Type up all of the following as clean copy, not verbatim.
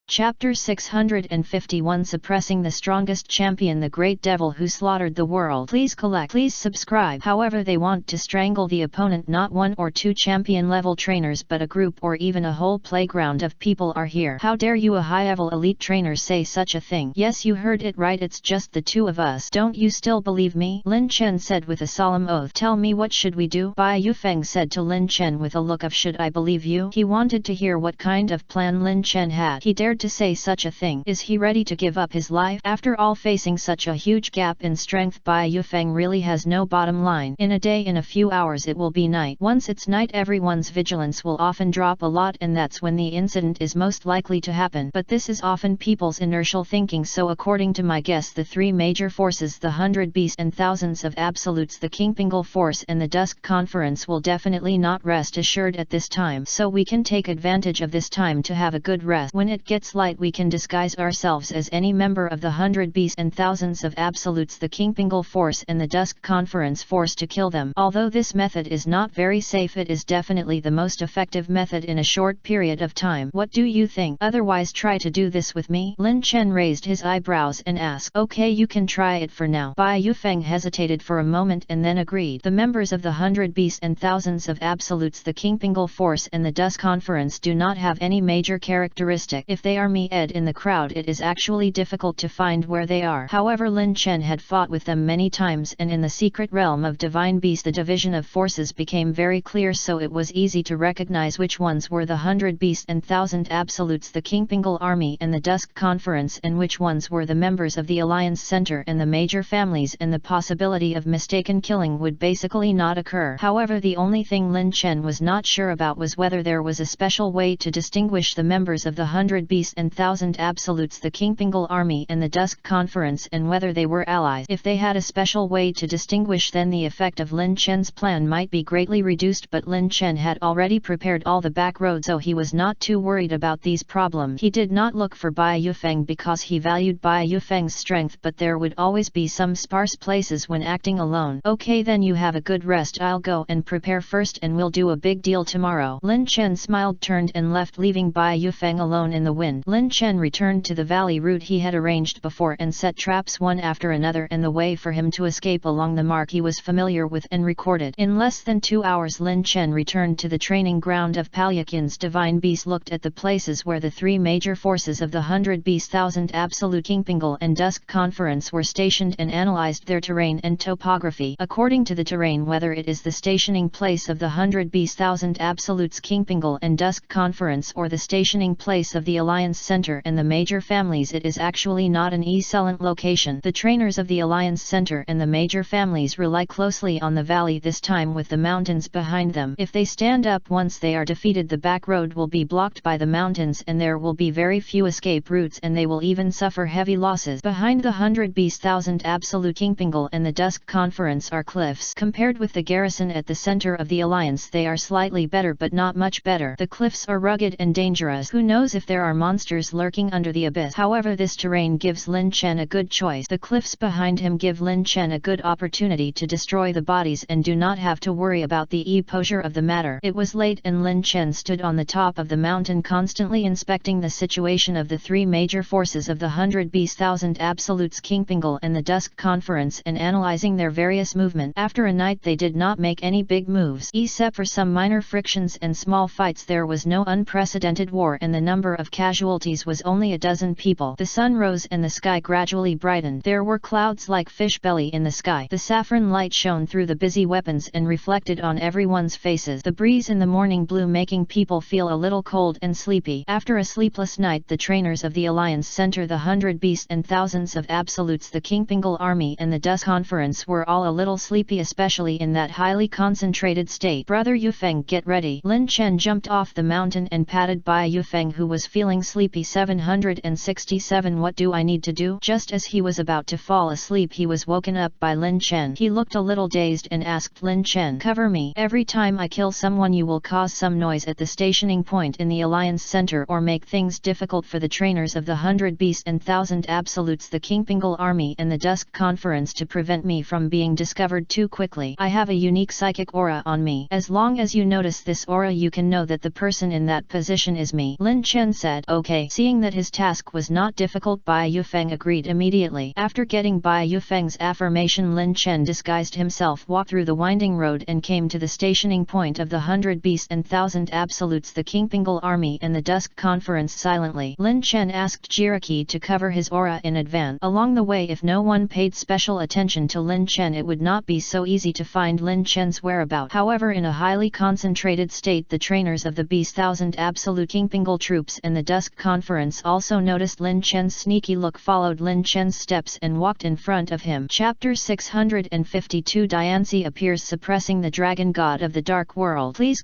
Chapter 651 Suppressing the Strongest Champion, the Great Devil Who Slaughtered the World. Please collect. Please subscribe. However, they want to strangle the opponent. Not one or two champion level trainers but a group or even a whole playground of people are here. How dare you, a high-level elite trainer, say such a thing? Yes, you heard it right, it's just the two of us. Don't you still believe me? Lin Chen said with a solemn oath. Tell me, what should we do? Bai Yufeng said to Lin Chen with a look of should I believe you? He wanted to hear what kind of plan Lin Chen had. He dared to say such a thing. Is he ready to give up his life? After all, facing such a huge gap in strength, Bai Yufeng really has no bottom line. In a day, in a few hours it will be night. Once it's night, everyone's vigilance will often drop a lot, and that's when the incident is most likely to happen. But this is often people's inertial thinking, so according to my guess, the three major forces, the 100 Beasts and thousands of absolutes, the Kingpingle Force and the Dusk Conference, will definitely not rest assured at this time. So we can take advantage of this time to have a good rest. When it gets light, we can disguise ourselves as any member of the 100 Beasts and thousands of absolutes, the Kingpingle Force and the Dusk Conference force, to kill them. Although this method is not very safe, it is definitely the most effective method in a short period of time. What do you think? Otherwise, try to do this with me. Lin Chen raised his eyebrows and asked. Okay, you can try it for now. Bai Yufeng hesitated for a moment and then agreed. The members of the 100 Beasts and thousands of absolutes, the Kingpingle Force and the Dusk Conference do not have any major characteristic. If they are me-ed in the crowd, it is actually difficult to find where they are. However, Lin Chen had fought with them many times, and in the secret realm of Divine Beast the division of forces became very clear, so it was easy to recognize which ones were the 100 Beasts and thousand absolutes, the Kingpingle Army and the Dusk Conference, and which ones were the members of the Alliance Center and the major families, and the possibility of mistaken killing would basically not occur. However, the only thing Lin Chen was not sure about was whether there was a special way to distinguish the members of the 100 Beasts and thousand absolutes, the Kingpingle Army and the Dusk Conference, and whether they were allies. If they had a special way to distinguish, then the effect of Lin Chen's plan might be greatly reduced, but Lin Chen had already prepared all the back roads, so he was not too worried about these problems. He did not look for Bai Yufeng because he valued Bai Yufeng's strength, but there would always be some sparse places when acting alone. Okay, then you have a good rest. I'll go and prepare first and we'll do a big deal tomorrow. Lin Chen smiled, turned and left, leaving Bai Yufeng alone in the wind. Lin Chen returned to the valley route he had arranged before and set traps one after another in the way for him to escape along the mark he was familiar with and recorded. In less than 2 hours, Lin Chen returned to the training ground of Palyakin's Divine Beast, looked at the places where the three major forces of the 100 Beast, thousand absolute, Kingpingle and Dusk Conference were stationed, and analyzed their terrain and topography. According to the terrain, whether it is the stationing place of the 100 Beast, thousand absolutes, Kingpingle and Dusk Conference, or the stationing place of the Alliance Center and the major families, it is actually not an excellent location. The trainers of the Alliance Center and the major families rely closely on the valley, this time with the mountains behind them. If they stand up once they are defeated, the back road will be blocked by the mountains and there will be very few escape routes, and they will even suffer heavy losses. Behind the 100 Beast, thousand absolute, Kingpingle and the Dusk Conference are cliffs. Compared with the garrison at the center of the Alliance, they are slightly better but not much better. The cliffs are rugged and dangerous. Who knows if there are monsters lurking under the abyss? However, this terrain gives Lin Chen a good choice. The cliffs behind him give Lin Chen a good opportunity to destroy the bodies and do not have to worry about the exposure of the matter. It was late and Lin Chen stood on the top of the mountain, constantly inspecting the situation of the three major forces of the 100 Beast, thousand absolutes, Kingpingle and the Dusk Conference, and analyzing their various movement. After a night, they did not make any big moves. Except for some minor frictions and small fights, there was no unprecedented war, and the number of casualties was only a dozen people. The sun rose and the sky gradually brightened. There were clouds like fish belly in the sky. The saffron light shone through the busy weapons and reflected on everyone's faces. The breeze in the morning blew, making people feel a little cold and sleepy. After a sleepless night, the trainers of the Alliance Center, the 100 Beasts and thousands of absolutes, the Kingpingle Army and the Dusk Conference were all a little sleepy, especially in that highly concentrated state. Brother Yufeng, get ready. Lin Chen jumped off the mountain and patted Bai Yufeng, who was feeling sleepy. 767 What do I need to do? Just as he was about to fall asleep, he was woken up by Lin Chen. He looked a little dazed and asked Lin Chen, cover me. Every time I kill someone, you will cause some noise at the stationing point in the Alliance Center, or make things difficult for the trainers of the 100 Beasts and thousand absolutes, the Kingpingle Army and the Dusk Conference, to prevent me from being discovered too quickly. I have a unique psychic aura on me. As long as you notice this aura, you can know that the person in that position is me. Lin Chen said. okay. Seeing that his task was not difficult, Bai Yufeng agreed immediately. After getting Bai Yufeng's affirmation, Lin Chen disguised himself, walked through the winding road and came to the stationing point of the 100 Beasts and 1000 Absolutes, the Kingpingal army and the Dusk Conference. Silently, Lin Chen asked Jiraki to cover his aura in advance. Along the way, if no one paid special attention to Lin Chen, it would not be so easy to find Lin Chen's whereabouts. However, in a highly concentrated state, the trainers of the Beast 1000 Absolute Kingpingal troops and the Dusk Conference also noticed Lin Chen's sneaky look, followed Lin Chen's steps and walked in front of him. Chapter 652 Diancie appears, suppressing the dragon god of the dark world. Please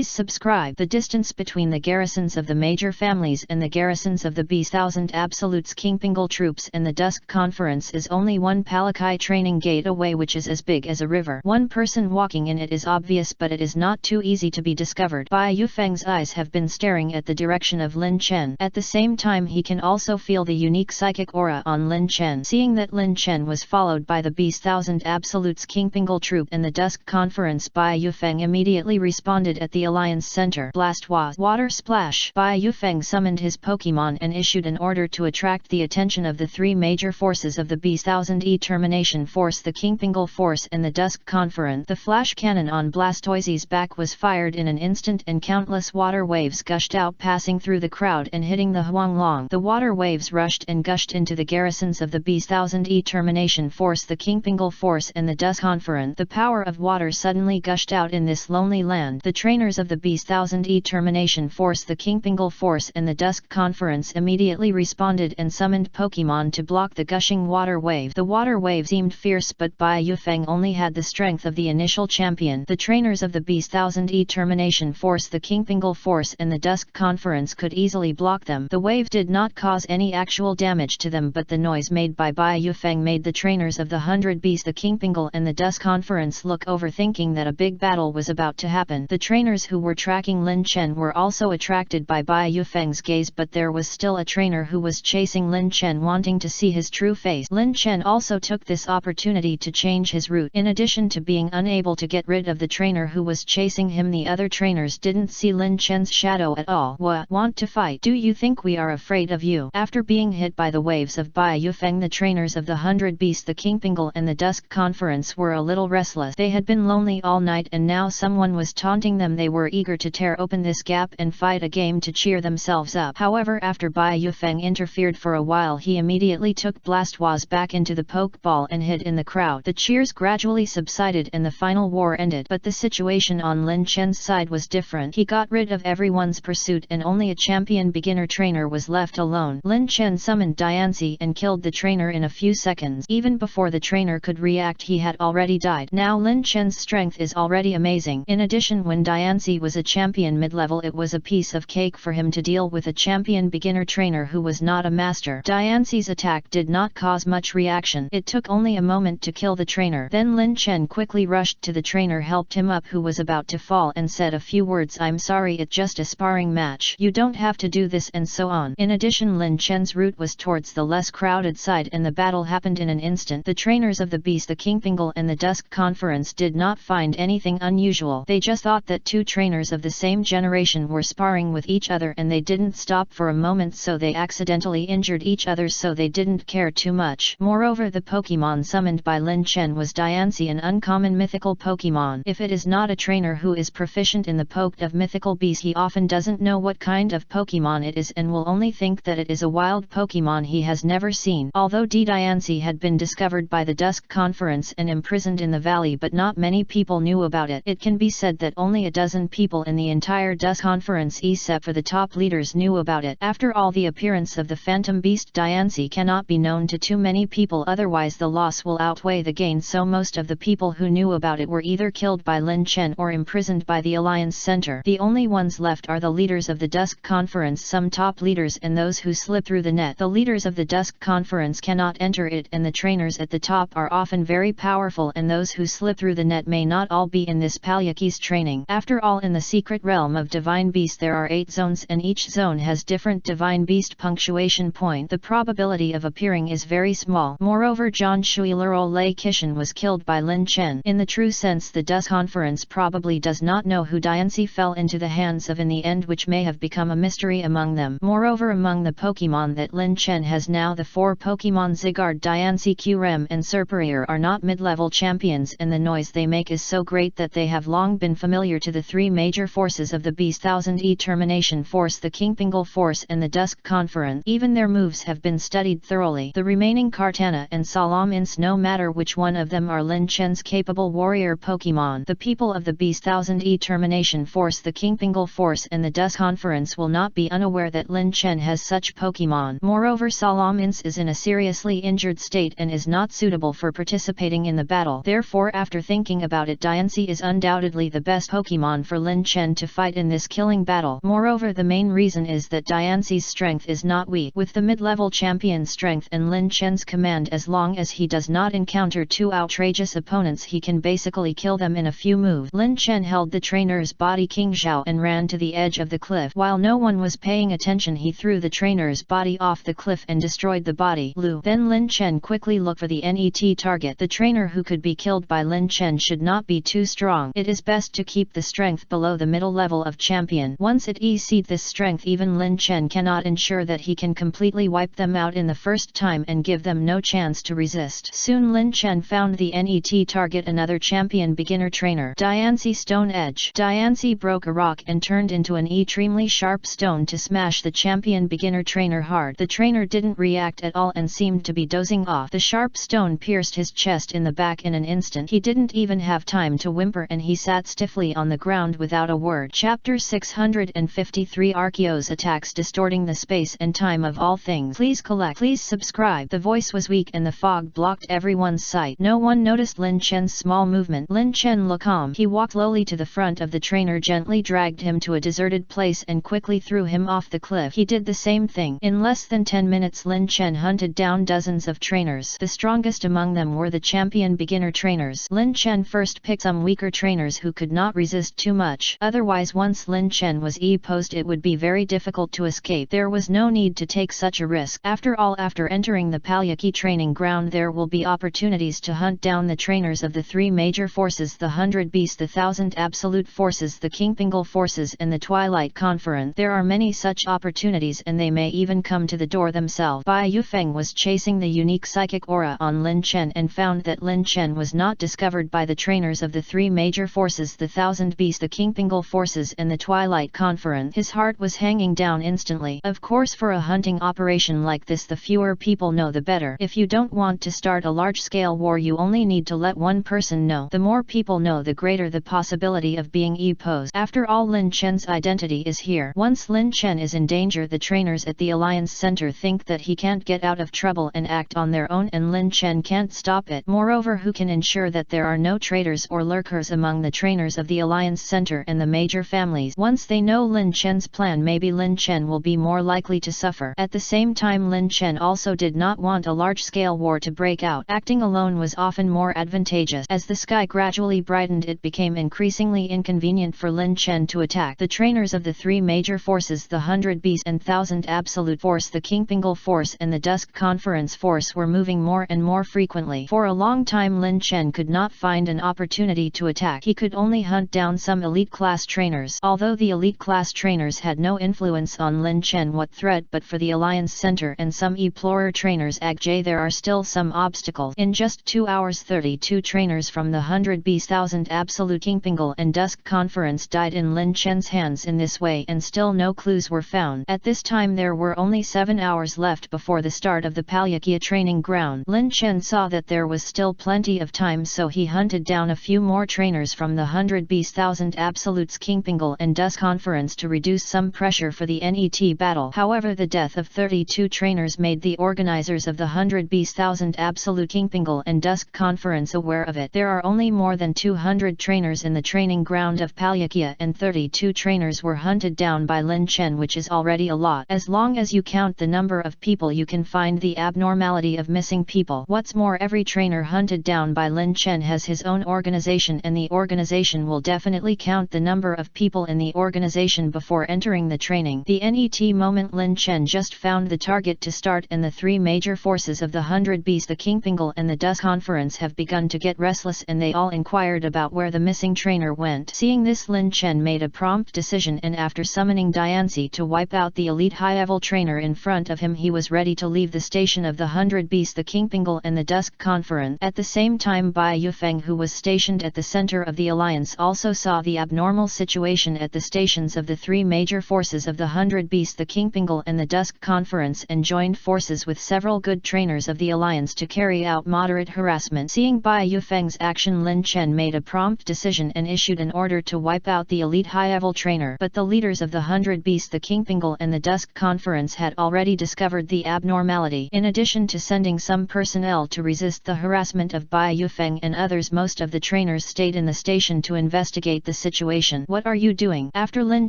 subscribe. The distance between the garrisons of the major families and the garrisons of the Beast 1000 Absolutes Kingpingal troops and the Dusk Conference is only one Palakai training gate away, which is as big as a river. One person walking in it is obvious, but it is not too easy to be discovered. Bai Yufeng's eyes have been staring at the direction of Lin Chen. At the same time, he can also feel the unique psychic aura on Lin Chen. Seeing that Lin Chen was followed by the Beast 1000 Absolutes Kingpingal troop and the Dusk Conference, Bai Yufeng immediately responded at the Alliance Center. Blastoise, Water Splash. Bai Yufeng summoned his Pokemon and issued an order to attract the attention of the three major forces of the Beast 1000 Termination Force, the Kingpingal Force and the Dusk Conference. The flash cannon on Blastoise's back was fired in an instant and countless water waves gushed out, passing through the crowd and hitting the Huanglong. The water waves rushed and gushed into the garrisons of the Beast 1000 Termination Force, the Kingpingal Force and the Dusk Conference. The power of water suddenly gushed out in this lonely land. The trainers of the Beast 1000 Termination Force, the Kingpingal Force and the Dusk Conference immediately responded and summoned Pokemon to block the gushing water wave. The water wave seemed fierce, but Bai Yufeng only had the strength of the initial champion. The trainers of the Beast 1000 Termination Force, the Kingpingal Force and the Dusk Conference could easily block them. The wave did not cause any actual damage to them, but the noise made by Bai Yufeng made the trainers of the 100 Beasts, the Kingpingal and the Dusk Conference look over, thinking that a big battle was about to happen. The trainers who were tracking Lin Chen were also attracted by Bai Yufeng's gaze, but there was still a trainer who was chasing Lin Chen, wanting to see his true face. Lin Chen also took this opportunity to change his route. In addition to being unable to get rid of the trainer who was chasing him, the other trainers didn't see Lin Chen's shadow at all. What? Want to fight? Do you think we are afraid of you? After being hit by the waves of Bai Yufeng, the trainers of the 100 Beasts, the Kingpingal and the Dusk Conference were a little restless. They had been lonely all night and now someone was taunting them. They were eager to tear open this gap and fight a game to cheer themselves up. However, after Bai Yufeng interfered for a while, he immediately took Blastoise back into the Pokeball and hid in the crowd. The cheers gradually subsided and the final war ended, but the situation on Lin Chen's side was different. He got rid of everyone's pursuit and only a champion beginner trainer was left alone. Lin Chen summoned Diancie and killed the trainer in a few seconds. Even before the trainer could react, he had already died. Now Lin Chen's strength is already amazing. In addition, when Diancie was a champion mid-level, it was a piece of cake for him to deal with a champion beginner trainer who was not a master. Diancie's attack did not cause much reaction. It took only a moment to kill the trainer. Then Lin Chen quickly rushed to the trainer, helped him up who was about to fall and said a few words. I'm sorry, it's just a sparring match. You don't have to do this, and so on. In addition, Lin Chen's route was towards the less crowded side and the battle happened in an instant. The trainers of the Beast, the Kingpingal and the Dusk Conference did not find anything unusual. They just thought that two trainers of the same generation were sparring with each other and they didn't stop for a moment, so they accidentally injured each other, so they didn't care too much. Moreover, the Pokemon summoned by Lin Chen was Diancie, an uncommon mythical Pokemon. If it is not a trainer who is proficient in the poke of mythical beasts, he often doesn't know what kind of Pokemon it is and will only think that it is a wild Pokemon he has never seen. Although Diancie had been discovered by the Dusk Conference and imprisoned in the valley, but not many people knew about it. It can be said that only a dozen people in the entire Dusk Conference, except for the top leaders, knew about it. After all, the appearance of the Phantom Beast Diancie cannot be known to too many people, otherwise the loss will outweigh the gain, so most of the people who knew about it were either killed by Lin Chen or imprisoned by the Alliance Center. The only ones left are the leaders of the Dusk Conference, some top leaders and those who slip through the net. The leaders of the Dusk Conference cannot enter it and the trainers at the top are often very powerful, and those who slip through the net may not all be in this Palyaki's training. After all, in the secret realm of Divine Beast there are 8 zones and each zone has different Divine Beast punctuation point. The probability of appearing is very small. Moreover, John Shuilero Lei Kishin was killed by Lin Chen. In the true sense, the Dusk Conference probably does not know who Diancie fell into the hands of in the end, which may have become a mystery among among them. Moreover, among the Pokemon that Lin Chen has now, the 4 Pokemon Zygarde, Diancie, Kyurem and Serperior are not mid-level champions, and the noise they make is so great that they have long been familiar to the 3 major forces of the Beast 1000 Termination Force, the Kingpingal Force and the Dusk Conference. Even their moves have been studied thoroughly. The remaining Kartana and Salamence, no matter which one of them, are Lin Chen's capable warrior Pokemon. The people of the Beast 1000 Termination Force, the Kingpingal Force and the Dusk Conference will not be unaware that Lin Chen has such Pokemon. Moreover, Salamence is in a seriously injured state and is not suitable for participating in the battle. Therefore, after thinking about it, Diancie is undoubtedly the best Pokemon for Lin Chen to fight in this killing battle. Moreover, the main reason is that Diancie's strength is not weak. With the mid-level champion's strength and Lin Chen's command, as long as he does not encounter 2 outrageous opponents, he can basically kill them in a few moves. Lin Chen held the trainer's body King Zhao and ran to the edge of the cliff. While no one was paying attention, he threw the trainer's body off the cliff and destroyed the body. Then Lin Chen quickly looked for the NET target. The trainer who could be killed by Lin Chen should not be too strong. It is best to keep the strength below the middle level of champion. Once it exceeds this strength, even Lin Chen cannot ensure that he can completely wipe them out in the first time and give them no chance to resist. Soon Lin Chen found the NET target, another champion beginner trainer, Diancie Stone Edge. Diancie broke a rock and turned into an extremely sharp stone to smash the champion beginner trainer hard. The trainer didn't react at all and seemed to be dozing off. The sharp stone pierced his chest in the back in an instant. He didn't even have time to whimper and he sat stiffly on the ground without a word. Chapter 653 Arceus attacks, distorting the space and time of all things. Please collect. Please subscribe. The voice was weak and the fog blocked everyone's sight. No one noticed Lin Chen's small movement. Lin Chen looked calm. He walked slowly to the front of the trainer, gently dragged him to a deserted place and quickly threw him off the cliff. He did the same thing. In less than 10 minutes Lin Chen hunted down dozens of trainers. The strongest among them were the champion beginner trainers. Lin Chen first picked some weaker trainers who could not resist too much. Otherwise, once Lin Chen was posed, it would be very difficult to escape. There was no need to take such a risk. After all, after entering the Palyaki training ground, there will be opportunities to hunt down the trainers of the 3 major forces, the 100 Beasts, the 1000 Absolute Forces, the Kingpingal Forces and the Twilight Conference. There are many such opportunities and they may even come to the door themselves. Bai Yufeng was chasing the unique psychic aura on Lin Chen and found that Lin Chen was not discovered by the trainers of the 3 major forces, the 1000 Beasts, the Kingpingal Forces and the Twilight Conference. His heart was hanging down instantly. Of course, for a hunting operation like this, the fewer people know the better. If you don't want to start a large-scale war, you only need to let one person know. The more people know, the greater the possibility of being posed. After all, Lin Chen's identity is here. Once Lin Chen is in danger, the trainers at the Alliance Center think that he can't get out of trouble and act on their own, and Lin Chen can't stop it. Moreover, who can ensure that there are no traitors or lurkers among the trainers of the Alliance Center and the major families? Once they know Lin Chen's plan, maybe Lin Chen will be more likely to suffer. At the same time, Lin Chen also did not want a large-scale war to break out. Acting alone was often more advantageous. As the sky gradually brightened, it became increasingly inconvenient for Lin Chen to attack. The trainers of the 3 major forces, the 100 Beasts and 1000 Absolute Force, the Kingpingal Force and the Dusk Conference Force, were moving more and more frequently. For a long time Lin Chen could not find an opportunity to attack. He could only hunt down some elite class trainers. Although the elite class trainers had no influence on Lin Chen what threat, but for the Alliance Center and some explorer trainers AGJ, there are still some obstacles. In just 2 hours, 32 trainers from the 100 Beast, 1000 Absolute, Kingpingal and Dusk Conference died in Lin Chen's hands in this way, and still no clues were found. At this time there were only 7 hours left before the start of the Palyakia training ground. Lin Chen saw that there was still plenty of time, so he hunted down a few more trainers from the 100 Beast, 1000 Absolutes, Kingpingal and Dusk Conference to reduce some pressure for the NET battle. However, the death of 32 trainers made the organizers of the 100 Beast, 1000 Absolute, Kingpingal and Dusk Conference aware of it. There are only more than 200 trainers in the training ground of Palyakia, and 32 trainers were hunted down by Lin Chen, which is already a lot. As long as you count the number of people, you can find the abnormality of missing people. What's more, every trainer hunted down by Lin Chen has his own organization, and the organization will definitely count the number of people in the organization before entering the training. The NET moment, Lin Chen just found the target to start, and the 3 major forces of the 100 Beasts, the Kingpingal and the Dusk Conference have begun to get restless, and they all inquired about where the missing trainer went. Seeing this, Lin Chen made a prompt decision, and after summoning Diancie, ability to wipe out the elite high-level trainer in front of him. He was ready to leave the station of the 100 Beasts, the Kingpingle and the Dusk Conference. At the same time, Bai Yufeng, who was stationed at the center of the alliance, also saw the abnormal situation at the stations of the three major forces of the 100 Beasts, the Kingpingle and the Dusk Conference, and joined forces with several good trainers of the alliance to carry out moderate harassment. Seeing Bai Yufeng's action, Lin Chen made a prompt decision and issued an order to wipe out the elite high-level trainer. But the leaders of the 100 Beasts, the Kingpingle and the Dusk Conference had already discovered the abnormality. In addition to sending some personnel to resist the harassment of Bai Yufeng and others, most of the trainers stayed in the station to investigate the situation. What are you doing? After Lin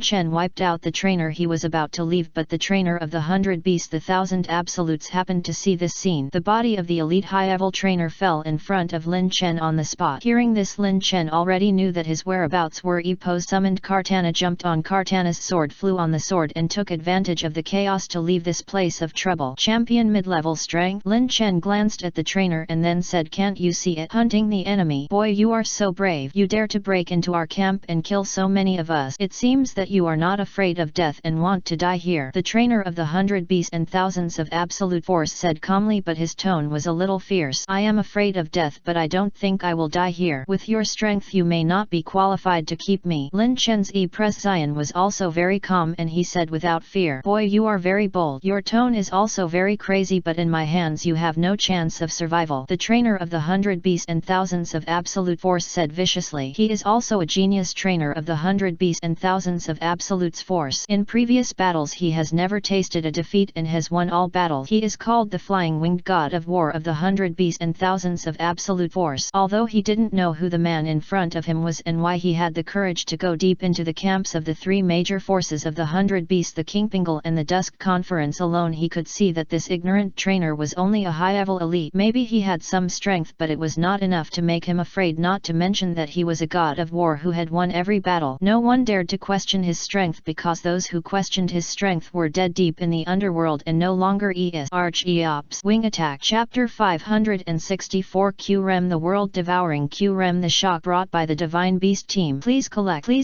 Chen wiped out the trainer, he was about to leave, but the trainer of the 100 Beasts, the 1000 Absolutes, happened to see this scene. The body of the elite high-level trainer fell in front of Lin Chen on the spot. Hearing this, Lin Chen already knew that his whereabouts were. Epo summoned Kartana, jumped on Kartana's sword, flew on the sword and took advantage of the chaos to leave this place of trouble. Champion mid-level strength. Lin Chen glanced at the trainer and then said, "Can't you see it? Hunting the enemy. Boy, you are so brave. You dare to break into our camp and kill so many of us. It seems that you are not afraid of death and want to die here." The trainer of the 100 Beasts and thousands of absolute force said calmly, but his tone was a little fierce. "I am afraid of death, but I don't think I will die here. With your strength you may not be qualified to keep me." Lin Chen's Zion was also very calm and he said without fear, "Boy, you are very bold. Your tone is also very crazy, but in my hands you have no chance of survival." The trainer of the 100 Beasts and thousands of absolute force said viciously. He is also a genius trainer of the 100 Beasts and thousands of absolutes force. In previous battles he has never tasted a defeat and has won all battles. He is called the flying winged god of war of the 100 Beasts and thousands of absolute force. Although he didn't know who the man in front of him was and why he had the courage to go deep into the camps of the three major forces of the 100 Beasts, the Kingpingle and the Dusk Conference alone, he could see that this ignorant trainer was only a high-level elite. Maybe he had some strength, but it was not enough to make him afraid, not to mention that he was a god of war who had won every battle. No one dared to question his strength, because those who questioned his strength were dead deep in the underworld and no longer is. Arch-Eops Wing Attack. Chapter 564 Q-Rem, the world-devouring Q-Rem, the shock brought by the Divine Beast team. Please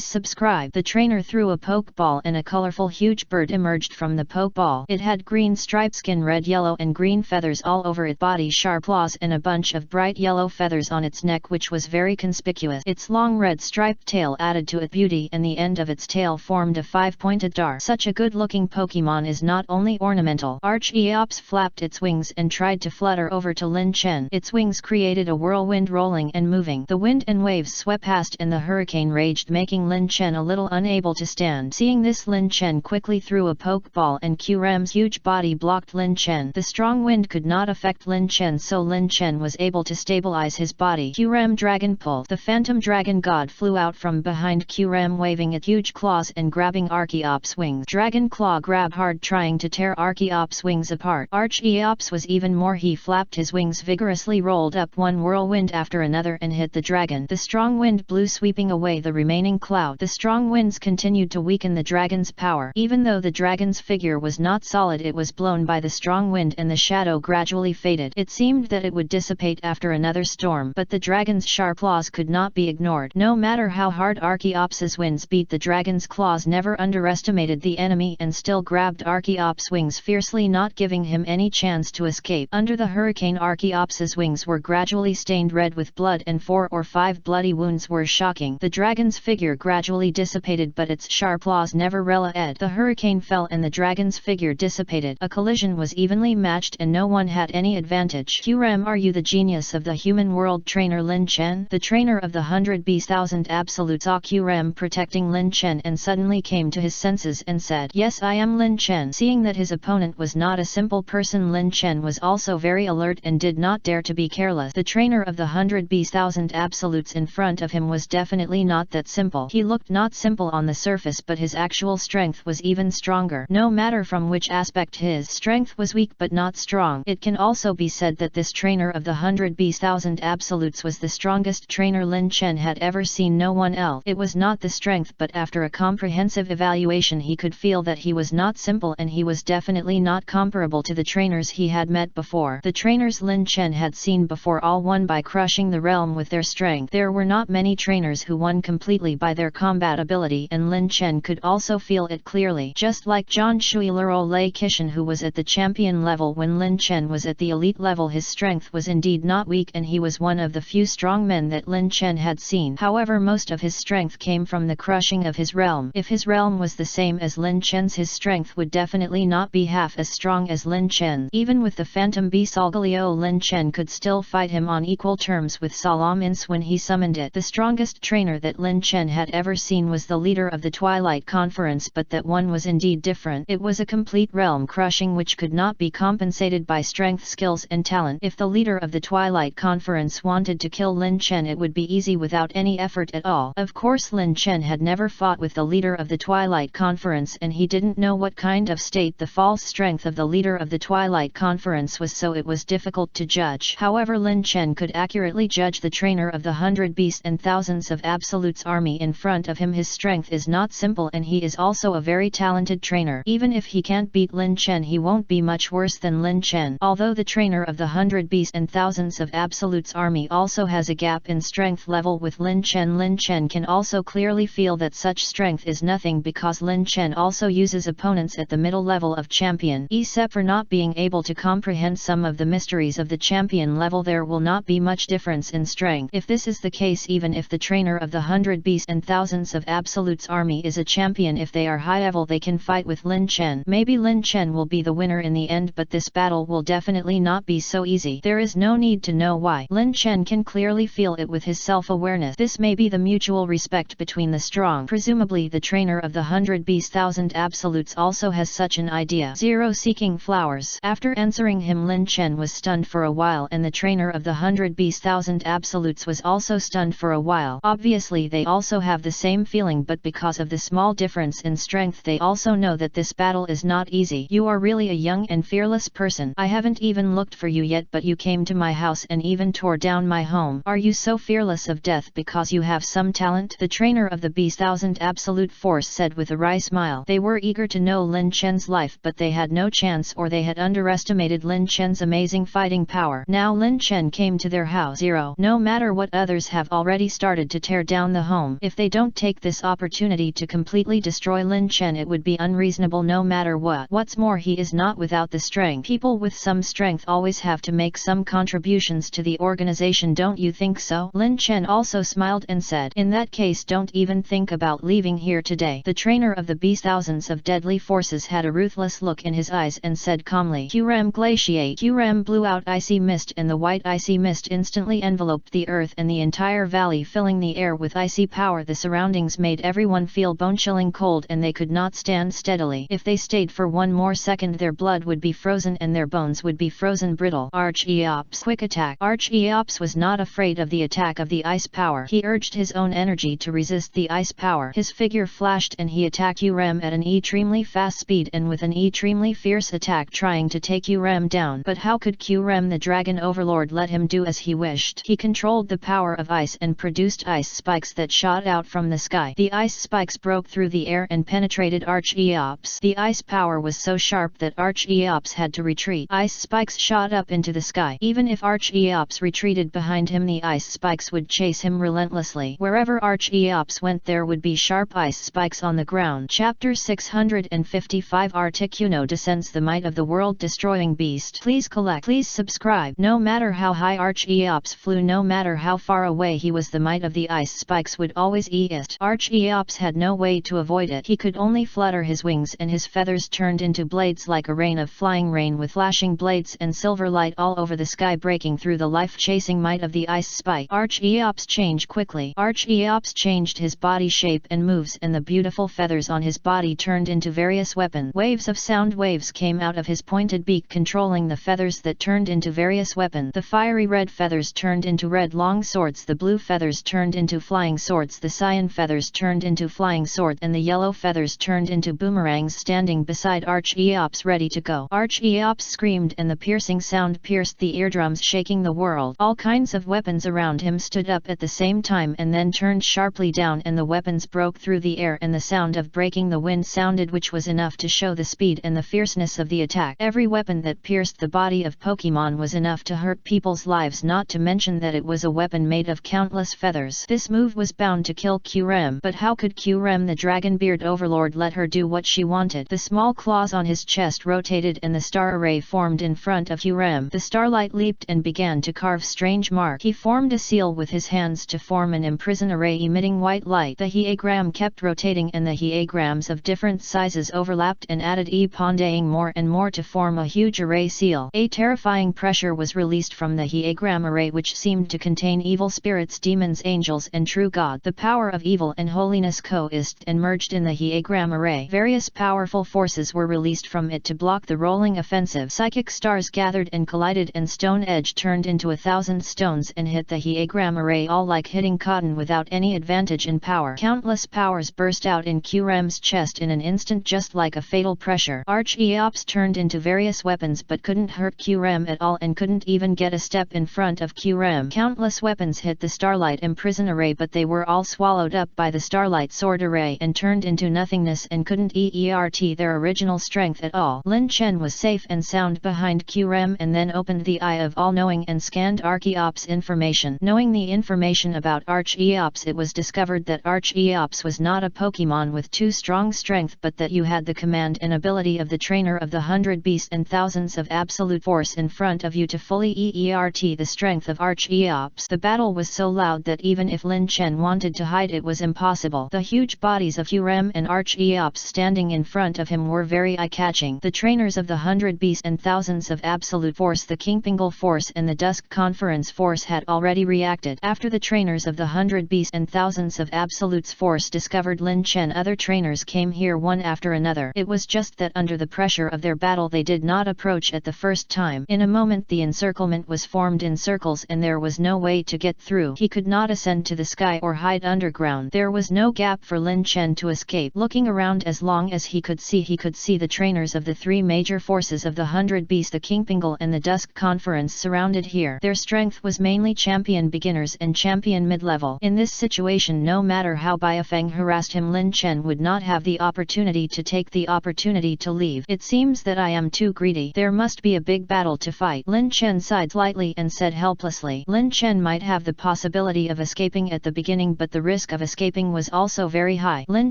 subscribe. The trainer threw a pokeball and a colorful huge bird emerged from the pokeball. It had green striped skin, red, yellow and green feathers all over its body, sharp claws and a bunch of bright yellow feathers on its neck, which was very conspicuous. Its long red striped tail added to its beauty, and the end of its tail formed a 5-pointed star. Such a good-looking Pokemon is not only ornamental. Arch-Eops flapped its wings and tried to flutter over to Lin Chen. Its wings created a whirlwind, rolling and moving. The wind and waves swept past and the hurricane raged, making Lin Chen a little unable to stand. Seeing this, Lin Chen quickly threw a pokeball and Q-Rem's huge body blocked Lin Chen. The strong wind could not affect Lin Chen, so Lin Chen was able to stabilize his body. Q-Rem Dragon Pull. The phantom dragon god flew out from behind Q-Rem, waving its huge claws and grabbing Archeops' wings. Dragon Claw grabbed hard, trying to tear Archeops' wings apart. Arch-Eops was even more. He flapped his wings vigorously, rolled up one whirlwind after another and hit the dragon. The strong wind blew, sweeping away the remaining cloud. The strong winds continued to weaken the dragon's power. Even though the dragon's figure was not solid, it was blown by the strong wind and the shadow gradually faded. It seemed that it would dissipate after another storm, but the dragon's sharp claws could not be ignored. No matter how hard Archeops' winds beat, the dragon's claws never underestimated the enemy and still grabbed Archeops' wings fiercely, not giving him any chance to escape. Under the hurricane, Archeops' wings were gradually stained red with blood and 4 or 5 bloody wounds were shocking. The dragon's figure gradually dissipated, but its sharp claws never relented. The hurricane fell and the dragon's figure dissipated. A collision was evenly matched and no one had any advantage. Q-Rem, are you the genius of the human world? Trainer Lin Chen. The trainer of the 100 Beasts, 1000 Absolute, saw Q-Rem protecting Lin Chen and suddenly came to his senses and said, "Yes, I am Lin Chen." Seeing that his opponent was not a simple person, Lin Chen was also very alert and did not dare to be careless. The trainer of the 100 Beasts, 1000 Absolutes in front of him was definitely not that simple. He looked not simple on the surface, but his actual strength was even stronger. No matter from which aspect, his strength was weak but not strong. It can also be said that this trainer of the 100 Beasts, 1000 Absolutes was the strongest trainer Lin Chen had ever seen. No one else. It was not the strength, but after a comprehensive evaluation he could feel that he was not simple and he was definitely not comparable to the trainers he had met before. The trainers Lin Chen had seen before all won by crushing the realm with their strength. There were not many trainers who won completely by their combat ability, and Lin Chen could also feel it clearly. Just like John Shuilero Lei Kishin, who was at the champion level when Lin Chen was at the elite level, his strength was indeed not weak and he was one of the few strong men that Lin Chen had seen. However, most of his strength came from the crushing of his realm. If his realm was the same as Lin Chen's, his strength would definitely not be half as strong as Lin Chen. Even with the Phantom Beast Solgaleo, Lin Chen could still fight him on equal terms with Salam Ince when he summoned it. The strongest trainer that Lin Chen had ever seen was the leader of the Twilight Conference, but that one was indeed different. It was a complete realm crushing which could not be compensated by strength, skills and talent. If the leader of the Twilight Conference wanted to kill Lin Chen, it would be easy without any effort at all. Of course, Lin Chen had never fought with the leader of the Twilight Conference and he didn't know what kind of state the false strength of the leader of the Twilight Conference was, so it was difficult to judge. However, Lin Chen could accurately judge the trainer of the 100 Beasts and Thousands of Absolutes army in front of him. His strength is not simple and he is also a very talented trainer. Even if he can't beat Lin Chen, he won't be much worse than Lin Chen. Although the trainer of the 100 Beasts and Thousands of Absolutes army also has a gap in strength level with Lin Chen can also clearly feel that such strength is nothing because Lin Chen also uses opponents at the middle level of champion. Except for not being able to comprehend some of the mysteries of the champion level, there will not be much difference in strength. If this is the case, even if the trainer of the 100 Beasts and Thousands of Absolutes army is a champion, if they are high level they can fight with Lin Chen. Maybe Lin Chen will be the winner in the end, but this battle will definitely not be so easy. There is no need to know why. Lin Chen can clearly feel it with his self-awareness. This may be the mutual respect between the strong. Presumably the trainer of the 100 Beasts Thousand Absolutes also has such an idea. Zero seeking flowers. After answering him, Lin Chen was stunned for a while and the trainer of the 100 Beasts Thousand Absolutes was also stunned for a while. Obviously they also have the same feeling, but because of the small difference in strength they also know that this battle is not easy. You are really a young and fearless person. I haven't even looked for you yet, but you came to my house and even tore down my home. Are you so fearless of death because you have some talent? The trainer of the Beast Thousand Absolute Force said with a wry smile. They were eager to know Lin Chen's life, but they had no chance, or they had underestimated Lin Chen's amazing fighting power. Now Lin Chen came to their house. No matter what, others have already started to tear down the home. If they don't take this opportunity to completely destroy Lin Chen, it would be unreasonable no matter what. What's more, he is not without the strength. People with some strength always have to make some contributions to the organization, don't you think so? Lin Chen also smiled and said, in that case don't even think about leaving here today. The trainer of the Beast Thousands of Deadly Forces had a ruthless look in his eyes and said calmly, Qram glaciate. Qram blew out icy mist and the white icy mist instantly enveloped the earth and the entire valley, filling the air with icy power. The surroundings made everyone feel bone-chilling cold and they could not stand steadily. If they stayed for one more second their blood would be frozen and their bones would be frozen brittle. Archeops. Quick attack. Archeops was not afraid of the attack of the ice power. He urged his own energy to resist the ice power. His figure flashed and he attacked Uram at an extremely fast speed and with an extremely fierce attack, trying to take Uram down. But how could Uram the Dragon Overlord let him do as he wished? He controlled the power of ice and produced ice spikes that shot out from the sky. The ice spikes broke through the air and penetrated Archeops. The ice power was so sharp that Archeops had to retreat. Ice spikes shot up into the sky. Even if Archeops retreated behind him, the ice spikes would chase him relentlessly. Wherever Archeops went there would be sharp ice spikes on the ground. Chapter 655 Articuno descends the might of the world-destroying beast. Please collect. Please subscribe. No matter how high Archeops flew, no matter how far away he was, the might of the ice spikes would always east. Archeops had no way to avoid it. He could only flutter his wings and his feathers turned into blades like a rain of flying rain with flashing blades and silver light all over the sky, breaking through the life-chasing might of the ice spike. Archeops changed quickly. Archeops changed his body shape and moves, and the beautiful feathers on his body turned into various weapons. Waves of sound waves came out of his pointed beak, controlling the feathers that turned into various weapons. The fiery red feathers turned into red long swords, the blue feathers turned into flying swords, the cyan feathers turned into flying swords, and the yellow feathers turned into boomerangs. Standing beside Archeops ready to go, Archeops screamed and the piercing sound pierced the eardrums, shaking the world. All kinds of weapons around him stood up at the same time and then turned sharply down, and the weapons broke through the air and the sound of breaking the wind sounded, which was enough to show the speed and the fierceness of the attack. Every weapon that pierced the body of Pokemon was enough to hurt people's lives, not to mention that it was a weapon made of countless feathers. This move was bound to kill Qram, but how could Qram the Dragon Beard Overlord overlord let her do what she wanted. The small claws on his chest rotated and the star array formed in front of Hurem. The starlight leaped and began to carve strange marks. He formed a seal with his hands to form an imprison array emitting white light. The hiegram kept rotating and the hiegrams of different sizes overlapped and added pondaying more and more to form a huge array seal. A terrifying pressure was released from the hiegram array which seemed to contain evil spirits, demons, angels and true God. The power of evil and holiness coexisted and merged in the hiegram array. Various powerful forces were released from it to block the rolling offensive. Psychic stars gathered and collided and Stone Edge turned into 1,000 stones and hit the hiegram array, all like hitting cotton without any advantage in power. Countless powers burst out in Qrem's chest in an instant just like a fatal pressure. Arch-Eops turned into various weapons but couldn't hurt Qrem at all and couldn't even get a step in front of Qrem. Countless weapons hit the Starlight Imprison Array but they were all swallowed up by the Starlight Sword Array and turned into nothingness and couldn't exert their original strength at all. Lin Chen was safe and sound behind Qrem and then opened the Eye of All-Knowing and scanned Arch-Eops information. Knowing the information about Arch-Eops, it was discovered that Arch-Eops was not a Pokemon with too strong strength but that you had the command and ability of the trainer of the 100 beasts and thousands of absolute force in front of you to fully exert the strength of Arch-Eops. The battle was so loud that even if Lin Chen wanted to hide it was impossible. The huge bodies of Hurem and Arch-Eops standing in front of him were very eye-catching. The trainers of the 100 beasts and thousands of absolute force, the Kingpingle force and the Dusk Conference force had already reacted. After the trainers of the 100 beasts and thousands of absolutes force discovered Lin Chen, other trainers came here one after another. It was just that under the pressure of their battle they did not approach at the first time. In a moment the encirclement was formed in circles and there was no way to get through. He could not ascend to the sky or hide underground. There was no gap for Lin Chen to escape. Looking around as long as he could see the trainers of the three major forces of the 100 beasts, the Kingpingle and the Dusk Conference, surrounded here. Their strength was mainly champion beginners and champion mid-level. In this situation, no matter how Biafeng harassed him, Lin Chen would not have the opportunity to take the opportunity to leave. It seems that I am too greedy. There must be a big battle to fight. Lin Chen sighed slightly and said helplessly. Lin Chen might have the possibility of escaping at the beginning but the risk of escaping was also very high. Lin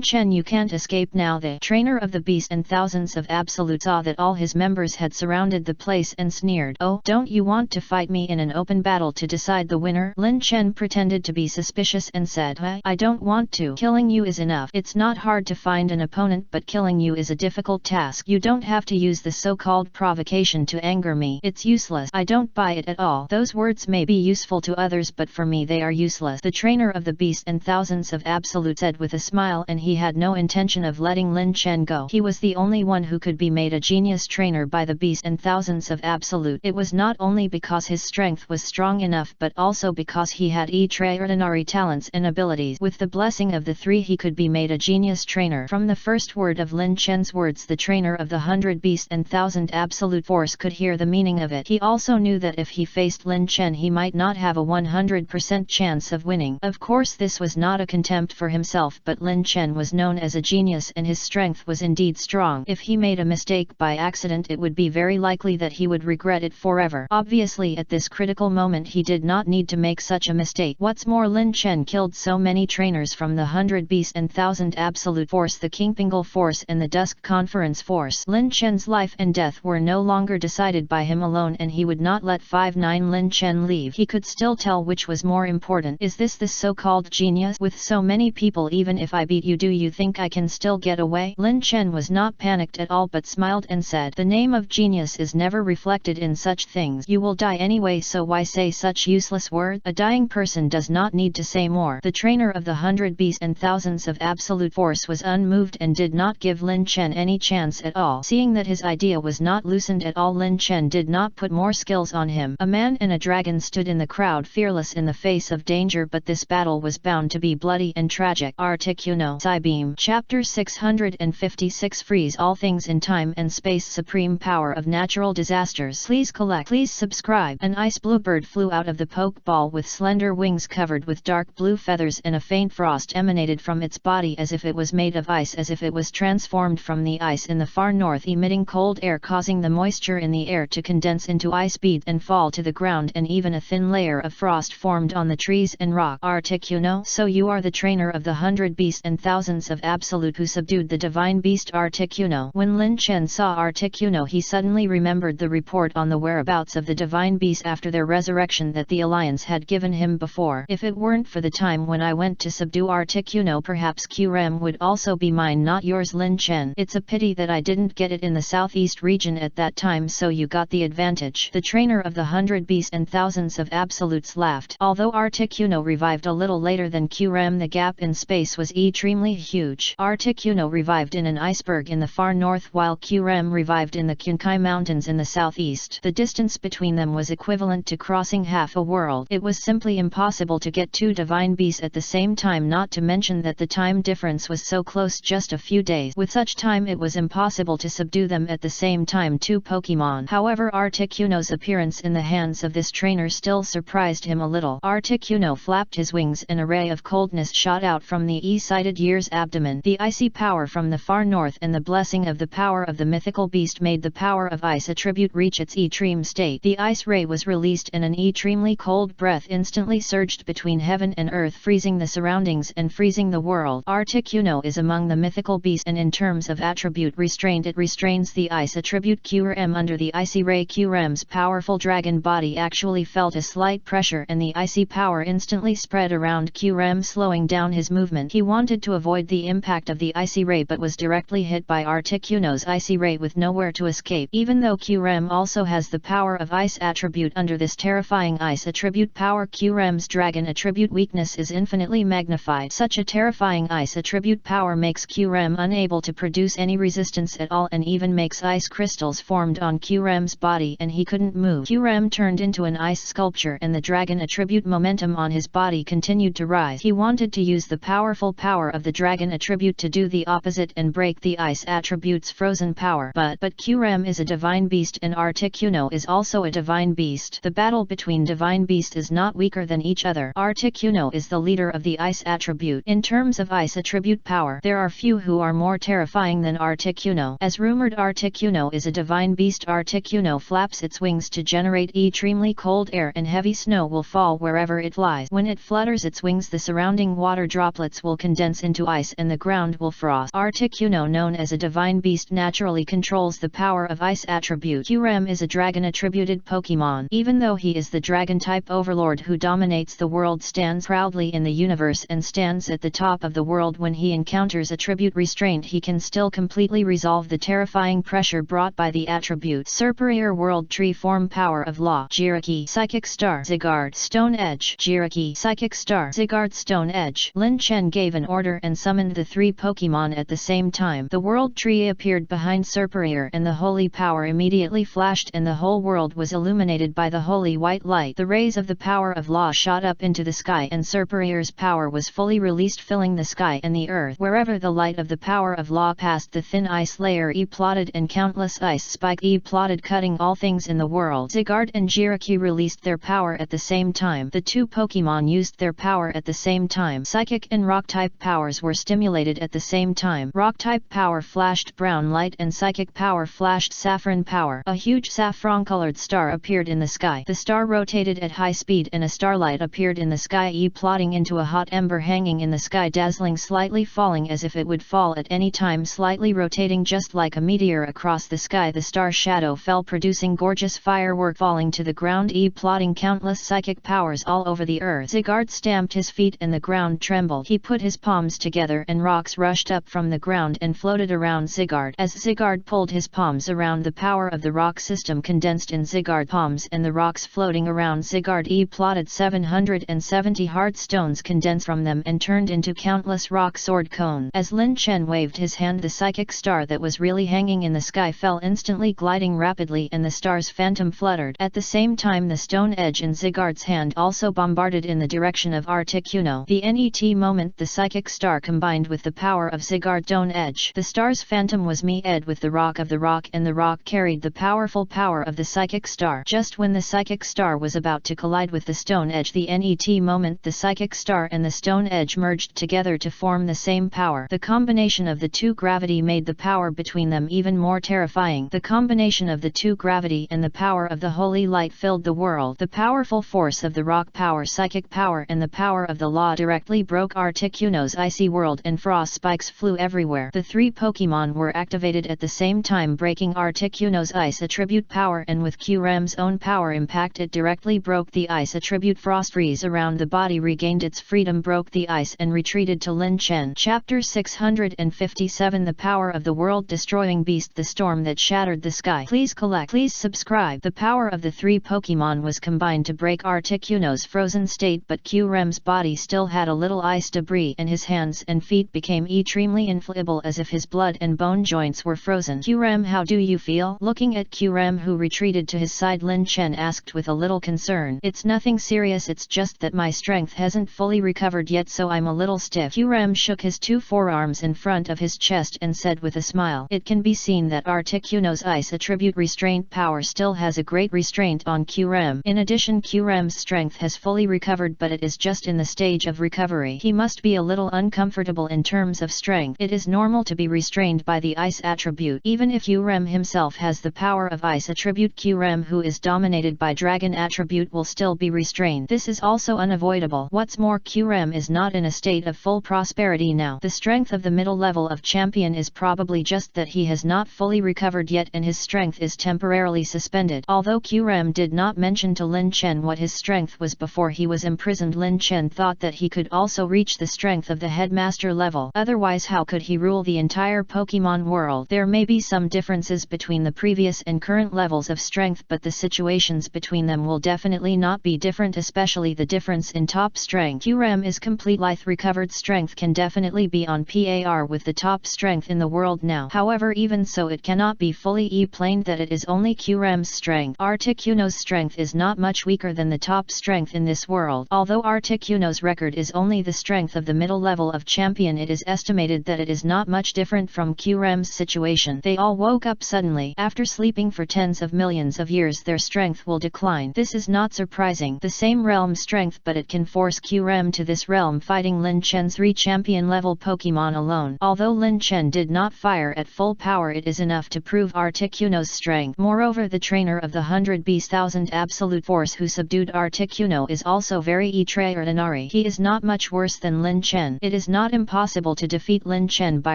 Chen, you can't escape now. The trainer of the beast and thousands of absolute saw that all his members had surrounded the place and sneered. Oh, don't you want to fight me in an open battle to decide the winner? Lin Chen pretended to be suspicious and said, I don't want to. Killing you is enough. It's not hard to find an opponent but killing you is a difficult task. You don't have to use the so-called provocation to anger me. It's useless. I don't buy it at all. Those words may be useful to others but for me they are useless. The trainer of the beast and thousands of absolute said with a smile, and he had no intention of letting Lin Chen go. He was the only one who could be made a genius trainer by the beast and thousands of absolute. It was not only because his strength was strong enough but also because he had extraordinary talents and abilities. With the blessing of the three he could be made a genius trainer. From the first word of Lin Chen's words the trainer of the 100 beast and thousand absolute force could hear the meaning of it. He also knew that if he faced Lin Chen he might not have a 100% chance of winning. Of course this was not a contempt for himself but Lin Chen was known as a genius and his strength was indeed strong. If he made a mistake by accident it would be very likely that he would regret it forever. Obviously at this critical moment he did not need to make such a mistake. What's more, Lin Chen killed so many trainers from the 100 beast and thousand absolute force, the Kingpingle force and the Dusk Conference force. Lin Chen's life and death were no longer decided by him alone and he would not let 5-9 Lin Chen leave. He could still tell which was more important. Is this the so-called genius? With so many people, even if I beat you, do you think I can still get away? Lin Chen was not panicked at all but smiled and said, the name of genius is never reflected in such things. You will die anyway, so why say such useless words? A dying person does not need to say more. The trainer of the 100 beasts and thousands of absolute force was unmoved and did not give Lin Chen any chance at all. Seeing that his idea was not loosened at all, Lin Chen did not put more skills on him. A man and a dragon stood in the crowd, fearless in the face of danger, but this battle was bound to be bloody and tragic. Articuno Psybeam. Chapter 656. Freeze all things in time and space. Supreme power of natural disasters. Please subscribe. An ice blue bird flew out of the pokeball with slender wings covered with dark blue feathers, and a faint frost emanated from its body as if it was made of ice, as if it was transformed from the ice in the far north, emitting cold air, causing the moisture in the air to condense into ice beads and fall to the ground, and even a thin layer of frost formed on the trees and rock. Articuno. So you are the trainer of the 100 beasts and thousands of absolute Absolute who subdued the divine beast Articuno. When Lin Chen saw Articuno, he suddenly remembered the report on the whereabouts of the divine beast after their resurrection that the Alliance had given him before. If it weren't for the time when I went to subdue Articuno, perhaps Qrem would also be mine, not yours, Lin Chen. It's a pity that I didn't get it in the southeast region at that time, so you got the advantage. The trainer of the 100 beasts and thousands of absolutes laughed. Although Articuno revived a little later than Qrem, the gap in space was extremely huge. Articuno revived in an iceberg in the far north while Qrem revived in the Qinkai Mountains in the southeast. The distance between them was equivalent to crossing half a world. It was simply impossible to get two divine beasts at the same time, not to mention that the time difference was so close, just a few days. With such time it was impossible to subdue them at the same time, two Pokemon. However, Articuno's appearance in the hands of this trainer still surprised him a little. Articuno flapped his wings and a ray of coldness shot out from the E-sided year's abdomen. The icy power from the far north and the blessing of the power of the mythical beast made the power of ice attribute reach its extreme state. The ice ray was released and an extremely cold breath instantly surged between heaven and earth, freezing the surroundings and freezing the world. Articuno is among the mythical beasts, and in terms of attribute restraint, it restrains the ice attribute Qrem. Under the icy ray, Qrem's powerful dragon body actually felt a slight pressure and the icy power instantly spread around Qrem, slowing down his movement. He wanted to avoid the impact of the icy ray but was directly hit by Articuno's icy ray with nowhere to escape. Even though Qrem also has the power of ice attribute, under this terrifying ice attribute power, Qrem's dragon attribute weakness is infinitely magnified. Such a terrifying ice attribute power makes Qrem unable to produce any resistance at all, and even makes ice crystals formed on Qrem's body and he couldn't move. Qrem turned into an ice sculpture and the dragon attribute momentum on his body continued to rise. He wanted to use the powerful power of the dragon attribute to do the opposite and break the ice attribute's frozen power. But Qrem is a divine beast and Articuno is also a divine beast. The battle between divine beasts is not weaker than each other. Articuno is the leader of the ice attribute. In terms of ice attribute power, there are few who are more terrifying than Articuno. As rumored, Articuno is a divine beast. Articuno flaps its wings to generate extremely cold air and heavy snow will fall wherever it flies. When it flutters its wings, the surrounding water droplets will condense into ice and the ground will frost. Articuno, known as a divine beast, naturally controls the power of ice attribute. Qrem is a dragon attributed Pokemon. Even though he is the dragon type overlord who dominates the world, stands proudly in the universe and stands at the top of the world, when he encounters attribute restraint he can still completely resolve the terrifying pressure brought by the attribute. Superior World Tree Form Power of Law. Jiraki Psychic Star Zygarde Stone Edge. Jiraki Psychic Star Zygarde Stone Edge. Lin Chen gave an order and summoned the three Pokemon at the same time. The World Tree appeared behind Superior and the holy power immediately flashed and the whole world was illuminated by the holy white light. The rays of the power of law shot up into the sky and Superior's power was fully released, filling the sky and the earth. Wherever the light of the power of law passed, the thin ice layer plotted and countless ice spike plotted, cutting all things in the world. Zygarde and Jiraki released their power at the same time. The two Pokemon used their power at the same time. Psychic and Rock-type powers were stimulated at the same time. Rock-type power flashed brown light and Psychic power flashed saffron power. A huge saffron-colored star appeared in the sky. The star rotated at high speed and a starlight appeared in the sky, plotting into a hot ember hanging in the sky, dazzling, slightly falling as if it would fall at any time, slightly rotating just like a meteor across the sky. The star shadow fell, producing gorgeous firework falling to the ground, plotting countless psychic powers all over the earth. Zygarde stamped his feet and the ground trembled. He put his palms together and rocks rushed up from the ground and floated around Zygarde. As Zygarde pulled his palms around, the power of the rock system condensed in Zygarde palms and the rocks floating around Zygarde plotted 770 hard stones condensed from them and turned into countless rock sword cones. As Lin Chen waved his hand, the psychic star that was really hanging in the sky fell, instantly gliding rapidly, and the star's phantom fluttered. At the same time, the stone edge in Zygarde's hand also bombarded in the direction of Articuno. The net moment the psychic star combined with the power of Zygarde's stone edge, the star's phantom was met with the rock of the rock, and the rock carried the powerful power of the psychic star. Just when the psychic star was about to collide with the stone edge, the net moment the psychic star and the stone edge merged together to form the same power. The combination of the two gravity made the power between them even more terrifying. The combination of the two gravity and the power of the holy light filled the world. The powerful force of the rock power, psychic power, and the power of the law directly broke Articuno's icy world and froze frost spikes flew everywhere. The three Pokémon were activated at the same time, breaking Articuno's ice attribute power, and with Kyurem's own power impact it directly broke the ice attribute. Frost freeze around the body regained its freedom, broke the ice and retreated to Lin Chen. Chapter 657 The Power of the World Destroying Beast, the storm that shattered the sky. Please subscribe. The power of the three Pokémon was combined to break Articuno's frozen state, but Kyurem's body still had a little ice debris and his hands and feet became extremely inflammable as if his blood and bone joints were frozen. Kyurem, how do you feel? Looking at Kyurem, who retreated to his side, Lin Chen asked with a little concern. It's nothing serious, it's just that my strength hasn't fully recovered yet, so I'm a little stiff. Kyurem shook his two forearms in front of his chest and said with a smile, it can be seen that Articuno's ice attribute restraint power still has a great restraint on Kyurem. In addition, Kyurem's strength has fully recovered, but it is just in the stage of recovery. He must be a little uncomfortable in terms of strength. It is normal to be restrained by the ice attribute. Even if Kyurem himself has the power of ice attribute, Kyurem, who is dominated by dragon attribute, will still be restrained. This is also unavoidable. What's more, Kyurem is not in a state of full prosperity now. The strength of the middle level of champion is probably just that he has not fully recovered yet and his strength is temporarily suspended. Although Kyurem did not mention to Lin Chen what his strength was before he was imprisoned, Lin Chen thought that he could also reach the strength of the headmaster level. Otherwise, how could he rule the entire Pokemon world? There may be some differences between the previous and current levels of strength, but the situations between them will definitely not be different, especially the difference in top strength. Kyurem is complete. Life recovered strength can definitely be on par with the top strength in the world now. However, even so, it cannot be fully explained that it is only Kyurem's strength. Articuno's strength is not much weaker than the top strength in this world. Although Articuno's record is only the strength of the middle level of champion, it is estimated that it is not much different from Kyurem's situation. They all woke up suddenly. After sleeping for tens of millions of years, their strength will decline. This is not surprising. The same realm strength, but it can force Kyurem to this realm, fighting Lin Chen's 3 champion level Pokemon alone. Although Lin Chen did not fire at full power, it is enough to prove Articuno's strength. Moreover, the trainer of the 100 Beast Thousand Absolute Force who subdued Articuno is also very extraordinary. He is not much worse than Lin Chen. It is not impossible to defeat Lin Chen by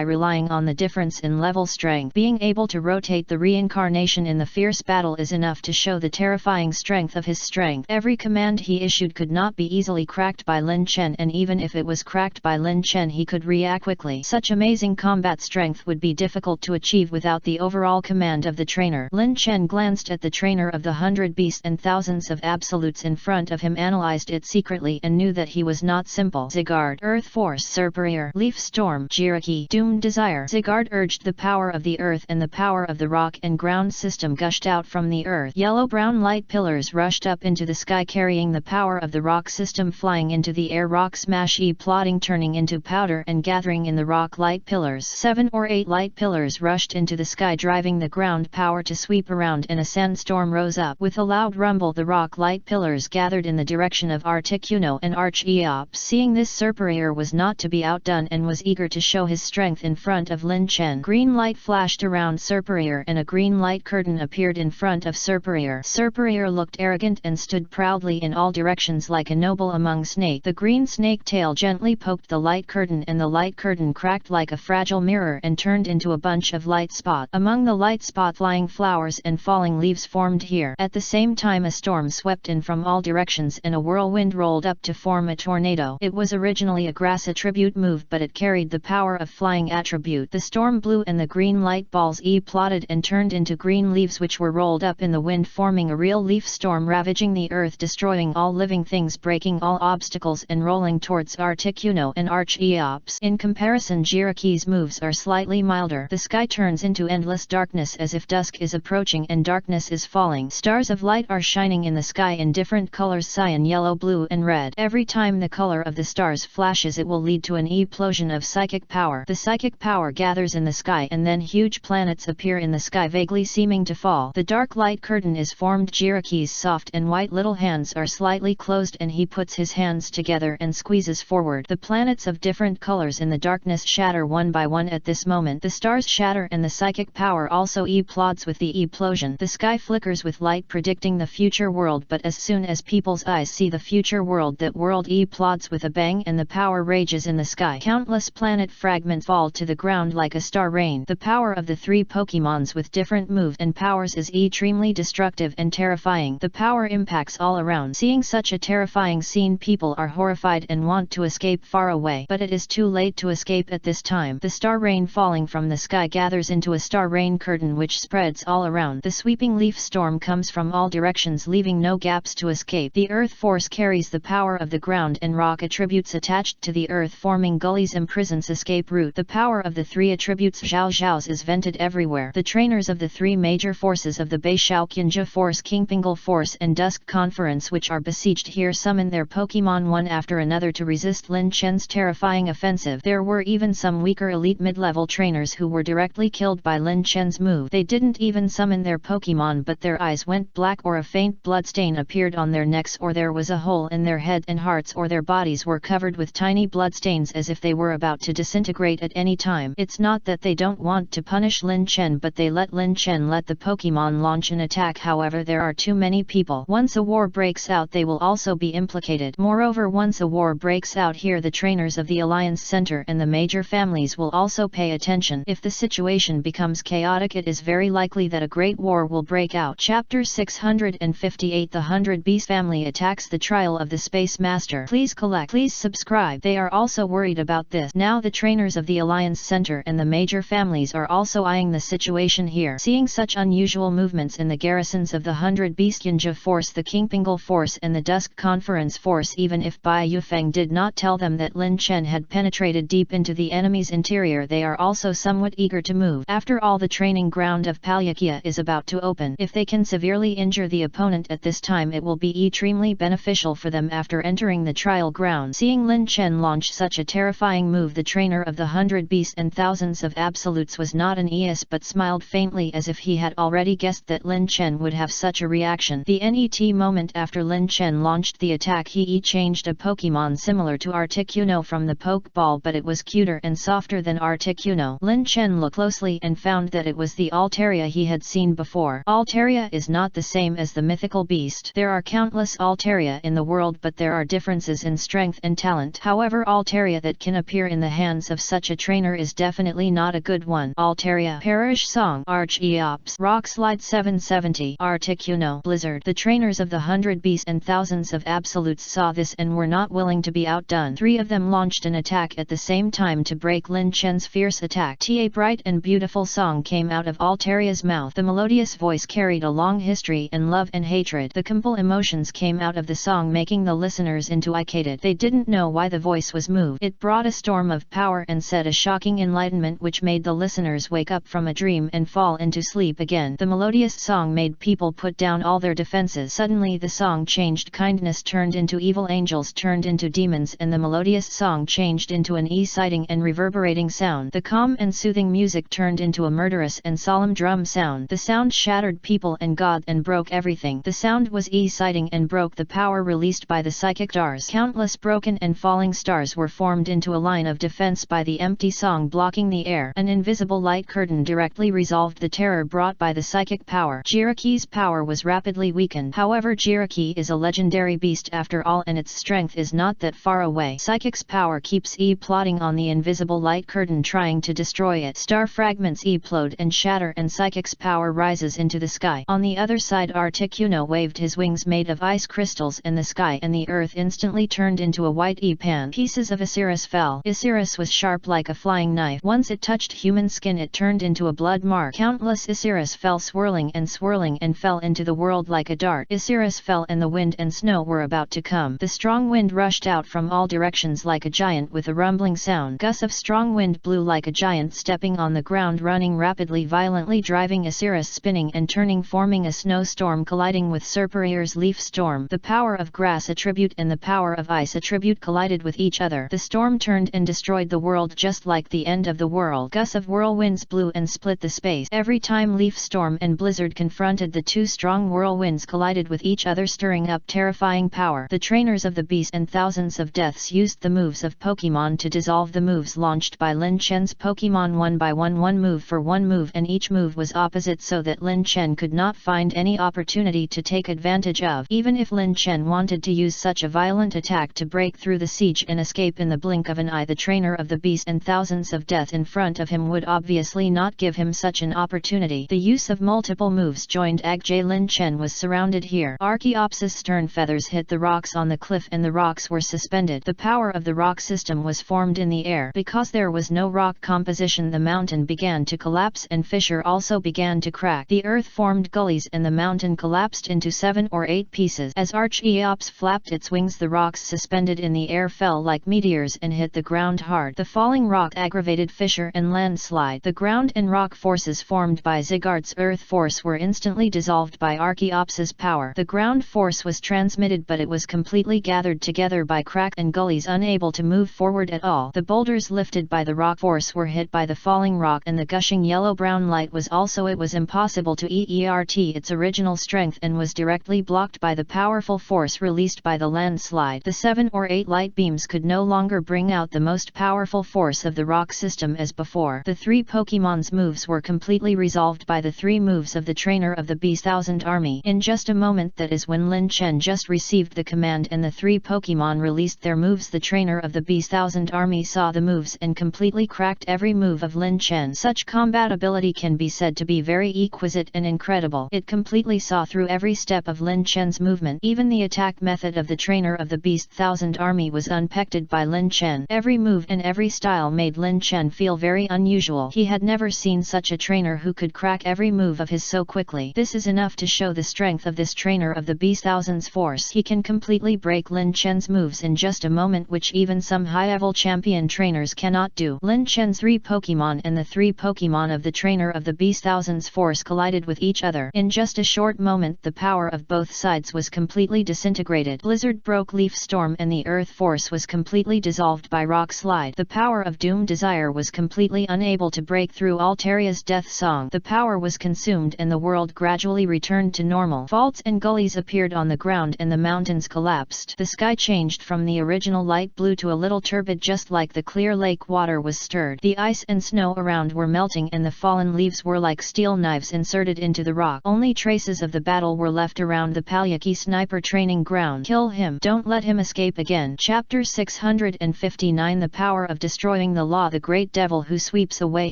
relying on the difference in level strength. Being able to rotate the reincarnation in the fierce battle is enough to show the terrifying strength of his strength. Every command he issued could not be easily cracked by Lin Chen, and even if it was cracked by Lin Chen, he could react quickly. Such amazing combat strength would be difficult to achieve without the overall command of the trainer. Lin Chen glanced at the trainer of the 100 Beasts and thousands of absolutes in front of him, analyzed it secretly, and knew that he was not simple. Zygarde, Earth Force, Serperior, Leaf Storm, Jiraiya, Doomed Desire. Zygarde urged the power of the earth, and the power of the rock and ground system gushed out from the earth. Yellow-brown light pillars rushed up into the sky, carrying the power of the rock system, flying into the air. Rock smash, plotting, turning into powder and gathering in the rock light pillars. 7 or 8 light pillars rushed into the sky, driving the ground power to sweep around, and a sandstorm rose up. With a loud rumble, the rock light pillars gathered in the direction of Articuno and Archeops. Seeing this, Serperior was not to be outdone and was eager to show his strength in front of Lin Chen. Green light flashed around Serperior and a green light curtain appeared in front of Serperior. Serperior looked arrogant and stood proudly in all directions like a noble among snakes. The green snake tail gently poked the light curtain, and the light curtain cracked like a fragile mirror and turned into a bunch of light spots. Among the light spots, flying flowers and falling leaves formed here. At the same time, a storm swept in from all directions and a whirlwind rolled up to form a tornado. It was originally a grass attribute move, but it carried the power of flying attribute. The storm blew and the green light balls plotted and turned into green leaves, which were rolled up in the wind, forming a real leaf storm, ravaging the earth, destroying all living things, breaking all obstacles and rolling towards Articuno and Archeops. In comparison, Jiraiya's moves are slightly milder. The sky turns into endless darkness as if dusk is approaching and darkness is falling. Stars of light are shining in the sky in different colors: cyan, yellow, blue and red. Every time the color of the stars flashes, it will lead to an explosion of psychic power. The psychic power gathers in the sky, and then huge planets appear in the sky, vaguely seeming to fall. The dark light curtain is formed. Jiraiya's soft and white little hands are slightly closed, and he puts his hands together and squeezes forward. The planets of different colors in the darkness shatter one by one. At this moment, the stars shatter and the psychic power also explodes with the explosion. The sky flickers with light, predicting the future world, but as soon as people's eyes see the future world, that world explodes with a bang and the power rages in the sky. Countless Countless planet fragments fall to the ground like a star rain. The power of the three Pokemons with different moves and powers is extremely destructive and terrifying. The power impacts all around. Seeing such a terrifying scene, people are horrified and want to escape far away. But it is too late to escape at this time. The star rain falling from the sky gathers into a star rain curtain which spreads all around. The sweeping leaf storm comes from all directions, leaving no gaps to escape. The earth force carries the power of the ground and rock attributes attached to the earth, forming gullies imprisons escape route. The power of the three attributes Zhao Zhao's is vented everywhere. The trainers of the three major forces of the Bei Qianjia Force, Kingpingle Force and Dusk Conference, which are besieged here, summon their Pokemon one after another to resist Lin Chen's terrifying offensive. There were even some weaker elite mid-level trainers who were directly killed by Lin Chen's move. They didn't even summon their Pokemon, but their eyes went black, or a faint bloodstain appeared on their necks, or there was a hole in their head and hearts, or their bodies were covered with tiny bloodstains as if they were about to disintegrate at any time. It's not that they don't want to punish Lin Chen, but they let Lin Chen let the Pokemon launch an attack. However, there are too many people. Once a war breaks out, they will also be implicated. Moreover, once a war breaks out here, the trainers of the Alliance Center and the major families will also pay attention. If the situation becomes chaotic, it is very likely that a great war will break out. Chapter 658 The 100 Beast Family attacks the trial of the Space Master. Please collect. Please subscribe. They are also worried about this. Now the trainers of the Alliance Center and the major families are also eyeing the situation here. Seeing such unusual movements in the garrisons of the 100 Beast Qianjia Force, the Kingpingle Force and the Dusk Conference Force, even if Bai Yufeng did not tell them that Lin Chen had penetrated deep into the enemy's interior, they are also somewhat eager to move. After all, the training ground of Palyakia is about to open. If they can severely injure the opponent at this time, it will be extremely beneficial for them after entering the trial ground. Seeing Lin Chen launch such a terrifying move, the trainer of the 100 Beasts and Thousands of Absolutes was not an ES but smiled faintly as if he had already guessed that Lin Chen would have such a reaction. The NET moment after Lin Chen launched the attack, he changed a Pokemon similar to Articuno from the Pokeball, but it was cuter and softer than Articuno. Lin Chen looked closely and found that it was the Altaria he had seen before. Altaria is not the same as the mythical beast. There are countless Altaria in the world, but there are differences in strength and talent. However, Altaria that can appear in the hands of such a trainer is definitely not a good one. Altaria, Parish Song, Archeops, Rock Slide 770, Articuno, Blizzard. The trainers of the 100 Beasts and Thousands of Absolutes saw this and were not willing to be outdone. Three of them launched an attack at the same time to break Lin Chen's fierce attack. A bright and beautiful song came out of Altaria's mouth. The melodious voice carried a long history and love and hatred. The compel emotions came out of the song, making the listeners intoxicated. They didn't know why the voice was moved. It brought a storm of power and said a shocking enlightenment which made the listeners wake up from a dream and fall into sleep again. The melodious song made people put down all their defenses. Suddenly the song changed. Kindness turned into evil, angels turned into demons, and the melodious song changed into an exciting and reverberating sound. The calm and soothing music turned into a murderous and solemn drum sound. The sound shattered people and God and broke everything. The sound was exciting and broke the power released by the psychic stars. Countless broken and falling stars were formed into a line of defense by the empty song blocking the air. An invisible light curtain directly resolved the terror brought by the psychic power. Jiraki's power was rapidly weakened. However, Jiraki is a legendary beast after all, and its strength is not that far away. Psychic's power keeps plotting on the invisible light curtain, trying to destroy it. Star fragments implode and shatter, and Psychic's power rises into the sky. On the other side, Articuno waved his wings made of ice crystals, and the sky and the earth instantly turned into a white pan. Pieces of Osiris fell. Osiris was sharp like a flying knife. Once it touched human skin, it turned into a blood mark. Countless Osiris fell, swirling and fell into the world like a dart. Osiris fell, and the wind and snow were about to come. The strong wind rushed out from all directions like a giant with a rumbling sound. Gusts of strong wind blew like a giant stepping on the ground, running rapidly, violently driving Osiris spinning and turning, forming a snowstorm colliding with Serperior's leaf storm. The power of grass attribute and the power of ice attribute collided with each other. The storm turned and destroyed the world just like the end of the world. Gusts of whirlwinds blew and split the space. Every time leaf storm and blizzard confronted, the two strong whirlwinds collided with each other, stirring up terrifying power. The trainers of the Beast and Thousands of Deaths used the moves of Pokemon to dissolve the moves launched by Lin Chen's Pokemon one by one move for one move, and each move was opposite so that Lin Chen could not find any opportunity to take advantage of. Even if Lin Chen wanted to use such a violent attack to break through the siege and escape in the blink of an Chen I, the trainer of the beast, and thousands of death in front of him would obviously not give him such an opportunity. The use of multiple moves joined Agje Lin Chen was surrounded here. Archaeopsis stern feathers hit the rocks on the cliff and the rocks were suspended. The power of the rock system was formed in the air. Because there was no rock composition, the mountain began to collapse and fissure also began to crack. The earth formed gullies and the mountain collapsed into 7 or 8 pieces. As Archaeops flapped its wings, the rocks suspended in the air fell like meteors and hit the ground hard. The falling rock aggravated fissure and landslide. The ground and rock forces formed by Zygarde's earth force were instantly dissolved by Archaeops's power. The ground force was transmitted, but it was completely gathered together by crack and gullies, unable to move forward at all. The boulders lifted by the rock force were hit by the falling rock, and the gushing yellow-brown light was also impossible to exert its original strength and was directly blocked by the powerful force released by the landslide. The 7 or 8 light beams could no longer bring out the most powerful force of the rock system as before. The 3 Pokémon's moves were completely resolved by the 3 moves of the trainer of the B-1000 army. In just a moment, that is when Lin Chen just received the command and the 3 Pokémon released their moves, the trainer of the B-1000 army saw the moves and completely cracked every move of Lin Chen. Such combat ability can be said to be very exquisite and incredible. It completely saw through every step of Lin Chen's movement. Even the attack method of the trainer of the B-1000 army was unpecked by Lin Chen. Every move and every style made Lin Chen feel very unusual. He had never seen such a trainer who could crack every move of his so quickly. This is enough to show the strength of this trainer of the B-1000's force. He can completely break Lin Chen's moves in just a moment, which even some high-level champion trainers cannot do. Lin Chen's 3 Pokémon and the 3 Pokémon of the trainer of the B-1000's force collided with each other. In just a short moment, the power of both sides was completely disintegrated. Blizzard broke Leaf Storm and the Earth Force was completely dissolved by Rock Slide. The power of Doom Desire was completely unable to break through Alteria's Death Song. The power was consumed and the world gradually returned to normal. Faults and gullies appeared on the ground and the mountains collapsed. The sky changed from the original light blue to a little turbid, just like the clear lake water was stirred. The ice and snow around were melting and the fallen leaves were like steel knives inserted into the rock. Only traces of the battle were left around the Palyaki sniper training ground. Kill him. Don't let him escape again. Chapter 659. The power of destroying the law. The great devil who sweeps away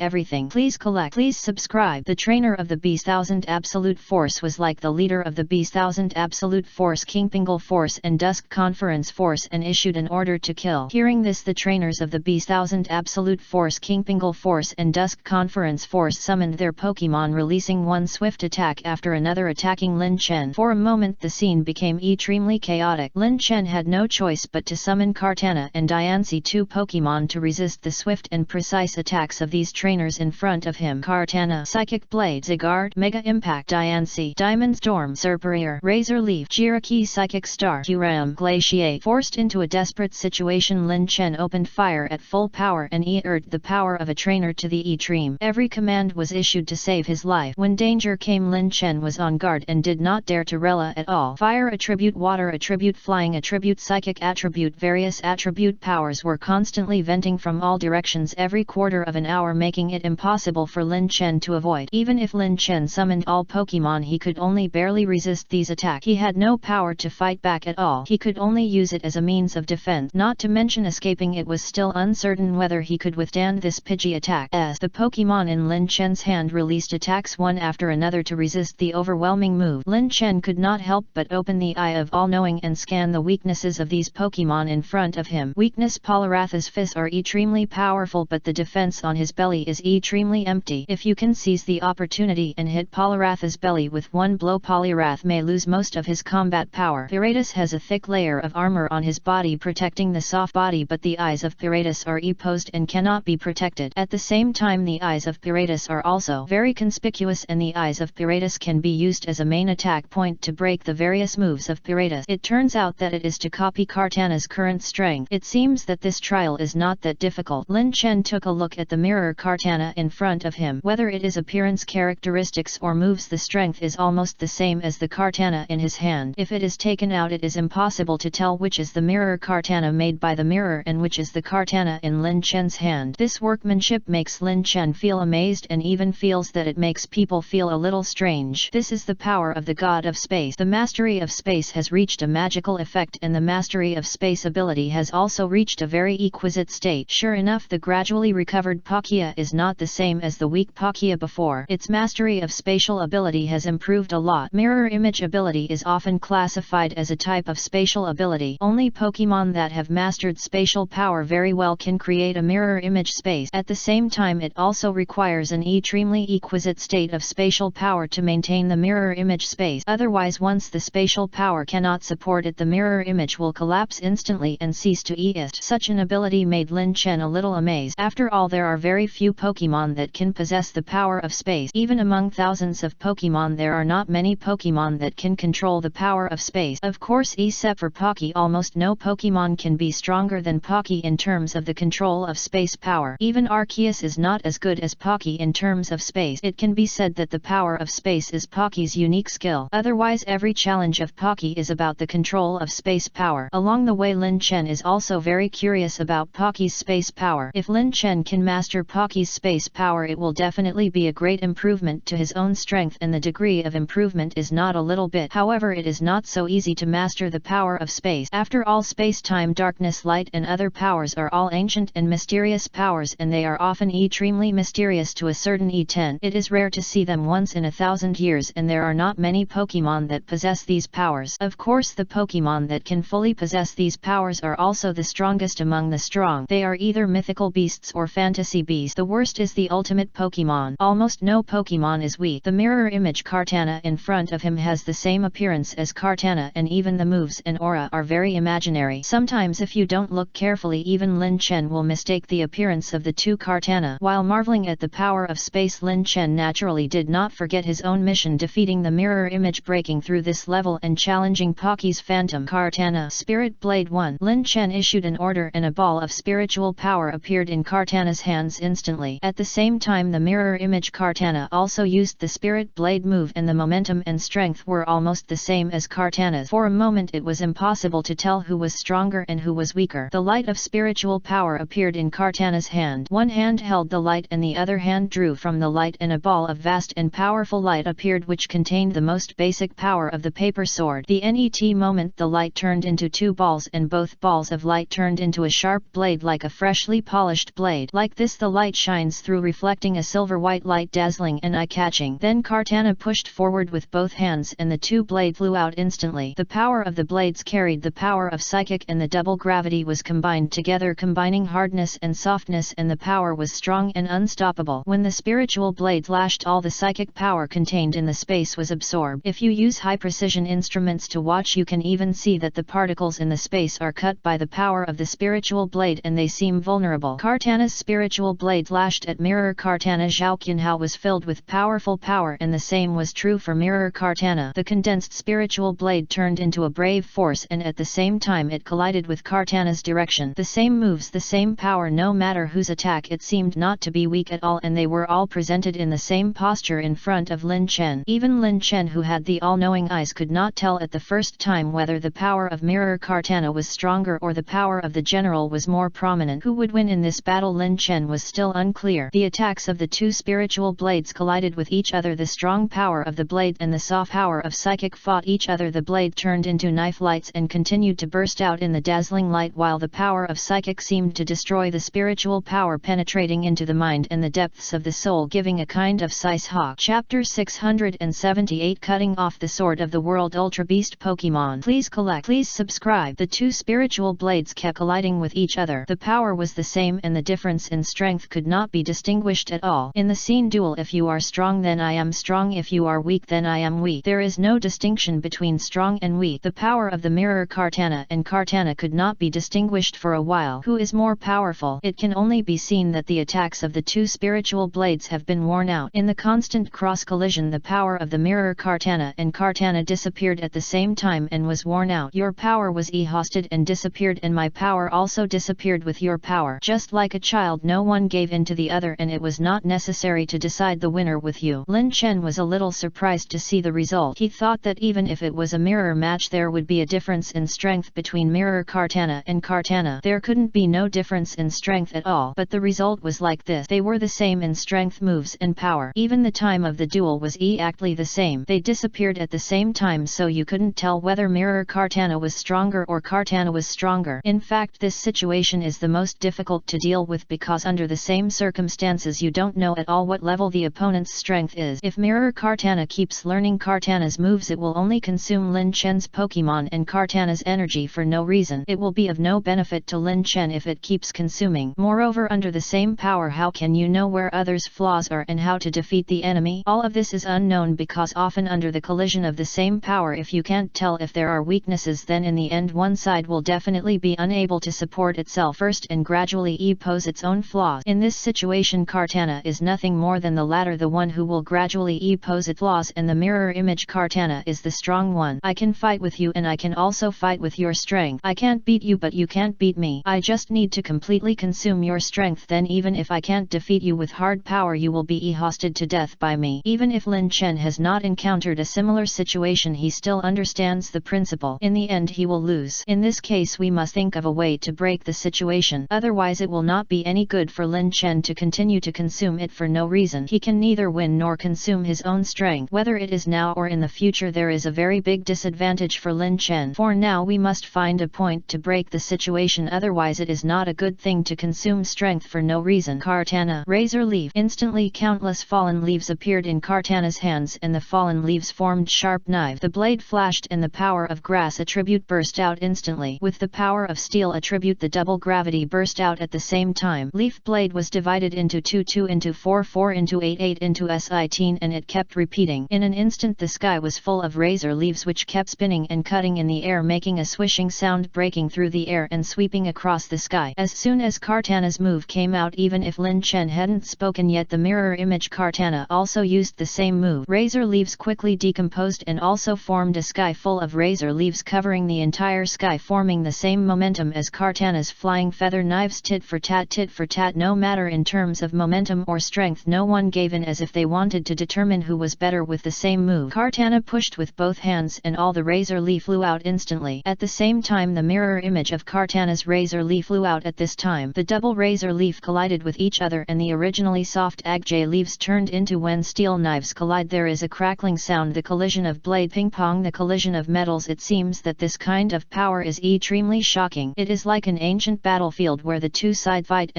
everything. Please collect. Please subscribe. The trainer of the B-1000 Absolute Force was like the leader of the B-1000 Absolute Force, King Pingle Force and Dusk Conference Force, and issued an order to kill. Hearing this, the trainers of the B-1000 Absolute Force, King Pingle Force and Dusk Conference Force summoned their Pokémon, releasing one swift attack after another, attacking Lin Chen. For a moment the scene became extremely chaotic. Lin Chen had no choice but to summon Kartana and Diancie, 2 Pokémon, to resist the swift and precise attacks of these trainers in front of him. Kartana, Psychic Blade, Zygarde, Mega Impact, Diancie, Diamond Storm, Serperior, Razor Leaf, Jiraiya, Psychic Star, Kyurem, Glaciate. Forced into a desperate situation, Lin Chen opened fire at full power and exerted the power of a trainer to the extreme. Every command was issued to save his life. When danger came, Lin Chen was on guard and did not dare to rely at all. Fire attribute, water attribute, flying attribute, psychic attribute, various attribute powers were constantly venting from all directions every quarter of an hour, making it impossible for Lin Chen to avoid. Even if Lin Chen summoned all Pokémon, he could only barely resist these attacks. He had no power to fight back at all. He could only use it as a means of defense, not to mention escaping. It was still uncertain whether he could withstand this Pidgey attack, as the Pokémon in Lin Chen's hand released attacks one after another to resist the overwhelming move. Lin Chen could not help but open the eye of all-knowing and scan the weaknesses of these Pokémon in front of him. Weakness: Poliwrath's fists are extremely powerful, but the defense on his belly is extremely empty. If you can seize the opportunity and hit Poliwrath's belly with one blow, Poliwrath may lose most of his combat power. Piratus has a thick layer of armor on his body protecting the soft body, but the eyes of Piratus are opposed and cannot be protected. At the same time, the eyes of Piratus are also very conspicuous, and the eyes of Piratus can be used as a main attack point to break the various moves of Piratus. It turns out that it is to copy Kartana's current strength. It seems that this trial is not that difficult. Lin Chen took a look at the mirror Kartana in front of him. Whether it is appearance, characteristics or moves, the strength is almost the same as the Kartana in his hand. If it is taken out, it is impossible to tell which is the mirror Kartana made by the mirror and which is the Kartana in Lin Chen's hand. This workmanship makes Lin Chen feel amazed, and even feels that it makes people feel a little strange. This is the power of the god of space. The mastery of space has reached a magical effect, and the mastery of space ability has also reached a very very exquisite state. Sure enough, the gradually recovered Palkia is not the same as the weak Palkia before. Its mastery of spatial ability has improved a lot. Mirror image ability is often classified as a type of spatial ability. Only Pokemon that have mastered spatial power very well can create a mirror image space. At the same time, it also requires an extremely exquisite state of spatial power to maintain the mirror image space. Otherwise, once the spatial power cannot support it, the mirror image will collapse instantly and cease to exist. Such an ability made Lin Chen a little amazed. After all, there are very few Pokemon that can possess the power of space. Even among thousands of Pokemon, there are not many Pokemon that can control the power of space. Of course, except for Palkia, almost no Pokemon can be stronger than Palkia in terms of the control of space power. Even Arceus is not as good as Palkia in terms of space. It can be said that the power of space is Palkia's unique skill. Otherwise, every challenge of Palkia is about the control of space power. Along the way, Lin Chen is also very curious about Palkia's space power. If Lin Chen can master Palkia's space power, it will definitely be a great improvement to his own strength, and the degree of improvement is not a little bit. However, it is not so easy to master the power of space. After all, space-time, darkness, light and other powers are all ancient and mysterious powers, and they are often extremely mysterious to a certain extent. It is rare to see them once in 1,000 years, and there are not many Pokemon that possess these powers. Of course, the Pokemon that can fully possess these powers are also the strongest among the strong. They are either mythical beasts or fantasy beasts. The worst is the ultimate Pokemon. Almost no Pokemon is weak. The mirror image Kartana in front of him has the same appearance as Kartana, and even the moves and aura are very imaginary. Sometimes, if you don't look carefully, even Lin Chen will mistake the appearance of the two Kartana. While marveling at the power of space, Lin Chen naturally did not forget his own mission, defeating the mirror image, breaking through this level and challenging Palkia's Phantom Kartana. Spirit Blade 1. Lin Chen issued an order and a ball of spiritual power appeared in Kartana's hands instantly. At the same time, the mirror image Kartana also used the Spirit Blade move, and the momentum and strength were almost the same as Kartana's. For a moment it was impossible to tell who was stronger and who was weaker. The light of spiritual power appeared in Kartana's hand. One hand held the light and the other hand drew from the light, and a ball of vast and powerful light appeared which contained the most basic power of the paper sword. The net moment the light turned into two balls, and both balls of light turned into a sharp blade like a freshly polished blade. Like this, the light shines through, reflecting a silver-white light, dazzling and eye-catching. Then Kartana pushed forward with both hands and the two blades flew out instantly. The power of the blades carried the power of psychic, and the double gravity was combined together, combining hardness and softness, and the power was strong and unstoppable. When the spiritual blade lashed, all the psychic power contained in the space was absorbed. If you use high-precision instruments to watch, you can even see that the particles in the space are cut by the power of the spiritual blade, and they seem vulnerable. Kartana's spiritual blade lashed at Mirror Kartana. Zhao Qianhao was filled with powerful power, and the same was true for Mirror Kartana. The condensed spiritual blade turned into a brave force, and at the same time it collided with Kartana's direction. The same moves, the same power, no matter whose attack, it seemed not to be weak at all, and they were all presented in the same posture in front of Lin Chen. Even Lin Chen, who had the all-knowing eyes, could not tell at the first time whether the power of Mirror Kartana was stronger or the power of the general was more prominent. Who would win in this battle? Lin Chen was still unclear. The attacks of the two spiritual blades collided with each other. The strong power of the blade and the soft power of psychic fought each other. The blade turned into knife lights and continued to burst out in the dazzling light, while the power of psychic seemed to destroy the spiritual power, penetrating into the mind and the depths of the soul, giving a kind of size hawk. Chapter 678, Cutting Off the Sword of the World. Ultra Beast Pokemon. Please subscribe. The two spiritual blades kept colliding with each other. The power was the same, and the difference in strength could not be distinguished at all. In the scene duel, if you are strong, then I am strong. If you are weak, then I am weak. There is no distinction between strong and weak. The power of the Mirror Kartana and Kartana could not be distinguished for a while. Who is more powerful? It can only be seen that the attacks of the two spiritual blades have been worn out. In the constant cross-collision, the power of the Mirror Kartana and Kartana disappeared at the same time and was worn out. Your power was exhausted and disappeared, and my power also disappeared with your power. Just like a child, no one gave in to the other, and it was not necessary to decide the winner with you. Lin Chen was a little surprised to see the result. He thought that even if it was a mirror match, there would be a difference in strength between Mirror Kartana and Kartana. There couldn't be no difference in strength at all, but the result was like this. They were the same in strength, moves and power. Even the time of the duel was exactly the same. They disappeared at the same time, so you couldn't tell whether Mirror Kartana was stronger or Kartana was stronger. In fact, this situation is the most difficult to deal with because under the same circumstances you don't know at all what level the opponent's strength is. If Mirror Kartana keeps learning Kartana's moves, it will only consume Lin Chen's Pokemon and Kartana's energy for no reason. It will be of no benefit to Lin Chen if it keeps consuming. Moreover, under the same power, how can you know where others' flaws are and how to defeat the enemy? All of this is unknown because often under the collision of the same power, if you can't tell if there are weaknesses, then in the end one side will definitely be unable to support itself first and gradually oppose its own flaws. In this situation, Kartana is nothing more than the latter, the one who will gradually oppose its flaws, and the mirror image Kartana is the strong one. I can fight with you and I can also fight with your strength. I can't beat you but you can't beat me. I just need to completely consume your strength, then even if I can't defeat you with hard power, you will be hosted to death by me. Even if Lin Chen has not encountered a similar situation, he still understands the principle. In the end he will lose. In this case we must think of a way to break the situation, otherwise it will not be any good for Lin Chen to continue to consume it for no reason. He can neither win nor consume his own strength. Whether it is now or in the future, there is a very big disadvantage for Lin Chen. For now we must find a point to break the situation, otherwise it is not a good thing to consume strength for no reason. Kartana, Razor Leaf. Instantly countless fallen leaves appeared in Kartana's hands and the fallen leaves formed sharp knife. The blade flashed and the power of grass attribute burst out instantly. With the power of steel attribute, the double gravity burst out at the same time. Leaf blade was divided into 2, 2 into 4, 4 into 8, 8 into S18, and it kept repeating. In an instant the sky was full of razor leaves which kept spinning and cutting in the air, making a swishing sound, breaking through the air and sweeping across the sky. As soon as Kartana's move came out, even if Lin Chen hadn't spoken yet, the mirror image Kartana also used the same move. Razor leaves quickly decomposed and also formed a sky full of razor leaves covering the entire sky, forming the same momentum as Kartana's flying feather knives. Tit for tat, tit for tat. No matter in terms of momentum or strength, no one gave in, as if they wanted to determine who was better with the same move. Kartana pushed with both hands and all the razor leaf flew out instantly. At the same time the mirror image of Kartana's razor leaf flew out. At this time the double razor leaf collided with each other and the originally soft agate leaves turned into when steel knives collide. There is a crackling sound, the collision of blade ping pong, the collision of metals. It seems that this kind of power is extremely shocking. It is like an ancient battlefield where the two sides fight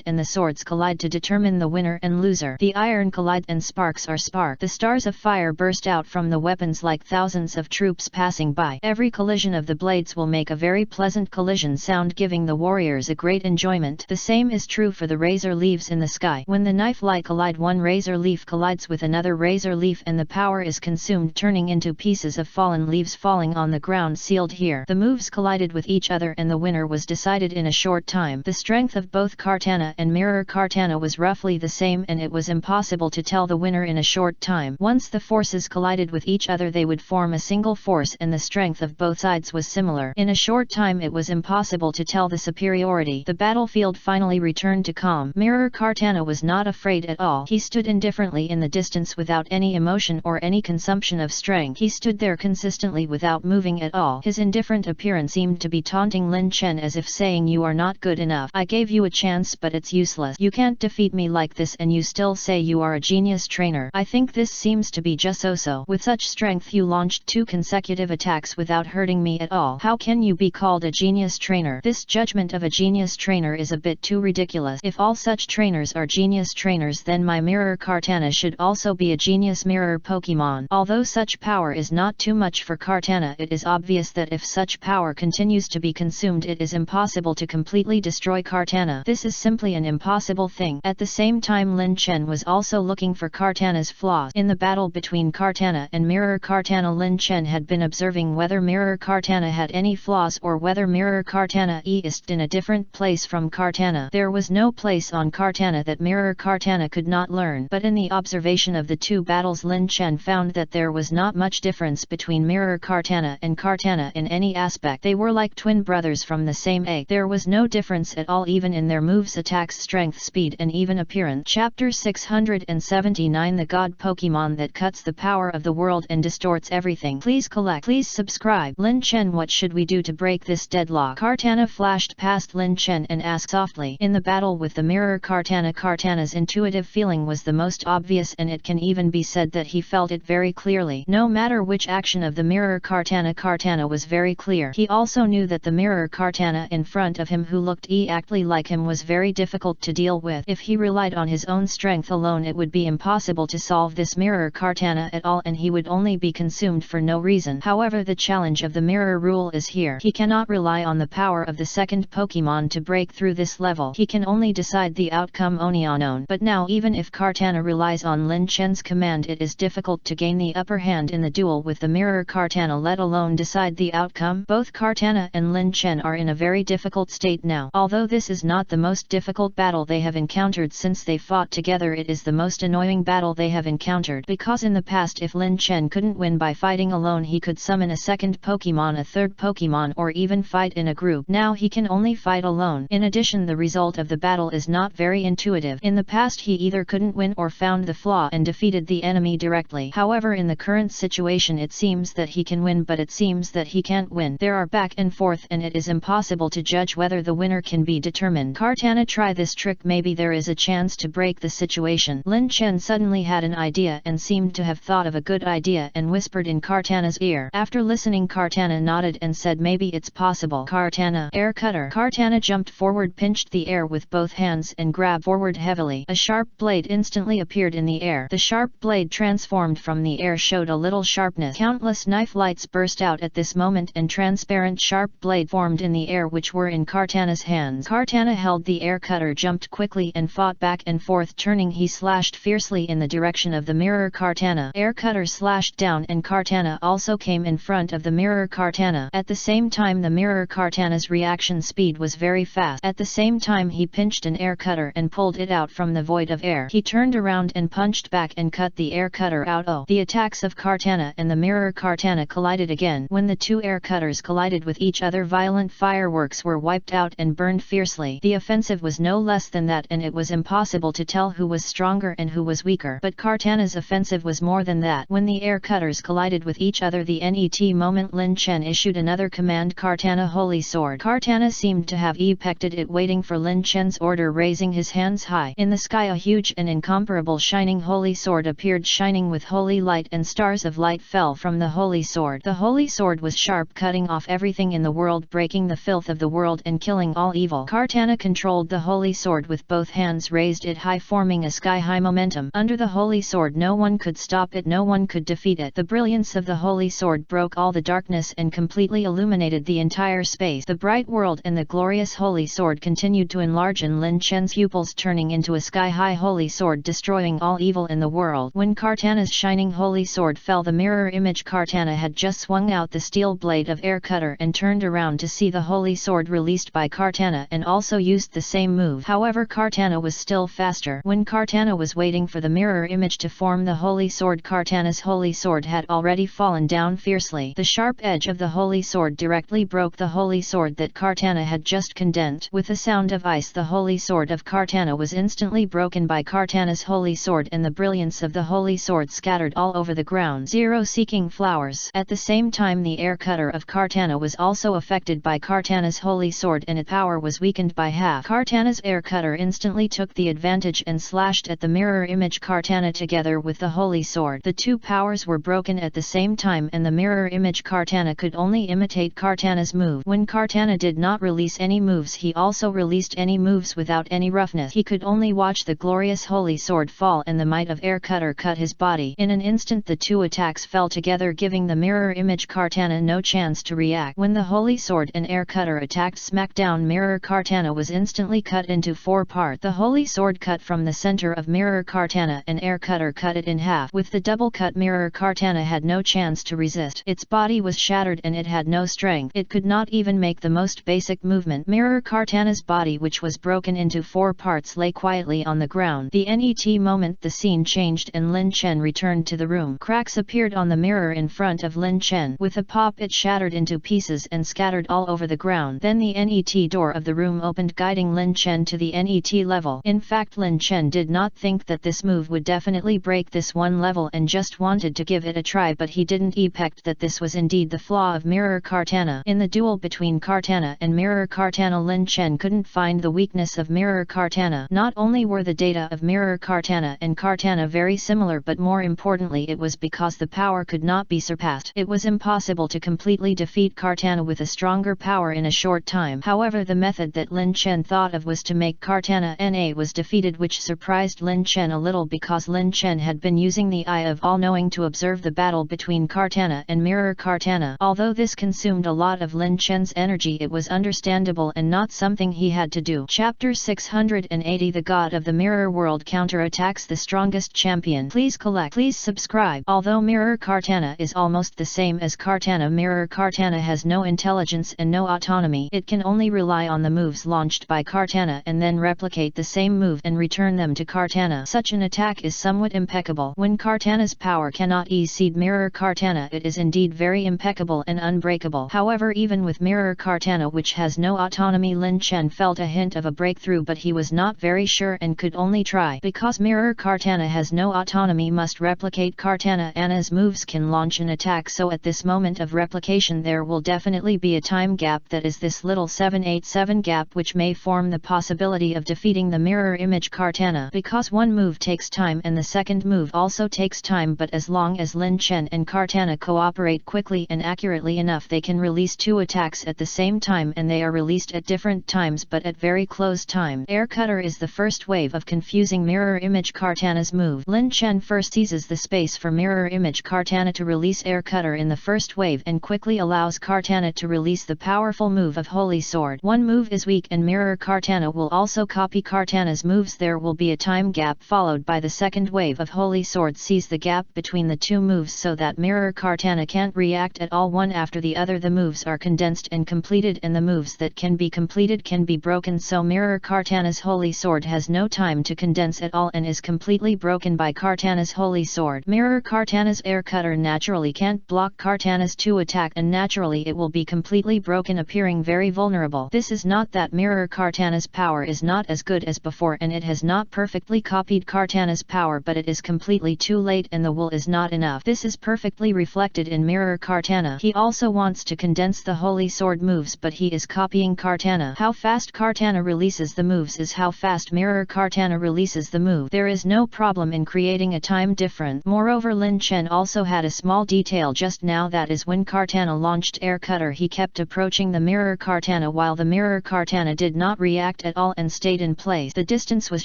and the swords collide to determine the winner and loser. The iron collide and sparks are spark. The stars of fire burst out from the weapons like thousands of troops passing by. Every collision of the blades will make a very pleasant collision sound, giving the warriors a great enjoyment. The same is true for the razor leaves in the sky. When the knife light collide, one razor leaf collides with another razor leaf and the power is consumed, turning into pieces of fallen leaves falling on the ground. Sealed here, the moves collided with each other and the winner was decided in a short time. The strength of both Kartana and mirror Kartana was roughly the same and it was impossible to tell the winner in a short time. Once the forces collided with each other, they would form a single force and the strength of both sides was similar. In a short time it was impossible to tell the superiority. The battlefield finally returned to calm. Mirror Kartana was not afraid at all. He stood indifferently in the distance without any emotion or any consumption of strength. He stood there consistently without moving at all. His indifferent appearance seemed to be taunting Lin Chen, as if saying, "You are not good enough. I gave you a chance but it's useless. You can't defeat me like this and you still say you are a genius trainer. I think this seems to be just so. With such strength you launched 2 consecutive attacks without hurting me at all. How can you be called a genius trainer? This judgment of a genius trainer is a bit too ridiculous. If all such trainers are genius trainers, then my mirror Kartana should also be a genius mirror Pokemon. Although such power is not too much for Kartana, it is obvious that if such power continues to be consumed, it is impossible to completely destroy Kartana. This is simply an impossible thing. At the same time Lin Chen was also looking for Kartana's flaws. In the battle between Kartana and mirror Kartana, Lin Chen had been observing whether mirror Kartana had any flaws or whether mirror Kartana is in a different place from Kartana. There was no place on Kartana that mirror Kartana could not learn, but in the observation of the two battles Lin Chen found that there was not much difference between mirror Kartana and Kartana in any aspect. They were like twin brothers from the same egg. There was no difference at all, even in their moves, attacks, strength, speed and even appearance. Chapter 679, the God Pokemon that cuts the power of the world and distorts everything. Please collect. Please subscribe. Lin Chen, what should we do to break this deadlock? Kartana flashed past Lin Chen and asked softly. In the battle with the mirror Kartana, Kartana's intuitive feeling was the most obvious, and it can even be said that he felt it very clearly. No matter which action of the mirror Kartana, Kartana was very clear. He also knew that the mirror Kartana in front of him who looked exactly like him was very difficult to deal with. If he relied on his own strength alone it would be impossible to solve this mirror Kartana at all and he would only be consumed for no reason. However, the challenge of the mirror rule is here. He cannot rely on the power of the second Pokemon to break through this level. He can only decide the outcome on his own. But now even if Kartana relies on Lin Chen's command it is difficult to gain the upper hand in the duel with the mirror Kartana, let alone decide the outcome. Both Kartana and Lin Chen are in a very difficult state now. Although this is not the most difficult battle they have encountered since they fought together, it is the most annoying battle they have encountered, because in the past if Lin Chen couldn't win by fighting alone he could summon a second Pokemon, a third Pokemon, or even fight in a group. Now he can only fight alone. In addition, the result of the battle is not very intuitive. In the past he either couldn't win or found the flaw and defeated the enemy directly. However, in the current situation it seems that he can win, but it seems that he can't win. There are back and forth and it is impossible to judge whether the winner can be determined. Kartana, try this trick, maybe there is a chance to break the situation. Lin Chen suddenly had an idea and seemed to have thought of a good idea and whispered in Kartana's ear. After listening, Kartana nodded and said, maybe it's possible. Kartana, air cutter. Kartana jumped forward, pinched the air with both hands and grabbed forward heavily. A sharp blade instantly appeared in the air. The sharp blade transformed from the air showed a little sharpness. Countless knife lights burst out at this moment and transparent sharp blade formed in the air which were in Kartana's hands. Kartana held the air cutter, jumped quickly and fought back and forth. Turning, he slashed fiercely in the direction of the mirror Kartana. Air cutter slashed down and Kartana also came in front of the mirror Kartana. At the same time the mirror Kartana's reaction speed was very fast. At the same time he pinched an air cutter and pulled it out from the void of air. He turned around and punched back and cut the air cutter out. The attacks of Kartana and the mirror Kartana collided again. When the two air cutters collided with each other, violent fireworks were wiped out and burned fiercely. The offensive was no less than that, and it was impossible to tell who was stronger and who was weaker. But Kartana's offensive was more than that. When the air cutters collided with each other, the net moment Lin Chen issued another command, Kartana, holy sword. Kartana seemed to have effected it, waiting for Lin Chen's order. Raising his hands high in the sky, a huge and incomparable shining holy sword appeared, shining with holy light, and stars of light fell from the holy sword. The holy sword was sharp, cutting off everything in the world, breaking the filth of the world and killing all evil. Kartana controlled the holy sword with both hands, raised it high, forming a sky-high momentum. Under the holy sword no one could stop it, no one could defeat it. The brilliance of the holy sword broke all the darkness and completely illuminated the entire space. The bright world and the glorious holy sword continued to enlarge in Lin Chen's pupils, turning into a sky-high holy sword, destroying all evil in the world. When Kartana's shining holy sword fell, the mirror image Kartana had just swung out the steel blade of air cutter and turned around to see the holy sword released by Kartana, and also used the same move. However, Kartana was still faster. When Kartana was waiting for the mirror image to form the holy sword, Kartana's holy sword had already fallen down fiercely. The sharp edge of the holy sword directly broke the holy sword that Kartana had just condensed. With a sound of ice, the holy sword of Kartana was instantly broken by Kartana's holy sword, and the brilliance of the holy sword scattered all over the ground. Zero seeking flowers. At the same time, the air cutter of Kartana was also affected by Kartana's holy sword, and its power was weakened by half. Kartana's air cutter instantly took the advantage and slashed at the mirror image Kartana together with the holy sword. The two powers were broken at the same time, and the mirror image Kartana could only imitate Kartana's move. When Kartana did not release any moves, he also released any moves without any roughness. He could only watch the glorious holy sword fall, and the might of air cutter cut his body. In an instant the two attacks fell together, giving the mirror image Kartana no chance to react. When the holy sword and air cutter attacked smackdown, mirror Kartana was instantly cut into 4 parts. The holy sword cut from the center of mirror Kartana and air cutter cut it in half. With the double cut, mirror Kartana had no chance to resist. Its body was shattered and it had no strength. It could not even make the most basic movement. Mirror Kartana's body, which was broken into 4 parts, lay quietly on the ground. The net moment the scene changed and Lin Chen returned to the room. Cracks appeared on the mirror in front of Lin Chen. With a pop, it shattered into pieces and scattered all over the ground. Then the net door of the room opened, guiding Lin Chen to the net level. In fact, Lin Chen did not think that this move would definitely break this one level and just wanted to give it a try, but he didn't expect that this was indeed the flaw of mirror Kartana. In the duel between Kartana and mirror Kartana, Lin Chen couldn't find the weakness of mirror Kartana. Not only were the data of mirror Kartana and Kartana very similar, but more importantly it was because the power could not be surpassed. It was impossible to completely defeat Kartana with a stronger power in a short time. However, the method that Lin Chen thought of was to make Kartana Na was defeated, which surprised Lin Chen a little because Lin Chen had been using the eye of all-knowing to observe the battle between Kartana and Mirror Kartana. Although this consumed a lot of Lin Chen's energy, it was understandable and not something he had to do. Chapter 680 The God of the Mirror World counterattacks the strongest champion. Please subscribe. Although Mirror Kartana is almost the same as Kartana, Mirror Kartana has no intelligence and no autonomy. It can only rely on the moves launched by Kartana and then replicate the same move and return them to Kartana. Such an attack is somewhat impeccable. When Kartana's power cannot exceed Mirror Kartana, it is indeed very impeccable and unbreakable. However, even with Mirror Kartana, which has no autonomy, Lin Chen felt a hint of a breakthrough, but he was not very sure and could only try. Because Mirror Kartana has no autonomy, must replicate Kartana Ana's moves, can launch an attack, so at this moment of replication there will definitely be a time gap, that is this little 787 gap, which may form the possibility of defeating the mirror image Kartana. Because one move takes time and the second move also takes time, but as long as Lin Chen and Kartana cooperate quickly and accurately enough, they can release two attacks at the same time, and they are released at different times but at very close time. Air Cutter is the first wave of confusing mirror image Kartana's move. Lin Chen first seizes the space for mirror image Kartana to release Air Cutter in the first wave and quickly allows Kartana to release the powerful move of Holy Sword. One move is weak and mirror Kartana will also copy Kartana's moves. There will be a time gap followed by the second wave of Holy Sword sees the gap between the two moves so that mirror Kartana can't react at all. One after the other the moves are condensed and completed, and the moves that can be completed can be broken, so mirror Kartana's Holy Sword has no time to condense at all and is completely broken by Kartana's Holy Sword. Mirror Kartana's Air Cutter naturally can't block Kartana's two attack, and naturally it will be completely broken, appearing very vulnerable. This is not that mirror Kartana's power is not as good as before and it has not perfectly copied Kartana's power, but it is completely too late and the wool is not enough. This is perfectly reflected in mirror Kartana. He also wants to condense the Holy Sword moves, but he is copying Kartana. How fast Kartana releases the moves is how fast mirror Kartana releases the move. There is no problem in creating a time difference. Moreover, Lin Chen also had a small detail just now, that is when Kartana launched Air Cutter, he kept approaching the mirror Kartana while the mirror Kartana did not react at all and stayed in place. The distance was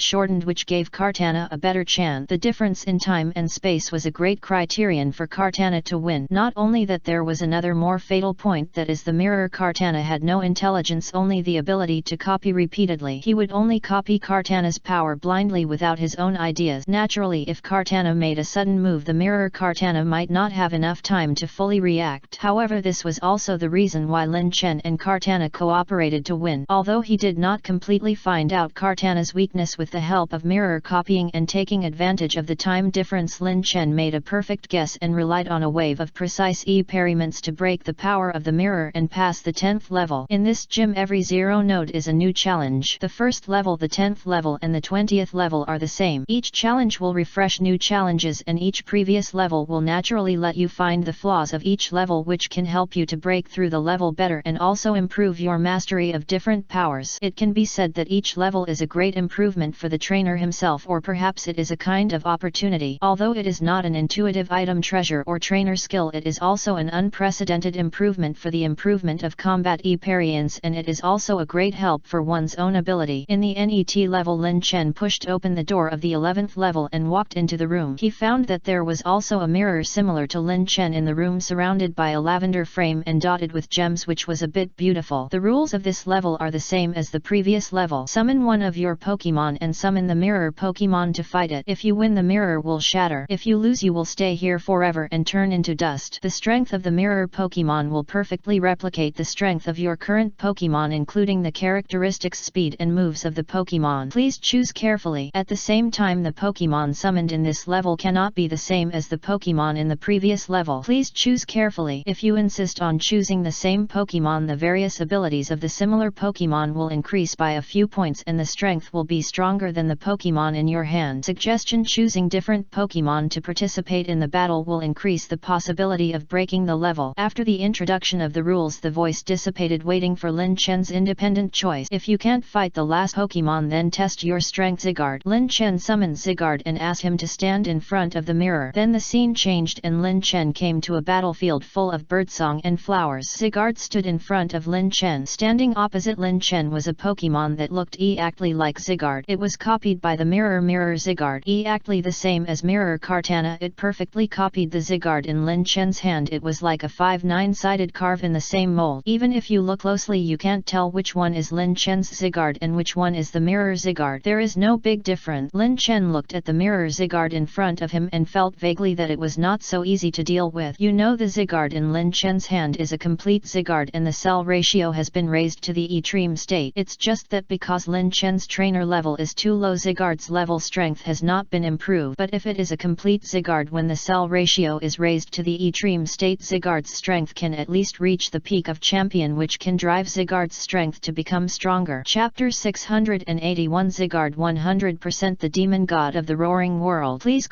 shortened, which gave Kartana a better chance. The difference in time and space was a great criterion for Kartana to win. Not only that, there was another more fatal point, that is the mirror Kartana had no intelligence, only the ability to copy repeatedly. He would only copy Kartana's power blindly without his own ideas. Naturally, if Kartana made a sudden move, the mirror Kartana might not have enough time to fully react. However, this was also the reason why Lin Chen and Kartana cooperated to win. Although he did not completely find out Kartana's weakness with the help of mirror copying and taking advantage of the time difference, Lin Chen made a perfect guess and relied on a wave of precise experiments to break the power of the mirror and pass the 10th level. In this gym, every 0 node is a new challenge. The first level, the 10th level and the 20th level are the same. Each challenge will refresh new challenges, and each previous level will naturally let you find the flaws of each level, which can help you to break through the level better and also improve your mastery of different powers. It can be said that each level is a great improvement for the trainer himself, or perhaps it is a kind of opportunity. Although it is not an intuitive item treasure or trainer skill, it is also an unprecedented improvement for the improvement of combat experience, and it is also a great help for one's own ability. In the NET level, Lin Chen pushed open the door of the 11th level and walked into the room. He found that there was also a mirror similar to Lin Chen in the room, surrounded by a lavender frame and dotted with gems, which was a bit beautiful. The rules of this level are the same as the previous level. Summon one of your Pokemon and summon the mirror Pokemon to fight it. If you win, the mirror will shatter. If you lose, you will stay here forever and turn into dust. The strength of the mirror Pokemon will perfectly replicate the strength of your current Pokemon, including the characteristics, speed and moves of the Pokemon. Please choose carefully. At the same time, the Pokemon summoned in this level cannot be the same as the Pokemon in the previous level. Please choose carefully. If you insist on choosing the same Pokemon, the various abilities of the similar Pokemon will increase by a few points and the strength will be stronger than the Pokemon in your hand. Suggestion: choosing different Pokemon to participate in the battle will increase the possibility of breaking the level. After the introduction of the rules, the voice dissipated, waiting for Lin Chen's independent choice. If you can't fight the last Pokemon, then test your strength. Zygarde. Lin Chen summoned Zygarde and asked him to stand in front of the mirror. Then the scene changed and Lin Chen came to a battlefield full of birdsong and flowers. Zygarde stood in front front of Lin Chen. Standing opposite Lin Chen was a Pokemon that looked exactly like Zygarde. It was copied by the Mirror Zygarde, exactly the same as Mirror Kartana. It perfectly copied the Zygarde in Lin Chen's hand. It was like a 5-9-sided carve in the same mold. Even if you look closely, you can't tell which one is Lin Chen's Zygarde and which one is the Mirror Zygarde. There is no big difference. Lin Chen looked at the Mirror Zygarde in front of him and felt vaguely that it was not so easy to deal with. You know, the Zygarde in Lin Chen's hand is a complete Zygarde and the cell ratio has been raised to the extreme state. It's just that because Lin Chen's trainer level is too low, Zygarde's level strength has not been improved. But if it is a complete Zygarde, when the cell ratio is raised to the extreme state, Zygarde's strength can at least reach the peak of champion, which can drive Zygarde's strength to become stronger. Chapter 681 Zygarde 100% the Demon God of the Roaring World. Please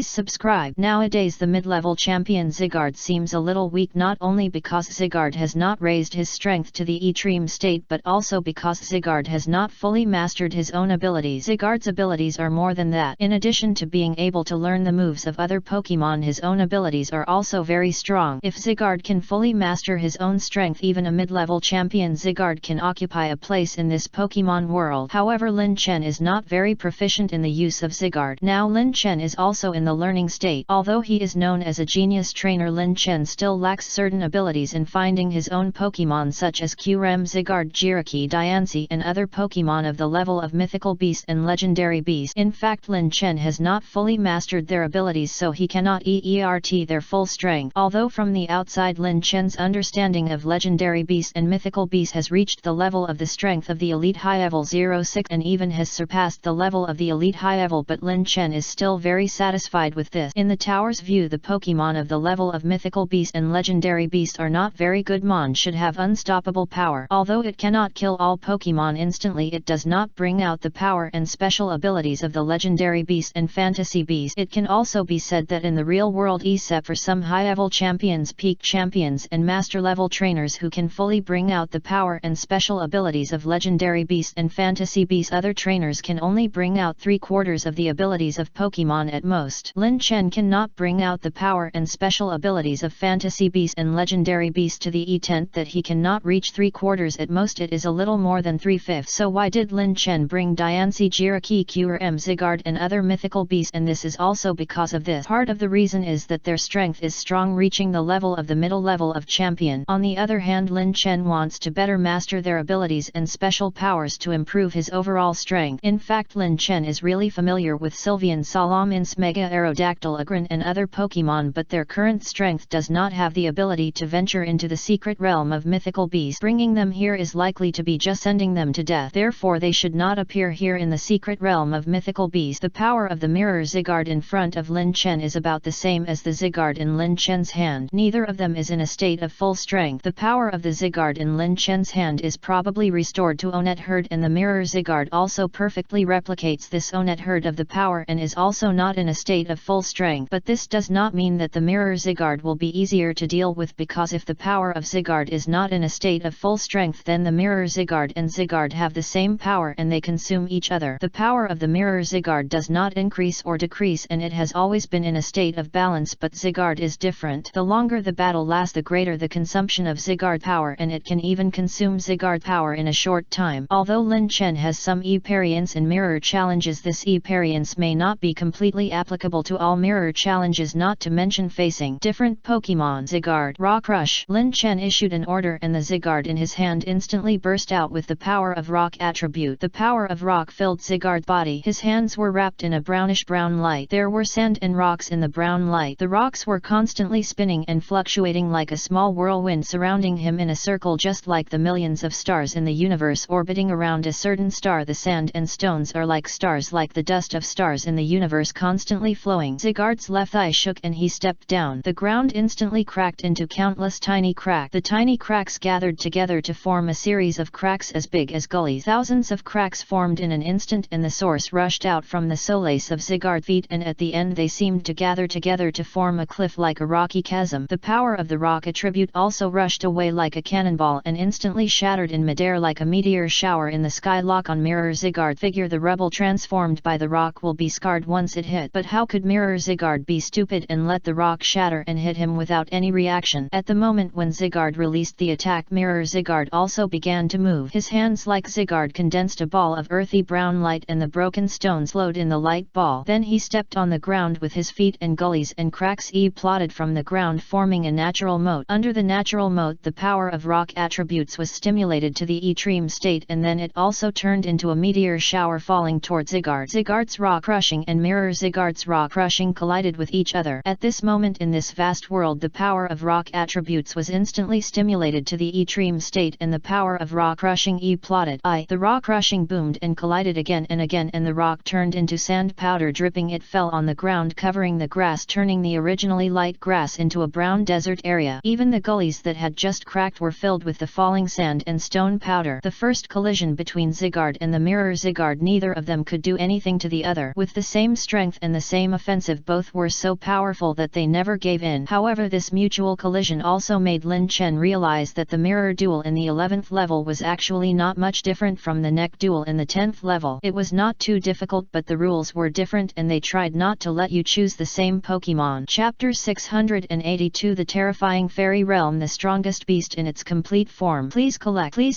subscribe. Nowadays the mid-level champion Zygarde seems a little weak, not only because Zygarde has not raised his strength to the extreme state, but also because Zygarde has not fully mastered his own abilities. Zygarde's abilities are more than that. In addition to being able to learn the moves of other Pokemon, his own abilities are also very strong. If Zygarde can fully master his own strength, even a mid-level champion Zygarde can occupy a place in this Pokemon world. However, Lin Chen is not very proficient in the use of Zygarde. Now Lin Chen is also in the learning state. Although he is known as a genius trainer, Lin Chen still lacks certain abilities in finding his own Pokemon, such as Kyurem, Zygarde, Jirachi, Diancie and other Pokemon of the level of mythical beast and legendary beast. In fact, Lin Chen has not fully mastered their abilities, so he cannot exert their full strength. Although from the outside Lin Chen's understanding of legendary beast and mythical beast has reached the level of the strength of the elite high level 06 and even has surpassed the level of the elite high level, but Lin Chen is still very satisfied with this. In the tower's view, the Pokemon of the level of mythical beast and legendary beast are not very good. Mon should have unstoppable power. Although it cannot kill all Pokemon instantly, it does not bring out the power and special abilities of the legendary beast and fantasy beast. It can also be said that in the real world, except for some high-level champions, peak champions and master-level trainers who can fully bring out the power and special abilities of legendary beast and fantasy beast, other trainers can only bring out 3/4 of the abilities of Pokemon at most. Lin Chen cannot bring out the power and special abilities of fantasy beast and legendary beast to the extent that he cannot reach 3/4. At most it is a little more than 3/5. So why did Lin Chen bring Diancie, Jirachi, Kyurem, Zygarde and other mythical beasts? And this is also because of this. Part of the reason is that their strength is strong, reaching the level of the middle level of champion. On the other hand, Lin Chen wants to better master their abilities and special powers to improve his overall strength. In fact, Lin Chen is really familiar with Sylveon, Salamence, Mega Aerodactyl, Agron and other Pokemon, but their current strength does not have the ability to venture into the secret realm of mythical beasts. Bringing them here is likely to be just sending them to death. Therefore they should not appear here in the secret realm of mythical beasts. The power of the Mirror Zygarde in front of Lin Chen is about the same as the Zygarde in Lin Chen's hand. Neither of them is in a state of full strength. The power of the Zygarde in Lin Chen's hand is probably restored to Onet Herd, and the Mirror Zygarde also perfectly replicates this Onet Herd of the power and is also not in a state of full strength. But this does not mean that the Mirror Zygarde will be easier to deal with, because if the power of Zygarde is not in a state of full strength, then the Mirror Zygarde and Zygarde have the same power and they consume each other. The power of the Mirror Zygarde does not increase or decrease, and it has always been in a state of balance, but Zygarde is different. The longer the battle lasts, the greater the consumption of Zygarde power, and it can even consume Zygarde power in a short time. Although Lin Chen has some experience in mirror challenges, this experience may not be completely applicable to all mirror challenges, not to mention facing different Pokemon. Zygarde Rock Rush. Lin Chen issued an order and the Zygarde in his hand instantly burst out with the power of rock attribute. The power of rock filled Zygarde's body. His hands were wrapped in a brownish-brown light. There were sand and rocks in the brown light. The rocks were constantly spinning and fluctuating like a small whirlwind, surrounding him in a circle, just like the millions of stars in the universe orbiting around a certain star. The sand and stones are like stars, like the dust of stars in the universe, constantly flowing. Zygarde's left thigh shook and he stepped down. The ground instantly cracked into countless tiny cracks. The tiny cracks gathered together to form a series of cracks as big as gullies. Thousands of cracks formed in an instant, and the source rushed out from the soles of Zygarde's feet, and at the end they seemed to gather together to form a cliff like a rocky chasm. The power of the rock attribute also rushed away like a cannonball and instantly shattered in midair like a meteor shower in the sky. Lock on Mirror Zygarde. Figure the rebel transformed by the rock will be scarred once it hit. But how could Mirror Zygarde be stupid and let the rock shatter and hit him without any reaction? At the moment when Zygarde released the attack, attack Mirror Zygarde also began to move. His hands like Zygarde condensed a ball of earthy brown light and the broken stones flowed in the light ball. Then he stepped on the ground with his feet and gullies and cracks plotted from the ground forming a natural moat. Under the natural moat the power of rock attributes was stimulated to the extreme state and then it also turned into a meteor shower falling toward Zygarde. Zygarde's rock crushing and Mirror Zygarde's rock crushing collided with each other. At this moment in this vast world the power of rock attributes was instantly stimulated to the extreme state and the power of rock crushing plotted. The rock crushing boomed and collided again and the rock turned into sand powder dripping. It fell on the ground covering the grass, turning the originally light grass into a brown desert area. Even the gullies that had just cracked were filled with the falling sand and stone powder. The first collision between Zygarde and the Mirror Zygarde, neither of them could do anything to the other. With the same strength and the same offensive, both were so powerful that they never gave in. However, this mutual collision also made Lin Chen realize that the mirror duel in the 11th level was actually not much different from the neck duel in the 10th level. It was not too difficult, but the rules were different and they tried not to let you choose the same Pokemon. Chapter 682 The Terrifying Fairy Realm, the strongest beast in its complete form. Please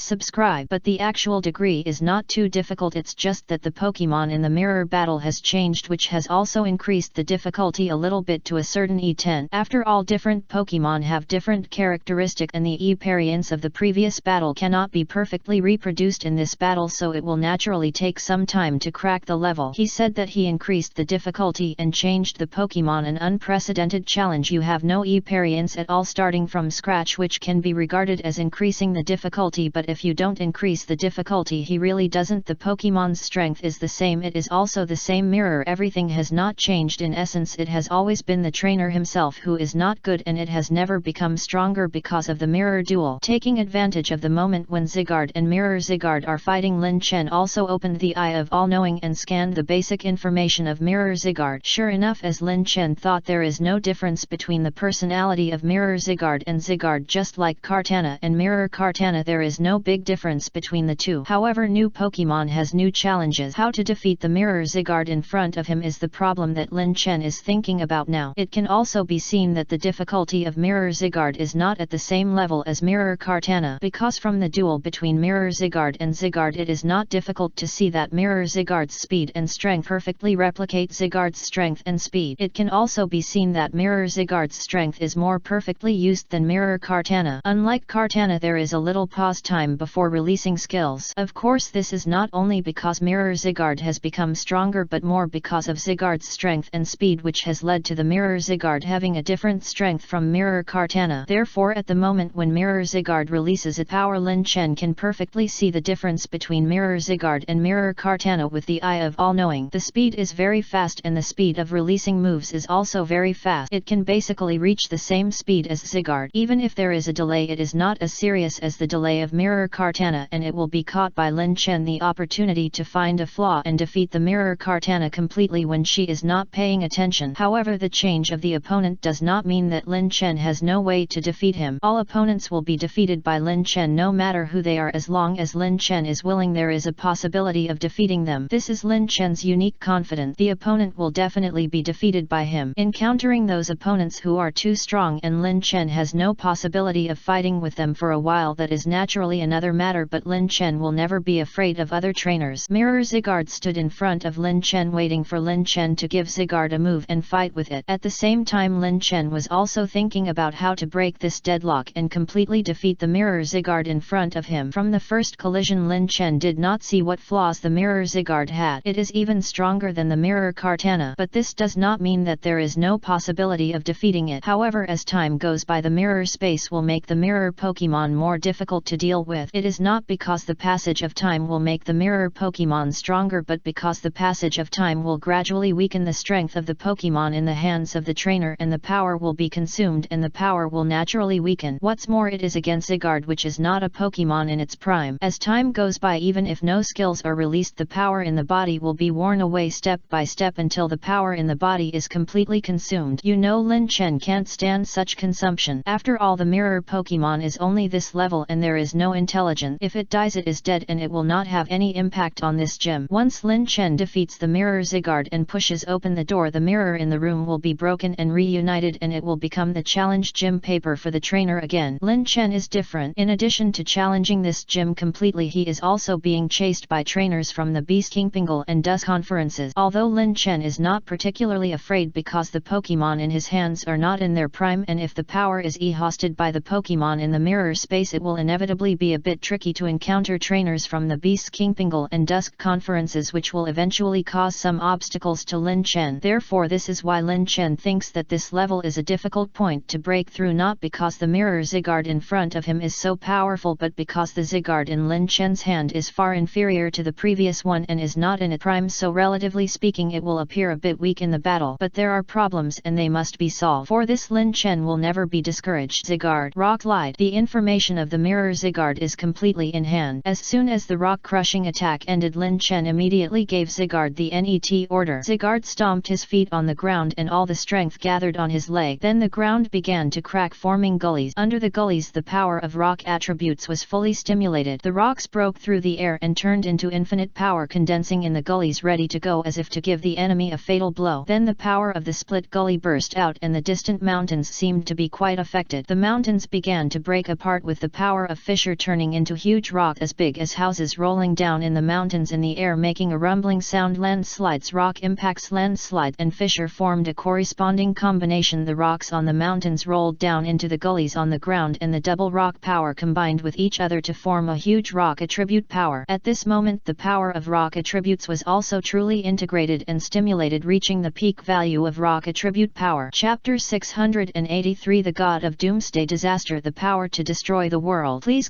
subscribe. But the actual degree is not too difficult, it's just that the Pokemon in the mirror battle has changed, which has also increased the difficulty a little bit to a certain E10. After all, different Pokemon have different characteristic and the appearance of the previous battle cannot be perfectly reproduced in this battle, so it will naturally take some time to crack the level. He said that he increased the difficulty and changed the Pokemon, an unprecedented challenge. You have no appearance at all starting from scratch, which can be regarded as increasing the difficulty, but if you don't increase the difficulty he really doesn't. The Pokemon's strength is the same, it is also the same mirror, everything has not changed. In essence it has always been the trainer himself who is not good and it has never become stronger because of the mirror duel. Taking advantage of the moment when Zygarde and Mirror Zygarde are fighting, Lin Chen also opened the Eye of All-Knowing and scanned the basic information of Mirror Zygarde. Sure enough, as Lin Chen thought, there is no difference between the personality of Mirror Zygarde and Zygarde. Just like Kartana and Mirror Kartana, there is no big difference between the two. However, new Pokemon has new challenges. How to defeat the Mirror Zygarde in front of him is the problem that Lin Chen is thinking about now. It can also be seen that the difficulty of Mirror Zygarde is not at the same level as Mirror Kartana, because from the duel between Mirror Zygarde and Zygarde it is not difficult to see that Mirror Zygarde's speed and strength perfectly replicate Zygarde's strength and speed. It can also be seen that Mirror Zygarde's strength is more perfectly used than Mirror Kartana. Unlike Kartana, there is a little pause time before releasing skills. Of course, this is not only because Mirror Zygarde has become stronger, but more because of Zygarde's strength and speed, which has led to the Mirror Zygarde having a different strength from Mirror Kartana. Therefore, at the moment when Mirror Zygarde releases its power, Lin Chen can perfectly see the difference between Mirror Zygarde and Mirror Kartana with the Eye of All-Knowing. The speed is very fast and the speed of releasing moves is also very fast. It can basically reach the same speed as Zygarde. Even if there is a delay, it is not as serious as the delay of Mirror Kartana, and it will be caught by Lin Chen the opportunity to find a flaw and defeat the Mirror Kartana completely when she is not paying attention. However, the change of the opponent does not mean that Lin Chen has no way to defeat him. All opponents will be defeated by Lin Chen no matter who they are. As long as Lin Chen is willing, there is a possibility of defeating them. This is Lin Chen's unique confidence. The opponent will definitely be defeated by him. Encountering those opponents who are too strong and Lin Chen has no possibility of fighting with them for a while, that is naturally another matter, but Lin Chen will never be afraid of other trainers. Mirror Zygarde stood in front of Lin Chen waiting for Lin Chen to give Zygarde a move and fight with it. At the same time, Lin Chen was also thinking about how to break this deadlock and completely defeat the Mirror Zygarde in front of him. From the first collision, Lin Chen did not see what flaws the Mirror Zygarde had. It is even stronger than the Mirror Kartana, but this does not mean that there is no possibility of defeating it. However, as time goes by, the mirror space will make the mirror Pokemon more difficult to deal with. It is not because the passage of time will make the mirror Pokemon stronger, but because the passage of time will gradually weaken the strength of the Pokemon in the hands of the trainer, and the power will be consumed and the power will naturally weaken. What's more, it is against Zygarde, which is not a Pokemon in its prime. As time goes by, even if no skills are released, the power in the body will be worn away step by step until the power in the body is completely consumed. You know, Lin Chen can't stand such consumption. After all, the mirror Pokemon is only this level and there is no intelligence. If it dies, it is dead and it will not have any impact on this gym. Once Lin Chen defeats the mirror Zygarde and pushes open the door, the mirror in the room will be broken and reunited, and it will become the challenge gym paper for the trainer again. Lin Chen Chen is different. In addition to challenging this gym completely, he is also being chased by trainers from the Beast Kingpingle and Dusk conferences. Although Lin Chen is not particularly afraid because the Pokemon in his hands are not in their prime, and if the power is hosted by the Pokemon in the mirror space, it will inevitably be a bit tricky to encounter trainers from the Beast Kingpingle and Dusk conferences, which will eventually cause some obstacles to Lin Chen. Therefore, this is why Lin Chen thinks that this level is a difficult point to break through, not because the mirror Zygarde in front of him is so powerful, but because the Zygarde in Lin Chen's hand is far inferior to the previous one and is not in its prime, so relatively speaking it will appear a bit weak in the battle. But there are problems and they must be solved. For this Lin Chen will never be discouraged. Zygarde, Rock Glide. The information of the mirror Zygarde is completely in hand. As soon as the rock crushing attack ended, Lin Chen immediately gave Zygarde the NET order. Zygarde stomped his feet on the ground and all the strength gathered on his leg. Then the ground began to crack, forming gullies. Under the gullies the power of rock attributes was fully stimulated. The rocks broke through the air and turned into infinite power, condensing in the gullies, ready to go as if to give the enemy a fatal blow. Then the power of the split gully burst out and the distant mountains seemed to be quite affected. The mountains began to break apart with the power of fissure, turning into huge rock as big as houses rolling down in the mountains in the air, making a rumbling sound. Landslides, rock impacts, landslide and fissure formed a corresponding combination. The rocks on the mountains rolled down into the gullies on the ground, and the double rock power combined with each other to form a huge rock attribute power. At this moment the power of rock attributes was also truly integrated and stimulated, reaching the peak value of rock attribute power. Chapter 683, The God of Doomsday Disaster, the power to destroy the world. Please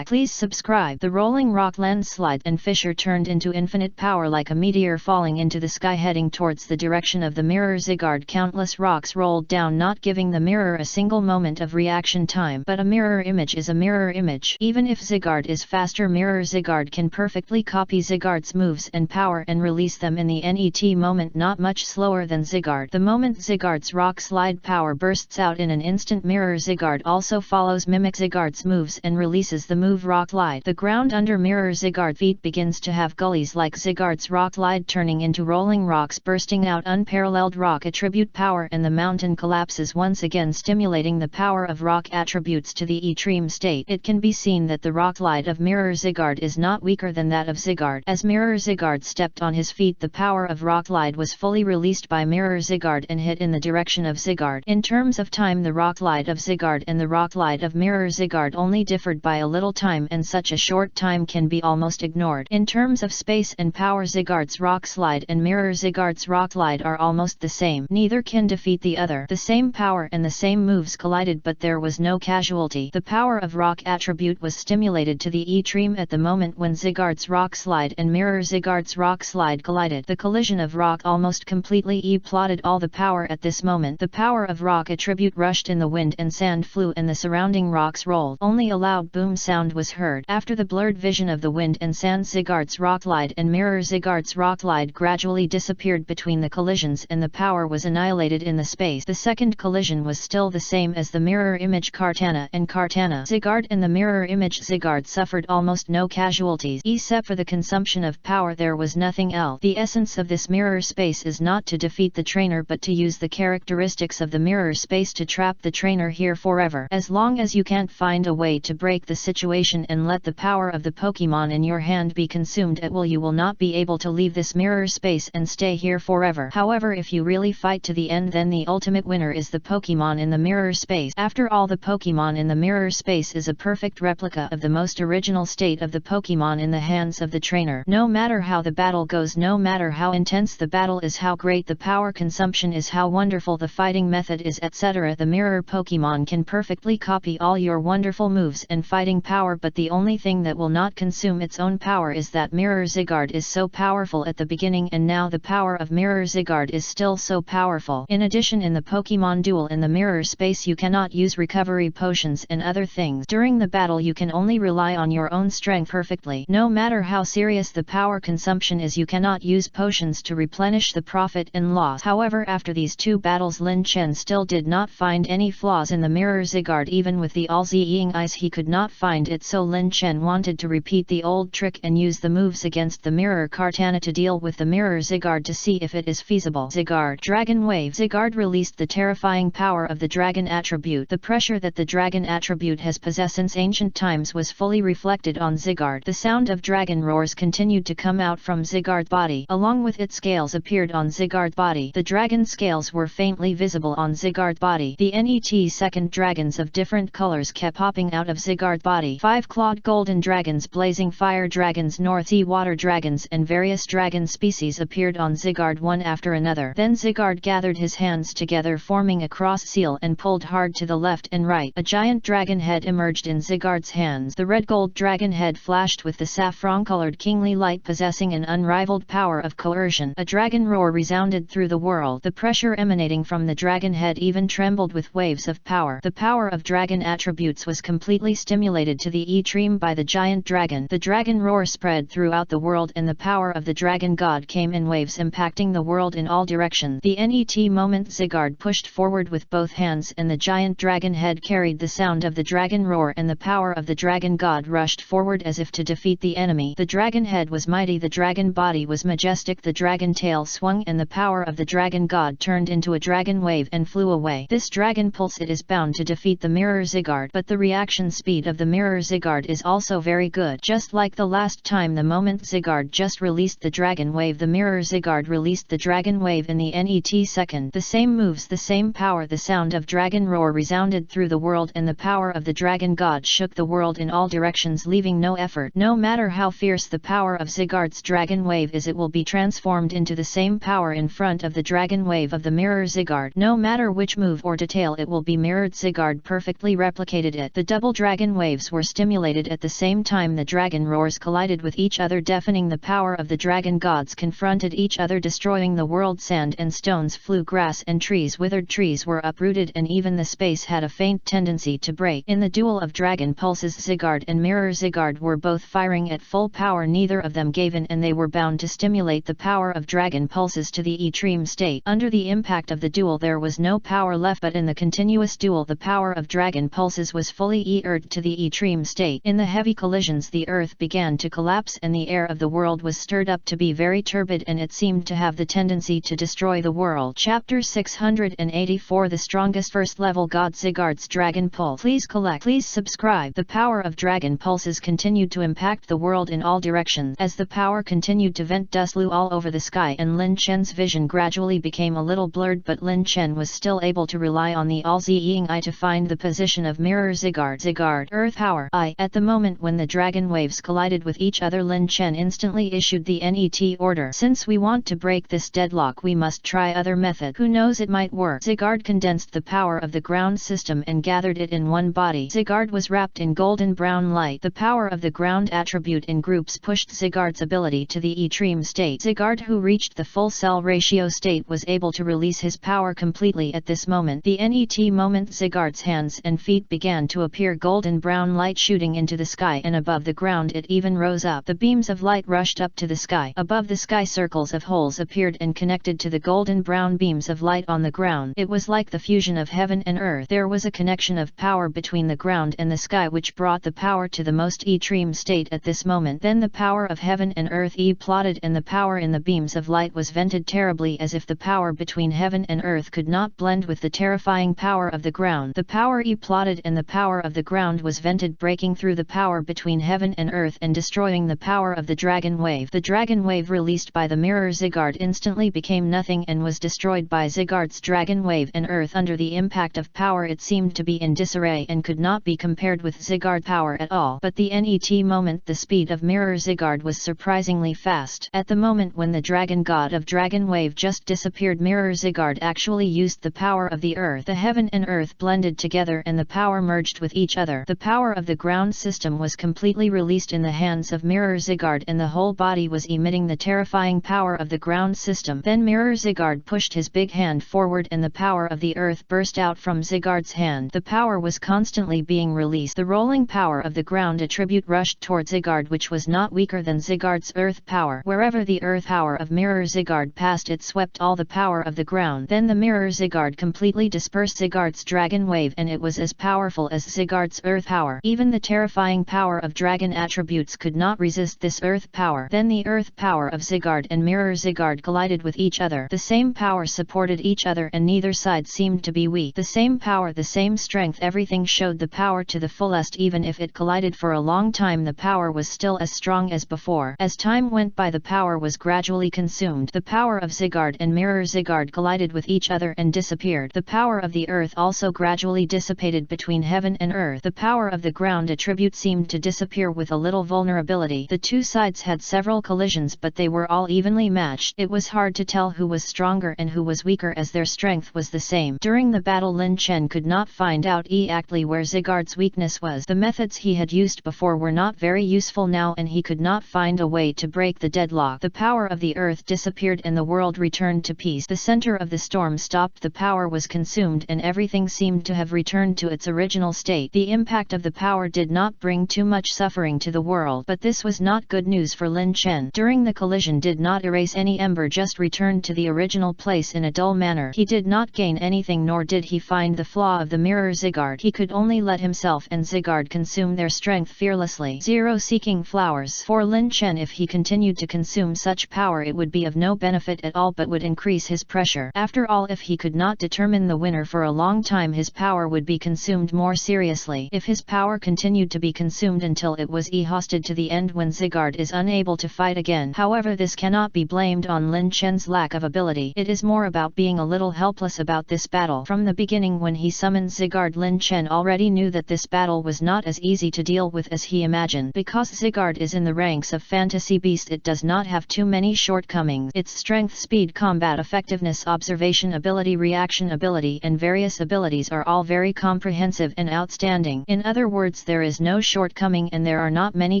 subscribe. The rolling rock, landslide and fissure turned into infinite power like a meteor falling into the sky heading towards the direction of the mirror Zygarde. Countless rocks rolled down, not giving the mirror a single moment of reaction time. But a mirror image is a mirror image. Even if Zygarde is faster, mirror Zygarde can perfectly copy Zygarde's moves and power and release them in the NET moment, not much slower than Zygarde. The moment Zygarde's rock slide power bursts out in an instant, mirror Zygarde also follows, mimic Zygarde's moves and releases the move Rock Glide. The ground under mirror Zygarde's feet begins to have gullies like Zygarde's Rock Glide, turning into rolling rocks, bursting out unparalleled rock attribute power, and the mountain collapses once again, stimulating the power of rock attributes to the extreme state. It can be seen that the Rock Glide of mirror Zygarde is not weaker than that of Zygarde. As mirror Zygarde stepped on his feet, the power of Rock Glide was fully released by mirror Zygarde and hit in the direction of Zygarde. In terms of time, the Rock Glide of Zygarde and the Rock Glide of mirror Zygarde only differed by a little time, and such a short time can be almost ignored. In terms of space and power, Zygarde's Rock Slide and mirror Zygarde's Rock Glide are almost the same. Neither can defeat the other. The same power and the same moves collided, but there was no casualty. The power of rock attribute was stimulated to the extreme at the moment when Zygarde's Rock Slide and mirror Zygarde's Rock Slide collided. The collision of rock almost completely plotted all the power at this moment. The power of rock attribute rushed in the wind and sand flew and the surrounding rocks rolled. Only a loud boom sound was heard. After the blurred vision of the wind and sand, Zygarde's Rock Glide and mirror Zygarde's Rock Glide gradually disappeared between the collisions and the power was annihilated in the space. The second collision was still the same as the mirror image Kartana and Kartana Zygarde, and the mirror image Zygarde suffered almost no casualties. Except for the consumption of power, there was nothing else. The essence of this mirror space is not to defeat the trainer, but to use the characteristics of the mirror space to trap the trainer here forever. As long as you can't find a way to break the situation and let the power of the Pokemon in your hand be consumed at will, you will not be able to leave this mirror space and stay here forever. However, if you really fight to the end, then the ultimate winner is the Pokemon in the mirror space. After all, the Pokemon in the mirror space is a perfect replica of the most original state of the Pokemon in the hands of the trainer. No matter how the battle goes, no matter how intense the battle is, how great the power consumption is, how wonderful the fighting method is, etc., the mirror Pokemon can perfectly copy all your wonderful moves and fighting power, but the only thing that will not consume its own power is that mirror Zygarde is so powerful at the beginning, and now the power of mirror Zygarde is still so powerful. In addition, in the Pokemon duel in the mirror space, you cannot use recovery potions and other things. During the battle, you can only rely on your own strength perfectly. No matter how serious the power consumption is, you cannot use potions to replenish the profit and loss. However, after these two battles, Lin Chen still did not find any flaws in the mirror Zygarde. Even with the all-seeing eyes, he could not find it, so Lin Chen wanted to repeat the old trick and use the moves against the mirror Kartana to deal with the mirror Zygarde to see if it is feasible. Zygarde Dragon Wave. Zygarde released the terrifying power of the dragon attribute. The pressure that the dragon attribute attribute has possessed since ancient times was fully reflected on Zygarde. The sound of dragon roars continued to come out from Zygarde's body. Along with its scales appeared on Zygarde's body. The dragon scales were faintly visible on Zygarde's body. The NET second dragons of different colors kept popping out of Zygarde's body. 5-clawed golden dragons, blazing fire dragons, North Sea water dragons and various dragon species appeared on Zygarde one after another. Then Zygarde gathered his hands together, forming a cross seal, and pulled hard to the left and right. A giant dragon head emerged in Zygarde's hands. The red-gold dragon head flashed with the saffron-colored kingly light, possessing an unrivaled power of coercion. A dragon roar resounded through the world. The pressure emanating from the dragon head even trembled with waves of power. The power of dragon attributes was completely stimulated to the extreme by the giant dragon. The dragon roar spread throughout the world, and the power of the dragon god came in waves, impacting the world in all directions. The NET moment Zygarde pushed forward with both hands, and the giant dragon head carried the sound of the dragon roar, and the power of the dragon god rushed forward as if to defeat the enemy. The dragon head was mighty, the dragon body was majestic, the dragon tail swung, and the power of the dragon god turned into a dragon wave and flew away. This dragon pulse, it is bound to defeat the mirror Zygarde, but the reaction speed of the mirror Zygarde is also very good. Just like the last time, the moment Zygarde just released the dragon wave, the mirror Zygarde released the dragon wave in the NET second. The same moves, the same power, the sound of dragon roar resounded through the world, and the power of the dragon god shook the world in all directions, leaving no effort. No matter how fierce the power of Zygarde's dragon wave is, it will be transformed into the same power in front of the dragon wave of the mirror Zygarde. No matter which move or detail it will be mirrored, Zygarde perfectly replicated it. The double dragon waves were stimulated at the same time. The dragon roars collided with each other, deafening. The power of the dragon gods confronted each other, destroying the world. Sand and stones flew, grass and trees withered, trees were uprooted, and even the space had a faint tendency to break. In the duel of dragon pulses, Zygarde and mirror Zygarde were both firing at full power. Neither of them gave in, and they were bound to stimulate the power of dragon pulses to the extreme state. Under the impact of the duel there was no power left, but in the continuous duel the power of dragon pulses was fully urged to the extreme state. In the heavy collisions the earth began to collapse, and the air of the world was stirred up to be very turbid, and it seemed to have the tendency to destroy the world. Chapter 684, The Strongest First Level God, Zygarde's Dragon Pulse. Please subscribe. The power of dragon pulses continued to impact the world in all directions. As the power continued to vent, dust flew all over the sky, and Lin Chen's vision gradually became a little blurred, but Lin Chen was still able to rely on the all-seeing eye to find the position of mirror Zygarde. Zygarde, Earth Power. At the moment when the dragon waves collided with each other, Lin Chen instantly issued the NET order. Since we want to break this deadlock, we must try other method. Who knows, it might work. Zygarde condensed the power of the ground system and gathered it in one body. Zygarde was wrapped in golden brown light. The power of the ground attribute in groups pushed Zygarde's ability to the extreme state. Zygarde, who reached the full cell ratio state, was able to release his power completely at this moment. The NET moment Zygarde's hands and feet began to appear, golden brown light shooting into the sky, and above the ground it even rose up. The beams of light rushed up to the sky. Above the sky circles of holes appeared and connected to the golden brown beams of light on the ground. It was like the fusion of heaven and earth. There was a connection of power between the ground and the sky, which brought the power to the most extreme state at this moment. Then the power of heaven and earth plotted, and the power in the beams of light was vented terribly, as if the power between heaven and earth could not blend with the terrifying power of the ground. The power plotted, and the power of the ground was vented, breaking through the power between heaven and earth and destroying the power of the dragon wave. The dragon wave released by the mirror Zygarde instantly became nothing and was destroyed by Zygarde's dragon wave, and earth under the impact of power it seemed to be in disarray and could not be compared with Zygarde power at all. But the NET moment the speed of mirror Zygarde was surprisingly fast. At the moment when the dragon god of dragon wave just disappeared, mirror Zygarde actually used the power of the earth. The heaven and earth blended together and the power merged with each other. The power of the ground system was completely released in the hands of mirror Zygarde, and the whole body was emitting the terrifying power of the ground system. Then mirror Zygarde pushed his big hand forward, and the power of the earth burst out from Zygarde's hand. The power was constantly being released. The rolling power of the ground attribute rushed toward Zygarde, which was not weaker than Zygarde's earth power. Wherever the earth power of mirror Zygarde passed, it swept all the power of the ground. Then the mirror Zygarde completely dispersed Zygarde's dragon wave, and it was as powerful as Zygarde's earth power. Even the terrifying power of dragon attributes could not resist this earth power. Then the earth power of Zygarde and mirror Zygarde collided with each other. The same power supported each other, and neither side seemed to be weak. The same power, the same strength, everything being showed the power to the fullest. Even if it collided for a long time, the power was still as strong as before. As time went by, the power was gradually consumed. The power of Sigurd and Mirror Sigurd collided with each other and disappeared. The power of the earth also gradually dissipated between heaven and earth. The power of the ground attribute seemed to disappear with a little vulnerability. The two sides had several collisions, but they were all evenly matched. It was hard to tell who was stronger and who was weaker, as their strength was the same. During the battle, Lin Chen could not find out exactly where Sigurd's weakness was. The methods he had used before were not very useful now, and he could not find a way to break the deadlock. The power of the earth disappeared and the world returned to peace. The center of the storm stopped, the power was consumed, and everything seemed to have returned to its original state. The impact of the power did not bring too much suffering to the world, but this was not good news for Lin Chen. During the collision did not erase any ember, just returned to the original place in a dull manner. He did not gain anything, nor did he find the flaw of the Mirror Sigurd. He could only let himself and Sigurd consume their strength fearlessly. Zero seeking flowers. For Lin Chen, if he continued to consume such power, it would be of no benefit at all, but would increase his pressure. After all, if he could not determine the winner for a long time, his power would be consumed more seriously. If his power continued to be consumed until it was exhausted to the end, when Sigurd is unable to fight again. However, this cannot be blamed on Lin Chen's lack of ability. It is more about being a little helpless about this battle. From the beginning, when he summoned Sigurd, Lin Chen already knew that this battle was not as easy to deal with as he imagined. Because Sigurd is in the ranks of fantasy beast, it does not have too many shortcomings. Its strength, speed, combat effectiveness, observation ability, reaction ability, and various abilities are all very comprehensive and outstanding. In other words, there is no shortcoming and there are not many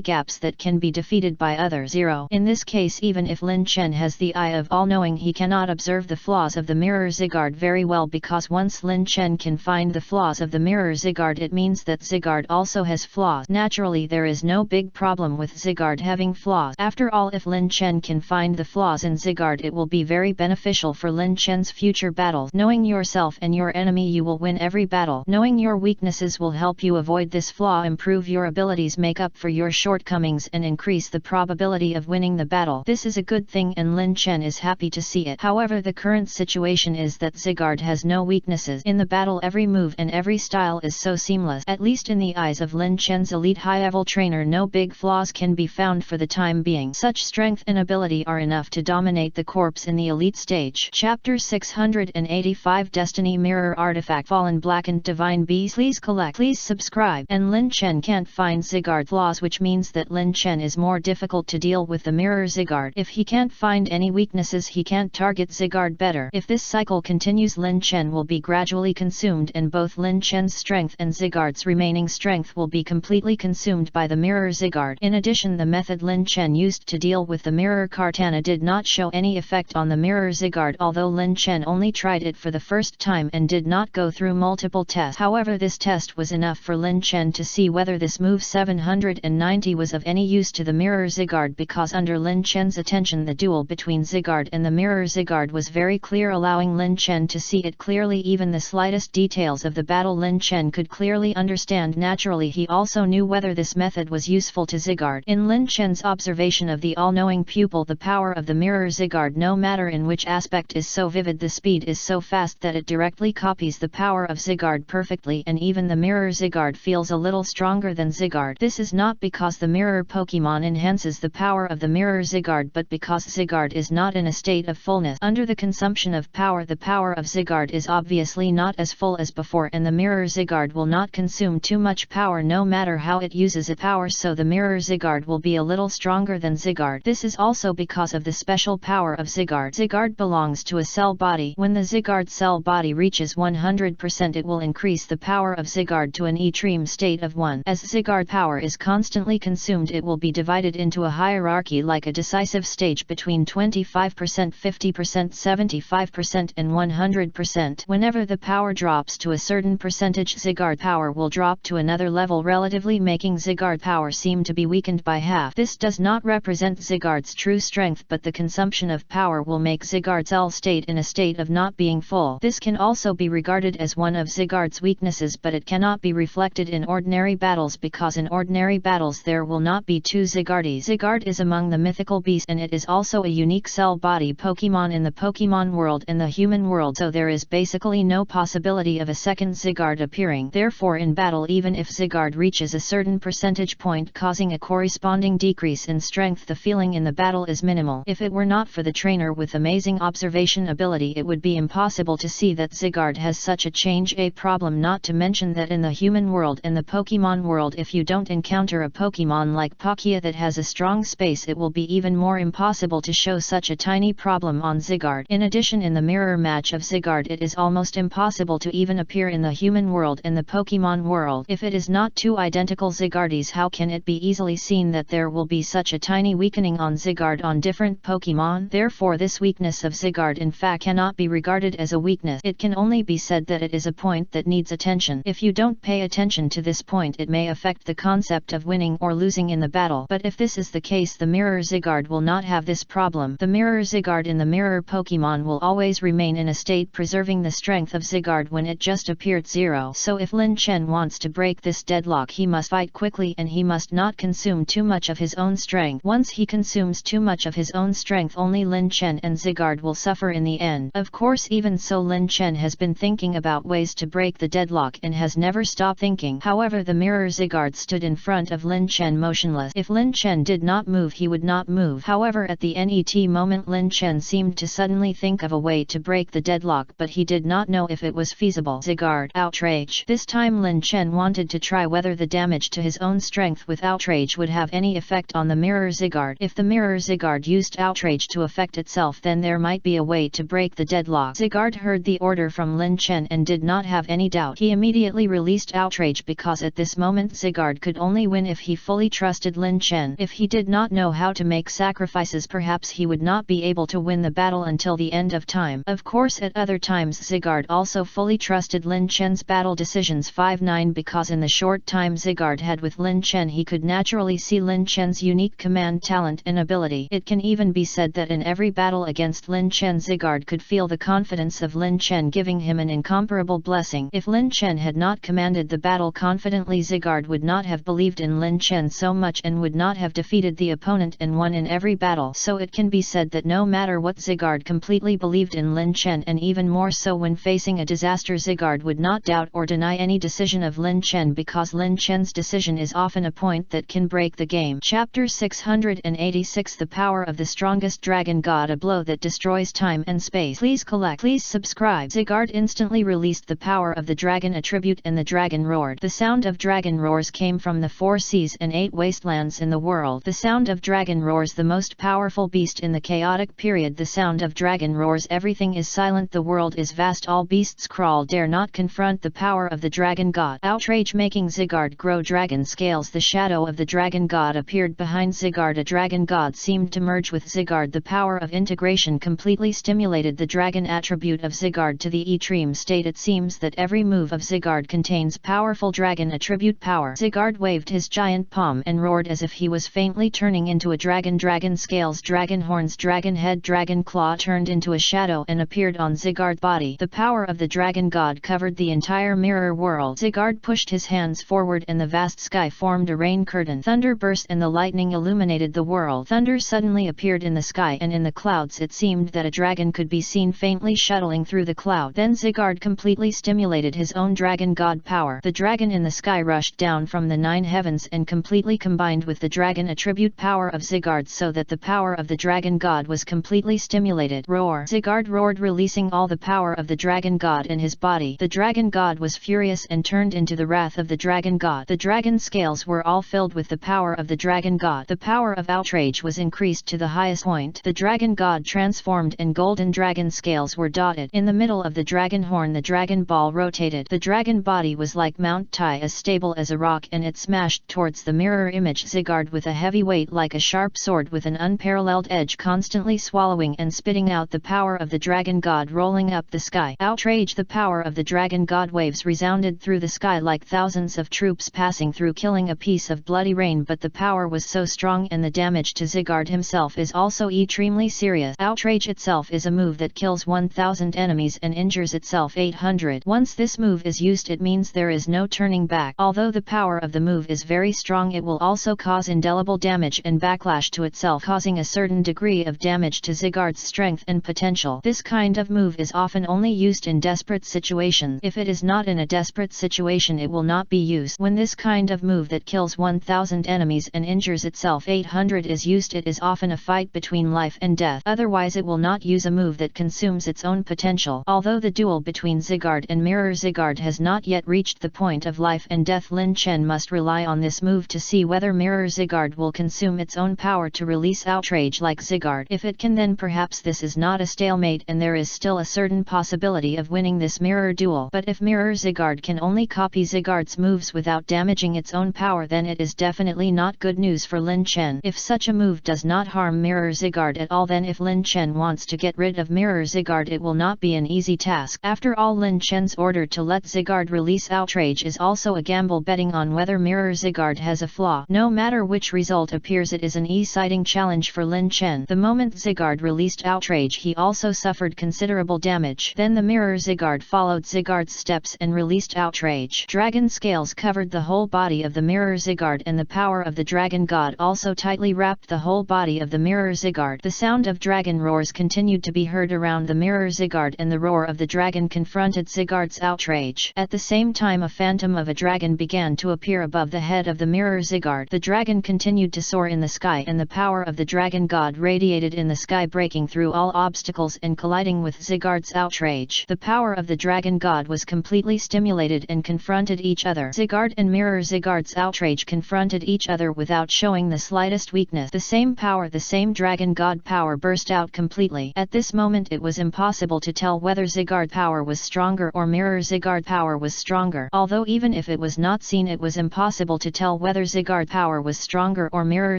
gaps that can be defeated by others. In this case, even if Lin Chen has the eye of all-knowing, he cannot observe the flaws of the Mirror Sigurd very well, because once Lin Chen can find the flaws of the Mirror Sigurd, it means that Sigurd also has flaws. Naturally, there is no big problem with Sigurd having flaws. After all, if Lin Chen can find the flaws in Sigurd, it will be very beneficial for Lin Chen's future battles. Knowing yourself and your enemy, you will win every battle. Knowing your weaknesses will help you avoid this flaw, improve your abilities, make up for your shortcomings, and increase the probability of winning the battle. This is a good thing and Lin Chen is happy to see it. However, the current situation is that Sigurd has no weaknesses. In the battle, every move and every style is so seamless. At least in the eyes of Lin Chen's elite high-level trainer, no big flaws can be found for the time being. Such strength and ability are enough to dominate the corps in the elite stage. Chapter 685 Destiny Mirror Artifact Fallen Blackened Divine Bees. Please collect. Please subscribe. And Lin Chen can't find Sigurd flaws, which means that Lin Chen is more difficult to deal with the Mirror Sigurd. If he can't find any weaknesses, he can't target Sigurd better. If this cycle continues, Lin Chen will be gradually consumed, and both Lin Chen's strength and Sigurd's remaining strength will be completely consumed by the Mirror Sigurd. In addition, the method Lin Chen used to deal with the Mirror Kartana did not show any effect on the Mirror Sigurd, although Lin Chen only tried it for the first time and did not go through multiple tests. However, this test was enough for Lin Chen to see whether this move 790 was of any use to the Mirror Sigurd, because under Lin Chen's attention the duel between Sigurd and the Mirror Sigurd was very clear, allowing Lin Chen to see it clearly. Even the slightest details of the battle Lin Chen could clearly understand. Naturally, he also knew whether this method was useful to Sigurd. In Lin Chen's observation of the all-knowing pupil, the power of the Mirror Sigurd, no matter in which aspect, is so vivid, the speed is so fast that it directly copies the power of Sigurd perfectly, and even the Mirror Sigurd feels a little stronger than Sigurd. This is not because the Mirror Pokemon enhances the power of the Mirror Sigurd, but because Sigurd is not in a state of fullness. Under the consumption of power, the power of Sigurd is obviously not as full as before, and the Mirror Sigurd will not consume too much power no matter how it uses its power, so the Mirror Sigurd will be a little stronger than Sigurd. This is also because of the special power of Sigurd. Sigurd belongs to a cell body. When the Sigurd cell body reaches 100%, it will increase the power of Sigurd to an extreme state of 1. As Sigurd power is constantly consumed, it will be divided into a hierarchy like a decisive stage between 25%, 50%, 75%, and 100%. Whenever the power drops to a certain percentage, Sigurd power will drop to another level relatively, making Sigurd power seem to be weakened by half. This does not represent Sigurd's true strength, but the consumption of power will make Sigurd's cell state in a state of not being full. This can also be regarded as one of Sigurd's weaknesses, but it cannot be reflected in ordinary battles, because in ordinary battles there will not be two Sigurds. Sigurd is among the mythical beasts, and it is also a unique cell body Pokemon in the Pokemon world and the human world, so there is basically no possibility of a second Sigurd appearing disappearing. Therefore in battle, even if Zygarde reaches a certain percentage point causing a corresponding decrease in strength, the feeling in the battle is minimal. If it were not for the trainer with amazing observation ability, it would be impossible to see that Zygarde has such a change a problem, not to mention that in the human world and the Pokemon world, if you don't encounter a Pokemon like Palkia that has a strong space, it will be even more impossible to show such a tiny problem on Zygarde. In addition, in the mirror match of Zygarde, it is almost impossible to even appear in the human world and the Pokemon world. If it is not two identical Zygardes, how can it be easily seen that there will be such a tiny weakening on Zygarde on different Pokemon? Therefore this weakness of Zygarde in fact cannot be regarded as a weakness. It can only be said that it is a point that needs attention. If you don't pay attention to this point, it may affect the concept of winning or losing in the battle. But if this is the case, the mirror Zygarde will not have this problem. The mirror Zygarde in the mirror Pokemon will always remain in a state preserving the strength of Zygarde when it just appeared 0. So if Lin Chen wants to break this deadlock, he must fight quickly and he must not consume too much of his own strength. Once he consumes too much of his own strength, only Lin Chen and Zygarde will suffer in the end. Of course, even so, Lin Chen has been thinking about ways to break the deadlock and has never stopped thinking. However, the mirror Zygarde stood in front of Lin Chen motionless. If Lin Chen did not move, he would not move. However, at the net moment, Lin Chen seemed to suddenly think of a way to break the deadlock, but he did not know if it was feasible. Zygarde outrage. This time Lin Chen wanted to try whether the damage to his own strength with outrage would have any effect on the mirror Zygarde. If the mirror Zygarde used outrage to affect itself, then there might be a way to break the deadlock. Zygarde heard the order from Lin Chen and did not have any doubt. He immediately released outrage because at this moment Zygarde could only win if he fully trusted Lin Chen. If he did not know how to make sacrifices, perhaps he would not be able to win the battle until the end of time. Of course, at other times Zygarde also fully trusted Lin Chen's battle decisions 5-9 because in the short time Zygarde had with Lin Chen, he could naturally see Lin Chen's unique command talent and ability. It can even be said that in every battle against Lin Chen, Zygarde could feel the confidence of Lin Chen giving him an incomparable blessing. If Lin Chen had not commanded the battle confidently, Zygarde would not have believed in Lin Chen so much and would not have defeated the opponent and won in every battle. So it can be said that no matter what, Zygarde completely believed in Lin Chen, and even more so when facing a disaster, Zygarde would not doubt or deny any decision of Lin Chen because Lin Chen's decision is often a point that can break the game. Chapter 686, The Power of the Strongest Dragon God, a blow that destroys time and space. Please collect. Please subscribe. Zygarde instantly released the power of the dragon attribute and the dragon roared. The sound of dragon roars came from the 4 seas and 8 wastelands in the world. The sound of dragon roars, the most powerful beast in the chaotic period. The sound of dragon roars, everything is silent, the world is vast, all beasts crawl, dare not confront the power of the dragon god. Outrage making Zygarde grow dragon scales. The shadow of the dragon god appeared behind Zygarde. A dragon god seemed to merge with Zygarde. The power of integration completely stimulated the dragon attribute of Zygarde to the extreme state. It seems that every move of Zygarde contains powerful dragon attribute power. Zygarde waved his giant palm and roared as if he was faintly turning into a dragon. Dragon scales, dragon horns, dragon head, dragon claw turned into a shadow and appeared on Zygarde's body. The power of the dragon god covered the entire mirror world. Zygarde pushed his hands forward and the vast sky formed a rain curtain. Thunder burst and the lightning illuminated the world. Thunder suddenly appeared in the sky and in the clouds. It seemed that a dragon could be seen faintly shuttling through the cloud. Then Zygarde completely stimulated his own dragon god power. The dragon in the sky rushed down from the 9 heavens and completely combined with the dragon attribute power of Zygarde, so that the power of the dragon god was completely stimulated. Roar! Zygarde roared, releasing all the power of the dragon god in his body. The dragon god was furious and turned into the wrath of the dragon god. The dragon scales were all filled with the power of the dragon god. The power of outrage was increased to the highest point. The dragon god transformed and golden dragon scales were dotted. In the middle of the dragon horn, the dragon ball rotated. The dragon body was like Mount Tai, as stable as a rock, and it smashed towards the mirror image Zygarde with a heavy weight like a sharp sword with an unparalleled edge, constantly swallowing and spitting out the power of the dragon god rolling up the sky. Outrage! The power of the dragon god waves resounded through the sky like thousands of troops passing through, killing a piece of bloody rain, but the power was so strong and the damage to Zygarde himself is also extremely serious. Outrage itself is a move that kills 1000 enemies and injures itself 800. Once this move is used, it means there is no turning back. Although the power of the move is very strong, it will also cause indelible damage and backlash to itself, causing a certain degree of damage to Zygarde's strength and potential. This kind of move is often only used in desperate situations. If it is not in a desperate situation it will not be used. When this kind of move that kills 1000 enemies and injures itself 800 is used, it is often a fight between life and death. Otherwise it will not use a move that consumes its own potential. Although the duel between Zygarde and Mirror Zygarde has not yet reached the point of life and death, Lin Chen must rely on this move to see whether Mirror Zygarde will consume its own power to release outrage like Zygarde. If it can, then perhaps this is not a stalemate and there is still a certain possibility of winning this mirror duel. But if Mirror Zygarde can only copy Zygarde's moves without damaging its own power, then it is definitely not good news for Lin Chen. If such a move does not harm Mirror Zygarde at all, then if Lin Chen wants to get rid of Mirror Zygarde, it will not be an easy task. After all, Lin Chen's order to let Zygarde release outrage is also a gamble, betting on whether Mirror Zygarde has a flaw. No matter which result appears, it is an exciting challenge for Lin Chen. The moment Zygarde released outrage, he also suffered considerable damage. Then the Mirror Zygarde followed Zygarde's steps and released outrage. Dragon scales covered the whole body of the Mirror Zygarde, and the power of the Dragon God also tightly wrapped the whole body of the Mirror Zygarde. The sound of dragon roars continued to be heard around the Mirror Zygarde, and the roar of the dragon confronted Zygarde's outrage. At the same time, a phantom of a dragon began to appear above the head of the Mirror Zygarde. The dragon continued to soar in the sky, and the power of the Dragon God radiated in the sky, breaking through all obstacles and colliding with Zygarde's outrage. The power of the Dragon God was completely stimulated and confronted each other. Zygarde and Mirror Zygarde's outrage confronted each other without showing the slightest weakness. The same power, the same Dragon God power, burst out completely. At this moment it was impossible to tell whether Zygarde power was stronger or Mirror Zygarde power was stronger. Although even if it was not seen, it was impossible to tell whether Zygarde power was stronger or Mirror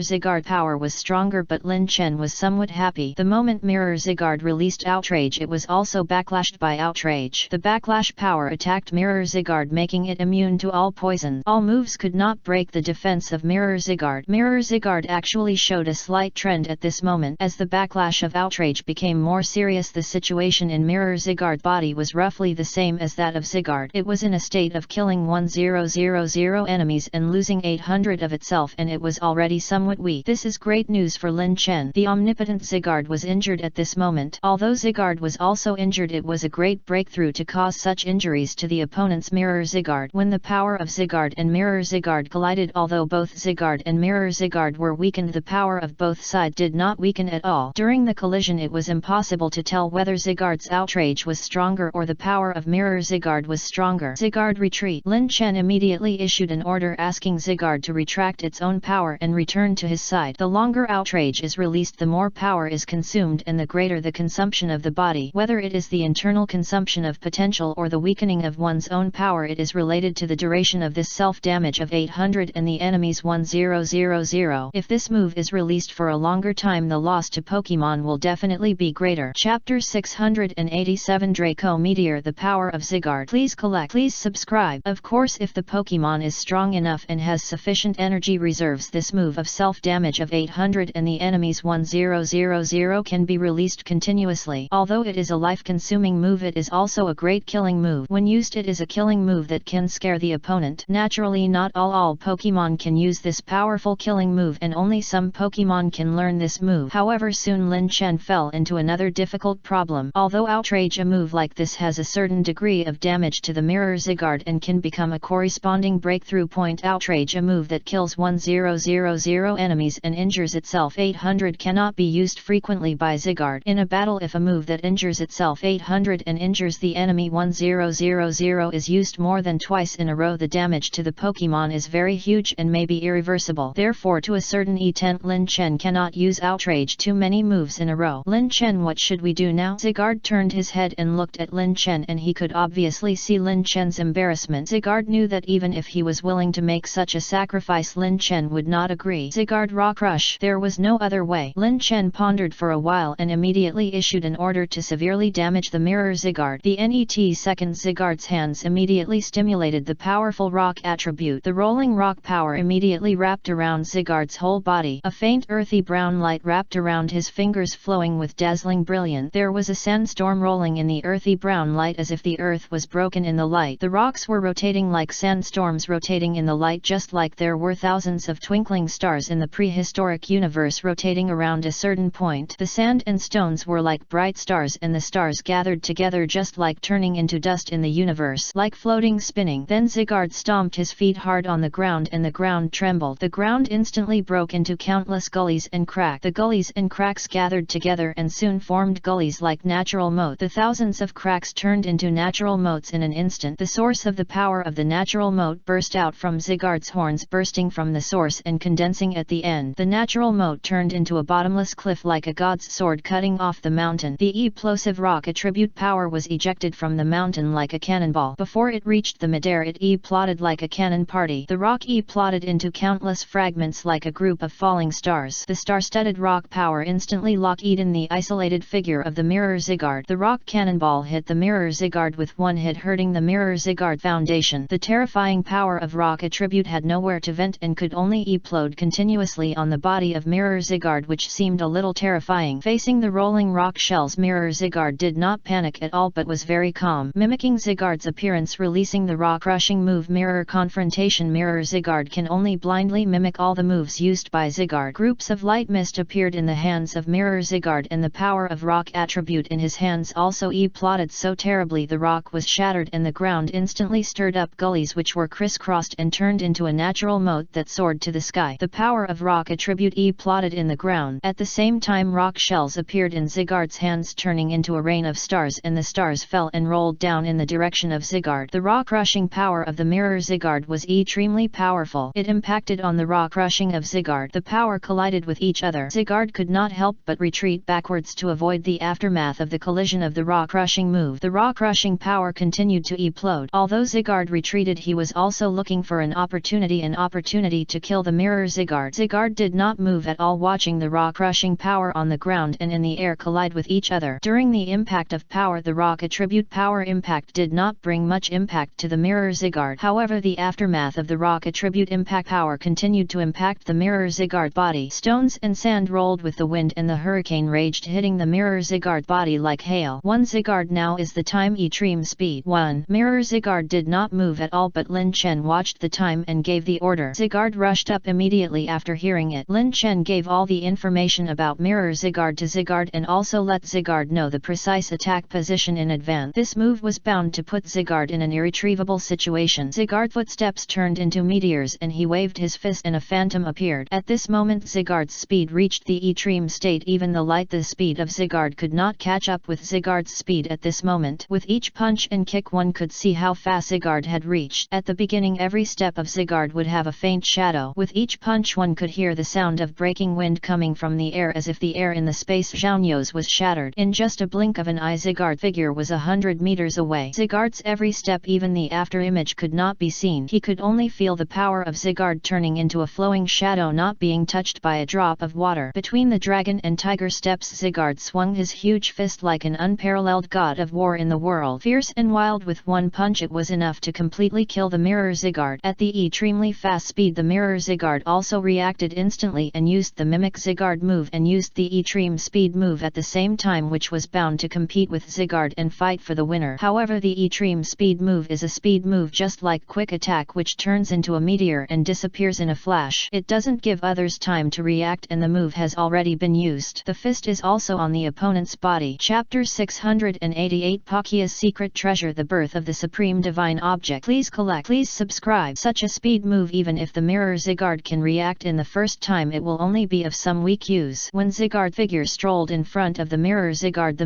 Zygarde power was stronger, but Lin Chen was somewhat happy. The moment Mirror Zygarde released outrage, it was also backlashed by outrage. The backlash power attacked Mirror Zygarde, making it immune to all poison. All moves could not break the defense of Mirror Zygarde. Mirror Zygarde actually showed a slight trend at this moment. As the backlash of outrage became more serious, the situation in Mirror Zygarde's body was roughly the same as that of Zygarde. It was in a state of killing 1000 enemies and losing 800 of itself, and it was already somewhat weak. This is great news for Lin Chen. The omnipotent Zygarde was injured at this moment. Although Zygarde was also injured, it was a great breakthrough to cause such injuries to the opponent's Mirror Zygarde. When the power of Zygarde and Mirror Zygarde collided, although both Zygarde and Mirror Zygarde were weakened, the power of both sides did not weaken at all. During the collision, it was impossible to tell whether Zygarde's outrage was stronger or the power of Mirror Zygarde was stronger. Zygarde, retreat! Lin Chen immediately issued an order asking Zygarde to retract its own power and return to his side. The longer outrage is released, the more power is consumed and the greater the consumption of the body. Whether it is the internal consumption of potential or the weakening of one's own power, it is related to the duration of this self-damage of 800 and the enemy's 1000. If this move is released for a longer time, the loss to Pokemon will definitely be greater. Chapter 687 Draco Meteor, the power of Zygarde. Please subscribe. Of course, if the Pokemon is strong enough and has sufficient energy reserves, this move of self-damage of 800 and the enemy's 1000 can be released continuously. Although it is a life-consuming move, it is also a great killing move. When used, it is a killing move that can scare the opponent. Naturally, not all Pokemon can use this powerful killing move, and only some Pokemon can learn this move. However, soon Lin Chen fell into another difficult problem. Although outrage, a move like this has a certain degree of damage to the Mirror Zygarde and can become a corresponding breakthrough point, outrage, a move that kills 1000 enemies and injures itself 800, cannot be used frequently by Zygarde. In a battle, if a move that injures itself 800 and injures the enemy 1000 is used more than twice in a row, the damage to the Pokemon is very huge and may be irreversible. Therefore, to a certain extent, Lin Chen cannot use outrage too many moves in a row. Lin Chen, what should we do now? Zygarde turned his head and looked at Lin Chen, and he could obviously see Lin Chen's embarrassment. Zygarde knew that even if he was willing to make such a sacrifice, Lin Chen would not agree. Zygarde, raw crush. There was no other way. Lin Chen pondered for a while and immediately issued an order to severely damage the Mirror Zygarde. The net second Zygarde's hands immediately stimulated the powerful rock attribute. The rolling rock power immediately wrapped around Zygarde's whole body. A faint earthy brown light wrapped around his fingers, flowing with dazzling brilliance. There was a sandstorm rolling in the earthy brown light, as if the earth was broken in the light. The rocks were rotating like sandstorms rotating in the light, just like there were thousands of twinkling stars in the prehistoric universe rotating around a certain point. The sand and stones were like bright stars, and the stars gathered together just like turning into dust in the universe. universe, like floating spinning. Then Sigurd stomped his feet hard on the ground and the ground trembled. The ground instantly broke into countless gullies and cracks. The gullies and cracks gathered together and soon formed gullies like natural moat. The thousands of cracks turned into natural moats in an instant. The source of the power of the natural moat burst out from Sigurd's horns, bursting from the source and condensing at the end. The natural moat turned into a bottomless cliff like a god's sword cutting off the mountain. The explosive rock attribute power was ejected from the mountain like a cannonball. Before it reached the midair, it exploded like a cannon party. The rock exploded into countless fragments like a group of falling stars. The star-studded rock power instantly locked in the isolated figure of the mirror Sigurd. The rock cannonball hit the mirror Sigurd with one hit, hurting the mirror Sigurd foundation. The terrifying power of rock attribute had nowhere to vent and could only explode continuously on the body of mirror Sigurd, which seemed a little terrifying. Facing the rolling rock shells, mirror Sigurd did not panic at all but was very calm. Mimicking Sigurd's appearance, releasing the rock-crushing move Mirror Confrontation. Mirror Sigurd can only blindly mimic all the moves used by Sigurd. Groups of light mist appeared in the hands of mirror Sigurd and the power of rock attribute in his hands also exploded so terribly the rock was shattered and the ground instantly stirred up gullies which were crisscrossed and turned into a natural moat that soared to the sky. The power of rock attribute exploded in the ground. At the same time, rock shells appeared in Sigurd's hands, turning into a rain of stars, and the stars fell and rolled down in the direction of Sigurd. The rock-crushing power of the mirror Sigurd was extremely powerful. It impacted on the rock-crushing of Sigurd. The power collided with each other. Sigurd could not help but retreat backwards to avoid the aftermath of the collision of the rock-crushing move. The rock-crushing power continued to explode. Although Sigurd retreated, he was also looking for an opportunity to kill the mirror Sigurd. Sigurd did not move at all, watching the rock-crushing power on the ground and in the air collide with each other. During the impact of power, the rock attribute power impact did not bring much impact to the mirror Sigurd. However, the aftermath of the rock attribute impact power continued to impact the mirror Sigurd body. Stones and sand rolled with the wind and the hurricane raged, hitting the mirror Sigurd body like hail. 1 Sigurd now is the time extreme speed. 1 Mirror Sigurd did not move at all, but Lin Chen watched the time and gave the order. Sigurd rushed up immediately after hearing it. Lin Chen gave all the information about mirror Sigurd to Sigurd and also let Sigurd know the precise attack position in advance. This move was bound to put Sigurd in an irretrievable situation. Sigurd's footsteps turned into meteors and he waved his fist and a phantom appeared. At this moment Sigurd's speed reached the extreme state. Even the speed of Sigurd could not catch up with Sigurd's speed at this moment. With each punch and kick one could see how fast Sigurd had reached. At the beginning every step of Sigurd would have a faint shadow. With each punch one could hear the sound of breaking wind coming from the air, as if the air in the space Zhanyos was shattered. In just a blink of an eye Sigurd's figure was 100 meters away. Sigurd's every step, even the after image, could not be seen. He could only feel the power of Sigurd turning into a flowing shadow, not being touched by a drop of water. Between the dragon and tiger steps Sigurd swung his huge fist like an unparalleled god of war in the world. Fierce and wild, with one punch it was enough to completely kill the mirror Sigurd. At the extremely fast speed the mirror Sigurd also reacted instantly and used the mimic Sigurd move and used the extreme speed move at the same time, which was bound to compete with Sigurd and fight for the winner. However, the extreme speed move is a speed move just like quick attack, which turns into a meteor and disappears in a flash. It doesn't give others time to react and the move has already been used. The fist is also on the opponent's body. Chapter 688 Pakya's Secret Treasure, the Birth of the Supreme Divine Object. Please collect. Please subscribe. Such a speed move, even if the mirror Sigurd can react in the first time, it will only be of some weak use. When Sigurd figure strolled in front of the mirror Sigurd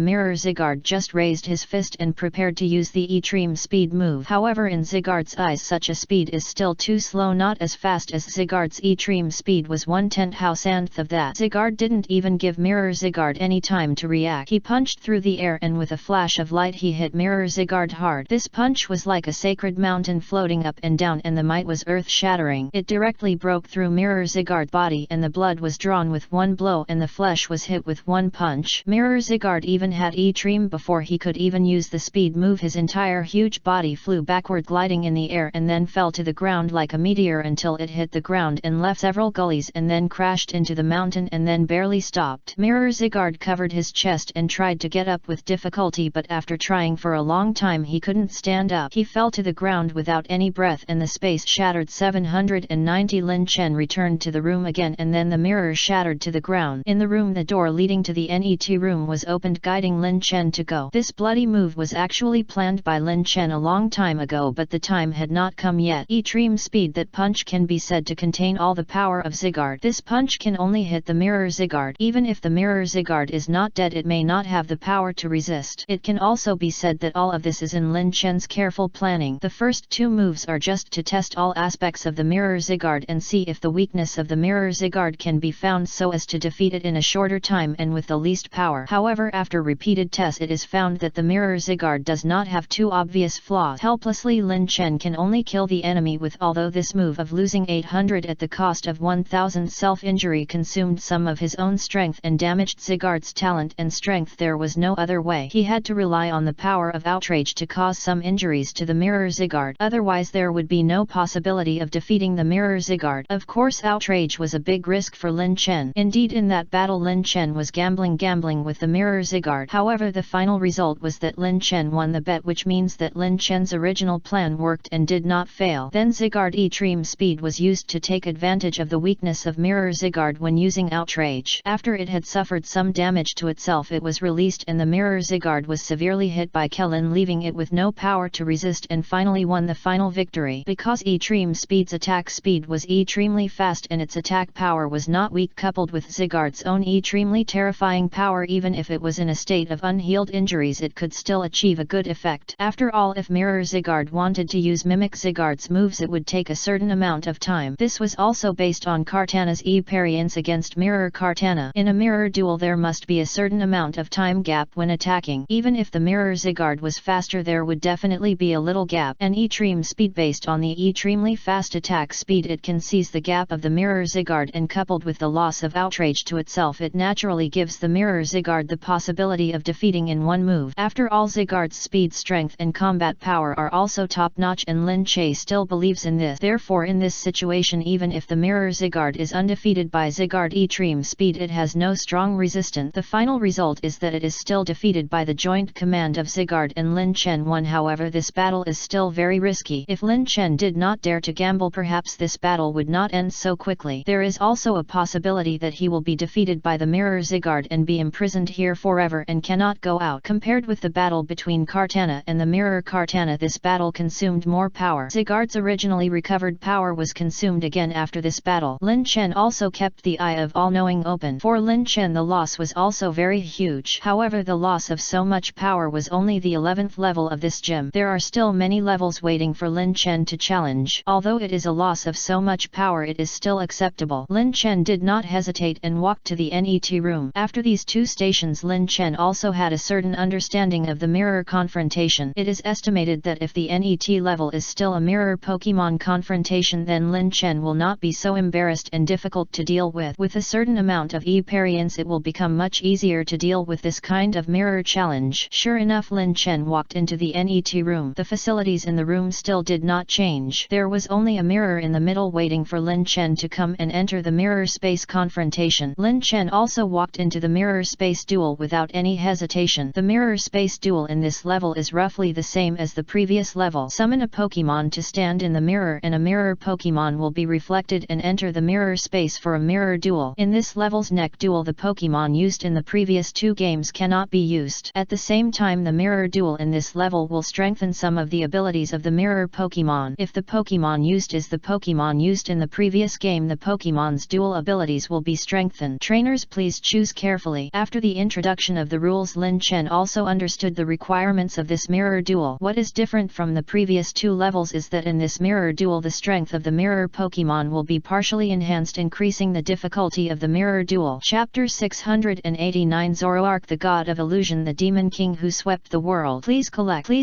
just raised his fist and prepared to use the extreme speed move. However, in Sigurd's eyes such a speed is still too slow, not as fast as Sigurd's extreme speed was 1/10 thousandth of that. Sigurd didn't even give mirror Sigurd any time to react. He punched through the air and with a flash of light he hit mirror Sigurd hard. This punch was like a sacred mountain floating up and down, and the might was earth-shattering. It directly broke through mirror Sigurd's body and the blood was drawn with one blow and the flesh was hit with one punch. Mirror Sigurd even had extreme before he could even use the speed move. His entire huge body flew backward, gliding in the air, and then fell to the ground like a meteor until it hit the ground and left several gullies and then crashed into the mountain and then barely stopped. Mirror Sigurd covered his chest and tried to get up with difficulty, but after trying for a long time he couldn't stand up. He fell to the ground without any breath and the space shattered. 790 Lin Chen returned to the room again and then the mirror shattered to the ground. In the room the door leading to the NET room was opened, guiding Lin Chen to go. This bloody move was actually planned by Lin Chen a long time ago, but the time had not come yet. Extreme speed. That punch can be said to contain all the power of Zygarde. This punch can only hit the mirror Zygarde. Even if the mirror Zygarde is not dead, it may not have the power to resist. It can also be said that all of this is in Lin Chen's careful planning. The first two moves are just to test all aspects of the mirror Zygarde and see if the weakness of the mirror Zygarde can be found so as to defeat it in a shorter time and with the least power. However, after repeated tests, it is found that the mirror Zygarde does not have two obvious flaws. Helplessly, Lin Chen can only kill the enemy with, although this move of losing 800 at the cost of 1000 self-injury consumed some of his own strength and damaged Zygarde's talent and strength, there was no other way. He had to rely on the power of outrage to cause some injuries to the mirror Zygarde. Otherwise there would be no possibility of defeating the mirror Zygarde. Of course, outrage was a big risk for Lin Chen. Indeed, in that battle Lin Chen was gambling with the mirror Zygarde. However, the final result was that Lin Chen won the bet, which means that Lin Chen's original plan worked and did not fail. Then Zygarde extreme speed was used to take advantage of the weakness of mirror Zygarde when using outrage. After it had suffered some damage to itself, it was released and the mirror Zygarde was severely hit by Kellen, leaving it with no power to resist, and finally won the final victory. Because extreme speed's attack speed was extremely fast and its attack power was not weak, coupled with Zygarde's own extremely terrifying power, even if it was in a state of unhealed injuries it could still achieve a good effect. After all, if mirror Zygarde wanted to use mimic Zygarde's moves, it would take a certain amount of time. This was also based on Kartana's experience against mirror Kartana. In a mirror duel there must be a certain amount of time gap when attacking. Even if the mirror Zygarde was faster, there would definitely be a little gap. An extreme speed based on the extremely fast attack speed, it can seize the gap of the mirror Zygarde, and coupled with the loss of outrage to itself, it naturally gives the mirror Zygarde the possibility of defeating in one move. After all, Zygarde's speed, strength and combat power are also top-notch, and Lin Che still believes in this. Therefore, in this situation, even if the mirror Zygarde is undefeated by Zygarde extreme speed, it has no strong resistance. The final result is that it is still defeated by the joint command of Zygarde and Lin Chen won. However, this battle is still very risky. If Lin Chen did not dare to gamble, perhaps this battle would not end so quickly. There is also a possibility that he will be defeated by the mirror Zygarde and be imprisoned here forever and cannot go out. Compared with the battle between Kartana and the mirror Kartana, this battle consumed more power. Zygarde's originally recovered power was consumed again after this battle. Lin Chen also kept the Eye of All-Knowing open. For Lin Chen, the loss was also very huge. However, the loss of so much power was only the 11th level of this gem. There are still many levels waiting for Lin Chen to challenge. Although it is a loss of so much power, it is still acceptable. Lin Chen did not hesitate and walked to the NET room. After these two stations, Lin Chen also had a certain understanding of the mirror confrontation. It is estimated that if the NET level is still a mirror Pokemon confrontation, then Lin Chen will not be so embarrassed and difficult to deal with. With a certain amount of experience, it will become much easier to deal with this kind of mirror challenge. Sure enough, Lin Chen walked into the NET room. The facilities in the room still did not change. There was only a mirror in the middle waiting for Lin Chen to come and enter the mirror space confrontation. Lin Chen also walked into the mirror space duel without any hesitation. The mirror space duel in this level is roughly the same as the previous level. Summon a Pokemon to stand in the mirror, and a mirror Pokemon will be reflected and enter the mirror space for a mirror duel. In this level's neck duel, the Pokemon used in the previous two games cannot be used. At the same time, the mirror duel in this level will strengthen some of the abilities of the mirror Pokemon. If the Pokemon used is the Pokemon used in the previous game, the Pokemon's dual abilities will be strengthened. Trainers, please choose carefully. After the introduction of the rules, Lin Chen also understood the requirements of this mirror duel. What is different from the previous two levels is that in this mirror duel, the strength of the mirror Pokemon will be partially enhanced, increasing the difficulty of the mirror duel. Chapter 689, Zoroark, the God of Illusion, the Demon King who swept the world. Please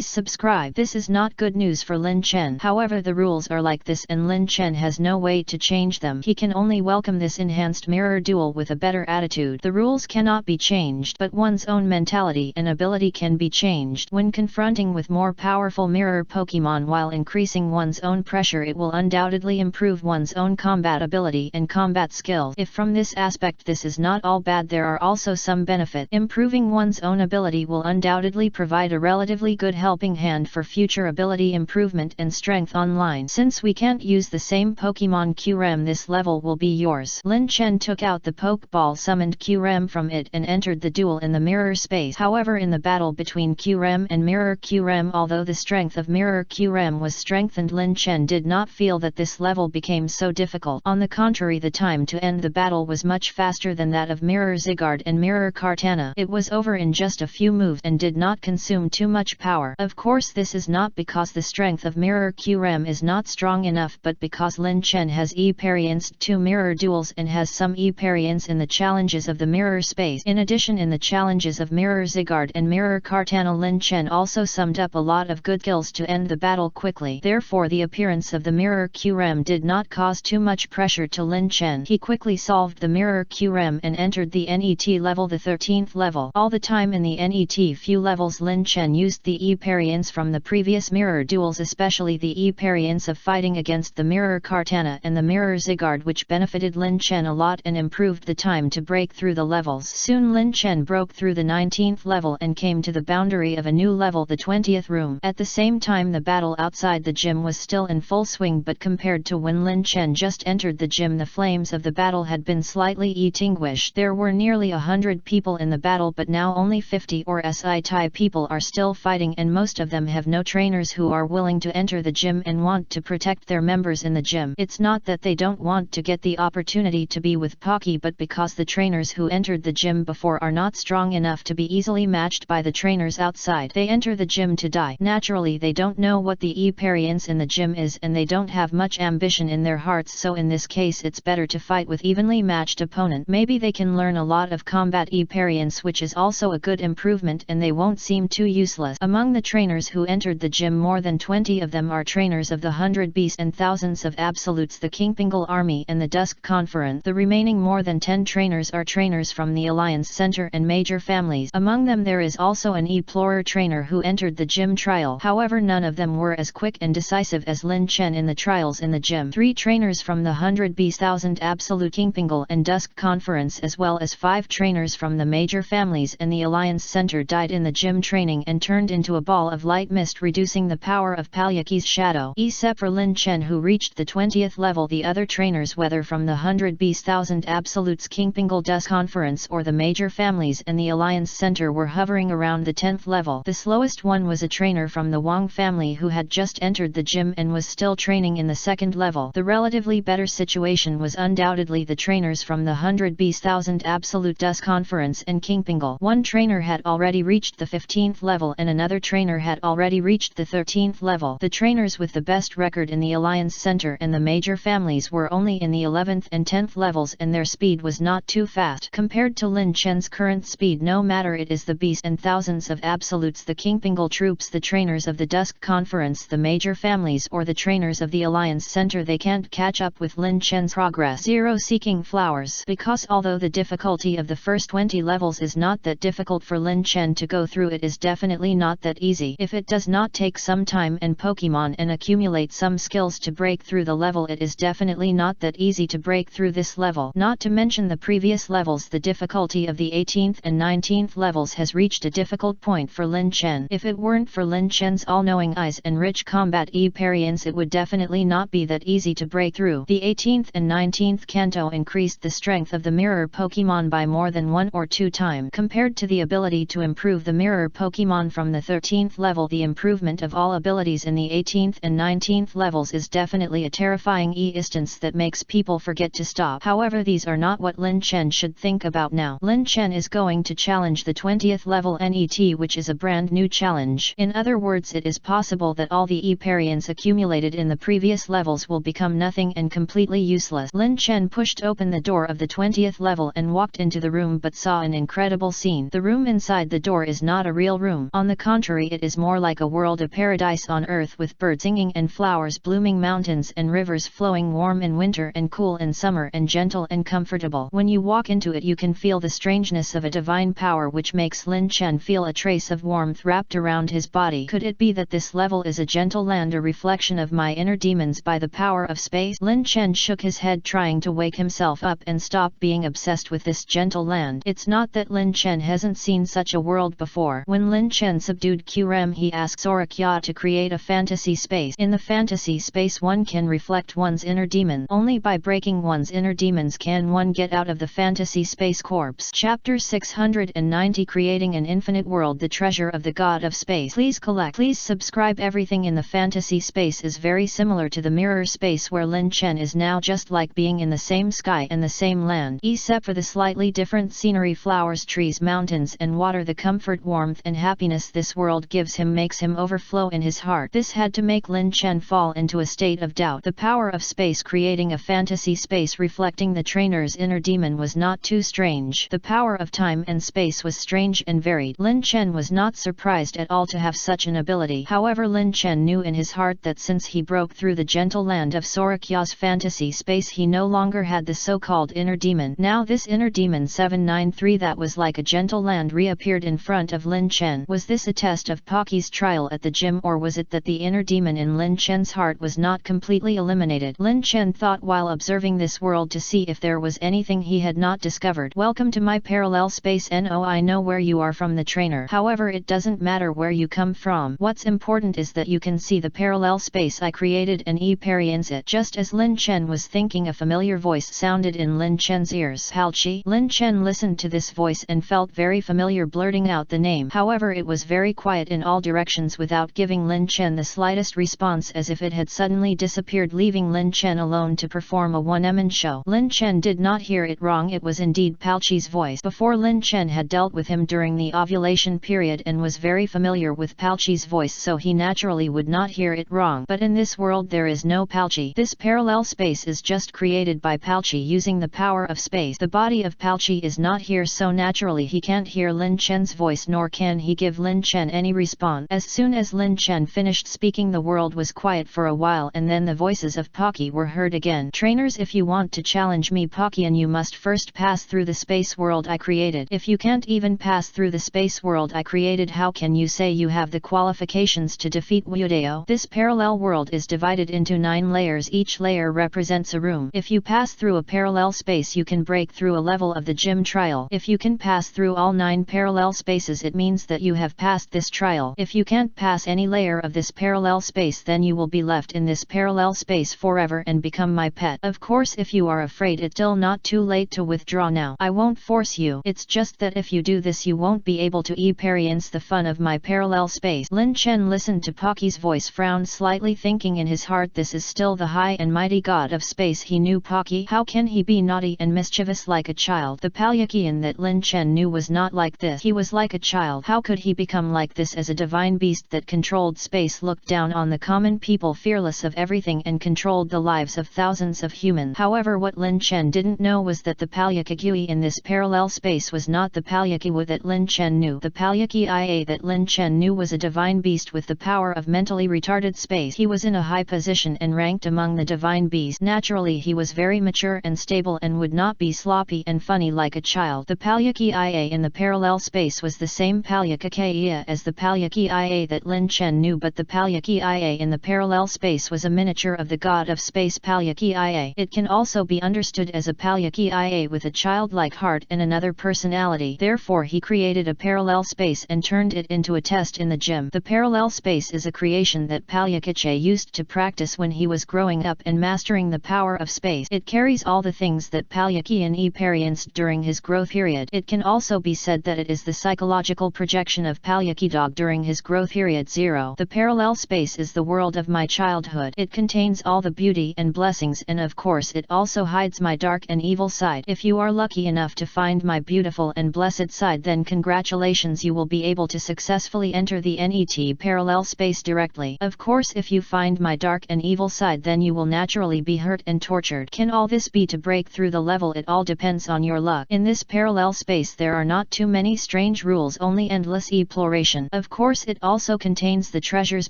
subscribe. This is not good news for Lin Chen. However, the rules are like this and Lin Chen has no way to change them. He can only welcome this enhanced mirror duel with a better attitude. The rules cannot be changed, but one's own mentality and ability can be changed. When confronting with more powerful mirror Pokemon while increasing one's own pressure, it will undoubtedly improve one's own combat ability and combat skills. If from this aspect this is not all bad, there are also some benefit. Improving one's own ability will undoubtedly provide a relatively good helping hand for future ability improvement and strength online. Since we can't use the same Pokemon QREM, this level will be yours. Lin Chen took out the Pokeball, summoned QREM from it and entered the duel in the mirror space. However, in the battle between QREM and mirror QREM. Although the strength of Mirror QREM was strengthened, Lin Chen did not feel that this level became so difficult. On the contrary, the time to end the battle was much faster than that of Mirror Zygarde and Mirror Kartana. It was over in just a few moves and did not consume too much power. Of course, this is not because the strength of Mirror QREM is not strong enough, but because Lin Chen has experienced 2 mirror duels and has some experience in the challenges of the mirror space. In addition, in the challenges of Mirror Zygarde and Mirror Kartana, Lin Chen also summed up a lot of good skills to end the battle quickly. Therefore, the appearance of the Mirror QREM did not cause too much pressure to Lin Chen. He quickly solved the Mirror QREM and entered the NET level, the 13th level. All the time in the NET few levels, Lin Chen used the experience from the previous mirror duels, especially the experience of fighting against the Mirror Kartana and the Mirror Zygarde, which benefited Lin Chen a lot and improved the time to break through the levels. Soon Lin Chen broke through the 19th level and came to the boundary of a new level, the 20th room. At the same time, the battle outside the gym was still in full swing, but compared to when Lin Chen just entered the gym, the flames of the battle had been slightly extinguished. There were nearly 100 people in the battle, but now only 50 or SI type people are still fighting, and most of them have no trainers who are willing to enter the gym and want to protect their members in the gym. It's not that they don't want to get the opportunity to be with Pocky, but because the trainers who entered the gym before are not strong enough to be easily matched by the trainers outside. They enter the gym to die. Naturally, they don't know what the experience in the gym is, and they don't have much ambition in their hearts, so in this case it's better to fight with evenly matched opponent. Maybe they can learn a lot of combat experience, which is also a good improvement, and they won't seem too useless. Among the trainers who entered the gym, more than 20 of them are trainers of the 100 Beasts and thousands of Absolutes, the Kingpingle Army and the Dusk Conference. The remaining more than 10 trainers are trainers from the Alliance Center and major families. Among them there is also an Explorer trainer who entered the gym trial. However, none of them were as quick and decisive as Lin Chen in the trials in the gym. 3 trainers from the 100 Beasts, 1000 Absolute, Kingpingle and Dusk Conference, as well as 5 trainers from the major families and the Alliance Center died in the gym training and turned into a ball of light mist, reducing the power of Palyaki's shadow. Except for Lin Chen, who reached the 20th level, the other trainers, whether from the 100 Beasts, 1000 Absolutes, Kingpingle, Dusk Conference or the major families and the Alliance Center, were hovering around the 10th level. The slowest one was a trainer from the Wang family who had just entered the gym and was still training in the 2nd level. The relatively better situation was undoubtedly the trainers from the 100 Beasts, 1000 Absolute, Dusk Conference and Kingpingle. One trainer had already reached the 15th level and another trainer had already reached the 13th level. The trainers with the best record in the Alliance Center and the major families were only in the 11th and 10th levels, and their speed was not too fast compared to Lin Chen's current speed. No matter it is the Beasts and thousands of Absolutes, the Kingpingle troops, the trainers of the Dusk Conference, the major families or the trainers of the Alliance Center, they can't catch up with Lin Chen's progress. 0 Seeking Flowers. Because although the difficulty of the first 20 levels is not that difficult for Lin Chen to go through, it is definitely not that easy. If it does not take some time and Pokemon and accumulate some skills to break through the level, it is definitely not that easy to break through this level. Not to mention the previous levels, the difficulty of the 18th and 19th levels has reached a difficult point for Lin Chen. If it weren't for Lin Chen's all-knowing eyes and rich combat experience, it would definitely not be that easy to break through. The 18th and 19th Kanto increased the strength of the mirror Pokemon by more than 1 or 2 times. Compared to the ability to improve the mirror Pokemon from the 13th level, the improvement of all abilities in the 18th and 19th levels is definitely a terrifying instance that makes people forget to stop. However, these are not what Lin Chen should think about now. Lin Chen is going to challenge the 20th level NET, which is a brand new challenge. In other words, it is possible that all the experience accumulated in the previous levels will become nothing and completely useless. Lin Chen pushed open the door of the 20th level and walked into the room, but saw an incredible scene. The room inside the door is not a real room. On the contrary, it is more like a world of paradise on earth, with birds singing and flowers blooming, mountains and rivers flowing, warm in winter and cool in summer and gentle and comfortable. When you walk into it, you can feel the strangeness of a divine power, which makes Lin Chen feel a trace of warmth wrapped around his body. Could it be that this level is a gentle land, a reflection of my inner demons by the power of space? Lin Chen shook his head, trying to wake himself up and stop being obsessed with this gentle land. It's not that Lin Chen hasn't seen such a world before. When Lin Chen subdued QREM, he asked Sorakya to create a fantasy space. In the fantasy space, one can reflect one's inner demon. Only by breaking one's inner demons can one get out of the fantasy space corpse. Chapter 690, Creating an Infinite World. The treasure of the God of of space. Please collect. Please subscribe. Everything in the fantasy space is very similar to the mirror space where Lin Chen is now, just like being in the same sky and the same land, except for the slightly different scenery, flowers, trees, mountains and water. The comfort, warmth and happiness this world gives him makes him overflow in his heart. This had to make Lin Chen fall into a state of doubt. The power of space creating a fantasy space reflecting the trainer's inner demon was not too strange. The power of time and space was strange and varied. Lin Chen was not surprised at all to have such an ability. However, Lin Chen knew in his heart that since he broke through the gentle land of Sorakya's fantasy space, he no longer had the so-called inner demon. Now this inner demon 793 that was like a gentle land reappeared in front of Lin Chen. Was this a test of Pocky's trial at the gym, or was it that the inner demon in Lin Chen's heart was not completely eliminated? Lin Chen thought while observing this world to see if there was anything he had not discovered. Welcome to my parallel space. No, I know where you are from, the trainer. However, it doesn't matter where you come from. What's important is that you can see the parallel space I created and experience it. Just as Lin Chen was thinking, a familiar voice sounded in Lin Chen's ears. Palchi. Lin Chen listened to this voice and felt very familiar, blurting out the name. However, it was very quiet in all directions without giving Lin Chen the slightest response, as if it had suddenly disappeared, leaving Lin Chen alone to perform a one-man show. Lin Chen did not hear it wrong. It was indeed Palchi's voice. Before, Lin Chen had dealt with him during the ovulation period and was very familiar with Palchi's voice, so he naturally would not hear it wrong. But in this world there is no Palchi. This parallel space is just created by Palchi using the power of space. The body of Palchi is not here, so naturally he can't hear Lin Chen's voice, nor can he give Lin Chen any response. As soon as Lin Chen finished speaking, the world was quiet for a while, and then the voices of Pocky were heard again. Trainers, if you want to challenge me, Pocky, and you must first pass through the space world I created. If you can't even pass through the space world I created, how can you say you have the qualifications to defeat Wyudeo? This parallel world is divided into 9 layers. Each layer represents a room. If you pass through a parallel space, you can break through a level of the gym trial. If you can pass through all 9 parallel spaces, it means that you have passed this trial. If you can't pass any layer of this parallel space, then you will be left in this parallel space forever and become my pet. Of course, if you are afraid, it's still not too late to withdraw now. I won't force you. It's just that if you do this, you won't be able to experience the fun of my parallel space. Lin Chen listened to Pocky's voice, frowned slightly, thinking in his heart, this is still the high and mighty god of space. He knew Pocky. How can he be naughty and mischievous like a child? The Palyakian that Lin Chen knew was not like this. He was like a child. How could he become like this as a divine beast that controlled space, looked down on the common people, fearless of everything, and controlled the lives of thousands of humans? However, what Lin Chen didn't know was that the Palyakagui in this parallel space was not the Palyakiwa that Lin Chen knew. The Palyaki that Lin Chen knew was a divine beast with the power of mentally retarded space. He was in a high position and ranked among the divine beasts. Naturally, he was very mature and stable and would not be sloppy and funny like a child. The Palyaki in the parallel space was the same Palyakakaya as the Palyaki that Lin Chen knew, but the Palyaki in the parallel space was a miniature of the god of space Palyaki. It can also be understood as a Palyaki with a childlike heart and another personality. Therefore, he created a parallel space and turned it into a test in the gym. The parallel space is a creation that Palyakache used to practice when he was growing up and mastering the power of space. It carries all the things that Palyakian experienced during his growth period. It can also be said that it is the psychological projection of Palyakidog during his growth period 0. The parallel space is the world of my childhood. It contains all the beauty and blessings, and of course it also hides my dark and evil side. If you are lucky enough to find my beautiful and blessed side, then congratulations, you will be able to successfully enter the NET parallel space directly. Of course, if you find my dark and evil side, then you will naturally be hurt and tortured. Can all this be to break through the level? It all depends on your luck. In this parallel space there are not too many strange rules, only endless exploration. Of course, it also contains the treasures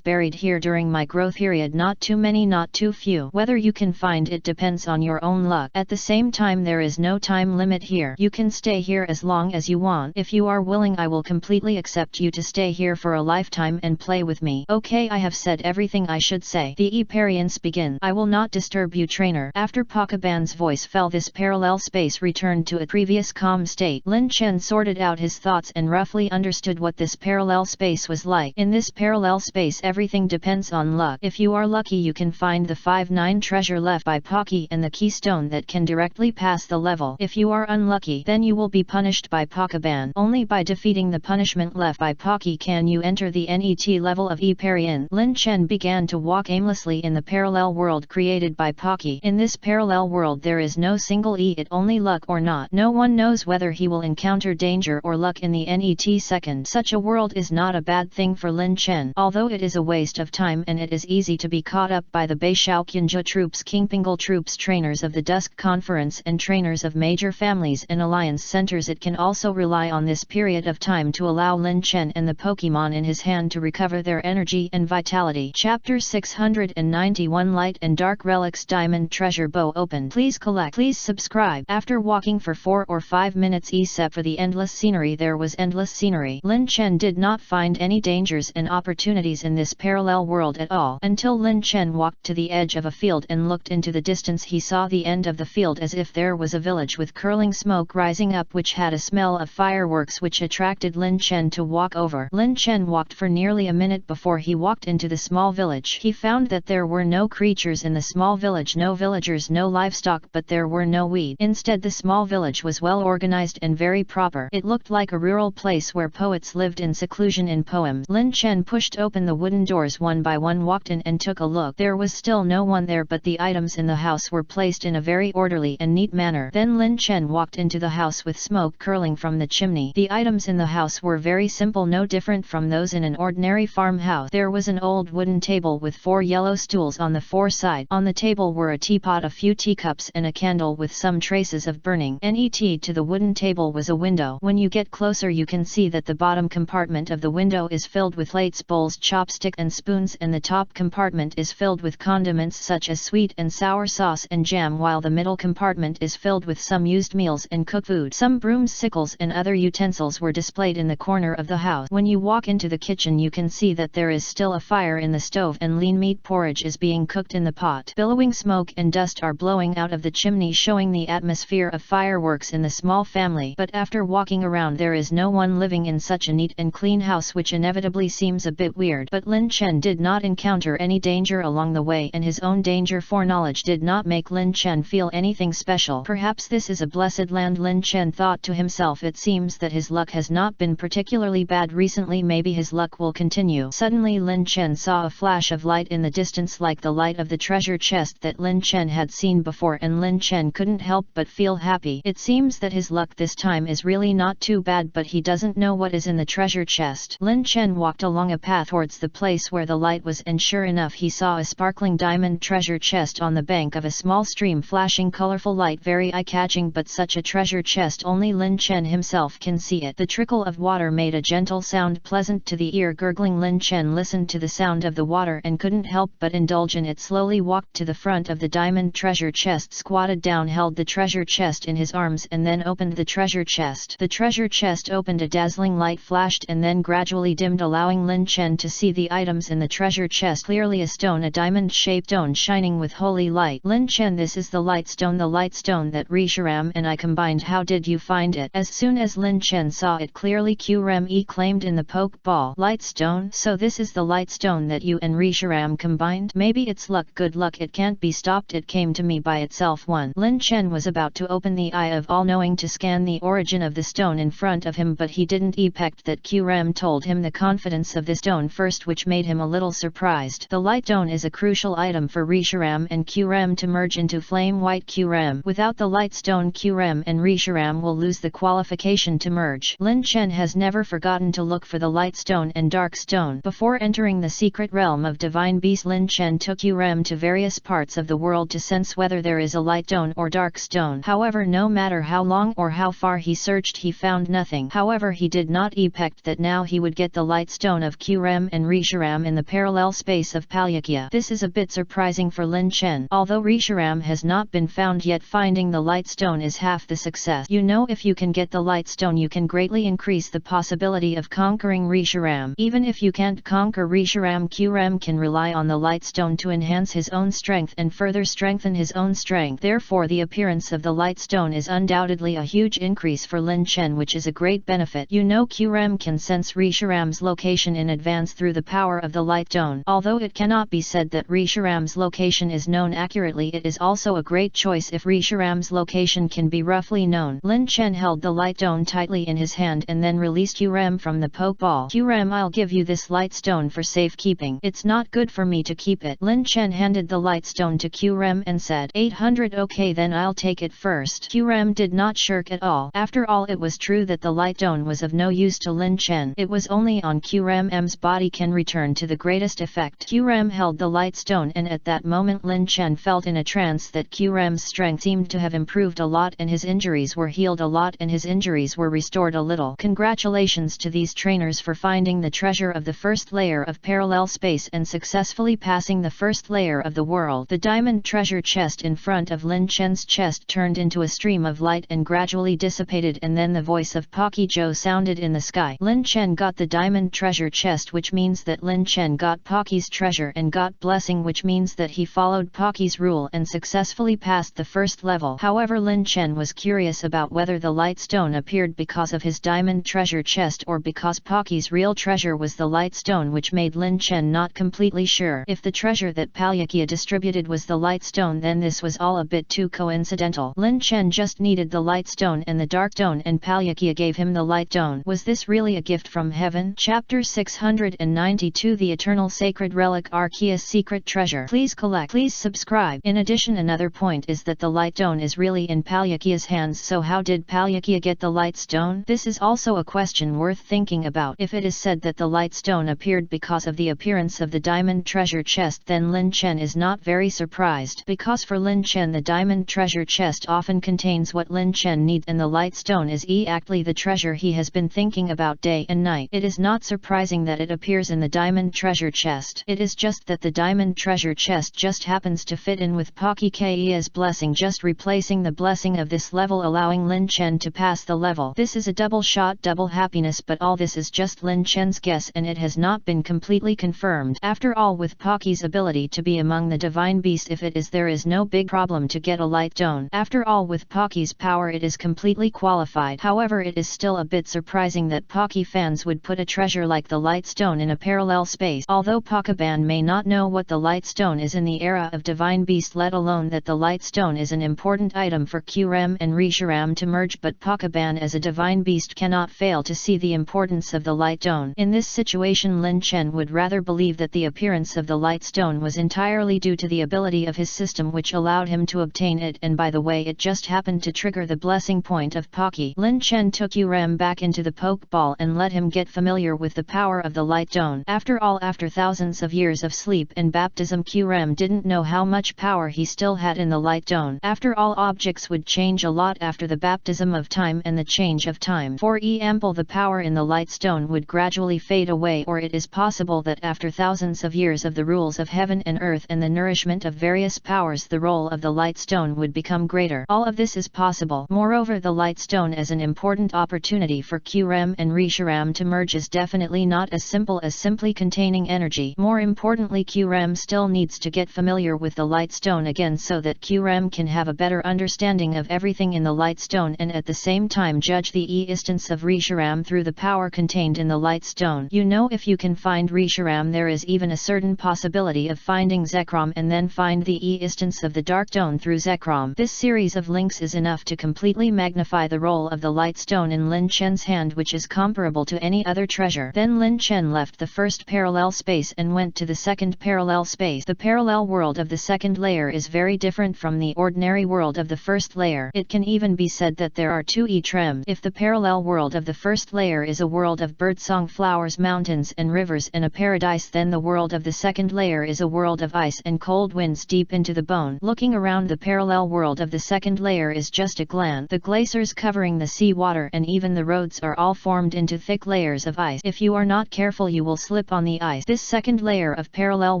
buried here during my growth period. Not too many, not too few. Whether you can find it depends on your own luck. At the same time, there is no time limit here. You can stay here as long as you want. If you are willing, I will completely accept you to stay here for a lifetime and play with me. Okay, I have said everything I should say. The experience begins. I will not disturb you, trainer. After Pakaban's voice fell, this parallel space returned to a previous calm state. Lin Chen sorted out his thoughts and roughly understood what this parallel space was like. In this parallel space, everything depends on luck. If you are lucky, you can find the 5-9 treasure left by Pocky and the keystone that can directly pass the level. If you are unlucky, then you will be punished by Pakaban. Only by defeating the punishment left by Pocky can you enter the NET level of Eparian? Lin Chen began to walk aimlessly in the parallel world created by Pocky. In this parallel world there is no single it only luck or not. No one knows whether he will encounter danger or luck in the NET second. Such a world is not a bad thing for Lin Chen, although it is a waste of time and it is easy to be caught up by the Beishao Qianjia troops, Qingpingle troops, trainers of the Dusk Conference and trainers of major families and alliance centers. It can also rely on this period of time to allow Lin Chen and the Pokemon in his hand to recover their energy and vitality. Chapter 691 Light and Dark Relics. Diamond Treasure Bow opened. Please collect. Please subscribe. After walking for 4 or 5 minutes except for the endless scenery, there was endless scenery. Lin Chen did not find any dangers and opportunities in this parallel world at all. Until Lin Chen walked to the edge of a field and looked into the distance, he saw the end of the field as if there was a village with curling smoke rising up which had a smell of fireworks which attracted Lin Chen to walk over. Lin Chen walked for nearly a minute before he walked into the small village. He found that there were no creatures in the small village, no villagers, no livestock, but there were no weed. Instead, the small village was well organized and very proper. It looked like a rural place where poets lived in seclusion in poems. Lin Chen pushed open the wooden doors one by one, walked in and took a look. There was still no one there, but the items in the house were placed in a very orderly and neat manner. Then Lin Chen walked into the house with smoke curling from the chimney. The items in the house were very simple, no different from those in an ordinary farmhouse. There was an old wooden table with 4 yellow stools on the 4 sides. On the table were a teapot, a few teacups and a candle with some traces of burning. NET to the wooden table was a window. When you get closer you can see that the bottom compartment of the window is filled with plates, bowls, chopstick and spoons, and the top compartment is filled with condiments such as sweet and sour sauce and jam, while the middle compartment is filled with some used meals and cooked food. Some brooms, sickles and other utensils were displayed in the corner of the house. When you walk into the kitchen you can see that there is still a fire in the stove and lean meat porridge is being cooked in the pot. Billowing smoke and dust are blowing out of the chimney, showing the atmosphere of fireworks in the small family. But after walking around there is no one living in such a neat and clean house, which inevitably seems a bit weird. But Lin Chen did not encounter any danger along the way, and his own danger foreknowledge did not make Lin Chen feel anything special. Perhaps this is a blessed land, Lin Chen thought to himself. It seems that his luck has not been particularly bad recently, maybe his luck will continue. Suddenly Lin Chen saw a flash of light in the distance, like the light of the treasure chest that Lin Chen had seen before, and Lin Chen couldn't help but feel happy. It seems that his luck this time is really not too bad, but he doesn't know what is in the treasure chest. Lin Chen walked along a path towards the place where the light was, and sure enough he saw a sparkling diamond treasure chest on the bank of a small stream, flashing colorful light, very eye-catching, but such a treasure chest only Lin Chen himself can see it. The trickle of water made a gentle sound pleasant to the ear, gurgling. Lin Chen listened to the sound of the water and couldn't help but indulge in it. Slowly walked to the front of the diamond treasure chest, squatted down, held the treasure chest in his arms and then opened the treasure chest. The treasure chest opened, a dazzling light flashed and then gradually dimmed, allowing Lin Chen to see the items in the treasure chest clearly. A stone, a diamond-shaped stone shining with holy light. Lin Chen, this is the light stone that Risharam and I combined. How did you find it? As soon as Lin Chen saw it clearly, Qram claimed in the poke ball. Light stone? So this is the light stone that you and Risharam combined? Maybe it's luck, good luck, it can't be stopped, it came to me by itself. Lin Chen was about to open the eye of all-knowing to scan the origin of the stone in front of him, but he didn't expect that Qram told him the confidence of the stone first, which made him a little surprised. The light stone is a crucial item for Risharam and Qram to merge into flame white Qram. Without the light stone, Qram and Risharam will lose the qualification to merge. Lin Chen has never forgotten to look for the light stone and dark stone. Before entering the secret realm of divine beasts, Lin Chen took Qram to various parts of the world to sense whether there is a light stone or dark stone. However, no matter how long or how far he searched, he found nothing. However, he did not expect that now he would get the light stone of Qram and Risharam in the parallel space of Palyakya. This is a bit surprising for Lin Chen. Although Risharam has not been found yet, finding the light stone is half the success. You know, if you can get the light stone, you can greatly increase the possibility of conquering Risharam. Even if you can't conquer Risharam, Qram can rely on the light stone to enhance his own strength and further strengthen his own strength. Therefore, the appearance of the light stone is undoubtedly a huge increase for Lin Chen, which is a great benefit. You know, Qram can sense Risharam's location in advance through the power of the light stone. Although it cannot be said that Risharam's location is known accurately, it is also a great choice if Risharam's location can be roughly known. Lin Chen held the light stone tightly in his hand and then released Qram from the Pokeball. Qram, I'll give you this light stone for safekeeping. It's not good for me to keep it. Lin Chen handed the light stone to Qram and said, 800. Okay, then I'll take it first. Qram did not shirk at all. After all, it was true that the light stone was of no use to Lin Chen. It was only on Qram's body can return to the greatest effect. Qram held the light stone, and at that moment Lin Chen felt in a trance that Qram's strength seemed to have improved a lot, and his injuries were healed a lot, and his injuries were restored a little. Congratulations to these trainers for finding the treasure of the first layer of parallel space and successfully passing the first layer of the world. The diamond treasure chest in front of Lin Chen's chest turned into a stream of light and gradually dissipated, and then the voice of Pocky Joe sounded in the sky. Lin Chen got the diamond treasure chest, which means that Lin Chen got Pocky's treasure and got blessing, which means that he followed Pocky's rule and successfully passed the first level. However, Lin Chen was curious about whether the light stone appeared because of his diamond treasure chest or because Pocky's real treasure was the light stone, which made Lin Chen not completely sure. If the treasure that Palyakia distributed was the light stone, then this was all a bit too coincidental. Lin Chen just needed the light stone and the dark stone, and Palyakia gave him the light stone. Was this really a gift from heaven? Chapter 692, The Eternal Sacred Relic, Arceus Secret Treasure. Please collect. Please subscribe. In addition, another point is that the light stone is really in Palyakia's hands, so how did Palyakia get the light stone? This is also a question worth thinking about. If it is said that the light stone appeared because of the appearance of the diamond treasure chest, then Lin Chen is not very surprised, because for Lin Chen the diamond treasure chest often contains what Lin Chen needs, and the light stone is exactly the treasure he has been thinking about day and night. It is not surprising that it appears in the diamond treasure chest. It is just that the diamond treasure chest just happens to fit in with Pocky Kae's blessing, just replacing the blessing of this level, allowing Lin Chen to pass the level. This is a double shot, double happiness, but all this is just Lin Chen's guess and it has not been completely confirmed. After all, with Pocky's ability to be among the divine beasts, if it is, there is no big problem to get a light stone. After all, with Pocky's power it is completely qualified. However, it is still a bit surprising that Pocky fans would put a treasure like the light stone in a parallel space. Although Pokemon may not know what the light stone is in the era of divine beast, let alone that the light stone is an important item for Qram and Reshiram to merge, but Pokemon as a divine beast cannot fail to see the importance of the light stone. In this situation, Lin Chen would rather believe that the appearance of the light stone was entirely due to the ability of his system which allowed him to obtain it, and by the way, it just happened to trigger the blessing point of Pocky. Lin Chen took Qram back into the Pokeball and let him get familiar with the power of the light stone. After all, after thousands of years of sleep and baptism, Qram didn't know how much power he still had in the light stone. After all, objects would change a lot after the baptism of time and the change of time. For example, the power in the light stone would gradually fade away, or it is possible that after thousands of years of the rules of heaven and earth and the nourishment of various powers, the role of the light stone would become greater. All of this is possible. Moreover, the light stone as an important opportunity for Qram and Reshiram to merge is definitely not as simple as simply containing energy. More importantly, Qram still needs to get familiar with the light stone again so that Qram can have a better understanding of everything in the light stone and at the same time judge the existence of Reshiram through the power contained in the light stone. You know, if you can find Reshiram, there is even a certain possibility of finding Zekrom and then find the existence of the dark stone through Zekrom. This series of links is enough to completely magnify the role of the light stone in Lin Chen's hand, which is comparable to any other treasure. Then Lin Chen left the first parallel space and went to the second parallel space. The parallel world of the second layer is very different from the ordinary world of the first layer. It can even be said that there are two trems. If the parallel world of the first layer is a world of birdsong, flowers, mountains and rivers and a paradise, then the world of the second layer is a world of ice and cold winds deep into the bone. Looking around, the parallel world of the second layer is just a gland. The glaciers covering the sea water and even the roads are all formed into thick layers of ice. If you are not careful, you will slip on the ice. This second layer of parallel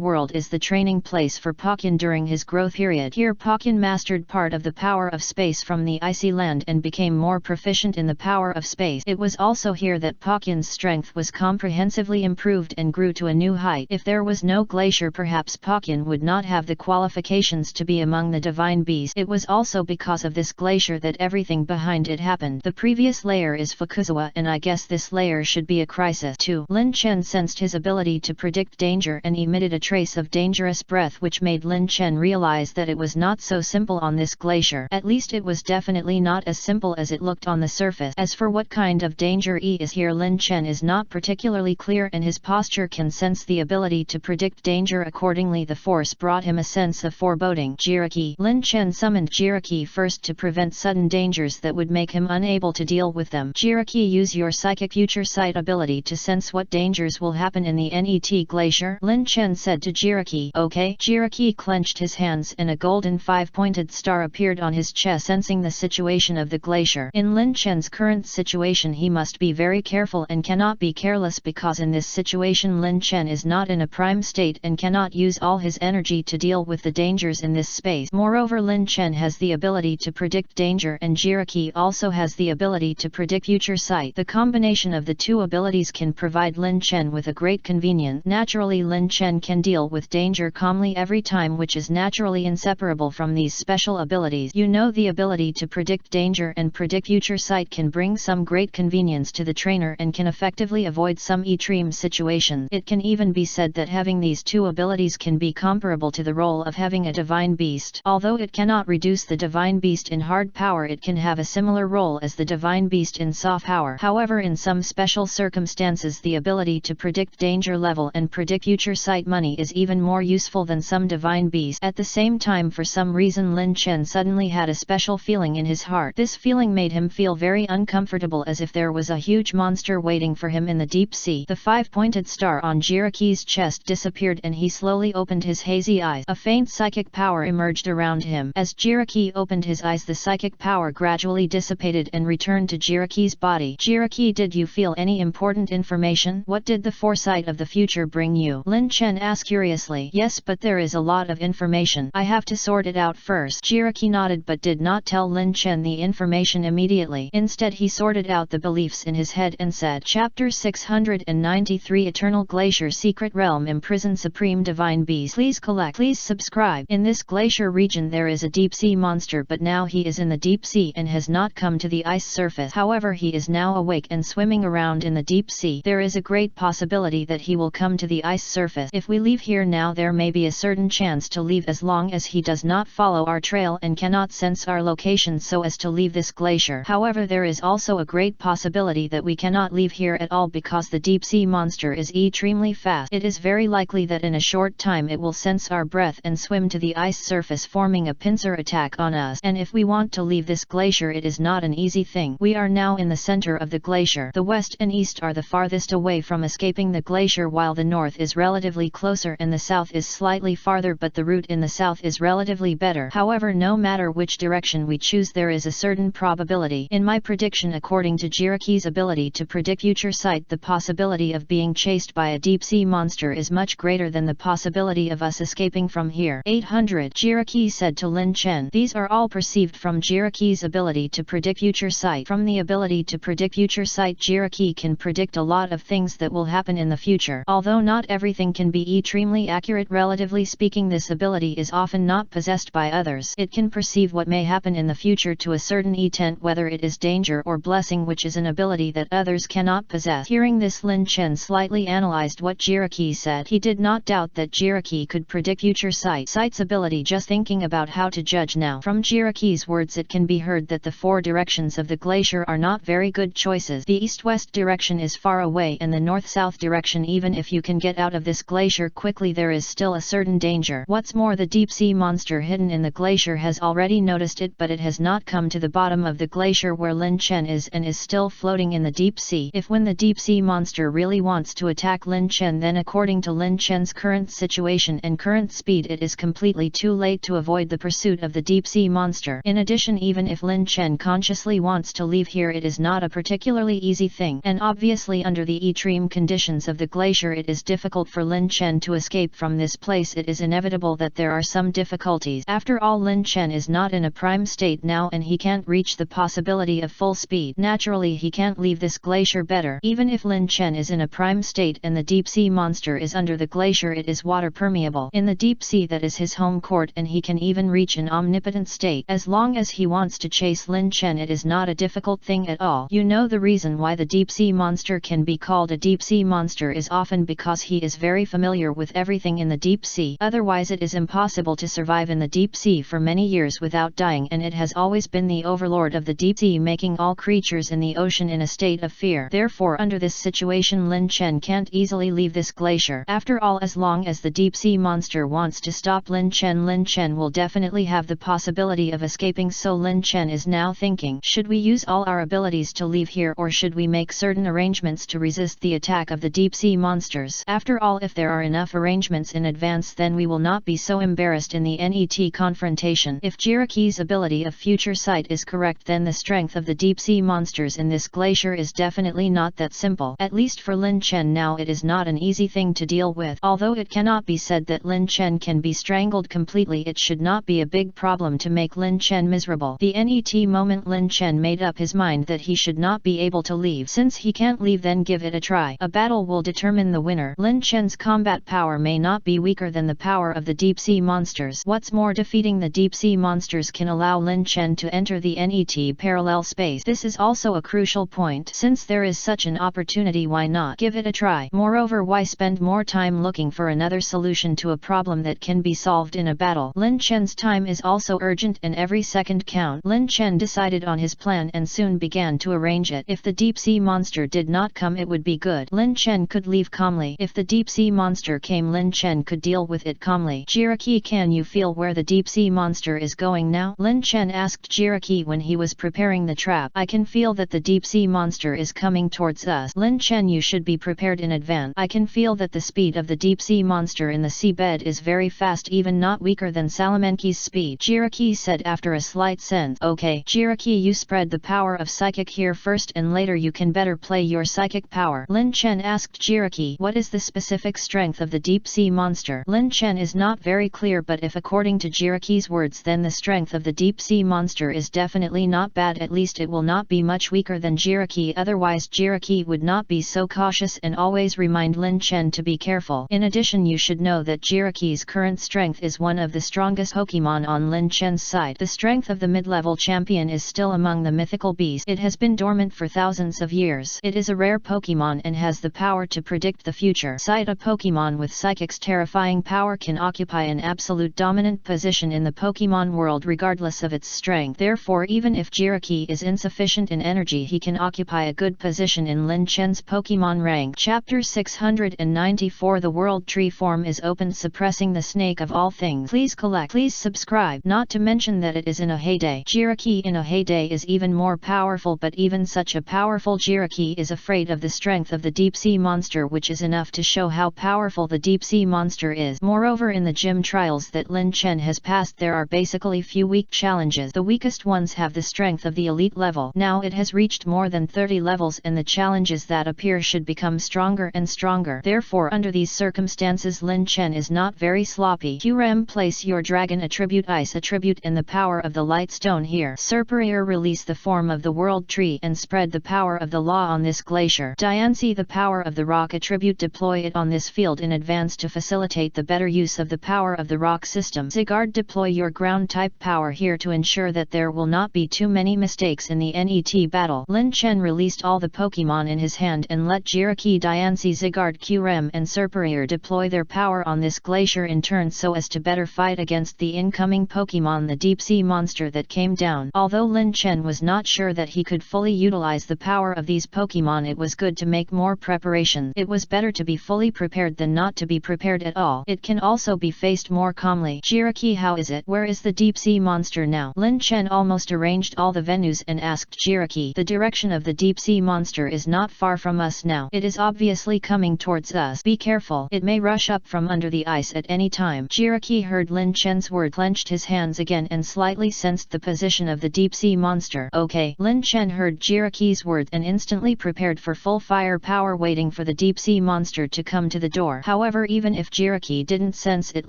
world is the training place for Pokken during his growth period. Here Pokken mastered part of the power of space from the icy land and became more proficient in the power of space. It was also here that Pokken's strength was comprehensively improved and grew to a new height. If there was no glacier, perhaps Pokken would not have the qualifications to be among the divine beasts. It was also because of this glacier that everything behind it happened. The previous layer is Fukuzawa, and I guess this layer should be a crisis too. Lin Chen sensed his ability to predict danger and emitted a trace of dangerous breath, which made Lin Chen realize that it was not so simple on this glacier. At least it was definitely not as simple as it looked on the surface. As for what kind of danger is here, Lin Lin Chen is not particularly clear and his posture can sense the ability to predict danger. Accordingly, the force brought him a sense of foreboding. Jiraki. Lin Chen summoned Jiraki first to prevent sudden dangers that would make him unable to deal with them. Jiraki, use your psychic future sight ability to sense what dangers will happen in the Net glacier, Lin Chen said to Jiraki. Okay. Jiraki clenched his hands and a golden 5-pointed star appeared on his chest, sensing the situation of the glacier. In Lin Chen's current situation, he must be very careful and cannot be careless, because in this situation Lin Chen is not in a prime state and cannot use all his energy to deal with the dangers in this space. Moreover, Lin Chen has the ability to predict danger and Jiraki also has the ability to predict future sight. The combination of the two abilities can provide Lin Chen with a great convenience. Naturally, Lin Chen can deal with danger calmly every time, which is naturally inseparable from these special abilities. You know, the ability to predict danger and predict future sight can bring some great convenience to the trainer and can effectively avoid some extreme situations. It can even be said that having these two abilities can be comparable to the role of having a divine beast. Although it cannot reduce the divine beast in hard power, it can have a similar role as the divine beast in soft power. However, in some special circumstances, the ability to predict danger level and predict future sight money is even more useful than some divine beast. At the same time, for some reason, Lin Chen suddenly had a special feeling in his heart. This feeling made him feel very uncomfortable, as if there was a huge monster waiting for him in the deep sea. The 5-pointed star on Jiraki's chest disappeared and he slowly opened his hazy eyes. A faint psychic power emerged around him. As Jiraki opened his eyes, the psychic power gradually dissipated and returned to Jiraki's body. Jiraki, did you feel any important information? What did the foresight of the future bring you? Lin Chen asked curiously. Yes, but there is a lot of information. I have to sort it out first. Jiraki nodded but did not tell Lin Chen the information immediately. Instead, he sorted out the beliefs in his head and said, Chapter 693, Eternal Glacier Secret Realm Imprisoned Supreme Divine Beast. Please subscribe. In this glacier region there is a deep sea monster, but now he is in the deep sea and has not come to the ice surface. However, he is now awake and swimming around in the deep sea. There is a great possibility that he will come to the ice surface. If we leave here now, there may be a certain chance to leave as long as he does not follow our trail and cannot sense our location so as to leave this glacier. However, there is also a great possibility that we cannot leave here at all, because the deep sea monster is extremely fast. It is very likely that in a short time it will sense our breath and swim to the ice surface, forming a pincer attack on us. And if we want to leave this glacier, it is not an easy thing. We are now in the center of the glacier. The west and east are the farthest away from escaping the glacier, while the north is relatively closer and the south is slightly farther, but the route in the south is relatively better. However, no matter which direction we choose, there is a certain probability. In my prediction, according to Jiraki's ability to predict future sight, the possibility of being chased by a deep sea monster is much greater than the possibility of us escaping from here. 800, Jiraki said to Lin Chen. These are all perceived from Jiraki's ability to predict future sight. From the ability to predict future sight, Jiraki can predict a lot of things that will happen in the future. Although not everything can be extremely accurate, relatively speaking, this ability is often not possessed by others. It can perceive what may happen in the future to a certain extent, whether it is danger or blessing, which is an ability that others cannot possess. Hearing this, Lin Chen slightly analyzed what Jiraki said. He did not doubt that Jiraki could predict future sight's ability, just thinking about how to judge now. From Jiraki's words, it can be heard that the four directions of the glacier are not very good choices. The east-west direction is far away, and the north-south direction, even if you can get out of this glacier quickly, there is still a certain danger. What's more, the deep-sea monster hidden in the glacier has already noticed it, but it has not come to the bottom of the glacier where Lin Chen is and is still floating in the deep sea. If when the deep-sea monster really wants to attack Lin Chen, then according to Lin Chen's current situation and current speed, it is completely too late to avoid the pursuit of the deep-sea monster. In addition, even if Lin Chen consciously wants to leave here, it is not a particularly easy thing, and obviously under the extreme conditions of the glacier it is difficult for Lin Chen to escape from this place. It is inevitable that there are some difficulties. After all, Lin Chen is not in a prime state now and he can't reach the possibility of full speed. Naturally, he can't leave this glacier better. Even if Lin Chen is in a prime state and the deep sea monster is under the glacier, it is water permeable. In the deep sea, that is his home court, and he can even reach an omnipotent state. As long as he wants to chase Lin Chen, it is not a difficult thing at all. You know, the reason why the deep sea monster can be called a deep sea monster is often because he is very familiar with everything in the deep sea. Otherwise, it is impossible to survive in the deep sea for many years without dying, and it has always been the overlord of the deep sea, making all creatures in the ocean in a state of fear. there. Therefore under this situation Lin Chen can't easily leave this glacier. After all, as long as the deep sea monster wants to stop Lin Chen will definitely have the possibility of escaping. So Lin Chen is now thinking, should we use all our abilities to leave here, or should we make certain arrangements to resist the attack of the deep sea monsters? After all, if there are enough arrangements in advance, then we will not be so embarrassed in the NET confrontation. If Jiraki's ability of future sight is correct, then the strength of the deep sea monsters in this glacier is definitely not that simple. At least for Lin Chen now it is not an easy thing to deal with. Although it cannot be said that Lin Chen can be strangled completely, it should not be a big problem to make Lin Chen miserable. The NET moment Lin Chen made up his mind that he should not be able to leave. Since he can't leave, then give it a try. A battle will determine the winner. Lin Chen's combat power may not be weaker than the power of the deep sea monsters. What's more, defeating the deep sea monsters can allow Lin Chen to enter the NET parallel space. This is also a crucial point. Since there is such an opportunity, why not give it a try? Moreover, why spend more time looking for another solution to a problem that can be solved in a battle? Lin Chen's time is also urgent and every second count. Lin Chen decided on his plan and soon began to arrange it. If the deep sea monster did not come, it would be good. Lin Chen could leave calmly. If the deep sea monster came, Lin Chen could deal with it calmly. Jiraki, can you feel where the deep sea monster is going now? Lin Chen asked Jiraki when he was preparing the trap. I can feel that the deep sea monster is coming towards us. Lin Chen, you should be prepared in advance. I can feel that the speed of the deep sea monster in the seabed is very fast, even not weaker than Salamanki's speed. Jiraki said after a slight sense. Okay, Jiraki, you spread the power of psychic here first and later you can better play your psychic power. Lin Chen asked Jiraki, what is the specific strength of the deep sea monster? Lin Chen is not very clear, but if according to Jiraki's words, then the strength of the deep sea monster is definitely not bad. At least it will not be much weaker than Jiraki, otherwise Jiraki would not be so cautious and always remind Lin Chen to be careful. In addition, you should know that Jiraki's current strength is one of the strongest Pokemon on Lin Chen's side. The strength of the mid-level champion is still among the mythical beasts. It has been dormant for thousands of years. It is a rare Pokemon and has the power to predict the future. Sight, a Pokemon with Psychic's terrifying power can occupy an absolute dominant position in the Pokemon world regardless of its strength. Therefore, even if Jiraki is insufficient in energy, he can occupy a good position in Lin Chen's Pokemon rank. Chapter 694. The World Tree form is opened, suppressing the snake of all things. Please collect. Please subscribe. Not to mention that it is in a heyday. Jiraki in a heyday is even more powerful, but even such a powerful Jiraki is afraid of the strength of the deep sea monster, which is enough to show how powerful the deep sea monster is. Moreover, in the gym trials that Lin Chen has passed, there are basically few weak challenges. The weakest ones have the strength of the elite level. Now it has reached more than 30 levels and the challenges that appear should become stronger and stronger. Therefore, under these circumstances, Lin Chen is not very sloppy. QRM, place your dragon attribute, ice attribute and the power of the light stone here. Superior, release the form of the world tree and spread the power of the law on this glacier. Diancie, the power of the rock attribute, deploy it on this field in advance to facilitate the better use of the power of the rock system. Zygarde, deploy your ground type power here to ensure that there will not be too many mistakes in the NET battle. Lin Chen released all the Pokemon in his hand and let Jiraki, Diancie, Zygarde, QRM and Superior deploy their power on this glacier in turn so as to better fight against the incoming Pokemon, the deep sea monster that came down. Although Lin Chen was not sure that he could fully utilize the power of these Pokemon, it was good to make more preparations. It was better to be fully prepared than not to be prepared at all. It can also be faced more calmly. Jiraki, how is it? Where is the deep sea monster now? Lin Chen almost arranged all the venues and asked Jiraki. The direction of the deep sea monster is not far from us now. It is obviously coming towards us. Be careful. It may rush up from under the ice at any time. Jiraki heard Lin Chen's word, clenched his hands again and slightly sensed the position of the deep sea monster. Okay. Lin Chen heard Jiraki's word and instantly prepared for full firepower, waiting for the deep sea monster to come to the door. However, even if Jiraki didn't sense it,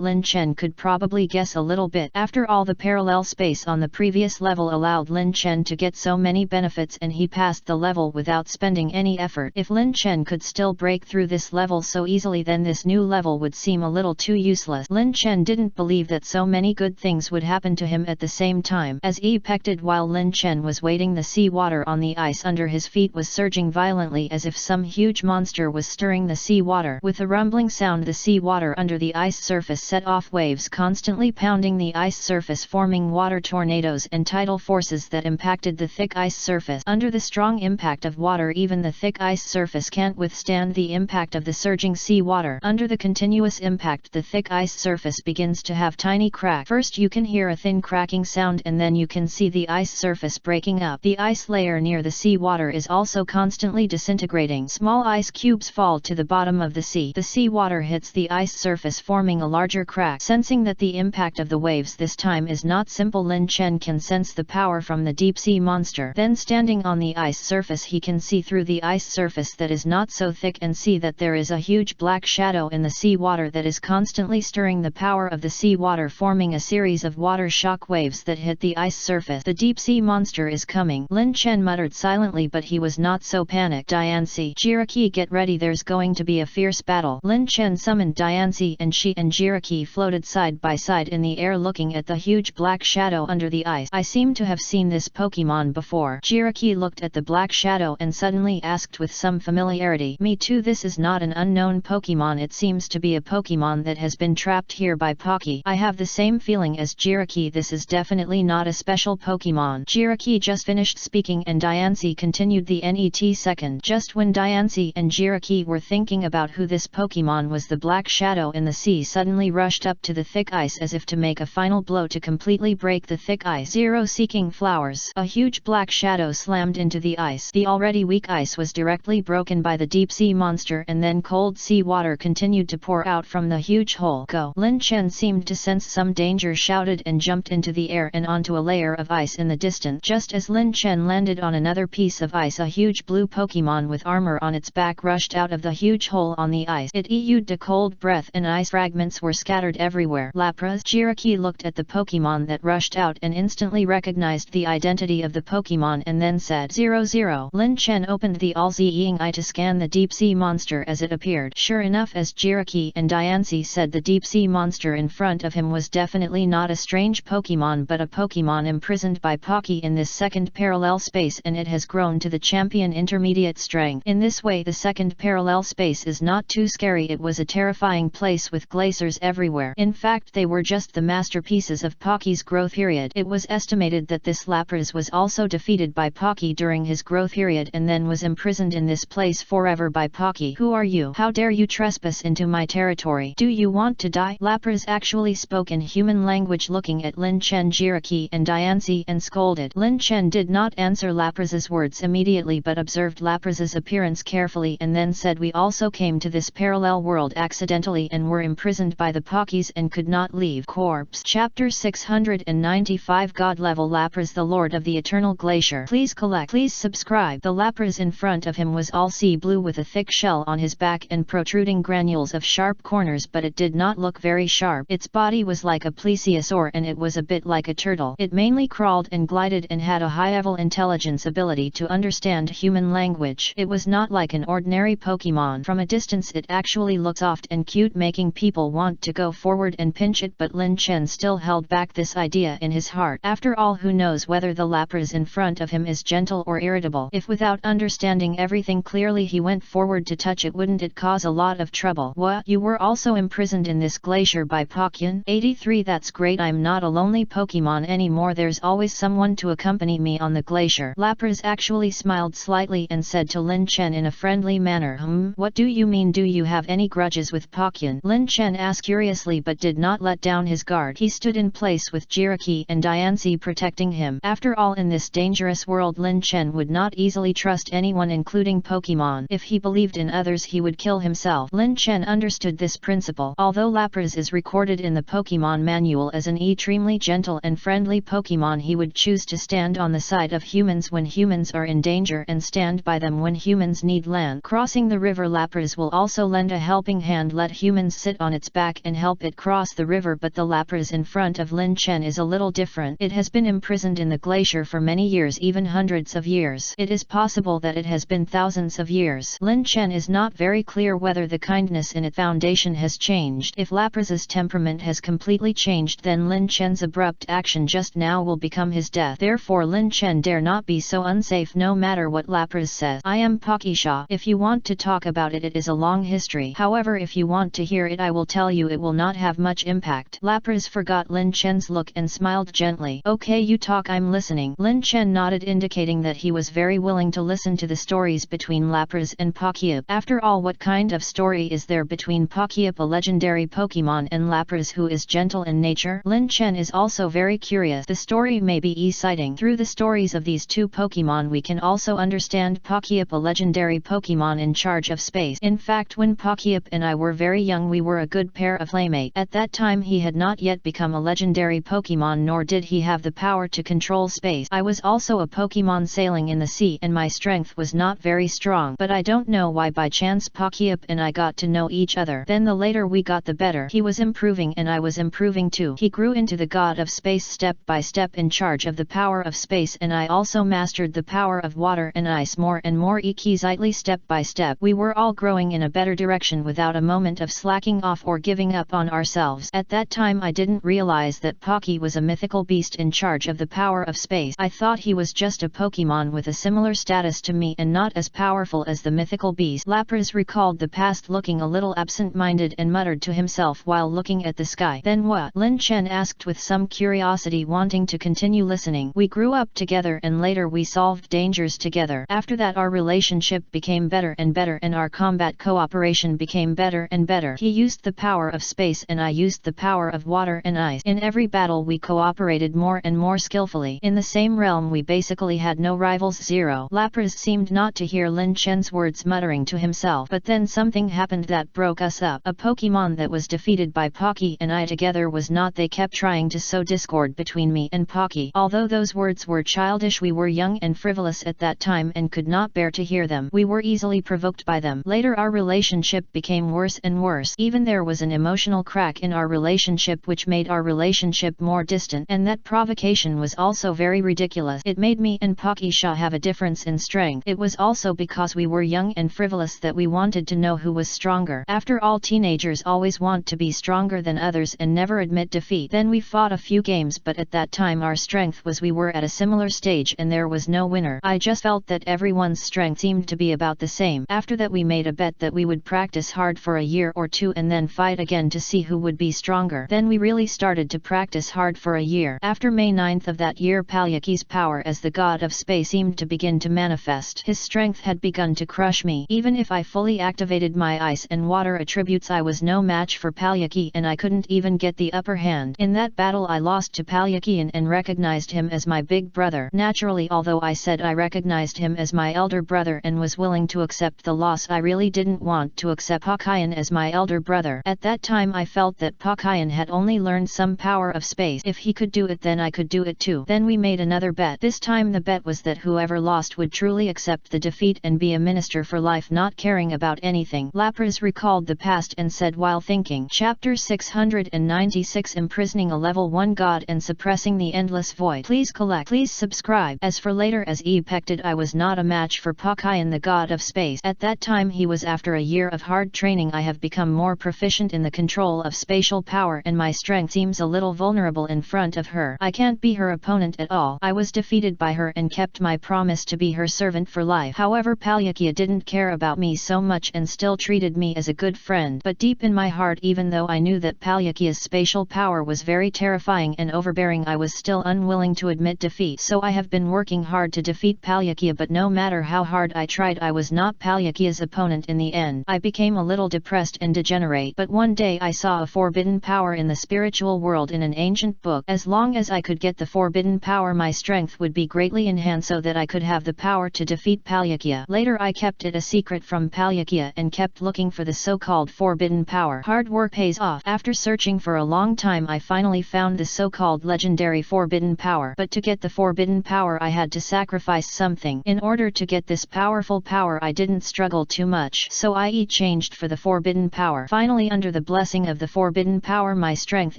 Lin Chen could probably guess a little bit. After all, the parallel space on the previous level allowed Lin Chen to get so many benefits and he passed the level without spending any effort. If Lin Chen could still break through this level so easily, then this new level would seem a little too useless. Lin Chen didn't believe that so many good things would happen to him at the same time. As he pecked while Lin Chen was waiting, the sea water on the ice under his feet was surging violently as if some huge monster was stirring the sea water. With a rumbling sound, the sea water under the ice surface set off waves constantly pounding the ice surface, forming water tornadoes and tidal forces that impacted the thick ice surface. Under the strong impact of of water. Even the thick ice surface can't withstand the impact of the surging sea water. Under the continuous impact, the thick ice surface begins to have tiny cracks. First you can hear a thin cracking sound, and then you can see the ice surface breaking up. The ice layer near the sea water is also constantly disintegrating. Small ice cubes fall to the bottom of the sea. The sea water hits the ice surface, forming a larger crack. Sensing that the impact of the waves this time is not simple, Lin Chen can sense the power from the deep sea monster. Then standing on the ice surface, he can see through the ice surface that is not so thick and see that there is a huge black shadow in the sea water that is constantly stirring the power of the sea water, forming a series of water shock waves that hit the ice surface. The deep sea monster is coming, Lin Chen muttered silently, but he was not so panicked. Diancie, Jiraki, get ready, there's going to be a fierce battle. Lin Chen summoned Diancie, and she and Jiraki floated side by side in the air looking at the huge black shadow under the ice. I seem to have seen this Pokemon before. Jiraki looked at the black shadow and suddenly asked with some familiarity. Me too, this is not an unknown Pokemon, it seems to be a Pokemon that has been trapped here by Pocky. I have the same feeling as Jiraki, this is definitely not a special Pokemon. Jiraki just finished speaking and Diancie continued. The net second. Just when Diancie and Jiraki were thinking about who this Pokemon was, the black shadow in the sea suddenly rushed up to the thick ice as if to make a final blow to completely break the thick ice. Zero seeking flowers. A huge black shadow slammed into the ice. The already weak ice was directly broken by the deep sea monster, and then cold sea water continued to pour out from the huge hole. Go! Lin Chen seemed to sense some danger, shouted and jumped into the air and onto a layer of ice in the distance. Just as Lin Chen landed on another piece of ice, a huge blue Pokemon with armor on its back rushed out of the huge hole on the ice. It issued a cold breath and ice fragments were scattered everywhere. Lapras. Jiraki looked at the Pokemon that rushed out and instantly recognized the identity of the Pokemon and then said 00. Lin Chen opened the all-seeing eye to scan the deep sea monster as it appeared. Sure enough, as Jiraki and Diancie said, the deep sea monster in front of him was definitely not a strange Pokemon but a Pokemon imprisoned by Pocky in this second parallel space, and it has grown to the champion intermediate strength. In this way the second parallel space is not too scary, it was a terrifying place with glaciers everywhere. In fact, they were just the masterpieces of Pocky's growth period. It was estimated that this Lapras was also defeated by Pocky during his growth period and then was imprisoned in this place forever by Pocky. Who are you? How dare you trespass into my territory? Do you want to die? Lapras actually spoke in human language, looking at Lin Chen, Jiraki and Diancie and scolded. Lin Chen did not answer Lapras's words immediately but observed Lapras's appearance carefully and then said, we also came to this parallel world accidentally and were imprisoned by the Pockies and could not leave. Corpse. Chapter 695. God level Lapras, the Lord of the Eternal Glacier. Please collect. Please subscribe. The Lapras in front of him was all sea blue with a thick shell on his back and protruding granules of sharp corners, but it did not look very sharp. Its body was like a plesiosaur and it was a bit like a turtle. It mainly crawled and glided and had a high-level intelligence ability to understand human language. It was not like an ordinary Pokemon. From a distance it actually looked soft and cute, making people want to go forward and pinch it, but Lin Chen still held back this idea in his heart. After all, who knows whether the Lapras in front of him is gentle or irritable? If without understanding everything clearly he went forward to touch it, wouldn't it cause a lot of trouble? What? You were also imprisoned in this glacier by Pockyan? 83. That's great, I'm not a lonely Pokemon anymore, there's always someone to accompany me on the glacier. Lapras actually smiled slightly and said to Lin Chen in a friendly manner, what do you mean? Do you have any grudges with Pockyan? Lin Chen asked curiously but did not let down his guard. He stood in place with Jiraki and Diancie protecting him. After all, in this dangerous world Lin Chen would not easily trust anyone, including Pokemon. If he believed in others he would kill himself. Lin Chen understood this principle. Although Lapras is recorded in the Pokemon manual as an extremely gentle and friendly Pokemon, he would choose to stand on the side of humans when humans are in danger and stand by them when humans need land. Crossing the river, Lapras will also lend a helping hand, let humans sit on its back and help it cross the river, but the Lapras in front of Lin Chen is a little different. It has been imprisoned in the glacier for many years, even hundreds of years. It is possible that it has been thousands of years. Lin Chen is not very clear whether the kindness in its foundation has changed. If Lapras's temperament has completely changed, then Lin Chen's abrupt action just now will become his death. Therefore Lin Chen dare not be so unsafe no matter what Lapras says. I am Pokisha. If you want to talk about it, it is a long history. However, if you want to hear it, I will tell you. It will not have much impact. Lapras forgot Lin Chen's look and smiled gently. Okay, you talk, I'm listening. Lin Chen nodded, indicating that he was very willing willing to listen to the stories between Lapras and Pokémon. After all, what kind of story is there between Pokémon, a legendary Pokémon, and Lapras, who is gentle in nature? Lin Chen is also very curious. The story may be exciting. Through the stories of these two Pokémon we can also understand Pokémon, a legendary Pokémon in charge of space. In fact, when Pokémon and I were very young we were a good pair of playmate. At that time he had not yet become a legendary Pokémon, nor did he have the power to control space. I was also a Pokémon sailing in the sea and my strength was not very strong, but I don't know why by chance Pokémon and I got to know each other. Then the later we got the better. He was improving and I was improving too. He grew into the god of space step by step, in charge of the power of space, and I also mastered the power of water and ice more and more easily step by step. We were all growing in a better direction without a moment of slacking off or giving up on ourselves. At that time I didn't realize that Pocky was a mythical beast in charge of the power of space. I thought he was just a Pokemon with a similar status to me and not as powerful as the mythical beast. Lapras recalled the past, looking a little absent-minded, and muttered to himself while looking at the sky. Then what? Lin Chen asked with some curiosity, wanting to continue listening. We grew up together and later we solved dangers together. After that our relationship became better and better and our combat cooperation became better and better. He used the power of space and I used the power of water and ice. In every battle we cooperated more and more skillfully. In the same realm we basically had no rivals. Zero. Lapras seemed not to hear Lin Chen's words, muttering to himself. But then something happened that broke us up. A Pokemon that was defeated by Pocky and I together was not. They kept trying to sow discord between me and Pocky. Although those words were childish, we were young and frivolous at that time and could not bear to hear them. We were easily provoked by them. Later our relationship became worse and worse. Even there was an emotional crack in our relationship which made our relationship more distant, and that provocation was also very ridiculous. It made me and Pocky have a difference in strength. It was also because we were young and frivolous that we wanted to know who was stronger. After all, teenagers always want to be stronger than others and never admit defeat. Then we fought a few games, but at that time our strength was we were at a similar stage and there was no winner. I just felt that everyone's strength seemed to be about the same. After that we made a bet that we would practice hard for a year or two and then fight again to see who would be stronger. Then we really started to practice hard for a year. After May 9th of that year, Palyaki's power as the god of space seemed to begin to manifest. His strength had begun to crush me. Even if I fully activated my ice and water attributes, I was no match for Palyaki and I couldn't even get the upper hand. In that battle I lost to Palyaki and recognized him as my big brother. Naturally, although I said I recognized him as my elder brother and was willing to accept the loss, I really didn't want to accept Pokkaian as my elder brother. At that time I felt that Pokkaian had only learned some power of space. If he could do it, then I could do it too. Then we made another bet. This time the bet was that whoever lost would truly accept the defeat and be a minister for life, not caring about anything. Lapras recalled the past and said while thinking. Chapter 696, Imprisoning a Level 1 God and Suppressing the Endless Void. Please collect. Please subscribe. As for later, as expected, I was not a match for Pokkaian, the god of space. At that time he was. After a year of hard training I have become more proficient in the control of spatial power and my strength seems a little vulnerable in front of her. I can't be her opponent at all. I was defeated by her and kept my promise to be her servant for life. However, Palyakia didn't care about me so much and still treated me as a good friend. But deep in my heart, even though I knew that Palyakia's spatial power was very terrifying and overbearing, I was still unwilling to admit defeat. So I have been working hard to defeat Palyakia, but no matter how hard I tried, I was not Palyakia's opponent in the end. I became a little depressed and degenerate. But one day I saw a forbidden power in the spiritual world in an ancient book. As long as I could get the forbidden power, my strength would be greatly enhanced so that I could have the power to defeat Palyakia. Later I kept it a secret from Palyakia and kept looking for the so-called forbidden power. Hard work pays off. After searching for a long time I finally found the so-called legendary forbidden power. But to get the forbidden power I had to sacrifice something. In order to get this powerful power I didn't struggle too much, so I changed for the forbidden power. Finally, under the blessing of the forbidden power, my strength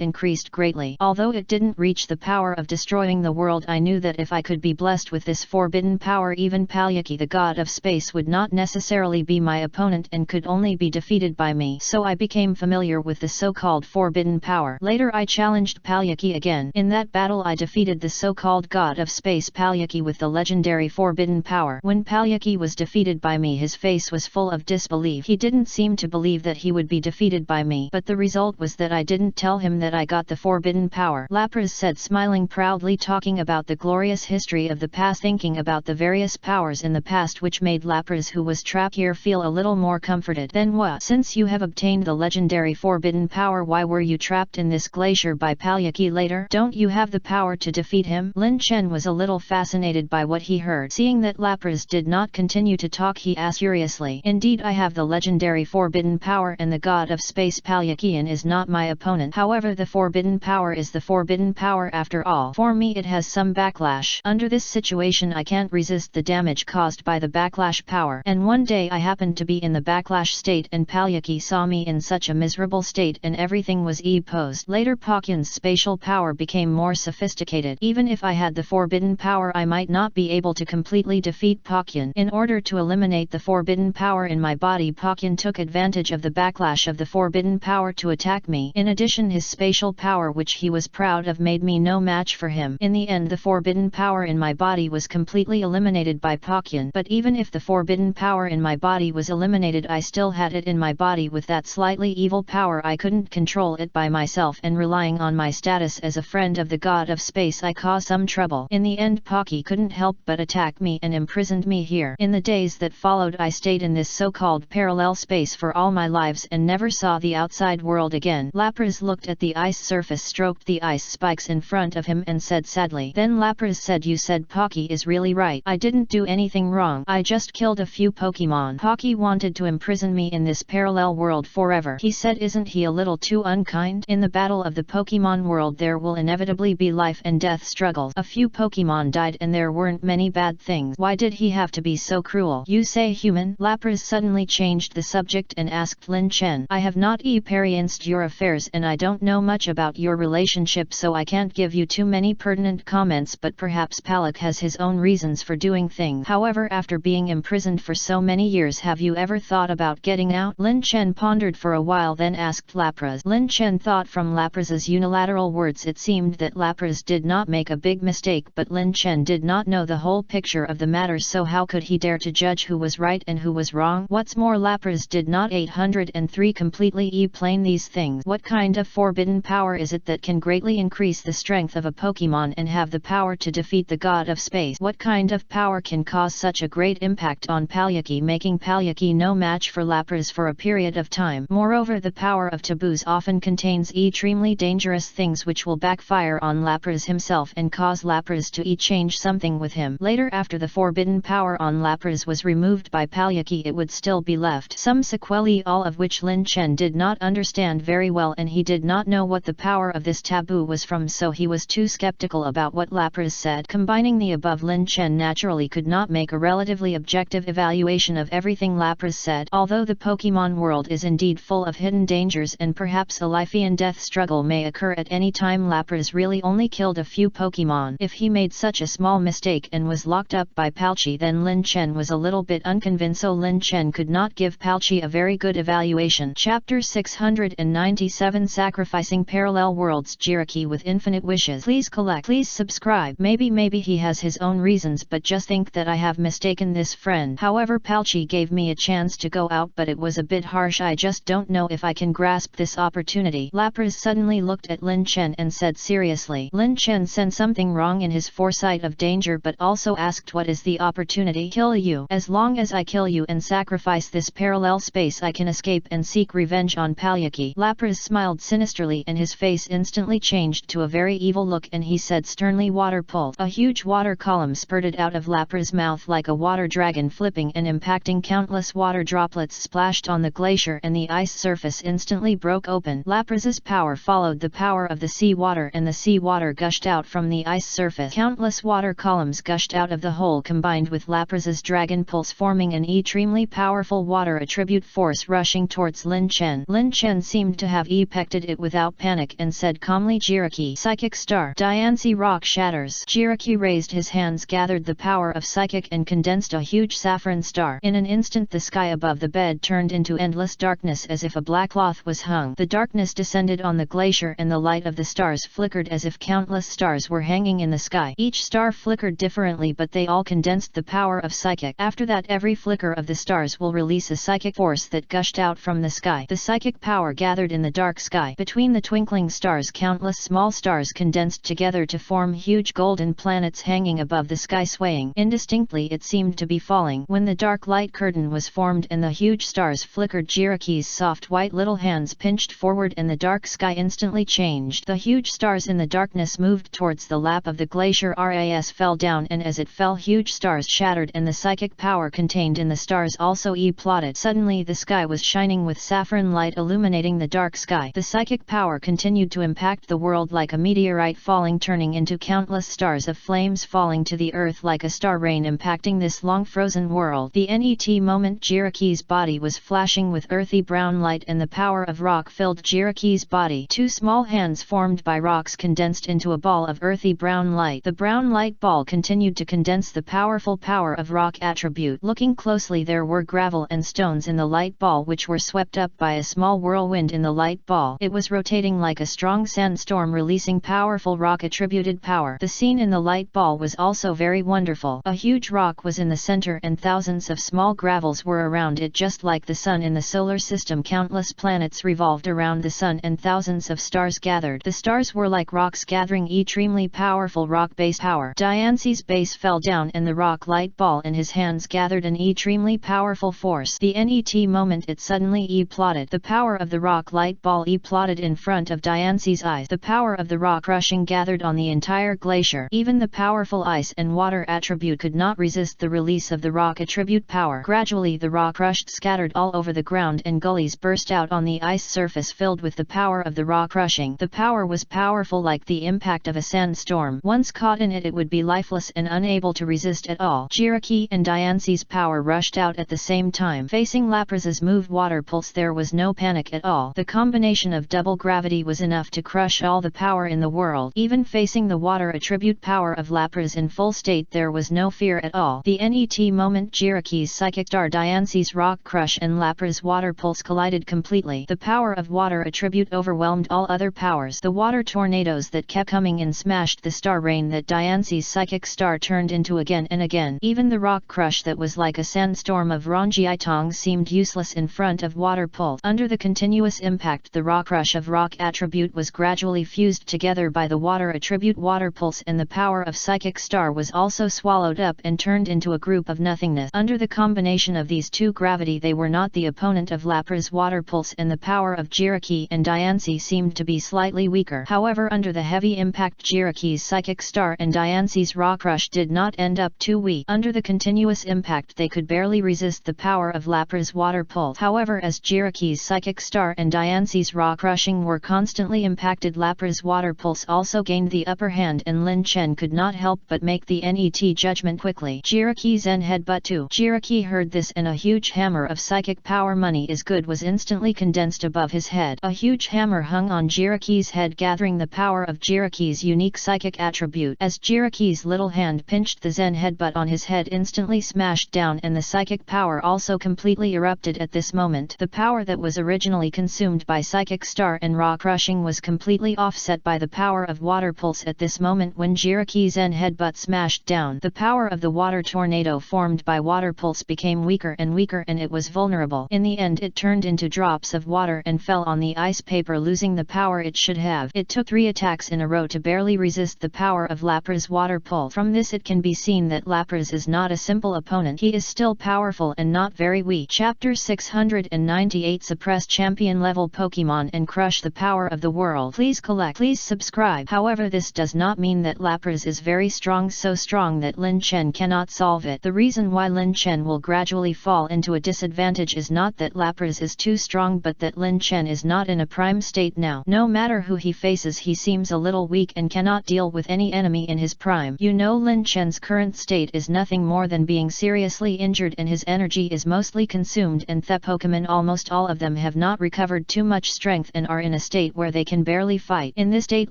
increased greatly. Although it didn't reach the power of destroying the world, I knew that if I could be blessed with this forbidden power, even Palyaki, the god of space, would not necessarily be my opponent and could only be defeated by me. So I became familiar with the so-called forbidden power. Later I challenged Palyaki again. In that battle I defeated the so-called god of space Palyaki with the legendary forbidden power. When Palyaki was defeated by me, his face was full of disbelief. He didn't seem to believe that he would be defeated by me, but the result was that I didn't tell him that I got the forbidden power. Lapras said, smiling proudly, talking about the glorious history of the past, thinking about the very various powers in the past which made Lapras, who was trapped here, feel a little more comforted. Then what? Since you have obtained the legendary forbidden power, why were you trapped in this glacier by Palyaki later? Don't you have the power to defeat him? Lin Chen was a little fascinated by what he heard. Seeing that Lapras did not continue to talk, he asked curiously. Indeed, I have the legendary forbidden power, and the god of space Palyakian is not my opponent. However, the forbidden power is the forbidden power after all. For me it has some backlash. Under this situation I can't resist the damage caused by the backlash power. And one day I happened to be in the backlash state, and Palyaki saw me in such a miserable state, and everything was posed. Later Pakyan's spatial power became more sophisticated. Even if I had the forbidden power, I might not be able to completely defeat Pakyan. In order to eliminate the forbidden power in my body, Pakyan took advantage of the backlash of the forbidden power to attack me. In addition, his spatial power, which he was proud of, made me no match for him. In the end, the forbidden power in my body was completely eliminated by Pakyan. But even if the forbidden power in my body was eliminated, I still had it in my body. With that slightly evil power, I couldn't control it by myself, and relying on my status as a friend of the god of space, I caused some trouble. In the end, Paki couldn't help but attack me and imprisoned me here. In the days that followed, I stayed in this so-called parallel space for all my lives and never saw the outside world again. Lapras looked at the ice surface, stroked the ice spikes in front of him, and said sadly. Then Lapras said, "You said Paki is really right. I didn't do anything wrong. I just killed a few Pokemon. Paki wanted to imprison me in this parallel world forever." He said, "Isn't he a little too unkind? In the battle of the Pokemon world there will inevitably be life and death struggles. A few Pokemon died and there weren't many bad things. Why did he have to be so cruel? You say human?" Lapras suddenly changed the subject and asked Lin Chen, "I have not experienced your affairs and I don't know much about your relationship, so I can't give you too many pertinent comments, but perhaps Palak has his own reasons for doing things. However, after being imprisoned for so many years, have you ever thought about getting out?" Lin Chen pondered for a while, then asked Lapras. Lin Chen thought from Lapras's unilateral words it seemed that Lapras did not make a big mistake, but Lin Chen did not know the whole picture of the matter, so how could he dare to judge who was right and who was wrong? What's more, Lapras did not 803 completely explain these things. What kind of forbidden power is it that can greatly increase the strength of a Pokemon and have the power to defeat the god of space? What kind of power can cause such a great impact on Palyaki, making Palyaki no match for Lapras for a period of time? Moreover, the power of taboos often contains extremely dangerous things which will backfire on Lapras himself and cause Lapras to change something with him. Later, after the forbidden power on Lapras was removed by Palyaki, it would still be left some sequelae, all of which Lin Chen did not understand very well, and he did not know what the power of this taboo was from, so he was too skeptical about what Lapras said. Combining the above, Lin Chen naturally could not make a relatively objective evaluation of everything Lapras said. Although the Pokemon world is indeed full of hidden dangers and perhaps a life and death struggle may occur at any time, Lapras really only killed a few Pokemon. If he made such a small mistake and was locked up by Palchi, then Lin Chen was a little bit unconvinced, so Lin Chen could not give Palchi a very good evaluation. Chapter 697, Sacrificing Parallel Worlds. Jiraki with infinite wishes. Please collect. Please subscribe. Maybe he has his own reasons, but just think that I have mistaken this friend. However, Palchi gave me a chance to go out, but it was a bit harsh. I just don't know if I can grasp this opportunity. Lapras suddenly looked at Lin Chen and said seriously. Lin Chen sensed something wrong in his foresight of danger, but also asked, "What is the opportunity?" "Kill you. As long as I kill you and sacrifice this parallel space, I can escape and seek revenge on Palyaki." Lapras smiled sinisterly and his face instantly changed to a very evil look, and he said sternly, "Water pulse." A huge water column spurted out of Lapras' mouth like a water dragon, flipping and impacting. Countless water droplets splashed on the glacier and the ice surface instantly broke open. Lapras's power followed the power of the sea water, and the sea water gushed out from the ice surface. Countless water columns gushed out of the hole, combined with Lapras's dragon pulse, forming an extremely powerful water attribute force rushing towards Lin Chen. Lin Chen seemed to have effected it without panic and said calmly, "Jiraki, Psychic Star." Diancie rock shatters. Jiraki raised his hands, gathered the power of Psychic, and condensed a huge saffron star. In an instant the sky above the bed turned into endless darkness as if a black cloth was hung. The darkness descended on the glacier and the light of the stars flickered as if countless stars were hanging in the sky. Each star flickered differently, but they all condensed the power of Psychic. After that, every flicker of the stars will release a psychic force that gushed out from the sky. The psychic power gathered in the dark sky. Between the twinkling stars, countless small stars condensed together to form huge golden planets hanging above the sky, swaying. falling. Indistinctly it seemed to be falling. When the dark light curtain was formed and the huge stars flickered, Jiraki's soft white little hands pinched forward and the dark sky instantly changed. The huge stars in the darkness moved towards the lap of the glacier. RAS fell down, and as it fell, huge stars shattered and the psychic power contained in the stars also plotted. Suddenly the sky was shining with saffron light illuminating the dark sky. The psychic power continued to impact the world like a meteorite falling, turning into countless stars of flames falling to the earth like a star rain impacting this long frozen world. The net moment Jiraki's body was flashing with earthy brown light and the power of rock filled Jiraki's body. Two small hands formed by rocks condensed into a ball of earthy brown light. The brown light ball continued to condense the powerful power of rock attribute. Looking closely, there were gravel and stones in the light ball which were swept up by a small whirlwind in the light ball. It was rotating like a strong sandstorm, releasing powerful rock attributed power. The scene in the light ball was also very wonderful. A huge rock was in the center and thousands of small gravels were around it, just like the sun in the solar system. Countless planets revolved around the sun and thousands of stars gathered. The stars were like rocks gathering extremely powerful rock base power. Diance's base fell down and the rock light ball in his hands gathered an extremely powerful force. The net moment it suddenly plotted. The power of the rock light ball plotted in front of Diance's eyes. The power of the rock rushing gathered on the entire glacier. Even the powerful ice and water attribute could not resist the release of the rock attribute power. Gradually the rock rushed, scattered all over the ground, and gullies burst out on the ice surface filled with the power of the rock rushing. The power was powerful like the impact of a sandstorm. Once caught in it, it would be lifeless and unable to resist at all. Jiraki and Diance's power rushed out at the same time. Facing Lapras's moved water pulse, there was no panic at all. The combination of double gravity was enough to crush all the power in the world. Even facing the water attribute power of Lapras in full state, there was no fear at all. The net moment Jiraki's psychic star, Diance's rock crush and Lapras water pulse collided completely. The power of water attribute overwhelmed all other powers. The water tornadoes that kept coming in smashed the star rain that Diance's psychic star turned into again and again. Even the rock crush that was like a sandstorm of Ronjiitong seemed useless in front of water pulse. Under the continuous impact, the rock crush of rock attribute was gradually fused together by the water attribute water pulse, and the power of psychic star was also swallowed up and turned into a group of nothingness. Under the combination of these two gravity, they were not the opponent of Lapras water pulse, and the power of Jiraki and Diance seemed to be slightly weaker. However, under the heavy impact, Jiraki's psychic star and Diance's rock crush did not end up too weak. Under the continuous impact, they could barely resist the power of Lapras water pulse. However, as Jiraki's psychic star and Diance's rock crushing were constantly impacted, Lapras water pulse also gained the upper hand, and Lin Chen could not help but make the net judgment quickly. Jiraki Zen headbutt 2. Jiraki heard this, and a huge hammer of psychic power, money is good, was instantly condensed above his head. A huge hammer hung on Jiraki's head, gathering the power of Jiraki's unique psychic attribute. As Jiraki's little hand pinched, the Zen headbutt on his head instantly smashed down, and the psychic power also completely erupted at this moment. The power that was originally consumed by psychic star and rock crushing was completely offset by the power of water pulse at this moment. When Jiraki's Zen headbutt smashed down, the power of the water tornado formed by water pulse became weaker and weaker, and it was vulnerable. In the end, it turned into drops of water and fell on the ice paper, losing the power it should have. It took 3 attacks in a row to barely resist the power of Lapras water pulse. From this it can be seen that Lapras is not a simple opponent. He is still powerful and not very weak. Chapter 698 Suppress champion level Pokemon and crush the power of the world. Please collect. Please subscribe. However, this does not mean that Lapras is very strong, so strong that Lin Chen cannot solve it. The reason why Lin Chen will gradually fall into a disadvantage is not that Lapras is too strong, but that Lin Chen is not in a prime state now. No matter who he faces, he seems a little weak and cannot deal with any enemy in his prime. You know, Lin Chen's current state is nothing more than being seriously injured, and his energy is mostly consumed, and the Pokemon, almost all of them, have not recovered too much strength and are in a state where they can barely fight. In this state,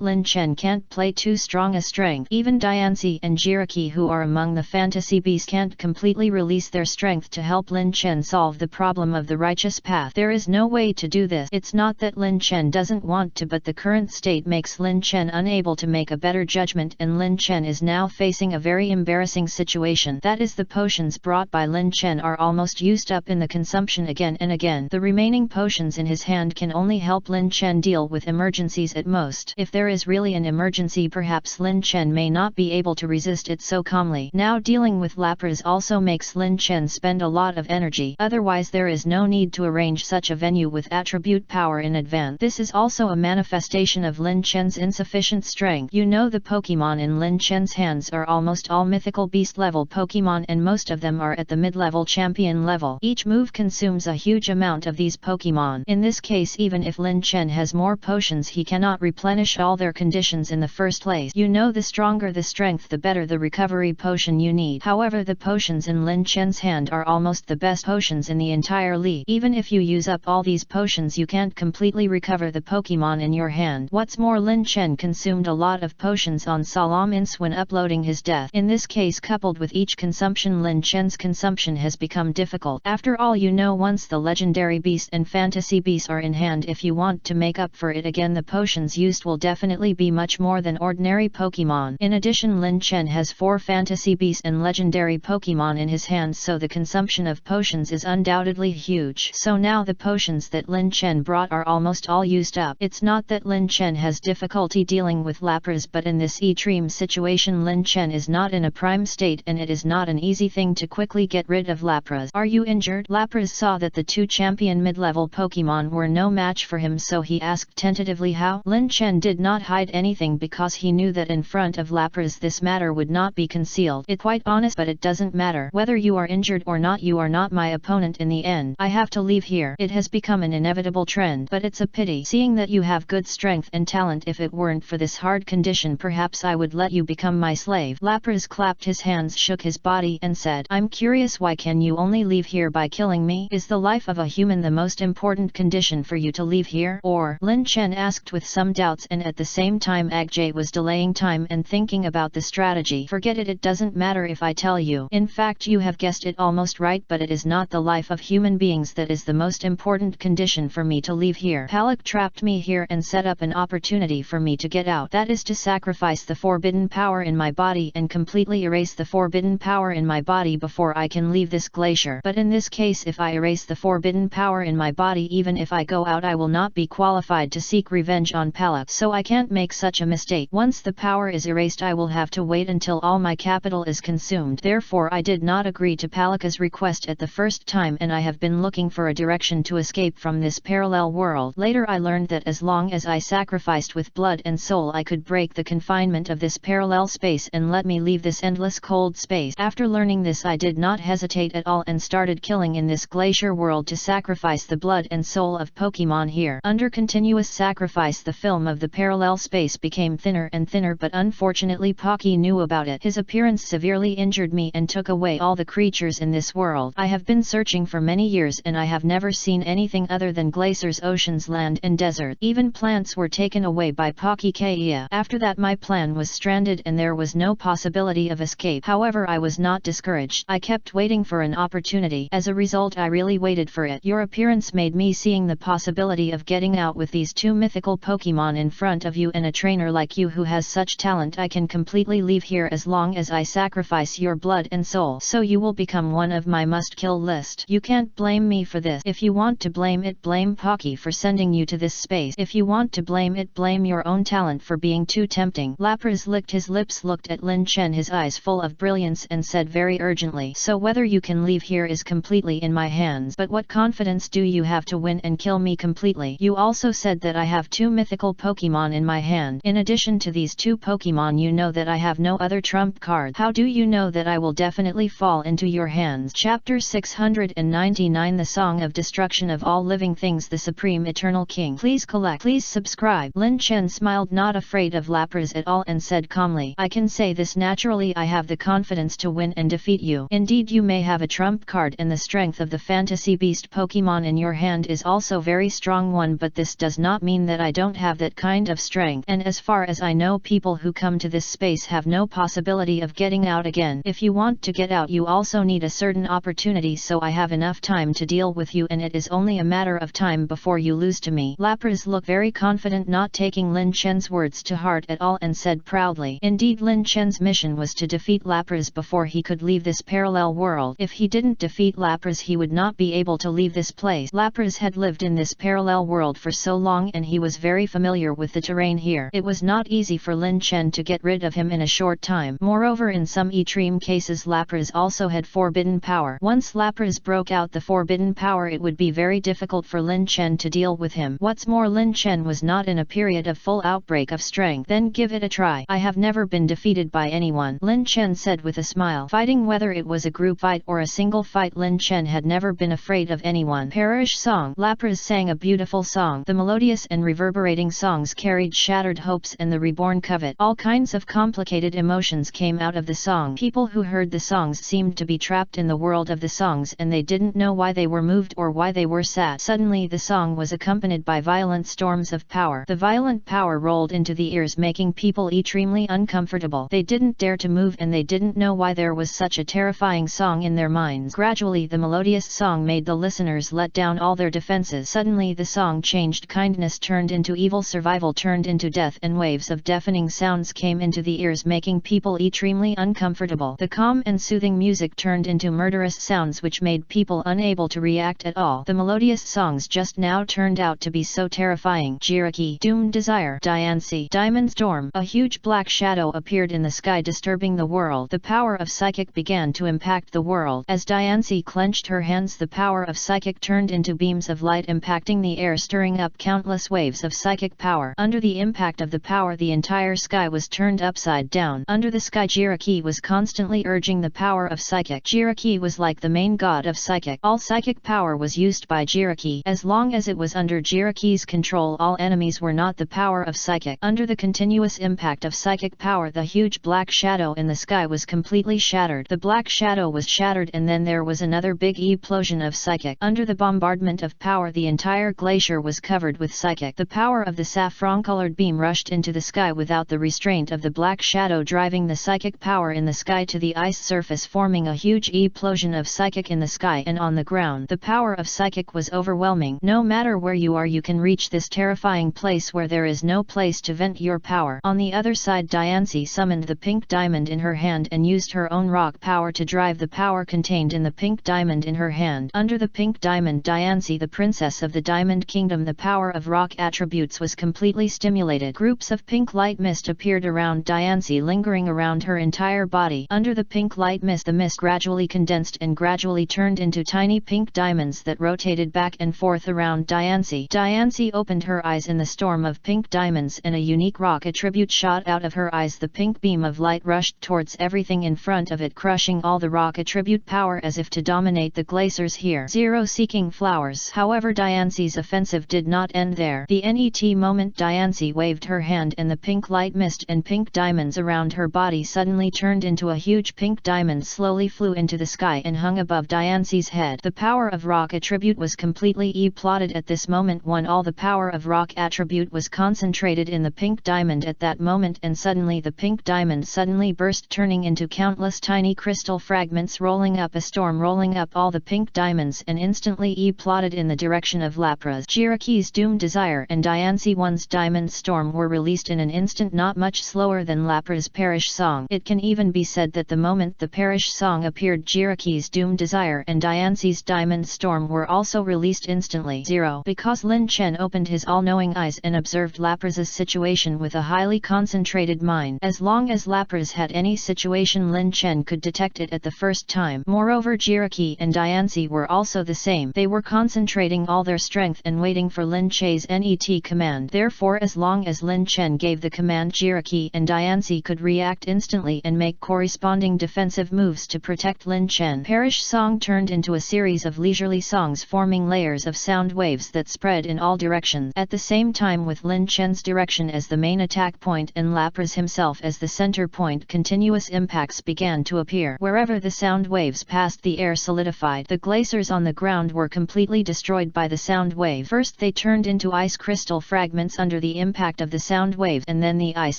Lin Chen can't play too strong a strength. Even Diancie and Jiraki, who are among the fantasy beasts, can't completely release their strength to help Lin Chen solve the problem of the righteous path. There is no way to do this. It's not that Lin Chen doesn't want to, but the current state makes Lin Chen unable to make a better judgment, and Lin Chen is now facing a very embarrassing situation. That is, the potions brought by Lin Chen are almost used up in the consumption again and again. The remaining potions in his hand can only help Lin Chen deal with emergencies at most. If there is really an emergency, perhaps Lin Chen may not be able to resist it so calmly. calmly. Now dealing with Lapras also makes Lin Chen spend a lot of energy. Otherwise there is no need to arrange such a venue with attribute power in advance. This is also a manifestation of Lin Chen's insufficient strength. You know the Pokemon in Lin Chen's hands are almost all mythical beast level Pokemon and most of them are at the mid-level champion level. Each move consumes a huge amount of these Pokemon. In this case even if Lin Chen has more potions he cannot replenish all their conditions in the first place. You know the stronger the strength the better the recovery potion you need. However the potions in Lin Chen's hand are almost the best potions in the entire league. Even if you use up all these potions you can't completely recover the Pokemon in your hand. What's more Lin Chen consumed a lot of potions on Salamence when uploading his death. In this case coupled with each consumption Lin Chen's consumption has become difficult. After all you know once the legendary beast and fantasy beasts are in hand if you want to make up for it again the potions used will definitely be much more than ordinary Pokemon. In addition Lin Chen has 4 fantasy beasts and legendary Pokemon in his hands so the consumption of potions is undoubtedly huge. So now the potions that Lin Chen brought are almost all used up. It's not that Lin Chen has difficulty dealing with Lapras but in this extreme situation Lin Chen is not in a prime state and it is not an easy thing to quickly get rid of Lapras. Are you injured? Lapras saw that the 2 champion mid-level Pokemon were no match for him so he asked tentatively how. Lin Chen did not hide anything because he knew that in front of Lapras this matter would not be concealed. It's quite honest but it doesn't matter. Whether you are injured or not you are not my opponent in the end. I have to leave here. It has become an inevitable trend. But it's a pity. Seeing that you have good strength and talent if it weren't for this hard condition perhaps I would let you become my slave. Lapras clapped his hands shook his body and said, I'm curious why can you only leave here by killing me? Is the life of a human the most important condition for you to leave here? Or? Lin Chen asked with some doubts and at the same time Agjay was delaying time and thinking about the strategy. Forget it doesn't matter if I tell you. In fact you have guessed it almost right but it is not the life of human beings that is the most important condition for me to leave here. Palak trapped me here and set up an opportunity for me to get out. That is to sacrifice the forbidden power in my body and completely erase the forbidden power in my body before I can leave this glacier. But in this case if I erase the forbidden power in my body even if I go out I will not be qualified to seek revenge on Palak. So I can't make such a mistake. Once the power is erased I will have to wait until all my capital is consumed. Therefore I did not agree to Palaka's request at the first time and I have been looking for a direction to escape from this parallel world. Later I learned that as long as I sacrificed with blood and soul I could break the confinement of this parallel space and let me leave this endless cold space. After learning this I did not hesitate at all and started killing in this glacier world to sacrifice the blood and soul of Pokemon here. Under continuous sacrifice the film of the parallel space became thinner and thinner but unfortunately Pocky knew about it. His appearance severely injured me and took away all the creatures in this world. I have been searching for many years and I have never seen anything other than glaciers, oceans, land and desert. Even plants were taken away by Pocky Kaya. After that my plan was stranded and there was no possibility of escape. However I was not discouraged. I kept waiting for an opportunity. As a result I really waited for it. Your appearance made me seeing the possibility of getting out with these 2 mythical Pokemon in front of you and a trainer like you who has such talent. I can completely leave here as long as I sacrifice your blood and soul. So you will become one of my must-kill list. You can't blame me for this. If you want to blame it, blame Pocky for sending you to this space. If you want to blame it, blame your own talent for being too tempting. Lapras licked his lips, looked at Lin Chen, his eyes full of brilliance, and said very urgently, so whether you can leave here is completely in my hands. But what confidence do you have to win and kill me completely? You also said that I have 2 mythical Pokemon in my hand. In addition to these 2 Pokemon you know that I have no other trump card. How do you know that I will definitely fall into your hands? Chapter 699 The Song of Destruction of All Living Things, the Supreme Eternal King. Please collect. Please subscribe. Lin Chen smiled, not afraid of Lapras at all, and said calmly, I can say this naturally. I have the confidence to win and defeat you. Indeed you may have a trump card and the strength of the fantasy beast Pokemon in your hand is also very strong one, but this does not mean that I don't have that kind of strength. And as far as I know people who come to this space have no possibility of getting out again. If you want to get out you also need a certain opportunity, so I have enough time to deal with you and it is only a matter of time before you lose to me. Lapras looked very confident, not taking Lin Chen's words to heart at all, and said proudly, indeed Lin Chen's mission was to defeat Lapras before he could leave this parallel world. If he didn't defeat Lapras he would not be able to leave this place. Lapras had lived in this parallel world for so long and he was very familiar with the terrain here. It was not easy for Lin Chen to get rid of him in a short time. Moreover Moreover, in some extreme cases Lapras also had forbidden power. Once Lapras broke out the forbidden power, it would be very difficult for Lin Chen to deal with him. What's more, Lin Chen was not in a period of full outbreak of strength. Then give it a try. I have never been defeated by anyone, Lin Chen said with a smile. Fighting, whether it was a group fight or a single fight, Lin Chen had never been afraid of anyone. Parish song. Lapras sang a beautiful song. The melodious and reverberating songs carried shattered hopes and the reborn covet. All kinds of complicated emotions came out of the song. People who heard the songs seemed to be trapped in the world of the songs, and they didn't know why they were moved or why they were sad. Suddenly the song was accompanied by violent storms of power. The violent power rolled into the ears, making people extremely uncomfortable. They didn't dare to move, and they didn't know why there was such a terrifying song in their minds. Gradually the melodious song made the listeners let down all their defenses. Suddenly the song changed. Kindness turned into evil, survival turned into death, and waves of deafening sounds came into the ears, making people extremely uncomfortable. The calm and soothing music turned into murderous sounds which made people unable to react at all. The melodious songs just now turned out to be so terrifying. Jiraki, Doomed Desire, Diancie, Diamond Storm. A huge black shadow appeared in the sky, disturbing the world. The power of psychic began to impact the world. As Diancie clenched her hands, the power of psychic turned into beams of light impacting the air, stirring up countless waves of psychic power. Under the impact of the power, the entire sky was turned upside down. Under the sky, Jiraki was constantly urging the power of psychic. Jiraki was like the main god of psychic. All psychic power was used by Jiraki. As long as it was under Jiraki's control, all enemies were not the power of psychic. Under the continuous impact of psychic power, the huge black shadow in the sky was completely shattered. The black shadow was shattered, and then there was another big explosion of psychic. Under the bombardment of power, the entire glacier was covered with psychic. The power of the saffron-colored beam rushed into the sky without the restraint of the black shadow, driving the psychic power in the sky to the ice surface, forming a huge explosion of psychic in the sky and on the ground. The power of psychic was overwhelming. No matter where you are, you can reach this terrifying place where there is no place to vent your power. On the other side, Diancie summoned the pink diamond in her hand and used her own rock power to drive the power contained in the pink diamond in her hand. Under the pink diamond, Diancie, the princess of the Diamond Kingdom, the power of rock attributes was completely stimulated. Groups of pink light mist appeared around Diancie, lingering around her entire body. Under the pink light mist, the mist gradually condensed and gradually turned into tiny pink diamonds that rotated back and forth around Diancie. Diancie opened her eyes in the storm of pink diamonds, and a unique rock attribute shot out of her eyes. The pink beam of light rushed towards everything in front of it, crushing all the rock attribute power as if to dominate the glaciers here. Zero seeking flowers. However, Diancie's offensive did not end there. The net moment Diancie waved her hand, and the pink light mist and pink diamonds around her body suddenly turned into a huge pink diamond, slowly flew into the sky and hung above Diancie's head. The power of rock attribute was completely plotted at this moment. All the power of rock attribute was concentrated in the pink diamond at that moment, and suddenly the pink diamond suddenly burst, turning into countless tiny crystal fragments, rolling up a storm, rolling up all the pink diamonds, and instantly plotted in the direction of Lapras. Jiraki's Doomed Desire and Diancie One's Diamond Storm were released in an instant, not much slower than Lapras' Parish Song. It can even be said that the moment the Parish Song appeared, Jiraki's Doomed Desire and Diancie's Diamond Storm were also released instantly. Because Lin Chen opened his all-knowing eyes and observed Lapras' situation with a highly concentrated mind. As long as Lapras had any situation, Lin Chen could detect it at the first time. Moreover, Jiraki and Diancie were also the same. They were concentrating all their strength and waiting for Lin Chen's net command. Therefore, as long as Lin Chen gave the command, Jiraki and Diancie could react instantly and make corresponding defensive moves to protect Lin Chen. Parish Song turned into a series of leisurely songs, forming layers of sound waves that spread in all directions. At the same time, with Lin Chen's direction as the main attack point and Lapras himself as the center point, continuous impacts began to appear. Wherever the sound waves passed, the air solidified. The glaciers on the ground were completely destroyed by the sound wave. First they turned into ice crystal fragments under the impact of the sound wave, and then the ice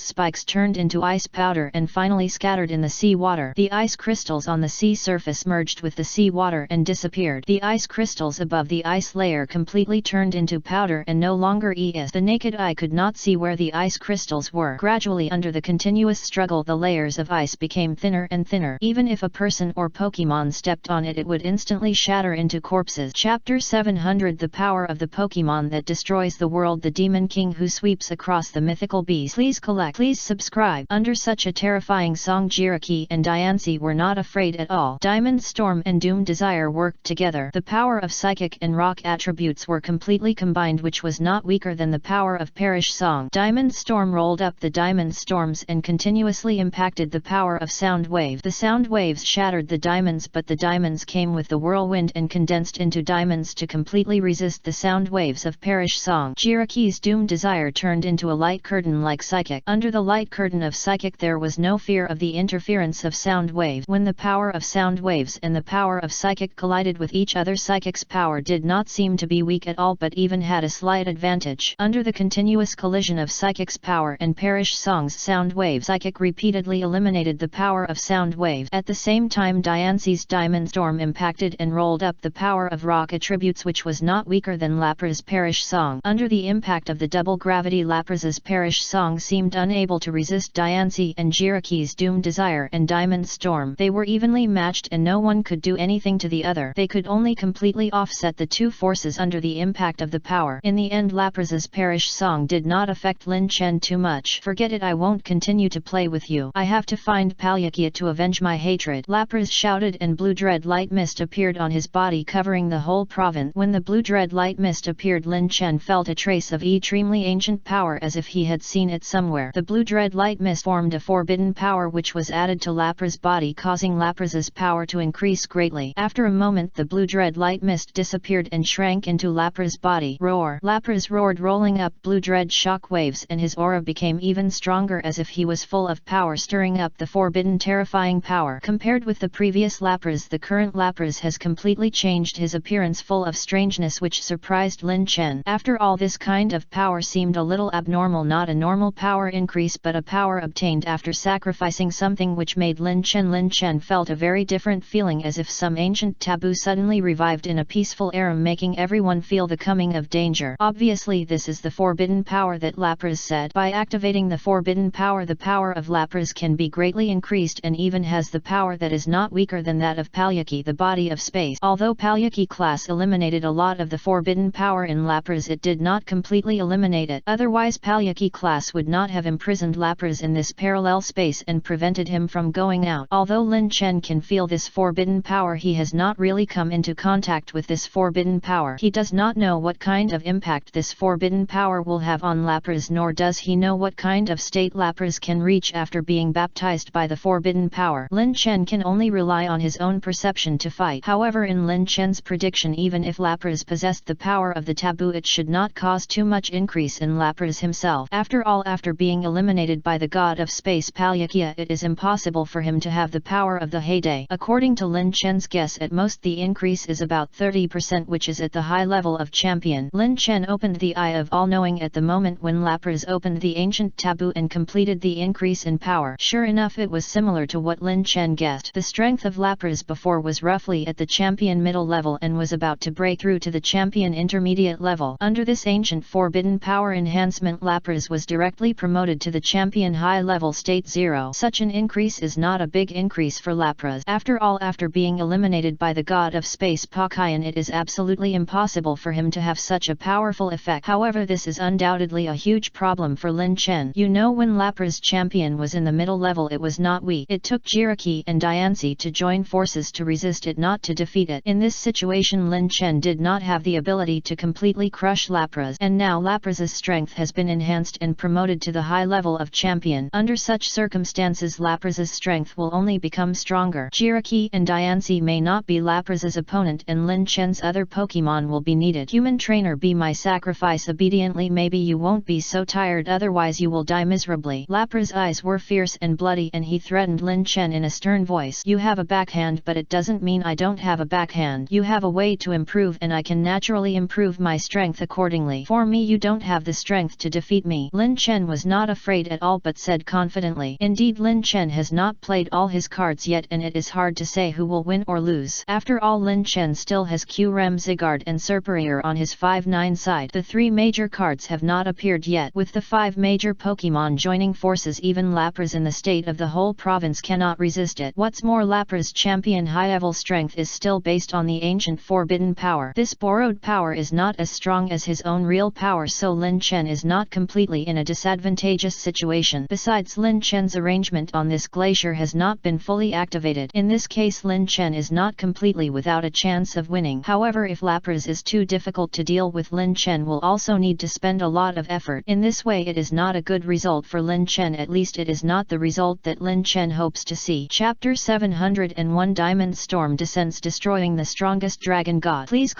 spikes turned into ice powder and finally scattered in the sea water. The ice crystals on the sea surface merged with the sea water and disappeared. The ice crystals above the ice layer completely turned into powder and no longer existed. The naked eye could not see where the ice crystals were. Gradually, under the continuous struggle, the layers of ice became thinner and thinner. Even if a person or Pokemon stepped on it, it would instantly shatter into corpses. Chapter 700: The Power of the Pokemon That Destroys the World. The Demon King who sweeps across the mythical beast. Please subscribe. Under such a terrifying terrifying song. Jiraiya and Diancie were not afraid at all. Diamond Storm and Doom Desire worked together. The power of psychic and rock attributes were completely combined, which was not weaker than the power of Perish Song. Diamond Storm rolled up the diamond storms and continuously impacted the power of sound wave. The sound waves shattered the diamonds, but the diamonds came with the whirlwind and condensed into diamonds to completely resist the sound waves of Perish Song. Jiraki's Doom Desire turned into a light curtain like psychic. Under the light curtain of psychic there was no fear of the interference of sound wave. When the power of sound waves and the power of psychic collided with each other, psychic's power did not seem to be weak at all, but even had a slight advantage. Under the continuous collision of psychic's power and Perish Song's sound wave, psychic repeatedly eliminated the power of sound wave. At the same time, Diancie's Diamond Storm impacted and rolled up the power of rock attributes, which was not weaker than Lapra's Perish Song. Under the impact of the double gravity, Lapra's Perish Song seemed unable to resist Diancie and Jiraki's Doom Desire and Diamond Storm. They were evenly matched and no one could do anything to the other. They could only completely offset the two forces under the impact of the power. In the end, Lapra's Perish Song did not affect Lin Chen too much. Forget it, I won't continue to play with you. I have to find Palyakia to avenge my hatred. Lapras shouted, and blue dread light mist appeared on his body, covering the whole province. When the blue dread light mist appeared, Lin Chen felt a trace of extremely ancient power as if he had seen it somewhere. The blue dread light mist formed a forbidden power which was added to Lapra's body, causing Lapra's power to increase greatly. After a moment, the blue dread light mist disappeared and shrank into Lapra's body. Roar! Lapras roared, rolling up blue dread shock waves, and his aura became even stronger as if he was full of power, stirring up the forbidden terrifying power. Compared with the previous Lapras, the current Lapras has completely changed his appearance, full of strangeness, which surprised Lin Chen. After all, this kind of power seemed a little abnormal, not a normal power increase but a power obtained after sacrificing something, which made Lin Chen felt a very different feeling, as if some ancient taboo suddenly revived in a peaceful era, making everyone feel the coming of danger. Obviously this is the forbidden power that Lapras said. By activating the forbidden power, the power of Lapras can be greatly increased and even has the power that is not weaker than that of Palyaki, the body of space. Although Palyaki class eliminated a lot of the forbidden power in Lapras, it did not completely eliminate it. Otherwise Palyaki class would not have imprisoned Lapras in this parallel space and prevented him from going out. Although Lin Chen can feel this forbidden power, he has not really come into contact with this forbidden power. He does not know what kind of impact this forbidden power will have on Lapras, nor does he know what kind of state Lapras can reach after being baptized by the forbidden power. Lin Chen can only rely on his own perception to fight. However, in Lin Chen's prediction, even if Lapras possessed the power of the taboo, it should not cause too much increase in Lapras himself. After all, after being eliminated by the god of space Palyakia, it is impossible for him to have the power of the heyday. According to Lin Chen's guess, at most the increase is about 30%, which is at the high level of champion. Lin Chen opened the eye of all-knowing at the moment when Lapras opened the ancient taboo and completed the increase in power. Sure enough, it was similar to what Lin Chen guessed. The strength of Lapras before was roughly at the champion middle level and was about to break through to the champion intermediate level. Under this ancient forbidden power enhancement, Lapras was directly promoted to the champion high level state 0. Such an increase is not a big increase for Lapras. After all, after being eliminated by the god of space Pakayan, it is absolutely impossible for him to have such a powerful effect. However, this is undoubtedly a huge problem for Lin Chen. You know, when Lapras champion was in the middle level, it was not weak. It took Jiraiya and Diancie to join forces to resist it, not to defeat it. In this situation, Lin Chen did not have the ability to completely crush Lapras, and now Lapras's strength has been enhanced and promoted to the high level of champion. Under such circumstances, Lapras's strength will only become stronger. Jiraiya and Diancie may not be Lapras's opponent, and Lin Chen's other Pokemon will be needed. Human trainer, be my sacrifice obediently. Maybe you won't be so tired, otherwise you will die miserably. Lapra's eyes were fierce and bloody, and he threatened Lin Chen in a stern voice. You have a backhand, but it doesn't mean I don't have a backhand. You have a way to improve, and I can naturally improve my strength accordingly. For me, you don't have the strength to defeat me. Lin Chen was not afraid at all, but said confidently. Indeed, Lin Chen has not played all his cards yet, and it is hard to say who will win or lose. After all, Lin Chen still has Q-Rem, Zygarde and Serperior on his 5-9 side. The 3 major cards have not appeared yet. With the 5 major Pokemon joining forces, even Lapras in the state of the whole province cannot resist it. What's more, Lapras champion high-level strength is still based on the ancient forbidden power. This borrowed power is not as strong as his own real power, so Lin Chen is not completely in a disadvantageous situation. Besides, Lin Chen's arrangement arrangement on this glacier has not been fully activated. In this case Lin Chen is not completely without a chance of winning. However, if Lapras is too difficult to deal with, Lin Chen will also need to spend a lot of effort. In this way it is not a good result for Lin Chen, at least it is not the result that Lin Chen hopes to see. Chapter 701 Diamond Storm descends, destroying the strongest dragon god. Please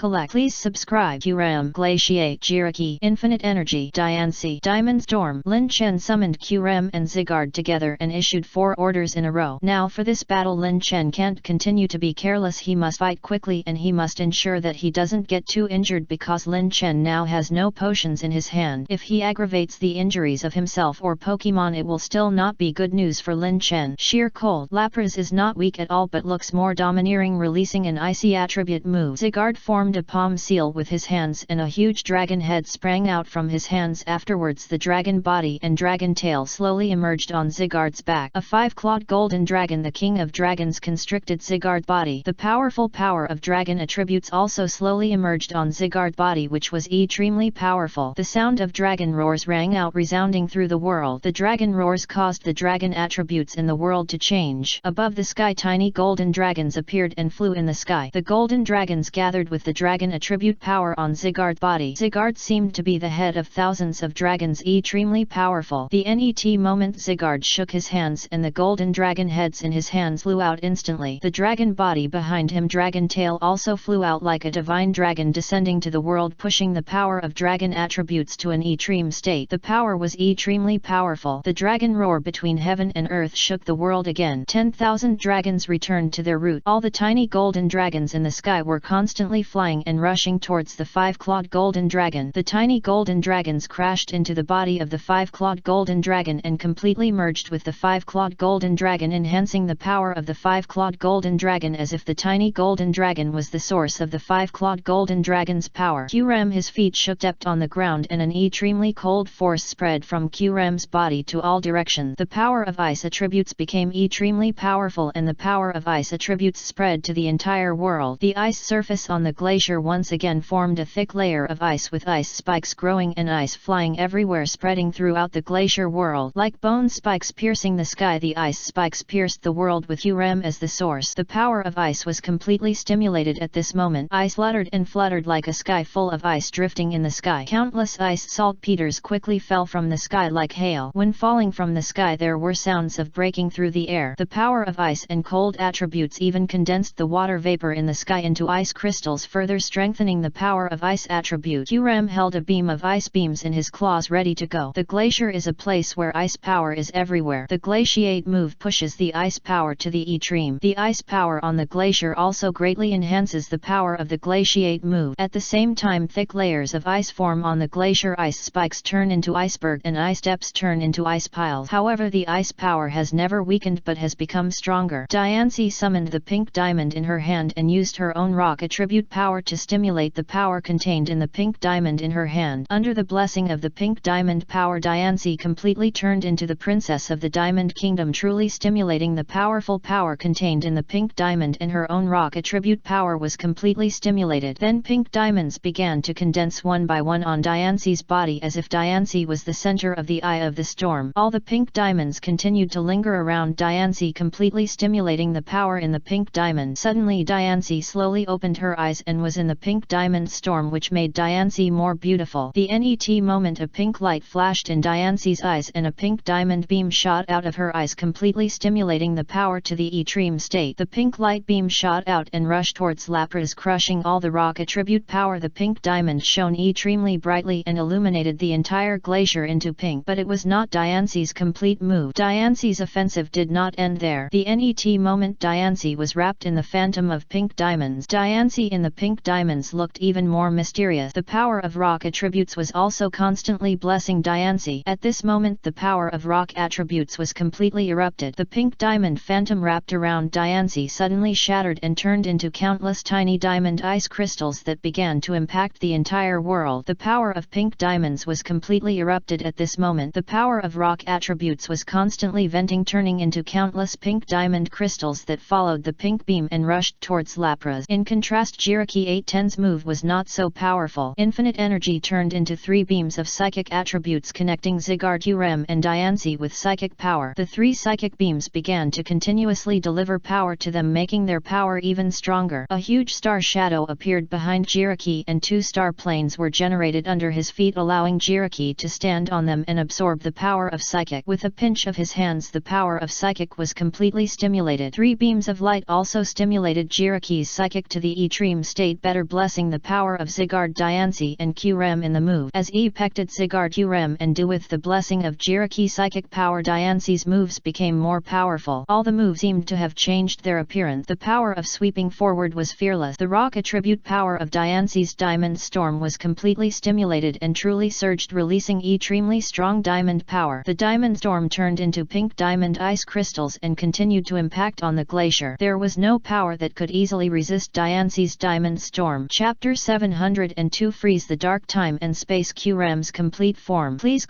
subscribe. Qram, Glaciate, Jiraki, Infinite Energy, Diancie, Diamond Storm. Lin Chen summoned Qram and Zygarde together and issued 4 orders in a row. Now for this battle Lin Chen can't continue to be careless, he must fight quickly and he must ensure that he doesn't get too injured, because Lin Chen now has no potions in his hand. If he aggravates the injuries of himself or Pokemon, it will still not be good news for Lin Chen. Sheer cold. Lapras is not weak at all but looks more domineering, releasing an icy attribute move. Zygarde formed a palm seal with his hands and a huge dragon head sprang out from his hands. Afterwards the dragon body and dragon tail slowly emerged on Zygarde's back. A 5-clawed golden dragon, the king of dragons, constricted Zygarde's body. The powerful power of dragon attributes also slowly emerged on Zygarde's body, which was extremely powerful. The sound of dragon roars rang out, resounding through the world. The dragon roars caused the dragon attributes in the world to change. Above the sky tiny golden dragons appeared and flew in the sky. The golden dragons gathered with the dragon attribute power on Zygarde's body. Zygarde seemed to be the head of thousands of dragons, extremely powerful. The net moment Zygarde shook his hands and the golden dragon heads in his hands flew out instantly. The dragon body behind him, dragon tail, also flew out like a divine dragon descending to the world, pushing the power of dragon attributes to an extreme state. The power was extremely powerful. The dragon roar between heaven and earth shook the world again. 10,000 dragons returned to their root. All the tiny golden dragons in the sky were constantly flying and rushing towards the 5-clawed golden dragon. The tiny golden dragons crashed into the body of the 5-clawed golden dragon and completely merged with the 5-clawed golden dragon, enhancing the power of the 5-clawed golden dragon as if the tiny golden dragon was the source of the 5-clawed golden dragon's power. Qram, his feet shook, stepped on the ground and an extremely cold force spread from Qram's body to all directions. The power of ice attributes became extremely powerful and the power of ice attributes spread to the entire world. The ice surface on the glacier once again formed a thick layer of ice with ice spikes growing and ice flying everywhere, spreading throughout the glacier world. Like bone spikes piercing the sky, the ice spikes pierced the world with Qram as the source. The power of ice was completely stimulated at this moment. Ice fluttered and fluttered like a sky full of ice drifting in the sky. Countless ice saltpeters quickly fell from the sky like hail. When falling from the sky there were sounds of breaking through the air. The power of ice and cold attributes even condensed the water vapor in the sky into ice crystals, further strengthening the power of ice attribute. Qram held a beam of ice beams in his claws ready to go. The glacier is a place where ice power is everywhere. The glaciate move pushes the ice power to the extreme. The ice power on the glacier also greatly enhances the power of the glaciate move. At the same time thick layers of ice form on the glacier. Ice spikes turn into iceberg and ice steps turn into ice piles. However, the ice power has never weakened but has become stronger. Diancie summoned the pink diamond in her hand and used her own rock attribute power to stimulate the power contained in the pink diamond in her hand. Under the blessing of the pink diamond power, Diancie completely turned into the princess of the Diamond Kingdom, truly stimulating the powerful power contained in the pink diamond, and her own rock attribute power was completely stimulated. Then pink diamonds began to condense one by one on Diancie's body as if Diancie was the center of the eye of the storm. All the pink diamonds continued to linger around Diancie, completely stimulating the power in the pink diamond. Suddenly Diancie slowly opened her eyes and was in the pink diamond storm, which made Diancie more beautiful. The net moment a pink light flashed in Diancie's eyes and a pink diamond beam shot out of her eyes, completely stimulating the power to the extreme state. The pink light beam shot out and rushed towards Lapras, crushing all the rock attribute power. The pink diamond shone extremely brightly and illuminated the entire glacier into pink, but it was not Diancie's complete move. Diancie's offensive did not end there. The net moment Diancie was wrapped in the phantom of pink diamonds. Diancie in the pink diamonds looked even more mysterious. The power of rock attributes was also constantly blessing Diancie. At this moment the power of rock attributes was completely erupted. The pink diamond phantom wrapped around Diancie suddenly shattered and turned into countless tiny diamond ice crystals that began to impact the entire world. The power of pink diamonds was completely erupted at this moment. The power of rock attributes was constantly venting, turning into countless pink diamond crystals that followed the pink beam and rushed towards Lapras. In contrast, Jiraki 810's move was not so powerful. Infinite energy turned into 3 beams of psychic attributes connecting Zygarde, Qram and Diancie with psychic power. The 3 psychic beams began to continuously deliver power to them, making their power even stronger. A huge star shadow appeared behind Jiraki and 2 star planes were generated under his feet, allowing Jiraki to stand on them and absorb the power of psychic. With a pinch of his hands, the power of psychic was completely stimulated. 3 beams of light also stimulated Jiraki's psychic to the extreme state, better blessing the power of Zigard, Diancie and Qrem in the move. As affected Zigard, Qrem and Do with the blessing of Jiraki psychic power, Diancie's moves became more powerful. All the moves seemed to have changed their appearance. The power of sweeping forward was fearless. The rock attribute power of Diancie's Diamond Storm was completely stimulated and truly surged, releasing extremely strong diamond power. The Diamond Storm turned into pink diamond ice crystals and continued to impact on the glacier. There was no power that could easily resist Diancie's Diamond Storm. Chapter 702 Freeze the Dark Time and Space. Qrem's complete form. Please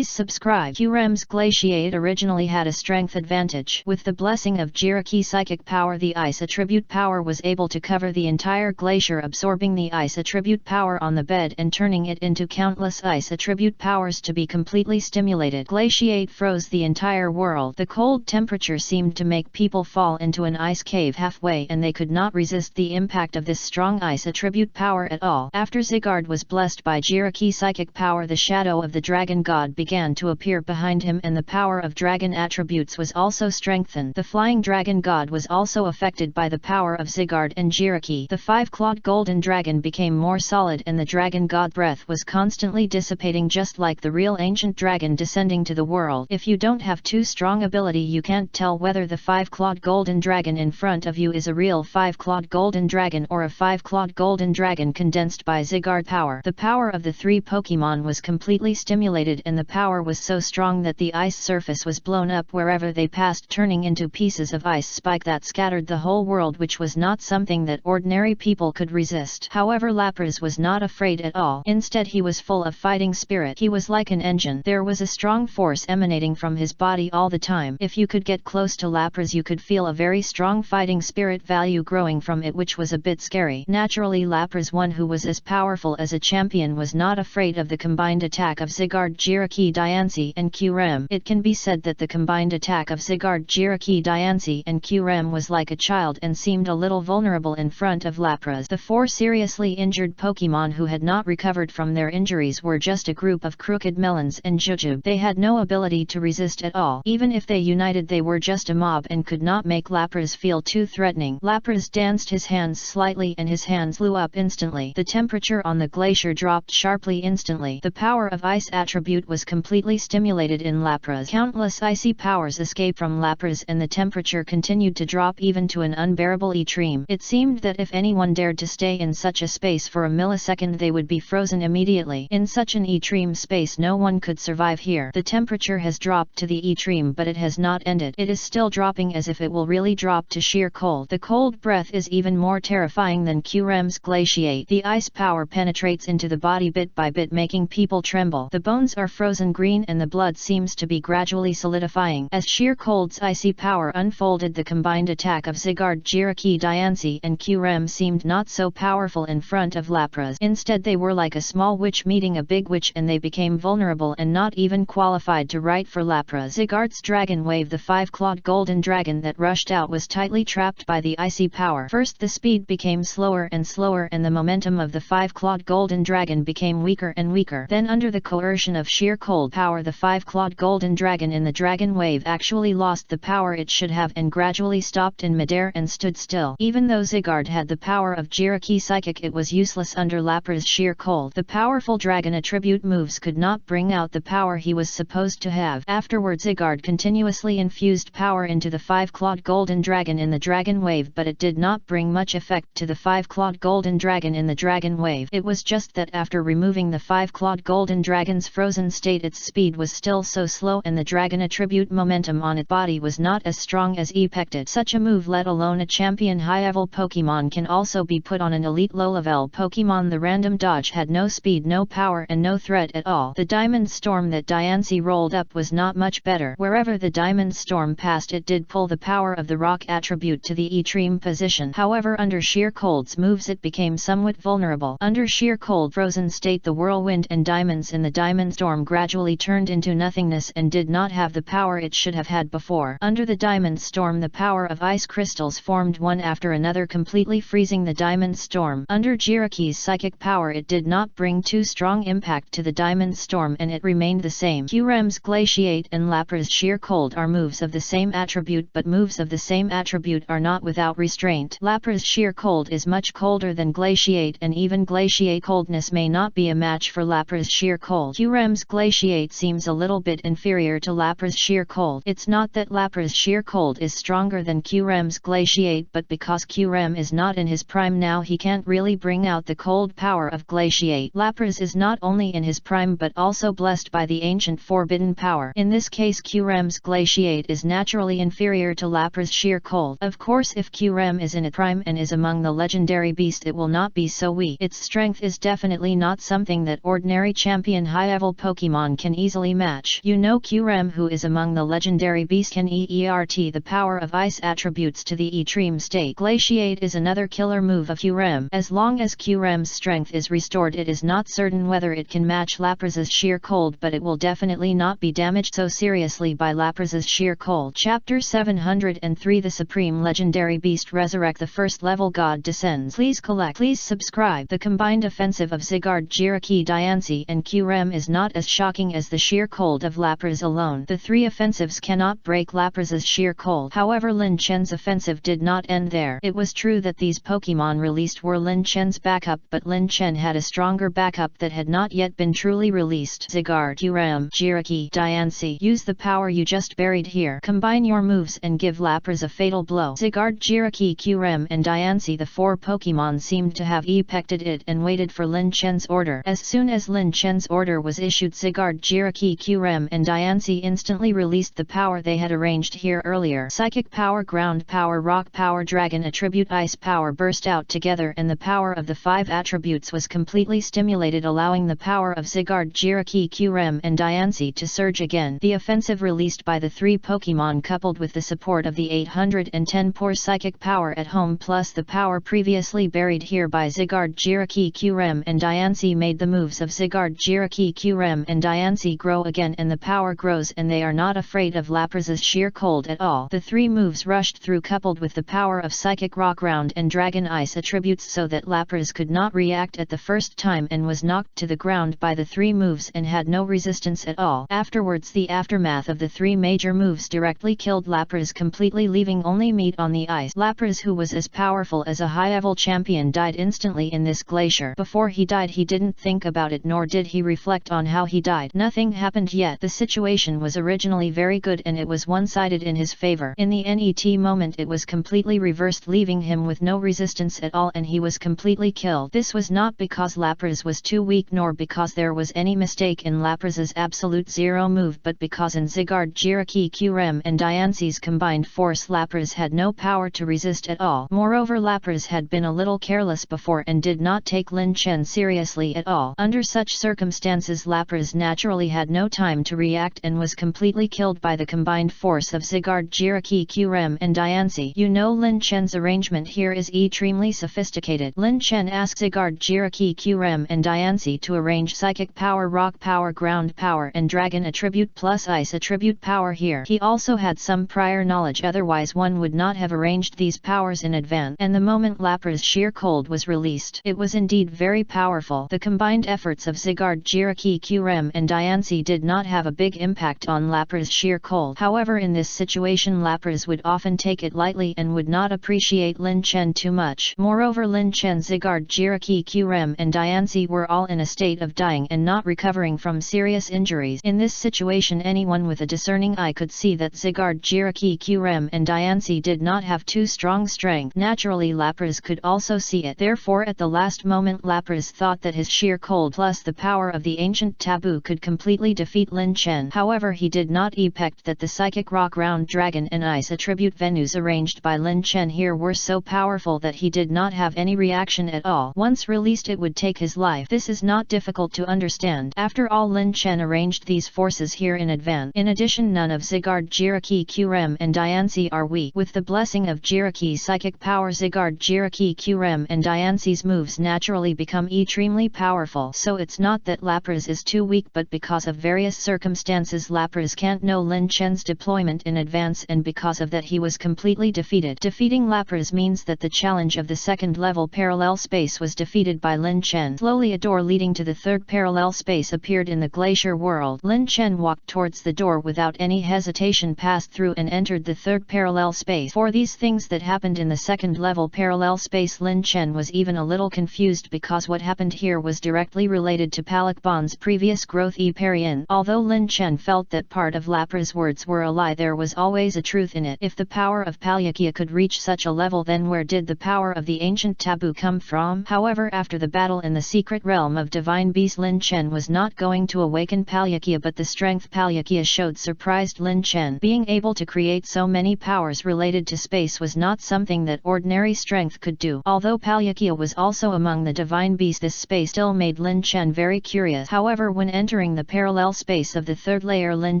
subscribe. Qrem's glaciate originally had a strength advantage. With the blessing of Jiraki psychic power, the ice attribute power was able to cover the entire glacier, absorbing the ice attribute power on the bed and turning it into countless ice attribute powers to be completely stimulated. Glaciate froze the entire world. The cold temperature seemed to make people fall into an ice cave halfway, and they could not resist the impact of this strong ice attribute power at all. After Zigard was blessed by Jiraki psychic power, the shadow of the dragon god began to appear behind him, and the power of dragon attributes was also strengthened. The flying dragon god was also affected by the power of Zigard and Jiraki. The 5-clawed golden dragon became more solid, and the dragon god breath was constantly dissipating, just like the real ancient dragon descending to the world. If you don't have too strong ability, you can't tell whether the 5-clawed golden dragon in front of you is a real 5-clawed golden dragon or a 5-clawed golden dragon condensed by Zigard power. The power of the 3 Pokemon was completely stimulated, and the power was so strong that the ice surface was blown up wherever they passed, turning into pieces of ice spike that scattered the whole world, which was not something that ordinary people could resist. However, Lapras was not afraid at all. Instead, he was full of fighting spirit. He was like an engine. There was a strong force emanating from his body all the time. If you could get close to Lapras, you could feel a very strong fighting spirit value growing from it, which was a bit scary. Naturally, Lapras, one who was as powerful as a champion, was not afraid of the combined attack of Zigard, Jiraki, Diancie and Qrem. It can be said that the combined attack of Zigard, Jiraki, Diancie and Qrem was like a child and seemed a little vulnerable in front of Lapras. The 4 seriously injured Pokemon who had not recovered from their injuries were just a group of crooked melons and jujube. They had no ability to resist at all. Even if they united, they were just a mob and could not make Lapras feel too threatening. Lapras danced his hands slightly and his hands flew up instantly. The temperature on the glacier dropped sharply instantly. The power of ice attribute was completely stimulated in Lapras. Countless icy powers escaped from Lapras, and the temperature continued to drop even to an unbearable extreme. It seemed that if anyone dared to stay in such a space for a millisecond, they would be frozen immediately. In such an extreme space, no one could survive here. The temperature has dropped to the extreme, but it has not ended. It is still dropping, as if it will really drop to sheer cold. The cold breath is even more terrifying than Qrem's glaciate. The ice power penetrates into the body bit by bit, making people tremble. The bones are frozen green and the blood seems to be gradually solidifying. As sheer cold's icy power unfolded, the combined attack of Zigard, Jiraki, Diancie and Qrem seemed not so powerful in front of Lapras. Instead, they were like a small witch meeting a big witch, and they became vulnerable and not even qualified to fight for Lapras. Zigard's dragon wave, the 5-clawed golden dragon that rushed out, was tightly trapped by the icy power. First, the speed became slower and slower, and the momentum of the 5-clawed golden dragon became weaker and weaker. Then, under the coercion of sheer cold power, the 5-clawed golden dragon in the dragon wave actually lost the power it should have and gradually stopped in midair and stood still. Even though Zigard had the power of Jiraki psychic, it was useless under Lapras' sheer cold. The powerful dragon attribute moves could not bring out the power he was supposed to have. Afterward, Zigard continuously infused power into the 5-clawed golden dragon in the dragon wave, but it did not bring much effect to the 5-clawed golden dragon in the dragon wave. It was just that after removing the 5-clawed golden dragon's frozen state, its speed was still so slow and the dragon attribute momentum on its body was not as strong as expected. Such a move, let alone a champion high-level Pokemon, can also be put on an elite low-level Pokemon. The random dodge had no speed, no power and no threat at all. The Diamond Storm that Diancie rolled up was not much better. Wherever the Diamond Storm passed, it did pull the power of the rock attribute to the extreme position. However, under sheer cold's moves it became somewhat vulnerable. Under sheer cold frozen state, the whirlwind and diamonds in the Diamond Storm gradually turned into nothingness and did not have the power it should have had before. Under the diamond storm, the power of ice crystals formed one after another, completely freezing the diamond storm. Under Jiraki's psychic power, it did not bring too strong impact to the diamond storm, and it remained the same. Qrem's Glaciate and Lapra's Sheer Cold are moves of the same attribute, but moves of the same attribute are not without restraint. Lapra's Sheer Cold is much colder than Glaciate, and even Glaciate coldness may not be a match for Lapra's Sheer Cold. Qrem's Glaciate seems a little bit inferior to Lapra's Sheer Cold. It's not that Lapra's Sheer Cold is stronger than Qrem's Glaciate, but because Qrem is not in his prime now, he can't really bring out the cold power of Glaciate. Lapra's is not only in his prime but also blessed by the ancient forbidden power. In this case, Qrem's Glaciate is naturally inferior to Lapra's Sheer Cold. Of course, if Qrem is in its prime and is among the legendary beast, it will not be so weak. Its strength is definitely not something that ordinary champion high-level Pokemon can easily match. You know, Qrem, who is among the legendary beast, can exert the power of ice attributes to the extreme state. Glaciate is another killer move of Qrem. As long as Qrem's strength is restored, it is not certain whether it can match Lapra's Sheer Cold, but it will definitely not be damaged so seriously by Lapra's Sheer Cold. Chapter 703 The Supreme Legendary Beast Resurrect. The first level god descends. Please subscribe. The combined offensive of Zygarde, Jiraiya, Diancie and Qrem is not as shocking as the Sheer Cold of Lapras alone. The three offensives cannot break Lapra's Sheer Cold. However, Lin Chen's offensive did not end there. It was true that these Pokemon released were Lin Chen's backup, but Lin Chen had a stronger backup that had not yet been truly released. Zygarde, Qrem, Jiraiya, Diancie, use the power you just buried here. Combine your moves and give Lapras a fatal blow. Zygarde, Jiraiya, Qrem and Diancie, the four Pokemon, seemed to have ejected it and waited for Lin Chen's order. As soon as Lin Chen's order was issued, Zygarde, Jiraiya, Qrem and Diancie instantly released the power they had arranged here earlier. Psychic power, ground power, rock power, dragon attribute, ice power burst out together, and the power of the five attributes was completely stimulated, allowing the power of Zygarde, Jiraiya, Qrem and Diancie to surge again. The offensive released by the three Pokemon, coupled with the support of the 810 pure psychic power at home plus the power previously buried here by Zygarde, Jiraiya, Qrem and Diancie, made the moves of Zygarde, Jiraiya, Qrem and Diancie grow again, and the power grows and they are not afraid of Lapra's Sheer Cold at all. The three moves rushed through, coupled with the power of Psychic Rock, Ground and Dragon Ice attributes, so that Lapras could not react at the first time and was knocked to the ground by the three moves and had no resistance at all. Afterwards, the aftermath of the three major moves directly killed Lapras completely, leaving only meat on the ice. Lapras, who was as powerful as a high-level champion, died instantly in this glacier. Before he died, he didn't think about it, nor did he reflect on how he died. Nothing happened yet. The situation was originally very good and it was one-sided in his favor. In the NET moment, it was completely reversed, leaving him with no resistance at all, and he was completely killed. This was not because Lapras was too weak, nor because there was any mistake in Lapras's absolute zero move, but because in Zygarde, Jiraiya, Qrem and Diancie's combined force, Lapras had no power to resist at all. Moreover, Lapras had been a little careless before and did not take Lin Chen seriously at all. Under such circumstances, Lapras naturally had no time to react and was completely killed by the combined force of Zygarde, Jiraiya, Qrem and Diancie. You know, Lin Chen's arrangement here is extremely sophisticated. Lin Chen asked Zygarde, Jiraiya, Qrem and Diancie to arrange Psychic power, Rock power, Ground power and Dragon attribute plus Ice attribute power here. He also had some prior knowledge, otherwise one would not have arranged these powers in advance. And the moment Lapra's Sheer Cold was released, it was indeed very powerful. The combined efforts of Zygarde, Jiraiya, Qrem and Diancie did not have a big impact on Lapra's Sheer Cold. However, in this situation, Lapras would often take it lightly and would not appreciate Lin Chen too much. Moreover, Lin Chen, Zygarde, Jiraiya, Qrem and Diancie were all in a state of dying and not recovering from serious injuries. In this situation, anyone with a discerning eye could see that Zygarde, Jiraiya, Qrem and Diancie did not have too strong strength. Naturally, Lapras could also see it. Therefore, at the last moment, Lapras thought that his Sheer Cold plus the power of the ancient taboo could completely defeat Lin Chen. However, he did not expect that the Psychic Rock, Ground, Dragon and Ice attribute venues arranged by Lin Chen here were so powerful that he did not have any reaction at all. Once released, it would take his life. This is not difficult to understand. After all, Lin Chen arranged these forces here in advance. In addition, none of Zygarde, Jiraiya, Qrem and Diancie are weak. With the blessing of Jiraiya's psychic power, Zygarde, Jiraiya, Qrem and Diancie's moves naturally become extremely powerful. So it's not that Lapras is too weak, but because of various circumstances, Lapras can't know Lin Chen's deployment in advance, and because of that he was completely defeated. Defeating Lapras means that the challenge of the second level parallel space was defeated by Lin Chen. Slowly a door leading to the third parallel space appeared in the glacier world. Lin Chen walked towards the door without any hesitation, passed through and entered the third parallel space. For these things that happened in the second level parallel space, Lin Chen was even a little confused because what happened here was directly related to Palakbon's previous growth Iparian. Although Lin Chen felt that part of Lapra's words were a lie, there was always a truth in it. If the power of Palyakia could reach such a level, then where did the power of the ancient taboo come from? However, after the battle in the secret realm of divine beast, Lin Chen was not going to awaken Palyakia, but the strength Palyakia showed surprised Lin Chen. Being able to create so many powers related to space was not something that ordinary strength could do. Although Palyakia was also among the divine beasts, this space still made Lin Chen very curious. However, when entering the parallel space of the third layer, Lin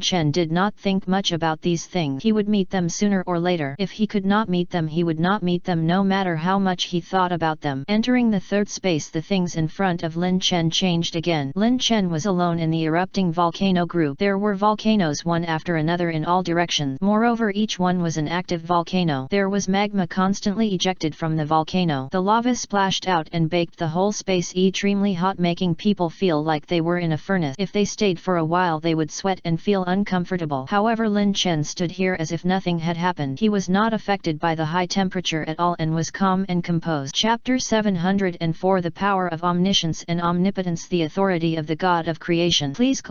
Chen did not think much about these things. He would meet them sooner or later. If he could not meet them, he would not meet them no matter how much he thought about them. Entering the third space, the things in front of Lin Chen changed again. Lin Chen was alone in the erupting volcano group. There were volcanoes one after another in all directions. Moreover, each one was an active volcano. There was magma constantly ejected from the volcano. The lava splashed out and baked the whole space extremely hot, making people feel like they were in a furnace. If they stayed for a while, they would sweat and feel uncomfortable. However, Lin Chen stood here as if nothing had happened. He was not affected by the high temperature at all and was calm and composed. Chapter 704: The Power of Omniscience and Omnipotence, the Authority of the God of Creation. Please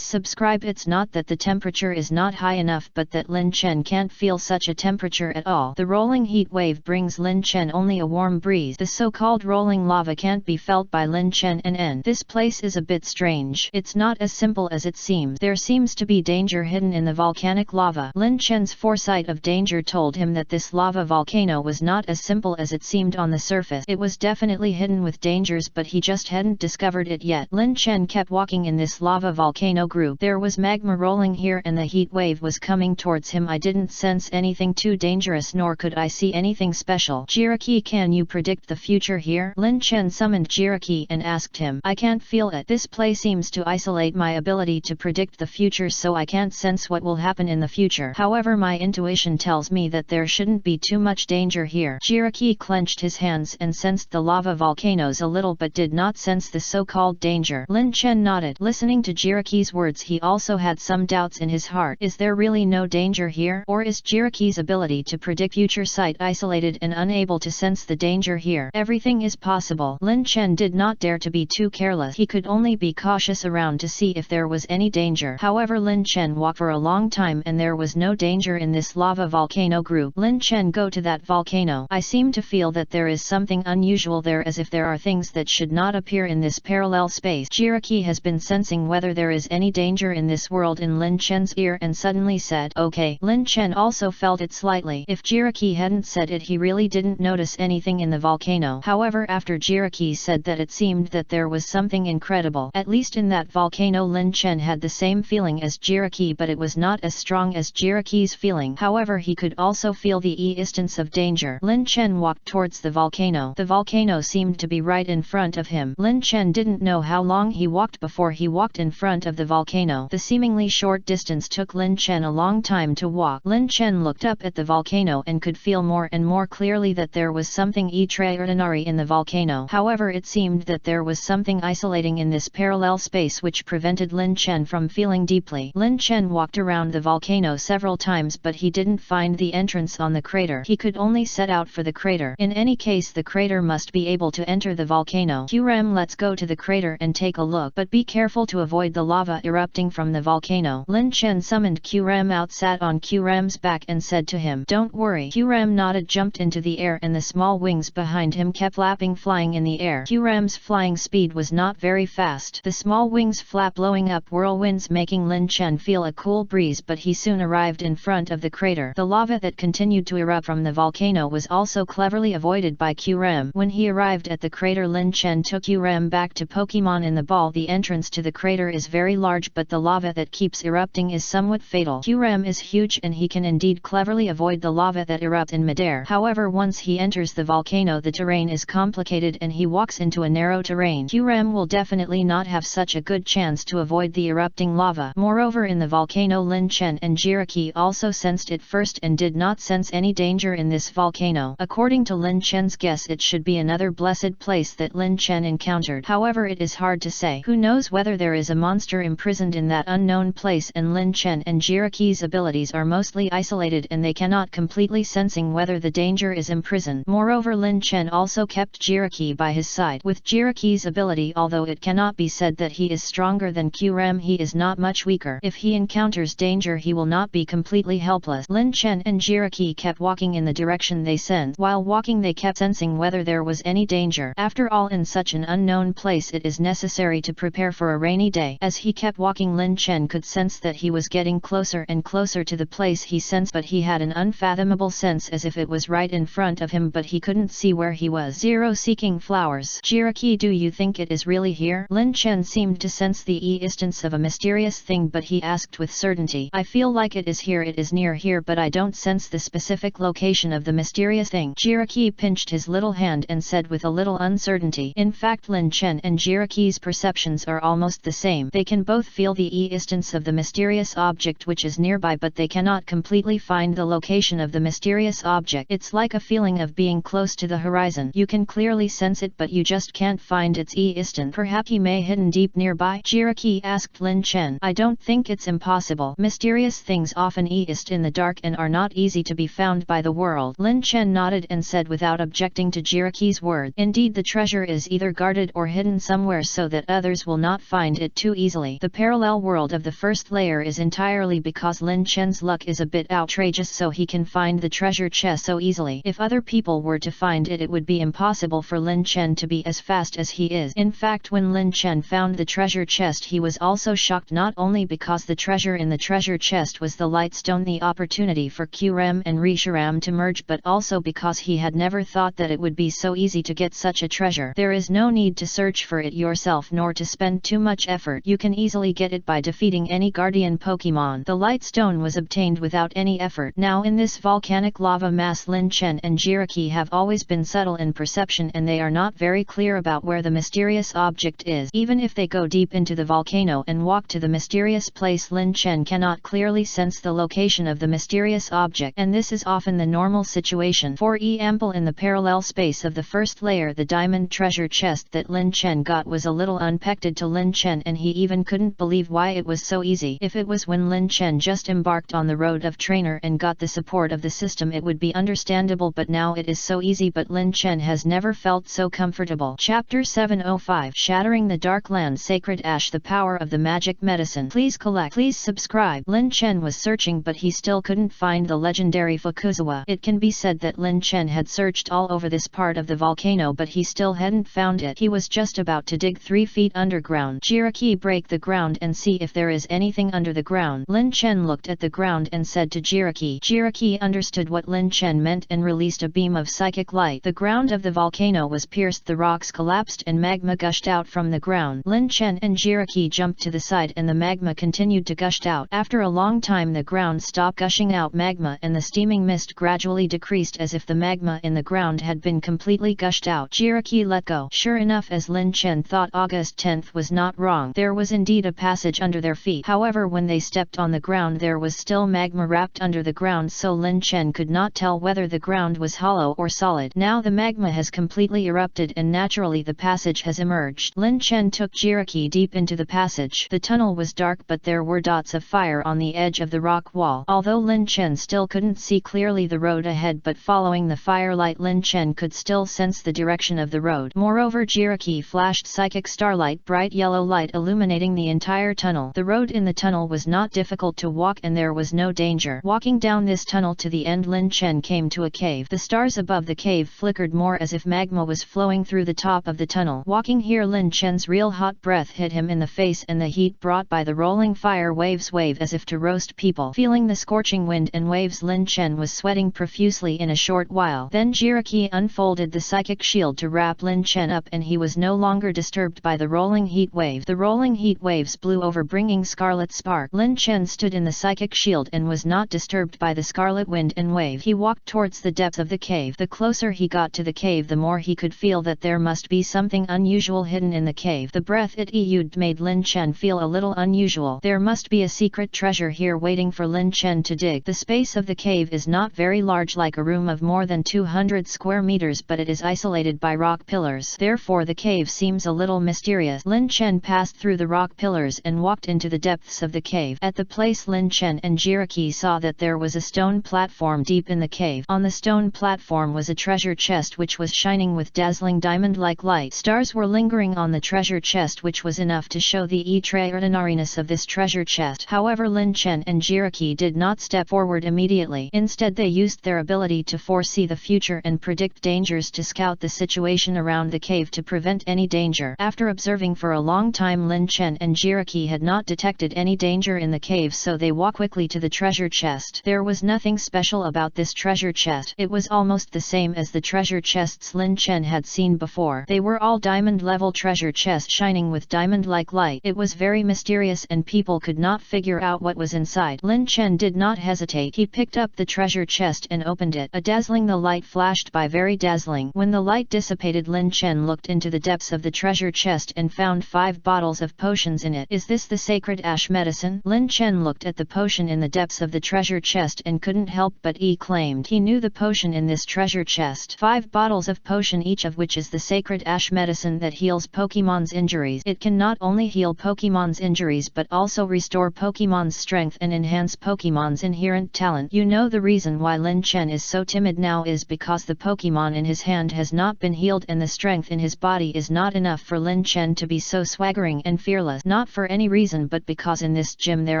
subscribe. It's not that the temperature is not high enough, but that Lin Chen can't feel such a temperature at all. The rolling heat wave brings Lin Chen only a warm breeze. The so-called rolling lava can't be felt by Lin Chen and This place is a bit strange. It's not as simple as it seems. There seems to be danger hidden in the volcanic lava. Lin Chen's foresight of danger told him that this lava volcano was not as simple as it seemed on the surface. It was definitely hidden with dangers, but he just hadn't discovered it yet. Lin Chen kept walking in this lava volcano group. There was magma rolling here and the heat wave was coming towards him. I didn't sense anything too dangerous, nor could I see anything special. Jiraki, can you predict the future here? Lin Chen summoned Jiraki and asked him. I can't feel it. This place seems to isolate my ability to predict the future, so I can't sense what will happen in the future. However, my intuition tells me that there shouldn't be too much danger here. Jiraki clenched his hands and sensed the lava volcanoes a little, but did not sense the so-called danger. Lin Chen nodded. Listening to Jiraki's words, he also had some doubts in his heart. Is there really no danger here? Or is Jiraki's ability to predict future sight isolated and unable to sense the danger here? Everything is possible. Lin Chen did not dare to be too careless. He could only be cautious around to see if there was any danger. However, Lin Chen walked for a long time and there was no danger in this lava volcano group. Lin Chen, go to that volcano. I seem to feel that there is something unusual there, as if there are things that should not appear in this parallel space. Jiraki has been sensing whether there is any danger in this world in Lin Chen's ear and suddenly said, okay. Lin Chen also felt it slightly. If Jiraki hadn't said it, he really didn't notice anything in the volcano. However, after Jiraki said that, it seemed that there was something incredible. At least in that volcano, Lin Chen had the same feeling as Jiraki, but it was not as strong as Jiraki's feeling. However, he could also feel the existence of danger. Lin Chen walked towards the volcano. The volcano seemed to be right in front of him. Lin Chen didn't know how long he walked before he walked in front of the volcano. The seemingly short distance took Lin Chen a long time to walk. Lin Chen looked up at the volcano and could feel more and more clearly that there was something extraordinary in the volcano. However, it seemed that there was something isolating in this parallel space which prevented Lin Chen from feeling deeply. Lin Chen walked around the volcano several times, but he didn't find the entrance on the crater. He could only set out for the crater. In any case, the crater must be able to enter the volcano. Qram, let's go to the crater and take a look, but be careful to avoid the lava erupting from the volcano. Lin Chen summoned Qram out, sat on Qram's back and said to him, don't worry. Qram nodded, jumped into the air, and the small wings behind him kept flapping, flying in the air. Qram's flying speed was not very fast. The small wings flap, blowing up whirlwinds, making Lin Chen feel a cool breeze, but he soon arrived in front of the crater. The lava that continued to erupt from the volcano was also cleverly avoided by Qram. When he arrived at the crater, Lin Chen took Qram back to Pokemon in the ball. The entrance to the crater is very large, but the lava that keeps erupting is somewhat fatal. Qram is huge and he can indeed cleverly avoid the lava that erupts in midair. However, once he enters the volcano, the terrain is complicated and he walks into a narrow terrain. Qram will definitely not have such a good chance to avoid the erupting lava. Moreover, in the volcano, Lin Chen and Jiraki also sensed it first and did not sense any danger in this volcano. According to Lin Chen's guess, it should be another blessed place that Lin Chen encountered. However, it is hard to say. Who knows whether there is a monster imprisoned in that unknown place, and Lin Chen and Jiraki's abilities are mostly isolated and they cannot completely sensing whether the danger is imprisoned. Moreover, Lin Chen also kept Jiraki by his side. With Jiraki's ability, although it cannot be said that he is stronger than Qrem, he is not much weaker. If he encounters danger, he will not be completely helpless. Lin Chen and Jiraki kept walking in the direction they sensed. While walking, they kept sensing whether there was any danger. After all, in such an unknown place, it is necessary to prepare for a rainy day. As he kept walking, Lin Chen could sense that he was getting closer and closer to the place he sensed, but he had an unfathomable sense as if it was right in front of him, but he couldn't see where he was. Zero seeking flowers. Jiraki, do you think it is really here? Lin Chen seemed to sense the existence of a mysterious thing, but he asked with certainty. I feel like it is here, it is near here, but I don't sense the specific location of the mysterious thing. Jiraki pinched his little hand and said with a little uncertainty. In fact, Lin Chen and Jiraki's perceptions are almost the same. They can both feel the existence of the mysterious object which is nearby, but they cannot completely find the location of the mysterious object. It's like a feeling of being close to the horizon. You can clearly sense it, but you just can't find its existence. Perhaps he may hidden deep nearby? Jiraki asked Lin Chen. I don't think it's impossible. Mysterious things often exist in the dark and are not easy to be found by the world. Lin Chen nodded and said without objecting to Jiraki's word. Indeed, the treasure is either guarded or hidden somewhere so that others will not find it too easily. The parallel world of the first layer is entirely because Lin Chen's luck is a bit outrageous, so he can find the treasure chest so easily. If other people were to find it, it would be impossible for Lin Chen to be as fast as he is. In fact, when Lin Chen found the treasure chest, he was also shocked, not only because the treasure in the treasure chest was the light stone, the opportunity for Qrem and Risharam to merge, but also because he had never thought that it would be so easy to get such a treasure. There is no need to search for it yourself nor to spend too much effort. You can easily get it by defeating any guardian Pokemon. The light stone was obtained without any effort. Now in this volcanic lava mass, Lin Chen and Jiraki have always been subtle in perception, and they are not very clear about where the mysterious object is. Even if they go deep into the volcano and walk to the mysterious place, Lin Chen cannot clearly sense the location of the mysterious object, and this is often the normal situation. For example, in the parallel space of the first layer, the diamond treasure chest that Lin Chen got was a little unexpected to Lin Chen, and he even couldn't believe why it was so easy. If it was when Lin Chen just embarked on the road of trainer and got the support of the system, it would be understandable, but now it is so easy, but Lin Chen has never felt so comfortable. Chapter 705, Shattering the Dark Land, Sacred Ash, the Power of the Magic Medicine. Please collect. Please subscribe. Lin Chen was searching, but he still couldn't find the legendary Fukuzawa. It can be said that Lin Chen had searched all over this part of the volcano, but he still hadn't found it. He was just about to dig 3 feet underground. Jiraki, break the ground and see if there is anything under the ground. Lin Chen looked at the ground and said to Jiraki. Jiraki understood what Lin Chen meant and released a beam of psychic light. The ground of the volcano was pierced, the rocks collapsed and magma gushed out from the ground. Lin Chen and Jiraki jumped to the side and the magma continued to gush out. After a long time, the ground stopped gushing out magma and the steaming mist gradually decreased as if the magma in the ground had been completely gushed out. Jiraki let go. Sure enough, as Lin Chen thought, August 10th was not wrong. There was indeed a passage under their feet. However, when they stepped on the ground, there was still magma wrapped under the ground, so Lin Chen could not tell whether the ground was hollow or solid. Now the magma has completely erupted and naturally the passage has emerged. Lin Chen took Jiraki deep into the passage. The tunnel was dark, but there were dots of fire on the edge of the rock wall. Although Lin Chen still couldn't see clearly the road ahead, but following the firelight, Lin Chen could still sense the direction of the road. Moreover, Jiraki flashed psychic starlight, bright yellow light illuminating the entire tunnel. The road in the tunnel was not difficult to walk and there was no danger. Walking down this tunnel to the end, Lin Chen came to a cave. The stars above the cave flickered more as if magma was flowing through the top of the tunnel. Walking here, Lin Chen's real hot breath hit him in the face and the heat brought by the rolling fire waves wave as if to roast people. Feeling the scorching wind and waves, Lin Chen was sweating profusely in a short while. Then Jiraki unfolded the psychic shield to wrap Lin Chen up and he was no longer disturbed by the rolling heat wave. The rolling heat waves blew over, bringing scarlet spark. Lin Chen stood in the psychic shield and was not disturbed by the scarlet wind and wave. He walked towards the depths of the cave. The closer he got to the cave, the more he could feel that there must be something unusual hidden in the cave. The breath it exuded made Lin Chen feel a little unusual unusual. There must be a secret treasure here waiting for Lin Chen to dig. The space of the cave is not very large, like a room of more than 200 square meters, but it is isolated by rock pillars. Therefore the cave seems a little mysterious. Lin Chen passed through the rock pillars and walked into the depths of the cave. At the place, Lin Chen and Jiraki saw that there was a stone platform deep in the cave. On the stone platform was a treasure chest which was shining with dazzling diamond-like light. Stars were lingering on the treasure chest, which was enough to show the extraordinariness of this treasure chest. However, Lin Chen and Jiraki did not step forward immediately. Instead, they used their ability to foresee the future and predict dangers to scout the situation around the cave to prevent any danger. After observing for a long time, Lin Chen and Jiraki had not detected any danger in the cave, so they walked quickly to the treasure chest. There was nothing special about this treasure chest. It was almost the same as the treasure chests Lin Chen had seen before. They were all diamond-level treasure chests shining with diamond-like light. It was very mysterious and people could not figure out what was inside. Lin Chen did not hesitate. He picked up the treasure chest and opened it. The light flashed by, very dazzling. When the light dissipated, Lin Chen looked into the depths of the treasure chest and found 5 bottles of potions in it. Is this the sacred ash medicine? Lin Chen looked at the potion in the depths of the treasure chest and couldn't help but exclaimed. He knew the potion in this treasure chest. 5 bottles of potion, each of which is the sacred ash medicine that heals Pokemon's injuries. It can not only heal Pokemon's injuries but also restore Pokemon's strength and enhance Pokemon's inherent talent. You know the reason why Lin Chen is so timid now is because the Pokemon in his hand has not been healed and the strength in his body is not enough for Lin Chen to be so swaggering and fearless. Not for any reason but because in this gym there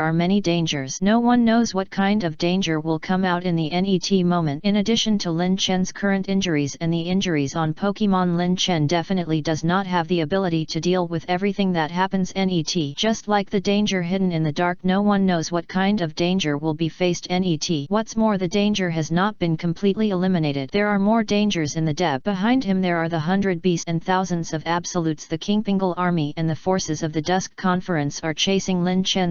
are many dangers. No one knows what kind of danger will come out in the NET moment. In addition to Lin Chen's current injuries and the injuries on Pokemon, Lin Chen definitely does not have the ability to deal with everything that happens NET. Just like the danger hidden in the dark, no one knows what kind of danger will be faced NET. What's more, the danger has not been completely eliminated. There are more dangers in the depth. Behind him there are the 100 beasts and thousands of absolutes. The Kingpingle army and the forces of the Dusk Conference are chasing Lin Chen.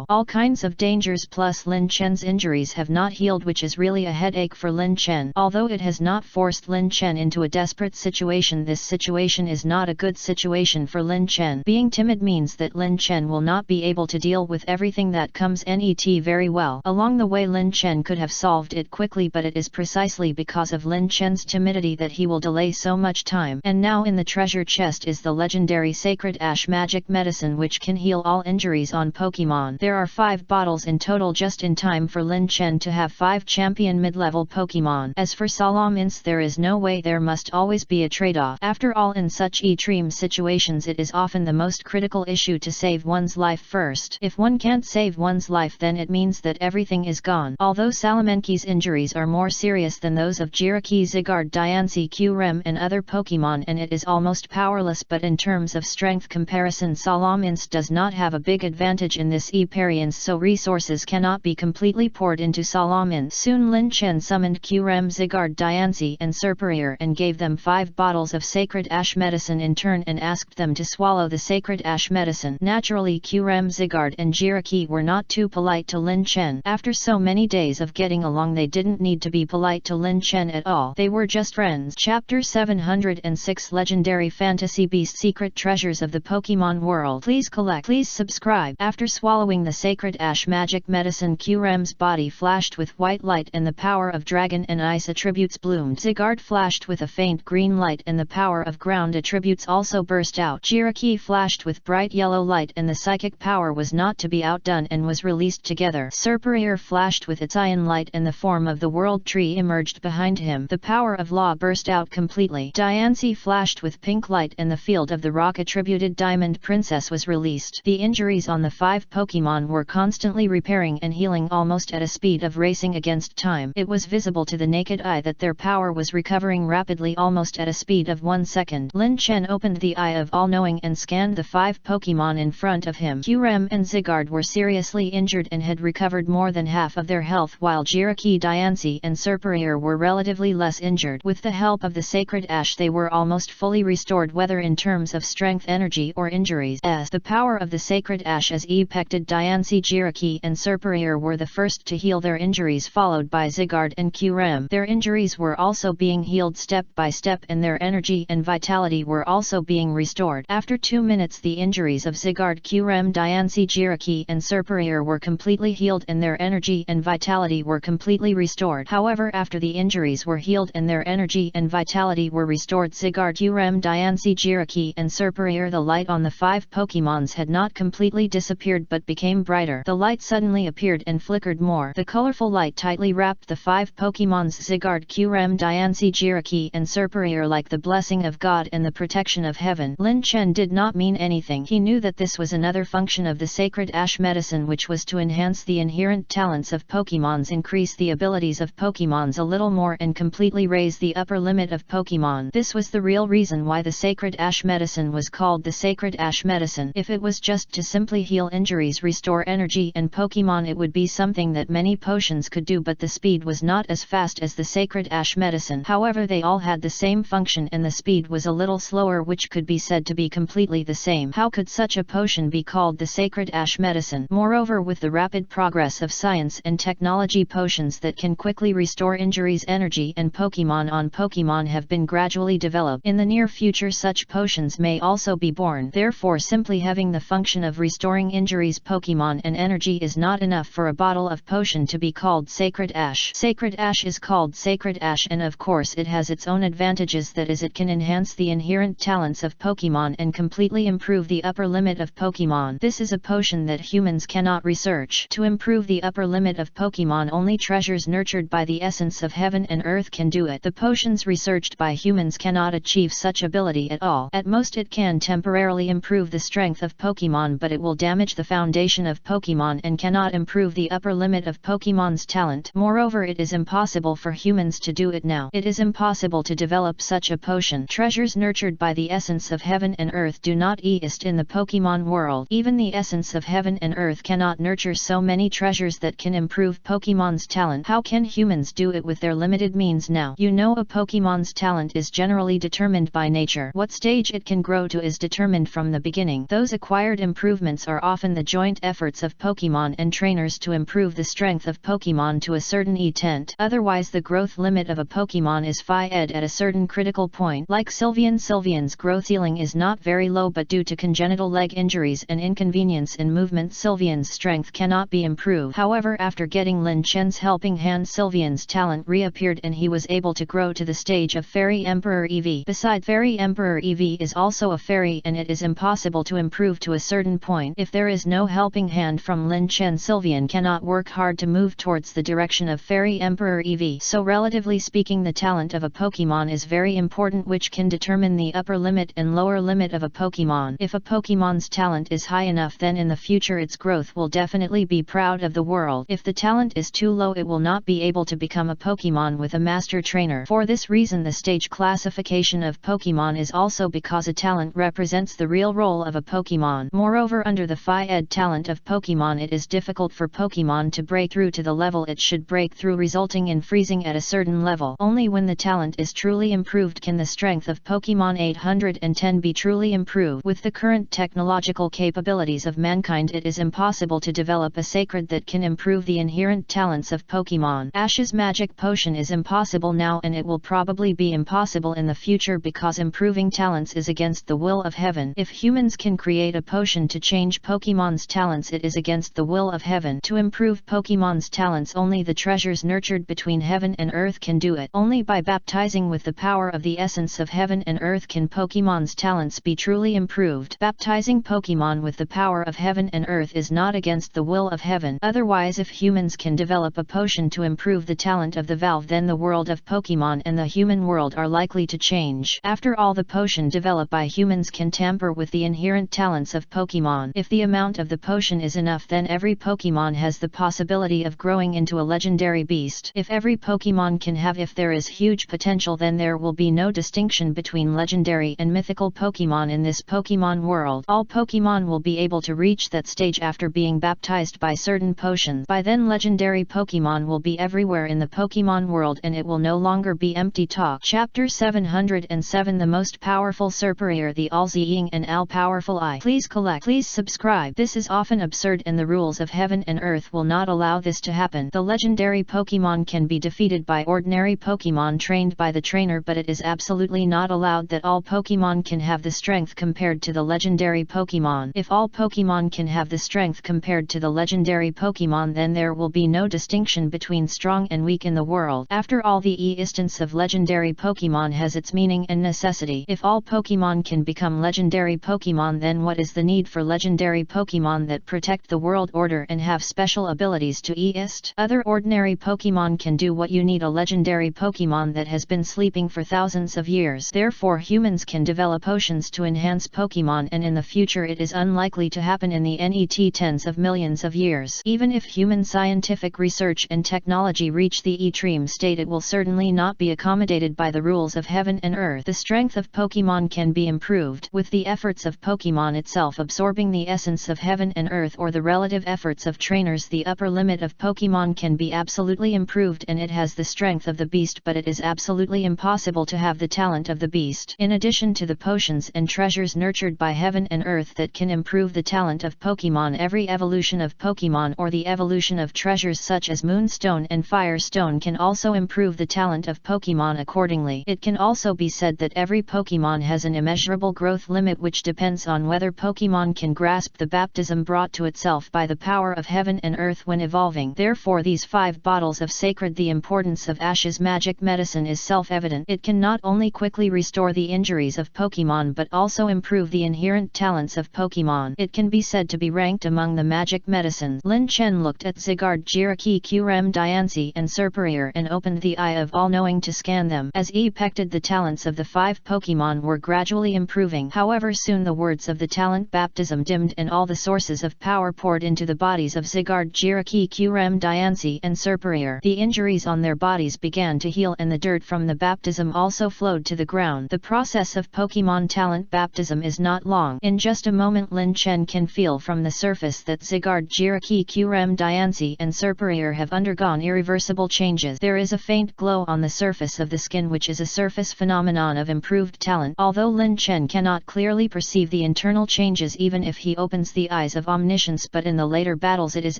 All kinds of dangers plus Lin Chen's injuries have not healed, which is really a headache for Lin Chen. Although it has not forced Lin Chen into a desperate situation, this situation is not a good situation for Lin Chen. Being timid means that Lin Chen will not be able to deal with everything that comes NET very well. Along the way, Lin Chen could have solved it quickly, but it is precisely because of Lin Chen's timidity that he will delay so much time. And now in the treasure chest is the legendary sacred ash magic medicine which can heal all injuries on Pokemon. There are 5 bottles in total, just in time for Lin Chen to have 5 champion mid-level Pokemon. As for Salamence, there is no way. There must always be a trade-off. After all, in such extreme situations it is often the most critical issue to save one's life first. If one can't save one's life, then it means that everything is gone. Although Salamenki's injuries are more serious than those of Jiraki, Zygarde, Diancie, Qrem and other Pokemon, and it is almost powerless, but in terms of strength comparison Salamence does not have a big advantage in this experience, so resources cannot be completely poured into Salamence. Soon Lin Chen summoned Qrem, Zygarde, Diancie and Serperior and gave them 5 bottles of sacred ash medicine in turn and asked them to swallow the sacred ash medicine. Naturally, Qrem, Zygarde and Jiraki were not too polite to Lin Chen. After so many days of getting along, they didn't need to be polite to Lin Chen at all. They were just friends. Chapter 706 Legendary Fantasy Beast Secret Treasures of the Pokemon World. Please collect. Please subscribe. After swallowing the sacred ash magic medicine, Qrem's body flashed with white light and the power of dragon and ice attributes bloomed. Zygarde flashed with a faint green light and the power of ground attributes also burst out. Jiraki flashed with bright yellow light and the psychic power was not to be outdone and was released together. Serperior flashed with its iron light and the form of the world tree emerged behind him. The power of law burst out completely. Diancie flashed with pink light and the field of the rock attributed Diamond Princess was released. The injuries on the 5 Pokemon were constantly repairing and healing almost at a speed of racing against time. It was visible to the naked eye that their power was recovering rapidly, almost at a speed of 1 second. Lin Chen opened the eye of all-knowing and scanned the 5 Pokemon in front of him. Qrem and Zygarde were seriously injured and had recovered more than half of their health, while Jiraki, Diancie and Serperior were relatively less injured. With the help of the sacred ash they were almost fully restored, whether in terms of strength, energy or injuries. The power of the sacred ash has affected Diancie, Jiraki and Serperior were the first to heal their injuries, followed by Zygarde and Qrem. Their injuries were also being healed step by step and their energy and vitality were also being restored. After 2 minutes the injuries of Zygarde, Qrem, Diancie Diancie, Jiraiya and Serperior were completely healed and their energy and vitality were completely restored. However, after the injuries were healed and their energy and vitality were restored, Zygarde, Urem, Diancie, Jiraiya and Serperior, the light on the 5 Pokémons had not completely disappeared but became brighter. The light suddenly appeared and flickered more. The colorful light tightly wrapped the 5 Pokémons Zygarde, Urem, Diancie, Jiraiya and Serperior like the blessing of God and the protection of heaven. Lin Chen did not mean anything. He knew that this was another function of the sacred ash medicine, which was to enhance the inherent talents of Pokémons, increase the abilities of Pokémons a little more and completely raise the upper limit of Pokémon. This was the real reason why the sacred ash medicine was called the sacred ash medicine. If it was just to simply heal injuries, restore energy and Pokémon, it would be something that many potions could do, but the speed was not as fast as the sacred ash medicine. However, they all had the same function and the speed was a little slower, which could be said to be completely the same. How could such a potion be called the sacred ash medicine? Moreover, with the rapid progress of science and technology, potions that can quickly restore injuries, energy and Pokémon on Pokémon have been gradually developed. In the near future, such potions may also be born. Therefore, simply having the function of restoring injuries, Pokémon and energy is not enough for a bottle of potion to be called sacred ash. Sacred ash is called sacred ash, and of course it has its own advantages, that is, it can enhance the inherent talents of Pokémon and completely improve the upper limit of Pokémon. This is a potion that humans cannot research. To improve the upper limit of Pokémon, only treasures nurtured by the essence of heaven and earth can do it. The potions researched by humans cannot achieve such ability at all. At most it can temporarily improve the strength of Pokémon, but it will damage the foundation of Pokémon and cannot improve the upper limit of Pokémon's talent. Moreover, it is impossible for humans to do it now. It is impossible to develop such a potion. Treasures nurtured by the essence of heaven and earth do not exist in the Pokémon world. Even the essence of heaven and earth cannot nurture so many treasures that can improve Pokémon's talent. How can humans do it with their limited means now? You know, a Pokémon's talent is generally determined by nature. What stage it can grow to is determined from the beginning. Those acquired improvements are often the joint efforts of Pokémon and trainers to improve the strength of Pokémon to a certain extent. Otherwise, the growth limit of a Pokémon is finite at a certain critical point. Like Sylveon, Sylveon's growth ceiling is not very low, but due to congenital leg injuries and inconvenience in movement, Sylveon's strength cannot be improved. However, after getting Lin Chen's helping hand, Sylveon's talent reappeared and he was able to grow to the stage of Fairy Emperor EV. Besides, Fairy Emperor EV is also a fairy, and it is impossible to improve to a certain point. If there is no helping hand from Lin Chen, Sylveon cannot work hard to move towards the direction of Fairy Emperor EV. So relatively speaking, the talent of a Pokémon is very important, which can determine the upper limit and lower limit of a Pokémon. If a Pokémon's talent is high enough, then in the future its growth will definitely be proud of the world. If the talent is too low, it will not be able to become a Pokémon with a master trainer. For this reason, the stage classification of Pokémon is also because a talent represents the real role of a Pokémon. Moreover, under the finite talent of Pokémon, it is difficult for Pokémon to break through to the level it should break through, resulting in freezing at a certain level. Only when the talent is truly improved can the strength of Pokémon 810 be truly improved. With the current technological capabilities of mankind, it is impossible to develop a sacred that can improve the inherent talents of Pokémon. Ash's magic potion is impossible now, and it will probably be impossible in the future because improving talents is against the will of heaven. If humans can create a potion to change Pokémon's talents, it is against the will of heaven. To improve Pokémon's talents, only the treasures nurtured between heaven and earth can do it. Only by baptizing with the power of the essence of heaven and earth can Pokémon's talents be truly improved. Baptizing Pokémon with the power of heaven and earth is not against the will of heaven. Otherwise, if humans can develop a potion to improve the talent of the valve, then the world of Pokémon and the human world are likely to change. After all, the potion developed by humans can tamper with the inherent talents of Pokémon. If the amount of the potion is enough, then every Pokémon has the possibility of growing into a legendary beast. If every Pokémon can have, if there is huge potential, then there will be no distinction between legendary and mythical Pokémon in this Pokémon world. All Pokémon will be able to reach that stage after being baptized by certain potions. By then, legendary Pokémon will be everywhere in the Pokémon world, and it will no longer be empty talk. Chapter 707, The Most Powerful Serperior, the All-Seeing and All-Powerful Eye. Please collect. Please subscribe. This is often absurd, and the rules of heaven and earth will not allow this to happen. The legendary Pokémon can be defeated by ordinary Pokémon trained by the trainer, but it is absolutely not allowed that all Pokémon can have the strength compared to the legendary Pokémon. If all Pokemon can have the strength compared to the legendary Pokemon, then there will be no distinction between strong and weak in the world. After all, the existence of legendary Pokemon has its meaning and necessity. If all Pokemon can become legendary Pokemon, then what is the need for legendary Pokemon that protect the world order and have special abilities to assist other ordinary Pokemon can do what you need a legendary Pokemon that has been sleeping for thousands of years. Therefore humans can develop potions to enhance Pokemon, and in the future it is unlikely to happen in the next tens of millions of years. Even if human scientific research and technology reach the extreme state, it will certainly not be accommodated by the rules of heaven and earth. The strength of Pokemon can be improved with the efforts of Pokemon itself absorbing the essence of heaven and earth, or the relative efforts of trainers. The upper limit of Pokemon can be absolutely improved, and it has the strength of the beast, but it is absolutely impossible to have the talent of the beast. In addition to the potions and treasures nurtured by heaven and earth that can improve the talent of Pokemon, every evolution of Pokemon or the evolution of treasures such as Moonstone and Firestone can also improve the talent of Pokemon accordingly. It can also be said that every Pokemon has an immeasurable growth limit, which depends on whether Pokemon can grasp the baptism brought to itself by the power of heaven and earth when evolving. Therefore these 5 bottles of sacred, the importance of Ash's magic medicine is self-evident. It can not only quickly restore the injuries of Pokemon but also improve the inherent talents of Pokemon. It can be said to be ranked among the magic medicines. Lin Chen looked at Zygarde, Jirachi, Qrem, Diancie and Serperior and opened the eye of all-knowing to scan them. As he pecked, the talents of the 5 Pokemon were gradually improving. However, soon the words of the talent baptism dimmed and all the sources of power poured into the bodies of Zygarde, Jirachi, Qrem, Diancie and Serperior. The injuries on their bodies began to heal, and the dirt from the baptism also flowed to the ground. The process of Pokemon talent baptism is not long. In just a moment Lin Chen can feel from the surface that Zygarde, Jirachi, Qrem, Diancie and Serperior have undergone irreversible changes. There is a faint glow on the surface of the skin, which is a surface phenomenon of improved talent. Although Lin Chen cannot clearly perceive the internal changes even if he opens the eyes of omniscience, but in the later battles it is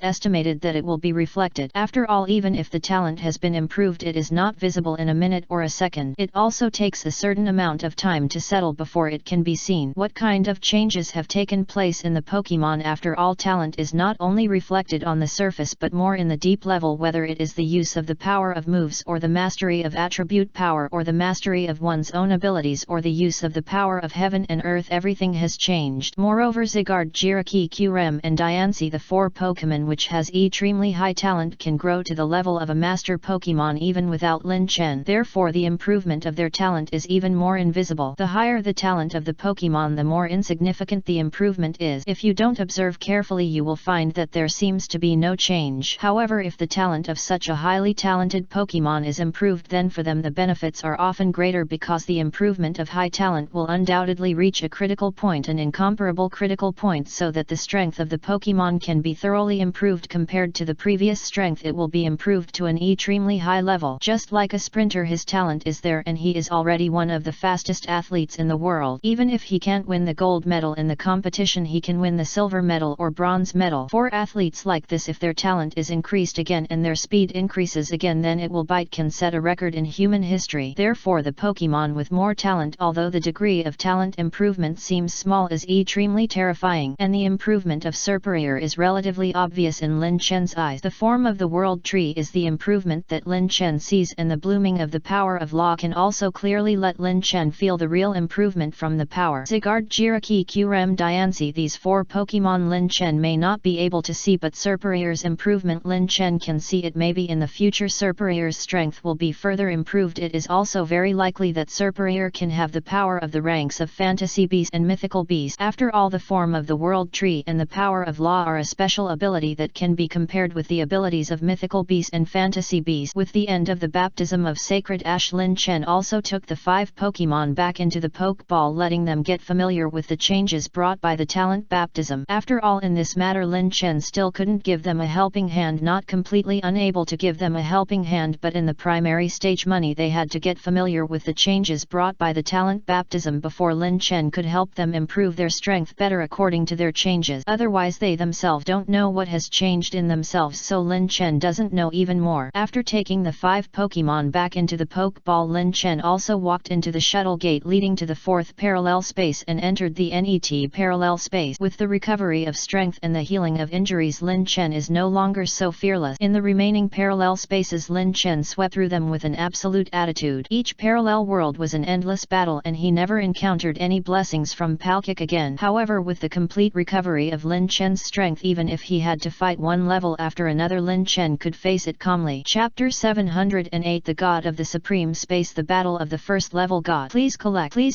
estimated that it will be reflected. After all, even if the talent has been improved, it is not visible in a minute or a second. It also takes a certain amount of time to settle before it can be seen. What kind of changes have taken place in the Pokemon? After all, talent is not only reflected on the surface but more in the deep level, whether it is the use of the power of moves or the mastery of attribute power or the mastery of one's own abilities or the use of the power of heaven and earth. Everything has changed. Moreover, Zygarde, Jirachi, Qrem and Diancie, the 4 Pokemon which has extremely high talent, can grow to the level of a master Pokemon even without Lin Chen. Therefore the improvement of their talent is even more invisible. The higher the talent of the Pokemon, the more insignificant the improvement is. If you don't observe carefully, you will find that there seems to be no change. However, if the talent of such a highly talented Pokemon is improved, then for them the benefits are often greater, because the improvement of high talent will undoubtedly reach a critical point, an incomparable critical point, so that the strength of the Pokemon can be thoroughly improved compared to the previous strength. It will be improved to an extremely high level. Just like a sprinter, his talent is there and he is already one of the fastest athletes in the world. Even if he can't win the gold medal in the competition, he can win the silver medal or bronze medal. For athletes like this, if their talent is increased again and their speed increases again, then it will can set a record in human history. Therefore the Pokemon with more talent, although the degree of talent improvement seems small, is extremely terrifying, and the improvement of Serperior is relatively obvious in Lin Chen's eyes. The form of the world tree is the improvement that Lin Chen sees, and the blooming of the power of law can also clearly let Lin Chen feel the real improvement from the power. Zygarde, Jirachi, Qrem, Diancie, these 4 Pokemon Lin Chen may not be able to see, but Serperior's improvement Lin Chen can see. It may be in the future Serperior's strength will be further improved. It is also very likely that Serperior can have the power of the ranks of fantasy beast and mythical beast. After all, the form of the world tree and the power of law are a special ability that can be compared with the abilities of mythical beast and fantasy beast. With the end of the baptism of sacred ash, Lin Chen also took the 5 Pokemon back into the Pokeball, letting them get familiar with the changes brought by the talent baptism. After all, in this matter Lin Chen still couldn't give them a helping hand, not completely unable to give them a helping hand, but in the primary stage money they had to get familiar with the changes brought by the talent baptism before Lin Chen could help them improve their strength better according to their changes. Otherwise they themselves don't know what has changed in themselves, so Lin Chen doesn't know even more. After taking the 5 Pokemon back into the Pokeball, Lin Chen also walked into the shuttle gate leading to the 4th parallel space and entered the NET parallel space. space. With the recovery of strength and the healing of injuries, Lin Chen is no longer so fearless. In the remaining parallel spaces, Lin Chen swept through them with an absolute attitude. Each parallel world was an endless battle and he never encountered any blessings from Palkik again. However, with the complete recovery of Lin Chen's strength, even if he had to fight one level after another, Lin Chen could face it calmly. Chapter 708, The God of the Supreme Space, The Battle of the First Level God. Please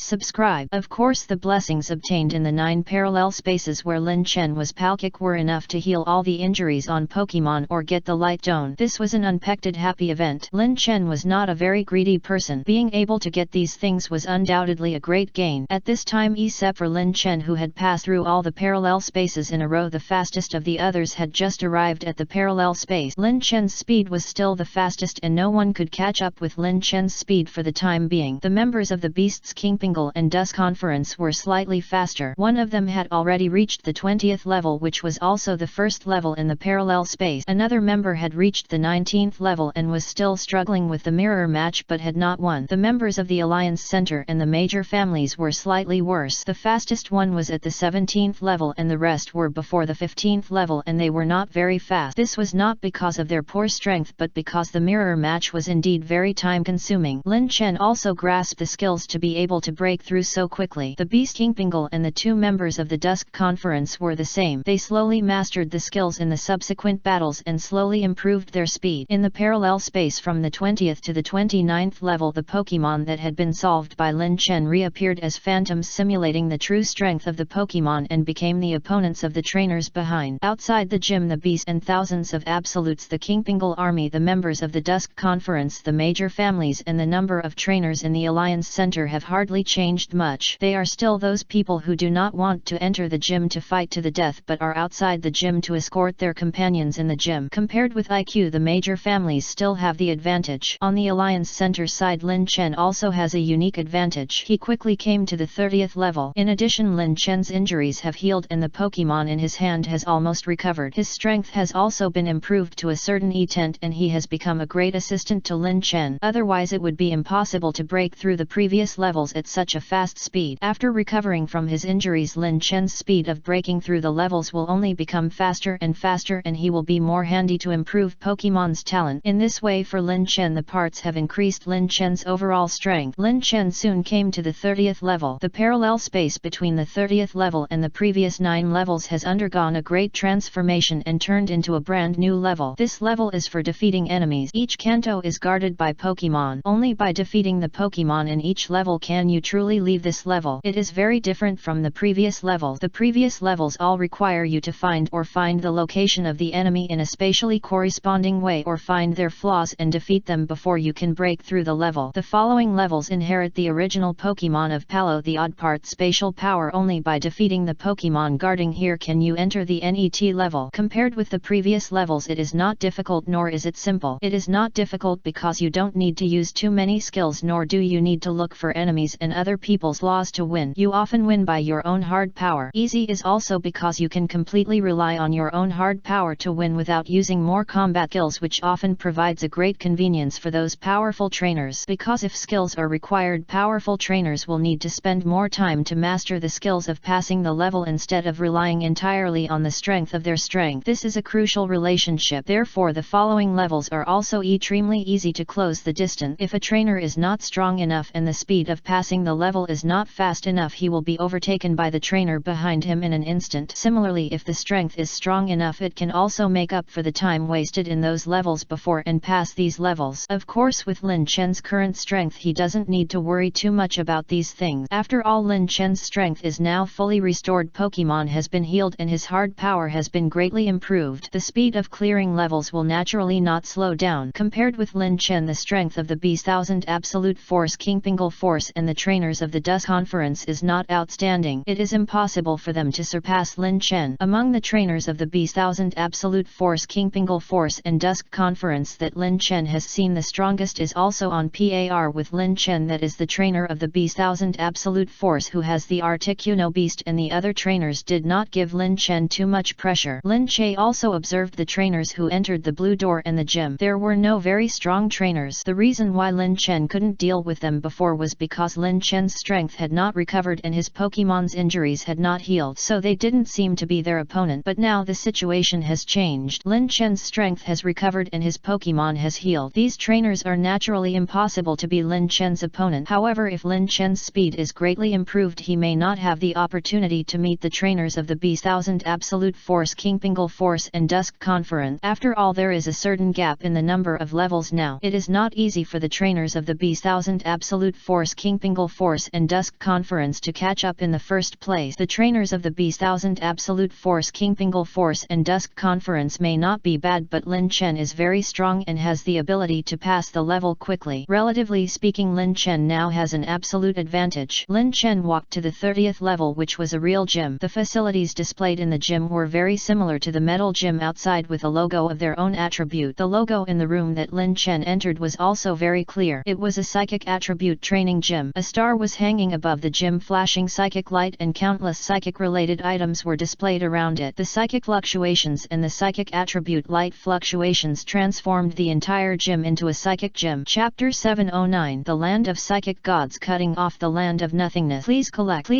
subscribe. Of course, the blessings obtained in the 9 parallel spaces where Lin Chen was Palkik were enough to heal all the injuries on Pokemon or get the light stone. This was an unpected happy event. Lin Chen was not a very greedy person. Being able to get these things was undoubtedly a great gain. At this time, except for Lin Chen, who had passed through all the parallel spaces in a row, the fastest of the others had just arrived at the parallel space. Lin Chen's speed was still the fastest and no one could catch up with Lin Chen's speed for the time being. The members of the Beasts Kingpingle and Dusk Conference were slightly faster. One of them had already reached the 20th level, which was also the first level in the parallel space. Another member had reached the 19th level and was still struggling with the mirror match but had not won. The members of the Alliance Center and the major families were slightly worse. The fastest one was at the 17th level and the rest were before the 15th level, and they were not very fast. This was not because of their poor strength but because the mirror match was indeed very time consuming. Lin Chen also grasped the skills to be able to break through so quickly. The Beast Kingpingle and the 2 members of the Dusk Conference were the same. They slowly mastered the skills in the subsequent battles and slowly improved their speed. In the parallel space from the 20th to the 29th level, the Pokemon that had been solved by Lin Chen reappeared as phantoms, simulating the true strength of the Pokemon, and became the opponents of the trainers behind. Outside the gym, the Beast and thousands of absolutes, the Kingpingle army, the members of the Dusk Conference, the major families, and the number of trainers in the Alliance Center have hardly changed much. They are still those people who do not want to enter the gym to fight to the death but are outside the gym to escort their companions in the gym. Compared with IQ, the major families still have the advantage. On the Alliance Center side, Lin Chen also has a unique advantage. He quickly came to the 30th level. In addition, Lin Chen's injuries have healed and the Pokemon in his hand has almost recovered. His strength has also been improved to a certain extent and he has become a great assistant to Lin Chen. Otherwise it would be impossible to break through the previous levels at such a fast speed. After recovering from his injuries, Lin Chen's speed of breaking through the levels will only become faster and faster, and he will be more handy to improve Pokemon's talent. In this way, for Lin Chen, the parts have increased Lin Chen's overall strength. Lin Chen soon came to the 30th level. The parallel space between the 30th level and the previous 9 levels has undergone a great transformation and turned into a brand new level. This level is for defeating enemies. Each kanto is guarded by Pokemon. Only by defeating the Pokemon in each level can you truly leave this level. It is very different from the previous levels. The previous levels all require you to find the location of the enemy in a spatially corresponding way or find their flaws and defeat them before you can break through the level. The following levels inherit the original Pokemon of Palo. The odd part, spatial power. Only by defeating the Pokemon guarding here can you enter the NET level. Compared with the previous levels, it is not difficult nor is it simple. It is not difficult because you don't need to use too many skills, nor do you need to look for enemies and other people's laws to win. You often win by your own hard power. Easy is also because you can completely rely on your own hard power to win without using more combat skills, which often provides a great convenience for those powerful trainers. Because if skills are required, powerful trainers will need to spend more time to master the skills of passing the level instead of relying entirely on the strength of their strength. This is a crucial relationship. Therefore, the following levels are also extremely easy to close the distance. If a trainer is not strong enough and the speed of passing the level is not fast enough, he will be overtaken by the trainer behind him in an instant. Similarly, if the strength is strong enough, it can also make up for the time wasted in those levels before and pass these levels. Of course, with Lin Chen's current strength, he doesn't need to worry too much about these things. After all, Lin Chen's strength is now fully restored, Pokemon has been healed and his hard power has been greatly improved. The speed of clearing levels will naturally not slow down. Compared with Lin Chen, the strength of the Beast Thousand Absolute Force, Kingpingle Force and the trainers of the Dusk Conference is not outstanding. It is impossible for them to surpass Lin Chen. Among the trainers of the Beast Thousand Absolute Force, Kingpingle Force and Dusk Conference that Lin Chen has seen the strongest is also on par with Lin Chen, that is the trainer of the Beast Thousand Absolute Force who has the Articuno Beast, and the other trainers did not give Lin Chen too much pressure. Lin Che also observed the trainers who entered the blue door and the gym. There were no very strong trainers. The reason why Lin Chen couldn't deal with them before was because Lin Chen's strength had not recovered and his Pokemon's injuries had not not healed, so they didn't seem to be their opponent. But now the situation has changed. Lin Chen's strength has recovered and his Pokemon has healed. These trainers are naturally impossible to be Lin Chen's opponent. However, if Lin Chen's speed is greatly improved, he may not have the opportunity to meet the trainers of the B1000 Absolute Force, Kingpingle Force and Dusk Conference. After all, there is a certain gap in the number of levels now. It is not easy for the trainers of the B1000 Absolute Force, Kingpingle Force and Dusk Conference to catch up in the first place. The trainers of the B1000 Absolute Force, Kingpingle Force and Dusk Conference may not be bad, but Lin Chen is very strong and has the ability to pass the level quickly. Relatively speaking, Lin Chen now has an absolute advantage. Lin Chen walked to the 30th level, which was a real gym. The facilities displayed in the gym were very similar to the metal gym outside, with a logo of their own attribute. The logo in the room that Lin Chen entered was also very clear. It was a psychic attribute training gym. A star was hanging above the gym, flashing psychic light, and countless psychic-related items were displayed around it. The psychic fluctuations and the psychic attribute light fluctuations transformed the entire gym into a psychic gym. Chapter 709: The Land of Psychic Gods, Cutting Off the Land of Nothingness. Please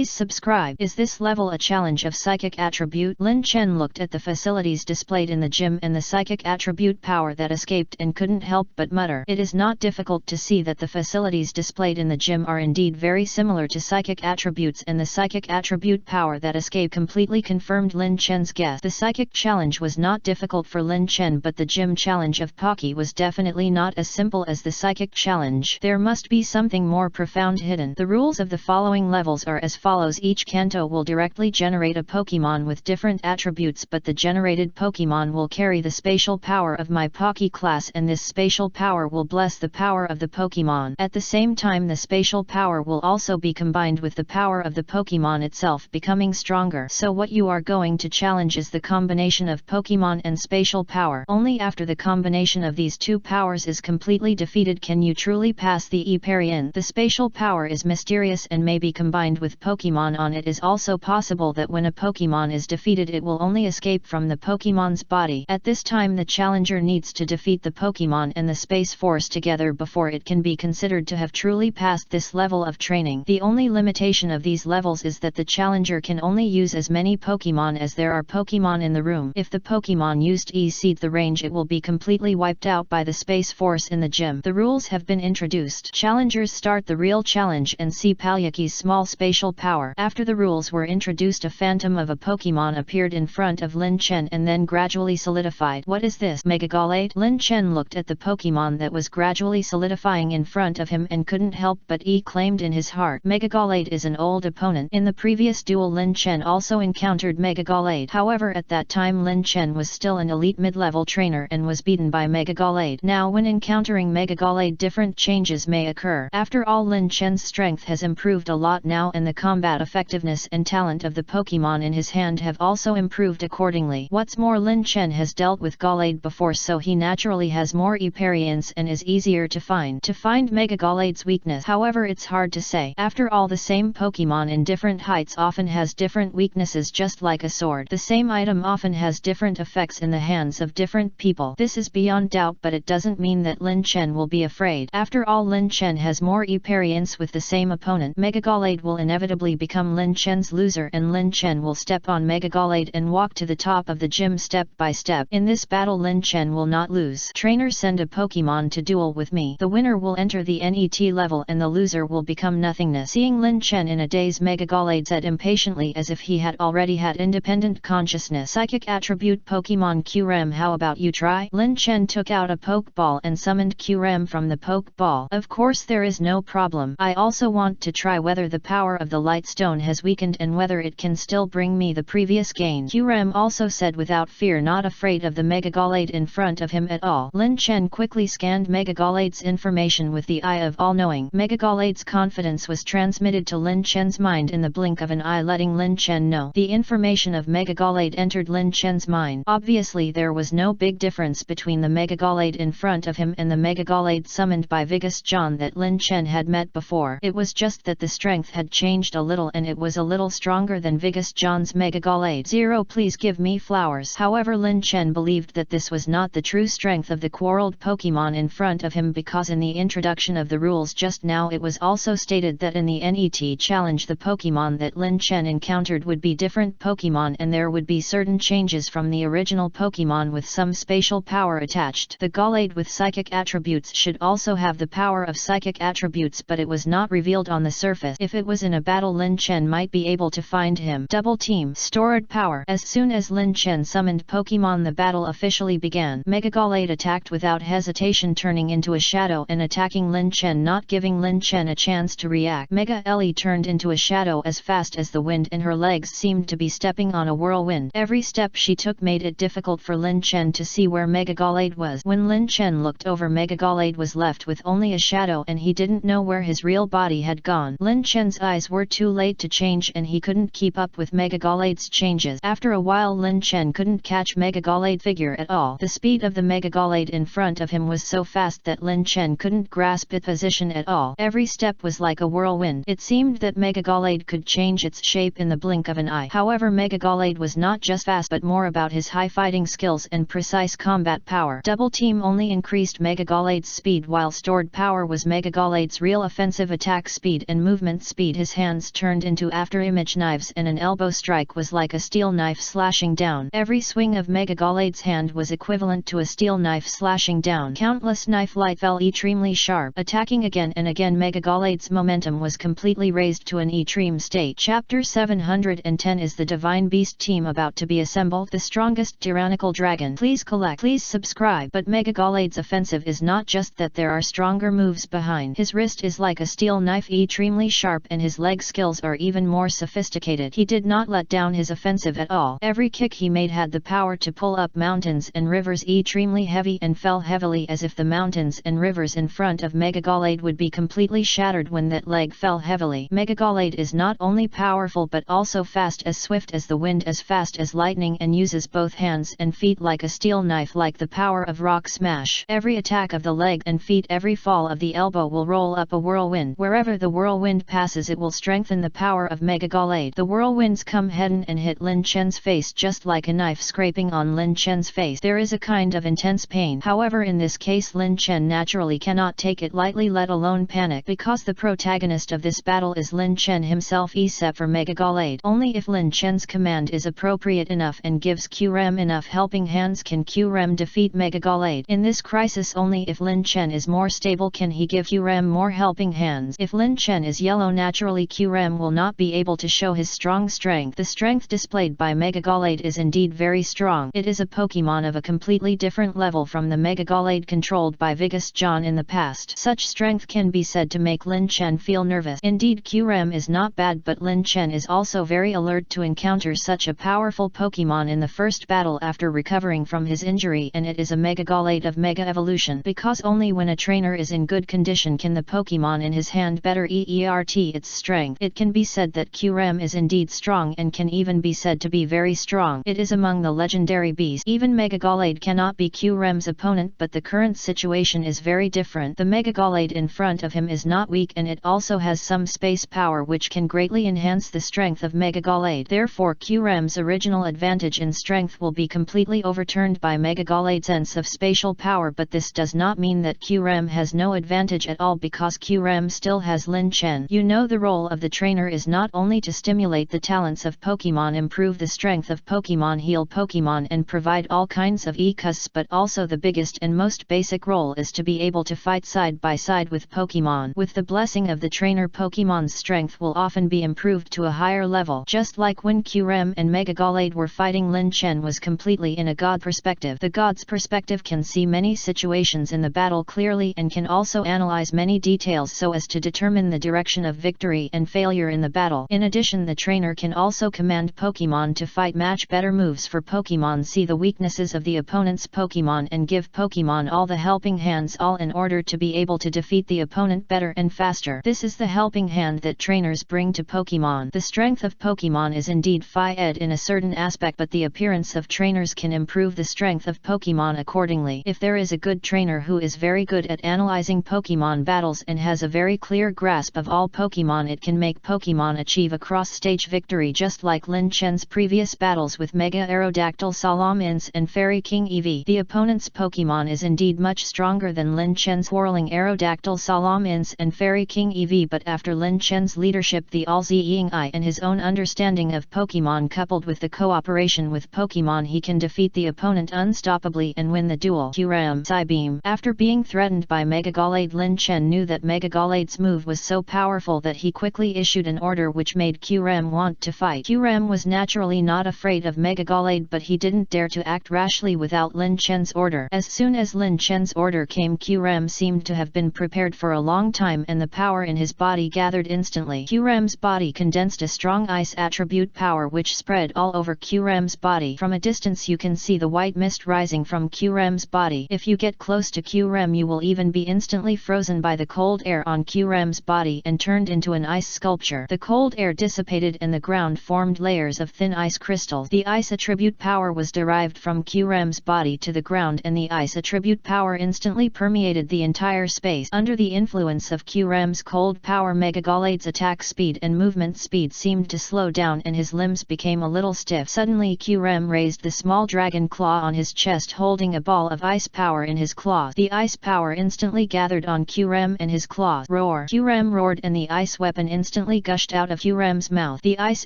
subscribe. Is this level a challenge of psychic attribute? Lin Chen looked at the facilities displayed in the gym and the psychic attribute power that escaped and couldn't help but mutter. It is not difficult to see that the facilities displayed in the gym are indeed very similar to psychic attributes, and the psychic attribute power that escaped completely confirmed Lin Chen's guess. The psychic challenge was not difficult for Lin Chen, but the gym challenge of Pocky was definitely not as simple as the psychic challenge. There must be something more profound hidden. The rules of the following levels are as follows. Each Kanto will directly generate a Pokemon with different attributes, but the generated Pokemon will carry the spatial power of my Pocky class, and this spatial power will bless the power of the Pokemon. At the same time, the spatial power will also be combined with the power of the Pokemon itself, becoming stronger. So what you are going to challenge is the combination of Pokemon and spatial power. Only after the combination of these two powers is completely defeated can you truly pass the Eparian. The spatial power is mysterious and may be combined with Pokemon on. It is also possible that when a Pokemon is defeated, it will only escape from the Pokemon's body. At this time, the challenger needs to defeat the Pokemon and the Space Force together before it can be considered to have truly passed this level of training. The only limitation of these levels is that the challenger can only use as many Pokemon as there are Pokemon in the room. If the Pokemon used exceed the range, it will be completely wiped out by the Space Force in the gym. The rules have been introduced. Challengers start the real challenge and see Palyaki's small spatial power. After the rules were introduced, a phantom of a Pokemon appeared in front of Lin Chen and then gradually solidified. What is this? Megagalade? Lin Chen looked at the Pokemon that was gradually solidifying in front of him and couldn't help but exclaimed in his heart. Megagalade is an old opponent. In the previous duel, Lin Chen also encountered Megagalade. However, at that time Lin Chen was still an elite mid-level trainer and was beaten by Megagalade. Now when encountering Megagalade, different changes may occur. After all, Lin Chen's strength has improved a lot now, and the combat effectiveness and talent of the Pokemon in his hand have also improved accordingly. What's more, Lin Chen has dealt with Galade before, so he naturally has more experience and is easier to find Megagalade's weakness. However, it's hard to say. After all, the same Pokemon in different heights often has different weaknesses, just like a sword. The same item often has different effects in the hands of different people. This is beyond doubt, but it doesn't mean that Lin Chen will be afraid. After all, Lin Chen has more experience with the same opponent. Megagalade will inevitably become Lin Chen's loser, and Lin Chen will step on Megagalade and walk to the top of the gym step by step. In this battle, Lin Chen will not lose. Trainer, send a Pokemon to duel with me. The winner will enter the NET level and the loser will become nothingness. Seeing Lin Chen in a daze, Megagalade said impatiently, as if he had already had independent consciousness. Psychic attribute Pokemon Qrem, how about you try? Lin Chen took out a Pokeball and summoned Qrem from the Pokeball. Of course, there is no problem. I also want to try whether the power of the Light Stone has weakened and whether it can still bring me the previous gain. Qrem also said without fear, not afraid of the Megagalade in front of him at all. Lin Chen quickly scanned Megagalade's information with the eye of all-knowing. Megagalade's confidence was transmitted to Lin Chen's mind in the blink of an eye, letting Lin Chen know the information of Megagalade entered Lin Chen's mind. Obviously, there was no big difference between the Megagalade in front of him and the Megagalade summoned by Vigus John that Lin Chen had met before. It was just that the strength had changed a little and it was a little stronger than Vigus John's Megagalade. Zero, please give me flowers. However, Lin Chen believed that this was not the true strength of the quarreled Pokemon in front of him, because in the introduction of the rules just now it was also stated that in the NET challenge the Pokemon that Lin Chen Chen encountered would be different Pokemon and there would be certain changes from the original Pokemon with some spatial power attached. The Gallade with psychic attributes should also have the power of psychic attributes, but it was not revealed on the surface. If it was in a battle, Lin Chen might be able to find him. Double Team. Stored power. As soon as Lin Chen summoned Pokemon, the battle officially began. Mega Gallade attacked without hesitation, turning into a shadow and attacking Lin Chen, not giving Lin Chen a chance to react. Mega Ellie turned into a shadow as fast as the wind and her legs seemed to be stepping on a whirlwind. Every step she took made it difficult for Lin Chen to see where Mega Gallade was. When Lin Chen looked over, Mega Gallade was left with only a shadow and he didn't know where his real body had gone. Lin Chen's eyes were too late to change and he couldn't keep up with Mega Gallade's changes. After a while, Lin Chen couldn't catch Mega Gallade figure at all. The speed of the Mega Gallade in front of him was so fast that Lin Chen couldn't grasp its position at all. Every step was like a whirlwind. It seemed that Mega Gallade could change its shape in the blink of an eye. However, Mega Gallade was not just fast but more about his high fighting skills and precise combat power. Double Team only increased Mega Gallade's speed, while stored power was Mega Gallade's real offensive attack speed and movement speed. His hands turned into after-image knives and an elbow strike was like a steel knife slashing down. Every swing of Mega Gallade's hand was equivalent to a steel knife slashing down. Countless knife light fell extremely sharp. Attacking again and again, Mega Gallade's momentum was completely raised to an extreme state. Chapter 710 is the Divine Beast team about to be assembled. The strongest tyrannical dragon. Please collect. Please subscribe. But Mega Gallade's offensive is not just that there are stronger moves behind. His wrist is like a steel knife, extremely sharp, and his leg skills are even more sophisticated. He did not let down his offensive at all. Every kick he made had the power to pull up mountains and rivers extremely heavy and fell heavily, as if the mountains and rivers in front of Mega Gallade would be completely shattered when that leg fell heavily. Mega Gallade is not only powerful but also fast, as swift as the wind, as fast as lightning, and uses both hands and feet like a steel knife, like the power of rock smash. Every attack of the leg and feet, every fall of the elbow will roll up a whirlwind. Wherever the whirlwind passes, it will strengthen the power of Mega Gallade. The whirlwinds come head-on and hit Lin Chen's face just like a knife scraping on Lin Chen's face. There is a kind of intense pain. However, in this case Lin Chen naturally cannot take it lightly, let alone panic, because the protagonist of this battle is Lin Chen himself, except for Mega Gallade. Only if Lin Chen's command is appropriate enough and gives QREM enough helping hands can QREM defeat Mega Gallade. In this crisis, only if Lin Chen is more stable can he give QREM more helping hands. If Lin Chen is yellow, naturally QREM will not be able to show his strong strength. The strength displayed by Mega Gallade is indeed very strong. It is a Pokemon of a completely different level from the Mega Gallade controlled by Vigus John in the past. Such strength can be said to make Lin Chen feel nervous. Indeed, QREM is not bad, but Lin Chen is also very alert to encounter such a powerful Pokemon in the first battle after recovering from his injury, and it is a Mega Gallade of Mega Evolution, because only when a trainer is in good condition can the Pokemon in his hand better exert its strength. It can be said that QREM is indeed strong and can even be said to be very strong. It is among the legendary beasts. Even Mega Gallade cannot be QREM's opponent, but the current situation is very different. The Mega Gallade in front of him is not weak, and it also has some space power which can greatly enhance the strength of Mega Gallade. Therefore, QREM's original advantage in strength will be completely overturned by Mega Gallade's sense of spatial power, but this does not mean that QREM has no advantage at all, because QREM still has Lin Chen. You know, the role of the trainer is not only to stimulate the talents of Pokemon, improve the strength of Pokemon, heal Pokemon, and provide all kinds of EQs, but also the biggest and most basic role is to be able to fight side by side with Pokemon. With the blessing of the trainer, Pokemon's strength will often be improved to a higher level. Just like when QREM and Mega Gallade were fighting, Lin Chen was completely in a god perspective. The god's perspective can see many situations in the battle clearly and can also analyze many details so as to determine the direction of victory and failure in the battle. In addition, the trainer can also command Pokemon to fight, match better moves for Pokemon, see the weaknesses of the opponent's Pokemon, and give Pokemon all the helping hands, all in order to be able to defeat the opponent better and faster. This is the helping hand that trainers bring to Pokemon. The strength of Pokemon is indeed Phi-Ed in a certain aspect, but the appearance of trainers can improve the strength of Pokemon accordingly. If there is a good trainer who is very good at analyzing Pokemon battles and has a very clear grasp of all Pokemon, it can make Pokemon achieve a cross-stage victory, just like Lin Chen's previous battles with Mega Aerodactyl Salamence and Fairy King Eevee. The opponent's Pokemon is indeed much stronger than Lin Chen's Whirling Aerodactyl Salamence and Fairy King Eevee, but after Lin Chen's leadership, the All-Seeing Eye and his own understanding of Pokemon coupled with the cooperation with Pokemon, he can defeat the opponent unstoppably and win the duel. Kyurem Psybeam. After being threatened by Mega Gallade, Lin Chen knew that Mega Gallade's move was so powerful that he quickly issued an order which made Kyurem want to fight. Kyurem was naturally not afraid of Mega Gallade, but he didn't dare to act rashly without Lin Chen's order. As soon as Lin Chen's order came, Kyurem seemed to have been prepared for a long time, and the power in his body gathered instantly. Kyurem's body condensed a strong ice attribute power which spread all over Kyurem's body. From a distance you can see the white mist rising from Kyurem's body. If you get close to Kyurem, you will even be instantly frozen by the cold air on Kyurem's body and turned into an ice sculpture. The cold air dissipated and the ground formed layers of thin ice crystals. The ice attribute power was derived from Kyurem's body to the ground, and the ice attribute power instantly permeated the entire space. Under the influence of Kyurem's cold power, Mega Gallade's attack speed and movement speed seemed to slow down and his limbs became a little stiff. Suddenly Kyurem raised the small dragon claw on his chest, holding a ball of ice power in his claws. The ice power instantly gathered on Kyurem and his claws. Roar! Kyurem roared and the ice weapon instantly gushed out of Kyurem's mouth. The ice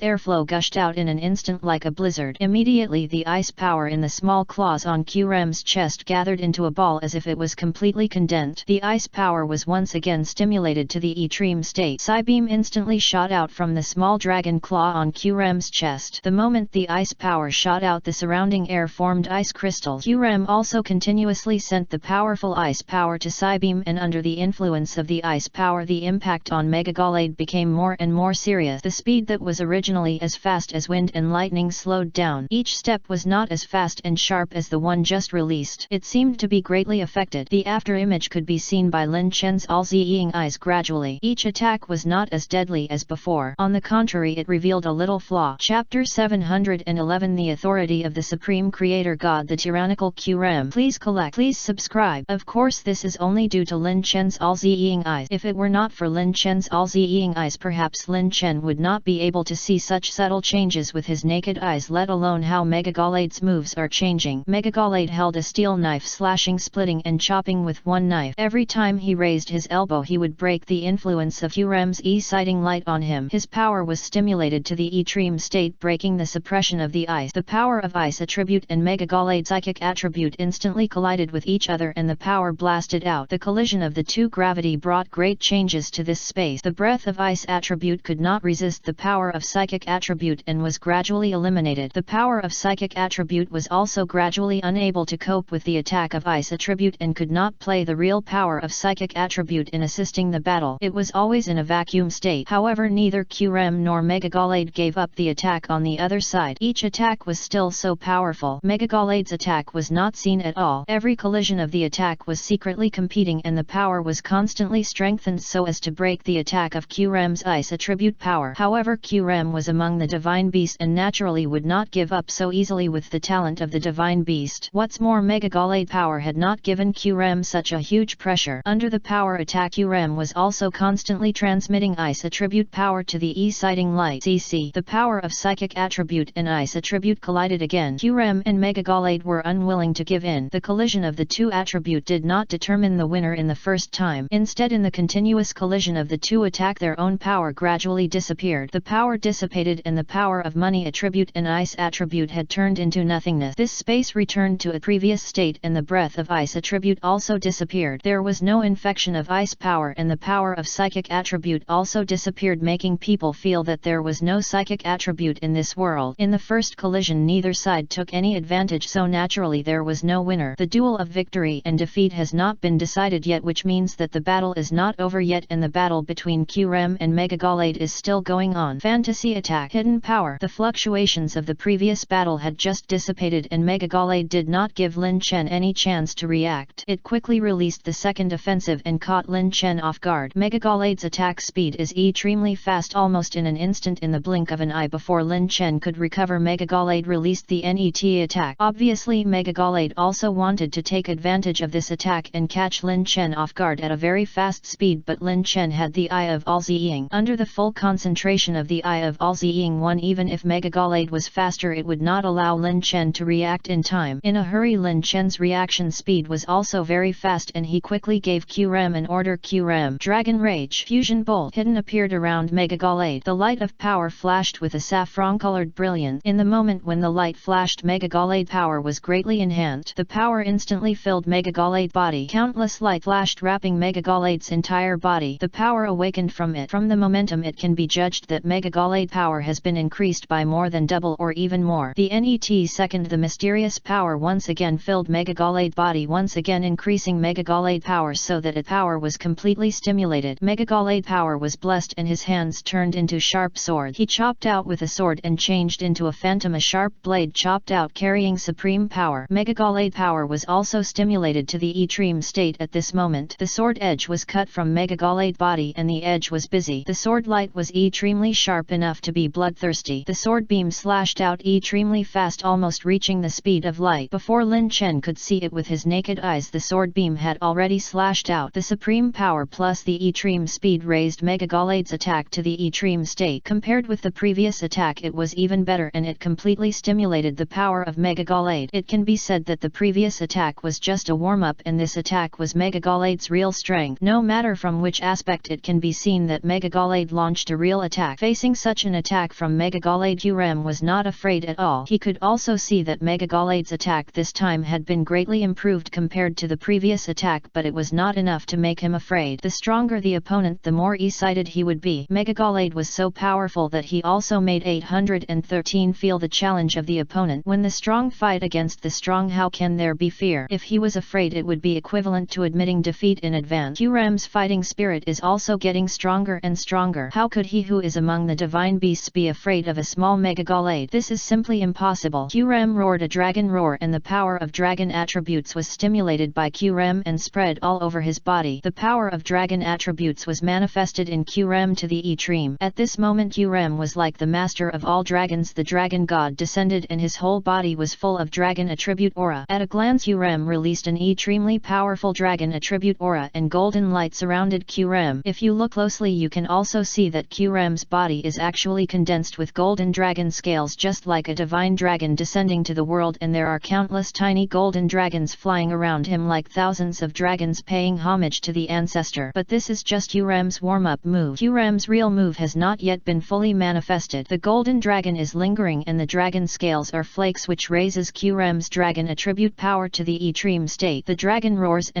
airflow gushed out in an instant like a blizzard. Immediately the ice power in the small claws on Kyurem's chest gathered into a ball as if it was completely condensed. The ice power was once again stimulated to the extreme state. Psybeam instantly shot out from the small dragon claw on Kyurem's chest. The moment the ice power shot out, the surrounding air formed ice crystals. Kyurem also continuously sent the powerful ice power to Psybeam, and under the influence of the ice power, the impact on Mega Gallade became more and more serious. The speed that was originally as fast as wind and lightning slowed down. Each step was not as fast and sharp as the one just released. It seemed to be greatly affected. The after image could be seen by Lin Chen's all-seeing eyes gradually. Each attack was not as deadly as before. On the contrary, it revealed a little flaw. Chapter 711, The Authority of the Supreme Creator God, the Tyrannical Kyurem. Please subscribe. Of course, this is only due to Lin Chen's all-seeing eyes. If it were not for Lin Chen's all-seeing eyes, perhaps Lin Chen would not be able to see such subtle changes with his naked eyes, let alone how Mega Gallade's moves are changing. Mega Gallade held a steel knife, slashing, splitting and chopping with one knife. Every time he raised his elbow, he would break the influence of Kyurem's exciting light on him. His power was stimulated to the extreme state, breaking the suppression of the ice. The power of ice attribute and Mega Gallade's psychic attribute instantly collided with each other and the power blasted out. The collision of the two gravity brought great changes to this space. The breath of ice attribute could not resist the power of psychic attribute and was gradually eliminated. The power of psychic attribute was also gradually unable to cope with the attack of ice attribute and could not play the real power of psychic attribute in assisting the battle. It was always in a vacuum state. However, neither Kyurem nor Mega Gallade gave up the attack on the other side. Each attack was still so powerful. Mega Gallade's attack was not seen at all. Every collision of the attack was secretly competing, and the power was constantly strengthened so as to break the attack of Kyurem's ice attribute power. However, Kyurem was among the divine beast and naturally would not give up so easily with the talent of the divine beast. What's more, Mega Gallade power had not given Kyurem such a huge pressure. Under the power attack, Kyurem was also constantly transmitting ice attribute power to the exciting light. CC. The power of psychic attribute and ice attribute collided again. Kyurem and Mega Gallade were unwilling to give in. The collision of the two attribute did not determine the winner in the first time. Instead, in the continuous collision of the two attack, their own power gradually disappeared. The power dissipated and the power of money attribute and ice attribute had turned into nothingness. This space returned to a previous state and the breath of ice attribute also disappeared. There was no infection of ice power and the power of psychic attribute also disappeared, making people feel that there was no psychic attribute in this world. In the first collision, neither side took any advantage, so naturally there was no winner. The duel of victory and defeat has not been decided yet, which means that the battle is not over yet and the battle between Kyurem and Mega Gallade is still going on. Fantasy attack. Hidden power. The fluctuations of the previous battle had just dissipated and Mega Gallade did not give Lin Chen any chance to react. It quickly released the second offensive and caught Lin Chen off guard. Mega Gallade's attack speed is extremely fast. Almost in an instant, in the blink of an eye, before Lin Chen could recover, Mega Gallade released the NET attack. Obviously, Mega Gallade also wanted to take advantage of this attack and catch Lin Chen off guard at a very fast speed, but Lin Chen had the Eye of All-Seeing. Under the full concentration of the Eye of All-Seeing one, even if Mega Gallade was faster, it would not allow Lin Chen to react in time. In a hurry, Lin Chen's reaction speed was also very fast and he quickly gave Kyurem an order. Kyurem. Dragon Rage. Fusion Bolt. Hidden appeared around Mega Gallade. The light of power flashed with a saffron-colored brilliance. In the moment when the light flashed, Megagalade power was greatly enhanced. The power instantly filled Megagalade body. Countless light flashed wrapping Megagalade's entire body. The power awakened from it. From the momentum it can be judged that Megagalade power has been increased by more than double or even more. The net second, the mysterious power once again filled Megagalade body, once again increasing Megagalade power so that its power was completely stimulated. Megagalade power was blessed and his hands turned into sharp swords. He chopped out with a sword and changed into a phantom, a sharp blade chopped out carrying supreme power. Megagalade power was also stimulated to the extreme state at this moment. The sword edge was cut from Megagalade body and the edge was busy. The sword light was extremely sharp enough to be bloodthirsty. The sword beam slashed out extremely fast, almost reaching the speed of light. Before Lin Chen could see it with his naked eyes, the sword beam had already slashed out. The supreme power plus the extreme speed raised Megagalade's attack to the extreme state. Compared with the previous attack, it was even better and it completely stimulated the power of Megagalade. It can be said that the previous attack was just a warm-up and this attack was Megagalade's real strength. No matter from which aspect, it can be seen that Megagalade launched a real attack. Facing such an attack from Megagalade, Qram was not afraid at all. He could also see that Megagalade's attack this time had been greatly improved compared to the previous attack, but it was not enough to make him afraid. The stronger the opponent, the more excited he would be. Megagalade was so powerful that he also made 813 feel the challenge of the opponent. When the strong fight against the strong, how can there be fear? If he was afraid, it would be equivalent to admitting defeat in advance. Qram's fighting spirit is also getting stronger and stronger. How could he who is among the divine beasts be afraid of a small Megagalade? This is simply impossible. Qram roared a dragon roar and the power of dragon attributes was stimulated by Qram and spread all over his body. The power of dragon attributes was manifested in Qram to the extreme. At this moment Qram was like the master of all dragons. The dragon god descended and his whole body was full of dragon attribute aura. At a glance Qram released an extremely powerful dragon attribute aura and golden light surrounded Qram. If you look closely you can also see that Qram's body is actually condensed with golden dragon scales, just like a divine dragon descending to the world, and there are countless tiny golden dragons flying around him like thousands of dragons paying homage to the ancestor. But this is just Qram's warm-up move. Qram's real move has not yet been fully manifested. The golden dragon is lingering and the dragon scales are flakes, which raises Qram's dragon attribute power to the extreme state. The dragon roars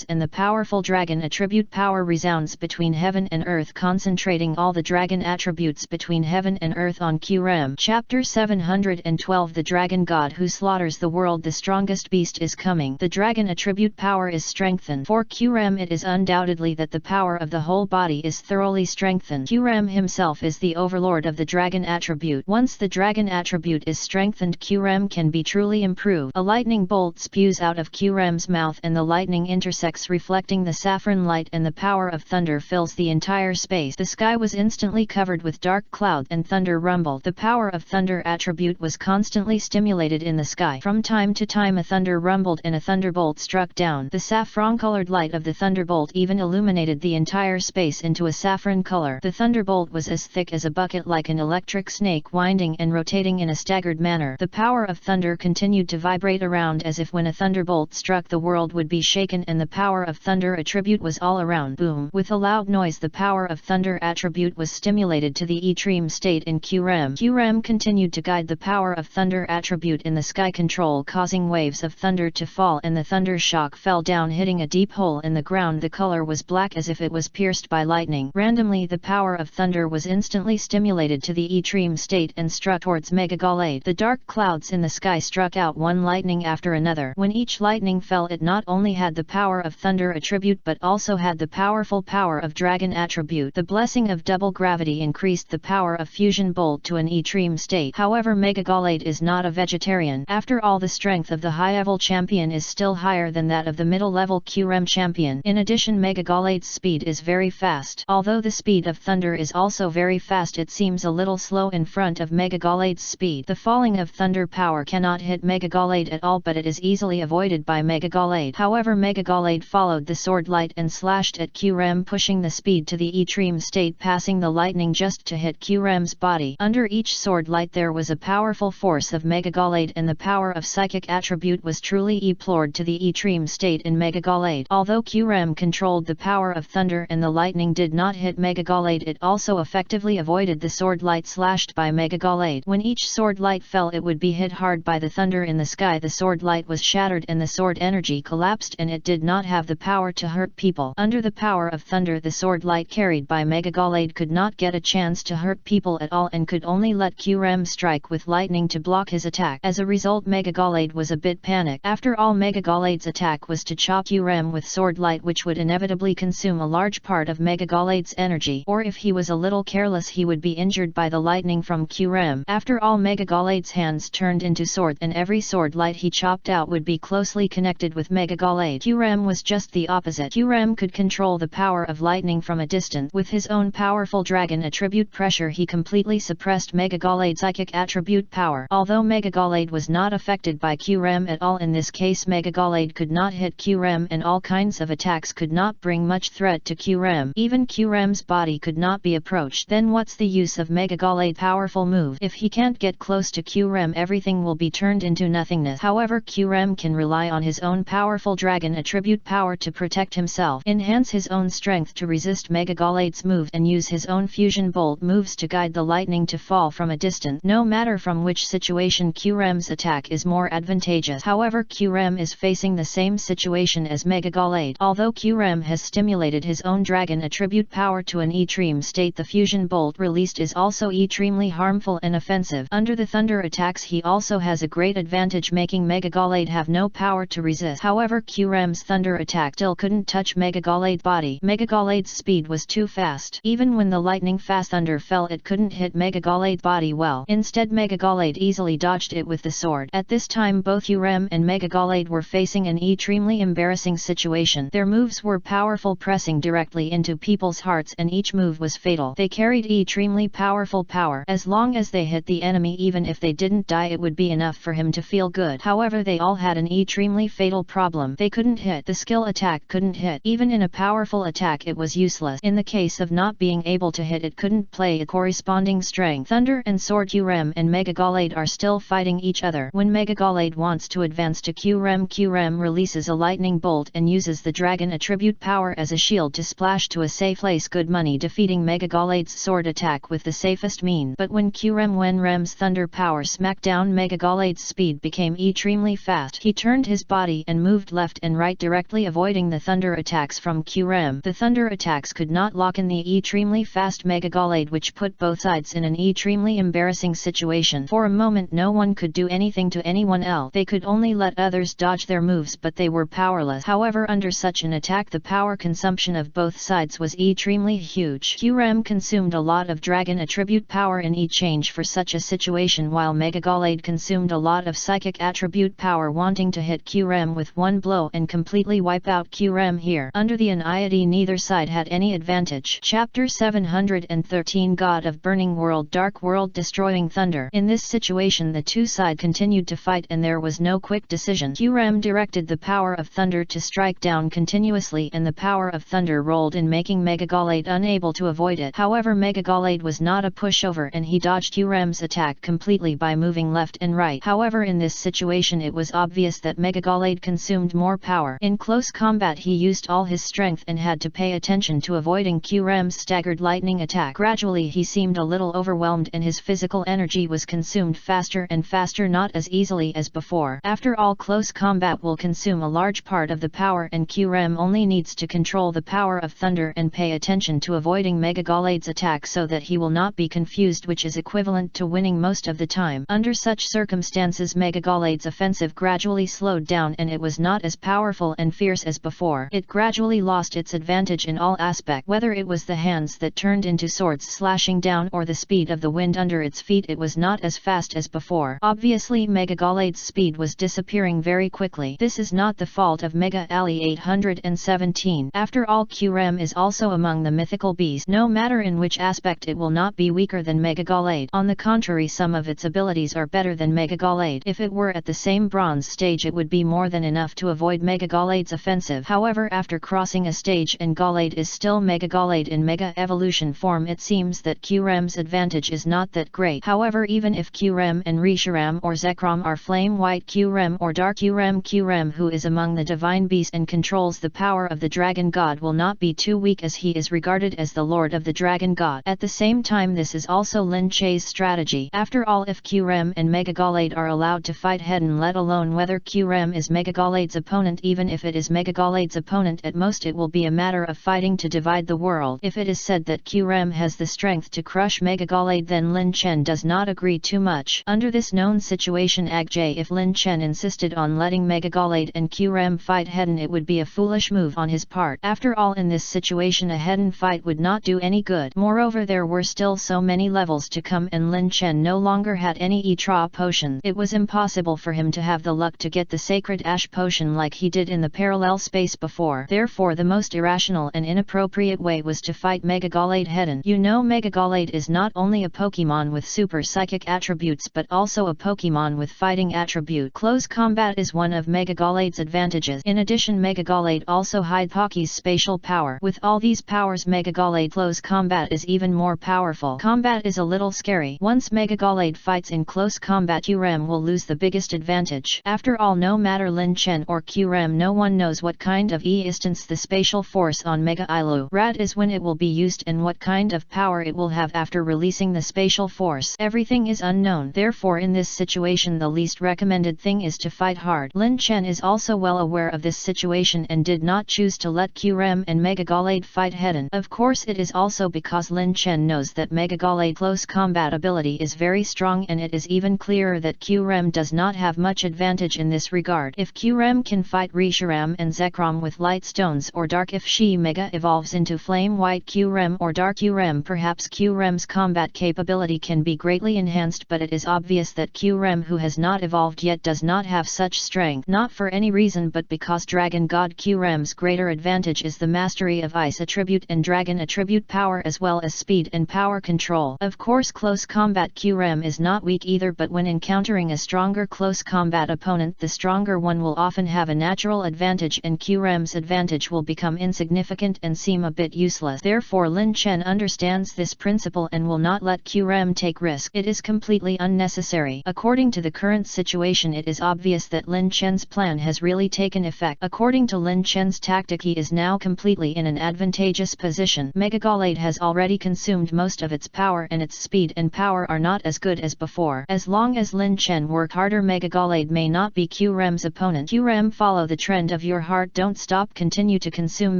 and the powerful dragon attribute power resounds between heaven and earth, concentrating all the dragon attributes between heaven and earth on Qram. Chapter 712. The Dragon God who slaughters the world. The strongest beast is coming. The dragon attribute power is strengthened. For Qram it is undoubtedly that the power of the whole body is thoroughly strengthened. Qram himself is the overlord of the dragon attribute. Once the dragon attribute is strengthened, Qram can be truly improved. A lightning bolt spews out of Qram's mouth and the lightning intersects, reflecting the saffron light, and the power of thunder fills the entire space. The sky was instantly covered with dark cloud and thunder rumbled. The power of thunder attribute was constantly stimulated in the sky. From time to time a thunder rumbled and a thunderbolt struck down. The saffron-colored light of the thunderbolt even illuminated the entire space into a saffron color. The thunderbolt was as thick as a bucket, like an electric snake winding and rotating in a staggered manner. The power of thunder continued to vibrate around as if when a thunderbolt struck the world would be shaken, and the power of thunder attribute was all around. Boom! With a loud noise the power of thunder attribute was stimulated to the extreme state in Qram. Qram continued to guide the power of thunder attribute in the sky control, causing waves of thunder to fall, and the thunder shock fell down, hitting a deep hole in the ground. The color was black as if it was pierced by lightning. Randomly the power of thunder was instantly stimulated to the extreme state and struck towards Megagalade. The dark clouds in the sky struck out one lightning after another. When each lightning fell, it not only had the power of thunder attribute but also had the powerful power of dragon attribute. The blessing of double gravity increased the power of fusion bolt to an extreme state. However, Megagalade is not a vegetarian. After all, the strength of the high-level champion is still higher than that of the middle-level Qram champion. In addition, Megagalade's speed is very fast. Although the speed of thunder is also very fast, it seems a little slow in front of Megagalade's speed. The falling of thunder power cannot hit Megagalade at all, but it is easily avoided by Megagalade. However, Megagalade followed the sword light and slashed at Qram, pushing the speed to the extreme state, passing the lightning just to hit Qram's body. Under each sword light there was a powerful force of Megagalade, and the power of psychic attribute was truly deplored to the extreme state in Megagalade. Although Qram controlled the power of thunder and the lightning did not hit Megagalade, it also affected effectively avoided the sword light slashed by Megagalade. When each sword light fell, it would be hit hard by the thunder in the sky. The sword light was shattered and the sword energy collapsed, and it did not have the power to hurt people. Under the power of thunder, the sword light carried by Megagalade could not get a chance to hurt people at all and could only let Qrem strike with lightning to block his attack. As a result, Megagalade was a bit panicked. After all, Megagalade's attack was to chop Qrem with sword light, which would inevitably consume a large part of Megagalade's energy, or if he was a little careless he would be injured by the lightning from Qrem. After all, Megagalade's hands turned into swords, and every sword light he chopped out would be closely connected with Megagalade. Qrem was just the opposite. Qrem could control the power of lightning from a distance. With his own powerful dragon attribute pressure, he completely suppressed Megagalade's psychic attribute power. Although Megagalade was not affected by Qrem at all in this case, Megagalade could not hit Qrem, and all kinds of attacks could not bring much threat to Qrem. Even Qrem's body could not be approached. Then what's the use of Megagalade's powerful move? If he can't get close to Qrem, everything will be turned into nothingness. However, Qrem can rely on his own powerful dragon attribute power to protect himself, enhance his own strength to resist Megagalade's move, and use his own fusion bolt moves to guide the lightning to fall from a distance. No matter from which situation Qrem's attack is more advantageous. However, Qrem is facing the same situation as Megagalade. Although Qrem has stimulated his own dragon attribute power to an extreme state, the fusion bolt released is also extremely harmful and offensive. Under the thunder attacks, he also has a great advantage, making Megagalade have no power to resist. However, Qrem's thunder attack still couldn't touch Megagalade's body. Megagalade's speed was too fast. Even when the lightning fast thunder fell, it couldn't hit Megagalade's body well. Instead, Megagalade easily dodged it with the sword. At this time, both Qrem and Megagalade were facing an extremely embarrassing situation. Their moves were powerful, pressing directly into people's hearts, and each move was fatal. They carried extremely powerful power. As long as they hit the enemy, even if they didn't die, it would be enough for him to feel good. However, they all had an extremely fatal problem. They couldn't hit. The skill attack couldn't hit. Even in a powerful attack, it was useless. In the case of not being able to hit, it couldn't play a corresponding strength. Thunder and sword. Qrem and Megagalade are still fighting each other. When Megagalade wants to advance to Qrem, Qrem releases a lightning bolt and uses the dragon attribute power as a shield to splash to a safe place. Good money, defeating Megagalade's sword attack with the safest means. But when Qrem's thunder power smacked down, Megagalade's speed became extremely fast. He turned his body and moved left and right, directly avoiding the thunder attacks from Qrem. The thunder attacks could not lock in the extremely fast Megagalade, which put both sides in an extremely embarrassing situation. For a moment, no one could do anything to anyone else. They could only let others dodge their moves, but they were powerless. However, under such an attack, the power consumption of both sides was extremely huge. Qrem consumed a lot of dragon attribute power in exchange for such a situation, while Megagalade consumed a lot of psychic attribute power, wanting to hit Qrem with one blow and completely wipe out Qrem here. Under the anxiety, neither side had any advantage. Chapter 713, God of Burning World, Dark World, Destroying Thunder. In this situation, the two sides continued to fight, and there was no quick decision. Qrem directed the power of thunder to strike down continuously, and the power of thunder rolled in, making Megagalade unable to avoid it. However, Megagalade was not a pushover, and he dodged Qrem's attack completely by moving left and right. However, in this situation, it was obvious that Megagalade consumed more power. In close combat, he used all his strength and had to pay attention to avoiding Qrem's staggered lightning attack. Gradually, he seemed a little overwhelmed, and his physical energy was consumed faster and faster, not as easily as before. After all, close combat will consume a large part of the power, and Qrem only needs to control the power of thunder and pay attention to avoiding Megagalade's attack so that he will not be confused, which is equivalent to winning most of the time. Under such circumstances, Megagalade's offensive gradually slowed down, and it was not as powerful and fierce as before. It gradually lost its advantage in all aspects. Whether it was the hands that turned into swords slashing down or the speed of the wind under its feet, it was not as fast as before. Obviously, Megagalade's speed was disappearing very quickly. This is not the fault of Mega Ali 817. After all, Qrem is also among the mythical beasts. No matter in which aspect, it will not be weaker than Megagalade. On the contrary, some of its abilities are better than Megagalade. If it were at the same bronze stage, it would be more than enough to avoid Megagalade's offensive. However, after crossing a stage and Galade is still Megagalade in Mega Evolution form, it seems that Qrem's advantage is not that great. However, even if Qrem and Reshiram or Zekrom are flame white Qrem or dark Qrem, Qrem, who is among the divine beasts and controls the power of the dragon god, will not be too weak, as he is regarded as the lord of the dragon god. At the same time, this is also Lin Che's strategy. After all, if Qrem and Megagallade are allowed to fight head-on, let alone whether Qrem is Megagallade's opponent, even if it is Megagallade's opponent, at most it will be a matter of fighting to divide the world. If it is said that Qrem has the strength to crush Megagallade, then Lin Chen does not agree too much. Under this known situation, if Lin Chen insisted on letting Megagallade and Qrem fight head-on, it would be a foolish move on his part. After all, in this situation a head-on fight would not do any good. Moreover, there were still so many levels to come, and Lin Chen no longer had any Etra potion. It was impossible for him to have the luck to get the sacred ash potion like he did in the parallel space before. Therefore, the most irrational and inappropriate way was to fight Megagallade head-on. You know, Megagallade is not only a Pokemon with super psychic attributes but also a Pokemon with fighting attribute. Close combat is one of Megagallade's advantages. In addition, Megagallade also hides Poki's spatial power. With all these powers, Megagallade close combat is even more powerful. Combat is a little scary. Once Megagallade fights in close combat, Qrem will lose the biggest advantage. After all, no matter Lin Chen or Qrem, no one knows what kind of instance the spatial force on Mega Ilu Rad is, when it will be used, and what kind of power it will have after releasing the spatial force. Everything is unknown. Therefore, in this situation, the least recommended thing is to fight hard. Lin Chen is also well aware of this situation and did not choose to let Qrem and Megagallade fight head-on. Of course, it is also because Lin Chen knows that Megagallade close combat ability is very strong, and it is even clearer that Qrem does not have much advantage in this regard. If Qrem can fight Reshiram and Zekrom with light stones or dark, if she Mega evolves into flame white Qrem or dark Qrem, perhaps Qrem's combat capability can be greatly enhanced, but it is obvious that Qrem, who has not evolved yet, does not have such strength, not for any reason but because Dragon God Qrem's greater advantage is the mastery of Ice attribute and Dragon attribute power, as well as speed and power control. Of course, close combat Qrem is not weak either, but when encountering a stronger close combat opponent, the stronger one will often have a natural advantage, and Qrem's advantage will become insignificant and seem a bit useless. Therefore, Lin Chen understands this principle and will not let Qrem take risk. It is completely unnecessary. According to the current situation, it is obvious that Lin Chen's plan has really taken effect. According to Lin Chen's tactic, he is now completely in an advantageous position. Megagallade has already consumed most of its power, and its speed and power are not as good as before. As long as Lin Chen work harder, Megagallade may not be Qrem's opponent. Qrem, follow the trend of your heart, don't stop, continue to consume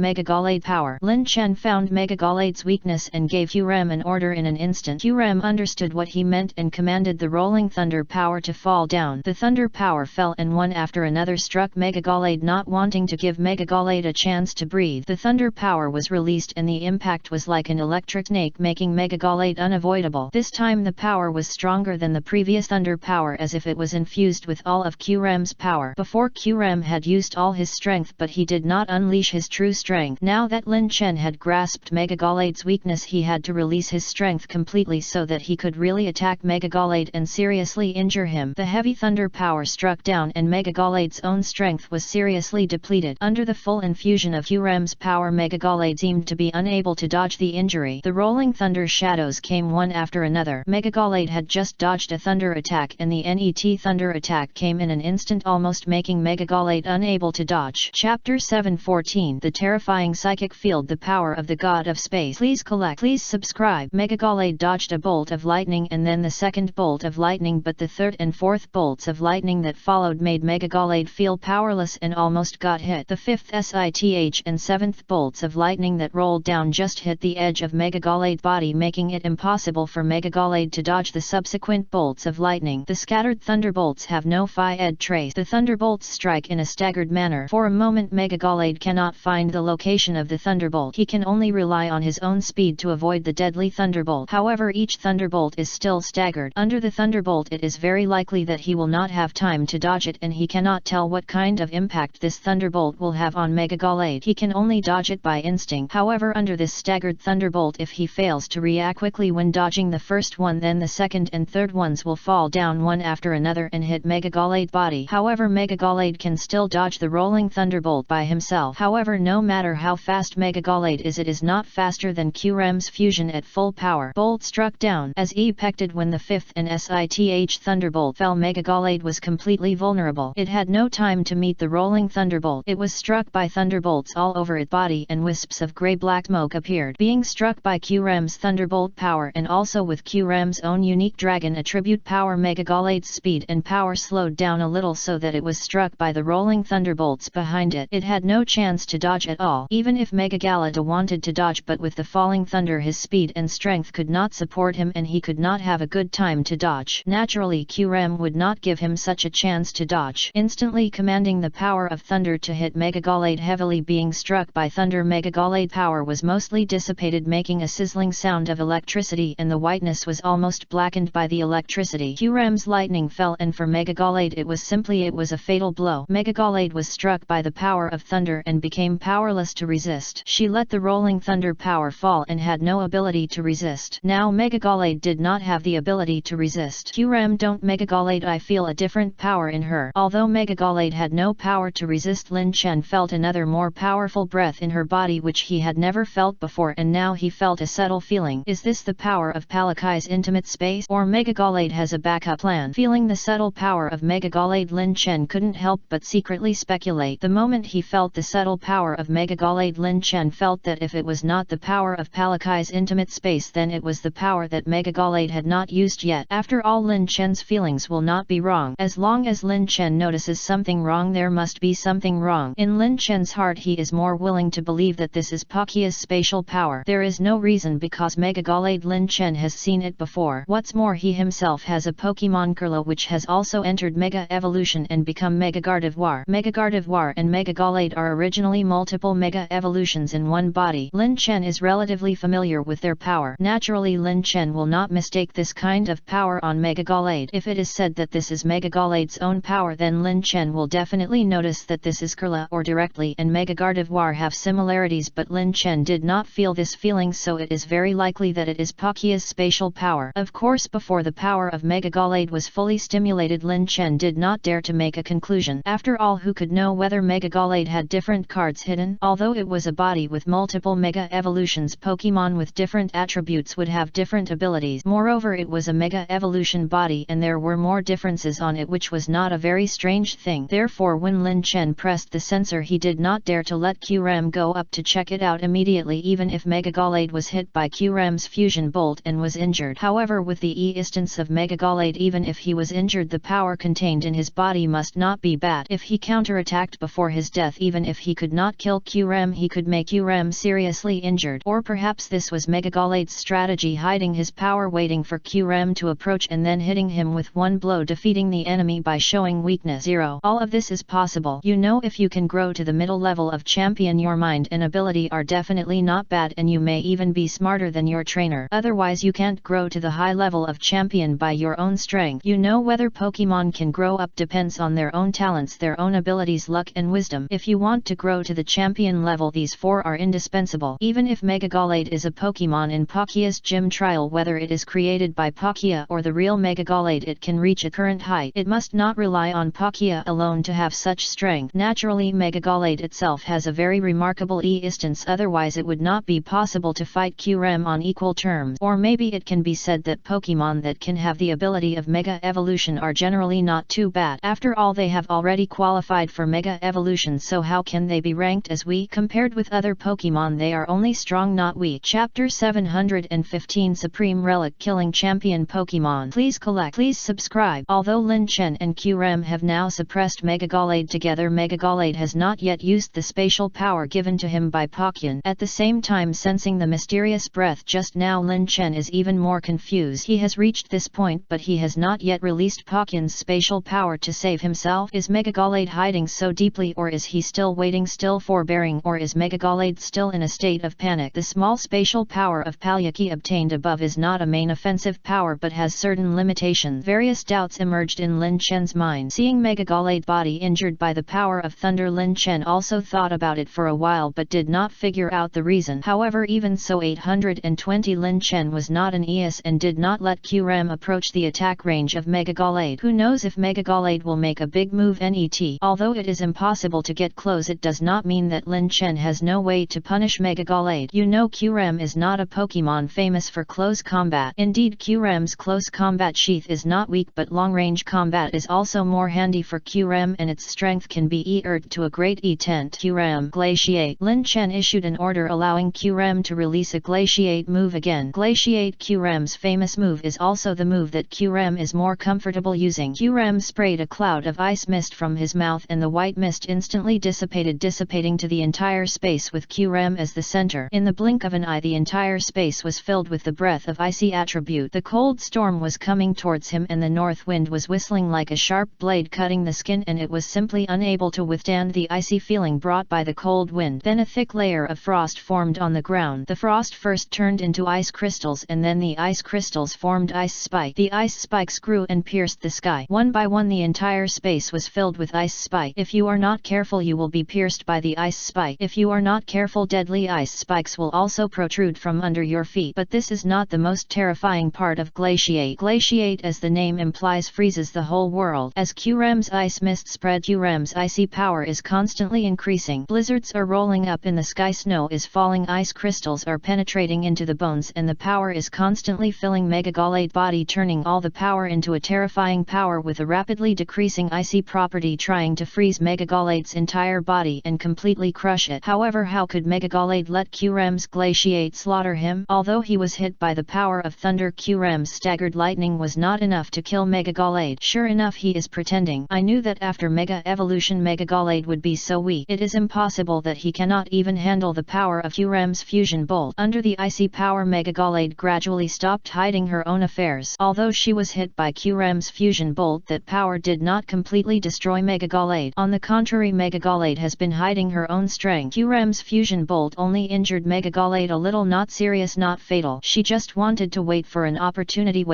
Megagallade power. Lin Chen found Megagallade's weakness and gave Qrem an order in an instant. Qrem understood what he meant and commanded the rolling thunder power to fall down. The thunder power fell, and one after another struck Megagallade, not wanting to give Megagallade a chance to breathe. The thunder power was released, and the impact was like an electric snake, making Megagallade unavoidable. This time the power was stronger than the previous thunder power, as if it was infused with all of Qrem's power. Before, Qrem had used all his strength, but he did not unleash his true strength. Now that Lin Chen had grasped Megagallade's weakness, he had to release his strength completely so that he could really attack Megagallade and seriously injure him. The heavy thunder power struck down, and Megagallade's own strength was seriously depleted. Under the full infusion of Qrem's power, Megagallade seemed to be unable to dodge the injury. The rolling thunder shadows came one after another. Megagallade had just dodged a thunder attack, and the NET thunder attack came in an instant, almost making Megagallade unable to dodge. Chapter 714, The Terrifying Psychic Field, The Power of the God of Space. Please subscribe. Megagallade dodged a bolt of lightning and then the second bolt of lightning, but the third and fourth bolts of lightning that followed made Megagallade feel powerless and almost got hit. The fifth SITH and seventh bolts of lightning that rolled down just hit the edge of Megagallade's body, making it impossible for Megagallade to dodge the subsequent bolts of lightning. The scattered thunderbolts have no Phi-Ed trace. The thunderbolts strike in a staggered manner. For a moment, Megagallade cannot find the location of the thunderbolt. He can only rely on his own speed to avoid the deadly thunderbolt. However, each thunderbolt is still staggered. Under the thunderbolt, it is very likely that he will not have time to dodge it, and he cannot tell what kind of impact this thunderbolt will have on Megagallade. He can only dodge it by instinct. However, under this staggered thunderbolt, if he fails to react quickly when dodging the first one, then the second and third ones will fall down one after another and hit Megagallade's body. However, Megagallade can still dodge the rolling thunderbolt by himself. However, no matter how fast Megagallade is, it is not faster than Qrem's fusion at full power. Bolt struck down. As expected, when the fifth and SITH thunderbolt fell, Megagallade was completely vulnerable. It had no time to meet the rolling thunderbolt. It was struck by thunderbolts all over its body, and wisps of grey-black smoke appeared. Being struck by Q-Ram's Thunderbolt power and also with Q-Ram's own unique dragon attribute power. Megagalade's speed and power slowed down a little so that it was struck by the rolling thunderbolts behind it. It had no chance to dodge at all, even if Megagalade wanted to dodge, but with the falling thunder his speed and strength could not support him and he could not have a good time to dodge. Naturally Q-Ram would not give him such a chance to dodge. Instantly commanding the power of thunder to hit Megagalade heavily, being struck by thunder. Megagalade power was mostly dissipated, making a sizzling sound of electricity, and the whiteness was almost blackened by the electricity. Q-Ram's lightning fell, and for Megagalade it was a fatal blow. Megagalade was struck by the power of thunder and became powerless to resist. She let the rolling thunder power fall and had no ability to resist. Now Megagalade did not have the ability to resist. Q-Ram, don't Megagalade, I feel a different power in her. Although Megagalade had no power to resist, Lin Chen felt another more powerful breath in her body which he had never felt before, and now he felt a subtle feeling. Is this the power of Palakai's intimate space? Or Megagalade has a backup plan? Feeling the subtle power of Megagalade, Lin Chen couldn't help but secretly speculate. The moment he felt the subtle power of Megagalade, Lin Chen felt that if it was not the power of Palakai's intimate space, then it was the power that Megagalade had not used yet. After all, Lin Chen's feelings will not be wrong. As long as Lin Chen notices something wrong, there must be something wrong. In Lin Chen's heart he is more willing to believe that this is Palkia's spatial power. There is no reason, because Megagalade Lin Chen has seen it before. What's more, he himself has a Pokemon Kurla which has also entered Mega Evolution and become Mega Gardevoir. Mega Gardevoir and Megagalade are originally multiple Mega Evolutions in one body. Lin Chen is relatively familiar with their power. Naturally Lin Chen will not mistake this kind of power on Megagalade. If it is said that this is Megagalade's own power, then Lin Chen will definitely notice that this is Kurla, or directly and Mega Gardevoir have similarities, but Lin Chen did not feel this feeling, so it is very likely that it is Palkia's spatial power. Of course, before the power of Megagalade was fully stimulated, Lin Chen did not dare to make a conclusion. After all, who could know whether Megagalade had different cards hidden? Although it was a body with multiple Mega Evolutions, Pokemon with different attributes would have different abilities. Moreover, it was a Mega Evolution body and there were more differences on it, which was not a very strange thing. Therefore, when Lin Chen pressed the sensor, he did not dare to let Q-Ram go up to check it out immediately, even if Megagalade was hit by Q-Ram's fusion bolt and was injured. However, with the instance of Megagalade, even if he was injured, the power contained in his body must not be bad. If he counterattacked before his death, even if he could not kill Q-Ram, he could make Q-Ram seriously injured. Or perhaps this was Megagalade's strategy, hiding his power, waiting for Q-Ram to approach and then hitting him with one blow, defeating the enemy by showing weakness. 0. All of this is possible. You know, if you can grow to the middle level of champion, your mind and ability are definitely not bad, and you may even be smarter than your trainer. Otherwise you can't grow to the high level of champion by your own strength. You know, whether Pokemon can grow up depends on their own talents, their own abilities, luck and wisdom. If you want to grow to the champion level, these 4 are indispensable. Even if Megagalade is a Pokemon in Palkia's gym trial, whether it is created by Palkia or the real Megagalade, it can reach a current height. It must not rely on Palkia alone to have such strength. Naturally, Megagalade itself has a very remarkable instance, otherwise it would not be possible to fight Q-Ram on equal terms. Or maybe it can be said that Pokemon that can have the ability of Mega Evolution are generally not too bad. After all, they have already qualified for Mega Evolution, so how can they be ranked as weak? Compared with other Pokemon, they are only strong, not weak. Chapter 715, Supreme Relic, Killing Champion Pokemon. Please collect. Please subscribe. Although Lin Chen and Q-Ram have now suppressed Megagalade together, Megagalade has not yet used the spatial power given to him by Palkian. At the same time, sensing the mysterious breath just now, Lin Chen is even more confused. He has reached this point, but he has not yet released Palkian's spatial power to save himself. Is Megagalade hiding so deeply, or is he still waiting, still forbearing, or is Megagalade still in a state of panic? The small spatial power of Palyaki obtained above is not a main offensive power but has certain limitations. Various doubts emerged in Lin Chen's mind. Seeing Megagalade body injured by the power of thunder, Lin Chen also thought about it for a while but did not figure out the reason. However, even so, 820 Lin Chen was not an ES and did not let Q-Ram approach the attack range of Megagalade. Who knows if Megagalade will make a big move net. Although it is impossible to get close, it does not mean that Lin Chen has no way to punish Megagalade. You know, Q-Ram is not a Pokemon famous for close combat. Indeed, Q-Ram's close combat sheath is not weak, but long-range combat is also more handy for Q-Ram, and its strength can be to a great extent. Q-Ram glaciate. Lin Chen issued an order allowing Q-Ram to release release a Glaciate move again. Glaciate Qrem's famous move is also the move that Qrem is more comfortable using. Qrem sprayed a cloud of ice mist from his mouth and the white mist instantly dissipating to the entire space with Qrem as the center. In the blink of an eye the entire space was filled with the breath of icy attribute. The cold storm was coming towards him and the north wind was whistling like a sharp blade cutting the skin, and it was simply unable to withstand the icy feeling brought by the cold wind. Then a thick layer of frost formed on the ground. The frost first turned into ice crystals and then the ice crystals formed ice spikes. The ice spikes grew and pierced the sky. One by one the entire space was filled with ice spikes. If you are not careful you will be pierced by the ice spike. If you are not careful deadly ice spikes will also protrude from under your feet. But this is not the most terrifying part of Glaciate. Glaciate, as the name implies, freezes the whole world. As Qrem's ice mist spread, Qrem's icy power is constantly increasing. Blizzards are rolling up in the sky, snow is falling, ice crystals are penetrating into the bones, and the power is constantly filling Megagalade body, turning all the power into a terrifying power with a rapidly decreasing icy property, trying to freeze Megagalade's entire body and completely crush it. However, how could Megagalade let Qrem's Glaciate slaughter him? Although he was hit by the power of thunder, Qrem's staggered lightning was not enough to kill Megagalade. Sure enough, he is pretending. I knew that after Mega Evolution Megagalade would be so weak. It is impossible that he cannot even handle the power of Qrem's fusion bolt. Under the icy power, Megagalade gradually stopped hiding her own affairs. Although she was hit by Qrem's fusion bolt, that power did not completely destroy Megagalade. On the contrary, Megagalade has been hiding her own strength. Qrem's fusion bolt only injured Megagalade a little, not serious, not fatal. She just wanted to wait for an opportunity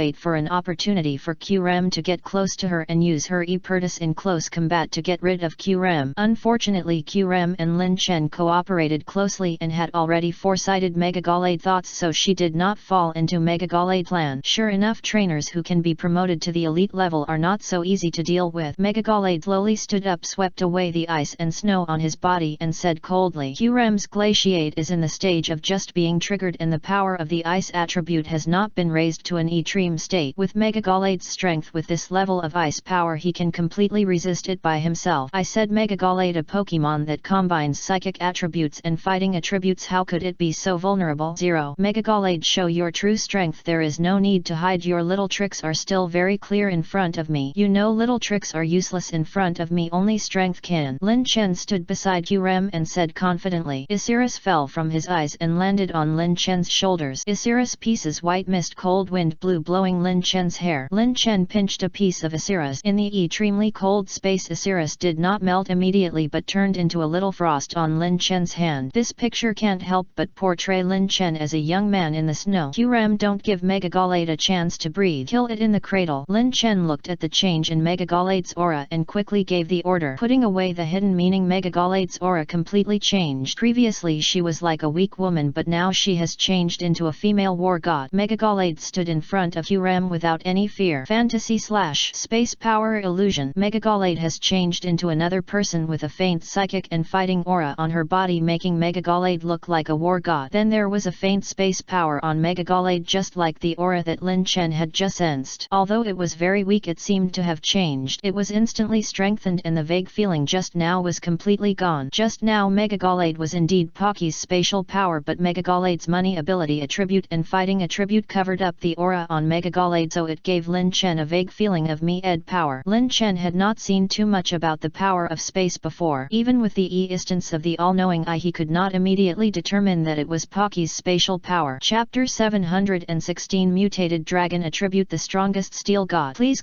for Qrem to get close to her and use her E-Pertus in close combat to get rid of Qrem. Unfortunately, Qrem and Lin Chen cooperated closely and had already foresighted Megagalade thoughts, so she did not fall into Megagalade plan. Sure enough, trainers who can be promoted to the elite level are not so easy to deal with. Megagalade slowly stood up, swept away the ice and snow on his body and said coldly, Qrem's Glaciate is in the stage of just being triggered and the power of the ice attribute has not been raised to an extreme state. With Megagalade's strength, with this level of ice power, he can completely resist it by himself. I said, Megagalade, a Pokemon that combines psychic attributes and fighting attributes, how could it be so vulnerable? 0. Megagalade, show your true strength. There is no need to hide. Your little tricks are still very clear in front of me. You know little tricks are useless in front of me. Only strength can. Lin Chen stood beside Qrem and said confidently. Isiris fell from his eyes and landed on Lin Chen's shoulders. Isiris pieces white mist, cold wind blew, blowing Lin Chen's hair. Lin Chen pinched a piece of Isiris. In the extremely cold space, Isiris did not melt immediately but turned into a little frost on Lin Chen's hand. This picture can't help but portray Lin Chen as a young man in the snow. Qrem, don't give Megagalade a chance to breathe. Kill it in the cradle. Lin Chen looked at the change in Megagalade's aura and quickly gave the order, putting away the hidden meaning. Megagalade's aura completely changed. Previously she was like a weak woman, but now she has changed into a female war god. Megagalade stood in front of Qrem without any fear. Fantasy/space power illusion. Megagalade has changed into another person with a faint psychic and fighting aura on her body, making Megagalade look like a war god. Then there was a faint space power on Megagalade, just like the aura that Lin Chen had just sensed. Although it was very weak, it seemed to have changed. It was instantly strengthened and the vague feeling just now was completely gone. Just now Megagalade was indeed Pocky's spatial power, but Megagalade's money ability attribute and fighting attribute covered up the aura on Megagalade, so it gave Lin Chen a vague feeling of me-ed power. Lin Chen had not seen too much about the power of space before. Even with the instance of the all-knowing eye, he could not immediately determine that it was Pocky's spatial power. Chapter 716, Mutated Dragon Attribute, the strongest steel god. Please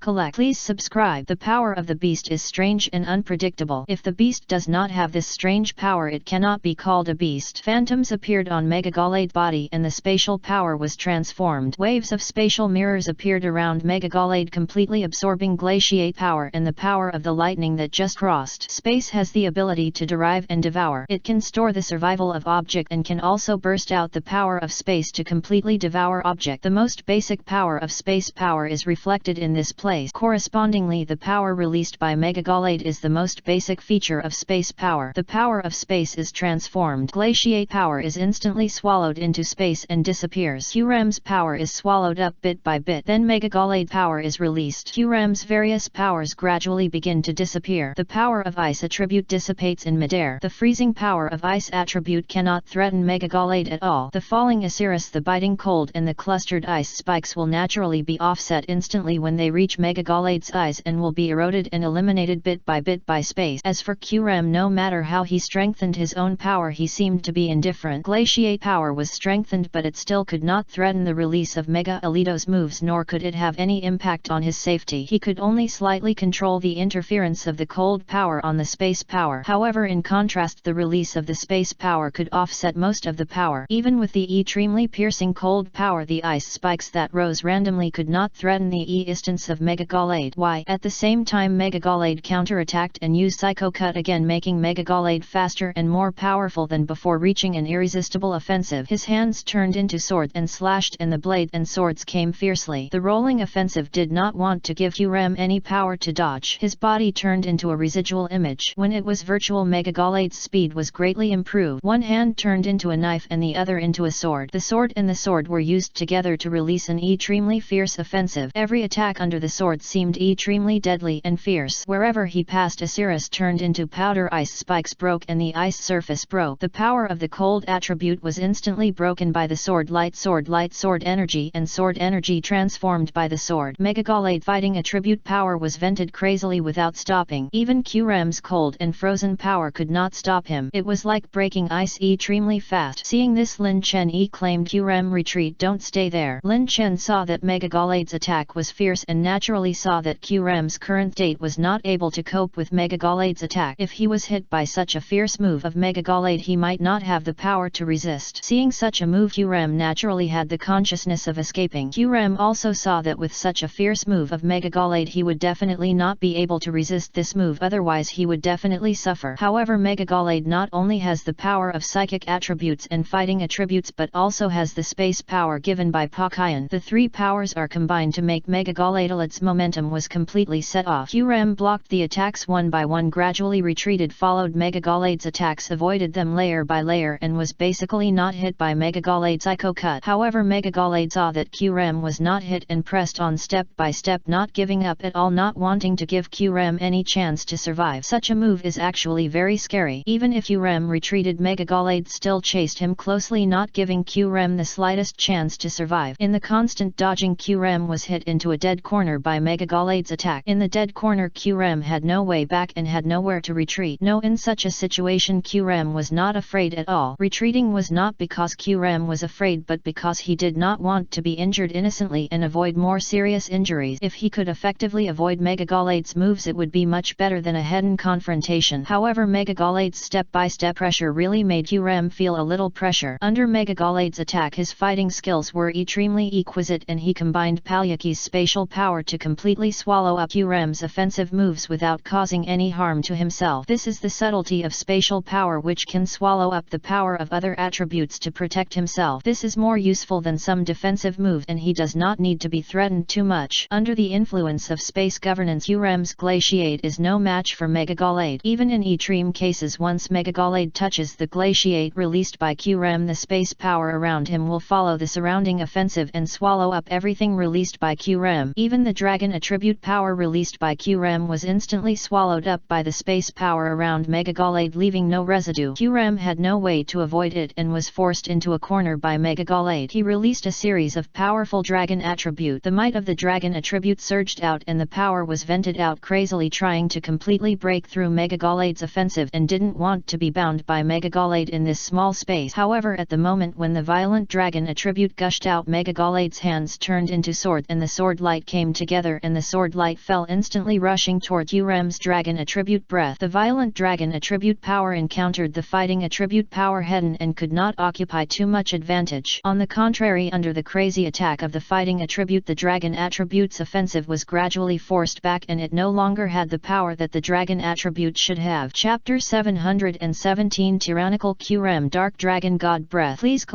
subscribe. The power of the beast is strange and unpredictable. If the beast does not have this strange power, it cannot be called a beast. Phantoms appeared on Megagalade's body and the spatial power was transformed. Waves of spatial mirrors appeared around Megagalade, completely absorbing Glaciate power and the power of the lightning that just crossed. Space has the ability to derive and devour. It can store the survival of object and can also burst out the power of space to completely devour object. The most basic power of space power is reflected in this place. Correspondingly, the power released by Megagalade is the most basic feature of space power. The power of space is transformed. Glaciate power is instantly swallowed into space and disappears. Qrem's power is swallowed up bit by bit. Then Megagalade power is released. Qrem's various powers gradually begin to disappear. The power of ice attribute dissipates in midair. The freezing power of ice attribute cannot threaten Megagalade at all. The falling Osiris, the biting cold and the clustered ice spikes will naturally be offset instantly when they reach Megagalade's eyes and will be eroded and eliminated bit by space. As for Qram, no matter how he strengthened his own power, he seemed to be indifferent. Glaciate power was strengthened, but it still could not threaten the release of Mega Alito's moves, nor could it have any impact on his safety. He could only slightly control the interference of the cold power on the space power. However, in contrast, the release of the space power could offset most of the power. Even with the extremely piercing cold power, the ice spikes that rose randomly could not threaten the instance of Megagalade. Why? At the same time, Megagalade counterattacked and used Psycho Cut again, making Megagalade faster and more powerful than before, reaching an irresistible offensive. His hands turned into swords and slashed, and the blade and swords came fiercely. The rolling offensive did not want to give Qram any power to dodge. His body turned into a residual image. When it was virtual, Megagalade's speed was greatly improved. One hand turned into a knife and the other into a sword. The sword and the sword were used together to release an extremely fierce offensive. Every attack under the sword seemed extremely deadly and fierce. Wherever he passed, Osiris turned into powder. Ice spikes broke and the ice surface broke. The power of the cold attribute was instantly broken by the sword light energy, and sword energy transformed by the sword. Megagalade fighting attribute power was vented crazily without stopping. Even Qram's cold and frozen power could not stop him. It was like breaking ice extremely fast. Seeing this, Lin Chen claimed, "Qram, retreat, don't stay there." Lin Chen saw that Megagalade's attack was fierce and naturally saw that Qram's current state was not able to cope with Megagalade's attack. If he was hit by such a fierce move of Megagalade, he might not have the power to resist. Seeing such a move, Qram naturally had the consciousness of escaping. Qram also saw that with such a fierce move of Megagalade, he would definitely not be able to resist this move, otherwise he would definitely suffer. However, Megagalade not only has the power of psychic attributes and fighting attributes, but also has the space power given by Pakayan. The three powers are combined to make Megagalade's momentum was completely set off. Qram blocked the attacks one by one, gradually retreated, followed Megagalade's attacks, avoided them layer by layer, and was basically not hit by Megagalade's Psycho Cut. However, Megagalade saw that Qram was not hit and pressed on step by step, not giving up at all, not wanting to give Qram any chance to survive. Such a move is actually very scary. Even if Qram retreated, Megagalade still chased him closely, not giving Qram the slightest chance to survive. In the constant dodging, Qram was hit into a dead corner by Megagalade's attack. In the dead corner, Qram had no way back and had nowhere to retreat. No, in such a situation, Qram was not afraid at all. Retreating was not because Qram was afraid, but because he did not want to be injured innocently and avoid more serious injuries. If he could effectively avoid Megagalade's moves, it would be much better than a head-on confrontation. However, Megagalade's step-by-step pressure really made Qram feel a little pressure. Under Megagalade's attack, his fighting skills were extremely exquisite, and he combined Palyaki's spatial power to completely swallow up Qram's offensive moves without causing any harm to himself. This is the subtlety of spatial power, which can swallow up the power of other attributes to protect himself. This is more useful than some defensive move, and he does not need to be threatened too much. Under the influence of space governance, Qram's glaciate is no match for Megagalade. Even in extreme cases, once Megagalade touches the glaciate released by Qram, the space power around him will follow the surrounding offensive and swallow up everything released by Qram. Even the dragon attribute power released by Qram was instantly swallowed up by the space power around Megagalade, leaving no residue. Qram had no way to avoid it and was forced into a corner by Megagalade. He released a series of powerful dragon attribute. The might of the dragon attribute surged out and the power was vented out crazily, trying to completely break through Megagalade's offensive, and didn't want to be bound by Megagalade in this small space. However, at the moment when the violent dragon attribute gushed out, Megagalade's hands turned into sword and the sword light came together, and the sword light fell instantly, rushing toward Qram's dragon attribute breath. The violent dragon attribute power encountered the fighting attribute power head-on and could not occupy too much advantage. On the contrary, under the crazy attack of the fighting attribute, the dragon attribute's offensive was gradually forced back, and it no longer had the power that the dragon attribute should have. Chapter 717, Tyrannical Qram, Dark Dragon God Breath. Please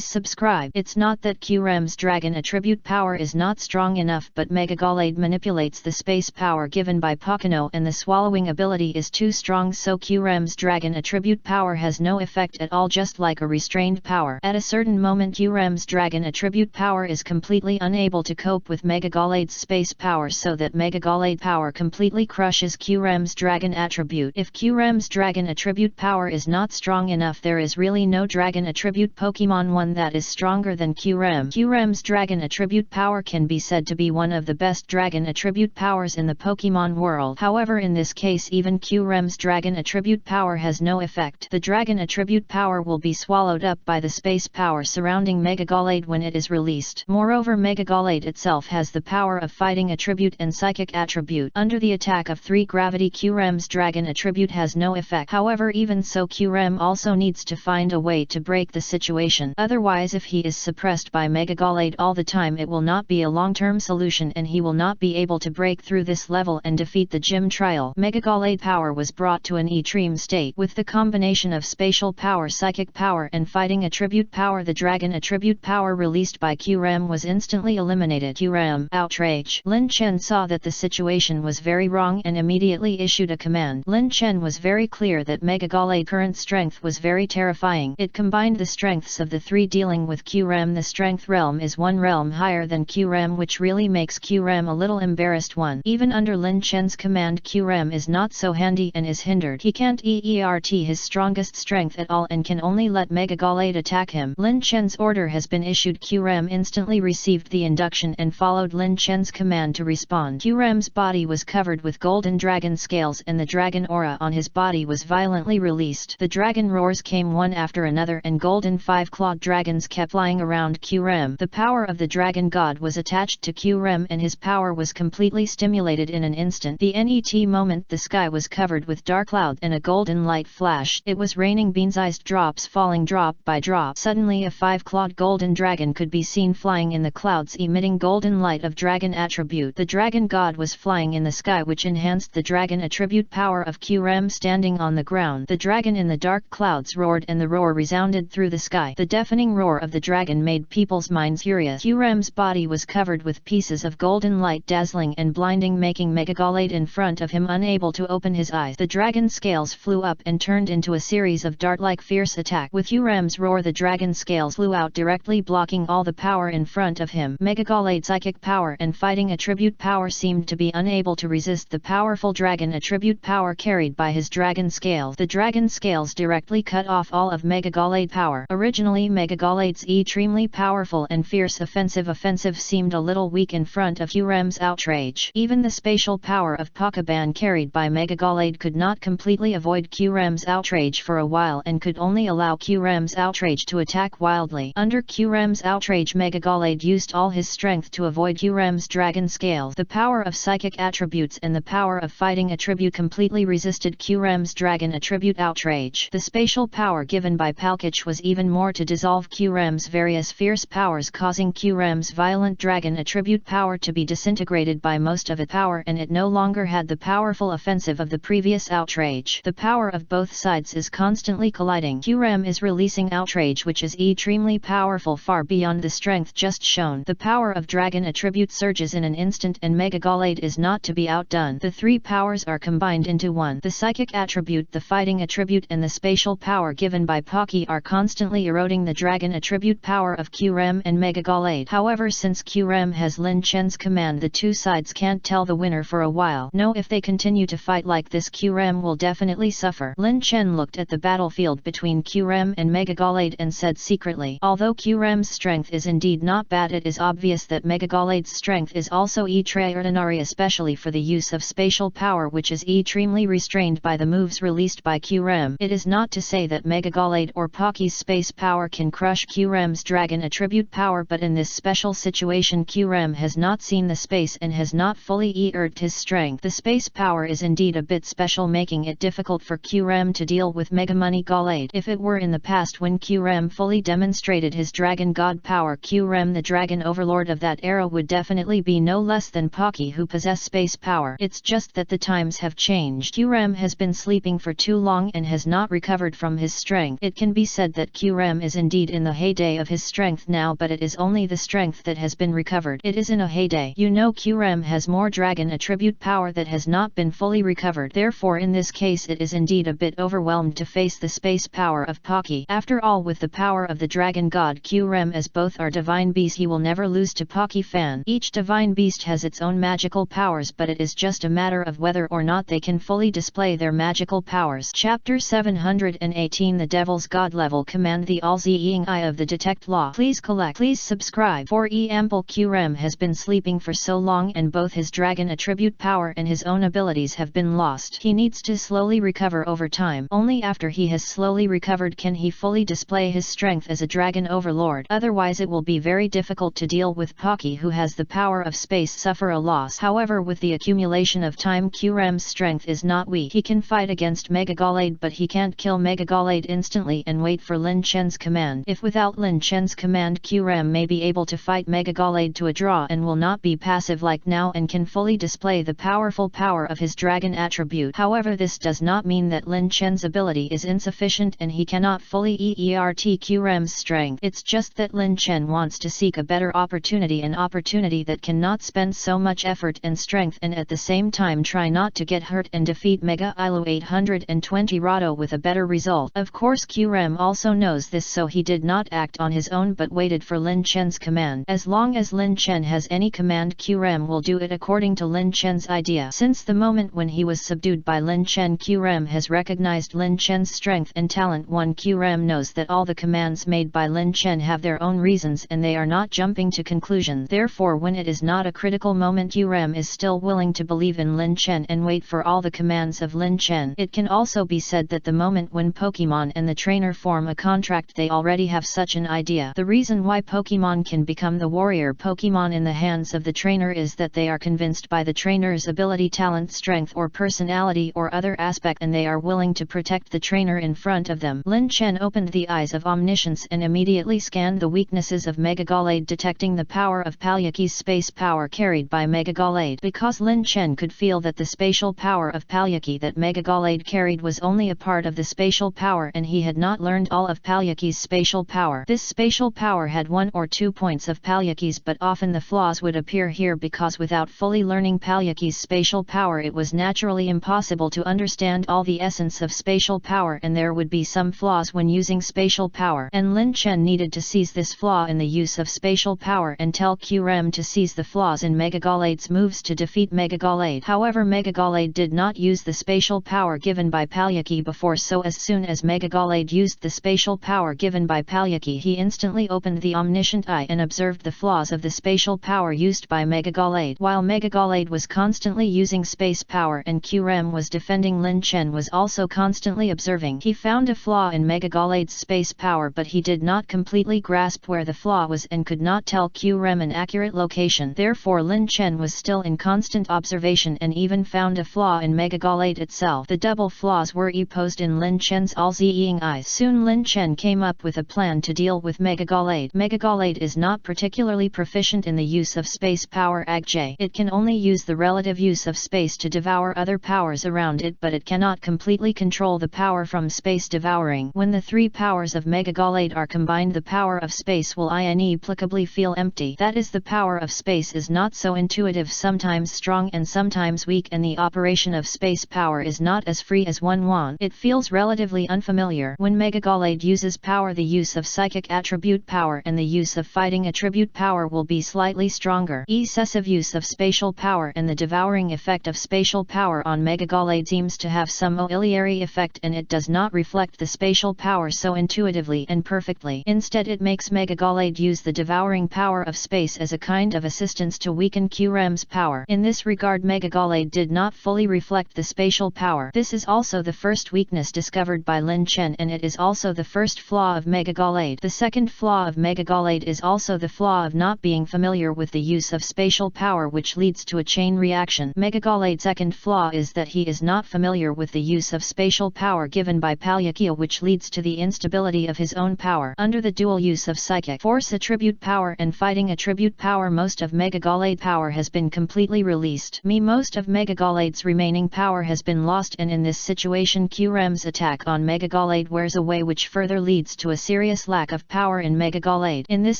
subscribe. It's not that Qram's dragon attribute power is not strong enough, but Megagalade manipulates the space power given by Pakano, and the swallowing ability is too strong, so Qram's dragon attribute power has no effect at all, just like a restrained power. At a certain moment, Qram's dragon attribute power is completely unable to cope with Megagalade's space power, so that Megagalade power completely crushes Qram's dragon attribute. If Qram's dragon attribute power is not strong enough, there is really no dragon dragon attribute Pokemon, one that is stronger than Kyurem. Kyurem's dragon attribute power can be said to be one of the best dragon attribute powers in the Pokemon world. However, in this case even Kyurem's dragon attribute power has no effect. The dragon attribute power will be swallowed up by the space power surrounding Megagalade when it is released. Moreover, Megagalade itself has the power of fighting attribute and psychic attribute. Under the attack of 3 gravity, Kyurem's dragon attribute has no effect. However, even so, Kyurem also needs to find a way to break the situation. Otherwise, if he is suppressed by Megagalade all the time, it will not be a long-term solution and he will not be able to break through this level and defeat the gym trial. Megagalade power was brought to an extreme state. With the combination of spatial power, psychic power and fighting attribute power, the dragon attribute power released by Kyurem was instantly eliminated. Kyurem, outrage. Lin Chen saw that the situation was very wrong and immediately issued a command. Lin Chen was very clear that Megagalade's current strength was very terrifying. It combined the strengths of the 3 dealing with Kyurem. The strength realm is 1 realm higher than Kyurem, which really makes Kyurem a little embarrassed one. Even under Lin Chen's command, Kyurem is not so handy and is hindered. He can't exert his strongest strength at all and can only let Megagalade attack him. Lin Chen's order has been issued. Kyurem instantly received the induction and followed Lin Chen's command to respond. Kyurem's body was covered with golden dragon scales and the dragon aura on his body was violently released. The dragon roars came one after another and golden 5-clawed dragons kept flying around Kyurem. The power of the dragon god was attached to Kyurem and his power was completely stimulated in an instant. The net moment the sky was covered with dark cloud and a golden light flashed. It was raining bean-sized drops falling drop by drop. Suddenly a 5-clawed golden dragon could be seen flying in the clouds emitting golden light of dragon attribute. The dragon god was flying in the sky, which enhanced the dragon attribute power of Kyurem standing on the ground. The dragon in the dark clouds roared and the roar resounded through the sky. The deafening roar of the dragon made people's minds furious. Kyurem's body was covered with pieces of golden light, dazzling and blinding, making Megagalade in front of him unable to open his eyes. The dragon scales flew up and turned into a series of dart-like fierce attack. With Kyurem's roar, the dragon scales flew out directly blocking all the power in front of him. Megagalade's psychic power and fighting attribute power seemed to be unable to resist the powerful dragon attribute power carried by his dragon scales. The dragon scales directly cut off all of Megagalade power. Originally Megagalade's extremely powerful and fierce offensive seemed a little weak in front of Kyurem's outrage. Even the spatial power of Pokemon carried by Megagalade could not completely avoid Kyurem's outrage for a while and could only allow Kyurem's outrage to attack wildly. Under Kyurem's outrage, Megagalade used all his strength to avoid Kyurem's dragon scales. The power of psychic attributes and the power of fighting attribute completely resisted Kyurem's dragon attribute outrage. The spatial power given by Palkich was even more to dissolve Kyurem's various fierce powers, causing Kyurem's violent dragon attribute power to be disintegrated by most of its power, and it no longer had the powerful offensive of the previous outrage. The power of both sides is constantly colliding. Kyurem is releasing outrage which is extremely powerful, far beyond the strength just shown. The power of dragon attribute surges in an instant and Megagalade is not to be outdone. The 3 powers are combined into one. The psychic attribute, the fighting attribute and the spatial power given by Pocky are constantly eroding the dragon attribute power of Kyurem and Megagalade. However, since Kyurem has Lin Chen's command, the 2 sides can't tell the winner for a while. No, if they continue to fight like this, Kyurem will definitely suffer. Lin Chen looked at the battlefield between Kyurem and Megagalade and said secretly, although Kyurem's strength is indeed not bad, it is obvious that Megagalade's strength is also extraordinary, especially for the use of spatial power, which is extremely restrained by the moves released by Kyurem. It is not to say that Megagalade or Pocky's space power can crush Kyurem's dragon attribute power, but in this special situation Kyurem has not seen the space and has not fully exerted his strength. The space power is indeed a bit special, making it difficult for Kyurem to deal with Megagalade. If it were in the past when Kyurem fully demonstrated his dragon god power, Kyurem the dragon overlord of that era would definitely be no less than Pocky, who possess space power. It's just that the times have changed. Kyurem has been sleeping for too long and has not recovered from his strength. It can be said that Kyurem is indeed in the heyday of his strength now, but it is only the strength that has been recovered. It is in a heyday. You know, Kyurem has more dragon attribute power that has not been fully recovered. Therefore in this case it is indeed a bit overwhelmed to face the space power of Pocky. After all, with the power of the dragon god Kyurem, as both are divine beasts, he will never lose to Pocky Fan. Each divine beast has its own magical powers, but it is just a matter of whether or not they can fully display their magical powers. Chapter 718, The Devil's God. level command the all-seeing eye of the detect law. Please collect. Please subscribe. For example, QREM has been sleeping for so long and both his dragon attribute power and his own abilities have been lost. He needs to slowly recover over time. Only after he has slowly recovered can he fully display his strength as a dragon overlord. Otherwise it will be very difficult to deal with Pocky, who has the power of space, suffer a loss. However, with the accumulation of time, QREM's strength is not weak. He can fight against Megagallade, but he can't kill Megagallade instantly and wait for Lin Chen's command. If without Lin Chen's command, QREM may be able to fight Megagallade to a draw and will not be passive like now and can fully display the powerful power of his dragon attribute. However, this does not mean that Lin Chen's ability is insufficient and he cannot fully EERT QREM's strength. It's just that Lin Chen wants to seek a better opportunity, an opportunity that cannot spend so much effort and strength and at the same time try not to get hurt and defeat Mega Ilu 820 Rado with a better result. Of course QREM also knows this, so he did not act on his own but waited for Lin Chen's command. As long as Lin Chen has any command, QREM will do it according to Lin Chen's idea. Since the moment when he was subdued by Lin Chen, QREM has recognized Lin Chen's strength and talent. QREM knows that all the commands made by Lin Chen have their own reasons and they are not jumping to conclusions. Therefore, when it is not a critical moment, QREM is still willing to believe in Lin Chen and wait for all the commands of Lin Chen. It can also be said that the moment when Pokemon and the trainer form a contract, they already have such an idea. The reason why Pokemon can become the warrior Pokemon in the hands of the trainer is that they are convinced by the trainer's ability, talent, strength or personality or other aspect, and they are willing to protect the trainer in front of them. Lin Chen opened the eyes of omniscience and immediately scanned the weaknesses of Megagallade, detecting the power of Palyaki's space power carried by Megagallade. Because Lin Chen could feel that the spatial power of Palyaki that Megagallade carried was only a part of the spatial power and he had not learned all of Palyaki's spatial power. This spatial power had 1 or 2 points of Palyaki's, but often the flaws would appear here because without fully learning Palyaki's spatial power it was naturally impossible to understand all the essence of spatial power and there would be some flaws when using spatial power. And Lin Chen needed to seize this flaw in the use of spatial power and tell QREM to seize the flaws in Megagallade's moves to defeat Megagallade. However, Megagallade did not use the spatial power given by Palyaki before, so as soon as Megagallade used the spatial power given by Palyaki, he instantly opened the omniscient eye and observed the flaws of the spatial power used by Megagallade. While Megagallade was constantly using space power and QREM was defending, Lin Chen was also constantly observing. He found a flaw in Megagallade's space power, but he did not completely grasp where the flaw was and could not tell QREM an accurate location. Therefore, Lin Chen was still in constant observation and even found a flaw in Megagallade itself. The double flaws were exposed in Lin Chen's all-seeing eyes. Soon Lin Chen came up with a plan to deal with Megagallade. Megagallade is not particularly proficient in the use of space power AGJ. It can only use the relative use of space to devour other powers around it, but it cannot completely control the power from space devouring. When the three powers of Megagallade are combined, the power of space will inevitably feel empty. That is, the power of space is not so intuitive, sometimes strong and sometimes weak, and the operation of space power is not as free as one wants. It feels relatively unfamiliar. When Megagallade uses power, the use of psychic attribute power and the use of fighting attribute power will be slightly stronger. Excessive use of spatial power and the devouring effect of spatial power on Megagallade seems to have some auxiliary effect, and it does not reflect the spatial power so intuitively and perfectly. Instead, it makes Megagallade use the devouring power of space as a kind of assistance to weaken QREM's power. In this regard, Megagallade did not fully reflect the spatial power. This is also the first weakness discovered by Lin Chen, and it is also the first flaw of Megagallade. The second flaw of Megagallade is also the flaw of not being familiar with the use of spatial power, which leads to a chain reaction. Megagallade's second flaw is that he is not familiar with the use of spatial power given by Palyaki, which leads to the instability of his own power. Under the dual use of psychic force attribute power and fighting attribute power, most of Megagallade power has been completely released. Most of Megagallade's remaining power has been lost, and in this situation QREM's attack on Megagallade wears away, which further leads to a serious lack of power in Megagallade. In this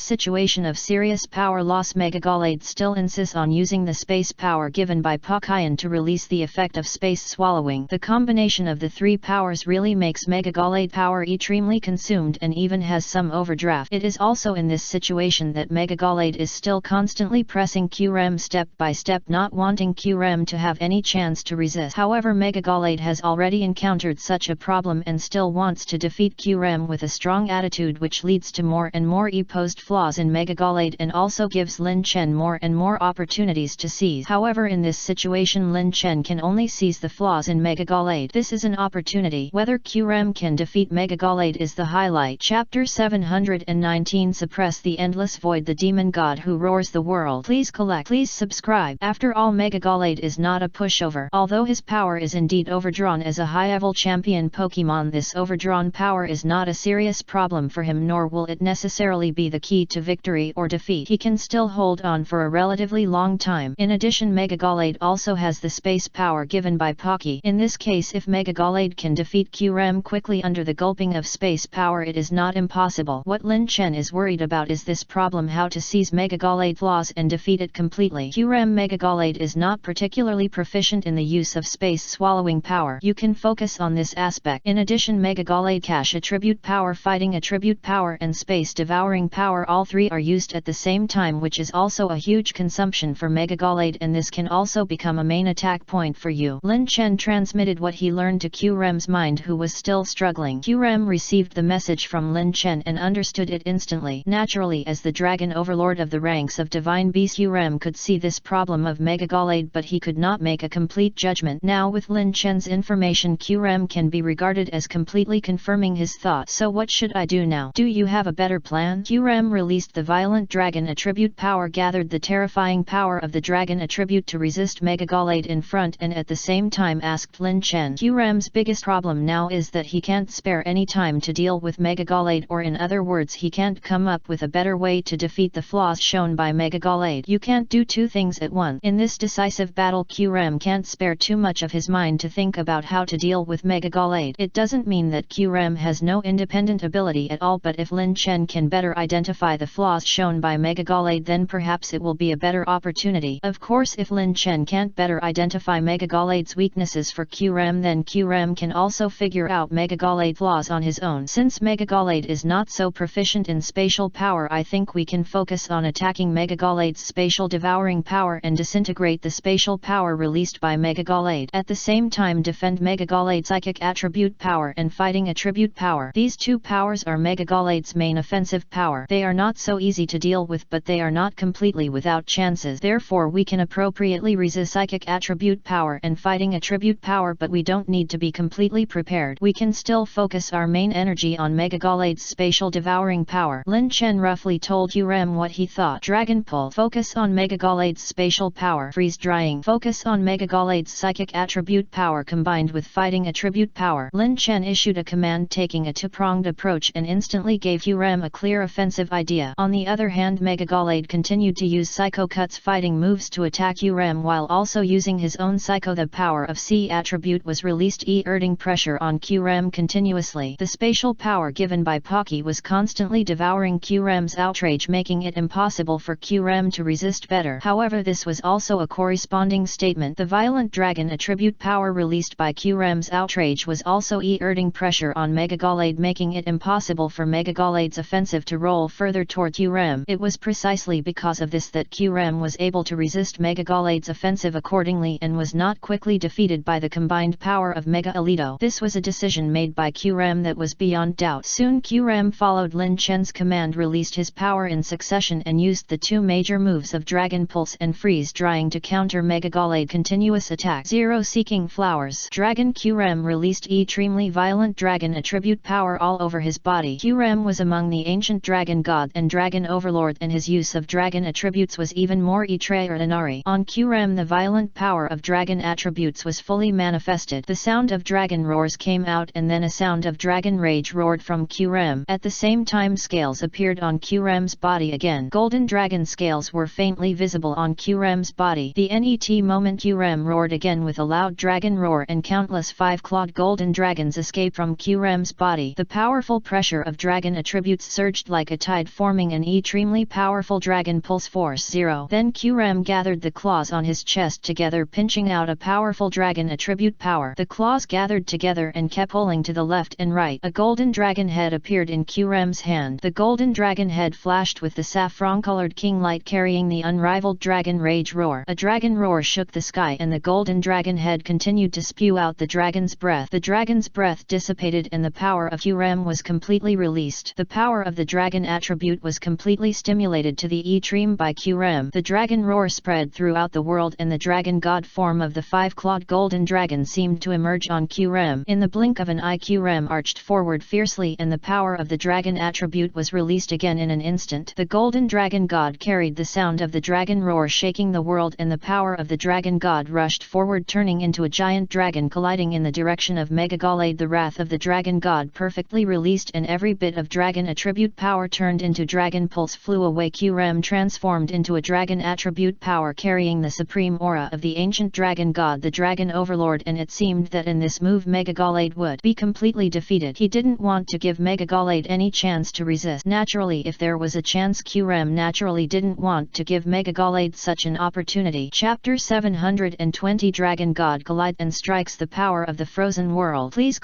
situation of serious power loss, Megagallade still insists on using the space power given by Pakayan to release the effect of space swallowing. The combination of the three powers really makes Megagallade power extremely consumed and even has some overdraft. It is also in this situation that Megagallade is still constantly pressing QREM step by step, not wanting QREM to have any chance to resist. However, Megagallade has already encountered such a problem and still wants to defeat defeat Qrem with a strong attitude, which leads to more and more opposed flaws in Megagalade and also gives Lin Chen more and more opportunities to seize. However, in this situation Lin Chen can only seize the flaws in Megagalade. This is an opportunity. Whether Qrem can defeat Megagalade is the highlight. Chapter 719 Suppress the Endless Void, the Demon God who roars the world. Please subscribe. After all, Megagalade is not a pushover. Although his power is indeed overdrawn as a high-level champion Pokemon, this overdrawn power is not a serious problem for him, nor will it necessarily be the key to victory or defeat. He can still hold on for a relatively long time. In addition, Megagalade also has the space power given by Pocky. In this case, if Megagalade can defeat Qrem quickly under the gulping of space power, it is not impossible. What Lin Chen is worried about is this problem: how to seize Megagalade flaws and defeat it completely. Megagalade is not particularly proficient in the use of space swallowing power. You can focus on this aspect. In addition, Megagalade Cash attribute power, fighting attribute power and space devouring power, all three are used at the same time, which is also a huge consumption for Megagalade, and this can also become a main attack point for you. Lin Chen transmitted what he learned to Qrem's mind, who was still struggling. Qrem received the message from Lin Chen and understood it instantly. Naturally, as the Dragon Overlord of the ranks of Divine Beast, Qrem could see this problem of Megagalade, but he could not make a complete judgment. Now with Lin Chen's information, Qrem can be regarded as completely confirming his thoughts. So what should I do now? Do you have a better plan? Qrem released the Violent Dragon attribute power, gathered the terrifying power of the Dragon attribute to resist Megagalade in front, and at the same time asked Lin Chen. Qrem's biggest problem now is that he can't spare any time to deal with Megagalade, or in other words, he can't come up with a better way to defeat the flaws shown by Megagalade. You can't do two things at once. In this decisive battle, Qrem can't spare too much of his mind to think about how to deal with Megagalade. It doesn't mean that Qrem has no independent ability at all, but if Lin Chen can better identify the flaws shown by Megagalade, then perhaps it will be a better opportunity. Of course, if Lin Chen can't better identify Megagalade's weaknesses for Qrem, then Qrem can also figure out Megagalade flaws on his own. Since Megagalade is not so proficient in spatial power, I think we can focus on attacking Megagalade's spatial devouring power and disintegrate the spatial power released by Megagalade. At the same time, defend Megagalade's psychic attribute power and fighting attribute power. These two powers are Megagalade's main offensive power. They are not so easy to deal with, but they are not completely without chances. Therefore, we can appropriately resist psychic attribute power and fighting attribute power, but we don't need to be completely prepared. We can still focus our main energy on Megagalade's spatial devouring power. Lin Chen roughly told Qrem what he thought. Dragon Pull. Focus on Megagalade's spatial power. Freeze Drying. Focus on Megagalade's psychic attribute power combined with fighting attribute power. Lin Chen issued a command, taking a two-pronged approach, and instantly gave Qrem a clear offensive idea. On the other hand, Megagalade continued to use Psycho Cut's fighting moves to attack Qrem while also using his own Psycho. The power of C attribute was released, exerting pressure on Qrem continuously. The spatial power given by Pocky was constantly devouring Qrem's outrage, making it impossible for Qrem to resist better. However, this was also a corresponding statement. The Violent Dragon attribute power released by Qrem's outrage was also exerting pressure on Megagalade, making it impossible for Megagalade's offensive to roll further toward Qrem. It was precisely because of this that Qrem was able to resist Megagalade's offensive accordingly and was not quickly defeated by the combined power of Mega Alito. This was a decision made by Qrem that was beyond doubt. Soon Qrem followed Lin Chen's command, released his power in succession, and used the two major moves of Dragon Pulse and Freeze Drying to counter Megagalade continuous attack. Zero Seeking Flowers. Dragon Qrem released extremely violent dragon attribute power all over his body. Qrem was among the ancient dragon god and dragon overlord, and his use of dragon attributes was even more extraordinary. On Qrem, the violent power of dragon attributes was fully manifested. The sound of dragon roars came out, and then a sound of dragon rage roared from Qrem. At the same time, scales appeared on Qrem's body again. Golden dragon scales were faintly visible on Qrem's body. The net moment Qrem roared again with a loud dragon roar, and countless five-clawed golden dragons escaped from Qrem's body. The powerful pressure of dragon attributes surged like a tide, forming an extremely powerful dragon pulse force. Zero. Then Qrem gathered the claws on his chest together, pinching out a powerful dragon attribute power. The claws gathered together and kept pulling to the left and right. A golden dragon head appeared in Qrem's hand. The golden dragon head flashed with the saffron-colored king light, carrying the unrivaled dragon rage roar. A dragon roar shook the sky, and the golden dragon head continued to spew out the dragon's breath. The dragon's breath dissipated, and the power of QREM was completely released. The power of the dragon attribute was completely stimulated to the extreme by QREM. The dragon roar spread throughout the world and the dragon god form of the five-clawed golden dragon seemed to emerge on QREM. In the blink of an eye QREM arched forward fiercely and the power of the dragon attribute was released again in an instant. The golden dragon god carried the sound of the dragon roar shaking the world and the power of the dragon god rushed forward turning into a giant dragon colliding in the direction of Megagalade. The wrath of the dragon god perfectly released and every bit of dragon attribute power turned into dragon pulse flew away. QREM transformed into a dragon attribute power carrying the supreme aura of the ancient dragon god, the dragon overlord, and it seemed that in this move Megagalade would be completely defeated. He didn't want to give Megagalade any chance to resist. Naturally, if there was a chance, QREM naturally didn't want to give Megagalade such an opportunity. Chapter 720 Dragon God Collide and Strikes the Power of the Frozen World. Please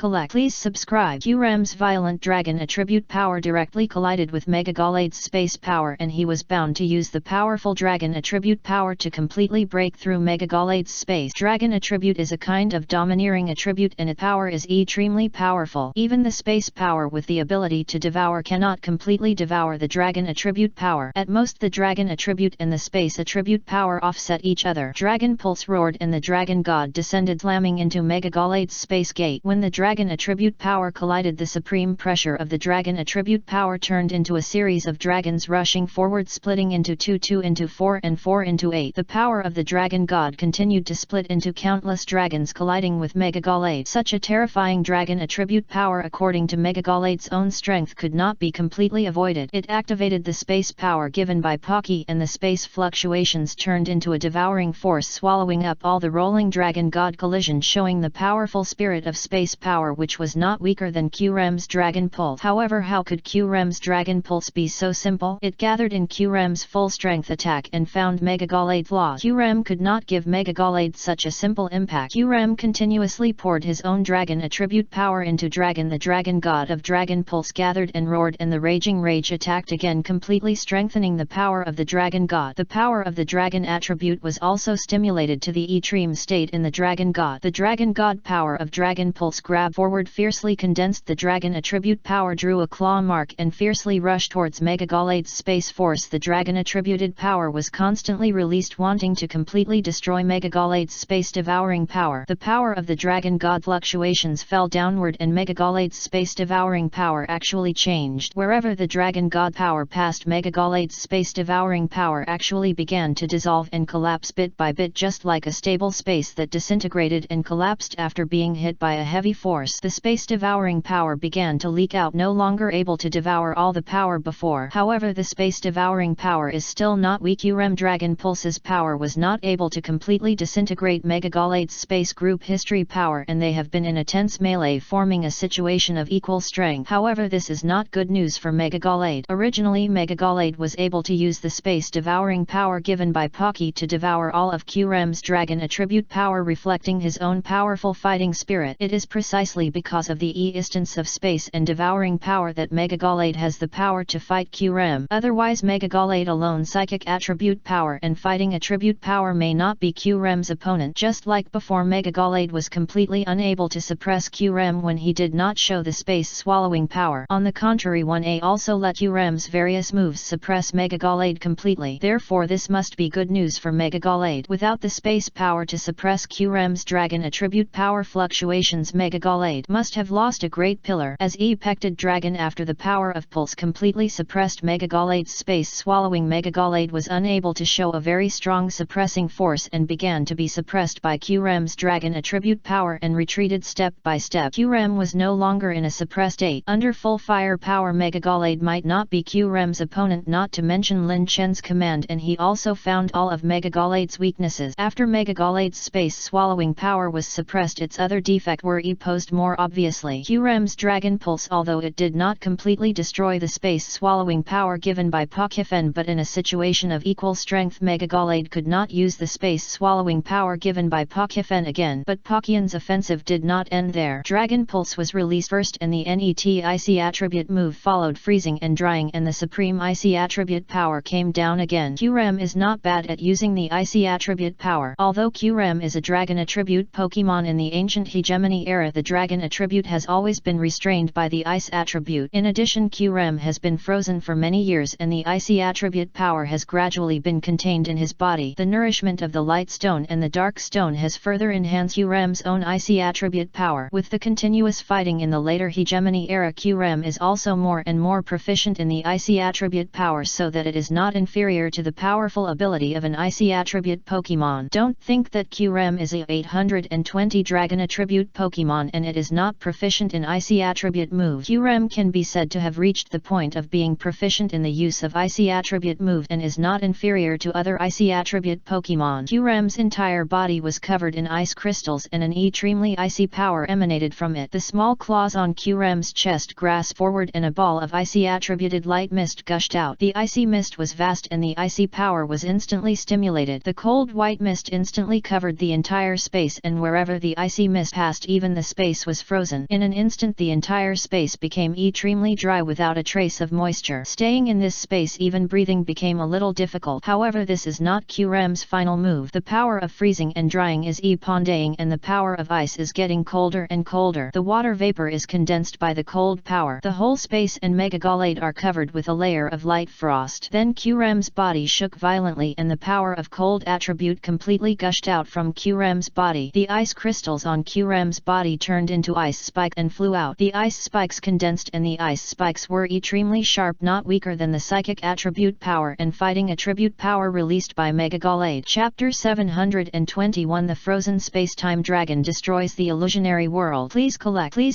subscribe. QREM's violent dragon attribute power directly collided with Megagalade's space power and he was bound to use the powerful dragon attribute power to completely break through Megagalade's space. Dragon attribute is a kind of domineering attribute and its power is extremely powerful. Even the space power with the ability to devour cannot completely devour the dragon attribute power. At most the dragon attribute and the space attribute power offset each other. Dragon pulse roared and the dragon god descended slamming into Megagalade's space gate. When the dragon attribute power collided, the supreme pressure of the dragon attribute power turned into a series of dragons rushing forward, splitting into 2, 2 into 4 and 4 into 8. The power of the dragon god continued to split into countless dragons colliding with Megagalade. Such a terrifying dragon attribute power, according to Megagalade's own strength, could not be completely avoided. It activated the space power given by Pocky and the space fluctuations turned into a devouring force swallowing up all the rolling dragon god collision, showing the powerful spirit of space power which was not weaker than QREM's dragon pulse. However, how could QREM's dragon pulse be so simple? It gathered in QREM's full strength attack and found Megagalade's flaws. QREM could not give Megagalade such a simple impact. QREM continuously poured his own dragon attribute power into Dragon. The dragon god of dragon pulse gathered and roared and the raging rage attacked again, completely strengthening the power of the dragon god. The power of the dragon attribute was also stimulated to the extreme state in the dragon god. The dragon god power of dragon pulse grabbed forward fiercely, condensed the dragon attribute power, drew a claw mark and fiercely rushed towards Megagalade's space force. The dragon attributed power was constantly released, wanting to completely destroy Megagalade's space devouring power. The power of the dragon god fluctuations fell downward and Megagalade's space devouring power actually changed. Wherever the dragon god power passed, Megagalade's space devouring power actually began to dissolve and collapse bit by bit, just like a stable space that disintegrated and collapsed after being hit by a heavy force. The space devouring power began to leak out, no longer able to devour all the power before. However, the space devouring power is still not weak. QREM dragon pulse's power was not able to completely disintegrate Megagalade's space group history power, and they have been in a tense melee, forming a situation of equal strength. However, this is not good news for Megagalade. Originally, Megagalade was able to use the space devouring power given by Pocky to devour all of QREM's dragon attribute power, reflecting his own powerful fighting spirit. It is precisely because of the existence of space and devouring power that Megagalade has the power to fight QREM. Otherwise, Megagalade alone psychic attribute power and fighting attribute power may not be QREM's opponent. Just like before, Megagalade was completely unable to suppress QREM when he did not show the space swallowing power. On the contrary, 1A also let QREM's various moves suppress Megagalade completely. Therefore, this must be good news for Megagalade. Without the space power to suppress QREM's dragon attribute power fluctuations, Megagalade must have lost a great pillar. As Epected Dragon, after the power of Pulse completely suppressed Megagalade's space swallowing, Megagalade was unable to show a very strong suppressing force and began to be suppressed by QREM's dragon attribute power and retreated step by step. QREM was no longer in a suppressed state. Under full firepower, Megagalade might not be QREM's opponent, not to mention Lin Chen's command, and he also found all of Megagalade's weaknesses. After Megagalade's space swallowing power was suppressed, its other defect were exposed more obviously. QREM's dragon pulse, although it did not completely destroy the space swallowing power given by Pokyfen, but in a situation of equal strength, Megagalade could not use the space swallowing power given by Pokyfen again. But Pokyan's offensive did not end there. Dragon pulse was released first and the NETIC attribute move followed, freezing and drying, and the supreme IC attribute power came down again. QREM is not bad at using the IC attribute power. Although QREM is a dragon attribute Pokemon in the ancient hegemony era, the dragon attribute has always always been restrained by the ice attribute. In addition, Qrem has been frozen for many years and the icy attribute power has gradually been contained in his body. The nourishment of the light stone and the dark stone has further enhanced Qrem's own icy attribute power. With the continuous fighting in the later hegemony era, Qrem is also more and more proficient in the icy attribute power so that it is not inferior to the powerful ability of an icy attribute Pokemon. Don't think that Qrem is a 820 dragon attribute Pokemon and it is not proficient in icy attribute moves. Qrem can be said to have reached the point of being proficient in the use of icy attribute move and is not inferior to other icy attribute Pokemon. Qrem's entire body was covered in ice crystals and an extremely icy power emanated from it. The small claws on Qrem's chest grasped forward and a ball of icy attributed light mist gushed out. The icy mist was vast and the icy power was instantly stimulated. The cold white mist instantly covered the entire space and wherever the icy mist passed even the space was frozen. In an instant the entire space became extremely dry without a trace of moisture. Staying in this space even breathing became a little difficult. However, this is not Qrem's final move. The power of freezing and drying is epondaying and the power of ice is getting colder and colder. The water vapor is condensed by the cold power. The whole space and Megagalade are covered with a layer of light frost. Then Qrem's body shook violently and the power of cold attribute completely gushed out from Qrem's body. The ice crystals on Qrem's body turned into ice spike and flew out. The ice spikes condensed and the ice spikes were extremely sharp, not weaker than the psychic attribute power and fighting attribute power released by Megagalade. Chapter 721 The Frozen Space-Time Dragon Destroys the Illusionary World. Please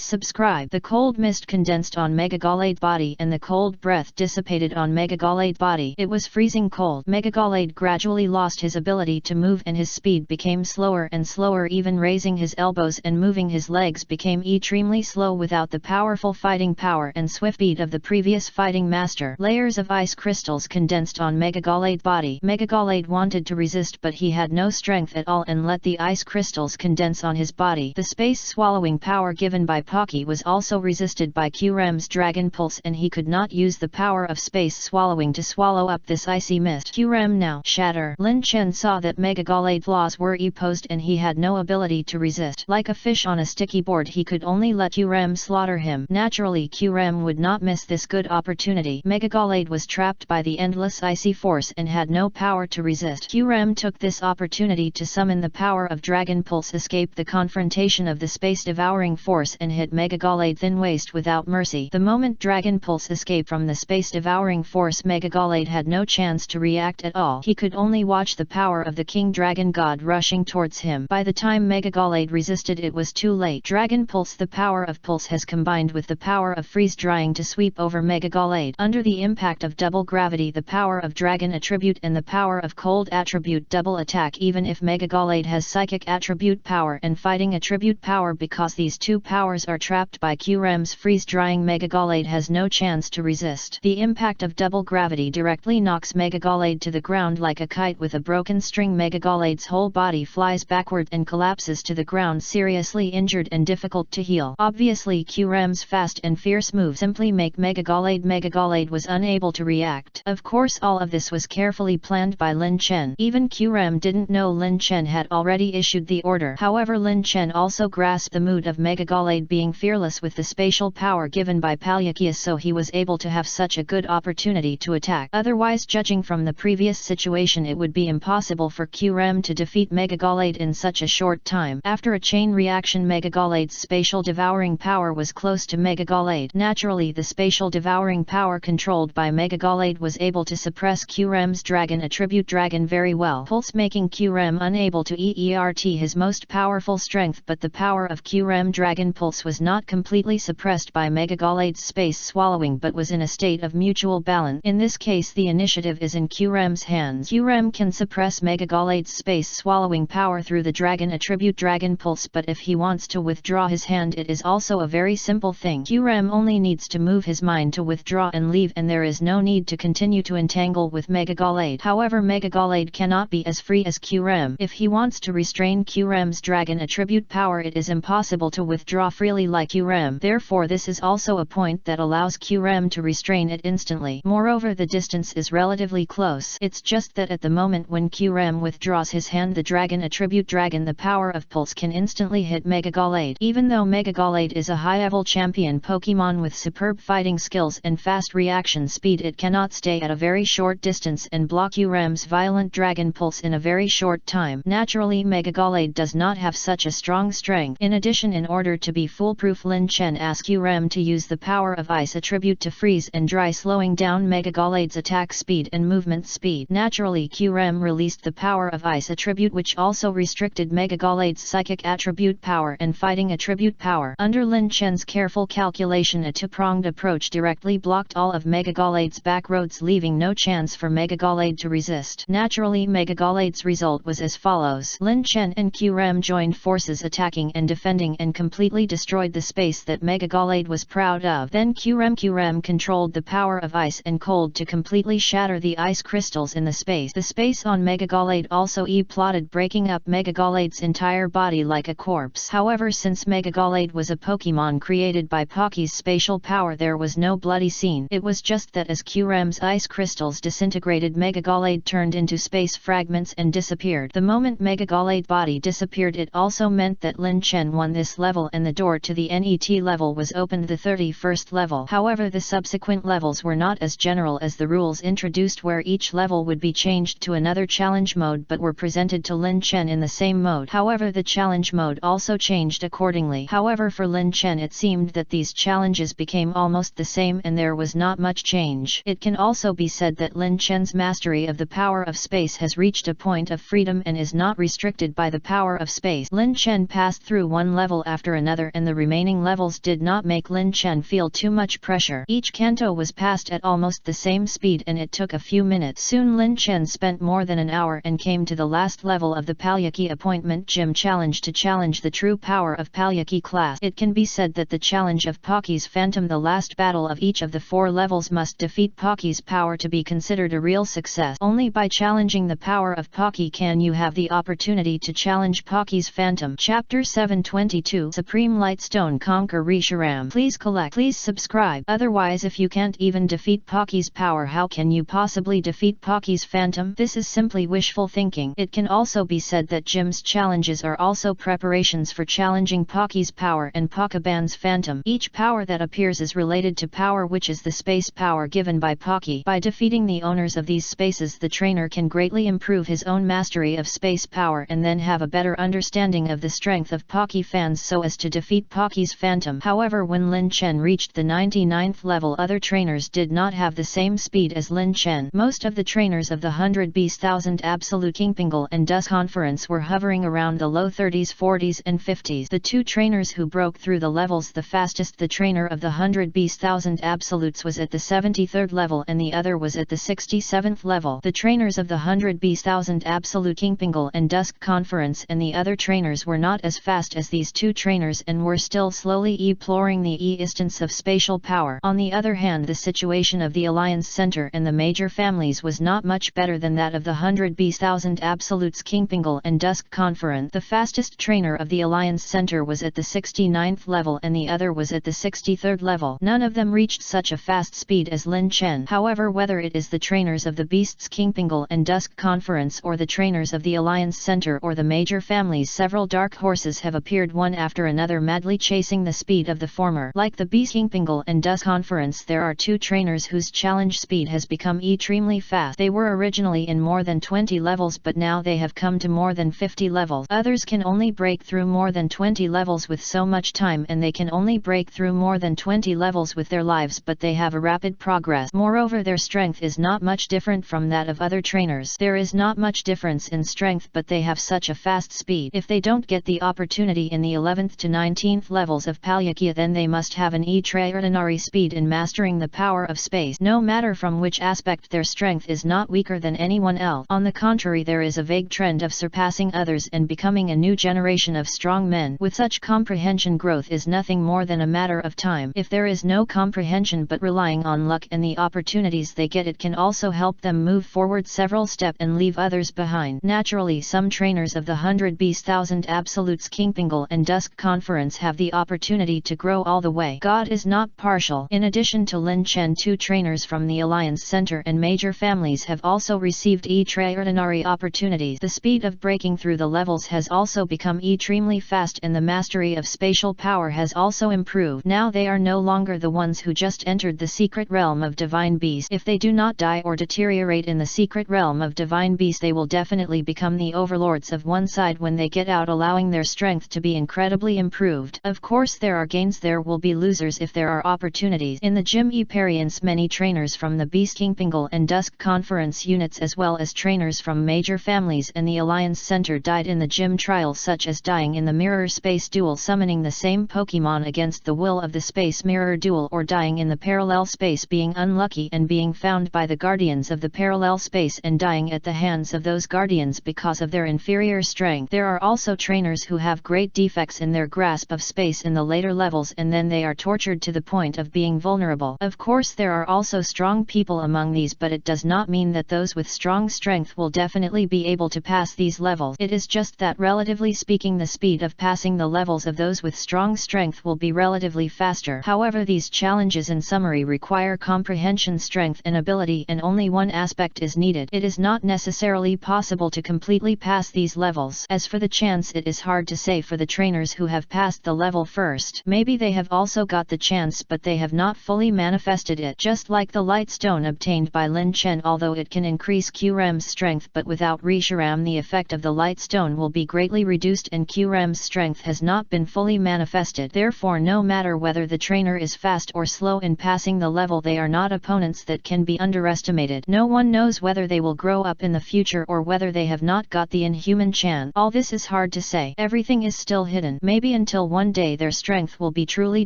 subscribe. The cold mist condensed on Megagalade body and the cold breath dissipated on Megagalade body. It was freezing cold. Megagalade gradually lost his ability to move and his speed became slower and slower. Even raising his elbows and moving his legs became extremely slow without the powerful fighting power and swift speed of the previous fighting master. Layers of ice crystals condensed on Megagalade body. Megagalade wanted to resist but he had no strength at all and let the ice crystals condense on his body. The space swallowing power given by Pocky was also resisted by Qrem's Dragon Pulse and he could not use the power of space swallowing to swallow up this icy mist. Qrem now shatter. Lin Chen saw that Megagalade laws were opposed and he had no ability to resist. Like a fish on a sticky board, he could only let Qrem slaughter him. Naturally, Qrem would not miss this good opportunity. Megagalade was trapped by the endless icy force and had no power to resist. Qrem took this opportunity to summon the power of Dragon Pulse, escape the confrontation of the space-devouring force and hit Megagalade thin waist without mercy. The moment Dragon Pulse escaped from the space-devouring force, Megagalade had no chance to react at all. He could only watch the power of the King Dragon God rushing towards him. By the time Megagalade resisted, it was too late. Dragon Pulse, the power of Pulse, has combined with the power of freeze-drying to sweep over Megagalade. Under the impact of double gravity, the power of Dragon attribute and the power of cold attribute double attack even if Megagalade has psychic attribute power and fighting attribute power. Because these two powers are trapped by Qrem's freeze-drying, Megagalade has no chance to resist. The impact of double gravity directly knocks Megagalade to the ground like a kite with a broken string. Megagalade's whole body flies backward and collapses to the ground, seriously injured and difficult to heal. Obviously, Qrem's fast and fierce move simply make Megagalade was unable to react. Of course, all of this was carefully planned by Lin Chen. Even Qrem didn't know Lin Chen had already issued the order. However, Lin Chen also grasped the mood of Megagalade being fearless with the spatial power given by Palyakias, so he was able to have such a good opportunity to attack. Otherwise, judging from the previous situation, it would be impossible for Qrem to defeat Megagalade in such a short time. After a chain reaction, Megagalade's spatial devouring power was close to Megagalade. Naturally, the spatial devouring power controlled by Megagalade was able to suppress Qrem's Dragon attribute Dragon very well, Pulse, making Qrem unable to exert his most powerful strength. But the power of Qrem Dragon Pulse was not completely suppressed by Megagalade's space swallowing but was in a state of mutual balance. In this case, the initiative is in Qrem's hands. Qrem can suppress Megagalade's space swallowing power through the Dragon attribute Dragon Pulse, but if he wants to withdraw his hand, it is also a very simple thing. Qrem only needs to move his mind to withdraw and leave, and there is no need to continue to entangle with Megagalade. However, Megagalade cannot be as free as Qrem. If he wants to restrain Qrem's Dragon attribute power, it is impossible to withdraw freely like Qrem. Therefore, this is also a point that allows Qrem to restrain it instantly. Moreover, the distance is relatively close. It's just that at the moment when Qrem withdraws his hand, the Dragon attribute Dragon, the power of Pulse, can instantly hit Megagalade. Even though Megagalade Galade is a high-level champion Pokemon with superb fighting skills and fast reaction speed. It cannot stay at a very short distance and block Kyurem's violent Dragon Pulse in a very short time. Naturally, Mega Galade does not have such a strong strength. In addition, in order to be foolproof, Lin Chen asked Kyurem to use the power of Ice attribute to freeze and dry, slowing down Mega Galade's attack speed and movement speed. Naturally, Kyurem released the power of Ice attribute, which also restricted Mega Galade's psychic attribute power and fighting attribute power. Under Lin Chen's careful calculation, a two-pronged approach directly blocked all of Mega Galade's back roads, leaving no chance for Mega Galade to resist. Naturally, Mega Galade's result was as follows. Lin Chen and Kyurem joined forces, attacking and defending, and completely destroyed the space that Mega Galade was proud of. Then Kyurem controlled the power of Ice and Cold to completely shatter the ice crystals in the space. The space on Mega Galade also plotted breaking up Mega Galade's entire body like a corpse. However, since Mega Galade was a Pokemon created by Pocky's spatial power, there was no bloody scene. It was just that as Kyurem's ice crystals disintegrated, Mega Galade turned into space fragments and disappeared. The moment Mega Galade body disappeared, it also meant that Lin Chen won this level and the door to the NET level was opened, the 31st level. However, the subsequent levels were not as general as the rules introduced, where each level would be changed to another challenge mode, but were presented to Lin Chen in the same mode. However, the challenge mode also changed accordingly. However, for Lin Chen it seemed that these challenges became almost the same and there was not much change. It can also be said that Lin Chen's mastery of the power of space has reached a point of freedom and is not restricted by the power of space. Lin Chen passed through one level after another, and the remaining levels did not make Lin Chen feel too much pressure. Each kanto was passed at almost the same speed and it took a few minutes. Soon Lin Chen spent more than an hour and came to the last level of the Palyaki Appointment Gym Challenge to challenge the true power of Palyaki class. It can be said that the challenge of Pocky's Phantom, the last battle of each of the 4 levels, must defeat Pocky's power to be considered a real success. Only by challenging the power of Pocky can you have the opportunity to challenge Pocky's Phantom. Chapter 722 Supreme Lightstone Conquer Reshiram. Please collect. Please subscribe. Otherwise, if you can't even defeat Pocky's power, how can you possibly defeat Pocky's Phantom? This is simply wishful thinking. It can also be said that Gym's challenges are also preparations for challenging Pocky's power and Pokeban's Phantom. Each power that appears is related to power, which is the space power given by Pocky. By defeating the owners of these spaces, the trainer can greatly improve his own mastery of space power and then have a better understanding of the strength of Pocky fans so as to defeat Pocky's Phantom. However, when Lin Chen reached the 99th level, other trainers did not have the same speed as Lin Chen. Most of the trainers of the 100 Beast 1000 Absolute Kingpingle and Dusk Conference were hovering around the low 30s, 40s and 50s. The 2 trainers who broke through the levels the fastest, the trainer of the 100 Beast 1000 Absolutes was at the 73rd level and the other was at the 67th level. The trainers of the 100 Beast 1000 Absolute Kingpingle and Dusk Conference and the other trainers were not as fast as these 2 trainers and were still slowly exploring the instance of spatial power. On the other hand, the situation of the Alliance Center and the major families was not much better than that of the 100 Beast 1000 Absolutes Kingpingle and Dusk Conference. The fastest trainer of the Alliance Center was at the 69th level and the other was at the 63rd level. None of them reached such a fast speed as Lin Chen. However, whether it is the trainers of the Beasts Kingpingle and Dusk Conference or the trainers of the Alliance Center or the major families, several dark horses have appeared one after another, madly chasing the speed of the former. Like the Beast Kingpingle and Dusk Conference, there are 2 trainers whose challenge speed has become extremely fast. They were originally in more than 20 levels, but now they have come to more than 50 levels. Others can only break through more than 20 levels with so much time, and they can only break through more than 20 levels with their lives, but they have a rapid progress. Moreover, their strength is not much different from that of other trainers. There is not much difference in strength, but they have such a fast speed. If they don't get the opportunity in the 11th to 19th levels of Palyakia, then they must have an extraordinary speed in mastering the power of space. No matter from which aspect, their strength is not weaker than anyone else. On the contrary, there is a vague trend of surpassing others and becoming a new generation of strong men. With such comprehension, growth is nothing more than a matter of time. If there is no comprehension but relying on luck and the opportunities they get, it can also help them move forward several steps and leave others behind. Naturally, some trainers of the 100 Beast 1000 Absolutes Kingpingle and Dusk Conference have the opportunity to grow all the way. God is not partial. In addition to Lin Chen, 2 trainers from the Alliance Center and major families have also received extraordinary opportunities. The speed of breaking through the levels has also become extremely fast, and the mastery of spatial spatial power has also improved. Now they are no longer the ones who just entered the secret realm of divine beasts. If they do not die or deteriorate in the secret realm of divine beasts, they will definitely become the overlords of one side when they get out, allowing their strength to be incredibly improved. Of course there are gains, there will be losers if there are opportunities. In the gym experience, many trainers from the Beast King Pingle and Dusk Conference units as well as trainers from major families and the Alliance Center died in the gym trial, such as dying in the Mirror Space Duel summoning the same Pokemon against the will of the Space Mirror Duel, or dying in the Parallel Space being unlucky and being found by the Guardians of the Parallel Space and dying at the hands of those Guardians because of their inferior strength. There are also trainers who have great defects in their grasp of space in the later levels, and then they are tortured to the point of being vulnerable. Of course there are also strong people among these, but it does not mean that those with strong strength will definitely be able to pass these levels. It is just that relatively speaking the speed of passing the levels of those with strong strength will be relatively faster. However, these challenges in summary require comprehension, strength and ability, and only one aspect is needed. It is not necessarily possible to completely pass these levels. As for the chance, it is hard to say for the trainers who have passed the level first. Maybe they have also got the chance, but they have not fully manifested it. Just like the light stone obtained by Lin Chen, although it can increase QRAM's strength, but without Reshiram the effect of the light stone will be greatly reduced and QRAM's strength has not been fully manifested. Therefore, no matter whether the trainer is fast or slow in passing the level, they are not opponents that can be underestimated. No one knows whether they will grow up in the future or whether they have not got the inhuman chance. All this is hard to say. Everything is still hidden. Maybe until one day their strength will be truly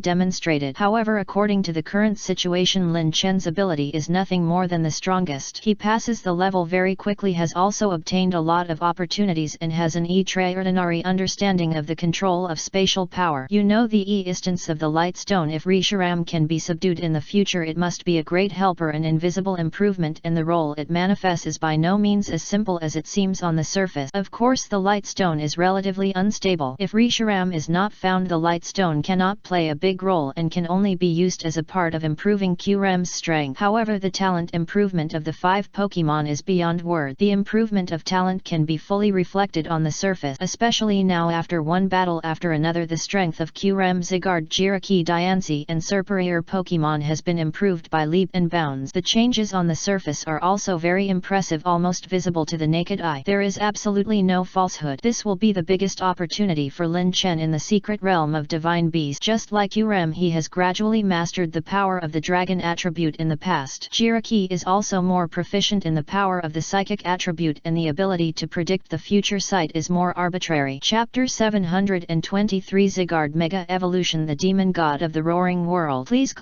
demonstrated. However, according to the current situation, Lin Chen's ability is nothing more than the strongest. He passes the level very quickly, has also obtained a lot of opportunities, and has an extraordinary understanding of the control of spatial power. You know the instance of the light stone. If Reshiram can be subdued in the future, it must be a great helper, an invisible improvement, and the role it manifests is by no means as simple as it seems on the surface. Of course the light stone is relatively unstable. If Reshiram is not found, the light stone cannot play a big role and can only be used as a part of improving QRAM's strength. However, the talent improvement of the 5 Pokemon is beyond word. The improvement of talent can be fully reflected on the surface, especially now after one battle after another. The strength of QRAM, Zygarde, Jirachi, Diancie and superior Pokemon has been improved by leap and bounds. The changes on the surface are also very impressive, almost visible to the naked eye. There is absolutely no falsehood. This will be the biggest opportunity for Lin Chen in the secret realm of divine beasts. Just like QRAM, he has gradually mastered the power of the dragon attribute in the past. Jirachi is also more proficient in the power of the psychic attribute, and the ability to predict the future sight is more arbitrary. Chapter 723 Zygarde Mega Evolution, the Demon God of the Roaring World. Please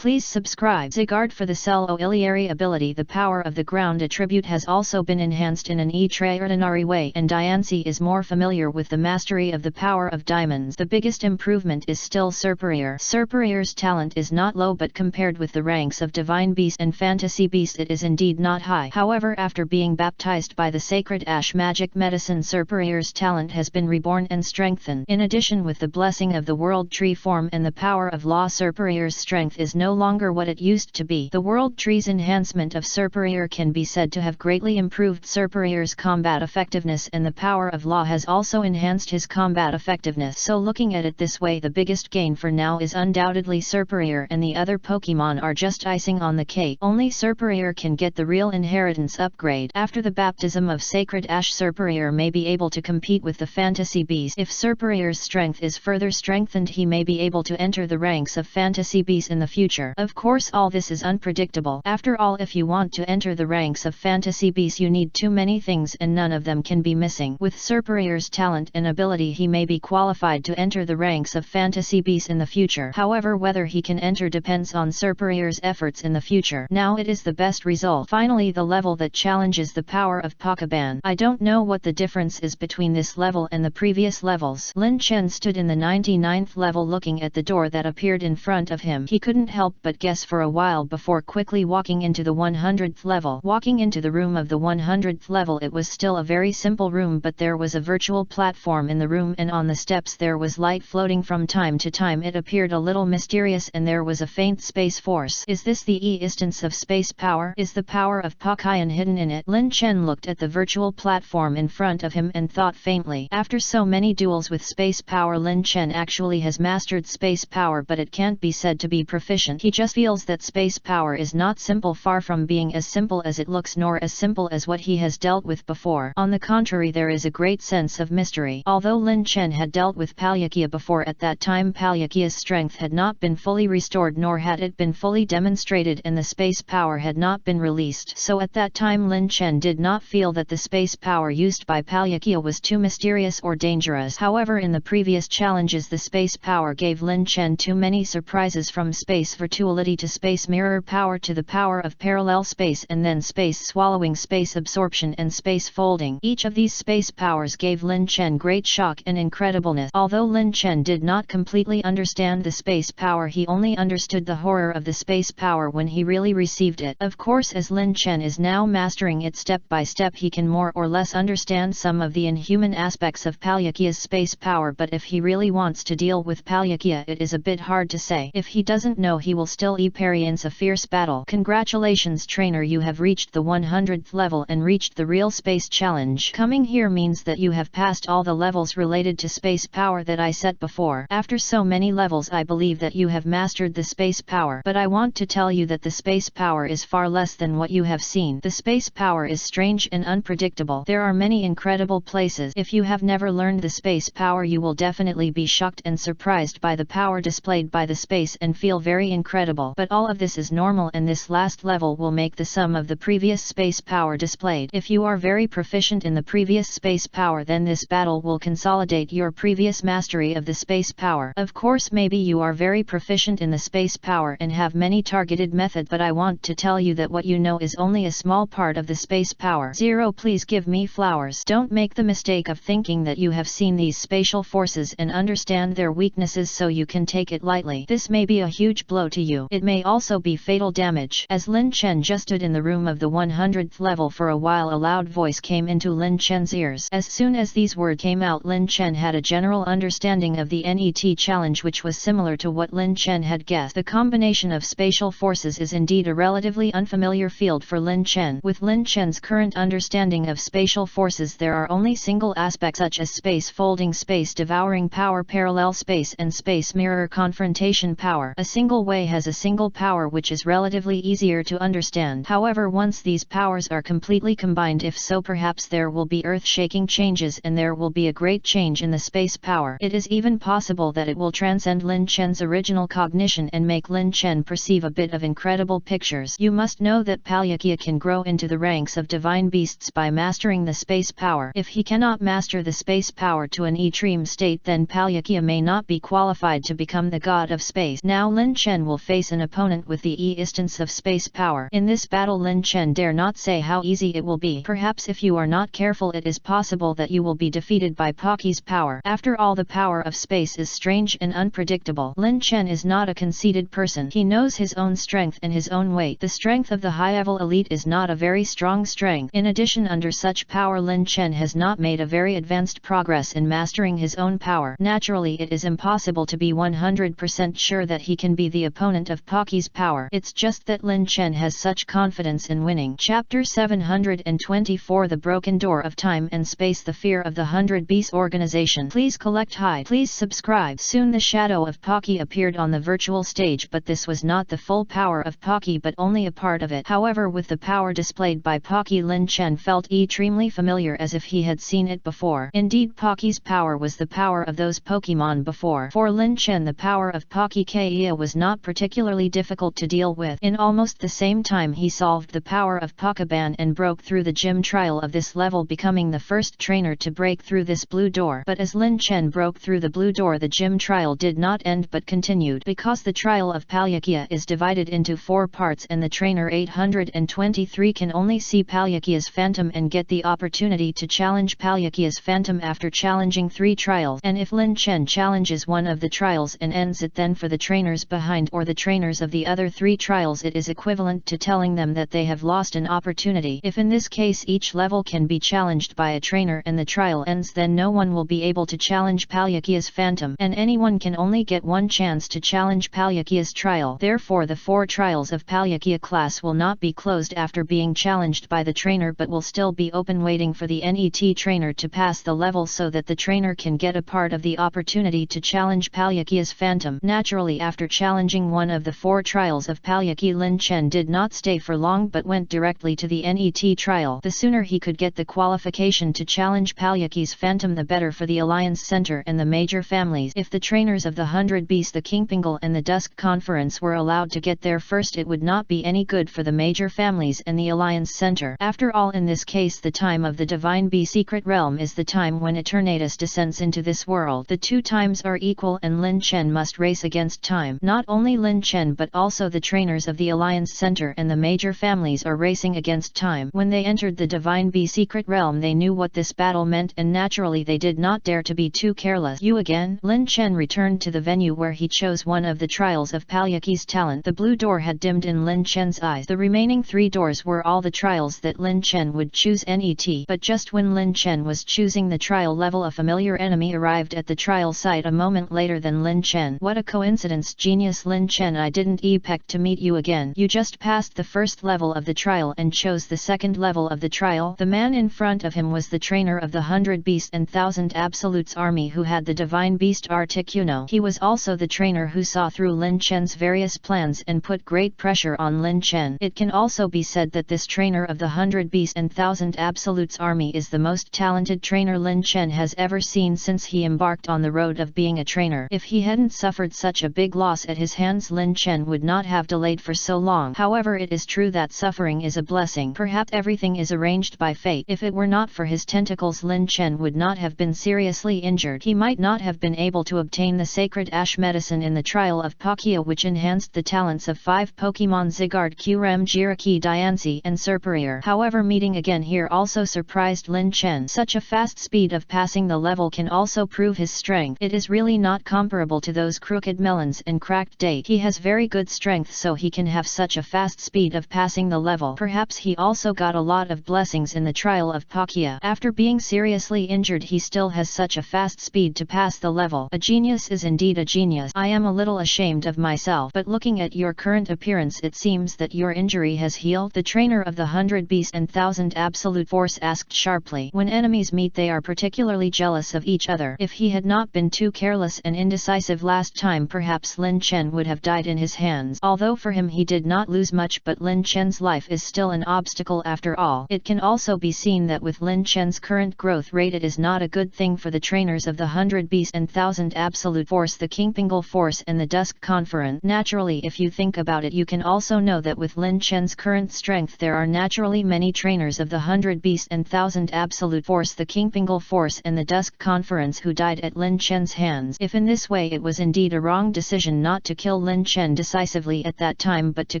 subscribe. Zygarde for the Cell-O-Iliary ability. The power of the ground attribute has also been enhanced in an extraordinary way, and Diancie is more familiar with the mastery of the power of diamonds. The biggest improvement is still Superior. Superior's talent is not low, but compared with the ranks of Divine Beast and Fantasy Beast, it is indeed not high. However, after being baptized by the Sacred Ash Magic Medicine, Superior's talent has been reborn and strengthened. In addition, with the blessing of the World Tree form and the power of Law, Superior's strength is no longer what it used to be. The World Tree's enhancement of Superior can be said to have greatly improved Superior's combat effectiveness, and the power of Law has also enhanced his combat effectiveness. So looking at it this way, the biggest gain for now is undoubtedly Superior, and the other Pokemon are just icing on the cake. Only Superior can get the real inheritance upgrade. After the baptism of Sacred Ash, Superior may be able to compete with the Fantasy Beast. If Superior's strength is further strengthened, he may be able to enter the ranks of Fantasy Beast in the future. Of course, all this is unpredictable. After all, if you want to enter the ranks of Fantasy Beast, you need too many things, and none of them can be missing. With Superior's talent and ability, he may be qualified to enter the ranks of Fantasy Beast in the future. However, whether he can enter depends on Superior's efforts in the future. Now it is the best result. Finally, the level that challenges the power of Pokemon. I don't know what the difference is between this level and the previous levels. Lin Chen stood in the 99th level looking at the door that appeared in front of him. He couldn't help but guess for a while before quickly walking into the 100th level. Walking into the room of the 100th level, it was still a very simple room, but there was a virtual platform in the room, and on the steps there was light floating from time to time. It appeared a little mysterious, and there was a faint space force. Is this the instance of space power? Is the power of Pokemon hidden in it? Lin Chen looked at the virtual platform in front of him and thought faintly. After so many duels with space power, Lin Chen actually has mastered space power, but it can't be said to be proficient. He just feels that space power is not simple, far from being as simple as it looks, nor as simple as what he has dealt with before. On the contrary, there is a great sense of mystery. Although Lin Chen had dealt with Palyakia before, at that time Palyakia's strength had not been fully restored, nor had it been fully demonstrated, and the space power had not been released. So at that time Lin Chen did not feel that the space power used by Palyakia was too mysterious or dangerous. However, in the previous challenges the space power gave Lin Chen too many surprises, from space virtuality to space mirror power to the power of parallel space, and then space swallowing, space absorption and space folding. Each of these space powers gave Lin Chen great shock and incredibleness. Although Lin Chen did not completely understand the space power, he only understood the horror of the space power when he really received it. Of course, as Lin Chen is now mastering it step by step, he can more or less understand some of the inhuman aspects of Palyakia's space power, but if he really wants to deal with Palyakia, it is a bit hard to say. If he doesn't know, he will still experience a fierce battle. Congratulations trainer, you have reached the 100th level and reached the real space challenge. Coming here means that you have passed all the levels related to space power that I set before. After so many levels, I believe that you have mastered the space power, but I want to tell you that the space power is far less than what you have seen. The space power is strange and unpredictable. There are many incredible places. If you have never learned the space power, you will definitely be shocked and surprised by the power displayed by the space and feel very incredible. But all of this is normal, and this last level will make the sum of the previous space power displayed. If you are very proficient in the previous space power, then this battle will consolidate your previous mastery of the space power. Of course, maybe you are very proficient in the space power and have many targeted methods, but I want to tell you that what you know is only a small part of the space power. Zero, please give me flowers. Don't make the mistake of thinking that you have seen these spatial forces and understand their weaknesses, so you can take it lightly. This may be a huge blow to you. It may also be fatal damage. As Lin Chen just stood in the room of the 100th level for a while, a loud voice came into Lin Chen's ears. As soon as these words came out, Lin Chen had a general understanding of the NET challenge, which was similar to what Lin Chen had guessed. The combination of spatial forces is indeed a relatively unfamiliar field for Lin Chen. With Lin Chen's current understanding of spatial forces, there are only single aspects such as space folding, space devouring power, parallel space and space mirror confrontation power. A single way has a single power, which is relatively easier to understand. However, once these powers are completely combined, if so, perhaps there will be earth-shaking changes and there will be a great change in the space power. It is even possible that it will transcend Lin Chen's original cognition and make Lin Chen perceive a bit of incredible pictures. You must know that Palyakia can grow into the ranks of divine beasts by mastering the space power. If he cannot master the space power to an extreme state, then Palyakia may not be qualified to become the god of space. Now Lin Chen will face an opponent with the instance of space power. In this battle, Lin Chen dare not say how easy it will be. Perhaps if you are not careful, it is possible that you will be defeated by Palyakia's power. After all, the power of space is strange and unpredictable. Lin Chen is not a conceited person. He knows his own strength and his own weight. The strength of the high-level elite is not a very strong strength. In addition, under such power, Lin Chen has not made a very advanced progress in mastering his own power. Naturally, it is impossible to be 100% sure that he can be the opponent of Palyakia's power. It's just that Lin Chen has such confidence in winning. Chapter 724, The Broken Door of Time and Space, The Fear of the 100 Beasts Organization. Please collect high. Please subscribe. Soon the shadow of Palyakia appeared on the virtual stage, but this was not the full power of Palyakia, but only a part of it. However, with the power displayed by Palyakia, Lin Chen felt extremely familiar, as if he had seen it before. Indeed, Palyakia's power was the power of those Pokemon before. For Lin Chen, the power of Palyakia was not particularly difficult to deal with. In almost the same time, he solved the power of Pokemon and broke through the gym trial of this level, becoming the first trainer to break through this blue door. But as Lin Chen broke through the blue door, the gym trial did not end but continued. Because the trial of Palyakia is divided into 4 parts, and the trainer 823 can only see Palyakia's phantom and get the opportunity to challenge Palyakia's phantom after challenging 3 trials. And if Lin Chen challenges one of the trials and ends it, then for the trainers behind or the trainers of the other 3 trials, it is equivalent to telling them that they have lost an opportunity. If in this case each level can be challenged by a trainer and the trial ends, then no one will be able to challenge Palyakia's phantom, and anyone can only get one chance to challenge Palyakia's trial. Therefore, the 4 trials of Palyakia class will not be closed after being challenged by the trainer, but will still be open, waiting for the NET trainer to pass the level so that the trainer can get a part of the opportunity opportunity to challenge Palyaki as Phantom. Naturally, after challenging one of the 4 trials of Palyaki, Lin Chen did not stay for long but went directly to the NET trial. The sooner he could get the qualification to challenge Palyaki's Phantom, the better for the Alliance Center and the major families. If the trainers of the 100 Beasts, the Kingpingal and the Dusk Conference were allowed to get there first, it would not be any good for the major families and the Alliance Center. After all, in this case, the time of the Divine Bee Secret Realm is the time when Eternatus descends into this world. The 2 times are equal and Lin Chen must race against time. Not only Lin Chen but also the trainers of the Alliance Center and the major families are racing against time. When they entered the Divine Bee Secret Realm, they knew what this battle meant, and naturally they did not dare to be too careless. You again? Lin Chen returned to the venue where he chose one of the trials of Palyaki's talent. The blue door had dimmed in Lin Chen's eyes. The remaining 3 doors were all the trials that Lin Chen would choose NET. But just when Lin Chen was choosing the trial level, a familiar enemy arrived at the trial site a moment later than Lin Chen. What a coincidence, genius Lin Chen, I didn't expect to meet you again. You just passed the first level of the trial and chose the second level of the trial. The man in front of him was the trainer of the 100 Beast and 1000 Absolutes army who had the Divine Beast Articuno. He was also the trainer who saw through Lin Chen's various plans and put great pressure on Lin Chen. It can also be said that this trainer of the 100 Beast and 1000 Absolutes army is the most talented trainer Lin Chen has ever seen since he embarked on the road of being a trainer. If he hadn't suffered such a big loss at his hands, Lin Chen would not have delayed for so long. However, it is true that suffering is a blessing. Perhaps everything is arranged by fate. If it were not for his tentacles, Lin Chen would not have been seriously injured. He might not have been able to obtain the sacred ash medicine in the trial of Palkia, which enhanced the talents of 5 Pokemon Zygarde, Kyurem, Jiraiya, Diancie and Serperior. However, meeting again here also surprised Lin Chen. Such a fast speed of passing the level can also prove his strength. It is really not comparable to those crooked melons and cracked date. He has very good strength, so he can have such a fast speed of passing the level. Perhaps he also got a lot of blessings in the trial of Palkia. After being seriously injured, he still has such a fast speed to pass the level. A genius is indeed a genius. I am a little ashamed of myself, but looking at your current appearance, it seems that your injury has healed. The trainer of the 100 Beasts and 1000 Absolute Force asked sharply. When enemies meet, they are particularly jealous of each other. If he had not been too careless and indecisive last time, perhaps Lin Chen would have died in his hands. Although for him he did not lose much, but Lin Chen's life is still an obstacle after all. It can also be seen that with Lin Chen's current growth rate, it is not a good thing for the trainers of the 100 Beasts and 1000 Absolute Force, the Kingpingal Force and the Dusk Conference. Naturally, if you think about it, you can also know that with Lin Chen's current strength, there are naturally many trainers of the 100 Beasts and 1000 Absolute Force, the Kingpingal Force and the Dusk Conference who died at Lin Chen's hands. If in this way, it was indeed a wrong decision not to kill Lin Chen decisively at that time, but to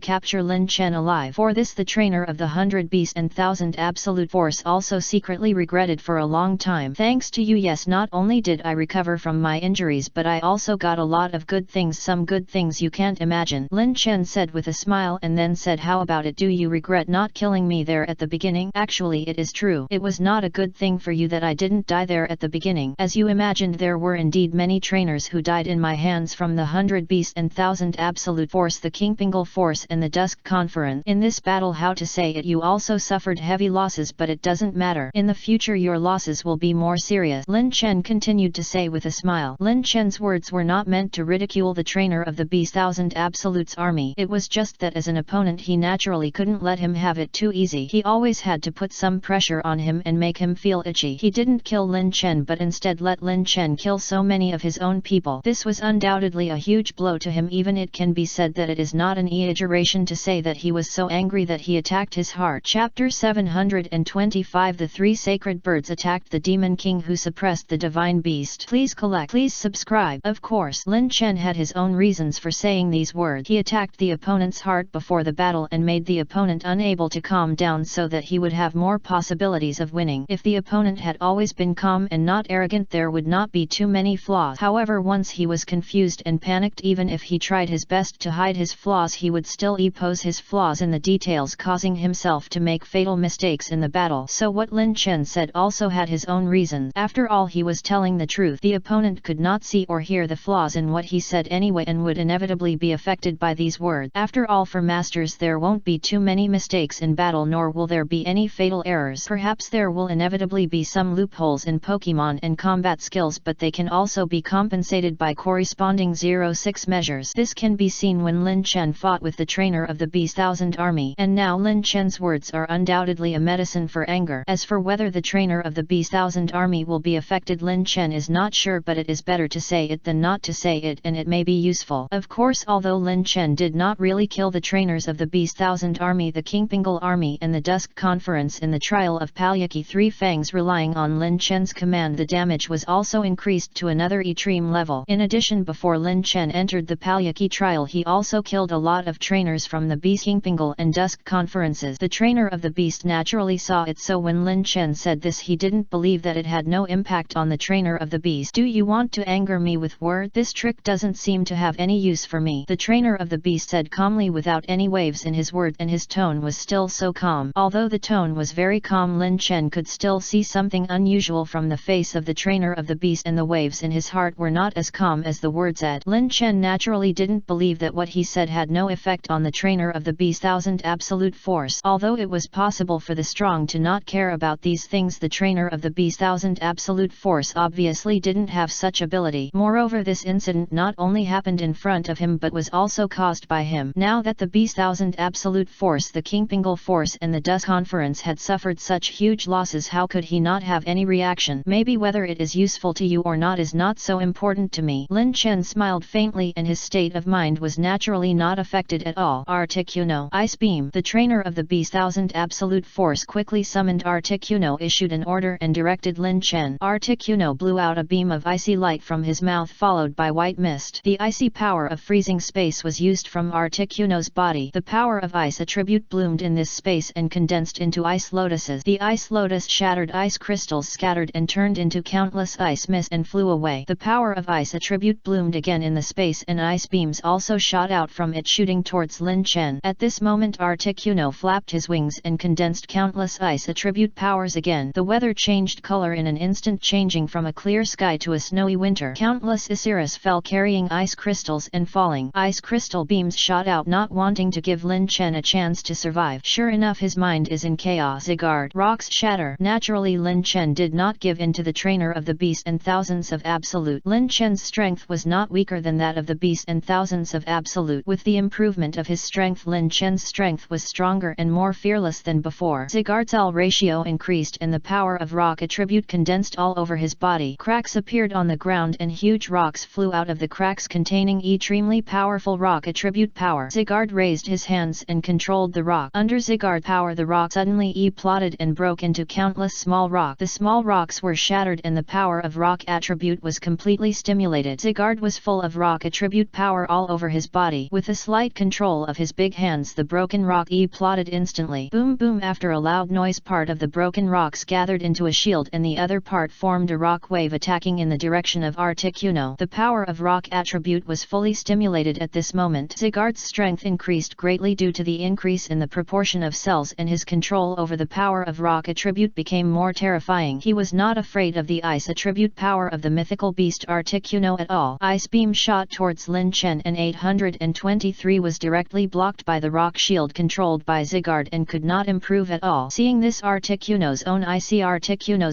capture Lin Chen alive. For this, the trainer of the 100 Beasts and 1000 Absolute Force also secretly regretted for a long time. Thanks to you, yes, not only did I recover from my injuries, but I also got a lot of good things, some good things you can't imagine, Lin Chen said with a smile, and then said, how about it? Do you regret not killing me there at the beginning? Actually, it is true. It was not a good thing for you that I didn't die there at the beginning. As you imagined, there were indeed many trainers who died in my hands from the 100 Beasts and 1000 Absolute Force, the Kingpingal Force and the Dusk Conference. In this battle, how to say it, you also suffered heavy losses, but it doesn't matter. In the future your losses will be more serious, Lin Chen continued to say with a smile. Lin Chen's words were not meant to ridicule the trainer of the Beast 1000 Absolutes army. It was just that as an opponent he naturally couldn't let him have it too easy. He always had to put some pressure on him and make him feel itchy. He didn't kill Lin Chen, but instead let Lin Chen kill so many of his own people. This was undoubtedly a huge blow to him. Even it can be said that it is not an exaggeration to say that he was so angry that he attacked his heart. Chapter 725. The 3 sacred birds attacked the Demon King who suppressed the Divine Beast. Please collect. Please subscribe. Of course, Lin Chen had his own reasons for saying these words. He attacked the opponent's heart before the battle and made the opponent unable to calm down so that he would have more possibilities of winning. If the opponent had always been calm and not arrogant, there would not be too many flaws. However, once he was confused and panicked, even if he tried his best to hide his flaws, he would still expose his flaws in the details, causing himself to make fatal mistakes in the battle. So what Lin Chen said also had his own reasons. After all, he was telling the truth. The opponent could not see or hear the flaws in what he said anyway and would inevitably be affected by these words. After all, for masters there won't be too many mistakes in battle, nor will there be any fatal errors. Perhaps there will inevitably be some loopholes in Pokemon and combat skills, but they can also be compensated by corresponding 0-6 measures. This can be seen when Lin Chen fought with the trainer of the Beast Thousand Army. And now Lin Chen's words are undoubtedly a medicine for anger. As for whether the trainer of the Beast Thousand Army will be affected, Lin Chen is not sure, but it is better to say it than not to say it, and it may be useful. Of course, although Lin Chen did not really kill the trainers of the Beast Thousand Army, the Qingpingal Army and the Dusk Conference in the trial of Palyaki Three Fangs, relying on Lin Chen's command, the damage was also increased to another extreme level. In addition, before Lin Chen entered the Palyaki trial, he also killed a lot of trainers from the Beast Qingpingal and Dusk conferences. The trainer of the Beast naturally saw it, so when Lin Chen said this, he didn't believe that it had no impact on the trainer of the Beast. Do you want to anger me with words? This trick doesn't seem to have any use for me, the trainer of the Beast said calmly without any waves in his words, and his tone was still so calm. Although the tone was very calm, Lin Chen could still see something unusual from the face of the trainer of the Beast, and the waves in his heart were not as calm as the words said. Lin Chen naturally didn't believe that what he said had no effect on the trainer of the Beast Thousand Absolute Force. Although it was possible for the strong to not care about these things, the trainer of the Beast Thousand Absolute Force obviously didn't have such ability. Moreover, this incident not only happened in front of him but was also caused by him. Now that the Beast Thousand Absolute Force, the Qingpingal Force and the Dusk Conference had suffered such huge losses, how could he not have any reaction? Maybe whether it is useful to you or not is not so important to me. Lin Chen smiled faintly, and his state of mind was naturally not affected at all. Articuno, Ice Beam. The trainer of the Beast Thousand Absolute Force quickly summoned Articuno, issued an order and directed Lin Chen. Articuno blew out a beam of icy light from his mouth, followed by white mist. The icy power of freezing space was used from Articuno's body. The power of ice attribute bloomed in this space and condensed into ice lotuses. The ice lotus shattered ice crystals, scattered and turned into countless ice mist and flew away. The power of ice attribute bloomed again in the space, and ice beams also shot out from it, shooting towards Lin Chen. At this moment Articuno flapped his wings and condensed countless ice attribute powers again. The weather changed color in an instant, changing from a clear sky to a snowy winter. Countless Isiris fell carrying ice crystals, and falling ice crystal beams shot out, not wanting to give Lin Chen a chance to survive. Sure enough, his mind is in chaos. Zigard, rocks shatter. Naturally, Lin Chen did not give in to the trainer of the Beast and Thousands of Absolute. Lin Chen's strength was not weaker than that of the Beast and Thousands of Absolute. With the improvement of his strength, Lin Chen's strength was stronger and more fearless than before. Zigard's L ratio increased, and the power of rock attribute condensed all over his body. Cracks appeared on the ground, and huge rocks flew out of the cracks containing extremely powerful rock attribute power. Zigard raised his hands and controlled the rock. Under Zigard power, the rock suddenly plotted and broke into countless small rocks. The small rocks were shattered, and the power of rock attribute was completely stimulated. Zigard was full of rock attribute power all over his body. With a slight control of his big hands, the broken rock plotted instantly. Boom boom. After a loud noise, part of the broken rocks gathered into a shield, and the other part formed a rock wave attacking in the direction of Articuno. The power of rock attribute was fully stimulated at this moment. Zigard's strength increased greatly due to the increase in the proportion of cells, and his control over the power of rock attribute became more terrifying. He was not afraid of the ice attribute power of the mythical beast Articuno at all. Ice beam shot towards Lin Chen, and 823 was directly blocked by the rock shield controlled by Zigard and could not improve at all. Seeing this, Articuno's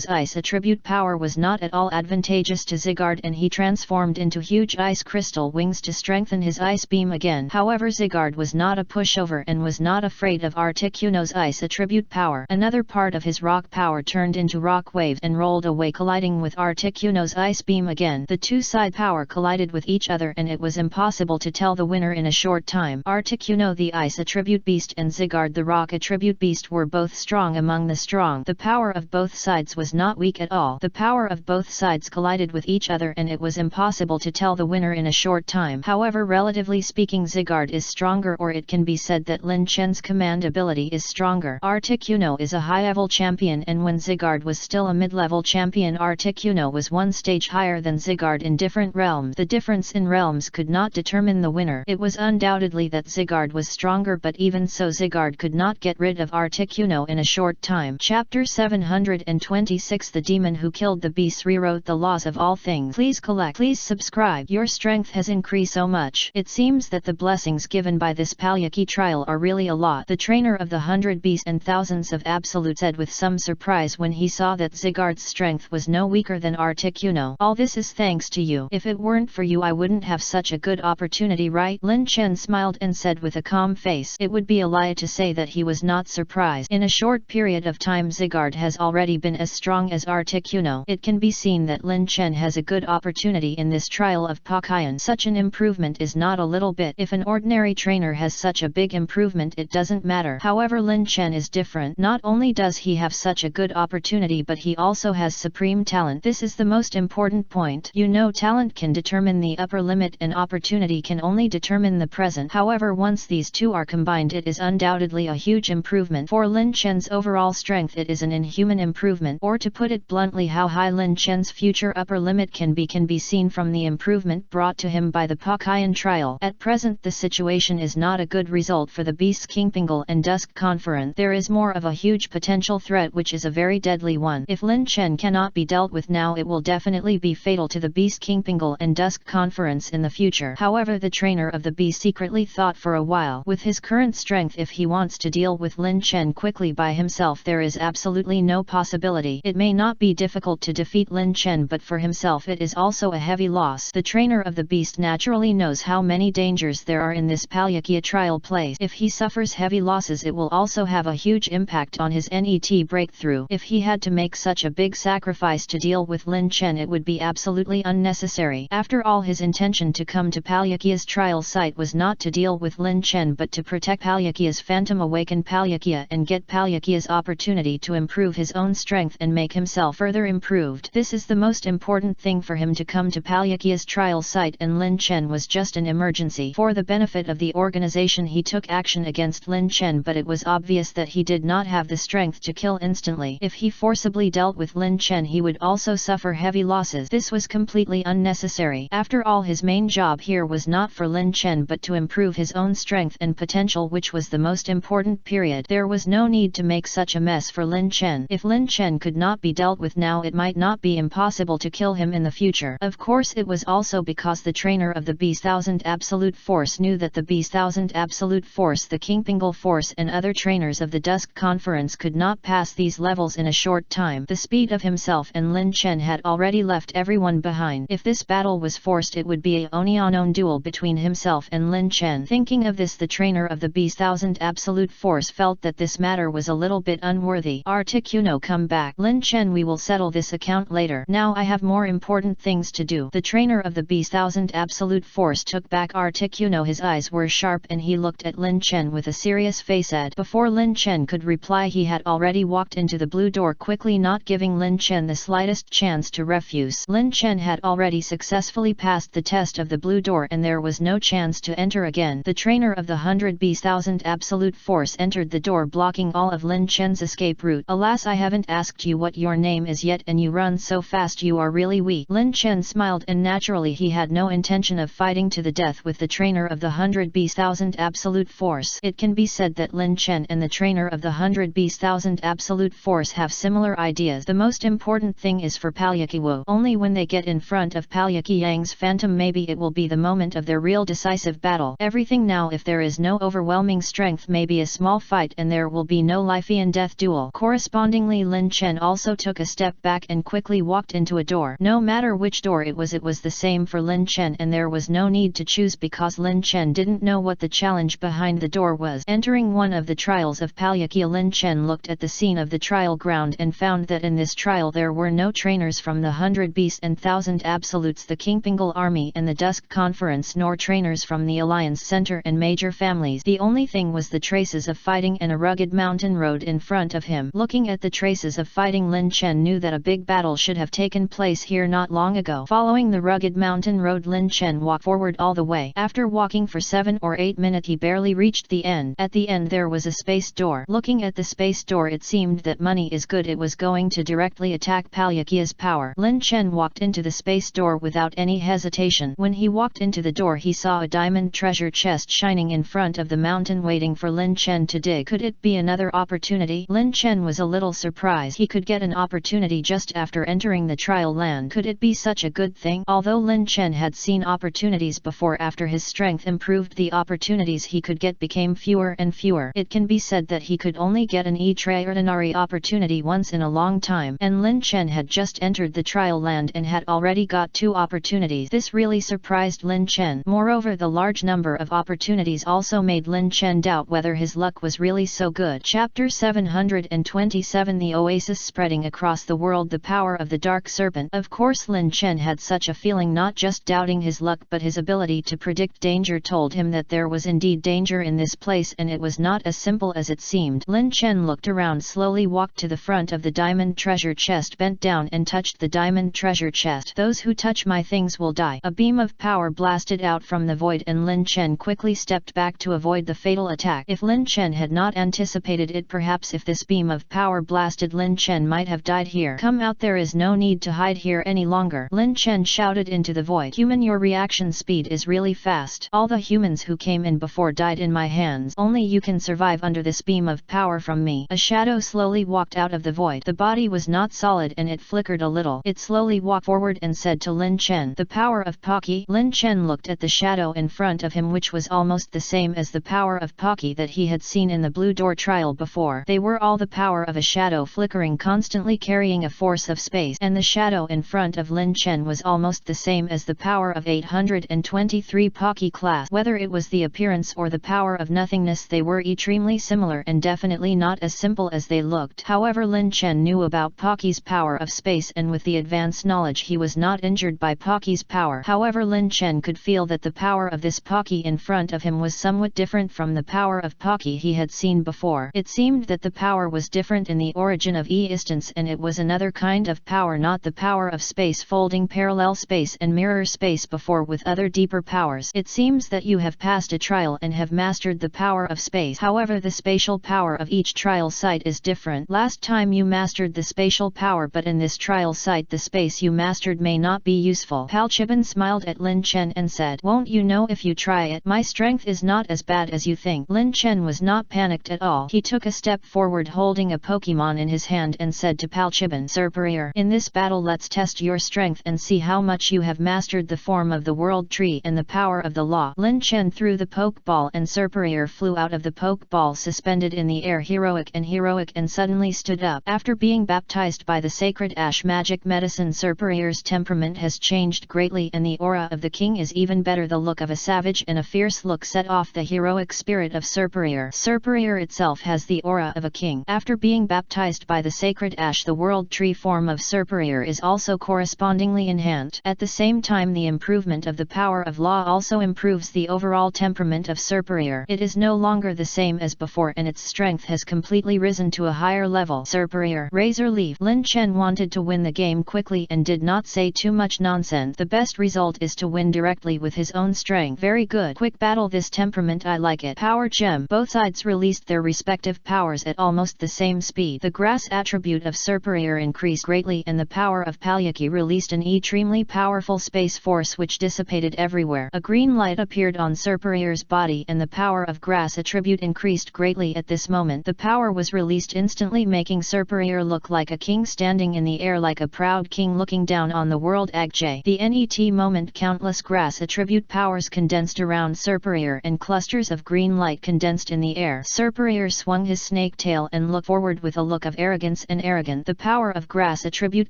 ice attribute power was not at all advantageous to Zigard, and he transformed into huge ice crystal wings to strengthen his ice beam again. However, Zigard was not a pushover and was not afraid of Articuno's ice attribute power. Another part of his rock power turned into rock wave and rolled away, colliding with Articuno's ice beam again. The two side power collided with each other, and it was impossible to tell the winner in a short time. Articuno, the ice attribute beast, and Zigard, the rock attribute beast, were both strong among the strong. The power of both sides was not weak at all. The power of both sides collided with each other, and it was impossible to tell the winner in a short time. However, relatively speaking, Zigard is stronger, or it can be said that Lin Chen's command ability is stronger. Articuno is a high-level champion, and when Zigard was still a mid-level champion, Articuno was one stage higher than Zigard in different realms. The difference in realms could not determine the winner. It was undoubtedly that Zigard was stronger, but even so, Zigard could not get rid of Articuno in a short time. Chapter 726. The Demon Who Killed the Beasts rewrote the laws of all things. Please subscribe. Your strength has increased so much. It seems that the blessings given by this Palyaki trial are really a lot. The trainer of the 100 Beasts and Thousands of Absolute said with some surprise when he saw that Zigard's strength was no weaker than Articuno. Articuno. All this is thanks to you. If it weren't for you I wouldn't have such a good opportunity, right? Lin Chen smiled and said with a calm face. It would be a lie to say that he was not surprised. In a short period of time Zygarde has already been as strong as Articuno. It can be seen that Lin Chen has a good opportunity in this trial of Pakayan. Such an improvement is not a little bit. If an ordinary trainer has such a big improvement it doesn't matter. However, Lin Chen is different. Not only does he have such a good opportunity but he also has supreme talent. This is the most important point. You know, talent can determine the upper limit and opportunity can only determine the present. However, once these two are combined it is undoubtedly a huge improvement. For Lin Chen's overall strength it is an inhuman improvement. Or to put it bluntly, how high Lin Chen's future upper limit can be seen from the improvement brought to him by the Pakayan trial. At present the situation is not a good result for the Beasts Kingpingal and Dusk Conference. There is more of a huge potential threat which is a very deadly one. If Lin Chen cannot be dealt with now it will definitely be fatal to the Beast Kingpingal and Dusk Conference in the future. However, the trainer of the Beast secretly thought for a while. With his current strength, if he wants to deal with Lin Chen quickly by himself there is absolutely no possibility. It may not be difficult to defeat Lin Chen but for himself it is also a heavy loss. The trainer of the Beast naturally knows how many dangers there are in this Palyakia trial place. If he suffers heavy losses it will also have a huge impact on his NET breakthrough. If he had to make such a big sacrifice to deal with Lin Chen it would be absolutely unnecessary. After all, his intention to come to Palyakia's trial site was not to deal with Lin Chen but to protect Palyakia's phantom, awaken Palyakia and get Palyakia's opportunity to improve his own strength and make himself further improved. This is the most important thing for him to come to Palyakia's trial site, and Lin Chen was just an emergency. For the benefit of the organization he took action against Lin Chen, but it was obvious that he did not have the strength to kill instantly. If he forcibly dealt with Lin Chen he would also suffer heavy losses. This was completely unnecessary. After all, his main job here was not for Lin Chen but to improve his own strength and potential, which was the most important period. There was no need to make such a mess for Lin Chen. If Lin Chen could not be dealt with now it might not be impossible to kill him in the future. Of course it was also because the trainer of the Beast Thousand Absolute Force knew that the Beast Thousand Absolute Force, the Kingpingal Force and other trainers of the Dusk Conference could not pass these levels in a short time. The speed of himself and Lin Chen had already left everyone behind. If this battle was forced it would be a oni-unknown duel between himself and Lin Chen. Thinking of this, the trainer of the Beast Thousand Absolute Force felt that this matter was a little bit unworthy. Articuno, come back. Lin Chen, we will settle this account later. Now I have more important things to do. The trainer of the Beast Thousand Absolute Force took back Articuno. His eyes were sharp and he looked at Lin Chen with a serious face. Before Lin Chen could reply he had already walked into the blue door quickly, not giving Lin Chen the slightest chance to refuse. Lin Chen had already successfully passed the test of the blue door and there was no chance to enter again. The trainer of the 100 Beast Thousand Absolute Force entered the door, blocking all of Lin Chen's escape route. Alas, I haven't asked you what your name is yet and you run so fast, you are really weak. Lin Chen smiled, and naturally he had no intention of fighting to the death with the trainer of the 100 Beast Thousand Absolute Force. It can be said that Lin Chen and the trainer of the 100 Beast Thousand Absolute Force have similar ideas. The most important thing is for Palyakiwo. Only when they get in front of Palyaki Yang's phantom maybe it will be the moment of their real decisive battle. Everything now, if there is no overwhelming strength, maybe a small fight and there will be no life and death duel. Correspondingly, Lin Chen also took a step back and quickly walked into a door. No matter which door it was the same for Lin Chen, and there was no need to choose because Lin Chen didn't know what the challenge behind the door was. Entering one of the trials of Palyakia, Lin Chen looked at the scene of the trial ground and found that in this trial there were no trainers from the 100 Beasts and 1000 Absolutes, the Kingpingal Army and the Dusk Conference, nor trainers from the Alliance Center and major families. The only thing was the traces of fighting and a rugged mountain road in front of him. Looking at the traces of fighting, Lin Chen knew that a big battle should have taken place here not long ago. Following the rugged mountain road, Lin Chen walked forward all the way. After walking for 7 or 8 minutes he barely reached the end. At the end there was a space door. Looking at the space door, it seemed that money is good. It was going to directly attack Palyakia's power. Lin Chen walked into the space door without any hesitation. When he walked into the door he saw a diamond treasure chest shining in front of the mountain waiting for Lin Chen to dig. Could it be another opportunity? Lin Chen was a little surprised. He could get an opportunity just after entering the trial land. Could it be such a good thing? Although Lin Chen had seen opportunities before, after his strength improved the opportunities he could get became fewer and fewer. It can be said that he could only get an extraordinary opportunity once in a long time, and Lin Chen had just entered the trial land and had already got 2 opportunities. This really surprised Lin Chen. Moreover, the large number of opportunities also made Lin Chen doubt whether his luck was really so good. Chapter 727 The Oasis Spreading Across the World. The Power of the Dark Serpent. Of course, Lin Chen had such a feeling, not just doubting his luck but his ability to predict danger told him that there was indeed danger in this place, and it was not as simple as it seemed. Lin Chen looked around, slowly walked to the front of the diamond treasure chest, bent down and touched the diamond treasure chest. Those who touch my things will die. A beam of power blasted out from the void and Lin Chen quickly stepped back to avoid the fatal attack. If Lin Chen had not anticipated it, perhaps if this beam of power blasted Lin Chen might have died here. Come out, there is no need to hide here any longer. Lin Chen shouted into the void. Human, your reaction speed is really fast. All the humans who came in before died in my hands. Only you can survive under this beam of power from me. A shadow slowly walked out of the void. The body was not solid and it flickered a little. It slowly walked forward and said to Lin Chen, "The power of Pocky." Lin Chen looked at the shadow in front of him, which was almost the same as the power of Pocky that he had seen in the Blue Door trial before. They were all the power of a shadow flickering, constantly carrying a force of space, and the shadow in front of Lin Chen was almost the same as the power of 823 Pocky class. Whether it was the appearance or the power of nothingness, they were extremely similar and definitely not as simple as they looked. However, Lin Chen knew about Pocky's power of space, and with the advanced knowledge he was not injured by Pocky's power. However, Lin Chen could feel that the power of this Pocky in front of him was somewhat different from the power of Pocky he had seen before. It seemed that the power was different in the origin of e-instance, and it was another kind of power, not the power of space folding parallel space and mirror space before with other deeper powers. It seems that you have passed a trial and have mastered the power of space. However, the spatial power of each trial site is different. Last time you mastered the spatial power, but in this trial site the space you mastered may not be useful. Pal Chiban smiled at Lin Chen and said, "Won't you know if you try it? My strength is not as bad as you think." Lin Chen was not panicked at all. He took a step forward holding a Pokemon in his hand and said to Pal Chiban, "Superior, in this battle let's test your strength and see how much you have mastered the form of the world tree and the power of the law." Lin Chen threw the Pokeball and Superior flew out of the Pokeball, suspended in the air, heroic and suddenly stood up. After being baptized by the sacred ash magic medicine, Superior's temperament has changed greatly and the aura of the king is even better. The look of a savage and a fierce look set off the heroic spirit of Superior. Superior itself has the aura of a king. After being baptized by the sacred ash, the world tree form of Superior is also correspondingly enhanced. At the same time, the improvement of the power of law also improves the overall temperament of Superior. It is no longer the same as before and its strength has completely risen to a higher level. Superior. Razor Leaf. Lin Chen wanted to win the game quickly and did not say too much nonsense. The best result is to win directly with his own strength. Very good. Quick battle, this temperament I like it. Power Gem. Both sides released their respective powers at almost the same speed. The grass attribute of Superior increased greatly and the power of Palyaki released an extremely powerful space force which dissipated everywhere. A green light appeared on Superior's body and the power of grass attribute increased greatly. At this moment the power was released instantly, making Superior look like a king standing in the air, like a proud king looking down on the world. Agj. The NET moment, countless grass attribute powers condensed around Superior and clusters of green light condensed in the air. Superior swung his snake tail and looked forward with a look of arrogance and arrogant. The power of grass attribute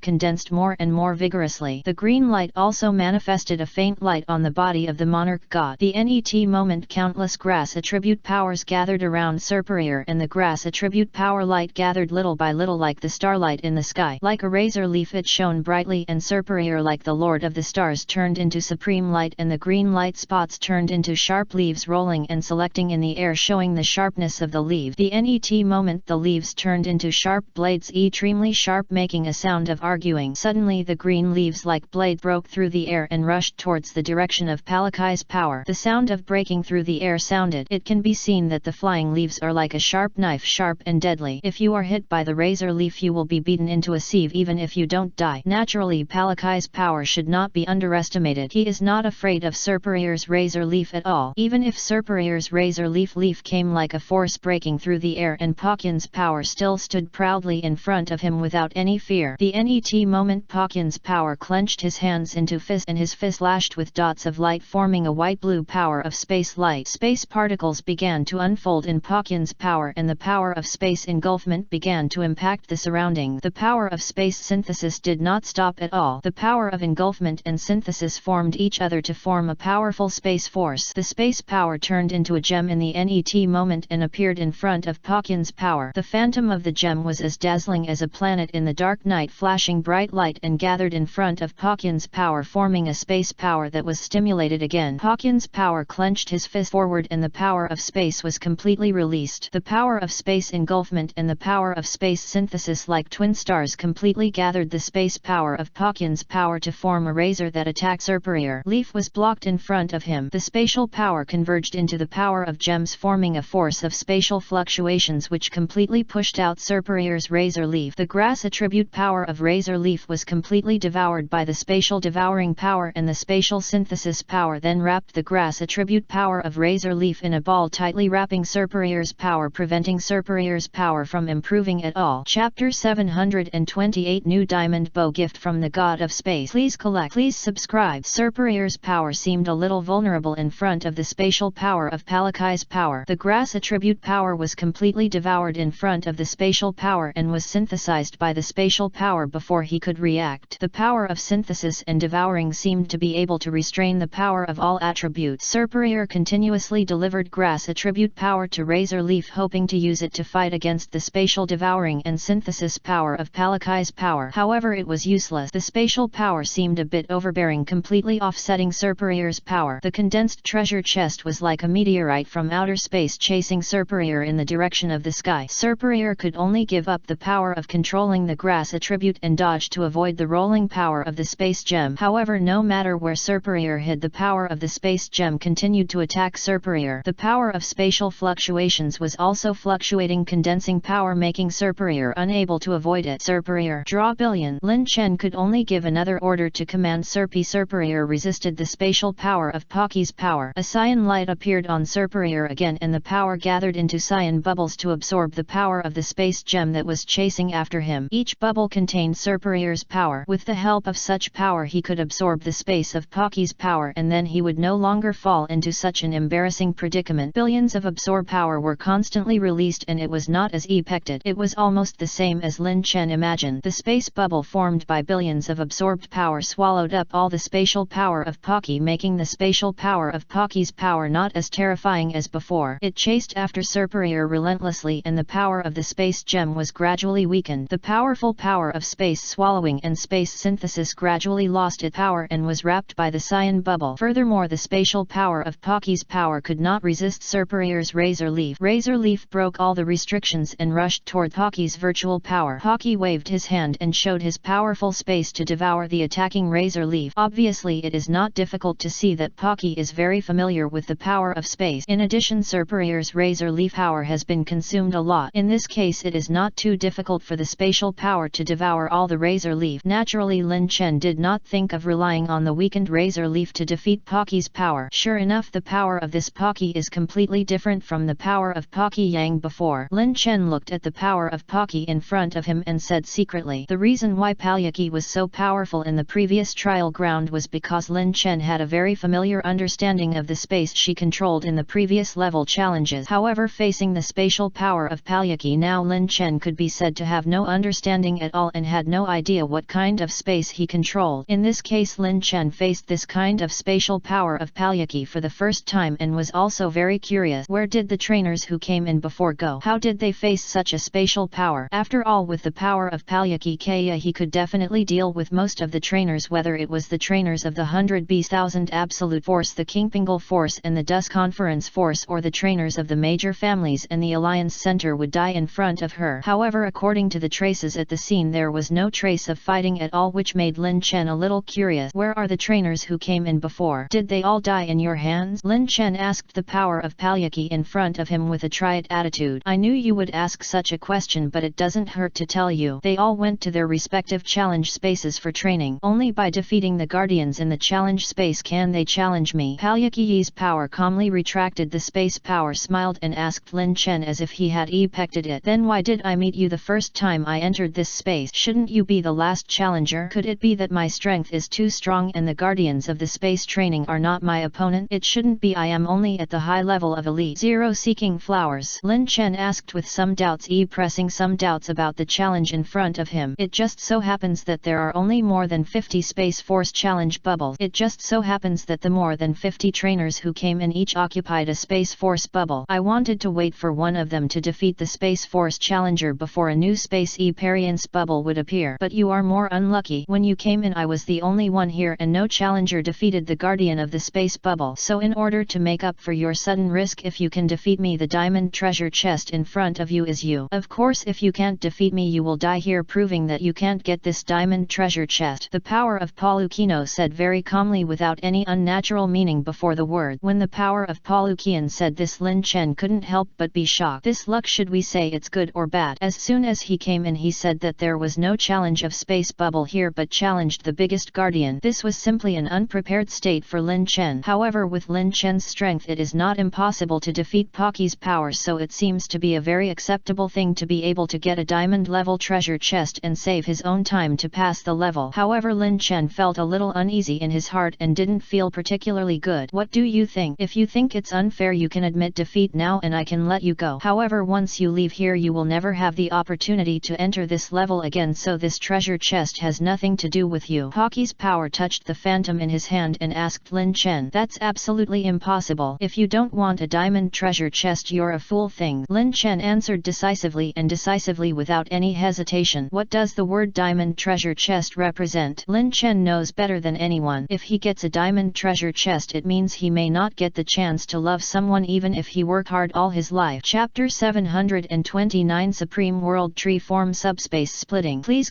condensed more and more vigorously. The green light also manifested a faint light on the body of the monarch god. The NET moment, countless grass attribute powers gathered around Superior and the grass attribute power light gathered little by little like the starlight in the sky. Like a razor leaf it shone brightly and Superior, like the lord of the stars, turned into supreme light and the green light spots turned into sharp leaves rolling and selecting in the air, showing the sharpness of the leaf. The NET moment, the leaves turned into sharp blades, extremely sharp, making a sound of arguing. Suddenly the green leaves like blade broke through the air and rushed towards the direction of Palakai's power. The sound of breaking through the air sounded. It can be seen that the flying leaves are like a sharp knife, sharp and deadly. If you are hit by the razor leaf you will be beaten into a sieve even if you don't die. Naturally, Palakai's power should not be underestimated. He is not afraid of Superior's razor leaf at all. Even if Superior's razor leaf came like a force breaking through the air, and Pokyan's power still stood proudly in front of him without any fear. The NET moment, Pokyan's power clenched his hands into fist and his fist lashed with dots of light forming a white-blue power of space light. Space particles began to unfold in Pokyan's power and the power of space engulfment began to impact the surrounding. The power of space synthesis did did not stop at all. The power of engulfment and synthesis formed each other to form a powerful space force. The space power turned into a gem in the net moment and appeared in front of Pakyan's power. The phantom of the gem was as dazzling as a planet in the dark night, flashing bright light and gathered in front of Pakyan's power, forming a space power that was stimulated again. Pakyan's power clenched his fist forward and the power of space was completely released. The power of space engulfment and the power of space synthesis, like twin stars, completely gathered the space power of Pakyan's power to form a razor that attacked Superior Leaf was blocked in front of him. The spatial power converged into the power of gems, forming a force of spatial fluctuations which completely pushed out Superior's razor leaf. The grass attribute power of razor leaf was completely devoured by the spatial devouring power, and the spatial synthesis power then wrapped the grass attribute power of razor leaf in a ball, tightly wrapping Superior's power, preventing Superior's power from improving at all. Chapter 728 New Diamond Bow Gift from the God of Space. Please collect. Please subscribe. Superior's power seemed a little vulnerable in front of the spatial power of Palakai's power. The grass attribute power was completely devoured in front of the spatial power and was synthesized by the spatial power before he could react. The power of synthesis and devouring seemed to be able to restrain the power of all attributes. Superior continuously delivered grass attribute power to razor leaf, hoping to use it to fight against the spatial devouring and synthesis power of Palakai's power. However, it was useless. The spatial power seemed a bit overbearing, completely offsetting Superior's power. The condensed treasure chest was like a meteorite from outer space chasing Superior in the direction of the sky. Superior could only give up the power of controlling the grass attribute and dodge to avoid the rolling power of the space gem. However, no matter where Superior hid, the power of the space gem continued to attack Superior. The power of spatial fluctuations was also fluctuating, condensing power, making Superior unable to avoid it. Superior, draw billion. Lin Chen could only give another order to command Serpi. Superior resisted the spatial power of Paki's power. A cyan light appeared on Superior again, and the power gathered into cyan bubbles to absorb the power of the space gem that was chasing after him. Each bubble contained Superior's power. With the help of such power, he could absorb the space of Paki's power, and then he would no longer fall into such an embarrassing predicament. Billions of absorb power were constantly released, and it was not as expected. It was almost the same as Lin Chen imagined. The space bubble formed by billions of absorbed power swallowed up all the spatial power of Paki, making the spatial power of Paki's power not as terrifying as before. It chased after Superior relentlessly, and the power of the space gem was gradually weakened. The powerful power of space swallowing and space synthesis gradually lost its power and was wrapped by the cyan bubble. Furthermore, the spatial power of Paki's power could not resist Superior's razor leaf. Razor leaf broke all the restrictions and rushed toward Paki's virtual power. Paki waved his hand and showed his powerful space to devour the attacking razor leaf. Obviously, it is not difficult to see that Paki is very familiar with the power of space. In addition, Superior's razor leaf power has been consumed a lot. In this case, it is not too difficult for the spatial power to devour all the razor leaf. Naturally, Lin Chen did not think of relying on the weakened razor leaf to defeat Paki's power. Sure enough, the power of this Paki is completely different from the power of Paki Yang before. Lin Chen looked at the power of Paki in front of him and said secretly, the reason why Palyaki was so powerful in the previous trial ground was because Lin Chen had a very familiar understanding of the space she controlled in the previous level challenges. However, facing the spatial power of Palyaki now, Lin Chen could be said to have no understanding at all and had no idea what kind of space he controlled. In this case, Lin Chen faced this kind of spatial power of Palyaki for the first time and was also very curious. Where did the trainers who came in before go? How did they face such a spatial power? After all, with the power of Palyaki Kaya, he could definitely deal with most of the trainers, whether it was the trainers of the 100,000 Absolute Force, the Kingpingal Force and the Dusk Conference Force, or the trainers of the major families and the Alliance Center would die in front of her. However, according to the traces at the scene, there was no trace of fighting at all, which made Lin Chen a little curious. Where are the trainers who came in before? Did they all die in your hands? Lin Chen asked the power of Palyaki in front of him with a triad attitude. I knew you would ask such a question, but it doesn't hurt to tell you. They all went to their respective challenge spaces for training. Only by defeating the guardians in the challenge space can they challenge me. Palyaki's power calmly retracted the space power, smiled and asked Lin Chen as if he had expected it. Then why did I meet you the first time I entered this space? Shouldn't you be the last challenger? Could it be that my strength is too strong and the guardians of the space training are not my opponent? It shouldn't be. I am only at the high level of Elite Zero seeking flowers. Lin Chen asked with some doubts, pressing some doubts about the challenge in front of him. It just so happens that there are only more than 50 Space Force Challenge bubbles. It just so happens that the more than 50 trainers who came in each occupied a Space Force bubble. I wanted to wait for one of them to defeat the Space Force Challenger before a new Space Experience bubble would appear. But you are more unlucky. When you came in I was the only one here and no challenger defeated the guardian of the space bubble. So in order to make up for your sudden risk, if you can defeat me, the diamond treasure chest in front of you is you. Of course if you can't defeat me you will die here, proving that you can't get this diamond treasure chest. The power of Palukino said very calmly without any unnatural meaning before the word. When the power of Palukian said this, Lin Chen couldn't help but be shocked. This luck, should we say it's good or bad? As soon as he came in he said that there was no challenge of space bubble here but challenged the biggest guardian. This was simply an unprepared state for Lin Chen. However, with Lin Chen's strength it is not impossible to defeat Pocky's power, so it seems to be a very acceptable thing to be able to get a diamond level treasure chest and save his own time to pass the level. However, Lin Chen felt a little uneasy in his heart and didn't feel particularly good. What do you think? If you think it's unfair you can admit defeat now and I can let you go. However, once you leave here you will never have the opportunity to enter this level again, so this treasure chest has nothing to do with you. Pocky's power touched the phantom in his hand and asked Lin Chen, that's absolutely impossible. If you don't want a diamond treasure chest you're a fool thing. Lin Chen answered decisively without any hesitation. What does the word diamond treasure chest represent? Lin Chen knows better than anyone. If he gets a diamond treasure chest it means he may not get the chance to love someone even if he worked hard all his life. Chapter 729 Supreme World Tree Form Subspace Splitting. Please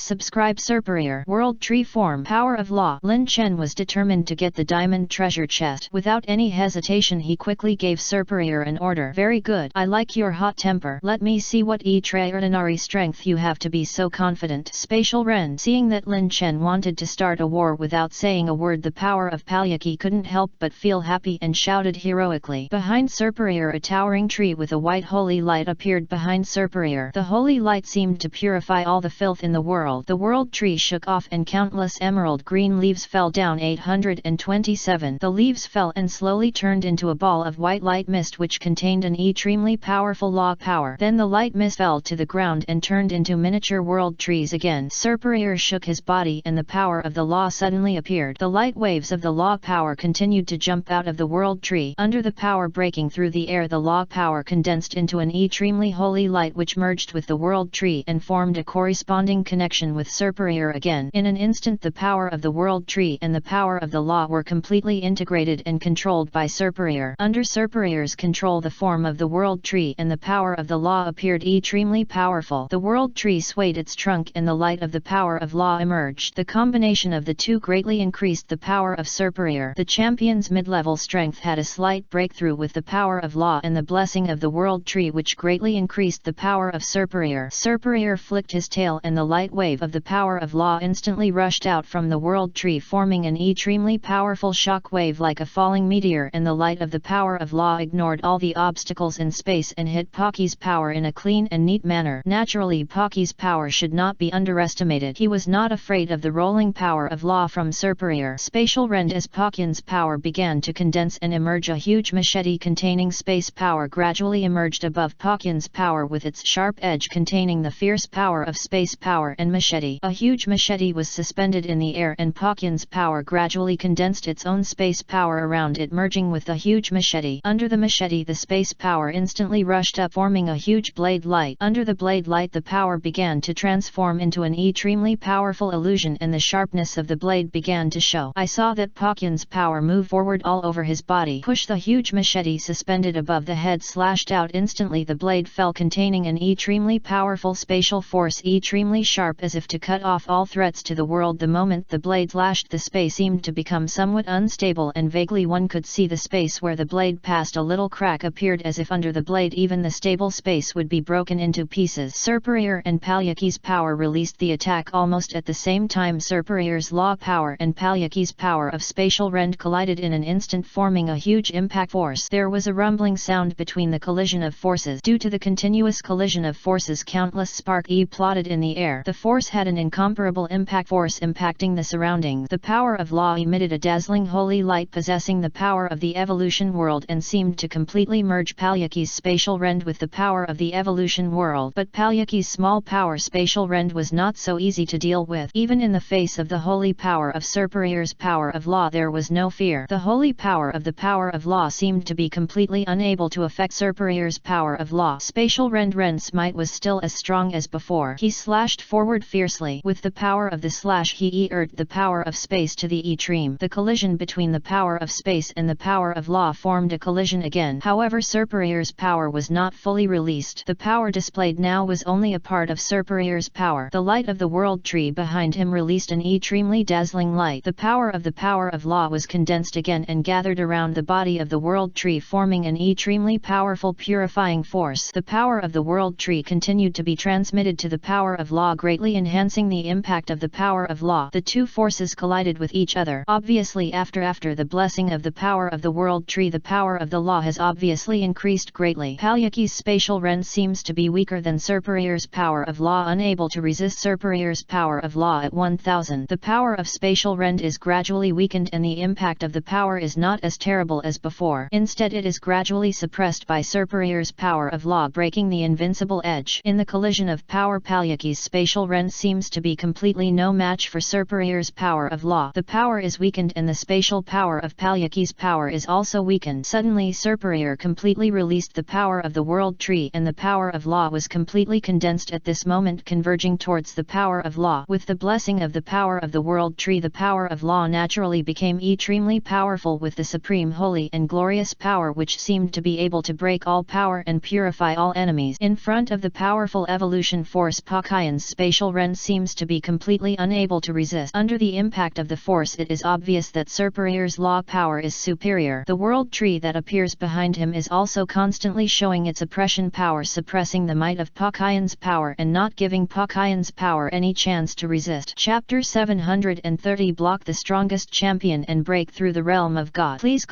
subscribe. Superior World Tree Form Power of Law. Lin Chen was determined to get the diamond treasure chest. Without any hesitation he quickly gave Superior an order. Very good. I like your hot temper. Let me see what extraordinary strength you have to be so confident. Spatial Ren. Seeing that Lin Chen wanted to start a war without saying a word, the power of Palyaki couldn't help but feel happy and shouted heroically. Behind Superior a towering tree with a white holy light appeared behind Superior. The holy light seemed to purify all the filth in the world. The world tree shook off and countless emerald green leaves fell down. 827. The leaves fell and slowly turned into a ball of white light mist which contained an extremely powerful law power. Then the light mist fell to the ground and turned into miniature world trees again. Superior shook his body and the power of the law suddenly appeared. The light waves of the law power continued to jump out of the world tree. Under the power breaking through the air, the law power condensed into an extremely holy light which merged with the world tree and formed a corresponding connection with Superior again. In an instant the power of the world tree and the power of the law were completely integrated and controlled by Superior. Under Superior's control the form of the world tree and the power of the law appeared extremely powerful. The world tree swayed its trunk and the light of the power of law emerged. The combination of the two greatly increased the power of Superior. The champion's mid-level strength had a slight breakthrough with the power of law and the blessing of the world tree which greatly increased the power of Superior. Superior flicked his tail and the light wave of the power of law instantly rushed out from the world tree, forming an extremely powerful shock wave like a falling meteor, and the light of the power of law ignored all the obstacles in space and hit Pocky's power in a clean and neat manner. Naturally, Pocky's power should not be underestimated. He was not afraid of the rolling power of law from Superior. Spatial Rend. As Pocky's power began to condense and emerge, a huge machete containing space power gradually emerged above Pocky's power with its sharp edge containing the fierce power of space power and machete. A huge machete was suspended in the air and Pocky's power gradually condensed its own space power around it, merging with the huge machete. Under the machete the space power instantly rushed up, forming a huge blade light. Under the blade light the power began to transform into an extremely powerful illusion and the sharpness of the blade began to show. I saw that Pocky's power move forward all over his body. Push. The huge machete suspended above the head slashed out. Instantly the blade fell, containing an extremely powerful spatial force, extremely sharp as if to cut off all threats to the world. The moment the blade lashed, the space seemed to become somewhat unstable and vaguely one could see the space where the blade passed. A little crack appeared as if under the blade even the stable space would be broken into pieces. Superior and Palyaki's power released the attack almost at the same time. Superior's law power and Palyaki's power of spatial rend collided in an instant, forming a huge impact force. There was a rumbling sound between the collision of forces. Due to the continuous collision of forces, countless sparks plotted in the air. The force had an incomparable impact force impacting the surroundings. The power of law emitted a dazzling holy light possessing the power of the evolution world and seemed to completely merge Palyaki's spatial rend with the power of the evolution world. But Palyaki's small power spatial rend was was not so easy to deal with. Even in the face of the holy power of Serperior's power of law there was no fear. The holy power of law seemed to be completely unable to affect Serperior's power of law. Spatial Rend Smite was still as strong as before. He slashed forward fiercely. With the power of the slash he erred the power of space to the extreme. The collision between the power of space and the power of law formed a collision again. However, Serperior's power was not fully released. The power displayed now was only a part of Serperior's power. The light of the world tree behind him released an extremely dazzling light. The power of law was condensed again and gathered around the body of the world tree, forming an extremely powerful purifying force. The power of the world tree continued to be transmitted to the power of law, greatly enhancing the impact of the power of law. The two forces collided with each other. Obviously, after the blessing of the power of the world tree, the power of the law has obviously increased greatly. Palyaki's spatial rend seems to be weaker than Serperior's power of law, unable to resist Serperior's power of law at 1000. The power of spatial rend is gradually weakened and the impact of the power is not as terrible as before. Instead, it is gradually suppressed by Serperior's power of law, breaking the invincible edge. In the collision of power, Palyaki's spatial rend seems to be completely no match for Serperior's power of law. The power is weakened and the spatial power of Palyaki's power is also weakened. Suddenly Serperior completely released the power of the world tree and the power of law was completely condensed at this moment, converging towards the power of law. With the blessing of the power of the world tree, the power of law naturally became extremely powerful, with the supreme holy and glorious power which seemed to be able to break all power and purify all enemies. In front of the powerful evolution force, Pakyan's spatial rend seems to be completely unable to resist. Under the impact of the force, it is obvious that Serperior's law power is superior. The world tree that appears behind him is also constantly showing its oppression power, suppressing the might of Pakyan's power and not giving Pakyan's power any chance to resist. Chapter 730 Block the strongest champion and break through the realm of God. Please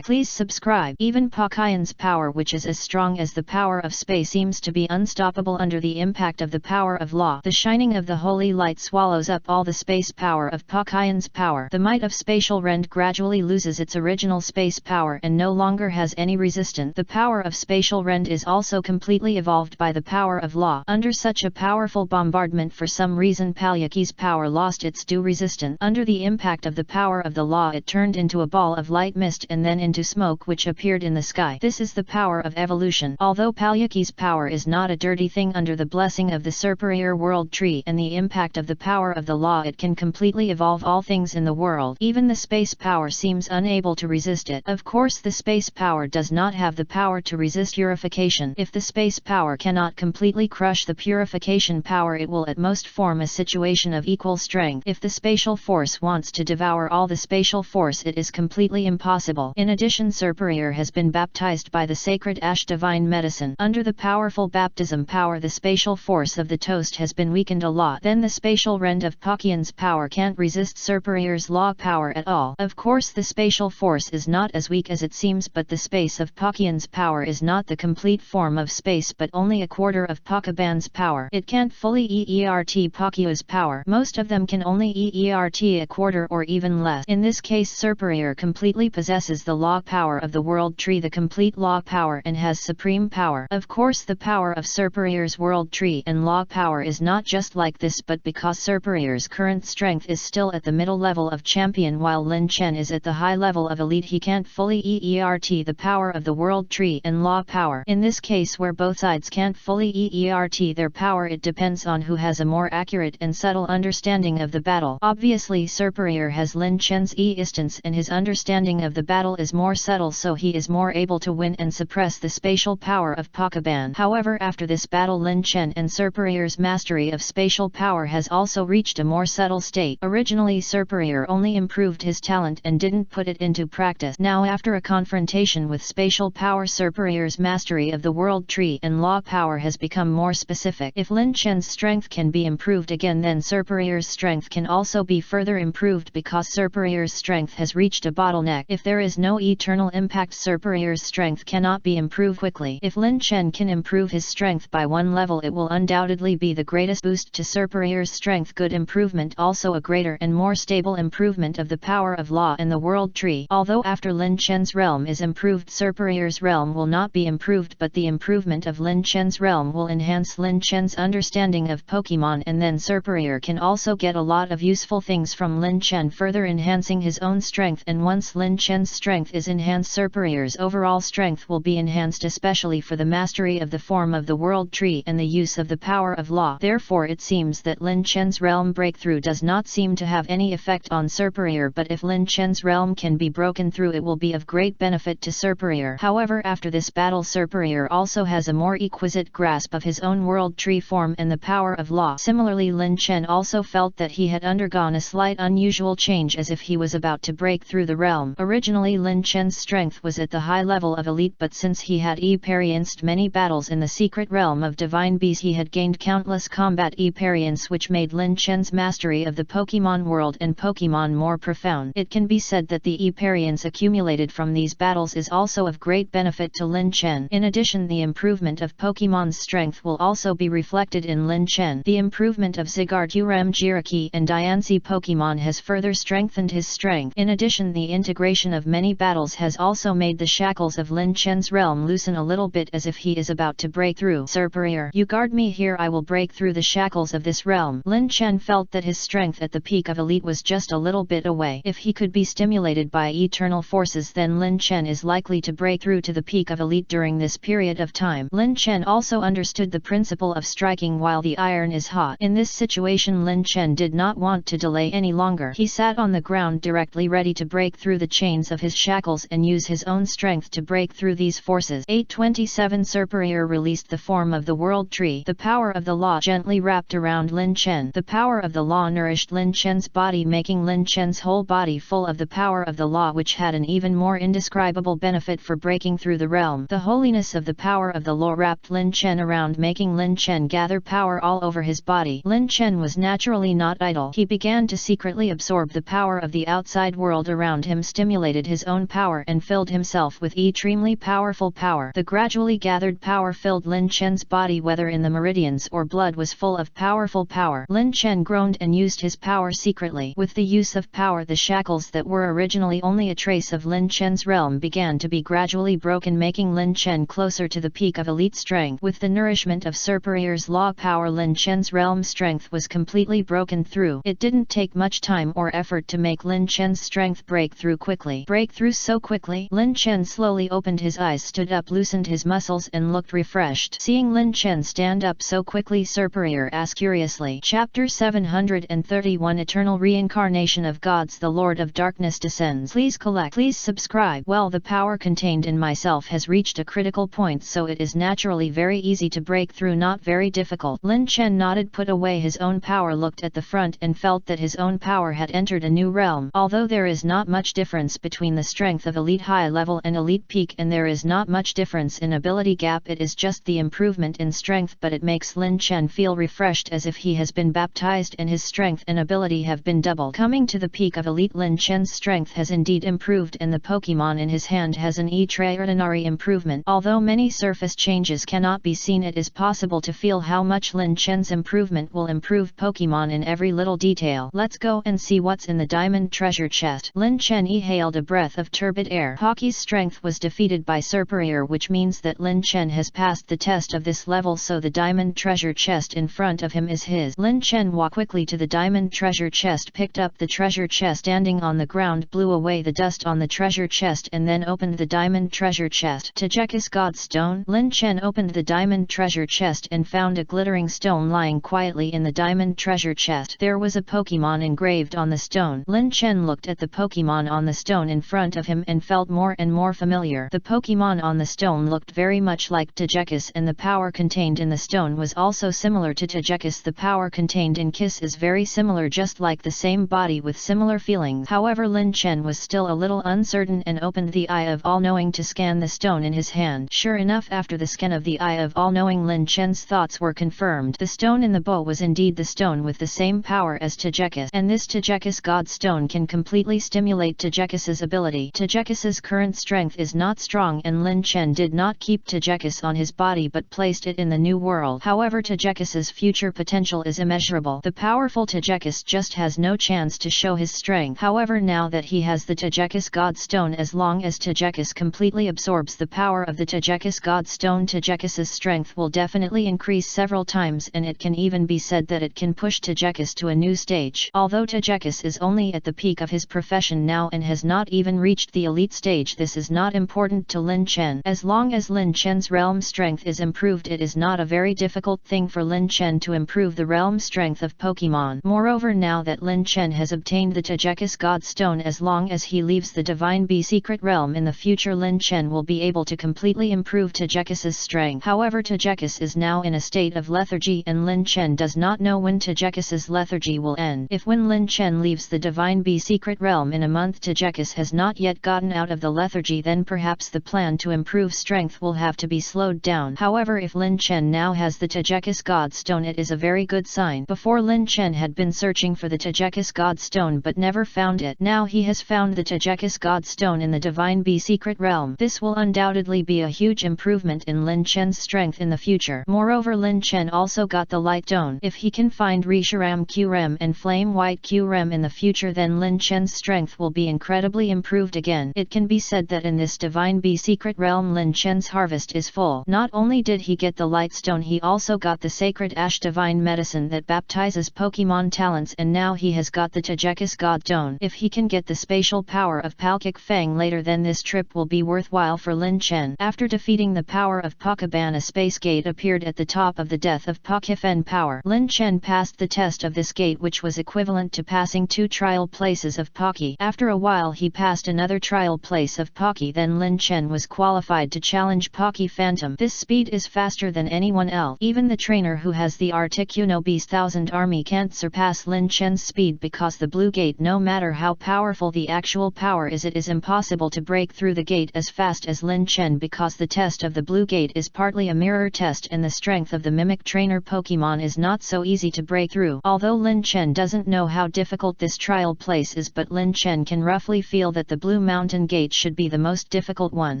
subscribe. Even Pakyan's power, which is as strong as the power of space, seems to be unstoppable under the impact of the power of law. The shining of the holy light swallows up all the space power of Pakyan's power. The might of spatial rend gradually loses its original space power and no longer has any resistance. The power of spatial rend is also completely evolved by the power of law. Under such a powerful bombardment, for some reason Palyaki's power lost its due resistance. Under the impact of the power of the law, it turned into a ball of light mist and then into smoke which appeared in the sky. This is the power of evolution. Although Palyaki's power is not a dirty thing, under the blessing of the Serperior world tree and the impact of the power of the law, it can completely evolve all things in the world. Even the space power seems unable to resist it. Of course, the space power does not have the power to resist purification. If the space power cannot completely crush the purification power, it will at most form a situation of equal strength. If the spatial force wants to devour all the spatial force, it is completely impossible. In addition, Serperior has been baptized by the sacred ash divine medicine. Under the powerful baptism power, the spatial force of the toast has been weakened a lot. Then the spatial rend of Pakyan's power can't resist Serperior's law power at all. Of course, the spatial force is not as weak as it seems, but the space of Pakyan's power is not the complete form of space but only a quarter of Pakaban's power. It can't fully EERT Pakya's power. Most of them can only EERT a quarter or even less. In this case, Serperior completely possesses the law power of the world tree, the complete law power, and has supreme power. Of course, the power of Serperior's world tree and law power is not just like this, but because Serperior's current strength is still at the middle level of champion while Lin Chen is at the high level of elite, he can't fully EERT the power of the world tree and law power. In this case, where both sides can't fully EERT their power, it depends on who has a more accurate and subtle understanding of the battle. Obviously, Serperior has Lin Chen's e-instance and his understanding of the battle is more subtle, so he is more able to win and suppress the spatial power of Pakaban. However, after this battle, Lin Chen and Serperior's mastery of spatial power has also reached a more subtle state. Originally, Serperior only improved his talent and didn't put it into practice. Now, after a confrontation with spatial power, Serperior's mastery of the world tree and law power has become more specific. If Lin Chen's strength can be improved again, then Serperior's strength can also be further improved, because Serperior's strength has reached a bottleneck. If there is no eternal impact, Serperior's strength cannot be improved quickly. If Lin Chen can improve his strength by one level, it will undoubtedly be the greatest boost to Serperior's strength. Good improvement, also a greater and more stable improvement of the power of law and the world tree. Although after Lin Chen's realm is improved, Serperior's realm will not be improved, but the improvement of Lin Chen's realm will enhance Lin Chen's understanding of Pokemon Pokemon, and then Serperior can also get a lot of useful things from Lin Chen, further enhancing his own strength, and once Lin Chen's strength is enhanced, Serperior's overall strength will be enhanced, especially for the mastery of the form of the World Tree and the use of the power of law. Therefore it seems that Lin Chen's realm breakthrough does not seem to have any effect on Serperior, but if Lin Chen's realm can be broken through, it will be of great benefit to Serperior. However, after this battle, Serperior also has a more exquisite grasp of his own World Tree form and the power of law. Similarly, Lin Chen also felt that he had undergone a slight unusual change, as if he was about to break through the realm. Originally Lin Chen's strength was at the high level of elite, but since he had experienced many battles in the secret realm of divine beasts, he had gained countless combat experience, which made Lin Chen's mastery of the Pokemon world and Pokemon more profound. It can be said that the experience accumulated from these battles is also of great benefit to Lin Chen. In addition, the improvement of Pokemon's strength will also be reflected in Lin Chen. The improvement of Zygarde, Kyurem, Jirachi and Diancie Pokemon has further strengthened his strength. In addition, the integration of many battles has also made the shackles of Lin Chen's realm loosen a little bit, as if he is about to break through. Serperior, you guard me here, I will break through the shackles of this realm. Lin Chen felt that his strength at the peak of elite was just a little bit away. If he could be stimulated by eternal forces, then Lin Chen is likely to break through to the peak of elite during this period of time. Lin Chen also understood the principle of striking while the iron is hot. In this situation, Lin Chen did not want to delay any longer. He sat on the ground directly, ready to break through the chains of his shackles and use his own strength to break through these forces. 827 Serperior released the form of the World Tree. The power of the law gently wrapped around Lin Chen. The power of the law nourished Lin Chen's body, making Lin Chen's whole body full of the power of the law, which had an even more indescribable benefit for breaking through the realm. The holiness of the power of the law wrapped Lin Chen around, making Lin Chen gather power all over his body. Lin Chen was naturally not idle. He began to secretly absorb the power of the outside world around him, stimulated his own power and filled himself with extremely powerful power. The gradually gathered power filled Lin Chen's body, whether in the meridians or blood, was full of powerful power. Lin Chen groaned and used his power secretly. With the use of power, the shackles that were originally only a trace of Lin Chen's realm began to be gradually broken, making Lin Chen closer to the peak of elite strength. With the nourishment of Serperior's law power, Lin Chen's realm strength was completely broken through. It didn't take much time or effort to make Lin Chen's strength break through quickly. Break through so quickly? Lin Chen slowly opened his eyes, stood up, loosened his muscles and looked refreshed. Seeing Lin Chen stand up so quickly, Serperior asked curiously. Chapter 731 Eternal Reincarnation of Gods. The Lord of Darkness descends. Please collect. Please subscribe. Well, the power contained in myself has reached a critical point, so it is naturally very easy to break through, not very difficult. Lin Chen nodded, put away his own power, looked at the front and felt that his own power had entered a new realm. Although there is not much difference between the strength of elite high level and elite peak, and there is not much difference in ability gap, it is just the improvement in strength, but it makes Lin Chen feel refreshed, as if he has been baptized and his strength and ability have been doubled. Coming to the peak of elite, Lin Chen's strength has indeed improved, and the Pokemon in his hand has an extraordinary improvement. Although many surface changes cannot be seen, it is possible to feel how much Lin Chen's improvement will improve Pokemon in every little detail. Let's go and see what's in the diamond treasure chest. Lin Chen exhaled a breath of turbid air. Hockey's strength was defeated by Serperior, which means that Lin Chen has passed the test of this level, so the diamond treasure chest in front of him is his. Lin Chen walked quickly to the diamond treasure chest, picked up the treasure chest, standing on the ground, blew away the dust on the treasure chest and then opened the diamond treasure chest. Tejekus God Stone. Lin Chen opened the diamond treasure chest and found a glittering stone lying quietly in the diamond treasure chest. There was a Pokemon engraved on the stone. Lin Chen looked at the Pokemon on the stone in front of him and felt more and more familiar. The Pokemon on the stone looked very much like Tejekus, and the power contained in the stone was also similar to Tejekus. The power contained in Kiss is very similar, just like the same body with similar feelings. However, Lin Chen was still a little uncertain and opened the Eye of All-Knowing to scan the stone in his hand. Sure enough, after the scan of the Eye of All-Knowing, Lin Chen's thoughts were confirmed. The stone in the bowl was indeed the stone with the same power as Tejekus, and this Tejekus God Stone can completely stimulate Tejekus's ability. Tejekus's current strength is not strong, and Lin Chen did not keep Tejekus on his body but placed it in the new world. However, Tejekus's future potential is immeasurable. The powerful Tejekus just has no chance to show his strength. However, now that he has the Tejekus God Stone, as long as Tejekus completely absorbs the power of the Tejekus God Stone, Tejekus's strength will definitely increase several times, and it can even be said that it can push Tejekus to a new stage. Although Tejekus is only at the peak of his profession now and has not even reached the elite stage, this is not important to Lin Chen. As long as Lin Chen's realm strength is improved, it is not a very difficult thing for Lin Chen to improve the realm strength of Pokemon. Moreover, now that Lin Chen has obtained the Tejekus God Stone, as long as he leaves the Divine Bee secret realm in the future, Lin Chen will be able to completely improve Tejekus's strength. However, Tejekus is now in a state of lethargy and Lin Chen does not know when Tejekus's lethargy will end. If when Lin Chen leaves the Divine Bee secret realm in a month Tejekus has not yet gotten out of the lethargy, then perhaps the plan to improve strength will have to be slowed down. However, if Lin Chen now has the Tejekus God Stone, it is a very good sign. Before, Lin Chen had been searching for the Tejekus God Stone but never found it. Now he has found the Tejekus God Stone in the Divine Bee secret realm. This will undoubtedly be a huge improvement in Lin Chen's strength in the future. Moreover, Lin Chen also got the Light Stone. If he can find Reshiram Qrem and Flame White Qrem in the future, then Lin Chen's strength will be incredibly improved again. It can be said that in this Divine Bee secret realm Lin Chen's harvest is full. Not only did he get the Light Stone, he also got the Sacred Ash Divine Medicine that baptizes Pokemon talents, and now he has got the Tejekus God Stone. If he can get the spatial power of Palkic Fang later, then this trip will be worthwhile for Lin Chen. After defeating the power of Pokemon, a space gate appeared at the top of the death of Pokemon power. Lin Chen passed the test of this gate, which was equivalent to passing 2 trial places of Pocky. After a while he passed another trial place of Pocky, then Lin Chen was qualified to challenge Pocky Phantom. This speed is faster than anyone else. Even the trainer who has the Articuno Beast 1000 army can't surpass Lin Chen's speed, because the blue gate, no matter how powerful the actual power is, it is impossible to break through the gate as fast as Lin Chen, because the test of the blue gate is partly a mirror test and the strength of the mimic trainer Pokemon is not so easy to break through. Although Lin Chen doesn't know how difficult this trial place is, but Lin Chen can roughly feel that the Blue Mountain Gate should be the most difficult one.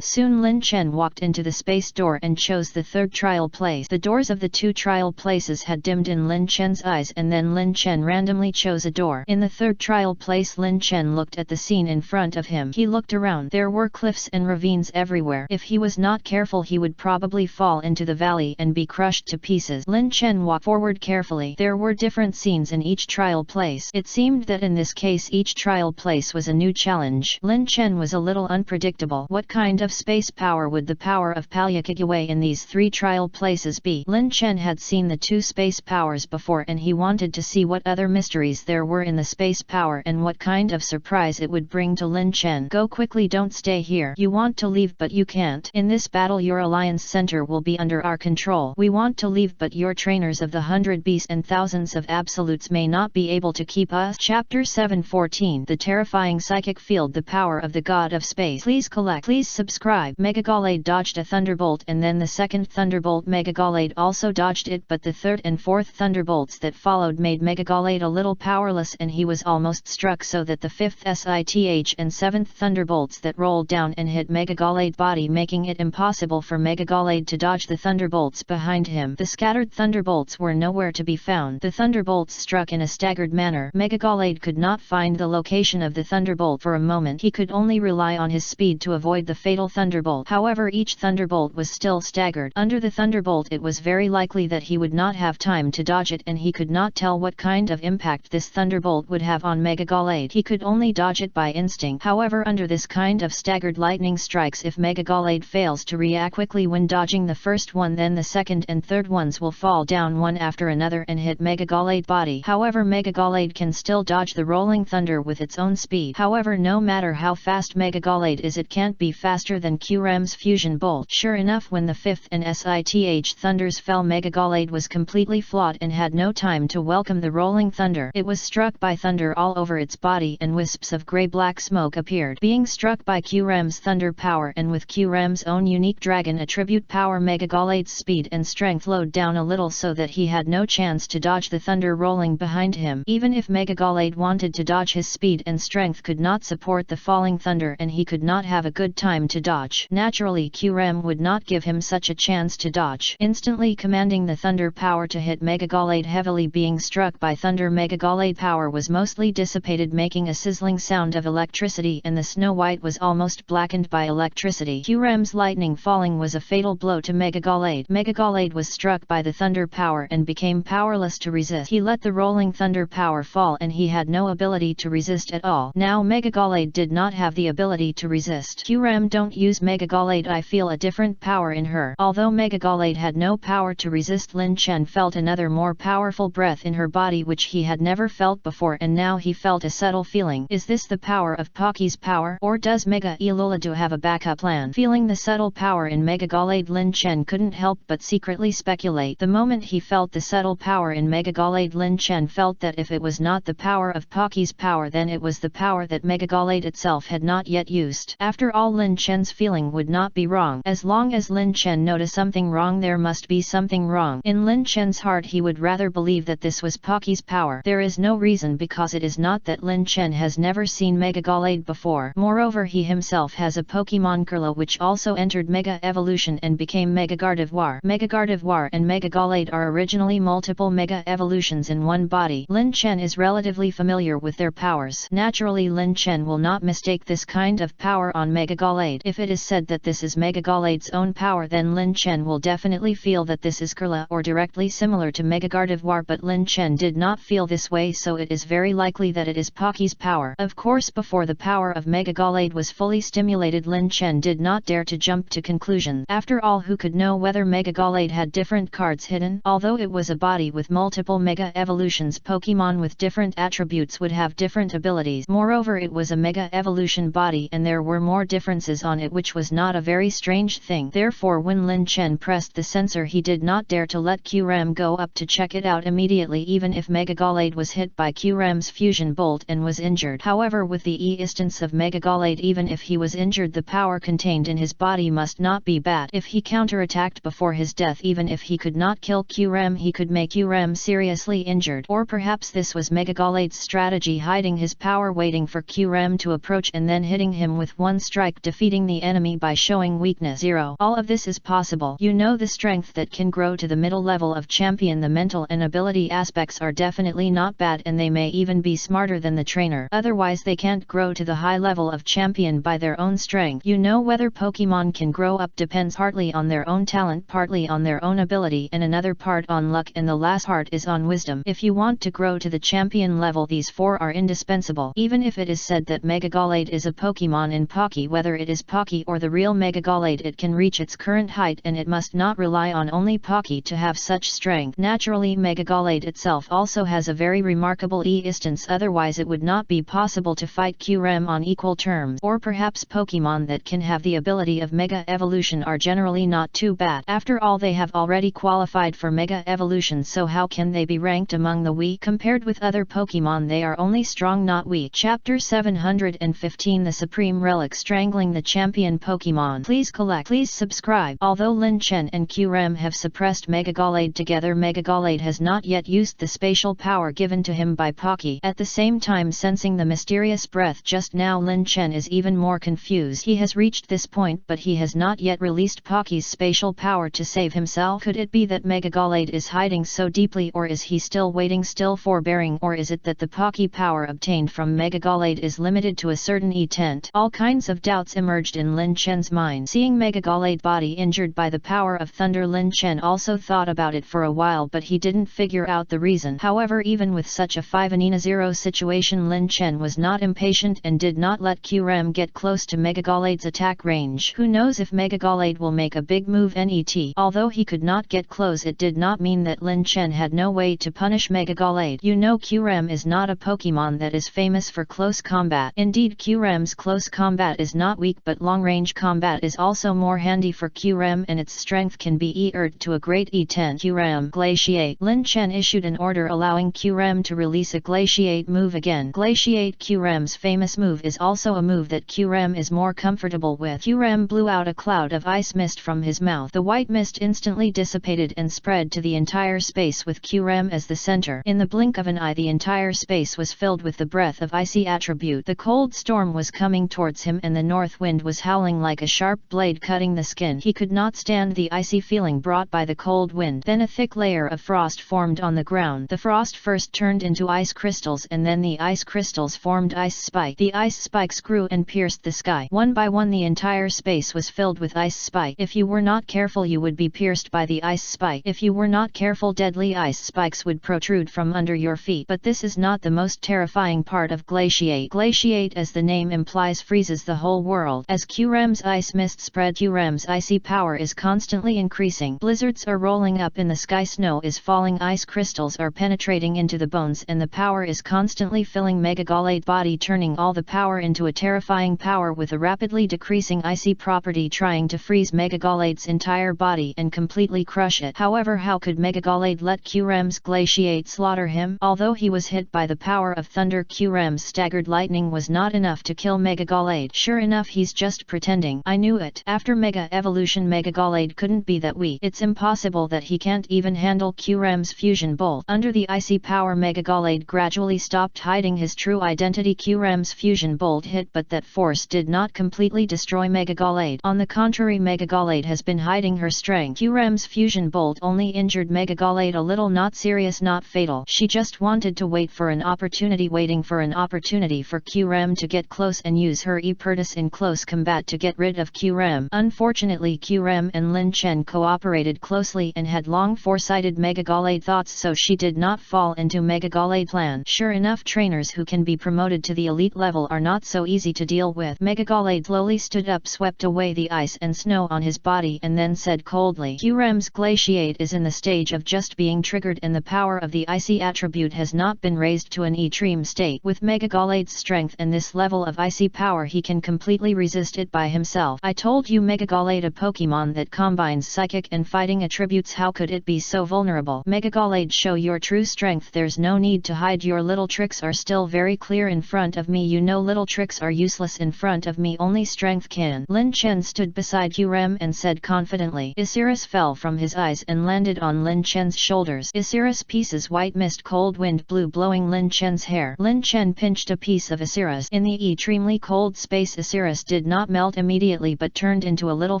Soon Lin Chen walked into the space door and chose the 3rd trial place. The doors of the 2 trial places had dimmed in Lin Chen's eyes, and then Lin Chen randomly chose a door. In the 3rd trial place, Lin Chen looked at the scene in front of him. He looked around. There were cliffs and ravines everywhere. If he was not careful, he would probably fall into the valley and be crushed to pieces. Lin Chen walked forward carefully. There were different scenes in each trial place. It seemed that in this case each trial place was a new challenge. Lin Chen was a little unpredictable. What kind of space power would the power of Palyakigaway in these 3 trial places be? Lin Chen had seen the 2 space powers before, and he wanted to see what other mysteries there were in the space power and what kind of surprise it would bring to Lin Chen. Go quickly, don't stay here. You want to leave but you can't. In this battle your Alliance Center will be under our control. We want to leave, but your trainers of the 100 Beasts and thousands of absolutes may not be able to keep us. Chapter 714. The terrifying psychic field, the power of the god of space. Please subscribe. Megagalade dodged a thunderbolt, and then the second thunderbolt Megagalade also dodged it, but the third and fourth thunderbolts that followed made Megagalade a little powerless, and he was almost struck, so that the fifth SITH and seventh thunderbolts that rolled down and hit Megagalade body, making it impossible for Megagalade to dodge the thunderbolts behind him. The scattered thunderbolts were nowhere to be found. The thunderbolts struck in a staggered manner. Megagalade could not find the location of the thunderbolt for a moment. He could only rely on his speed to avoid the fatal thunderbolt. However, each thunderbolt was still staggered. Under the thunderbolt, it was very likely that he would not have time to dodge it, and he could not tell what kind of impact this thunderbolt would have on Megagalade. He could only dodge it by instinct. However, under this kind of staggered lightning strikes, if Megagalade fails to react quickly when dodging the first one, then the second and third ones will fall down one after another and hit Megagalade body. However, Megagalade can still dodge the rolling thunder with its own speed. However, no matter how fast Megagalade is, it can't be faster than Qram's fusion bolt. Sure enough, when the fifth and SITH thunders fell, Megagalade was completely flawed and had no time to welcome the rolling thunder. It was struck by thunder all over its body, and wisps of grey-black smoke appeared. Being struck by Qram's thunder power and with Qram's own unique dragon attribute power, Megagalade's speed and strength slowed down a little, so that he had no chance to dodge the thunder rolling behind him. Even if Megagalade wanted to dodge, his speed and strength could not support the falling thunder, and he could not have a good time to dodge. Naturally, Qram would not give him such a chance to dodge. Instantly commanding the thunder power to hit Megagalade heavily, being struck by thunder, Megagalade power was mostly dissipated, making a sizzling sound of electricity, and the Snow White was almost blackened by electricity. Qram's lightning falling was a fatal blow to Megagalade. Megagalade was struck by the thunder power power and became powerless to resist. He let the rolling thunder power fall and he had no ability to resist at all. Now Megagalade did not have the ability to resist. QRAM, don't use Megagalade, I feel a different power in her. Although Megagalade had no power to resist, Lin Chen felt another more powerful breath in her body which he had never felt before, and now he felt a subtle feeling. Is this the power of Pocky's power, or does Mega Eluladu have a backup plan? Feeling the subtle power in Megagalade, Lin Chen couldn't help but secretly speculate. The moment he felt the subtle power in Megagalade, Lin Chen felt that if it was not the power of Pocky's power, then it was the power that Megagalade itself had not yet used. After all, Lin Chen's feeling would not be wrong. As long as Lin Chen noticed something wrong, there must be something wrong. In Lin Chen's heart, he would rather believe that this was Pocky's power. There is no reason, because it is not that Lin Chen has never seen Megagalade before. Moreover, he himself has a Pokemon Kurla which also entered Mega Evolution and became Mega Gardevoir. Mega Gardevoir and Megagalade are originally multiple Mega Evolutions in one body. Lin Chen is relatively familiar with their powers. Naturally, Lin Chen will not mistake this kind of power on Megagalade. If it is said that this is Megagalade's own power, then Lin Chen will definitely feel that this is Kurla or directly similar to Mega Gardevoir, but Lin Chen did not feel this way, so it is very likely that it is Pocky's power. Of course, before the power of Megagalade was fully stimulated, Lin Chen did not dare to jump to conclusions. After all, who could know whether Megagalade had different cards hidden? Although it was a body with multiple Mega Evolutions, Pokemon with different attributes would have different abilities. Moreover, it was a Mega Evolution body and there were more differences on it, which was not a very strange thing. Therefore, when Lin Chen pressed the sensor, he did not dare to let QRAM go up to check it out immediately, even if Megagalade was hit by QRAM's fusion bolt and was injured. However, with the e-instance of Megagalade, even if he was injured, the power contained in his body must not be bad. If he counterattacked before his death, even if he could not kill QRAM, he could make QRAM seriously injured. Or perhaps this was Megagalade's strategy, hiding his power, waiting for QRAM to approach and then hitting him with one strike, defeating the enemy by showing weakness. 0. All of this is possible. You know, the strength that can grow to the middle level of champion, the mental and ability aspects are definitely not bad, and they may even be smarter than the trainer. Otherwise they can't grow to the high level of champion by their own strength. You know, whether Pokemon can grow up depends partly on their own talent, partly on their own ability, and another part on luck, and the last part is on wisdom. If you want to grow to the champion level, these four are indispensable. Even if it is said that Megagalade is a Pokemon in Pocky, whether it is Pocky or the real Megagalade, it can reach its current height, and it must not rely on only Pocky to have such strength. Naturally, Megagalade itself also has a very remarkable e-instance, otherwise it would not be possible to fight QRAM on equal terms. Or perhaps Pokemon that can have the ability of Mega Evolution are generally not too bad. After all, they have already qualified for Mega Evolution, so how can they be ranked among the weak? Compared with other Pokemon, they are only strong, not weak. Chapter 715, The Supreme Relic, Strangling the Champion Pokemon. Please subscribe. Although Lin Chen and QRAM have suppressed Megagalade together, Megagalade has not yet used the spatial power given to him by Pocky. At the same time, sensing the mysterious breath just now, Lin Chen is even more confused. He has reached this point, but he has not yet released Pocky's spatial power to save himself. Could it be that Megagalade is hiding so deeply, or is he still waiting, still forbearing, or is it that the Pocky power obtained from Megagalade is limited to a certain extent? All kinds of doubts emerged in Lin Chen's mind. Seeing Megagalade body injured by the power of thunder, Lin Chen also thought about it for a while, but he didn't figure out the reason. However, even with such a 5-0 situation, Lin Chen was not impatient and did not let QRAM get close to Megagalade's attack range. Who knows if Megagalade will make a big move net. Although he could not get close, it did not mean that Lin Chen had no way to punish Megagalade. You know, QRAM is not a Pokemon that is famous for close combat. Indeed, QRAM's close combat is not weak, but long-range combat is also more handy for QRAM, and its strength can be earned to a great extent. QRAM Glaciate. Lin Chen issued an order allowing QRAM to release a Glaciate move again. Glaciate, QRAM's famous move, is also a move that QRAM is more comfortable with. QRAM blew out a cloud of ice mist from his mouth. The white mist instantly dissipated and spread to the entire space with QRAM as the center. In the blink of an eye, the entire space was filled with the breath of icy attribute. The cold storm was coming towards him, and the north wind was howling like a sharp blade cutting the skin. He could not stand the icy feeling brought by the cold wind. Then a thick layer of frost formed on the ground. The frost first turned into ice crystals, and then the ice crystals formed ice spikes. The ice spikes grew and pierced the sky. One by one, the entire space was filled with ice spikes. If you were not careful, you would be pierced by the ice spike. If you were not careful, deadly ice spikes would protrude from under your feet. But this is not the most terrifying part of Glaciate. Glaciate, as the name implies, freezes the whole world. As Qrem's ice mist spread, Qrem's icy power is constantly increasing. Blizzards are rolling up in the sky, snow is falling, ice crystals are penetrating into the bones, and the power is constantly filling Megagalade body, turning all the power into a terrifying power with a rapidly decreasing icy property, trying to freeze Megagalade's entire body and completely crush it. However, how could Megagalade let Qrem's Glaciate slaughter him? Although he was hit by the power of thunder, Qrem's staggered lightning was not enough to kill Megagalade. Sure enough, he's just pretending. I knew it. After Mega Evolution, Megagalade couldn't be that weak. It's impossible that he can't even handle Qrem's fusion bolt. Under the icy power, Megagalade gradually stopped hiding his true identity. Qrem's fusion bolt hit, but that force did not completely destroy Megagalade. On the contrary, Megagalade has been hiding her strength. Qrem's fusion bolt only injured Megagalade a little, not serious, not fatal. She just wanted to wait for an opportunity, waiting for an opportunity for Qrem to get close and use her E-Pertus in close combat to get rid of Qrem. Unfortunately, Qrem and Lin Chen cooperated closely and had long foresighted Megagalade thoughts, so she did not fall into Megagalade plan. Sure enough, trainers who can be promoted to the elite level are not so easy to deal with. Megagalade slowly stood up, swept away the ice and snow on his body, and then said coldly, Qrem's Glaciate is in the stage of just being triggered, and the power of the icy attribute has not been raised to an extreme state. With Megagalade's strength and this level of icy power, he can completely resist it by himself. I told you, Megagalade, a Pokemon that combines psychic and fighting attributes. How could it be so vulnerable? Megagalade, show your true strength. There's no need to hide. Your little tricks are still very clear in front of me. You know little tricks are useless in front of me. Only strength can. Lin Chen stood beside Qrem and said confidently. Isiris fell from his eyes and landed on Lin Chen's shoulders. Isiris pieces white mist, cold wind blew, blowing Lin Chen's hair. Lin Chen pinched a piece of Isiris. In the extremely cold space, Isiris did not melt immediately but turned into a little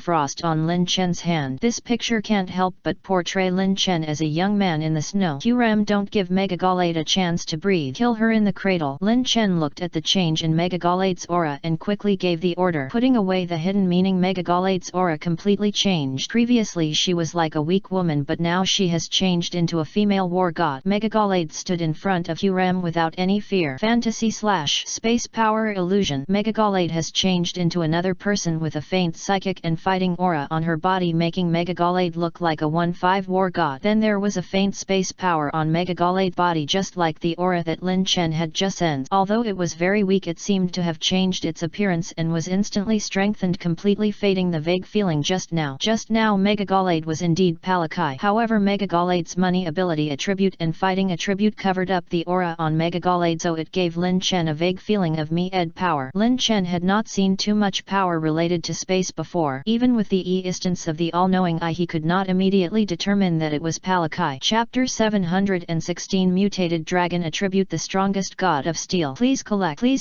frost on Lin Chen's hand. This picture can't help but portray Lin Chen as a young man in the snow. Qrem, don't give Megagalade a chance to breathe. Kill her in the cradle. Lin Chen looked at the change in Megagalade's aura and quickly gave the order, putting away the hidden meaning. Megagalade's aura completely changed. Previously she was like a weak woman, but now she has changed into a female war god. Megagalade stood in front of Qrem without any fear. Fantasy/space power illusion. Megagalade has changed into another person with a faint psychic and fighting aura on her body, making Megagalade look like a 1/5 war god. Then there was a faint space power on Megagalade body, just like the aura that Lin Chen had just sensed. Although it was very weak, it seemed to have changed its appearance and was instantly strengthened, completely fading the vague feeling just now. Just now Megagalade was indeed Palakai. However, Megagalade's money ability attribute and fighting attribute covered up the aura on Megagalade, so it gave Lin Chen a vague feeling of me-ed power. Lin Chen had not seen too much power related to space before. Even with the e-instance of the all-knowing eye, he could not immediately determine that it was Palakai. Chapter 716, Mutated Dragon Attribute, the strongest god of steel. Please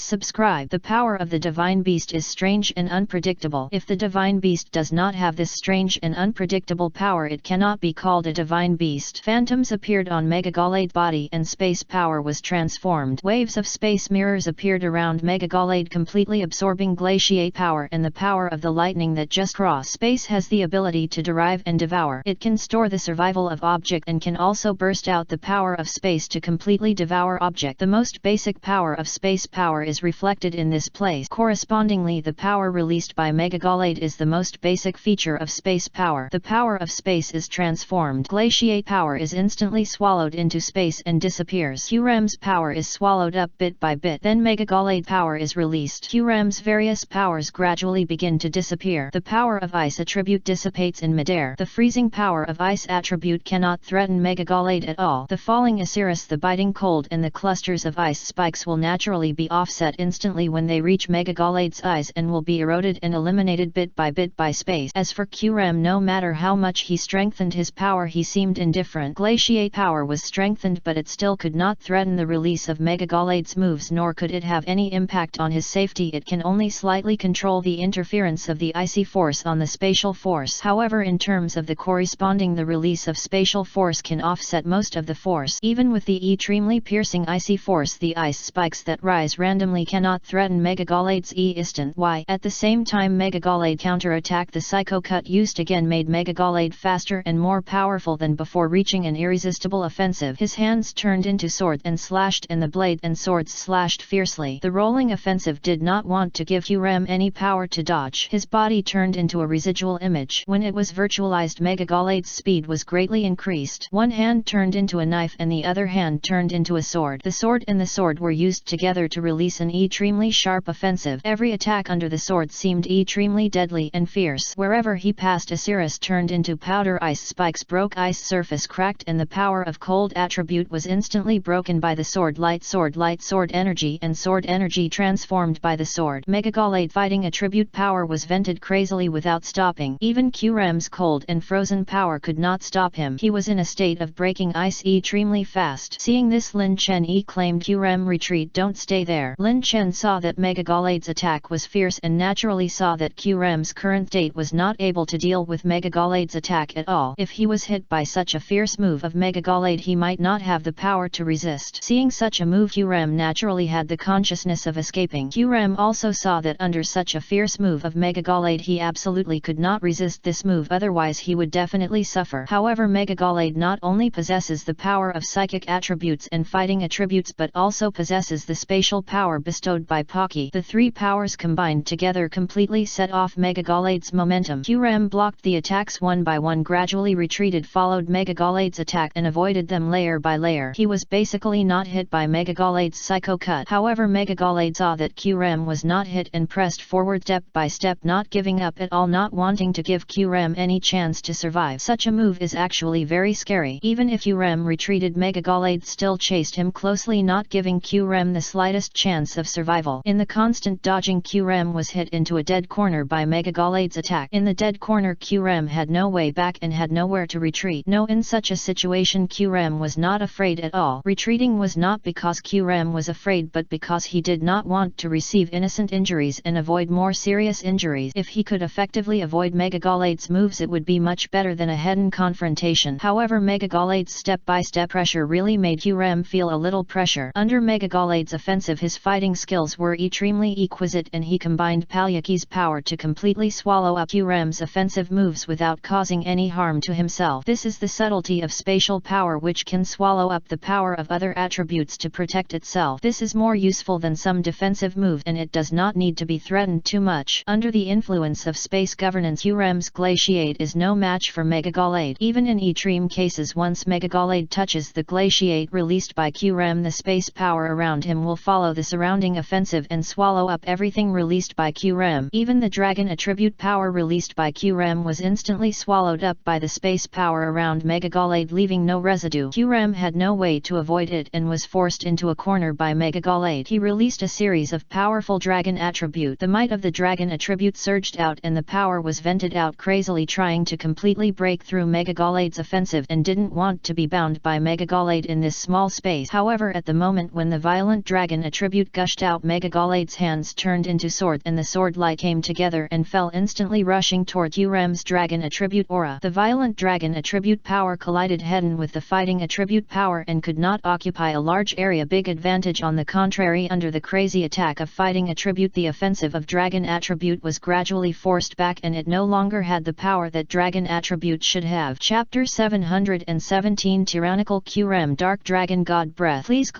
subscribe. The power of the divine beast is strange and unpredictable. If the divine beast does not have this strange and unpredictable power, it cannot be called a divine beast. Phantoms appeared on Megagalade body and space power was transformed. Waves of space mirrors appeared around Megagalade, completely absorbing Glaciate power and the power of the lightning that just crossed. Space has the ability to derive and devour. It can store the survival of object and can also burst out the power of space to completely devour object. The most basic power of space power is reflected in this place. Correspondingly, the power released by Megagalade is the most basic feature of space power. The power of space is transformed. Glaciate power is instantly swallowed into space and disappears. Qrem's power is swallowed up bit by bit. Then Megagalade power is released. Qrem's various powers gradually begin to disappear. The power of ice attribute dissipates in midair. The freezing power of ice attribute cannot threaten Megagalade at all. The falling Isiris, the biting cold, and the clusters of ice spikes will naturally be offset instantly when they reach Megagalade's eyes and will be eroded and eliminated bit by space. As for Qrem, no matter how much he strengthened his power, he seemed indifferent. Glaciate power was strengthened, but it still could not threaten the release of Megagalade's moves, nor could it have any impact on his safety. It can only slightly control the interference of the icy force on the spatial force. However, in terms of the corresponding, the release of spatial force can offset most of the force. Even with the extremely piercing icy force, the ice spikes that rise randomly cannot threaten Megagalade's e-instant. Why? At the same time, Megagalade counterattack. The Psycho Cut used again made Megagalade faster and more powerful. powerful than before, reaching an irresistible offensive. His hands turned into swords and slashed, and the blade and swords slashed fiercely. The rolling offensive did not want to give Q-Rem any power to dodge. His body turned into a residual image. When it was virtualized, Megagalade's speed was greatly increased. One hand turned into a knife and the other hand turned into a sword. The sword and the sword were used together to release an extremely sharp offensive. Every attack under the sword seemed extremely deadly and fierce. Wherever he passed, Osiris turned into powder. Ice spikes broke, ice surface cracked, and the power of cold attribute was instantly broken by the sword. Light sword energy, and sword energy transformed by the sword. Megagalade fighting attribute power was vented crazily without stopping. Even Q-Rem's cold and frozen power could not stop him. He was in a state of breaking ice extremely fast. Seeing this, Lin Chen claimed, "Q-Rem, retreat, don't stay there." Lin Chen saw that Megagalade's attack was fierce and naturally saw that Q-Rem's current state was not able to deal with Megagalade's attack at all. If he was hit by such a fierce move of Megagalade, he might not have the power to resist. Seeing such a move, Q-Rem naturally had the consciousness of escaping. Q-Rem also saw that under such a fierce move of Megagalade, he absolutely could not resist this move, otherwise he would definitely suffer. However, Megagalade not only possesses the power of psychic attributes and fighting attributes but also possesses the spatial power bestowed by Pocky. The three powers combined together completely set off Megagalade's momentum. Q-Rem blocked the attacks one by one, gradually retreated, followed Megagalade's attack and avoided them layer by layer. He was basically not hit by Megagalade's psycho cut. However, Megagalade saw that Q-Rem was not hit and pressed forward step by step, not giving up at all, not wanting to give Q-Rem any chance to survive. Such a move is actually very scary. Even if Q-Rem retreated, Megagalade still chased him closely, not giving Q-Rem the slightest chance of survival. In the constant dodging, Q-Rem was hit into a dead corner by Megagalade's attack. In the dead corner, Q-Rem had no way back and had nowhere to retreat. No, in such a situation, Q-Rem was not afraid at all. Retreating was not because Q-Rem was afraid, but because he did not want to receive innocent injuries and avoid more serious injuries. If he could effectively avoid Megagalade's moves, it would be much better than a head-on confrontation. However, Megagalade's step-by-step pressure really made Q-Rem feel a little pressure. Under Megagalade's offensive, his fighting skills were extremely exquisite, and he combined Palyaki's power to completely swallow up Q-Rem's offensive moves without causing any harm to himself. This is the subtlety of spatial power, which can swallow up the power of other attributes to protect itself. This is more useful than some defensive move, and it does not need to be threatened too much. Under the influence of space governance, Q-Rem's glaciate is no match for Megagalade. Even in extreme cases, once Megagalade touches the glaciate released by Q-Rem, the space power around him will follow the surrounding offensive and swallow up everything released by Q-Rem. Even the dragon attribute power released by Q-Rem was instantly swallowed up by the space power around Megagalade, leaving no residue. Q-Rem had no way to avoid it and was forced into a corner by Megagalade. He released a series of powerful dragon attribute. The might of the dragon attribute surged out and the power was vented out crazily, trying to completely break through Megagalade's offensive, and didn't want to be bound by Megagalade in this small space. However, at the moment when the violent dragon attribute gushed out, Megagalade's hands turned into sword and the sword light came together and fell instantly, rushing toward Q-Rem's dragon attribute aura. The violent dragon attribute power collided head-on with the fighting attribute power and could not occupy a large area. Big advantage. On the contrary, under the crazy attack of fighting attribute, the offensive of dragon attribute was gradually forced back and it no longer had the power that dragon attribute should have. Chapter 717, Tyrannical Q-Rem, Dark Dragon God Breath. Please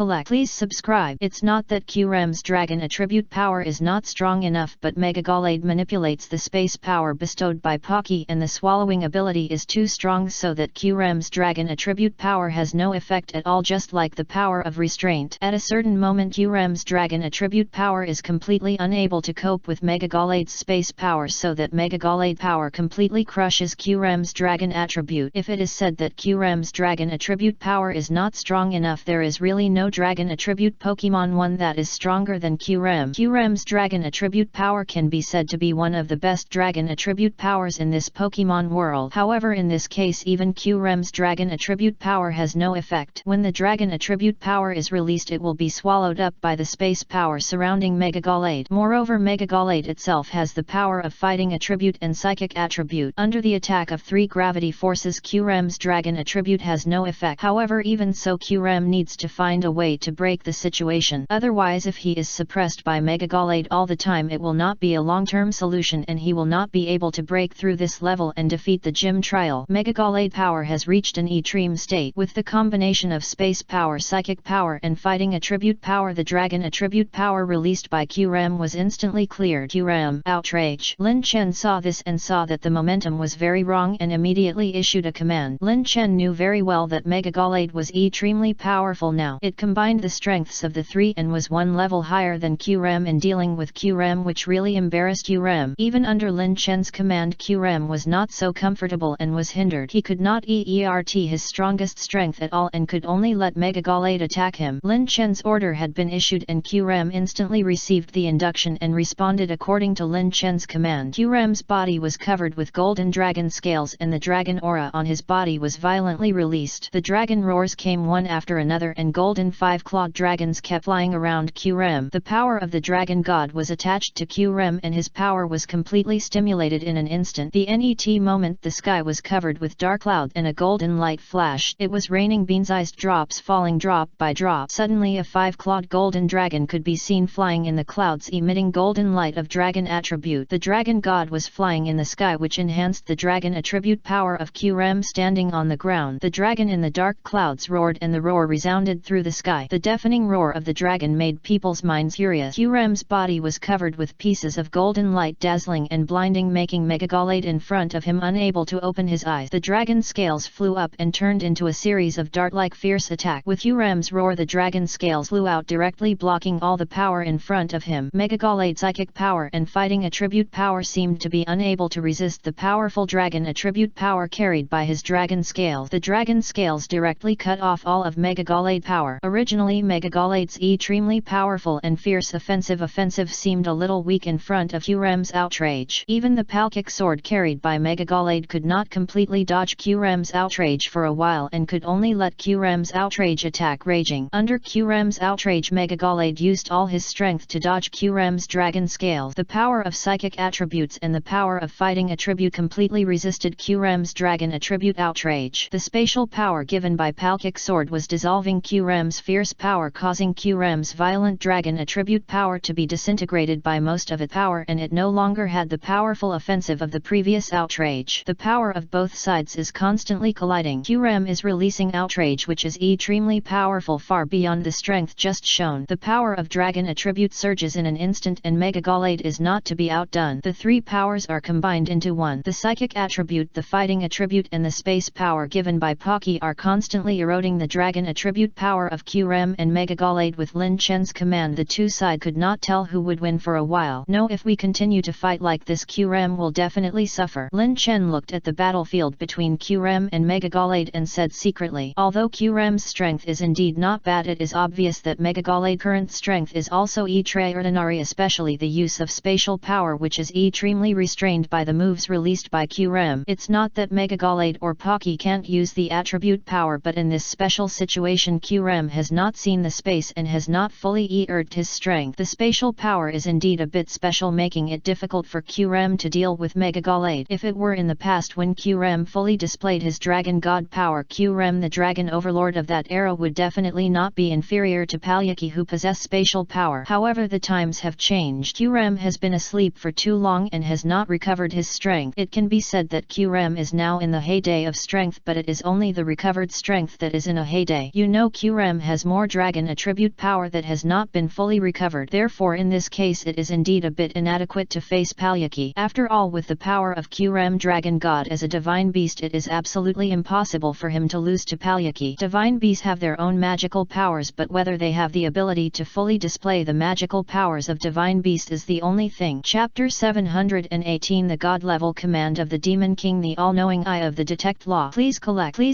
subscribe. It's not that Q-Rem's dragon attribute power is not strong enough, but Megagalade manipulates the space power bestowed by Pocky, and the swallowing ability is too strong so that Q-Rem's dragon attribute power has no effect at all, just like the power of restraint. At a certain moment, Q-Rem's dragon attribute power is completely unable to cope with Megagalade's space power, so that Megagalade power completely crushes Q-Rem's dragon attribute. If it is said that Q-Rem's dragon attribute power is not strong enough, there is really no dragon attribute Pokemon one that is stronger than Q-Rem. Q-Rem's dragon attribute power can be said to be one of the best dragon attribute powers in this Pokemon world. However, in this case, even Q-Rem's dragon attribute power has no effect. When the dragon attribute power is released, it will be swallowed up by the space power surrounding Megagalade. Moreover, Megagalade itself has the power of fighting attribute and psychic attribute. Under the attack of 3 gravity forces, Q-Rem's dragon attribute has no effect. However, even so, Q-Rem needs to find a way to break the situation. Otherwise, if he is suppressed by Megagalade all the time, it will not be a long-term solution and he will not be able to break through this level and defeat the gym trial. Megagalade power has reached an extreme state. With the combination of space power, psychic power and fighting attribute power, the dragon attribute power released by Qram was instantly cleared. Qram, outrage. Lin Chen saw this and saw that the momentum was very wrong and immediately issued a command. Lin Chen knew very well that Megagalade was extremely powerful now. It combined the strengths of the three and was one level higher than Qram in dealing with Qram, which really embarrassed Qram. Even under Lin Chen's command, Qram was not so comfortable and was hindered. He could not exert his strongest strength at all and could only let Megagalade attack him. Lin Chen's order had been issued and Qram instantly received the induction and responded according to Lin Chen's command. Qram's body was covered with golden dragon scales and the dragon aura on his body was violently released. The dragon roars came one after another and golden five-clawed dragons kept flying around Qram. The power of the dragon god was attached to Qram and his power was completely stimulated in an instant. The net moment the sky was covered with dark cloud and a golden light flashed. It was raining bean-sized drops falling drop by drop. Suddenly a five-clawed golden dragon could be seen flying in the clouds emitting golden light of dragon attribute. The dragon god was flying in the sky, which enhanced the dragon attribute power of Qram standing on the ground. The dragon in the dark clouds roared and the roar resounded through the sky. The deafening roar of the dragon made people's minds furious. Qram's body was covered with pieces of golden light dazzling and blinding, making Megagalade in front of him unable to open his eyes. The dragon scales flew up and turned into a series of dart-like fierce attack. With Qram's roar, the dragon scales flew out directly blocking all the power in front of him. Megagalade's psychic power and fighting attribute power seemed to be unable to resist the powerful dragon attribute power carried by his dragon scales. The dragon scales directly cut off all of Megagalade power. Originally Megagalade's extremely powerful and fierce offensive seemed a little weak in front of Qram's outrage. Even the Palkic sword carried by Megagalade could not completely dodge Qram's outrage for a while and could only let Qram's outrage attack raging. Under Qram's outrage, Megagalade used all his strength to dodge Qram's dragon scales. The power of psychic attributes and the power of fighting attribute completely resisted Qram's dragon attribute outrage. The spatial power given by Palkic sword was dissolving Qram's fierce power, causing Qram's violent dragon attribute power to be disintegrated by most of its power, and it no longer had the powerful offensive of the previous outrage. The power of both sides is constantly colliding. Qram is releasing outrage which is extremely powerful, far beyond the strength just shown. The power of dragon attribute surges in an instant and Megagalade is not to be outdone. The three powers are combined into one. The psychic attribute, the fighting attribute and the space power given by Pocky are constantly eroding the dragon attribute power of Qram and Megagalade. With Lin Chen's command, the two sides could not tell who would win for a while. No, if we continue to fight like this, Qram will definitely suffer. Lin Chen looked at the battlefield between Qram and Megagalade and said secretly, although Qram's strength is indeed not bad, it is obvious that Megagalade's current strength is also extraordinary, especially the use of spatial power, which is extremely restrained by the moves released by Qram. It's not that Megagalade or Pocky can't use the attribute power, but in this special situation Qram has not seen the space and has not fully exerted his strength. The spatial power is indeed a bit special, making it difficult for Qram to deal with Megagalade. If it were in the past when Qram fully displayed his dragon god power, Qram the dragon overlord of that era would definitely not be inferior to Palyaki, who possess spatial power. However, the times have changed. Qram has been asleep for too long and has not recovered his strength. It can be said that Qram is now in the heyday of strength, but it is only the recovered strength that is in a heyday. You know, Qram has more dragon attribute power that has not been fully recovered. Therefore in this case it is indeed a bit inadequate to face Palyaki. After all, with the power of Qram dragon god as a divine beast, it is absolutely impossible for him to lose to Palyaki. Divine beasts have their own magical powers, but whether they have the ability to fully display the magical powers of divine beast is the only thing. Chapter 718, the god level command of the Demon King, the all-knowing eye of the detect law. Please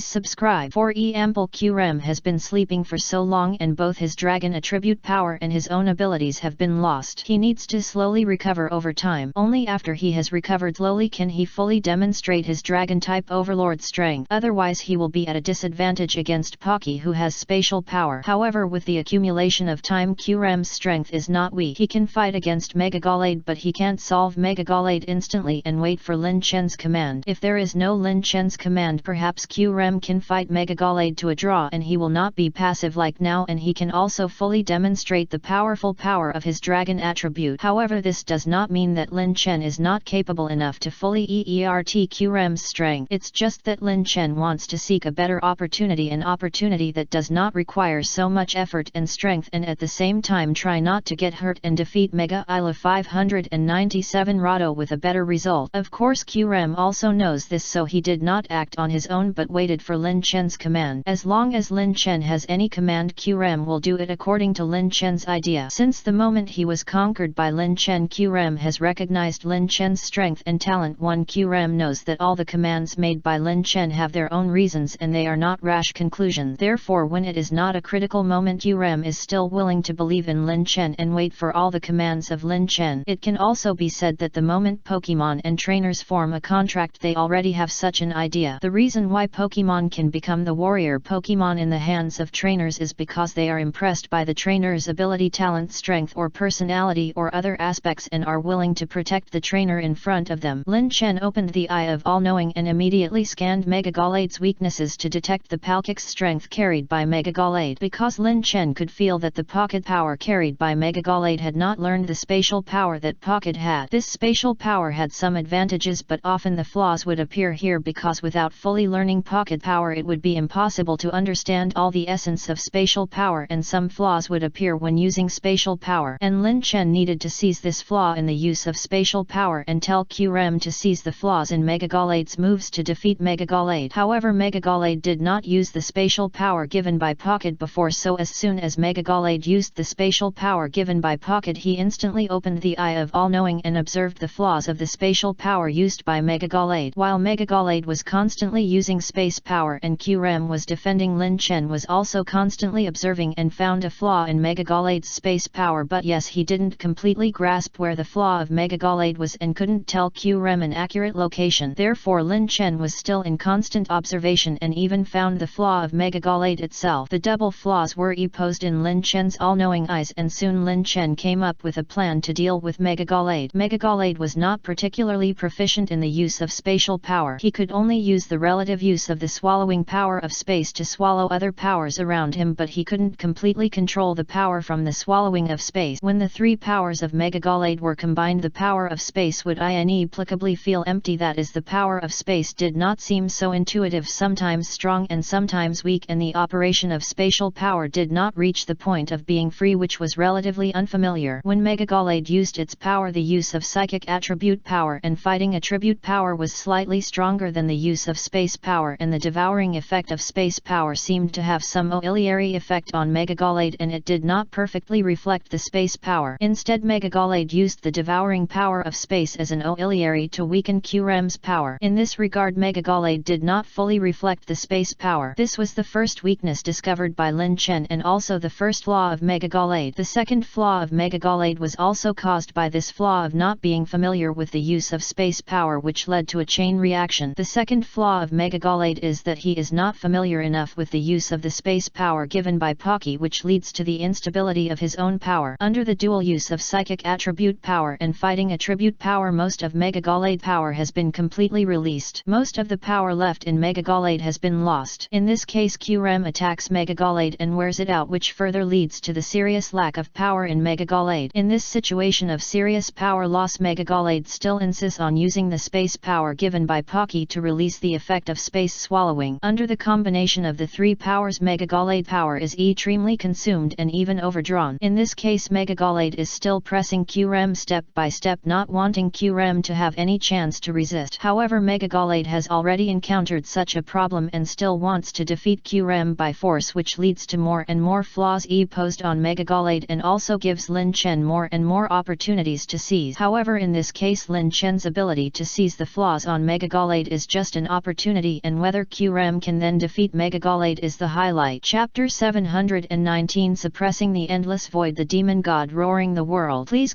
subscribe. For example, Qram has been sleeping for so long and both his dragon attribute power and his own abilities have been lost. He needs to slowly recover over time. Only after he has recovered slowly can he fully demonstrate his dragon type overlord strength. Otherwise he will be at a disadvantage against Pocky, who has spatial power. However, with the accumulation of time, Qram's strength is not weak. He can fight against Megagalade, but he can't solve Megagalade instantly and wait for Lin Chen's command. If there is no Lin Chen's command, perhaps Qram can fight Megagalade to a draw and he will not be passive like now, and he can also fully demonstrate the powerful power of his dragon attribute. However, this does not mean that Lin Chen is not capable enough to fully exert Qram's strength. swallowing. It's just that Lin Chen wants to seek a better opportunity, an opportunity that does not require so much effort and strength, and at the same time try not to get hurt and defeat Mega Isla 597 Rado with a better result. Of course Qrem also knows this, so he did not act on his own but waited for Lin Chen's command. As long as Lin Chen has any command, Qrem will do it according to Lin Chen's idea. Since the moment he was conquered by Lin Chen, Qrem has recognized Lin Chen's strength and talent. Qrem knows that all the commands made by Lin Chen have their own reasons and they are not rash conclusions. Therefore, when it is not a critical moment, Qrem is still willing to believe in Lin Chen and wait for all the commands of Lin Chen. It can also be said that the moment Pokemon and trainers form a contract, they already have such an idea. The reason why Pokemon can become the warrior Pokemon in the hands of trainers is because they are impressed by the trainer's ability, talent, strength or personality or other aspects and are willing to protect the trainer in front of them. Lin Chen opened the eye of all-knowing and immediately scanned Megagalade's weaknesses to detect the Palkic's strength carried by Megagalade. Because Lin Chen could feel that the pocket power carried by Megagalade had not learned the spatial power that Pocket had. This spatial power had some advantages, but often the flaws would appear here because without fully learning pocket power it would be impossible to understand all the essence of spatial power, and some flaws would appear when using spatial power. And Lin Chen needed to seize this flaw in the use of spatial power and tell Qrem to seize the flaws in Megagalade's moves to defeat Megagalade. However, Megagalade did not use the spatial power given by Pocket before, so as soon as Megagalade used the spatial power given by Pocket, he instantly opened the eye of all-knowing and observed the flaws of the spatial power used by Megagalade. While Megagalade was constantly using space power and Qrem was defending, Lin Chen was also constantly observing and found a flaw in Megagalade's space power, but yes, he didn't completely grasp where the flaw of Megagalade was and couldn't tell Qrem an accurate location. Therefore, Lin Chen was still in constant observation and even found the flaw of Megagalade itself. The double flaws were posed in Lin Chen's all-knowing eyes, and soon Lin Chen came up with a plan to deal with Megagalade. Megagalade was not particularly proficient in the use of spatial power. He could only use the relative use of the swallowing power of space to swallow other powers around him, but he couldn't completely control the power from the swallowing of space. When the three powers of Megagalade were combined, the power of space would inexplicably feel empty. That is, the power of space did not seem so intuitive, sometimes strong and sometimes weak, and the operation of spatial power did not reach the point of being free, which was relatively unfamiliar. When Megagalade used its power, the use of psychic attribute power and fighting attribute power was slightly stronger than the use of space power, and the devouring effect of space power seemed to have some auxiliary effect on Megagalade, and it did not perfectly reflect the space power. Instead, Megagalade used the devouring power of space as an auxiliary to weaken Qrem's power. In this regard, Megagalade did not fully reflect the space power. This was the first weakness discovered by Lin Chen and also the first flaw of Megagalade. The second flaw of Megagalade was also caused by this flaw of not being familiar with the use of space power, which led to a chain reaction. The second flaw of Megagalade is that he is not familiar enough with the use of the space power given by Pocky, which leads to the instability of his own power. Under the dual use of psychic attribute power and fighting attribute power, most of Megagalade power has been completely released. Most of the power left in Megagalade has been lost. In this case, Qrem attacks Megagalade and wears it out, which further leads to the serious lack of power in Megagalade. In this situation of serious power loss, Megagalade still insists on using the space power given by Pocky to release the effect of space swallowing. Under the combination of the three powers, Megagalade power is extremely consumed and even overdrawn. In this case, Megagalade is still pressing Qrem step by step, not wanting Qrem to have any chance to resist. However, Megagalade has already encountered such a problem and still wants to defeat Qrem by force, which leads to more and more flaws posed on Megagalade and also gives Lin Chen more and more opportunities to seize. However, in this case, Lin Chen's ability to seize the flaws on Megagalade is just an opportunity, and whether Qrem can then defeat Megagalade is the highlight. Chapter 719, Suppressing the Endless Void, the Demon God Roaring the World. Please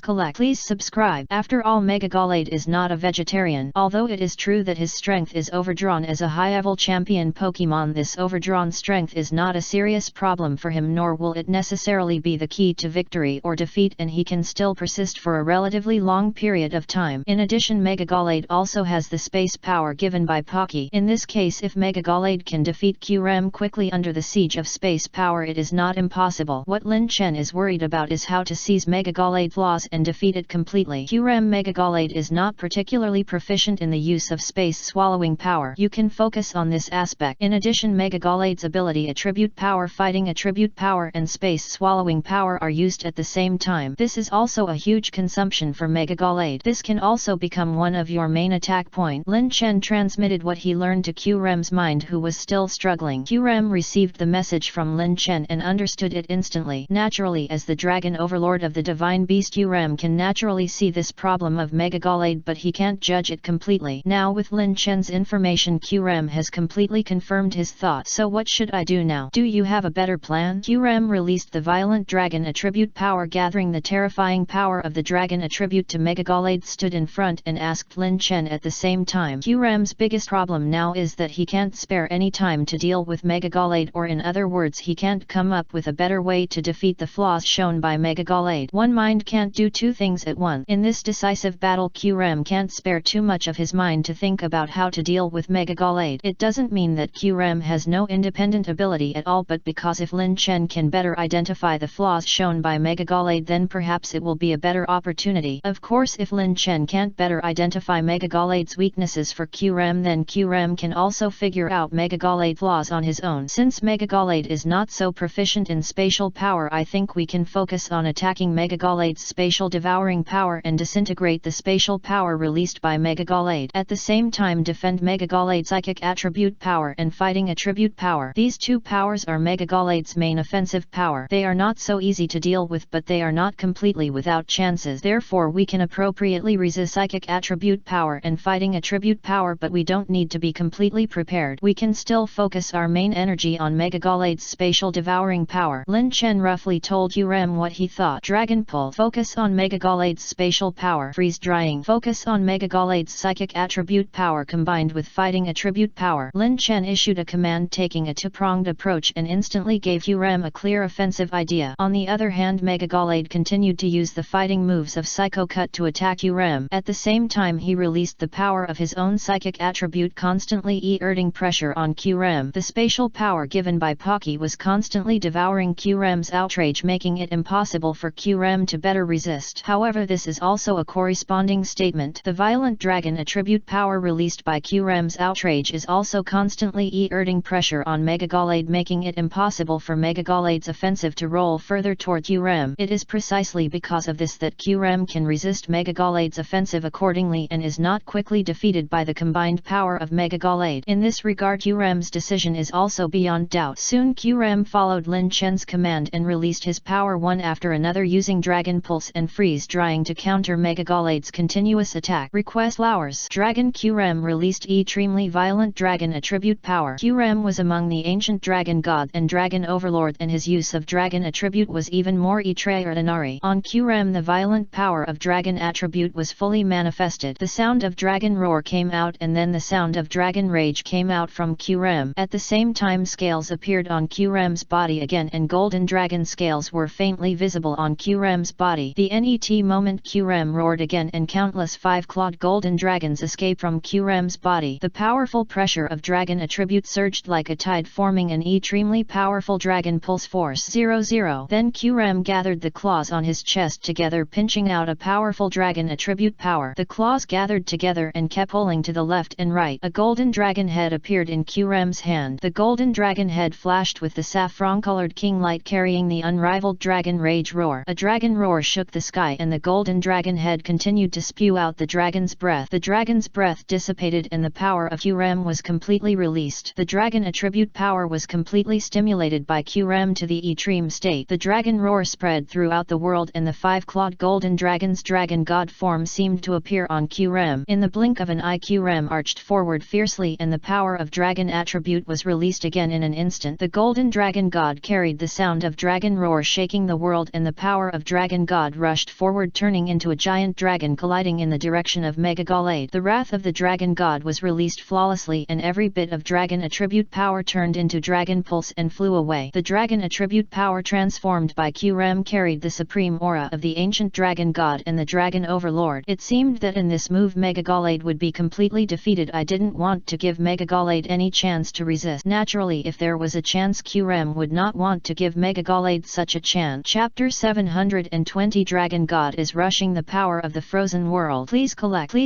subscribe. After all, Megagalade is not a vegetarian. Although it is true that his strength is overdrawn as a high-level champion Pokemon, this overdrawn strength is not a serious problem for him, nor will it necessarily be the key to victory or defeat, and he can still persist for a relatively long period of time. In addition, Megagalade also has the space power given by Pocky. In this case, if Megagalade can defeat Qrem quickly under the siege of space power, it is not impossible. What Lin Chen is worried about is how to seize Megagalade flaws and defeat it completely. Qrem Megagalade is not particularly proficient in the use of space swallowing power. You can focus on this aspect. In addition, Mega Gallade's ability attribute power, fighting attribute power and space swallowing power are used at the same time. This is also a huge consumption for Mega Gallade. This can also become one of your main attack point. Lin Chen transmitted what he learned to Qrem's mind, who was still struggling. Qrem received the message from Lin Chen and understood it instantly. Naturally, as the Dragon Overlord of the Divine Beast, Qrem can naturally see this problem of Mega Gallade, but he can't judge it completely. Now with Lin Chen's information, Qrem has completely confirmed his thought. So what should I do now? Do you have a better plan? Qrem released the violent dragon attribute power, gathering the terrifying power of the dragon attribute to Mega Gallade, stood in front and asked Lin Chen at the same time. Qrem's biggest problem now is that he can't spare any time to deal with Mega Gallade, or in other words, he can't come up with a better way to defeat the flaws shown by Mega Gallade. One mind can't do two things at once. In this decisive battle, Qrem can't spare too much of his mind to think about how to deal with Mega Gallade. It doesn't mean that Qrem has no independent ability at all, but because if Lin Chen can better identify the flaws shown by Mega Gallade, then perhaps it will be a better opportunity. Of course, if Lin Chen can't better identify Mega Gallade's weaknesses for Qrem, then Qrem can also figure out Mega Gallade flaws on his own. Since Mega Gallade is not so proficient in spatial power, I think we can focus on attacking Mega Gallade's spatial devouring power and disintegrate the spatial power released by Mega Gallade. At the same time, defend Mega Gallade's psychic attribute power and fighting attribute power. These two powers are Mega Gallade's main offensive power. They are not so easy to deal with, but they are not completely without chances. Therefore, we can appropriately resist psychic attribute power and fighting attribute power, but we don't need to be completely prepared. We can still focus our main energy on Mega Gallade's spatial devouring power. Lin Chen roughly told Qrem what he thought. Dragon Pull. Focus on Mega Gallade's spatial power. Freeze drying. Focus on Mega Gallade's psychic attribute power combined with fighting attribute power. Lin Chen issued a command, taking a two-pronged approach, and instantly gave Qrem a clear offensive idea. On the other hand, Mega Gallade continued to use the fighting moves of Psycho Cut to attack Qrem. At the same time, he released the power of his own psychic attribute, constantly exerting pressure on Qrem. The spatial power given by Pocky was constantly devouring Qrem's outrage, making it impossible for Qrem to better resist. However, this is also a corresponding statement. The violent dragon attribute power released by Qrem's outrage is also constantly exerting pressure on Mega Gallade, making it impossible for Mega Gallade's offensive to roll further toward Qrem. It is precisely because of this that Qrem can resist Mega Gallade's offensive accordingly and is not quickly defeated by the combined power of Mega Gallade. In this regard, Qrem's decision is also beyond doubt. Soon Qrem followed Lin Chen's command and released his power one after another, using Dragon Pulse and Freeze Drying to counter Mega Gallade's continuous attack. Request Flowers. Dragon. Qrem released extremely violent dragon attribute power. Qrem was among the ancient dragon god and dragon overlord, and his use of dragon attribute was even more extraordinary. On Qrem, the violent power of dragon attribute was fully manifested. The sound of dragon roar came out, and then the sound of dragon rage came out from Qrem. At the same time, scales appeared on Qrem's body again, and golden dragon scales were faintly visible on Qrem's body. The net moment Qrem roared again, and countless five-clawed golden dragons escaped from Qrem's body. The powerful pressure of dragon attribute surged like a tide, forming an extremely powerful dragon pulse force. 00. Then Qrem gathered the claws on his chest together, pinching out a powerful dragon attribute power. The claws gathered together and kept pulling to the left and right. A golden dragon head appeared in Qrem's hand. The golden dragon head flashed with the saffron-colored king light, carrying the unrivaled dragon rage roar. A dragon roar shook the sky, and the golden dragon head continued to spew out the dragon's breath. The dragon's breath dissipated, and the power of Qrem was completely released. The dragon attribute power was completely stimulated by Qrem to the extreme state. The dragon roar spread throughout the world, and the five-clawed golden dragon's dragon god form seemed to appear on Qrem. In the blink of an eye, Qrem arched forward fiercely, and the power of dragon attribute was released again in an instant. The golden dragon god carried the sound of dragon roar, shaking the world, and the power of dragon god rushed forward, turning into a giant dragon colliding in the direction of Mega Gallade. The wrath of the dragon god was released flawlessly, and every bit of dragon attribute power turned into dragon pulse and flew away. The dragon attribute power transformed by Qrem carried the supreme aura of the ancient dragon god and the dragon overlord. It seemed that in this move Mega Gallade would be completely defeated. I didn't want to give Mega Gallade any chance to resist. Naturally, if there was a chance, Qrem would not want to give Mega Gallade such a chance. Chapter 720. Dragon God is rushing the power of the frozen world. Please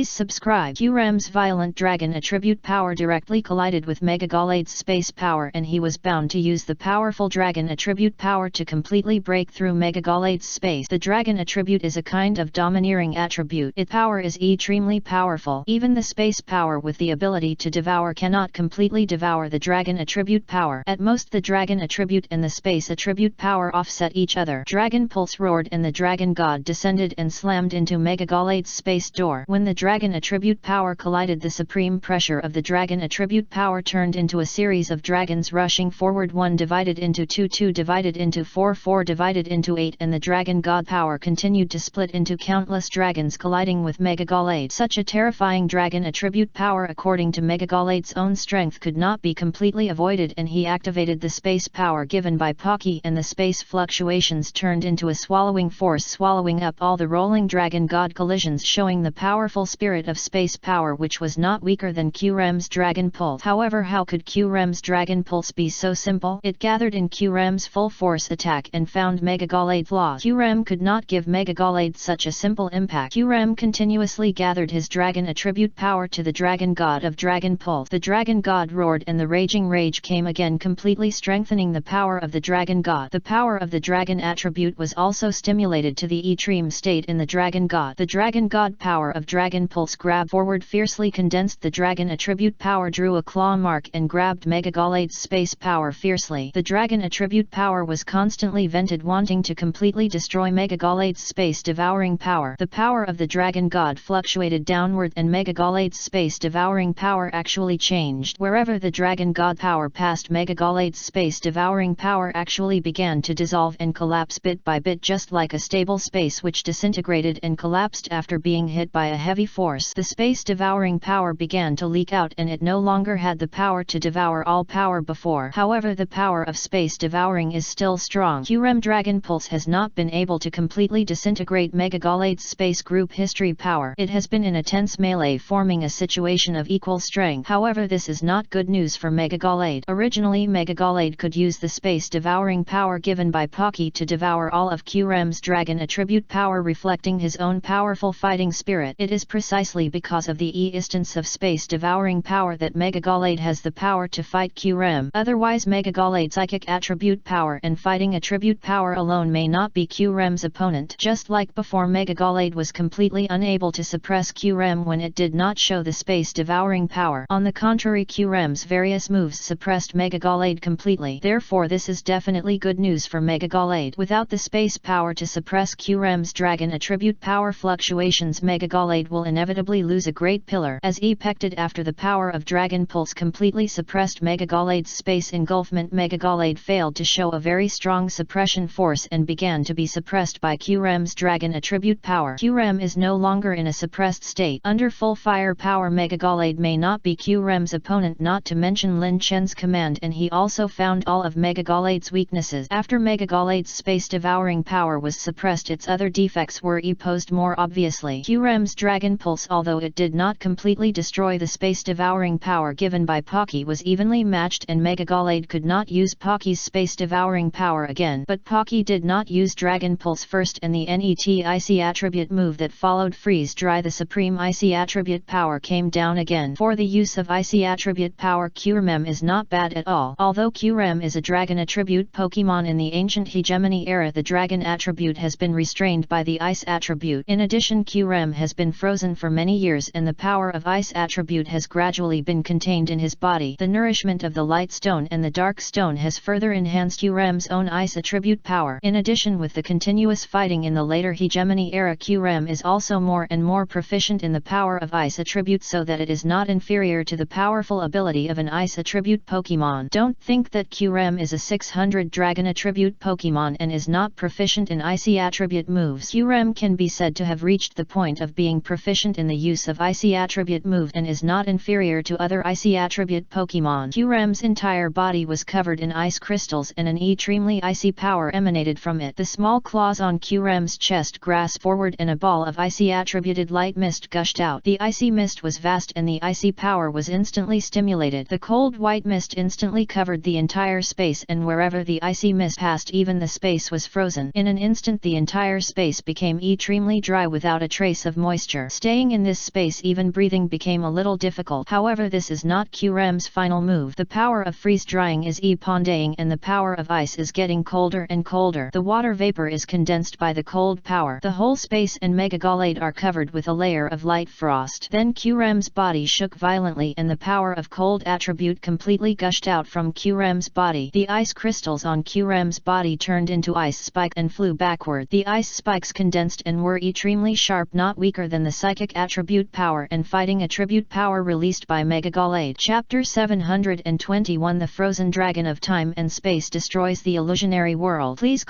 subscribe. Qrem's violent equivalent dragon attribute power directly collided with Megagalad's space power, and he was bound to use the powerful dragon attribute power to completely break through Megagalad's space. The dragon attribute is a kind of domineering attribute. Its power is extremely powerful. Even the space power with the ability to devour cannot completely devour the dragon attribute power. At most, the dragon attribute and the space attribute power offset each other. Dragon Pulse roared and the dragon god descended and slammed into Megagalad's space door. When the dragon attribute power collided, the supreme pressure of the dragon attribute power turned into a series of dragons rushing forward, 1 divided into 2, 2 divided into 4, 4 divided into 8, and the dragon god power continued to split into countless dragons colliding with Megagalad. Such a terrifying dragon attribute power, according to Megagalad's own strength, could not be completely avoided, and he activated the space power given by Pocky, and the space fluctuations turned into a swallowing force, swallowing up all the rolling dragon god collisions, showing the powerful spirit of space power, which was not weaker than Qrem's dragon pulse. However, how could Qrem's dragon pulse be so simple? It gathered in Qrem's full force attack and found Megagalad's flaws. Qrem could not give Megagalad such a simple impact. Qrem continuously gathered his dragon attribute power to the dragon god of dragon pulse. The dragon god roared and the raging rage came again, completely strengthening the power of the dragon god. The power of the dragon attribute was also stimulated to the extreme state in the dragon god. The dragon god power of dragon pulse grabbed forward, fiercely condensed the dragon attribute power, drew a claw mark and grabbed Megagalad's space power fiercely. The dragon attribute power was constantly vented, wanting to completely destroy Megagalad's space devouring power. The power of the dragon god fluctuated downward and Megagalad's space devouring power actually changed. Wherever the dragon god power passed, Megagalad's space devouring power actually began to dissolve and collapse bit by bit, just like a stable space which disintegrated and collapsed after being hit by a heavy force. The space devouring power began to leak out and it no longer had the power to devour all power before. However, the power of space devouring is still strong. Qrem Dragon Pulse has not been able to completely disintegrate Megagalad's space group history power. It has been in a tense melee, forming a situation of equal strength. However, this is not good news for Megagalad. Originally, Megagalad could use the space devouring power given by Pocky to devour all of Qrem's dragon attribute power, reflecting his own powerful fighting spirit. It is precisely because of the instance of space devouring power that Megagalad has the power to fight Qrem. Otherwise, Megagalad's psychic attribute power and fighting attribute power alone may not be Qrem's opponent. Just like before, Megagalad was completely unable to suppress Qrem when it did not show the space devouring power. On the contrary, Qrem's various moves suppressed Megagalad completely. Therefore, this is definitely good news for Megagalad. Without the space power to suppress Qrem's dragon attribute power fluctuations, Megagalad will inevitably lose a great pillar. As expected, after the power of Dragon Pulse completely suppressed Megagalad's space engulfment, Megagalad failed to show a very strong suppression force and began to be suppressed by Qrem's dragon attribute power. Qrem is no longer in a suppressed state. Under full firepower, Megagalad may not be Qrem's opponent, not to mention Lin Chen's command, and he also found all of Megagalad's weaknesses. After Megagalad's space devouring power was suppressed, its other defects were exposed more obviously. Qrem's dragon pulse, although it did not completely destroy the space devouring power given by Pocky, was evenly matched, and Megagalad could not use Pocky's space devouring power again. But Pocky did not use dragon pulse first, and the NETIC attribute move that followed, freeze dry, the supreme IC attribute power came down again. For the use of IC attribute power, Qrem is not bad at all. Although Qrem is a dragon attribute Pokemon in the ancient hegemony era, the dragon attribute has been restrained by the ice attribute. In addition, Qrem has been frozen for many years and the power of ice attribute has gradually been contained in his body. The nourishment of the light stone and the dark stone has further enhanced Qrem's own ice attribute power. In addition, with the continuous fighting in the later hegemony era, Qrem is also more and more proficient in the power of ice attribute, so that it is not inferior to the powerful ability of an ice attribute Pokemon. Don't think that Qrem is a 600 dragon attribute Pokemon and is not proficient in icy attribute moves. Qrem can be said to have reached the point of being proficient in the use of icy attribute move and is not inferior to other icy attribute Pokemon. Qrem's entire body was covered in ice crystals and an extremely icy power emanated from it. The small claws on Qrem's chest grasped forward and a ball of icy attributed light mist gushed out. The icy mist was vast and the icy power was instantly stimulated. The cold white mist instantly covered the entire space, and wherever the icy mist passed, even the space was frozen. In an instant, the entire space became extremely dry without a trace of moisture. Staying in this space, even breathing became a little difficult. However, this is not Qram's final move. The power of freeze-drying is epondaying and the power of ice is getting colder and colder. The water vapor is condensed by the cold power. The whole space and Megagalade are covered with a layer of light frost. Then Qram's body shook violently and the power of cold attribute completely gushed out from Qram's body. The ice crystals on Qram's body turned into ice spike and flew backward. The ice spikes condensed and were extremely sharp, not weaker than the psychic attribute power and fighting attribute power released by Megagalade. Chapter 721 The Frozen Dragon of Time and Space destroys the illusionary world. Please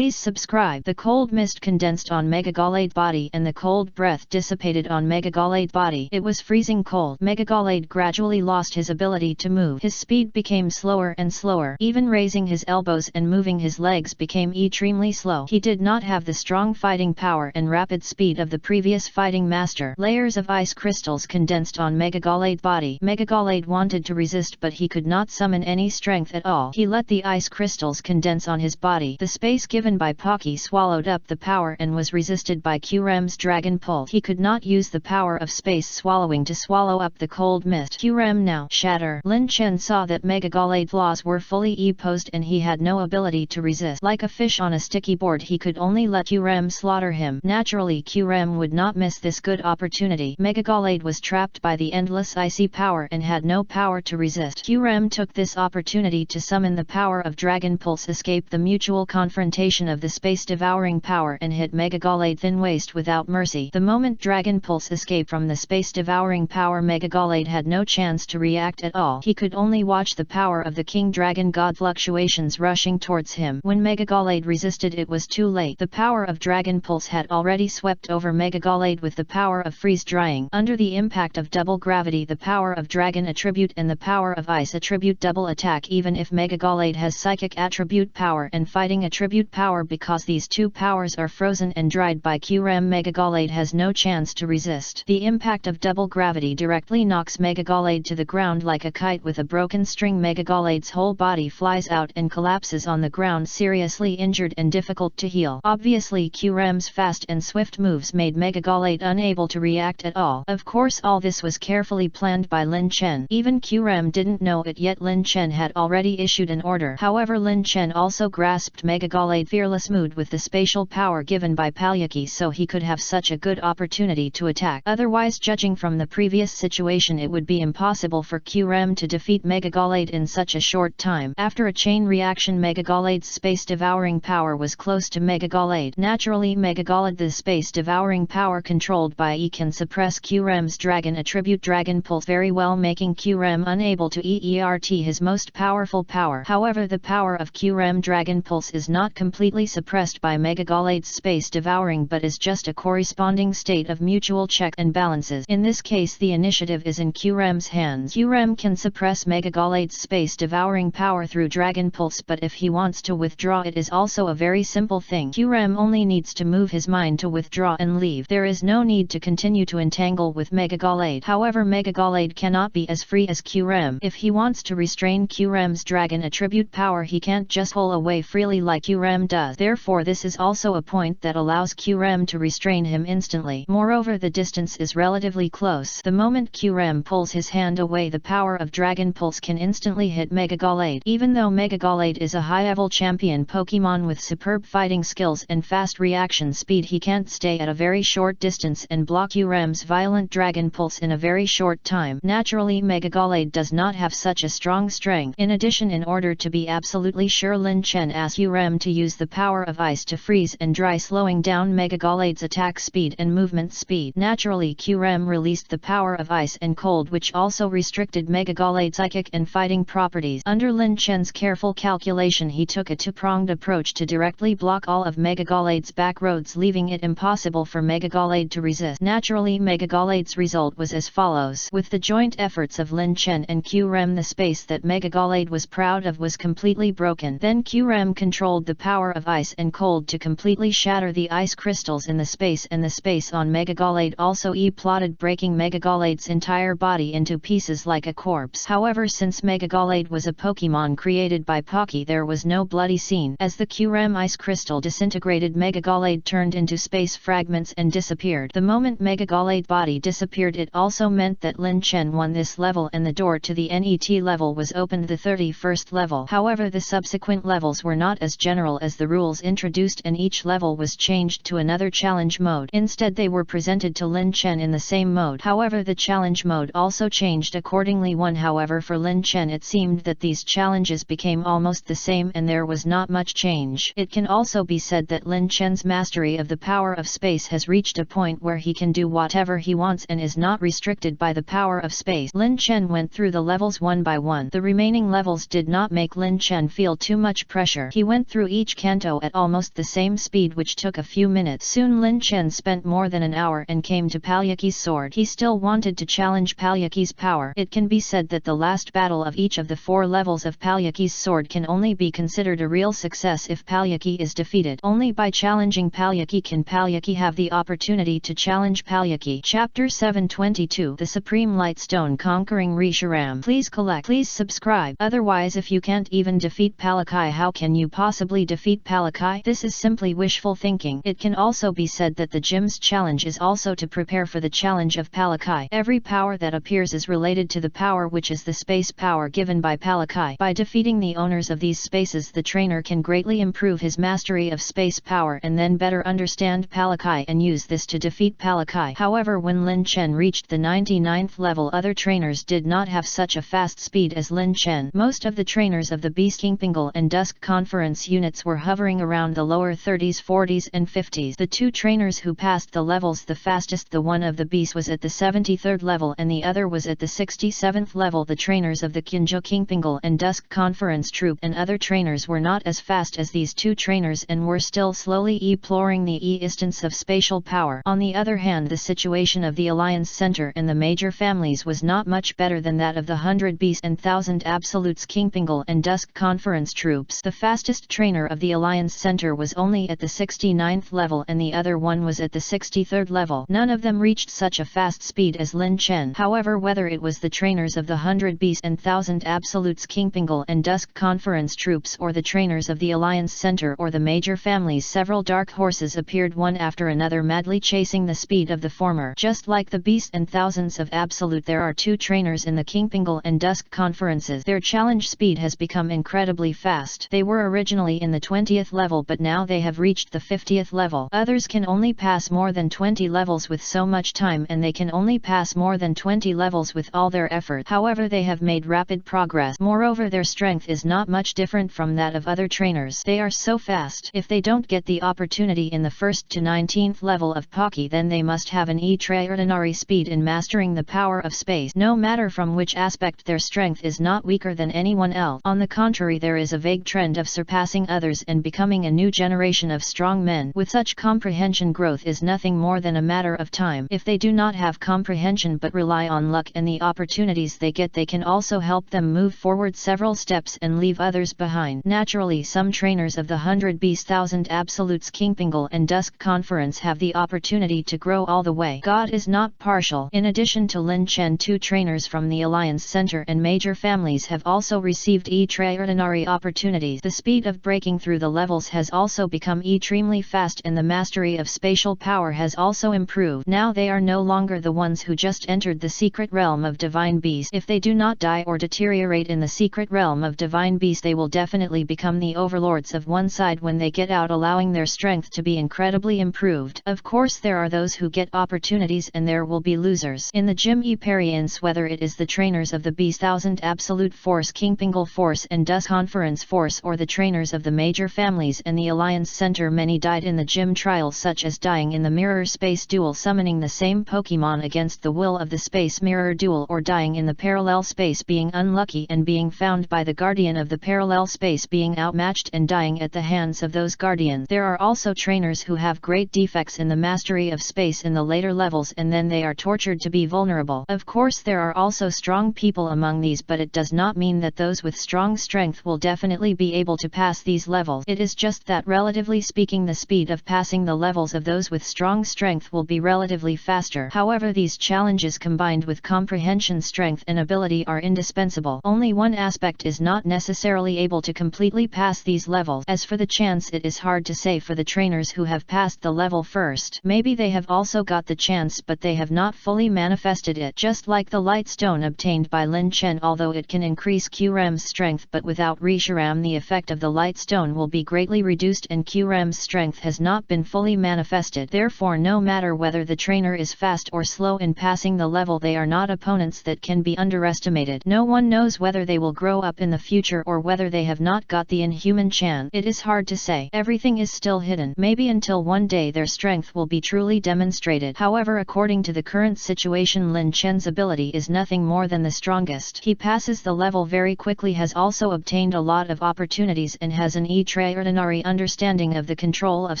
subscribe. The cold mist condensed on Megagalade body and the cold breath dissipated on Megagalade body. It was freezing cold. Megagalade gradually lost his ability to move. His speed became slower and slower. Even raising his elbows and moving his legs became extremely slow. He did not have the strong fighting power and rapid speed of the previous fighting master. Layers of ice crystals condensed on Megagalade body. Megagalade wanted to resist but he could not summon any strength at all. He let the ice crystals condense on his body. The space given by Pocky swallowed up the power and was resisted by Qram's dragon pulse. He could not use the power of space swallowing to swallow up the cold mist. Qram now shatter. Lin Chen saw that Megagalade's laws were fully opposed and he had no ability to resist. Like a fish on a sticky board, he could only let Qram slaughter him. Naturally, Qram would not miss this good opportunity. Megagalade was trapped by the endless icy power and had no power to resist. Qram took this opportunity to summon the power of Dragon Pulse, escape the mutual confrontation of the space-devouring power and hit Megagalade thin waist without mercy. The moment Dragon Pulse escaped from the space-devouring power, Megagalade had no chance to react at all. He could only watch the power of the King Dragon God fluctuations rushing towards him. When Megagalade resisted, it was too late. The power of Dragon Pulse had already swept over Megagalade with the power of freeze-drying. Under the impact of double gravity, the power of Dragon attribute and the power of Ice attribute double attack, even if Megagalade has psychic attribute power and fighting attribute power, because these two powers are frozen and dried by Qram. Megagalade has no chance to resist. The impact of double gravity directly knocks Megagalade to the ground like a kite with a broken string. Megagalade's whole body flies out and collapses on the ground, seriously injured and difficult to heal. Obviously, Qram's fast and swift moves made Megagalade unable to react at all. Of course, all this was carefully planned by Lin Chen. Even Qram didn't know it yet. Lin Chen had already issued an order. However, Lin Chen also grasped Megagalade's fearless mood with the spatial power given by Palyaki, so he could have such a good opportunity to attack. Otherwise, judging from the previous situation, it would be impossible for Qram to defeat Megagalade in such a short time. After a chain reaction, Megagalade's space-devouring power was close to Megagalade. Naturally, Megagalade, the space-devouring power controlled by E, can suppress Qram's dragon attribute Dragon Pulse very well, making Qram unable to exert his most powerful power. However, the power of Qram Dragon Pulse is not completely suppressed by Megagalade's space-devouring, but is just a corresponding state of mutual check and balances. In this case, the initiative is in Qram's hands. Qram can suppress Megagalade's space-devouring power through Dragon Pulse, but if he wants to withdraw, it is also a very simple thing. Qram only needs to move his mind to withdraw and leave. There is no need to continue to entangle with Megagalade. However, Megagalade cannot be as free as Qram. If he wants to restrain Qram's dragon attribute power, he can't just pull away freely like Qram does. Therefore, this is also a point that allows Qram to restrain him instantly. Moreover, the distance is relatively close. The moment Qram pulls his hand away, the power of Dragon Pulse can instantly hit Megagalade. Even though Megagalade is a high-level champion Pokemon with superb fighting skills and fast reaction speed, he can't stay at a very short distance and block Qram's violent Dragon Pulse in a very short time. Naturally, Megagalade does not have such a strong strength. In addition, in order to be absolutely sure, Lin Chen asked Qram to use the power of Ice to freeze and dry, slowing down Megagalade's attack speed and movement speed. Naturally, Qram released the power of Ice and Cold, which also restricted Megagalade's psychic and fighting properties. Under Lin Chen's careful calculation, he took a two-pronged approach to directly block all of Megagalade's back roads, leaving it impossible for Megagalade to resist. Naturally, Megagalade's result was as follows. With the joint efforts of Lin Chen and Qram, the space that Megagalade was proud of was completely broken. Then Qram controlled the power of Ice and Cold to completely shatter the ice crystals in the space, and the space on Megagalade also plotted breaking Megagalade's entire body into pieces like a corpse. However, since Megagalade was a Pokemon created by Pocky, there was no bloody scene. As the Qram ice crystal disintegrated, Megagalade turned into space fragments and disappeared. The moment Megagalade body disappeared, appeared. It also meant that Lin Chen won this level and the door to the NET level was opened, the 31st level. However, the subsequent levels were not as general as the rules introduced, and each level was changed to another challenge mode. Instead, they were presented to Lin Chen in the same mode. However, the challenge mode also changed accordingly. However, for Lin Chen it seemed that these challenges became almost the same and there was not much change. It can also be said that Lin Chen's mastery of the power of space has reached a point where he can do whatever he wants and is not restricted by the power of space. Lin Chen went through the levels one by one. The remaining levels did not make Lin Chen feel too much pressure. He went through each canto at almost the same speed, which took a few minutes. Soon Lin Chen spent more than an hour and came to Palyaki's sword. He still wanted to challenge Palyaki's power. It can be said that the last battle of each of the 4 levels of Palyaki's sword can only be considered a real success if Palyaki is defeated. Only by challenging Palyaki can Palyaki have the opportunity to challenge Palyaki. Chapter 722, The Supreme Light Stone Conquering Risharam. Please subscribe. Otherwise, if you can't even defeat Palyaki, how can you possibly defeat Palyaki? This is simply wishful thinking. It can also be said that the gym's challenge is also to prepare for the challenge of Palyaki. Every power that appears is related to the power which is the space power given by Palyaki. By defeating the owners of these spaces, the trainer can greatly improve his mastery of space power and then better understand Palyaki and use this to defeat Palyaki. However, when Lin Chen reached the 99th level, other trainers did not have such a fast speed as Lin Chen. Most of the trainers of the Beast Kingpingle and Dusk Conference units were hovering around the lower 30s, 40s and 50s. The 2 trainers who passed the levels the fastest, the one of the Beast was at the 73rd level and the other was at the 67th level. The trainers of the Kinjo Kingpingle and Dusk Conference troop and other trainers were not as fast as these 2 trainers and were still slowly exploring the instance of spatial power. On the other hand, the situation of the Alliance Center and the major families was not much better than that of the 100 Beast and 1000 Absolutes Kingpingle and Dusk Conference troops. The fastest trainer of the Alliance Center was only at the 69th level and the other one was at the 63rd level. None of them reached such a fast speed as Lin Chen. However, whether it was the trainers of the 100 Beast and 1000 Absolutes Kingpingle and Dusk Conference troops or the trainers of the Alliance Center or the major families, several dark horses appeared one after another, madly chasing the speed of the former. Just like the Beast and thousands of Absolute, there are 2 trainers in the Kingpingle and Dusk Conferences. Their challenge speed has become incredibly fast. They were originally in the 20th level, but now they have reached the 50th level. Others can only pass more than 20 levels with so much time, and they can only pass more than 20 levels with all their effort. However, they have made rapid progress. Moreover, their strength is not much different from that of other trainers. They are so fast. If they don't get the opportunity in the 1st to 19th level of Pocky, then they must have an extraordinary speed in mastering the power of space. No matter from which aspect, their strength is not weaker than anyone else. On the contrary, there is a vague trend of surpassing others and becoming a new generation of strong men. With such comprehension, growth is nothing more than a matter of time. If they do not have comprehension but rely on luck and the opportunities they get, they can also help them move forward several steps and leave others behind. Naturally, some trainers of the 100 Beast 1000 Absolutes Kingpingle and Dusk Conference have the opportunity to grow all the way. God is not partial. In addition to Lin Chen, 2 trainers from the Alliance Center and major families have also received extraordinary opportunities. The speed of breaking through the levels has also become extremely fast and the mastery of spatial power has also improved. Now they are no longer the ones who just entered the secret realm of Divine Beast. If they do not die or deteriorate in the secret realm of Divine Beast, they will definitely become the overlords of one side when they get out, allowing their strength to be incredibly improved. Of course, there are those who get opportunities and there will be losers. In the gym Eperience, whether it is the trainers of the Beast 1000 Absolute Force, Kingpingle Force and Dusk Conference Force or the trainers of the major families and the Alliance Center, many died in the gym trial, such as dying in the Mirror Space Duel, summoning the same Pokemon against the will of the Space Mirror Duel, or dying in the Parallel Space, being unlucky and being found by the Guardian of the Parallel Space, being outmatched and dying at the hands of those Guardians. There are also trainers who have great defects in the mastery of space in the later levels and then they are tortured to be vulnerable. Of course, there are also strong people among these, but it does not mean that those with strong strength will definitely be able to pass these levels. It is just that relatively speaking, the speed of passing the levels of those with strong strength will be relatively faster. However, these challenges combined with comprehension, strength and ability are indispensable. Only one aspect is not necessarily able to completely pass these levels. As for the chance, it is hard to say for the trainers who have passed the level first. Maybe they have also got the chance, but they have not fully manifested it. Just like the light stone obtained by Lin Chen, although it can increase QRAM's strength, but without reshiram the effect of the light stone will be greatly reduced and QRAM's strength has not been fully manifested. Therefore, no matter whether the trainer is fast or slow in passing the level, they are not opponents that can be underestimated. No one knows whether they will grow up in the future or whether they have not got the inhuman chance. It is hard to say. Everything is still hidden. Maybe until one day their strength will be truly demonstrated. However, according to the current situation, Lin Chen's ability is nothing more than the strongest. He passes the level very quickly, has also obtained a lot of opportunities, and has an extraordinary understanding of the control of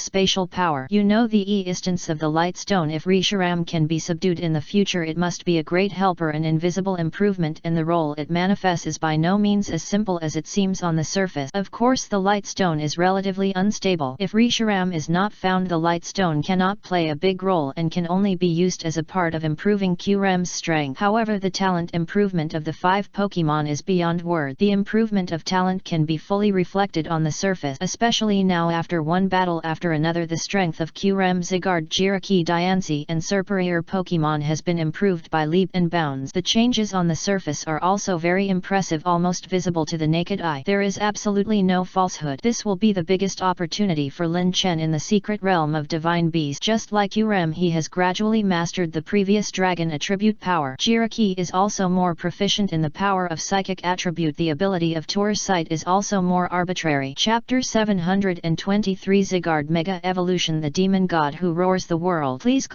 spatial power. You know the instance of the light stone. If Reshiram can be subdued in the future, it must be a great helper and invisible improvement, and the role it manifests is by no means as simple as it seems on the surface. Of course, the light stone is relatively unstable. If Reshiram is not found, the light stone cannot play a big role and can only be used as a part of improving QRAM's strength. However, the talent improvement of the 5 Pokemon is beyond word. The improvement of talent can be fully reflected on the surface, especially now after one battle after another. The strength of QRAM, Zygarde, Jiraiya, Diancie and superior Pokemon has been improved by leap and bounds. The changes on the surface are also very impressive, almost visible to the naked eye. There is absolutely no falsehood. This will be the biggest opportunity for Lin Chen in the secret realm of Divine Beast. Just like QRAM, he has gradually mastered the previous dragon attribute power. Jiraiya is also more proficient in the power of psychic attribute. The ability of Taurus sight is also more arbitrary. Chapter 723 Zygarde Mega Evolution, the demon god who roars the world. Please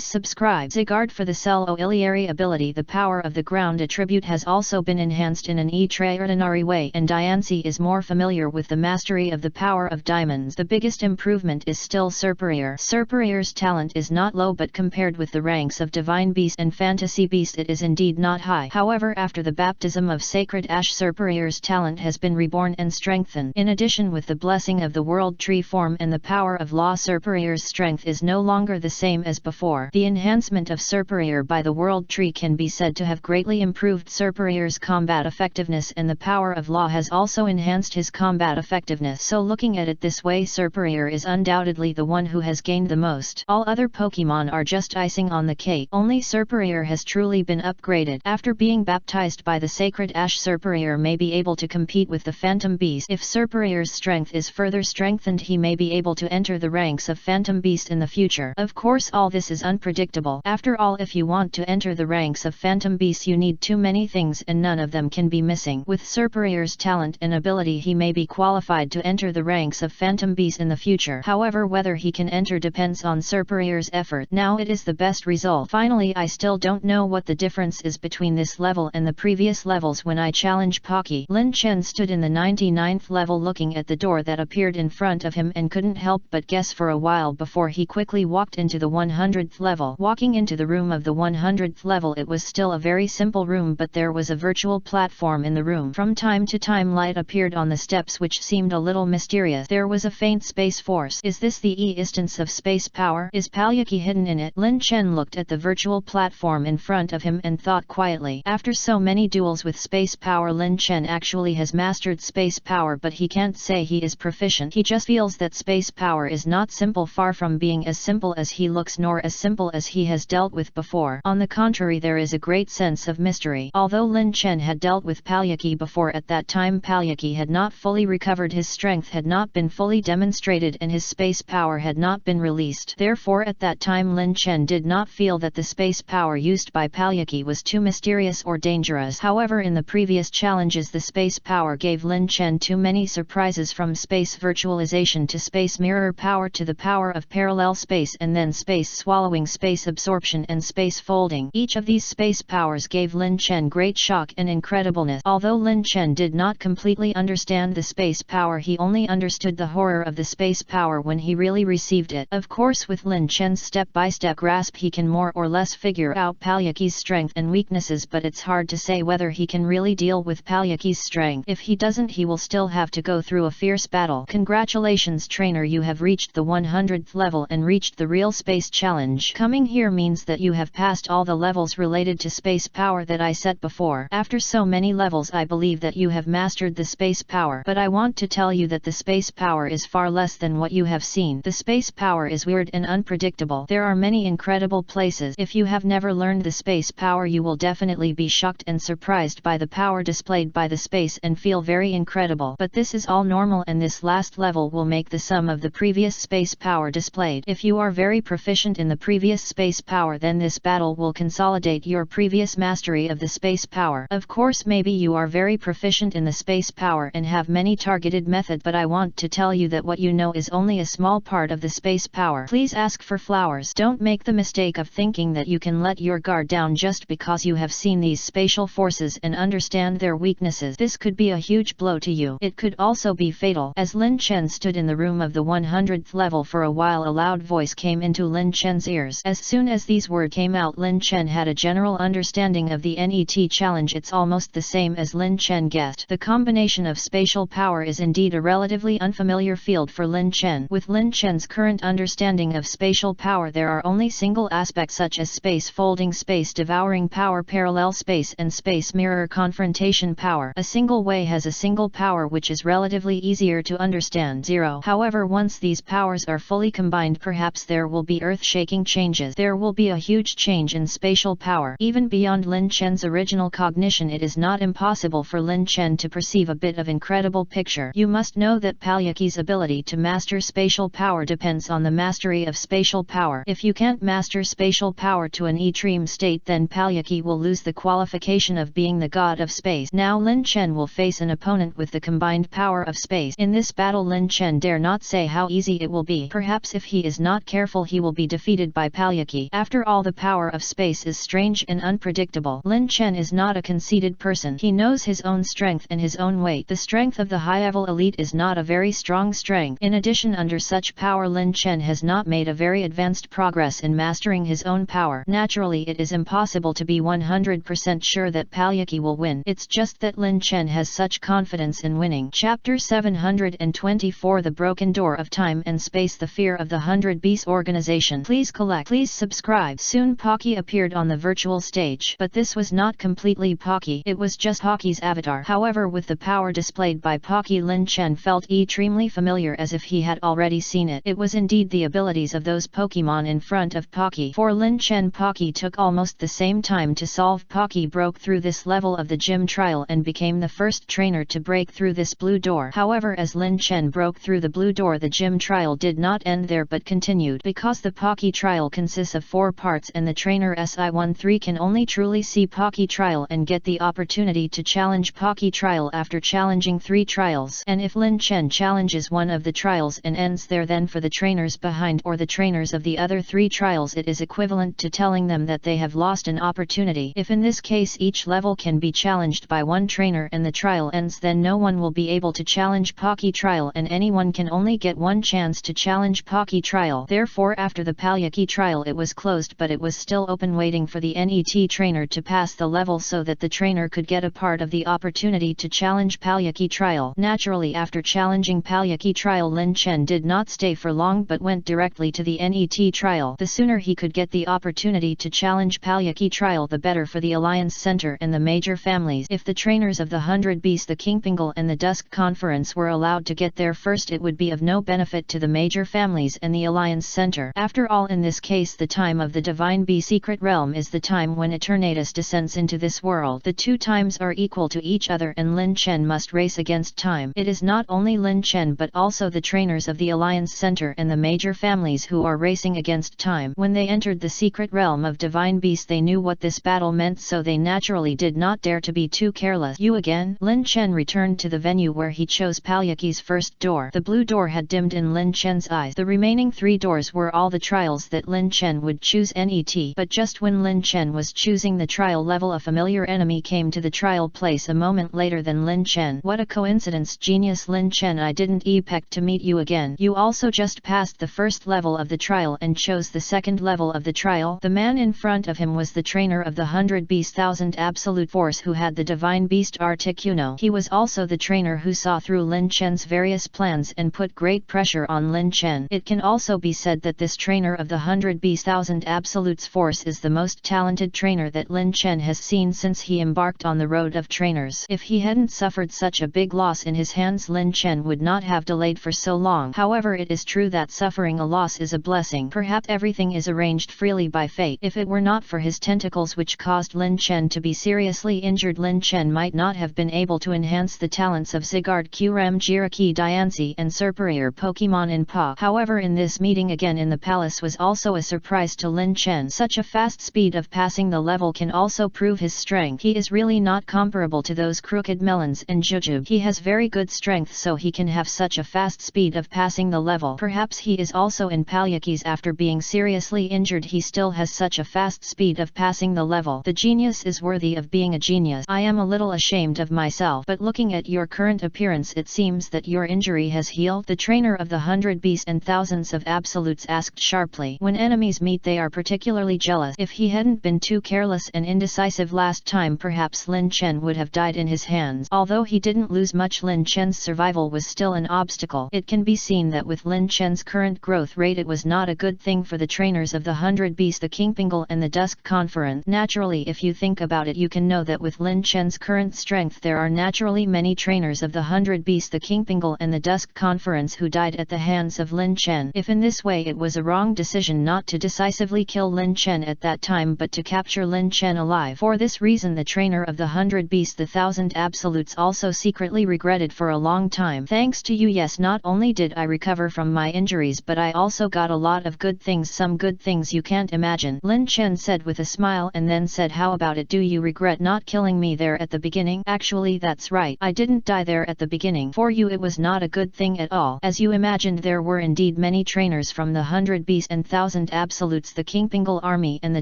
subscribe. Zygarde for the Cell Oiliary ability. The power of the ground attribute has also been enhanced in an extraordinary way, and Diancie is more familiar with the mastery of the power of diamonds. The biggest improvement is still Superior. Superior's talent is not low, but compared with the ranks of Divine Beast and Fantasy Beast, it is indeed not high. However, after the baptism of Sacred Ash, Superior's talent has been reborn and strengthened. In addition, with the blessing of the World Tree form and the power of Law, Superior's strength is no longer the same as before. The enhancement of Superior by the World Tree can be said to have greatly improved Superior's combat effectiveness, and the power of Law has also enhanced his combat effectiveness. So looking at it this way, Superior is undoubtedly the one who has gained the most. All other Pokemon are just icing on the cake. Only Superior has truly been upgraded. After being baptized by the Sacred Ash, Superior may be able to compete with the Phantom Beast. If Superior's strength is further strengthened, he may be able to enter the ranks of Phantom Beast in the future. Of course, all this is unpredictable. After all, if you want to enter the ranks of Phantom Beast, you need too many things, and none of them can be missing. With Superior's talent and ability, he may be qualified to enter the ranks of Phantom Beast in the future. However, whether he can enter depends on Superior's effort. Now it is the best result. Finally, I still don't know what the difference is between this level and the previous levels. When I challenge Pocky, Lin Chen stood in the 99th level looking at the door that appeared in front of him and couldn't help but guess for a while before he quickly walked into the 100th level. Walking into the room of the 100th level, it was still a very simple room, but there was a virtual platform in the room. From time to time, light appeared on the steps, which seemed a little mysterious. There was a faint space force. Is this the instance of space power? Is Palyaki hidden in it? Lin Chen looked at the virtual platform in front of him and thought quietly. After so many duels with space power, Lin Chen actually has mastered space power, but he can't say he is proficient. He just feels that space power is not simple, far from being as simple as he looks, nor as simple as he has dealt with before. On the contrary, there is a great sense of mystery. Although Lin Chen had dealt with Palyaki before, at that time Palyaki had not fully recovered, his strength had not been fully demonstrated, and his space power had not been released. Therefore, at that time Lin Chen did not feel that the space power used by Palyaki was too mysterious or dangerous. However, in the previous challenges, the space power gave Lin Chen too many surprises, from space virtualization to space mirror power to the power of parallel space, and then space swallowing, space absorption and space folding. Each of these space powers gave Lin Chen great shock and incredibleness. Although Lin Chen did not completely understand the space power, he only understood the horror of the space power when he really received it. Of course, with Lin Chen's step-by-step grasp, he can more or less figure out Palyaki's strength and weaknesses, but it's hard to say whether he can really deal with Palyaki's strength. If he doesn't, he will still have to go through a fierce battle. Congratulations, trainer, you have reached the 100th level and reached the real space challenge. Coming here means that you have passed all the levels related to space power that I set before. After so many levels, I believe that you have mastered the space power, but I want to tell you that the space power is far less than what you have seen. The space power is weird and unpredictable. There are many incredible places places. If you have never learned the space power, you will definitely be shocked and surprised by the power displayed by the space and feel very incredible. But this is all normal, and this last level will make the sum of the previous space power displayed. If you are very proficient in the previous space power, then this battle will consolidate your previous mastery of the space power. Of course, maybe you are very proficient in the space power and have many targeted methods, but I want to tell you that what you know is only a small part of the space power. Please ask for flowers. Don't make the mistake of thinking that you can let your guard down just because you have seen these spatial forces and understand their weaknesses. This could be a huge blow to you. It could also be fatal. As Lin Chen stood in the room of the 100th level for a while, a loud voice came into Lin Chen's ears. As soon as these words came out, Lin Chen had a general understanding of the NET challenge. It's almost the same as Lin Chen guessed. The combination of spatial power is indeed a relatively unfamiliar field for Lin Chen. With Lin Chen's current understanding of spatial power, there are only single aspects such as space folding, space devouring power, parallel space, and space mirror confrontation power. A single way has a single power which is relatively easier to understand. 0. However, once these powers are fully combined, perhaps there will be earth-shaking changes. There will be a huge change in spatial power. Even beyond Lin Chen's original cognition, it is not impossible for Lin Chen to perceive a bit of incredible picture. You must know that Palyaki's ability to master spatial power depends on the mastery of spatial power. If you can't master spatial power to an extreme state, then Palyaki will lose the qualification of being the god of space. Now Lin Chen will face an opponent with the combined power of space. In this battle, Lin Chen dare not say how easy it will be. Perhaps if he is not careful, he will be defeated by Palyaki. After all, the power of space is strange and unpredictable. Lin Chen is not a conceited person. He knows his own strength and his own weight. The strength of the high-level elite is not a very strong strength. In addition, under such power, Lin Chen has not made a very advanced progress in mastering his own power. Naturally, it is impossible to be 100% sure that Palyaki will win. It's just that Lin Chen has such confidence in winning. Chapter 724: The Broken Door of Time and Space, the Fear of the 100 Beasts Organization. Please subscribe. Soon Pocky appeared on the virtual stage, but this was not completely Pocky. It was just Pocky's avatar. However, with the power displayed by Pocky, Lin Chen felt extremely familiar, as if he had already seen it. It was indeed the abilities of those Pokemon in front of Pocky. For Lin Chen, Pocky took almost the same time to solve. Pocky broke through this level of the gym trial and became the first trainer to break through this blue door. However, as Lin Chen broke through the blue door, the gym trial did not end there but continued. Because the Pocky trial consists of 4 parts and the trainer SI13 can only truly see Pocky trial and get the opportunity to challenge Pocky trial after challenging 3 trials. And if Lin Chen challenges one of the trials and ends there, then for the trainers behind or the trainers of the other 3 trials, it is equivalent to telling them that they have lost an opportunity. If in this case each level can be challenged by 1 trainer and the trial ends, then no one will be able to challenge Pocky trial and anyone can only get 1 chance to challenge Pocky trial. Therefore, after the Palyaki trial it was closed, but it was still open, waiting for the NET trainer to pass the level so that the trainer could get a part of the opportunity to challenge Palyaki trial. Naturally, after challenging Palyaki trial, Lin Chen did not stay for long but went directly to the NET trial. The sooner he could get the opportunity to challenge Palyaki trial, the better for the Alliance Center and the major families. If the trainers of the 100 Beasts, the Kingpingle and the Dusk Conference were allowed to get there first, it would be of no benefit to the major families and the Alliance Center. After all, in this case, the time of the Divine Bee Secret Realm is the time when Eternatus descends into this world. The 2 times are equal to each other and Lin Chen must race against time. It is not only Lin Chen but also the trainers of the Alliance Center and the major families who are racing against time. When they entered the secret realm of Divine Beast, they knew what this battle meant, so they naturally did not dare to be too careless. You again? Lin Chen returned to the venue where he chose Palyaki's first door. The blue door had dimmed in Lin Chen's eyes. The remaining 3 doors were all the trials that Lin Chen would choose NET. But just when Lin Chen was choosing the trial level, a familiar enemy came to the trial place a moment later than Lin Chen. What a coincidence, genius Lin Chen, I didn't expect to meet you again. You also just passed the first level of the trial and chose the second level of the trial. The man in front of him was the trainer of the 100 Beast 1000 Absolute Force who had the Divine Beast Articuno. He was also the trainer who saw through Lin Chen's various plans and put great pressure on Lin Chen. It can also be said that this trainer of the 100 Beast 1000 Absolutes Force is the most talented trainer that Lin Chen has seen since he embarked on the road of trainers. If he hadn't suffered such a big loss in his hands, Lin Chen would not have delayed for so long. However, it is true that suffering a loss is a blessing. Perhaps everything is arranged freely by fate. If it were not for his tentacles which caused Lin Chen to be seriously injured, Lin Chen might not have been able to enhance the talents of Zygarde, Kyurem, Jiraiya, Diancie and superior Pokemon in Pa. However, in this meeting again in the palace was also a surprise to Lin Chen. Such a fast speed of passing the level can also prove his strength. He is really not comparable to those crooked melons and Jujube. He has very good strength, so he can have such a fast speed of passing the level. Perhaps he is also in Palyakis. After being seriously injured, he still has such a fast speed of passing the level. The genius is worthy of being a genius. I am a little ashamed of myself, but looking at your current appearance, it seems that your injury has healed. The trainer of the 100 Beasts and Thousands of Absolutes asked sharply. When enemies meet, they are particularly jealous. If he hadn't been too careless and indecisive last time, perhaps Lin Chen would have died in his hands. Although he didn't lose much, Lin Chen's survival was still an obstacle. It can be seen that with Lin Chen's current growth rate, it was not a good thing for the trainers of the 100 Beasts, the Kingpingle and the Dusk Conference. Naturally, if you think about it, you can know that with Lin Chen's current strength, there are naturally many trainers of the 100 Beasts, the Kingpingle and the Dusk Conference who died at the hands of Lin Chen. If in this way it was a wrong decision not to decisively kill Lin Chen at that time, but to capture Lin Chen alive. For this reason, the trainer of the 100 Beasts, the 1000 Absolutes, also secretly regretted for a long time. Thanks to you, yes, not only did I recover from my injuries, but I also got a lot of good things, some good things you can't imagine, Lin Chen said with a smile, and then said, how about it? Do you regret not killing me there at the beginning? Actually, that's right. I didn't die there at the beginning. For you it was not a good thing at all. As you imagined, there were indeed many trainers from the 100 Beasts and 1000 Absolutes, the Kingpingle army and the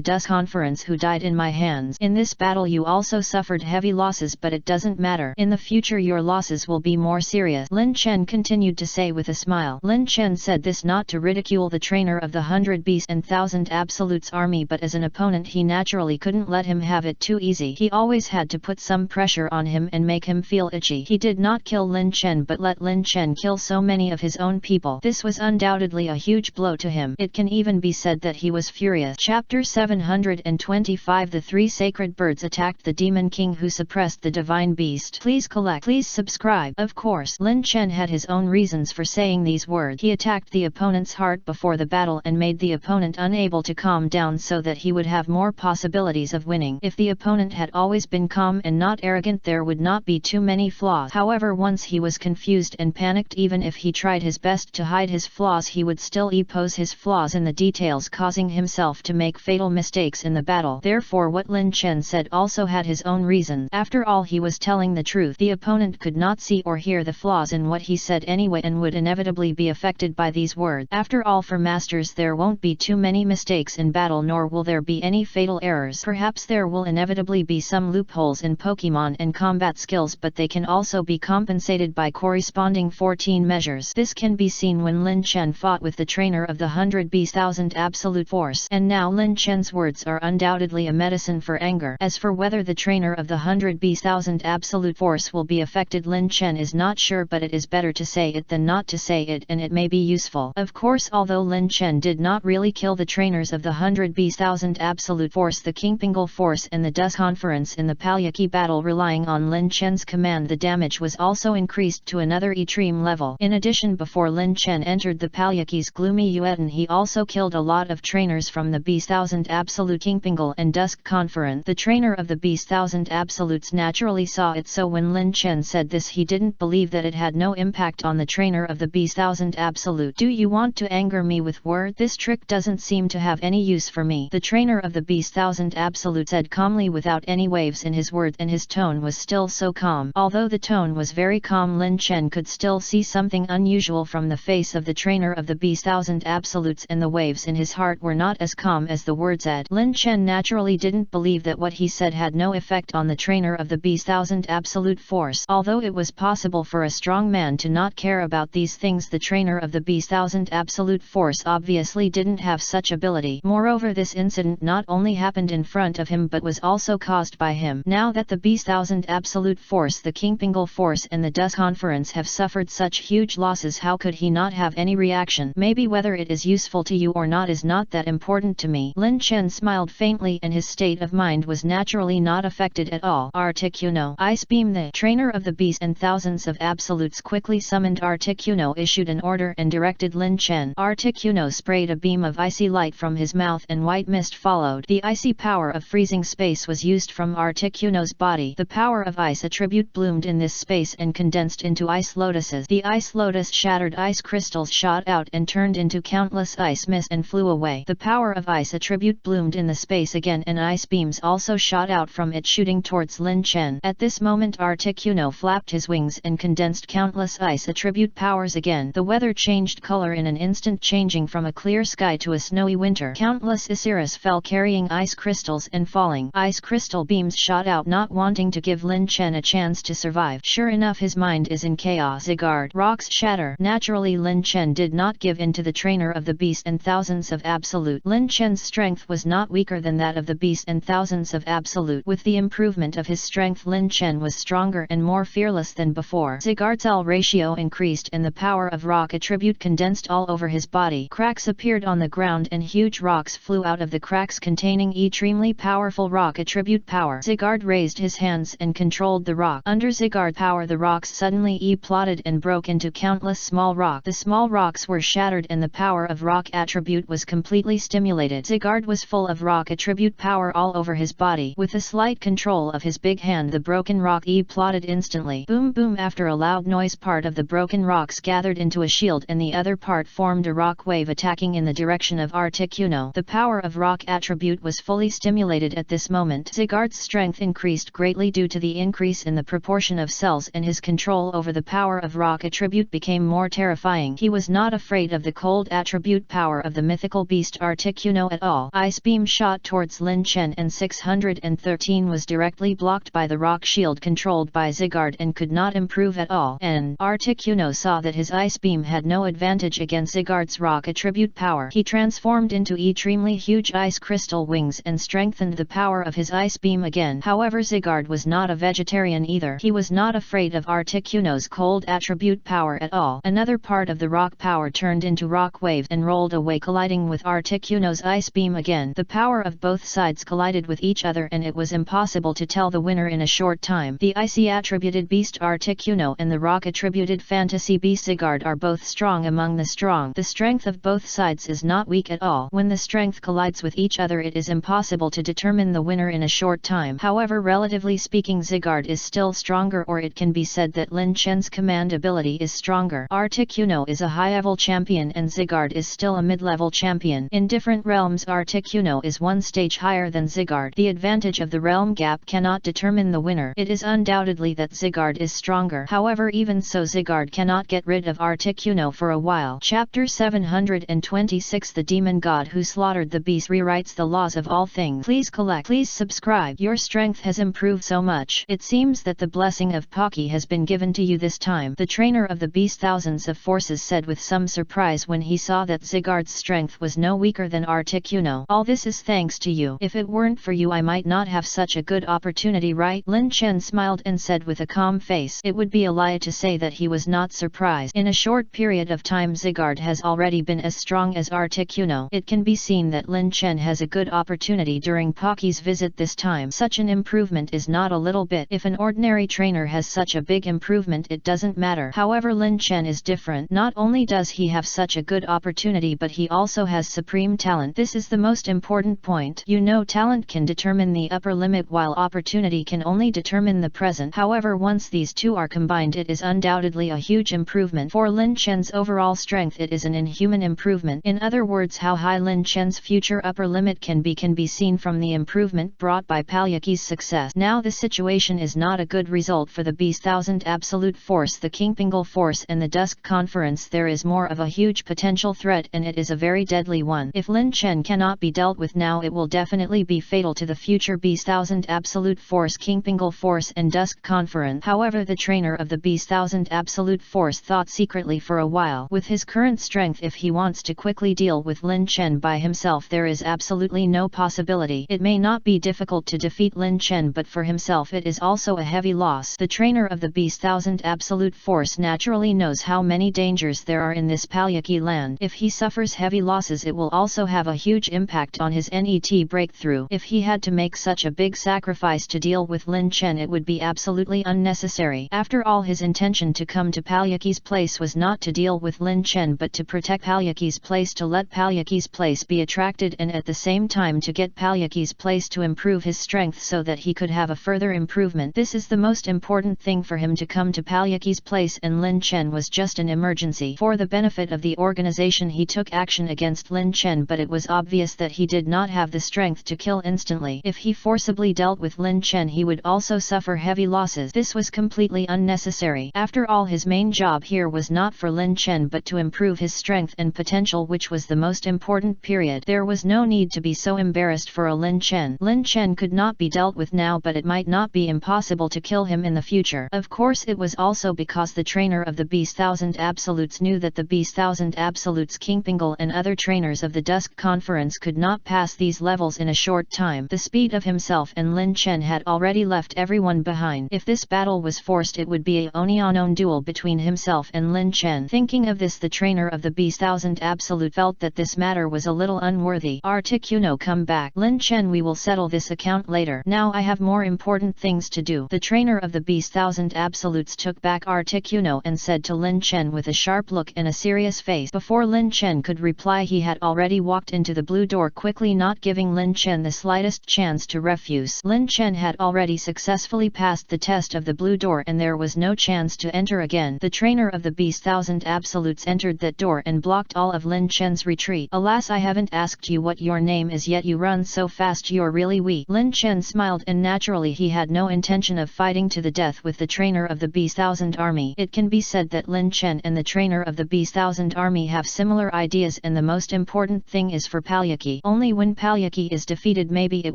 Dusk Conference who died in my hands. In this battle you also suffered heavy losses, but it doesn't matter. In the future your losses will be more serious, Lin Chen continued to say with a smile. Lin Chen said this not to ridicule the trainer of the 100 Beasts and 1000 Absolutes army, but as an opponent he naturally couldn't let him have it too easy. He always had to put some pressure on him and make him feel itchy. He did not kill Lin Chen, but let Lin Chen kill so many of his own people. This was undoubtedly a huge blow to him. It can even be said that he was furious. Chapter 725. The three sacred birds attacked the Demon King who suppressed the divine beast. Please collect. Please subscribe. Of course, Lin Chen had his own reasons for saying these words. He attacked the opponent's heart before the battle and made the opponent unable to calm down so that he would have more possibilities of winning. If the opponent had always been calm and not arrogant, there would not be too many flaws. However, once he was confused and panicked, even if he tried his best to hide his flaws, he would still expose his flaws in the details, causing himself to make fatal mistakes in the battle. Therefore, what Lin Chen said also had his own reason. After all, he was telling the truth. The opponent could not see or hear the flaws in what he said anyway and would inevitably be affected by these words. After all, for masters there won't be too many mistakes in battle, nor will there be any fatal errors. Perhaps there will inevitably be some loopholes in Pokemon and combat skills, but they can also be compensated by corresponding 14 measures. This can be seen when Lin Chen fought with the trainer of the 100 Beasts 1000 Absolute Force. And now Lin Chen's words are undoubtedly a medicine for anger. As for whether the trainer of the 100 Beasts 1000 Absolute Force will be affected, Lin Chen is not sure, but it is better to say it than not to say it, and it may be useful. Of course, although Lin Chen did not really kill the trainers of the 100 Beasts 1000 Absolute Force, the Kingpingle Force and the Dusk Conference in the Palyaki battle, relying on Lin Chen's command, the damage was also increased to another extreme level. In addition, before Lin Chen entered the Palyaki's gloomy Yuetan, he also killed a lot of trainers from the Beast 1000 Absolute Kingpingle and Dusk Conference. The trainer of the Beast 1000 Absolutes naturally saw it, so when Lin Chen said this, he didn't believe that it had no impact on the trainer of the Beast 1000 Absolute. Do you want to anger me with words? This trick doesn't seem to have any use for me, the trainer of the Beast 1000 Absolute said calmly without any waves in his words, and his tone was still so calm. Although the tone was very calm, Lin Chen could still see something unusual from the face of the trainer of the Beast 1000 Absolutes, and the waves in his heart were not as calm as the words said. Lin Chen naturally didn't believe that what he said had no effect on the trainer of the Beast 1000 Absolute Force. Although it was possible for a strong man to not care about these things, the trainer of the Beast 1000 Absolute Force obviously didn't have such ability. Moreover, this incident not only happened in front of him but was also caused by him. Now that the Beast 1000 Absolute Force, the Kingpingle Force and the Dusk Conference have suffered such huge losses, how could he not have any reaction? Maybe whether it is useful to you or not is not that important to me. Lin Chen smiled faintly, and his state of mind was naturally not affected at all. Articuno. Ice Beam. The trainer of the Beast and thousands of Absolutes quickly summoned Articuno, issued an order and directed Lin Chen. Articuno sprayed a beam of icy light from from his mouth and white mist followed. The icy power of freezing space was used from Articuno's body. The power of ice attribute bloomed in this space and condensed into ice lotuses. The ice lotus shattered ice crystals shot out and turned into countless ice mist and flew away. The power of ice attribute bloomed in the space again and ice beams also shot out from it shooting towards Lin Chen. At this moment Articuno flapped his wings and condensed countless ice attribute powers again. The weather changed color in an instant, changing from a clear sky to a snowy winter. Countless Isiris fell carrying ice crystals and falling. Ice crystal beams shot out, not wanting to give Lin Chen a chance to survive. Sure enough, his mind is in chaos. Zigard. Rocks shatter. Naturally Lin Chen did not give in to the trainer of the beast and thousands of absolute. Lin Chen's strength was not weaker than that of the beast and thousands of absolute. With the improvement of his strength, Lin Chen was stronger and more fearless than before. Zigard's L ratio increased and the power of rock attribute condensed all over his body. Cracks appeared on the ground and huge rocks flew out of the cracks containing extremely powerful rock attribute power. Zigard raised his hands and controlled the rock. Under Zigard power the rocks suddenly plotted and broke into countless small rocks. The small rocks were shattered and the power of rock attribute was completely stimulated. Zigard was full of rock attribute power all over his body. With a slight control of his big hand the broken rock plotted instantly. Boom boom. After a loud noise, part of the broken rocks gathered into a shield and the other part formed a rock wave attacking in the direction of Articuno. The power of rock attribute was fully stimulated at this moment. Zigard's strength increased greatly due to the increase in the proportion of cells, and his control over the power of rock attribute became more terrifying. He was not afraid of the cold attribute power of the mythical beast Articuno at all. Ice beam shot towards Lin Chen and 613 was directly blocked by the rock shield controlled by Zigard and could not improve at all. And Articuno saw that his ice beam had no advantage against Zigard's rock attribute power. He transformed into extremely huge ice crystal wings and strengthened the power of his ice beam again. However, Zigard was not a vegetarian either. He was not afraid of Articuno's cold attribute power at all. Another part of the rock power turned into rock wave and rolled away, colliding with Articuno's ice beam again. The power of both sides collided with each other and it was impossible to tell the winner in a short time. The icy attributed beast Articuno and the rock attributed fantasy beast Zigard are both strong among the strong. The strength of both sides is not weak at all. When the strength collides with each other it is impossible to determine the winner in a short time. However, relatively speaking, Zigard is still stronger, or it can be said that Lin Chen's command ability is stronger. Articuno is a high-level champion and Zigard is still a mid-level champion. In different realms Articuno is one stage higher than Zigard. The advantage of the realm gap cannot determine the winner. It is undoubtedly that Zigard is stronger. However, even so Zigard cannot get rid of Articuno for a while. Chapter 726 The Demon God Who Slaughtered the Beast rewrites the laws of all things. Please collect. Please subscribe. Your strength has improved so much. It seems that the blessing of Pocky has been given to you this time. The trainer of the beast thousands of forces said with some surprise when he saw that Zigard's strength was no weaker than Articuno. All this is thanks to you. If it weren't for you I might not have such a good opportunity, right? Lin Chen smiled and said with a calm face. It would be a lie to say that he was not surprised. In a short period of time Zigard has already been as strong as Articuno. It can be seen that Lin Chen has a good opportunity during Pocky's visit this time. Such an improvement is not a little bit. If an ordinary trainer has such a big improvement it doesn't matter. However, Lin Chen is different. Not only does he have such a good opportunity but he also has supreme talent. This is the most important point. You know, talent can determine the upper limit while opportunity can only determine the present. However, once these two are combined it is undoubtedly a huge improvement. For Lin Chen's overall strength it is an inhuman improvement. In other words, how high Lin Chen's future upper limit can be seen from the improvement brought by Palyaki's success. Now the situation is not a good result for the Beast Thousand Absolute Force, the Kingpingal Force and the Dusk Conference. There is more of a huge potential threat and it is a very deadly one. If Lin Chen cannot be dealt with now it will definitely be fatal to the future Beast Thousand Absolute Force, Kingpingal Force and Dusk Conference. However, the trainer of the Beast Thousand Absolute Force thought secretly for a while. With his current strength, if he wants to quickly deal with Lin Chen by himself there is absolutely no possibility. It may not be difficult to defeat Lin Chen but for himself it is also a heavy loss. The trainer of the Beast Thousand Absolute Force naturally knows how many dangers there are in this Palyaki land. If he suffers heavy losses it will also have a huge impact on his NET breakthrough. If he had to make such a big sacrifice to deal with Lin Chen it would be absolutely unnecessary. After all, his intention to come to Palyaki's place was not to deal with Lin Chen but to protect Palyaki's place, to let Palyaki's Palyaki's place be attracted and at the same time to get Palyaki's place to improve his strength so that he could have a further improvement. This is the most important thing for him to come to Palyaki's place, and Lin Chen was just an emergency. For the benefit of the organization he took action against Lin Chen, but it was obvious that he did not have the strength to kill instantly. If he forcibly dealt with Lin Chen he would also suffer heavy losses. This was completely unnecessary. After all, his main job here was not for Lin Chen but to improve his strength and potential, which was the most important period. There was no need to be so embarrassed for a Lin Chen. Lin Chen could not be dealt with now, but it might not be impossible to kill him in the future. Of course it was also because the trainer of the Beast Thousand Absolutes knew that the Beast Thousand Absolutes Kingpingle and other trainers of the Dusk Conference could not pass these levels in a short time. The speed of himself and Lin Chen had already left everyone behind. If this battle was forced it would be a Oni-Unknown duel between himself and Lin Chen. Thinking of this, the trainer of the Beast Thousand Absolute felt that this matter was a little unworthy. Articuno, come back. Lin Chen, we will settle this account later. Now I have more important things to do. The trainer of the Beast Thousand Absolutes took back Articuno and said to Lin Chen with a sharp look and a serious face. Before Lin Chen could reply he had already walked into the blue door quickly, not giving Lin Chen the slightest chance to refuse. Lin Chen had already successfully passed the test of the blue door and there was no chance to enter again. The trainer of the Beast Thousand Absolutes entered that door and blocked all of Lin Chen's retreat. Alas, I haven't asked you what your name is yet, you run so fast, you're really weak. Lin Chen smiled, and naturally he had no intention of fighting to the death with the trainer of the Beast Thousand Army. It can be said that Lin Chen and the trainer of the Beast Thousand Army have similar ideas, and the most important thing is for Palyaki. Only when Palyaki is defeated maybe it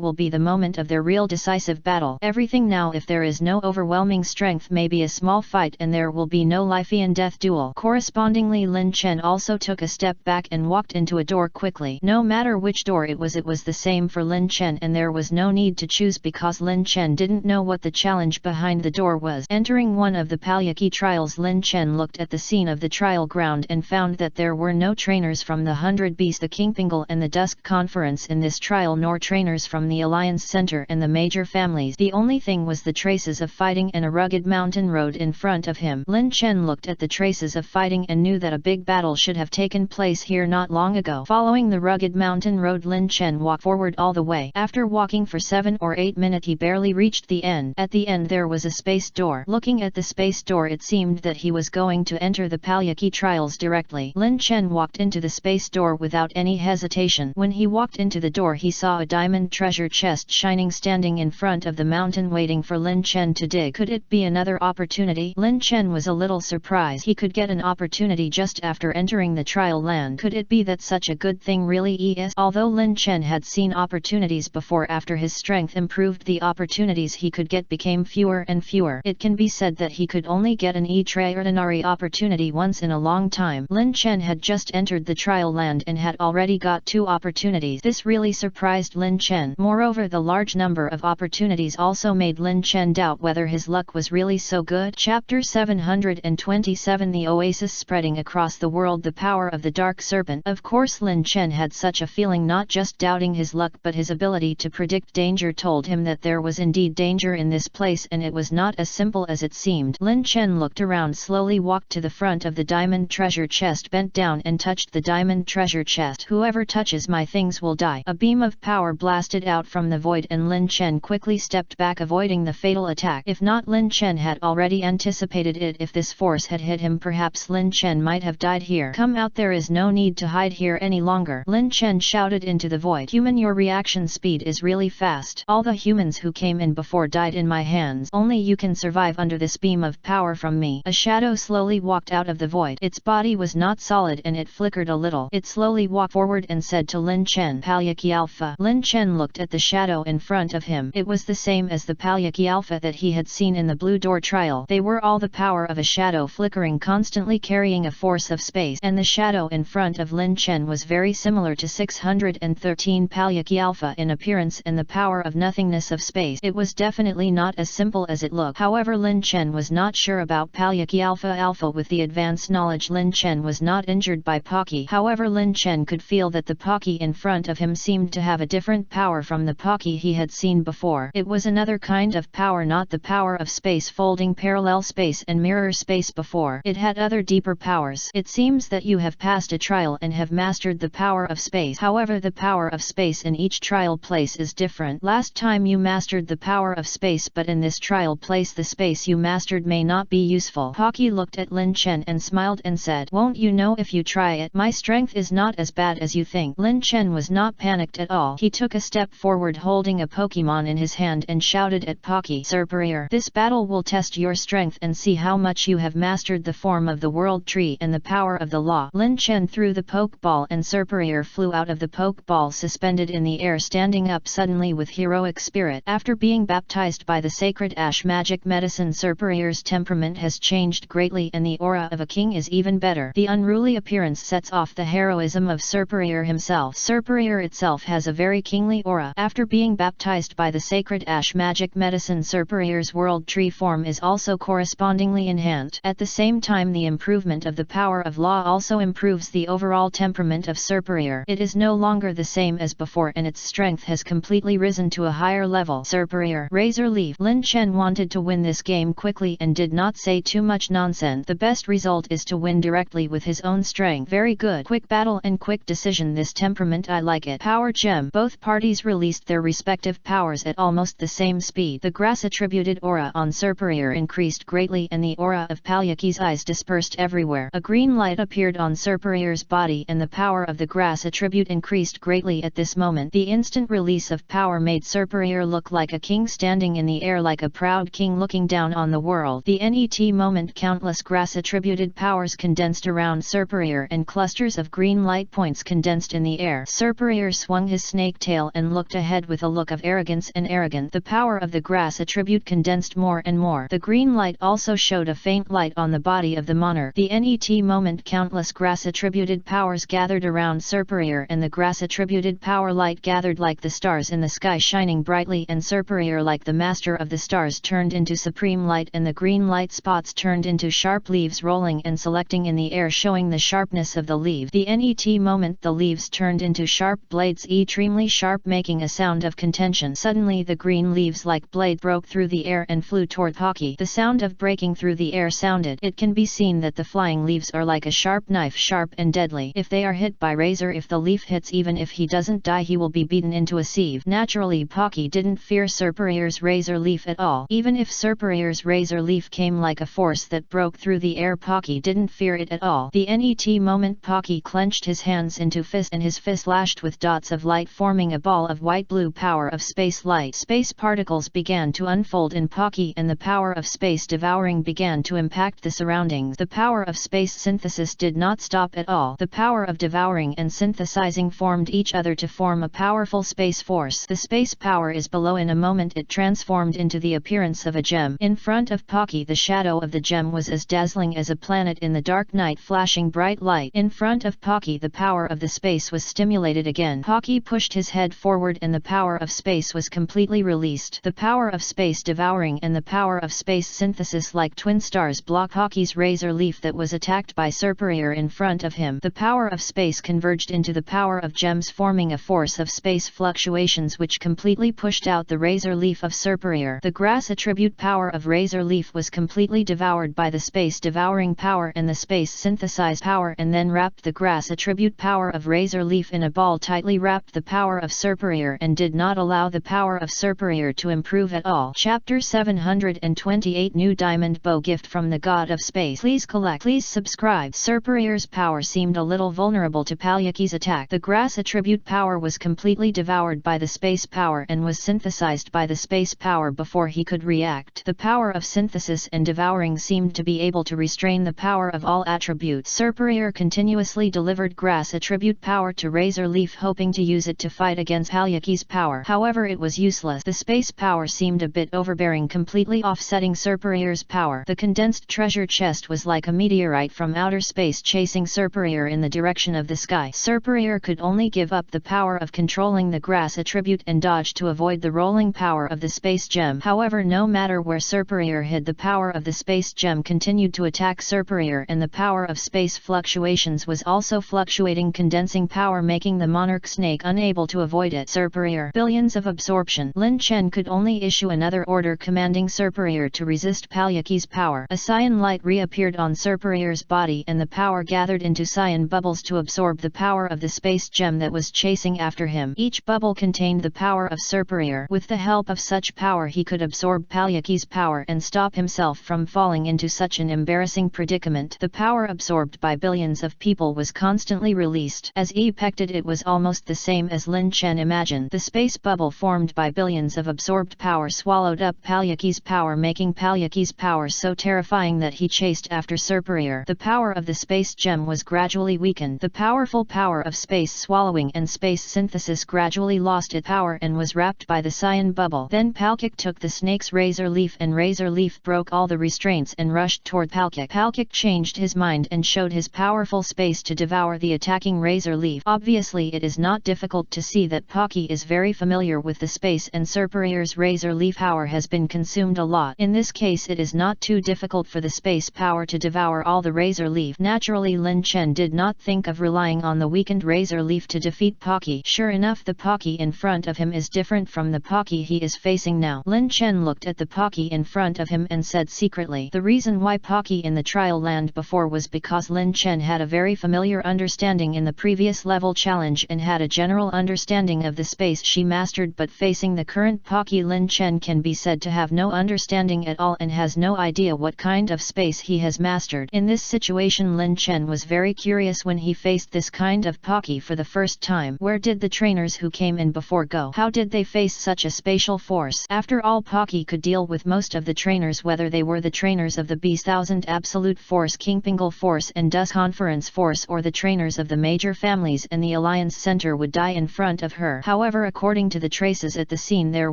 will be the moment of their real decisive battle. Everything now, if there is no overwhelming strength, maybe a small fight and there will be no life and death duel. Correspondingly, Lin Chen also took a step back and walked into a door quickly. No matter which door it was the same for Lin Chen, and there was no need to choose because Lin Chen didn't know what the challenge behind the door was. Entering one of the Palyaki trials, Lin Chen looked at the scene of the trial ground and found that there were no trainers from the 100 Beasts, the Kingpingle and the Dusk Conference in this trial, nor trainers from the Alliance Center and the major families. The only thing was the traces of fighting and a rugged mountain road in front of him. Lin Chen looked at the traces of fighting and knew that a big battle should have taken place here not long ago. Following the rugged mountain road, Lin Chen walked forward all the way. After walking for 7 or 8 minutes he barely reached the end. At the end there was a space door. Looking at the space door it seemed that he was going to enter the Palyaki trials directly. Lin Chen walked into the space door without any hesitation. When he walked into the door he saw a diamond treasure chest shining standing in front of the mountain waiting for Lin Chen to dig. Could it be another opportunity? Lin Chen was a little surprised. He could get an opportunity just after entering the trial land. Could it be that such a good thing really is? Although Lin Chen had seen opportunities before, after his strength improved the opportunities he could get became fewer and fewer. It can be said that he could only get an extraordinary opportunity once in a long time. Lin Chen had just entered the trial land and had already got 2 opportunities. This really surprised Lin Chen. Moreover, the large number of opportunities also made Lin Chen doubt whether his luck was really so good. Chapter 727, The Oasis spreading across the world, the power of the Dark Serpent. Of course Lin Chen had such a feeling, not just doubting his luck but his ability to predict danger told him that there was indeed danger in this place, and it was not as simple as it seemed. Lin Chen looked around, slowly walked to the front of the diamond treasure chest, bent down and touched the diamond treasure chest. Whoever touches my things will die. A beam of power blasted out from the void and Lin Chen quickly stepped back, avoiding the fatal attack. If not, Lin Chen had already anticipated it. If this force had hit him, perhaps Lin Chen might have died here. Come out, there is no need to hide here any longer. Lin Chen shouted into the void. Human, your reaction speed is really fast. All the humans who came in before died in my hands. Only you can survive under this beam of power from me. A shadow slowly walked out of the void. Its body was not solid and it flickered a little. It slowly walked forward and said to Lin Chen, Palyaki Alpha. Lin Chen looked at the shadow in front of him. It was the same as the Palyaki Alpha that he had seen in the Blue Door trial. They were all the power of a shadow, flickering constantly, carrying a force of space, and the shadow in front of Lin Chen was very similar to 613 Palyaki Alpha in appearance and the power of nothingness of space. It was definitely not as simple as it looked. However, Lin Chen was not sure about Palyaki Alpha. With the advanced knowledge, Lin Chen was not injured by Paki. However, Lin Chen could feel that the Paki in front of him seemed to have a different power from the Paki he had seen before. It was another kind of power, not the power of space, folding parallel space and mirror space before. It had other deeper powers. It seems that you have passed a trial and have mastered the power of space. However, the power of space in each trial place is different. Last time you mastered the power of space, but in this trial place the space you mastered may not be useful. Pocky looked at Lin Chen and smiled and said, "Won't you know if you try it? My strength is not as bad as you think." Lin Chen was not panicked at all. He took a step forward holding a Pokemon in his hand and shouted at Pocky, "Superior, this battle will test your strength and see how much you have mastered the form of the world tree and the power of the law." Lin Chen threw the Pokeball and Superior flew out of the Pokeball suspended in the air, standing up suddenly with heroic spirit. After being baptized by the sacred ash magic medicine, Superior's temperament has changed greatly and the aura of a king is even better. The unruly appearance sets off the heroism of Superior himself. Superior itself has a very kingly aura. After being baptized by the sacred ash magic medicine, Superior's world tree form is also correspondingly enhanced. At the same time, the improvement of the power of law also improves the overall temperament of Superior. It is no longer the same as before and its strength has completely risen to a higher level. Superior. Razor Leaf. Lin Chen wanted to win this game quickly and did not say too much nonsense. The best result is to win directly with his own strength. Very good. Quick battle and quick decision. This temperament, I like it. Power Gem. Both parties released their respective powers at almost the same speed. The grass attributed aura on Superior increased greatly and the aura of Palyaki's eyes dispersed everywhere. A green light appeared on Superior's body and the power of the grass attribute increased greatly at this moment. The instant release of power made Superior look like a king standing in the air, like a proud king looking down on the world. The net moment, countless grass attributed powers condensed around Superior and clusters of green light points condensed in the air. Superior swung his snake tail and looked ahead with a look of arrogance and arrogant. The power of the grass attribute condensed more and more. The green light also showed a faint light on the body of the monarch. The net moment, countless grass attributed powers gathered around Superior and the grass attributed power light gathered like the stars in the sky, shining brightly, and Superior, like the master of the stars, turned into supreme light and the green light spots turned into sharp leaves rolling and selecting in the air, showing the sharpness of the leaf. The net moment, the leaves turned into sharp blades, extremely sharp, making a sound of contention. Suddenly the green leaves like blade broke through the air and flew toward Pocky. The sound of breaking through the air sounded. It can be seen that the flying leaves are like a sharp knife, sharp and deadly. If they are hit by razor, if the leaf hits, even if he doesn't die, he will be beaten into a sieve. Naturally, Pocky didn't fear Superior's razor leaf at all. Even if Superior's razor leaf came like a force that broke through the air, Pocky didn't fear it at all. The net moment, Pocky clenched his hands into fist and his fist lashed with dots of light, forming a ball of white-blue power of space light. Space particles began to unfold in Pocky and the power of space devouring began to impact the surroundings. The power of space synthesis did not stop at all. The power of devouring and synthesizing formed each other to form a powerful space force. The space power is below. In a moment it transformed into the appearance of a gem. In front of Pocky, the shadow of the gem was as dazzling as a planet in the dark night, flashing bright light. In front of Pocky, the power of the space was stimulated again. Pocky pushed his head forward and the power of space was completely released. The power of space devouring and the power of space synthesis like twin stars block Pocky's razor leaf that was attacked by Superior in front of him. The power of space converged into the power of gems, forming a force of space fluctuations which completely pushed out the razor leaf of Superior. The grass attribute power of razor leaf was completely devoured by the space devouring power and the space synthesized power, and then wrapped the grass attribute power of razor leaf in a ball, tightly wrapped the power of Superior and did not allow the power of Superior to improve at all. Chapter 728 New Diamond Bow Gift from the God of Space. Please collect. Please subscribe. Superior's power seemed a little vulnerable to Palyaki's attack. The grass attribute power was completely devoured by the space power and was synthesized by the space power before he could react. The power of synthesis and devouring seemed to be able to restrain the power of all attributes. Superior continuously delivered grass attribute power to razor leaf, hoping to use it to fight against Palyaki's power. However, it was useless. The space power seemed a bit overbearing, completely offsetting Superior's power. The condensed treasure chest was like a meteorite from outer space chasing Superior in the direction of the sky. Superior could only give up the power of controlling the grass attribute and dodge to avoid the rolling power of the space gem. However, no matter where Superior hid, the power of the space gem continued to attack Superior, and the power of space fluctuations was also fluctuating, condensing power, making the monarch snake unable to avoid it. Superior. Billions of absorption. Lin Chen could only issue another order commanding Superior to resist Palyaki's power. A cyan light reappeared on Superior's body and the power gathered into cyan bubbles to absorb absorbed the power of the space gem that was chasing after him. Each bubble contained the power of Superior. With the help of such power he could absorb Palyaki's power and stop himself from falling into such an embarrassing predicament. The power absorbed by billions of people was constantly released. As he pecked it was almost the same as Lin Chen imagined. The space bubble formed by billions of absorbed power swallowed up Palyaki's power, making Palyaki's power so terrifying that he chased after Superior. The power of the space gem was gradually weakened. The powerful power of space swallowing and space synthesis gradually lost its power and was wrapped by the cyan bubble. Then Palkik took the snake's razor leaf, and razor leaf broke all the restraints and rushed toward Palkik. Palkik changed his mind and showed his powerful space to devour the attacking razor leaf. Obviously it is not difficult to see that Palkik is very familiar with the space, and Superior's razor leaf power has been consumed a lot. In this case it is not too difficult for the space power to devour all the razor leaf. Naturally Lin Chen did not think of relying on the weakened razor leaf to defeat Palkik. Sure enough, the Palkik in front of him is different from the Palkik he is facing now. Lin Chen looked at the Palkik in front of him and said secretly. The reason why Palkik in the trial land before was because Lin Chen had a very familiar understanding in the previous level challenge and had a general understanding of the space she mastered, but facing the current Palkik, Lin Chen can be said to have no understanding at all and has no idea what kind of space he has mastered. In this situation Lin Chen was very curious when he faced this kind of Palkik for the first time. Where did the trainers who came in before go? How did they face such a spatial force? After all, Palkik could deal with most of the trainers, whether they were the trainers of the B1000 Absolute Force, Kingpingle Force and Dus Conference Force, or the trainers of the major families and the Alliance Center would die in front of her. However, according to the traces at the scene, there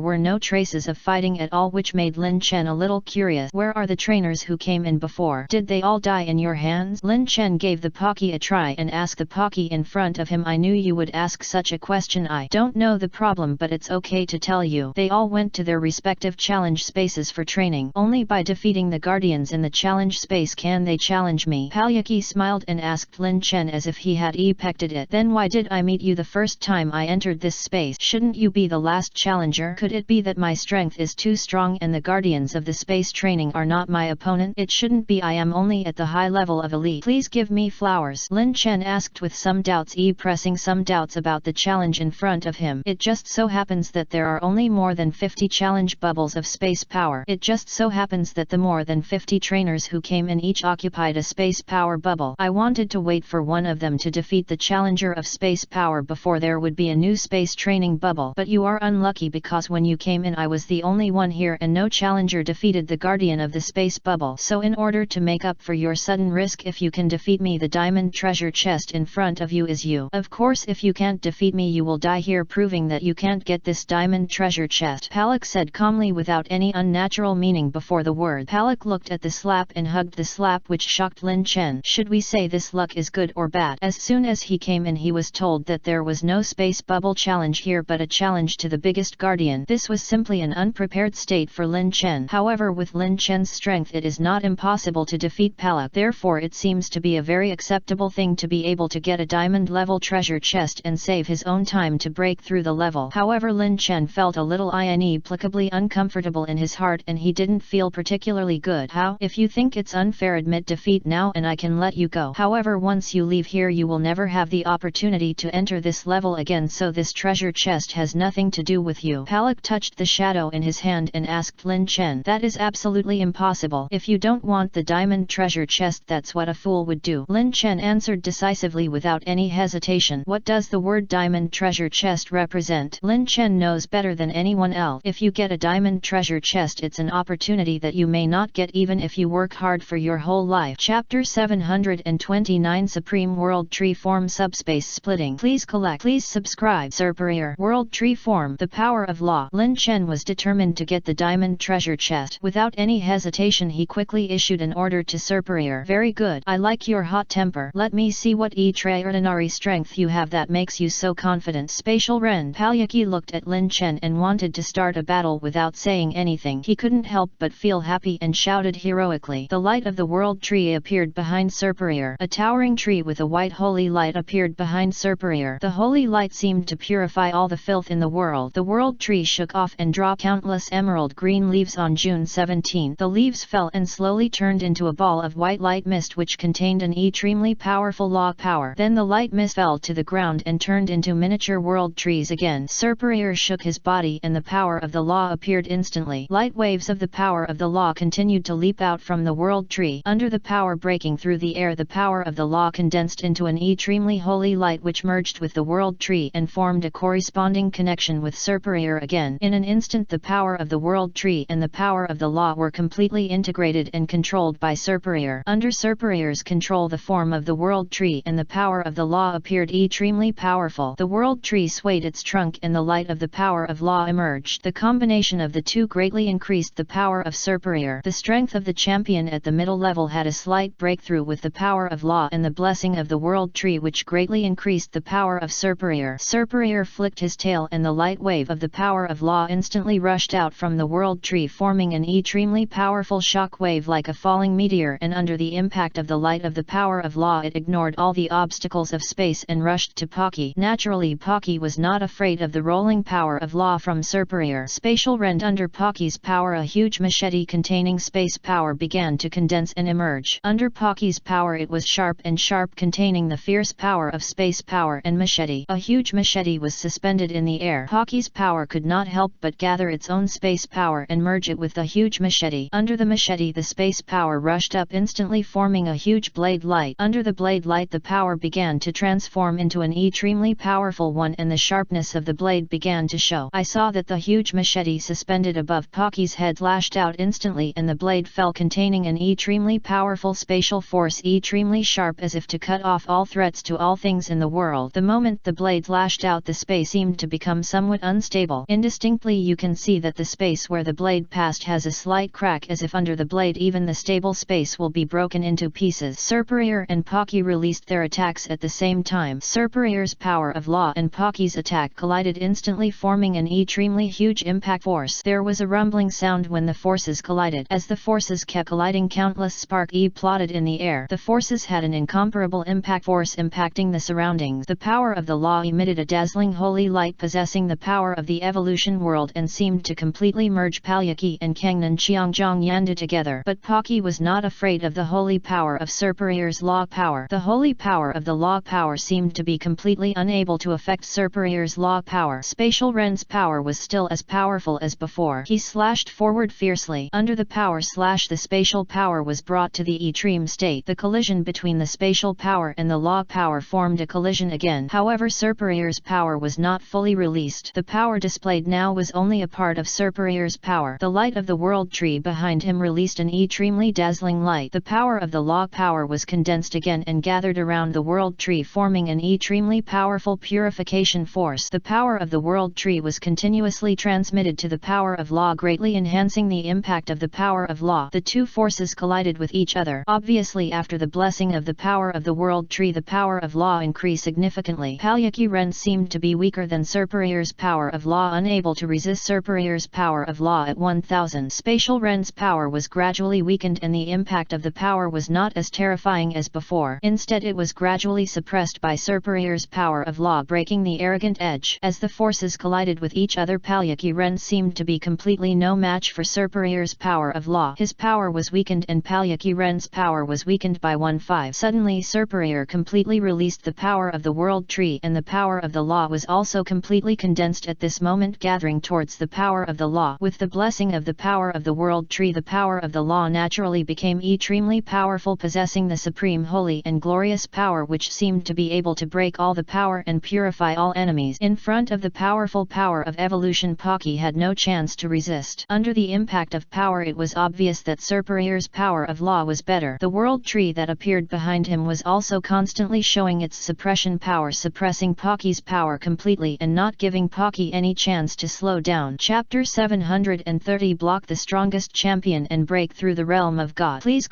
were no traces of fighting at all, which made Lin Chen a little curious. Where are the trainers who came in before? Did they all die in your hands? Lin Chen gave the Palkik a try and asked the Palkik in front of him. I knew you would ask such a question. I don't know the problem, but it's okay to tell you. They all went to their respective challenge spaces for training. Only by defeating the guardians in the challenge space can they challenge me. Palyaki smiled and asked Lin Chen as if he had epected it. Then why did I meet you the first time I entered this space? Shouldn't you be the last challenger? Could it be that my strength is too strong and the guardians of the space training are not my opponent? It shouldn't be. I am only at the high level of elite. Please give me flowers. Lin Chen asked with some doubts, pressing some doubts about the challenge in front of him. It just so happens that there are only more than 50 challenge bubbles of space power. It just so happens that the more than 50 trainers who came in each occupied a space power bubble. I wanted to wait for one of them to defeat the challenger of space power before there would be a new space training bubble. But you are unlucky, because when you came in I was the only one here and no challenger defeated the guardian of the space bubble. So in order to make up for your sudden risk, if you can defeat me, the diamond treasure chest in front of you is you. Of course, if you can't defeat me you will die here, proving that you can't get this diamond treasure chest. Palak said calmly without any unnatural meaning before the word. Palak looked at the slap and hugged the slap, which shocked Lin Chen. Should we say this luck is good or bad? As soon as he came in he was told that there was no space bubble challenge here but a challenge to the biggest guardian. This was simply an unprepared state for Lin Chen. However, with Lin Chen's strength it is not impossible to defeat Palak. Therefore it seems to be a very acceptable thing to be able to get a diamond level treasure chest and save his own time to break through the level. However, Lin Chen felt a little inexplicably uncomfortable in his heart and he didn't feel particularly good. How? If you think it's unfair, admit defeat now and I can let you go. However, once you leave here you will never have the opportunity to enter this level again, so this treasure chest has nothing to do with you. Palak touched the shadow in his hand and asked Lin Chen. That is absolutely impossible. If you don't want the diamond treasure chest, that's what a fool would do. Lin Chen answered decisively without any hesitation. What does the word diamond treasure chest represent? Lin Chen knows better than anyone else. If you get a diamond treasure chest, it's an opportunity that you may not get even if you work hard for your whole life. Chapter 729 Supreme World Tree Form Subspace Splitting. Please collect. Please subscribe. Superior World Tree Form. The Power of Law. Lin Chen was determined to get the diamond treasure chest. Without any hesitation he quickly issued an order to Superior. Very good. I like your hot temper. Let me see what extraordinary strength you have that makes you so confident. Spatial Ren. Palyaki looked at Lin Chen and wanted to start a battle without saying anything. He couldn't help but feel happy and shouted heroically. The light of the world tree appeared behind Superior. A towering tree with a white holy light appeared behind Superior. The holy light seemed to purify all the filth in the world. The world tree shook off and dropped countless emerald green leaves on June 17. The leaves fell and slowly turned into a ball of white light mist which contained an extremely powerful law power. power. Then the light mist fell to the ground and turned into miniature world trees again. Superior shook his body and the power of the law appeared instantly. Light waves of the power of the law continued to leap out from the world tree. Under the power breaking through the air, the power of the law condensed into an extremely holy light which merged with the world tree and formed a corresponding connection with Superior again. In an instant the power of the world tree and the power of the law were completely integrated and controlled by Superior. Under Superior's control, the form of the world tree and the power of the law appeared extremely powerful. The world tree swayed its trunk and the light of the power of law emerged. The combination of the two greatly increased the power of Superior. The strength of the champion at the middle level had a slight breakthrough with the power of law and the blessing of the world tree, which greatly increased the power of Superior. Superior flicked his tail and the light wave of the power of law instantly rushed out from the world tree, forming an extremely powerful shock wave like a falling meteor, and under the impact of the light of the power of law it ignored all the obstacles of space and rushed to Pocky. Naturally Pocky was not afraid of the rolling power of law from Superior. Spatial rend under Pocky's power, a huge machete containing space power began to condense and emerge. Under Pocky's power it was sharp and sharp, containing the fierce power of space power and machete. A huge machete was suspended in the air. Pocky's power could not help but gather its own space power and merge it with the huge machete. Under the machete the space power rushed up instantly, forming a huge blade light. Under the blade light the power began to transform into an extremely powerful one and the sharpness of the blade began to show. I saw that the huge machete suspended above Pocky's head lashed out instantly and the blade fell, containing an extremely powerful spatial force, extremely sharp as if to cut off all threats to all things in the world. The moment the blade lashed out the space seemed to become somewhat unstable. Indistinctly you can see that the space where the blade passed has a slight crack, as if under the blade even the stable space will be broken into pieces. Superior and Pocky released their attacks at the same time. Superior's power of law and Pocky's attack collided instantly, forming an extremely huge impact force. There was a rumbling sound when the forces collided. As the forces kept colliding, countless sparks plotted in the air. The forces had an incomparable impact force impacting the surroundings. The power of the law emitted a dazzling holy light possessing the power of the evolution world and seemed to completely merge Palyaki and Kangnan Xiangzhong Yanda together. But Pocky was not afraid of the holy power of Superior's law power. The holy power of the law power seemed to be completely unable to affect Superior's law power. Spatial Ren's power was still as powerful as before. He slashed forward fiercely. Under the power slash the spatial power was brought to the extreme state. The collision between the spatial power and the law power formed a collision again. However, Superior's power was not fully released. The power displayed now was only a part of Superior's power. The light of the world tree behind him released an extremely dazzling light. The power of the law power was condensed again and gathered around the world tree, forming an extremely powerful purification force. The power of the world tree was continuously transmitted to the power of law, greatly enhancing the impact of the power of law. The two forces collided with each other. Obviously, after the blessing of the power of the world tree, the power of law increased significantly. Palyaki Ren seemed to be weaker than Superior's power of law, unable to resist Superior's power of law at 1000. Spatial Ren's power was gradually weakened and the impact of the power was not as terrifying as before. Instead, it was gradually suppressed by Superior's power of law, breaking the arrogant edge. As the forces collided with each other, Palyaki Ren seemed to be completely no match for Superior's power of law. His power was weakened and Palyaki Ren's power was weakened by 1/5. Suddenly Superior completely released the power of the world tree and the power of the law was also completely condensed at this moment, gathering towards the power of the law. With the blessing of the power of the world tree, the power of the law naturally became extremely powerful, possessing the supreme holy and glorious power which seemed to be able to break all the power and purify all enemies. In front of the powerful power of evolution, Pocky had no chance to resist. Under the impact of power, it was obvious that Superior's power of law was better. The world tree that appeared behind him was also constantly showing its suppression power, suppressing Pocky's power completely and not giving Pocky any chance to slow down. Chapter 730 Block the strongest champion and break through the realm of God. Please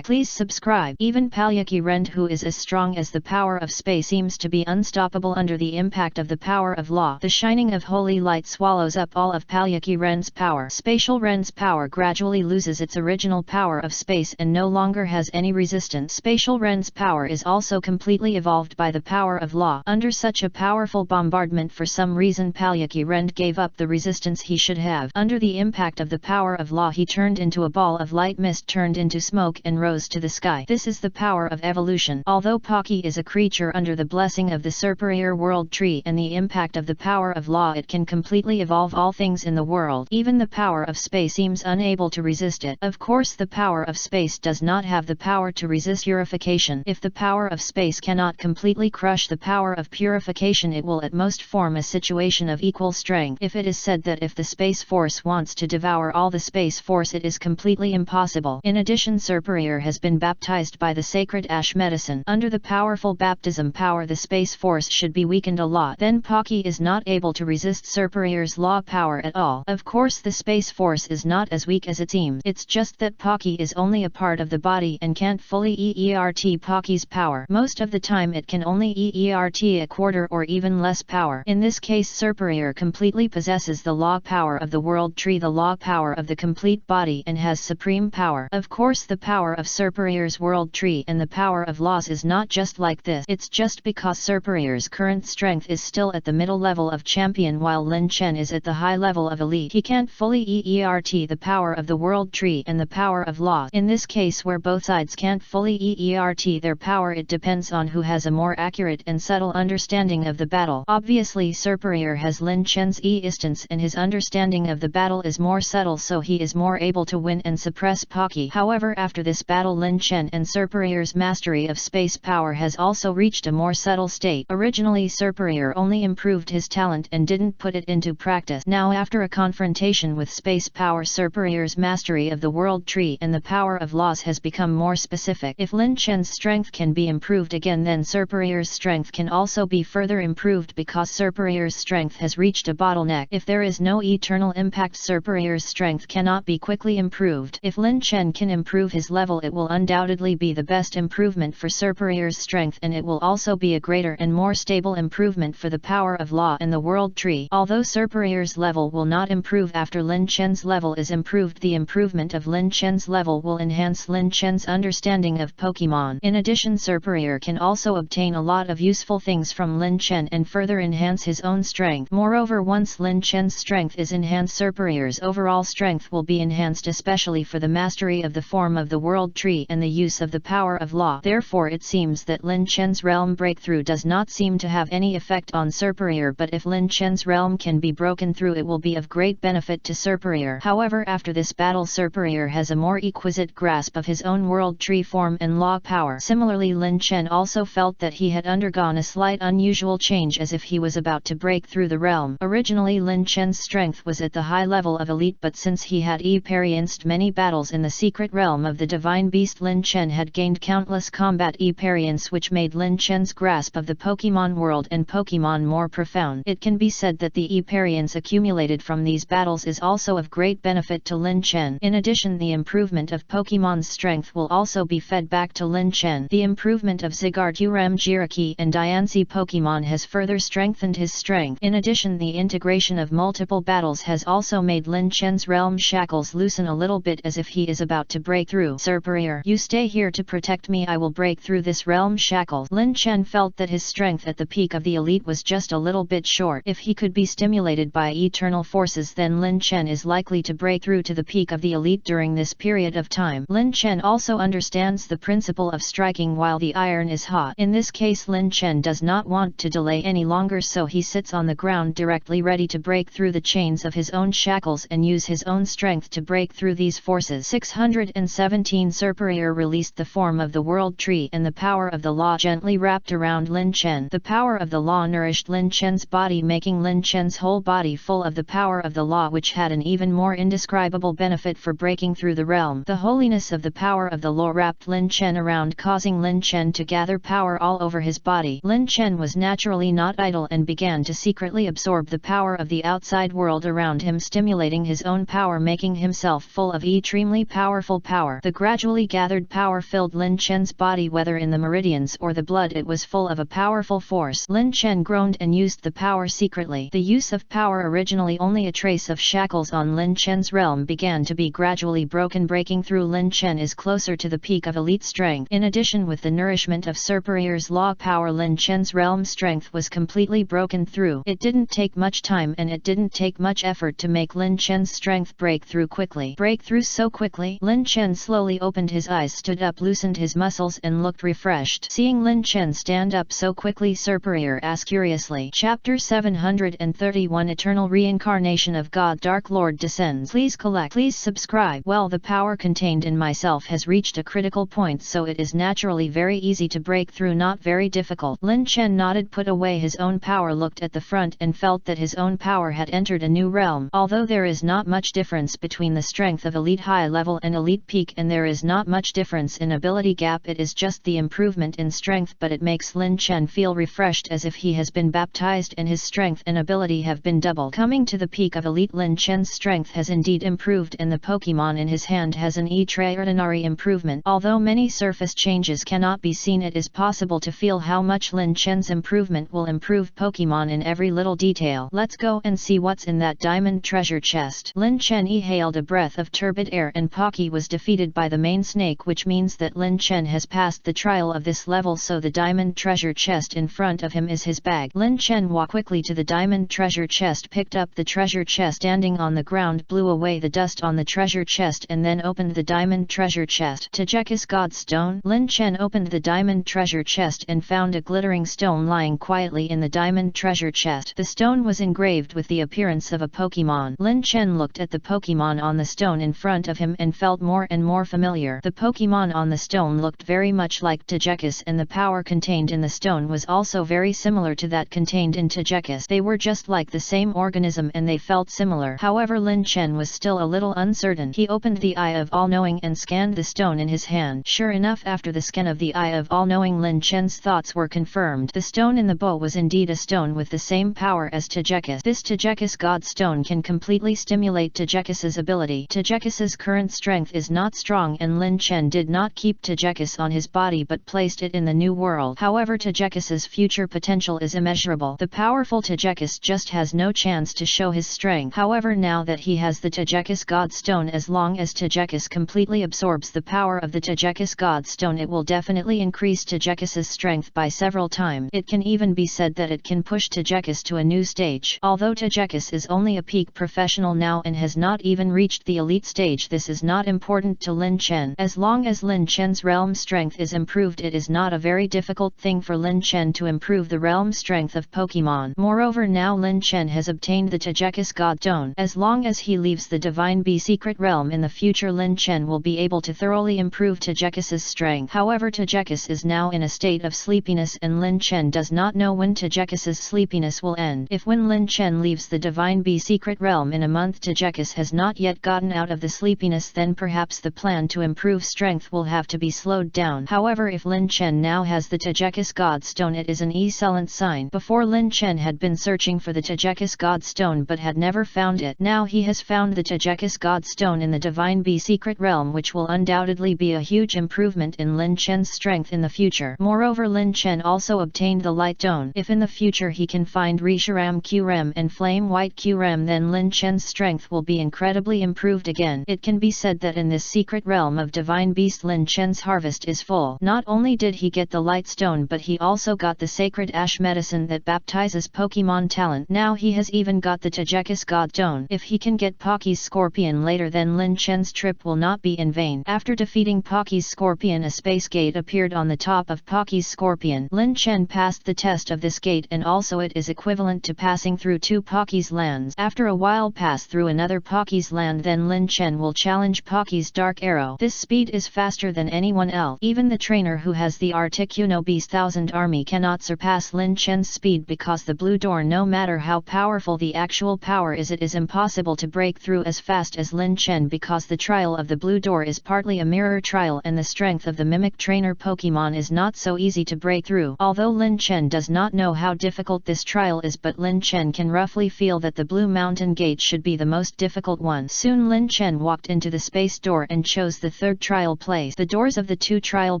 subscribe. Even Palyaki Ren, who is as strong as the power of space, seems to be unstoppable under the impact of the power of law. The shining of holy light swallows up all of Palyaki Ren's power. Spatial Ren's power gradually loses its original power of space and no longer has any resistance. Spatial Ren's power is also completely evolved by the power of law. Under such a powerful bombardment, for some reason Palyaki Ren gave up the resistance he should have. Under the impact of the power of law, he turned into a ball of light mist, turned into smoke and rose to the sky. This is the power of evolution. Although Pocky Pocky is a creature under the blessing of the superior world tree and the impact of the power of law. It can completely evolve all things in the world. Even the power of space seems unable to resist it. Of course, the power of space does not have the power to resist purification. If the power of space cannot completely crush the power of purification, it will at most form a situation of equal strength. If it is said that if the space force wants to devour all the space force, it is completely impossible. In addition, Superior has been baptized by the sacred ash medicine. Under the powerful baptism power, the space force should be weakened a lot. Then Pocky is not able to resist Superior's law power at all. Of course, the space force is not as weak as it seems. It's just that Pocky is only a part of the body and can't fully exert Pocky's power. Most of the time it can only exert a quarter or even less power. In this case, Superior completely possesses the law power of the world tree, the law power of the complete body, and has supreme power. Of course, the power of Superior's world tree and the power of laws is not just like this. It's just because Superior's current strength is still at the middle level of champion while Lin Chen is at the high level of elite. He can't fully exert the power of the world tree and the power of laws. In this case, where both sides can't fully exert their power, it depends on who has a more accurate and subtle understanding of the battle. Obviously, Superior has Lin Chen's instance and his understanding of the battle is more subtle, so he is more able to win and suppress Pocky. However, after this battle, Lin Chen and Superior's mastery of space power has also reached a more subtle state. Originally, Superior only improved his talent and didn't put it into practice. Now, after a confrontation with space power, Superior's mastery of the world tree and the power of laws has become more specific. If Lin Chen's strength can be improved again, then Superior's strength can also be further improved because Superior's strength has reached a bottleneck. If there is no eternal impact, Superior's strength cannot be quickly improved. If Lin Chen can improve his level, it will undoubtedly be the best improvement for Superior's strength, and it will also be a greater and more stable improvement for the power of law and the world tree. Although Superior's level will not improve after Lin Chen's level is improved, the improvement of Lin Chen's level will enhance Lin Chen's understanding of Pokemon. In addition, Superior can also obtain a lot of useful things from Lin Chen and further enhance his own strength. Moreover, once Lin Chen's strength is enhanced, Superior's overall strength will be enhanced, especially for the mastery of the form of the world tree and the use of the power of law. Therefore, it seems that Lin Chen's realm breakthrough does not seem to have any effect on Superior, but if Lin Chen's realm can be broken through, it will be of great benefit to Superior. However, after this battle, Superior has a more exquisite grasp of his own world tree form and law power. Similarly, Lin Chen also felt that he had undergone a slight unusual change, as if he was about to break through the realm. Originally, Lin Chen's strength was at the high level of elite, but since he had experienced many battles in the secret realm of the divine beast, Lin Chen had gained countless combat experience, which made Lin Chen's grasp of the Pokemon world and Pokemon more profound. It can be said that the experience accumulated from these battles is also of great benefit to Lin Chen. In addition, the improvement of Pokemon's strength will also be fed back to Lin Chen. The improvement of Zygarde-Uram Jiraiya and Diancie Pokemon has further strengthened his strength. In addition, the integration of multiple battles has also made Lin Chen's realm shackles loosen a little bit, as if he is about to break through. Superior, you stay here to protect me. I will break through this realm shackle. Lin Chen felt that his strength at the peak of the elite was just a little bit short. If he could be stimulated by eternal forces, then Lin Chen is likely to break through to the peak of the elite during this period of time. Lin Chen also understands the principle of striking while the iron is hot. In this case, Lin Chen does not want to delay any longer, so he sits on the ground directly ready to break through the chains of his own shackles and use his own strength to break through these forces. 617 Superior released the form of the world tree, and the power of the law gently wrapped around Lin Chen. The power of the law nourished Lin Chen's body, making Lin Chen's whole body full of the power of the law, which had an even more indescribable benefit for breaking through the realm. The holiness of the power of the law wrapped Lin Chen around, causing Lin Chen to gather power all over his body. Lin Chen was naturally not idle and began to secretly absorb the power of the outside world around him, stimulating his own power, making himself full of extremely powerful power. The gradually gathered power filled Lin Chen's body, whether in the meridians or the blood, it was full of a powerful force. Lin Chen groaned and used the power secretly. The use of power, originally only a trace of shackles on Lin Chen's realm, began to be gradually broken. Breaking through Lin Chen is closer to the peak of elite strength. In addition, with the nourishment of Superior's law power, Lin Chen's realm strength was completely broken through. It didn't take much time and it didn't take much effort to make Lin Chen's strength break through quickly. Break through so quickly? Lin Chen slowly opened his eyes, stood up, loosened his muscles and looked refreshed. finished. Seeing Lin Chen stand up so quickly, superior asked curiously. Chapter 731 Eternal Reincarnation of God. Dark Lord descends. Please collect. Please subscribe. Well, the power contained in myself has reached a critical point, so it is naturally very easy to break through, not very difficult. Lin Chen nodded, put away his own power, looked at the front and felt that his own power had entered a new realm. Although there is not much difference between the strength of elite high level and elite peak, and there is not much difference in ability gap, it is just the improvement in strength, but it makes Lin Chen feel refreshed as if he has been baptized and his strength and ability have been doubled. Coming to the peak of elite, Lin Chen's strength has indeed improved and the Pokemon in his hand has an extraordinary improvement. Although many surface changes cannot be seen, it is possible to feel how much Lin Chen's improvement will improve Pokemon in every little detail. Let's go and see what's in that diamond treasure chest. Lin Chen exhaled a breath of turbid air and Pocky was defeated by the main snake, which means that Lin Chen has passed the trial of this level, so the diamond treasure chest in front of him is his bag. Lin Chen walked quickly to the diamond treasure chest, picked up the treasure chest standing on the ground, blew away the dust on the treasure chest and then opened the diamond treasure chest. Tejekus God Stone. Lin Chen opened the diamond treasure chest and found a glittering stone lying quietly in the diamond treasure chest. The stone was engraved with the appearance of a Pokemon. Lin Chen looked at the Pokemon on the stone in front of him and felt more and more familiar. The Pokemon on the stone looked very much like Tejekus, and the power contained in the stone was also very similar to that contained in Tejekus. They were just like the same organism and they felt similar. However, Lin Chen was still a little uncertain. He opened the Eye of All-Knowing and scanned the stone in his hand. Sure enough, after the scan of the Eye of All-Knowing, Lin Chen's thoughts were confirmed. The stone in the bow was indeed a stone with the same power as Tejekus. This Tejekus God Stone can completely stimulate Tejekus's ability. Tejekus's current strength is not strong and Lin Chen did not keep Tejekus on his body but placed it in the new world. However, Tejekus's future potential is immeasurable. The powerful Tejekus just has no chance to show his strength. However, now that he has the Tejekus God Stone, as long as Tejekus completely absorbs the power of the Tejekus God Stone, it will definitely increase Tejekus's strength by several times. It can even be said that it can push Tejekus to a new stage. Although Tejekus is only a peak professional now and has not even reached the elite stage, this is not important to Lin Chen. As long as Lin Chen's realm strength is improved, it is not a very difficult thing for Lin Chen to improve the realm strength of Pokemon. Moreover, now Lin Chen has obtained the Tejekus God Stone. As long as he leaves the Divine Bee secret realm in the future, Lin Chen will be able to thoroughly improve Tejekus's strength. However, Tejekus is now in a state of sleepiness and Lin Chen does not know when Tejekus's sleepiness will end. If when Lin Chen leaves the Divine Bee secret realm in a month Tejekus has not yet gotten out of the sleepiness, then perhaps the plan to improve strength will have to be slowed down. However, if Lin Chen now has the Tejekus God Stone, it is an excellent sign. Before, Lin Chen had been searching for the Tejekus God Stone but had never found it. Now he has found the Tejekus God Stone in the Divine Bee secret realm, which will undoubtedly be a huge improvement in Lin Chen's strength in the future. Moreover, Lin Chen also obtained the Light Stone. If in the future he can find Reshiram Qrem and Flame White Qrem, then Lin Chen's strength will be incredibly improved again. It can be said that in this secret realm of Divine Beast, Lin Chen's harvest is full. Not only did he get the Light Stone, but he also got the Sacred Ash Medicine that baptizes Pokemon talent. Now he has even got the Tejekus God Stone. If he can get Pocky's Scorpion later, then Lin Chen's trip will not be in vain. After defeating Pocky's Scorpion, a space gate appeared on the top of Pocky's Scorpion. Lin Chen passed the test of this gate, and also it is equivalent to passing through 2 Pocky's lands. After a while pass through another Pocky's land, then Lin Chen will challenge Pocky's Dark Arrow. This speed is faster than anyone else. Even the trainer who has the Articuno Beast 1000 army cannot surpass Lin Chen's speed, because the blue door, no matter how powerful the actual power is, it is impossible to break through as fast as Lin Chen, because the trial of the blue door is partly a mirror trial and the strength of the mimic trainer Pokemon is not so easy to break through. Although Lin Chen does not know how difficult this trial is, but Lin Chen can roughly feel that the Blue Mountain Gate should be the most difficult one. Soon Lin Chen walked into the space door and chose the 3rd trial place. The doors of the 2 trial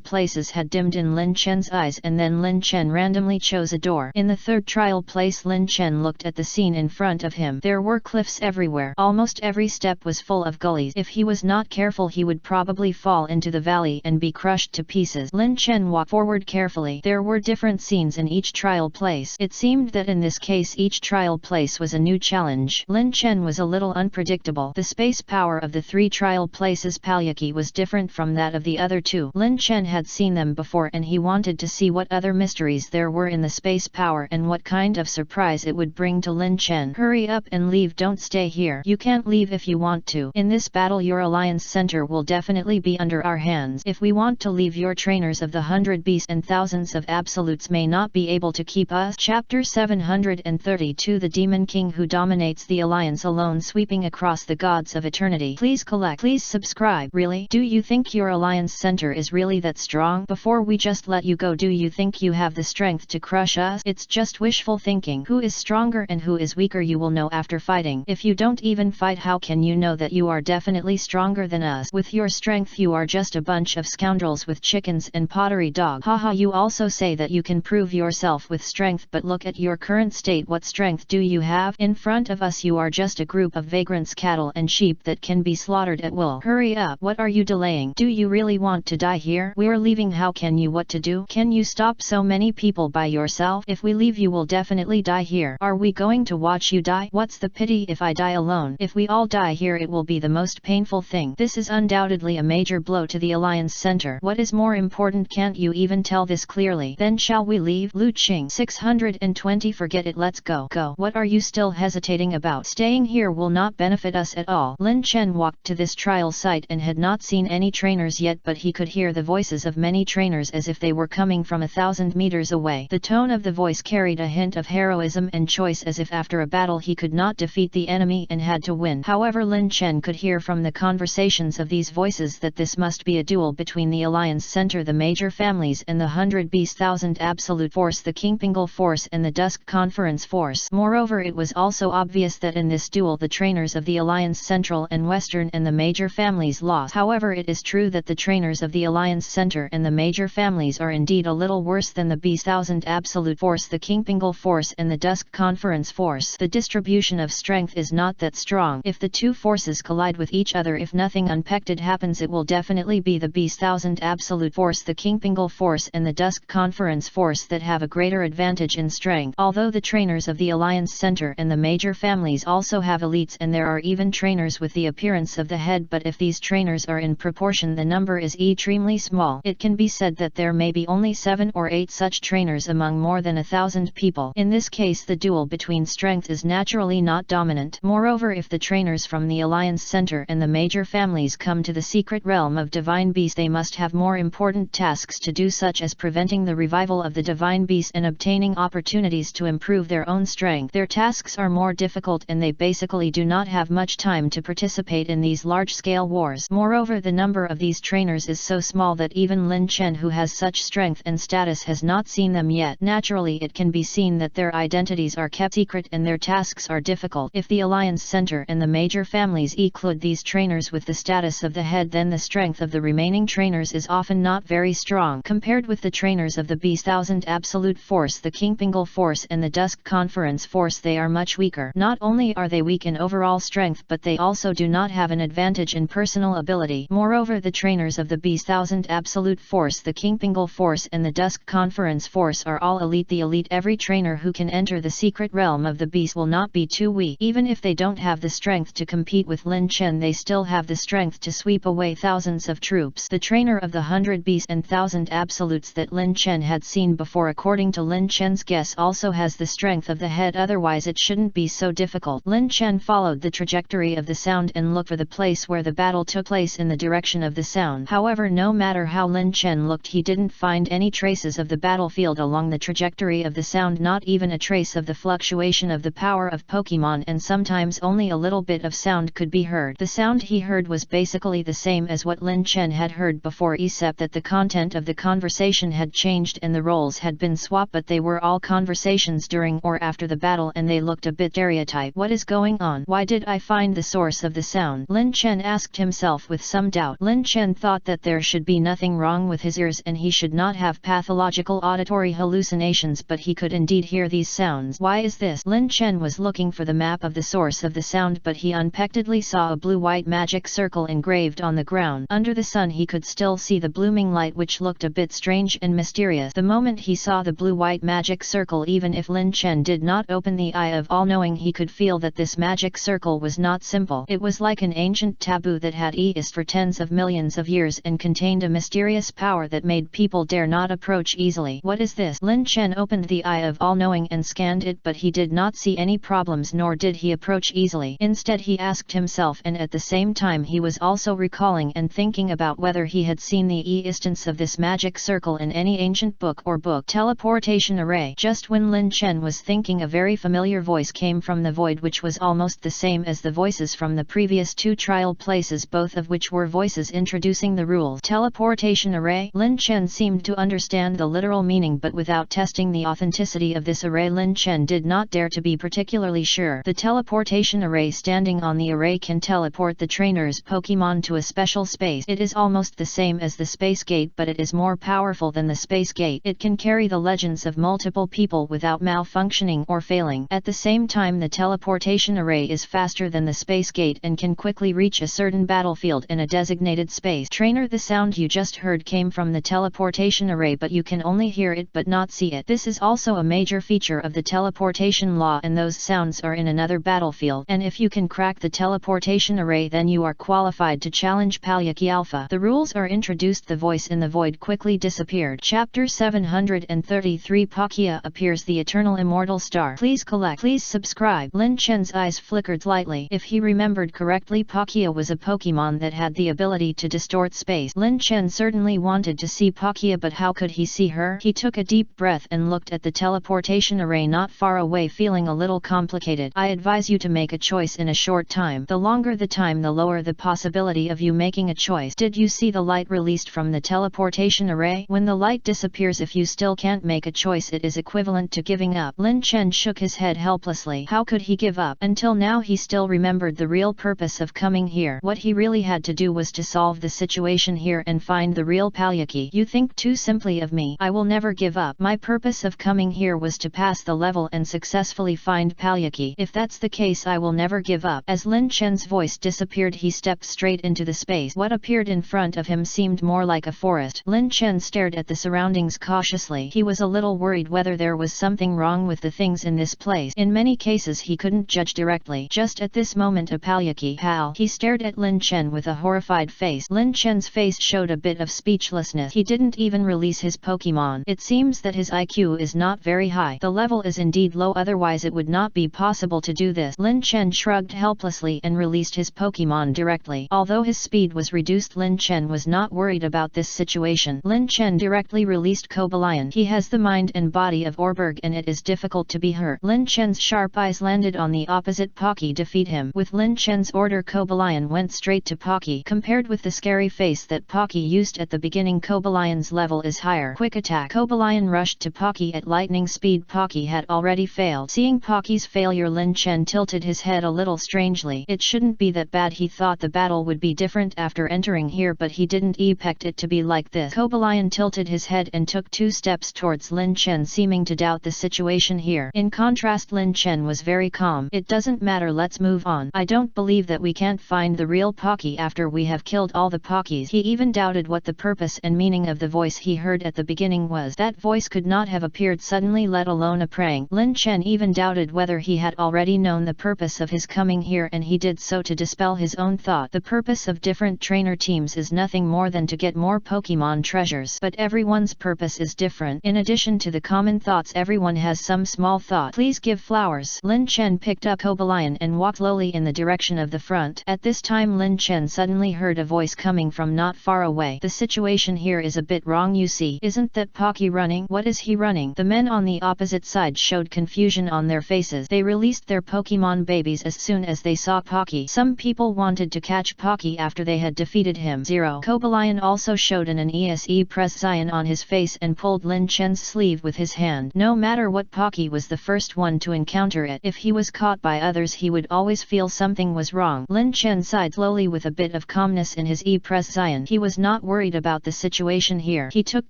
places had dimmed in Lin Chen's eyes, and then Lin Chen randomly chose a door. In the 3rd trial place, Lin Chen looked at the scene in front of him. There were cliffs everywhere. Almost every step was full of gullies. If he was not careful, he would probably fall into the valley and be crushed to pieces. Lin Chen walked forward carefully. There were different scenes in each trial place. It seemed that in this case each trial place was a new challenge. Lin Chen was a little unpredictable. The space power of the 3 trial places Palyaki was different from that of the other 2. Lin Chen had seen them before before, and he wanted to see what other mysteries there were in the space power and what kind of surprise it would bring to Lin Chen. Hurry up and leave, don't stay here. You can't leave if you want to. In this battle your alliance center will definitely be under our hands. If we want to leave, your trainers of the 100 beasts and thousands of absolutes may not be able to keep us. Chapter 732 The Demon King who dominates the alliance alone, sweeping across the gods of eternity. Please collect. Please subscribe. Really? Do you think your alliance center is really that strong? Before we just let you go, do you think you have the strength to crush us? It's just wishful thinking. Who is stronger and who is weaker you will know after fighting. If you don't even fight, how can you know that you are definitely stronger than us? With your strength you are just a bunch of scoundrels with chickens and pottery dog. Haha, you also say that you can prove yourself with strength, but look at your current state. What strength do you have? In front of us you are just a group of vagrants, cattle and sheep that can be slaughtered at will. Hurry up, what are you delaying? Do you really want to die here? We're leaving. How can you? What to do? Can you stop so many people by yourself? If we leave you will definitely die here. Are we going to watch you die? What's the pity if I die alone? If we all die here it will be the most painful thing. This is undoubtedly a major blow to the alliance center. What is more important? Can't you even tell this clearly? Then shall we leave? Lu Qing 620 Forget it, let's go. Go. What are you still hesitating about? Staying here will not benefit us at all. Lin Chen walked to this trial site and had not seen any trainers yet, but he could hear the voices of many trainers as if they were coming from 1,000 meters away. The tone of the voice carried a hint of heroism and choice, as if after a battle he could not defeat the enemy and had to win. However, Lin Chen could hear from the conversations of these voices that this must be a duel between the alliance center, the major families, and the 100 beast thousand absolute force, the Kingpingle force and the Dusk Conference force. Moreover, it was also obvious that in this duel the trainers of the alliance central and western and the major families lost. However, it is true that the trainers of the alliance center and the major families are indeed a little worse than the beast thousand absolute force, the Kingpingle force and the Dusk Conference force. The distribution of strength is not that strong. If the two forces collide with each other, if nothing unexpected happens, it will definitely be the beast thousand absolute force, the Kingpingle force and the Dusk Conference force that have a greater advantage in strength. Although the trainers of the alliance center and the major families also have elites, and there are even trainers with the appearance of the head, but if these trainers are in proportion, the number is extremely small. It can be said that there may be only 7 or 8 such trainers among more than 1,000 people. In this case the duel between strength is naturally not dominant. Moreover, if the trainers from the alliance center and the major families come to the secret realm of divine beasts, they must have more important tasks to do, such as preventing the revival of the divine beast and obtaining opportunities to improve their own strength. Their tasks are more difficult and they basically do not have much time to participate in these large-scale wars. Moreover, the number of these trainers is so small that even Lin Chen, who has such strength and status, has not seen them yet. Naturally, it can be seen that their identities are kept secret and their tasks are difficult. If the alliance center and the major families include these trainers with the status of the head, then the strength of the remaining trainers is often not very strong. Compared with the trainers of the beast thousand absolute force, the Kingpingle force and the Dusk Conference force, they are much weaker. Not only are they weak in overall strength, but they also do not have an advantage in personal ability. Moreover, the trainers of the beast thousand absolute force, the Kingpingle force and the Dusk Conference force are all elite. The elite, every trainer who can enter the secret realm of the beast, will not be too weak. Even if they don't have the strength to compete with Lin Chen, they still have the strength to sweep away thousands of troops. The trainer of the 100 beasts and 1,000 absolutes that Lin Chen had seen before, according to Lin Chen's guess, also has the strength of the head, otherwise it shouldn't be so difficult. Lin Chen followed the trajectory of the sound and looked for the place where the battle took place in the direction of the sound. However, no matter how Lin Chen looked, he didn't find any traces of the battlefield along the trajectory of the sound, not even a trace of the fluctuation of the power of Pokemon, and sometimes only a little bit of sound could be heard. The sound he heard was basically the same as what Lin Chen had heard before, except that the content of the conversation had changed and the roles had been swapped, but they were all conversations during or after the battle and they looked a bit stereotyped. What is going on? Why did I find the source of the sound? Lin Chen asked himself with some doubt. Lin Chen thought that there should be nothing wrong with his ears and he should not have pathological auditory hallucinations, but he could indeed hear these sounds. Why is this? Lin Chen was looking for the map of the source of the sound, but he unexpectedly saw a blue-white magic circle engraved on the ground. Under the sun he could still see the blooming light, which looked a bit strange and mysterious. The moment he saw the blue-white magic circle, even if Lin Chen did not open the eye of all-knowing, he could feel that this magic circle was not simple. It was like an ancient taboo that had existed for tens of millions of years and contained a mysterious power that that made people dare not approach easily. What is this? Lin Chen opened the eye of all-knowing and scanned it, but he did not see any problems, nor did he approach easily. Instead he asked himself, and at the same time he was also recalling and thinking about whether he had seen the instance of this magic circle in any ancient book or book. Teleportation array. Just when Lin Chen was thinking, a very familiar voice came from the void, which was almost the same as the voices from the previous two trial places, both of which were voices introducing the rules. Teleportation array. Lin Chen seemed to understand the literal meaning, but without testing the authenticity of this array, Lin Chen did not dare to be particularly sure. The teleportation array standing on the array can teleport the trainer's Pokemon to a special space. It is almost the same as the space gate, but it is more powerful than the space gate. It can carry the legends of multiple people without malfunctioning or failing. At the same time, the teleportation array is faster than the space gate and can quickly reach a certain battlefield in a designated space. Trainer, the sound you just heard came from the teleportation array, but you can only hear it but not see it. This is also a major feature of the teleportation law, and those sounds are in another battlefield. And if you can crack the teleportation array, then you are qualified to challenge Palyaki Alpha. The rules are introduced. The voice in the void quickly disappeared. Chapter 733. Palkia appears, the eternal immortal star. Please collect. Please subscribe. Lin Chen's eyes flickered lightly. If he remembered correctly, Palkia was a Pokemon that had the ability to distort space. Lin Chen certainly wanted to see Palkia, but how could he see her? He took a deep breath and looked at the teleportation array not far away, feeling a little complicated. I advise you to make a choice in a short time. The longer the time, the lower the possibility of you making a choice. Did you see the light released from the teleportation array? When the light disappears, if you still can't make a choice, it is equivalent to giving up. Lin Chen shook his head helplessly. How could he give up? Until now he still remembered the real purpose of coming here. What he really had to do was to solve the situation here and find the real Palyaki. You think too simply of me. I will never give up. My purpose of coming here was to pass the level and successfully find Palyaki. If that's the case, I will never give up. As Lin Chen's voice disappeared, he stepped straight into the space. What appeared in front of him seemed more like a forest. Lin Chen stared at the surroundings cautiously. He was a little worried whether there was something wrong with the things in this place. In many cases he couldn't judge directly. Just at this moment, a Palyaki. How? He stared at Lin Chen with a horrified face. Lin Chen's face showed a bit of speechlessness. He didn't even release his Pokemon. It seems that his IQ is not very high. The level is indeed low, otherwise it would not be possible to do this. Lin Chen shrugged helplessly and released his Pokemon directly. Although his speed was reduced, Lin Chen was not worried about this situation. Lin Chen directly released Cobalion. He has the mind and body of Orberg, and it is difficult to be hurt. Lin Chen's sharp eyes landed on the opposite Pocky. Defeat him. With Lin Chen's order, Cobalion went straight to Pocky. Compared with the scary face that Pocky used at the beginning, Cobalion's level is higher. Quick attack. Cobalion rushed to Pocky at lightning speed. Pocky had already failed. Seeing Pocky's failure, Lin Chen tilted his head a little strangely. It shouldn't be that bad. He thought the battle would be different after entering here, but he didn't expect it to be like this. Cobalion tilted his head and took 2 steps towards Lin Chen, seeming to doubt the situation here. In contrast, Lin Chen was very calm. It doesn't matter, let's move on. I don't believe that we can't find the real Pocky after we have killed all the Pockies. He even doubted what the purpose and meaning of the voice he heard at the beginning was. That voice could not have appeared suddenly, let alone a prank. Lin Chen even doubted whether he had already known the purpose of his coming here, and he did so to dispel his own thought. The purpose of different trainer teams is nothing more than to get more Pokemon treasures. But everyone's purpose is different. In addition to the common thoughts, everyone has some small thought. Please give flowers. Lin Chen picked up Cobalion and walked slowly in the direction of the front. At this time, Lin Chen suddenly heard a voice coming from not far away. The situation here is a bit wrong, you see. Isn't that Pocky running? What is he running? The men on the opposite side showed confusion on their faces. They released their Pokemon babies as soon as they saw Pocky. Some people wanted to catch Pocky after they had defeated him. Cobalion also showed an uneasy expression on his face and pulled Lin Chen's sleeve with his hand. No matter what, Pocky was the first one to encounter it. If he was caught by others, he would always feel something was wrong. Lin Chen sighed slowly with a bit of calmness in his expression. He was not worried about the situation here. He took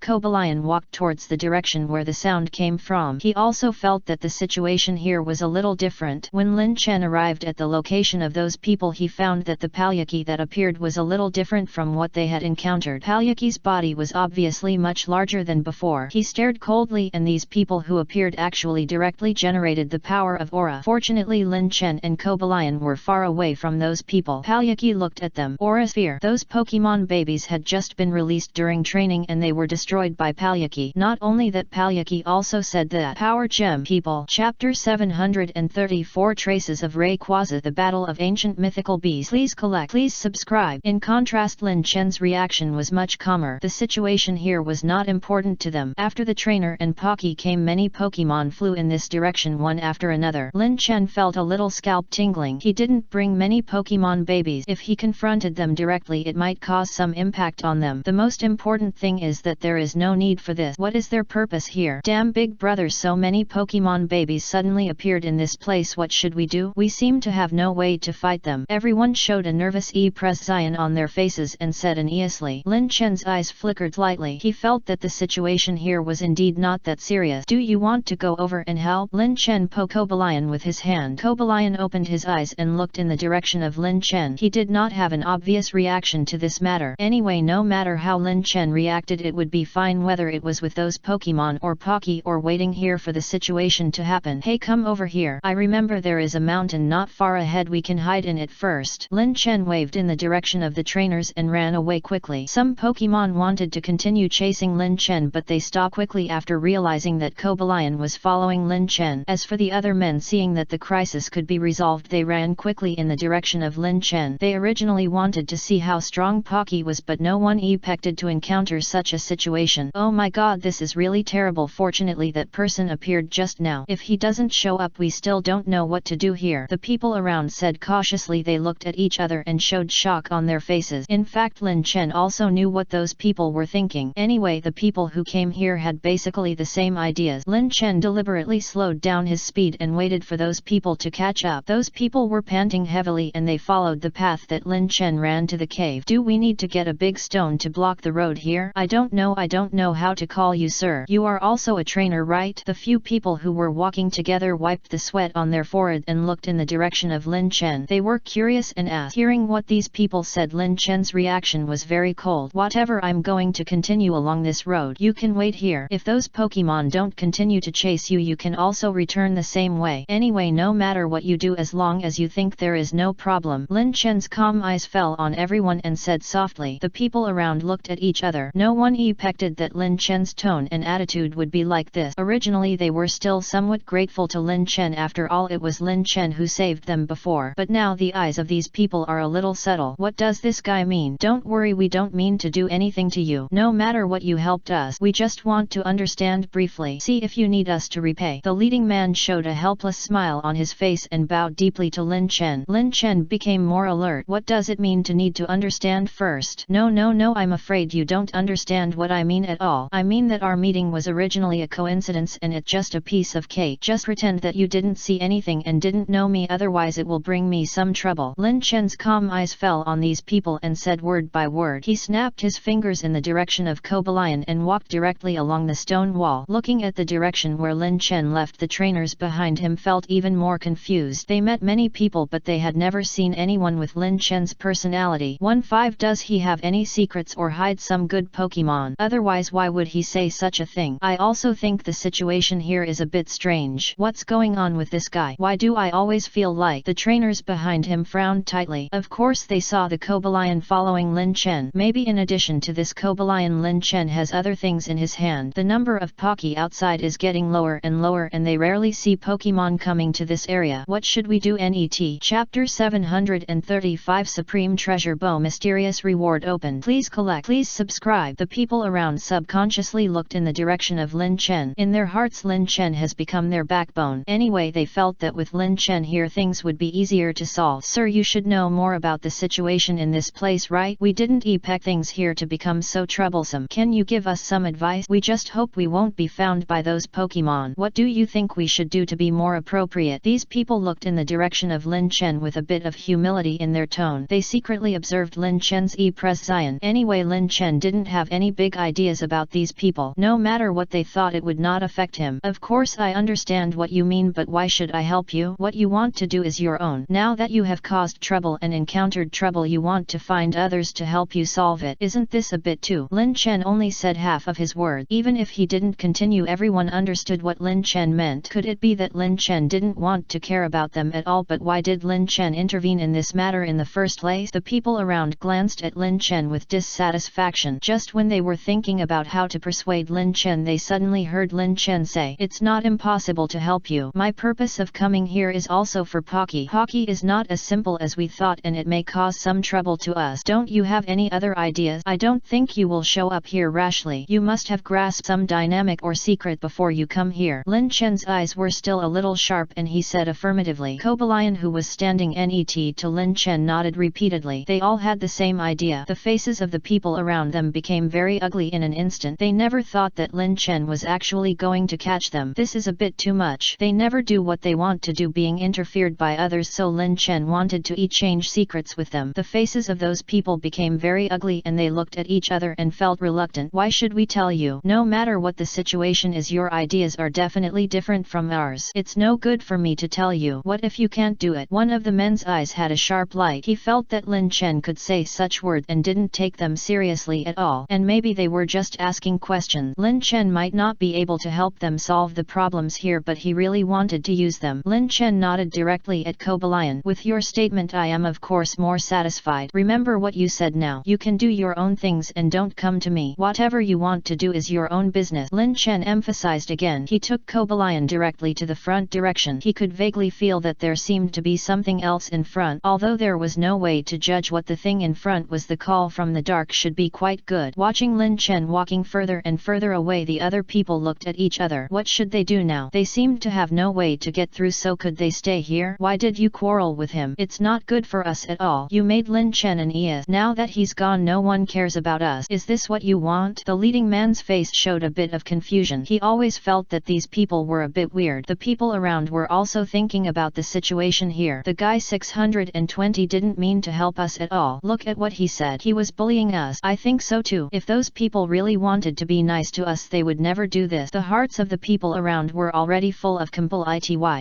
Cobalion, walked towards the direction where the sound came from. He also felt that the situation here was a little different. When Lin Chen arrived at the location of those people, he found that the Palyaki that appeared was a little different from what they had encountered. Palyaki's body was obviously much larger than before. He stared coldly, and these people who appeared actually directly generated the power of aura. Fortunately, Lin Chen and Cobalion were far away from those people. Palyaki looked at them. Aura sphere. Those Pokemon babies had just been released during undergoing training and they were destroyed by Palyaki. Not only that, Palyaki also said that Power Gem people. Chapter 734 Traces of Rayquaza, the Battle of Ancient Mythical Beasts. Please subscribe. In contrast, Lin Chen's reaction was much calmer. The situation here was not important to them. After the trainer and Pocky came, many Pokemon flew in this direction one after another. Lin Chen felt a little scalp tingling. He didn't bring many Pokemon babies. If he confronted them directly, it might cause some impact on them. The most important thing is that there is no need for this. What is their purpose here? Damn, big brother, so many Pokemon babies suddenly appeared in this place. What should we do? We seem to have no way to fight them. Everyone showed a nervous expression on their faces and said uneasily. Lin Chen's eyes flickered lightly. He felt that the situation here was indeed not that serious. Do you want to go over and help? Lin Chen poked Cobalion with his hand. Cobalion opened his eyes and looked in the direction of Lin Chen. He did not have an obvious reaction to this matter. Anyway, no matter how Lin Chen reacted, it would be fine whether it was with those Pokemon or Pocky or waiting here for the situation to happen. Hey, come over here. I remember there is a mountain not far ahead. We can hide in it first. Lin Chen waved in the direction of the trainers and ran away quickly. Some Pokemon wanted to continue chasing Lin Chen, but they stopped quickly after realizing that Cobalion was following Lin Chen. As for the other men, seeing that the crisis could be resolved, they ran quickly in the direction of Lin Chen. They originally wanted to see how strong Pocky was, but no one expected to encounter such a situation. Oh my god, this is really terrible. Fortunately that person appeared just now. If he doesn't show up, we still don't know what to do here. The people around said cautiously. They looked at each other and showed shock on their faces. In fact, Lin Chen also knew what those people were thinking. Anyway, the people who came here had basically the same ideas. Lin Chen deliberately slowed down his speed and waited for those people to catch up. Those people were panting heavily and they followed the path that Lin Chen ran to the cave. Do we need to get a big stone to block the road here? I don't know how to call you, sir. You are also a trainer, right? The few people who were walking together wiped the sweat on their forehead and looked in the direction of Lin Chen. They were curious and asked. Hearing what these people said, Lin Chen's reaction was very cold. Whatever, I'm going to continue along this road. You can wait here. If those Pokemon don't continue to chase you, you can also return the same way. Anyway, no matter what you do, as long as you think there is no problem. Lin Chen's calm eyes fell on everyone and said softly. The people around looked at each other. No one expected that Lin Chen's tone and attitude would be like this. Originally they were still somewhat grateful to Lin Chen. After all, it was Lin Chen who saved them before. But now the eyes of these people are a little subtle. What does this guy mean? Don't worry, we don't mean to do anything to you. No matter what, you helped us. We just want to understand briefly. See if you need us to repay. The leading man showed a helpless smile on his face and bowed deeply to Lin Chen. Lin Chen became more alert. What does it mean to need to understand first? No, I'm afraid you don't understand what I mean at all. I mean that our meeting was originally a coincidence and it's just a piece of cake. Just pretend that you didn't see anything and didn't know me, otherwise it will bring me some trouble. Lin Chen's calm eyes fell on these people and said word by word. He snapped his fingers in the direction of Cobalion and walked directly along the stone wall. Looking at the direction where Lin Chen left, the trainers behind him felt even more confused. They met many people, but they had never seen anyone with Lin Chen's personality. 1-5 Does he have any secrets or hide some good Pokemon? Otherwise why would he say such a thing? I also think the situation here is a bit strange. What's going on with this guy? Why do I always feel like... The trainers behind him frowned tightly. Of course they saw the Cobalion following Lin Chen. Maybe in addition to this Cobalion, Lin Chen has other things in his hand. The number of Pocky outside is getting lower and lower and they rarely see Pokemon coming to this area. What should we do? NET Chapter 735 Supreme Treasure Bow, Mysterious Reward Open. Please subscribe. The people around subconsciously looked in the direction of Lin Chen. In their hearts, Lin Chen has become their backbone. Anyway, they felt that with Lin Chen here things would be easier to solve. Sir, you should know more about the situation in this place, right? We didn't expect things here to become so troublesome. Can you give us some advice? We just hope we won't be found by those Pokemon. What do you think we should do to be more appropriate? These people looked in the direction of Lin Chen with a bit of humility in their tone. They secretly observed Lin Chen's expression. Anyway, Lin Chen didn't have any big ideas about these people. No matter what they thought, it would not affect him. Of course I understand what you mean, but why should I help you? What you want to do is your own. Now that you have caused trouble and encountered trouble, you want to find others to help you solve it. Isn't this a bit too? Lin Chen only said half of his words. Even if he didn't continue, everyone understood what Lin Chen meant. Could it be that Lin Chen didn't want to care about them at all? But why did Lin Chen intervene in this matter in the first place? The people around glanced at Lin Chen with dissatisfaction. situation. Just when they were thinking about how to persuade Lin Chen, they suddenly heard Lin Chen say, "It's not impossible to help you. My purpose of coming here is also for Pocky. Pocky is not as simple as we thought and it may cause some trouble to us. Don't you have any other ideas? I don't think you will show up here rashly. You must have grasped some dynamic or secret before you come here." Lin Chen's eyes were still a little sharp and he said affirmatively. Kobalion, who was standing net to Lin Chen, nodded repeatedly. They all had the same idea. The faces of the people around them became very ugly in an instant. They never thought that Lin Chen was actually going to catch them. This is a bit too much. They never do what they want to do being interfered by others, so Lin Chen wanted to exchange secrets with them. The faces of those people became very ugly and they looked at each other and felt reluctant. "Why should we tell you? No matter what the situation is, your ideas are definitely different from ours. It's no good for me to tell you. What if you can't do it?" One of the men's eyes had a sharp light. He felt that Lin Chen could say such words and didn't take them seriously at all, and maybe they were just asking questions. Lin Chen might not be able to help them solve the problems here, but he really wanted to use them. Lin Chen nodded directly at Kobalion. "With your statement I am of course more satisfied. Remember what you said now. You can do your own things and don't come to me. Whatever you want to do is your own business." Lin Chen emphasized again. He took Kobalion directly to the front direction. He could vaguely feel that there seemed to be something else in front. Although there was no way to judge what the thing in front was, the call from the dark should be quite good. Watching Lin Chen walking further and further away, the other people looked at each other. What should they do now? They seemed to have no way to get through, so could they stay here? "Why did you quarrel with him? It's not good for us at all. You made Lin Chen an ES. Now that he's gone, no one cares about us. Is this what you want?" The leading man's face showed a bit of confusion. He always felt that these people were a bit weird. The people around were also thinking about the situation here. The guy 620 didn't mean to help us at all. Look at what he said. He was bullying us. I think so too. If those people really wanted to be nice to us, they would never do this. The hearts of the people around were already full of complicity.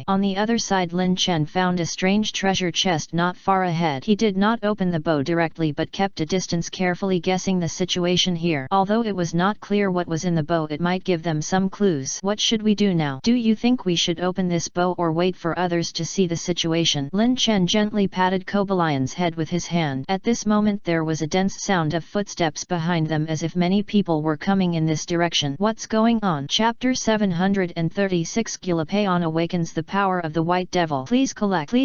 On the other side, Lin Chen found a strange treasure chest not far ahead. He did not open the bow directly but kept a distance, carefully guessing the situation here. Although it was not clear what was in the bow, it might give them some clues. "What should we do now? Do you think we should open this bow or wait for others to see the situation?" Lin Chen gently patted Kobalion's head with his hand. At this moment there was a dense sound of footsteps behind them, as if many people were coming in this direction. What's going on? Chapter 736 Gulapaon awakens the power of the White Devil. Please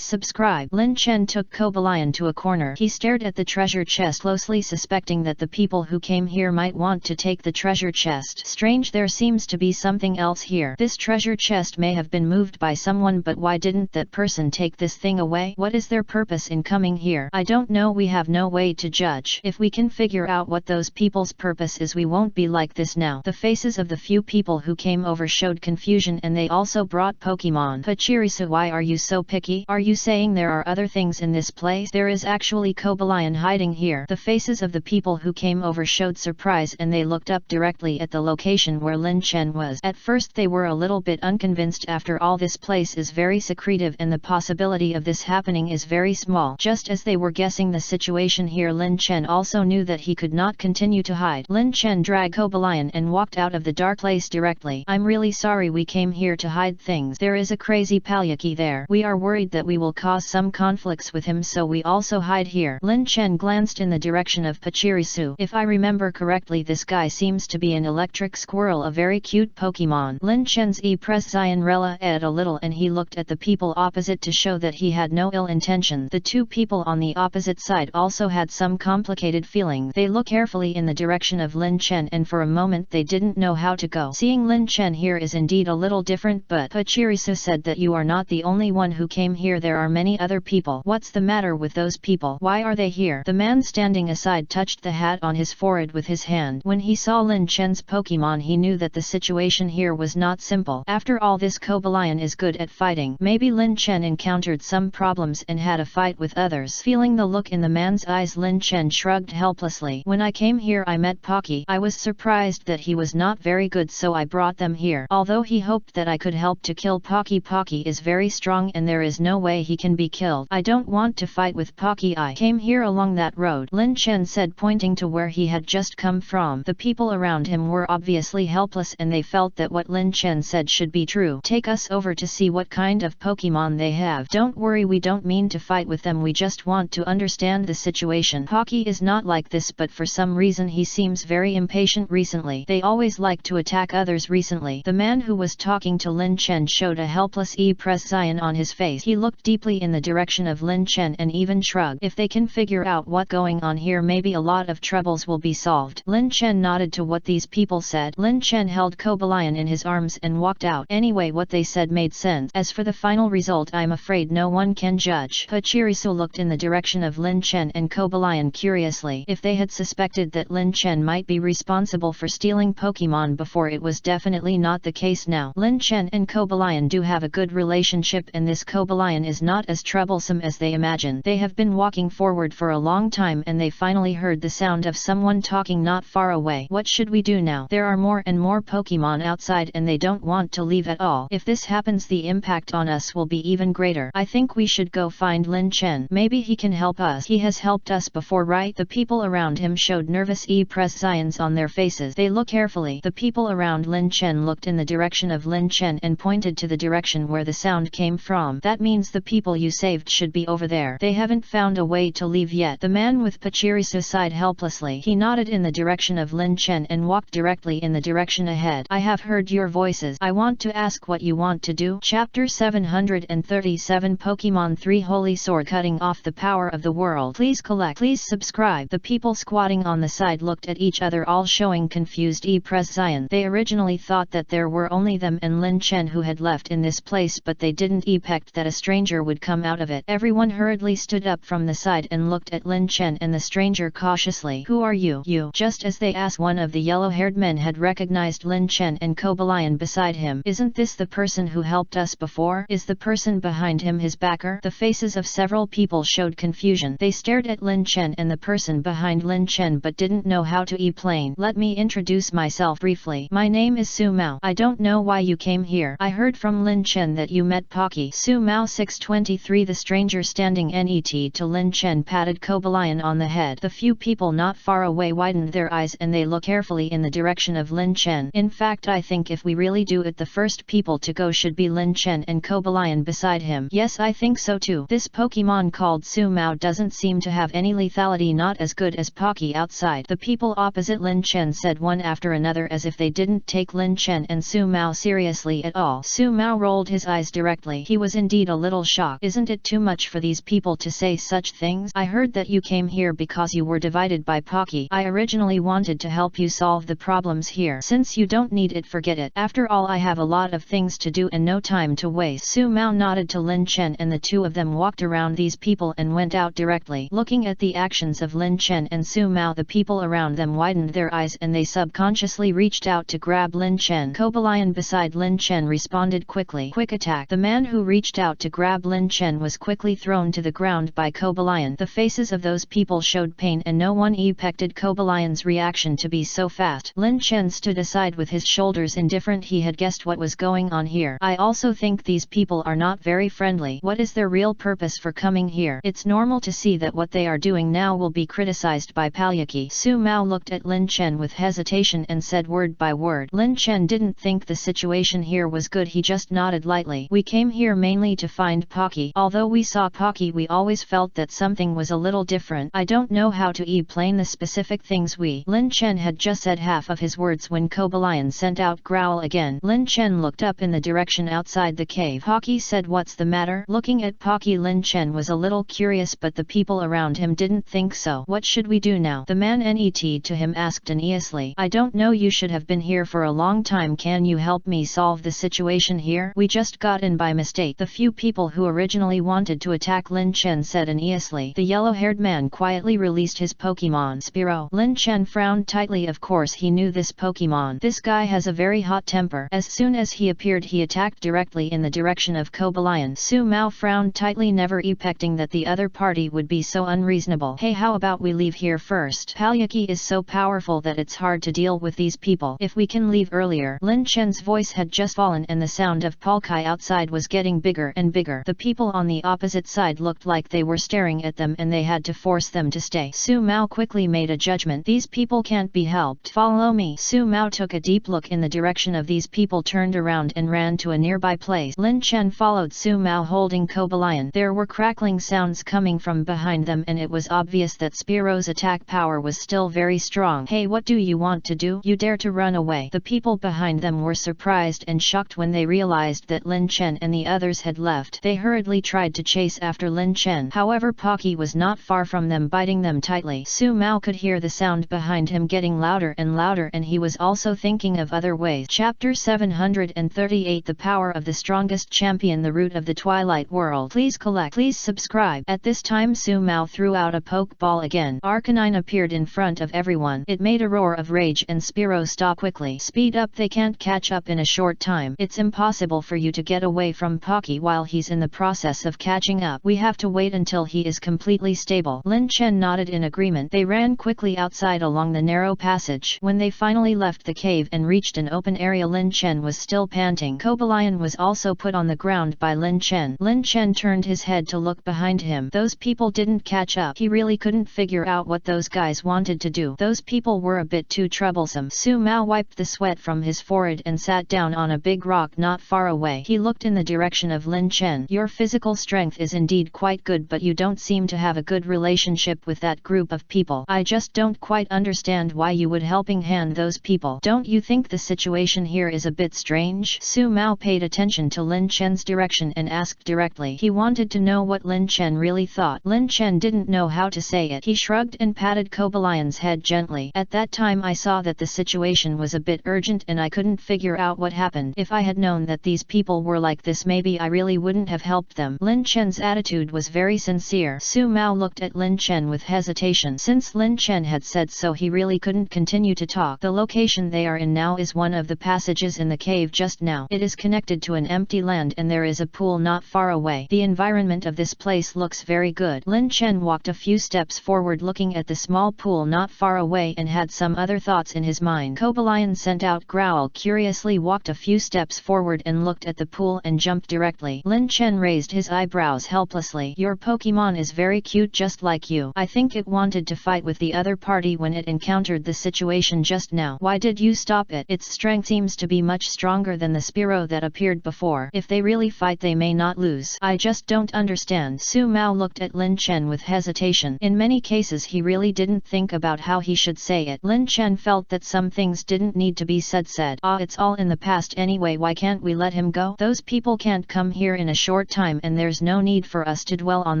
subscribe. Lin Chen took Kobalion to a corner. He stared at the treasure chest closely, suspecting that the people who came here might want to take the treasure chest. Strange, there seems to be something else here. This treasure chest may have been moved by someone, but why didn't that person take this thing away? What is their purpose in coming here? I don't know. We have no way to judge. If we can figure out what those people's purpose is, we won't be like this now. The faces of the few people who came over showed confusion, and they also brought Pokemon. Pachirisu, why are you so picky? Are you saying there are other things in this place? There is actually Kobalion hiding here. The faces of the people who came over showed surprise, and they looked up directly at the location where Lin Chen was. At first they were a little bit unconvinced. After all, this place is very secretive and the possibility of this happening is very small. Just as they were guessing the situation here, Lin Chen also knew that he could not continue to hide. Lin Chen dragged Kobalion and walked out of the dark place directly. "I'm really sorry, we came here to hide things. There is a crazy Palyaki there. We are worried that we will cause some conflicts with him, so we also hide here." Lin Chen glanced in the direction of Pachirisu. "If I remember correctly, this guy seems to be an electric squirrel, a very cute Pokemon." Lin Chen's e-press Rella ed a little and he looked at the people opposite to show that he had no ill intention. The two people on the opposite side also had some complicated feeling. They looked carefully in the direction of Lin Chen, and for a moment they didn't know how to go. Seeing Lin Chen here is indeed a little different, but Pachirisu said that you are not the only one who came here. There are many other people. What's the matter with those people? Why are they here? The man standing aside touched the hat on his forehead with his hand. When he saw Lin Chen's Pokemon, he knew that the situation here was not simple. After all, this Kobalion is good at fighting. Maybe Lin Chen encountered some problems and had a fight with others. Feeling the look in the man's eyes, Lin Chen shrugged helplessly. "When I came here I met Pocky. I was surprised that he was not very good, so I brought them here. Although he hoped that I could help to kill Pocky. Pocky is very strong and there is no way he can be killed. I don't want to fight with Pocky. I came here along that road," Lin Chen said, pointing to where he had just come from. The people around him were obviously helpless and they felt that what Lin Chen said should be true. "Take us over to see what kind of Pokemon they have." "Don't worry, we don't mean to fight with them, we just want to understand the situation. Pocky is not like this, but for some reason he seems very impatient recently. They always like to attack others recently. The man who was talking to Lin Chen showed a helpless expression on his face. He looked deeply in the direction of Lin Chen and even shrugged. If they can figure out what's going on here, maybe a lot of troubles will be solved. Lin Chen nodded to what these people said. Lin Chen held Kobalion in his arms and walked out. Anyway, what they said made sense. As for the final result, I'm afraid no one can judge. Pachirisu looked in the direction of Lin Chen and Kobalion curiously. If they had suspected that Lin Chen might be responsible for stealing Pokemon before, it was definitely not the case now. Lin Chen and Kobalion do have a good relationship, and this Kobalion is not as troublesome as they imagine. They have been walking forward for a long time and they finally heard the sound of someone talking not far away. What should we do now? There are more and more Pokemon outside and they don't want to leave at all. If this happens, the impact on us will be even greater. I think we should go find Lin Chen. Maybe he can help us. He has helped us before, right? The people around him showed nervous expressions on their faces. They looked carefully. The people around Lin Chen looked in the direction of Lin Chen and pointed to the direction where the sound came from. That means the people you saved should be over there. They haven't found a way to leave yet. The man with Pachirisu sighed helplessly. He nodded in the direction of Lin Chen and walked directly in the direction ahead. I have heard your voices. I want to ask what you want to do. Chapter 737 Pokemon 3 Holy Sword, cutting off the power of the world. Please collect. Please subscribe. The people squatting on the side looked at each other, all showing confused expressions. They originally thought that there were only them and Lin Chen who had left in this place, but they didn't expect that a stranger would come out of it. Everyone hurriedly stood up from the side and looked at Lin Chen and the stranger cautiously. Who are you? You. Just as they asked, one of the yellow-haired men had recognized Lin Chen and Kobalion beside him. Isn't this the person who helped us before? Is the person behind him his backer? The faces of several people showed confusion. They stared at Lin Chen and the person behind Lin Chen but didn't know how to explain. Let me introduce myself briefly. My name is Su Mao. I don't know why you came here. I heard from Lin Chen that you met Pocky. Su Mao 623. The stranger standing net to Lin Chen patted Kobalion on the head. The few people not far away widened their eyes and they looked carefully in the direction of Lin Chen. In fact, I think if we really do it, the first people to go should be Lin Chen and Kobalion beside him. Yes, I think so too. This Pokemon called Su Mao doesn't seem to have any lethality, not as good as Pocky outside. The people opposite Lin Chen said one after another as if they didn't take Lin Chen and Su Mao seriously at all. Su Mao rolled his eyes directly. He was indeed a little shocked. Isn't it too much for these people to say such things? I heard that you came here because you were divided by Pocky. I originally wanted to help you solve the problems here. Since you don't need it, forget it. After all, I have a lot of things to do and no time to waste. Su Mao nodded to Lin Chen and the two of them walked around these people and went out directly. Looking at the actions of Lin Chen and Su Mao, the people around them widened their eyes and they subconsciously reached out to grab Lin Chen. Kobalion beside Lin Chen responded quickly. Quick attack. The man who reached out to grab Lin Chen was quickly thrown to the ground by Kobalion. The faces of those people showed pain and no one expected Kobalion's reaction to be so fast. Lin Chen stood aside with his shoulders indifferent. He had guessed what was going on here. I also think these people are not very friendly. What is their real purpose for coming here? It's normal to see that what they are doing now will be criticized by Palyaki. Su Mao looked at Lin Chen with hesitation and said word by word. Lin Chen didn't think the situation here was good. He just nodded lightly. We came here mainly to find Pocky. Although we saw Pocky, we always felt that something was a little different. I don't know how to explain the specific things we. Lin Chen had just said half of his words when Kobalion sent out growl again. Lin Chen looked up in the direction outside the cave. Pocky said, what's the matter? Looking at Pocky, Lin Chen was a little curious, but the people around him didn't think so. What should we do now? The man net to him asked uneasily. I don't know, you should have been here for a long time. Can you help me solve the situation here? We just got in by mistake. The few people who originally wanted to attack Lin Chen said uneasily. The yellow-haired man quietly released his Pokemon. Spearow. Lin Chen frowned tightly. Of course he knew this Pokemon. This guy has a very hot temper. As soon as he appeared, he attacked directly in the direction of Kobalion. Su Mao frowned tightly, never expecting that the other party would be so unreasonable. Hey, how about we leave here first? Palyaki is so powerful that it's hard to deal with these people. If we can leave earlier. Lin Chen's voice had just fallen and the sound of Palkai outside was getting bigger and bigger. The people on the opposite side looked like they were staring at them and they had to force them to stay. Su Mao quickly made a judgment. These people can't be helped. Follow me. Su Mao took a deep look in the direction of these people, turned around and ran to a nearby place. Lin Chen followed Su Mao holding Kobalion. There were crackling sounds coming from behind them and it was obvious that Spearow's attack power power was still very strong. Hey, what do you want to do? You dare to run away? The people behind them were surprised and shocked when they realized that Lin Chen and the others had left. They hurriedly tried to chase after Lin Chen. However, Pocky was not far from them, biting them tightly. Su Mao could hear the sound behind him getting louder and louder, and he was also thinking of other ways. Chapter 738 The Power of the Strongest Champion, the Root of the Twilight World. Please subscribe. At this time Su Mao threw out a pokeball again. Arcanine appeared in front of everyone. It made a roar of rage and Spiro stop quickly. Speed up, they can't catch up in a short time. It's impossible for you to get away from Pocky while he's in the process of catching up. We have to wait until he is completely stable. Lin Chen nodded in agreement. They ran quickly outside along the narrow passage. When they finally left the cave and reached an open area, Lin Chen was still panting. Cobalion was also put on the ground by Lin Chen. Lin Chen turned his head to look behind him. Those people didn't catch up. He really couldn't figure out what those guys wanted to do. Those people were a bit too troublesome. Su Mao wiped the sweat from his forehead and sat down on a big rock not far away. He looked in the direction of Lin Chen. Your physical strength is indeed quite good, but you don't seem to have a good relationship with that group of people. I just don't quite understand why you would helping hand those people. Don't you think the situation here is a bit strange? Su Mao paid attention to Lin Chen's direction and asked directly. He wanted to know what Lin Chen really thought. Lin Chen didn't know how to say it. He shrugged and patted Cobalion's head gently. At that time I saw that the situation was a bit urgent and I couldn't figure out what happened. If I had known that these people were like this, maybe I really wouldn't have helped them. Lin Chen's attitude was very sincere. Su Mao looked at Lin Chen with hesitation. Since Lin Chen had said so, he really couldn't continue to talk. The location they are in now is one of the passages in the cave just now. It is connected to an empty land and there is a pool not far away. The environment of this place looks very good. Lin Chen walked a few steps forward looking at the small pool not far away and had some other thoughts in his mind. Cobalion sent out growl, curiously walked a few steps forward and looked at the pool and jumped directly. Lin Chen raised his eyebrows helplessly. Your Pokemon is very cute, just like you. I think it wanted to fight with the other party when it encountered the situation just now. Why did you stop it? Its strength seems to be much stronger than the Spiro that appeared before. If they really fight, they may not lose. I just don't understand. Su Mao looked at Lin Chen with hesitation. In many cases he really didn't think about how he should say it. Lin Chen felt that some things didn't need to be said. It's all in the past anyway, why can't we let him go? Those people can't come here in a short time and there's no need for us to dwell on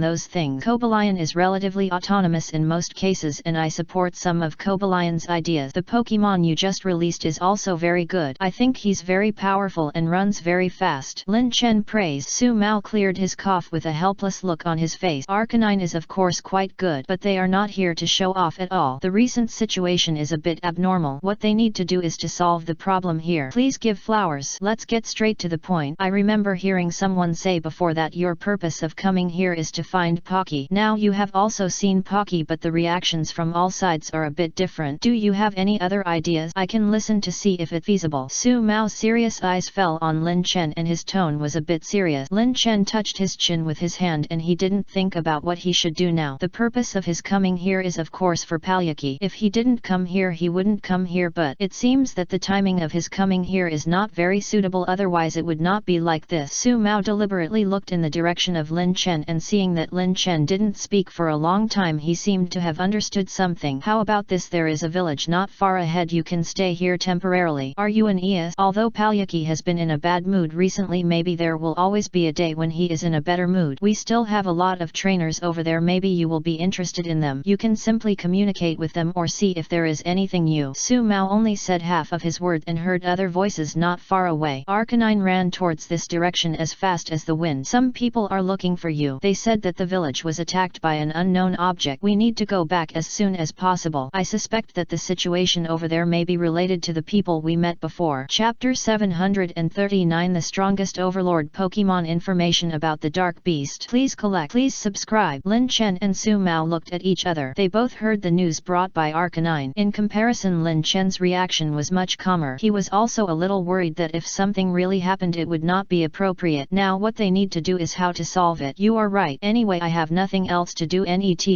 those things. Cobalion is relatively autonomous in most cases and I support some of Cobalion's ideas. The Pokemon you just released is also very good. I think he's very powerful and runs very fast. Lin Chen praised. Su Mao cleared his cough with a helpless look on his face. Arcanine is of course quite good, but they are not here to show off at all. The recent situation is a bit abnormal. What they need to do is to solve the problem here. Please give flowers. Let's get straight to the point. I remember hearing someone say before that your purpose of coming here is to find Pocky. Now you have also seen Pocky, but the reactions from all sides are a bit different. Do you have any other ideas? I can listen to see if it's feasible. Su Mao's serious eyes fell on Lin Chen and his tone was a bit serious. Lin Chen touched his chin with his hand and he didn't think about what he should do now. The purpose of his coming here is of course for Palyaki. If he didn't come here he wouldn't come here, but it seems that the timing of his coming here is not very suitable, otherwise it would not be like this. Su Mao deliberately looked in the direction of Lin Chen and seeing that Lin Chen didn't speak for a long time, he seemed to have understood something. How about this? There is a village not far ahead, you can stay here temporarily. Are you an ES? Although Palyaki has been in a bad mood recently, maybe there will always be a day when he is in a better mood. We still have a lot of trainers over there, maybe you will be interested in them. You can simply communicate with them or see if there is anything new. Su Mao only said half of his word and heard other voices not far away. Arcanine ran towards this direction as fast as the wind. Some people are looking for you. They said that the village was attacked by an unknown object. We need to go back as soon as possible. I suspect that the situation over there may be related to the people we met before. Chapter 739 The Strongest Overlord Pokemon. Information about the Dark Beast. Please subscribe. Lin Chen and Su Mao looked at each other. They both heard the news brought by Arcanine. In comparison, Lin Chen's reaction was much calmer. He was also a little worried that if something really happened it would not be appropriate. Now what they need to do is how to solve it. You are right. Anyway, I have nothing else to do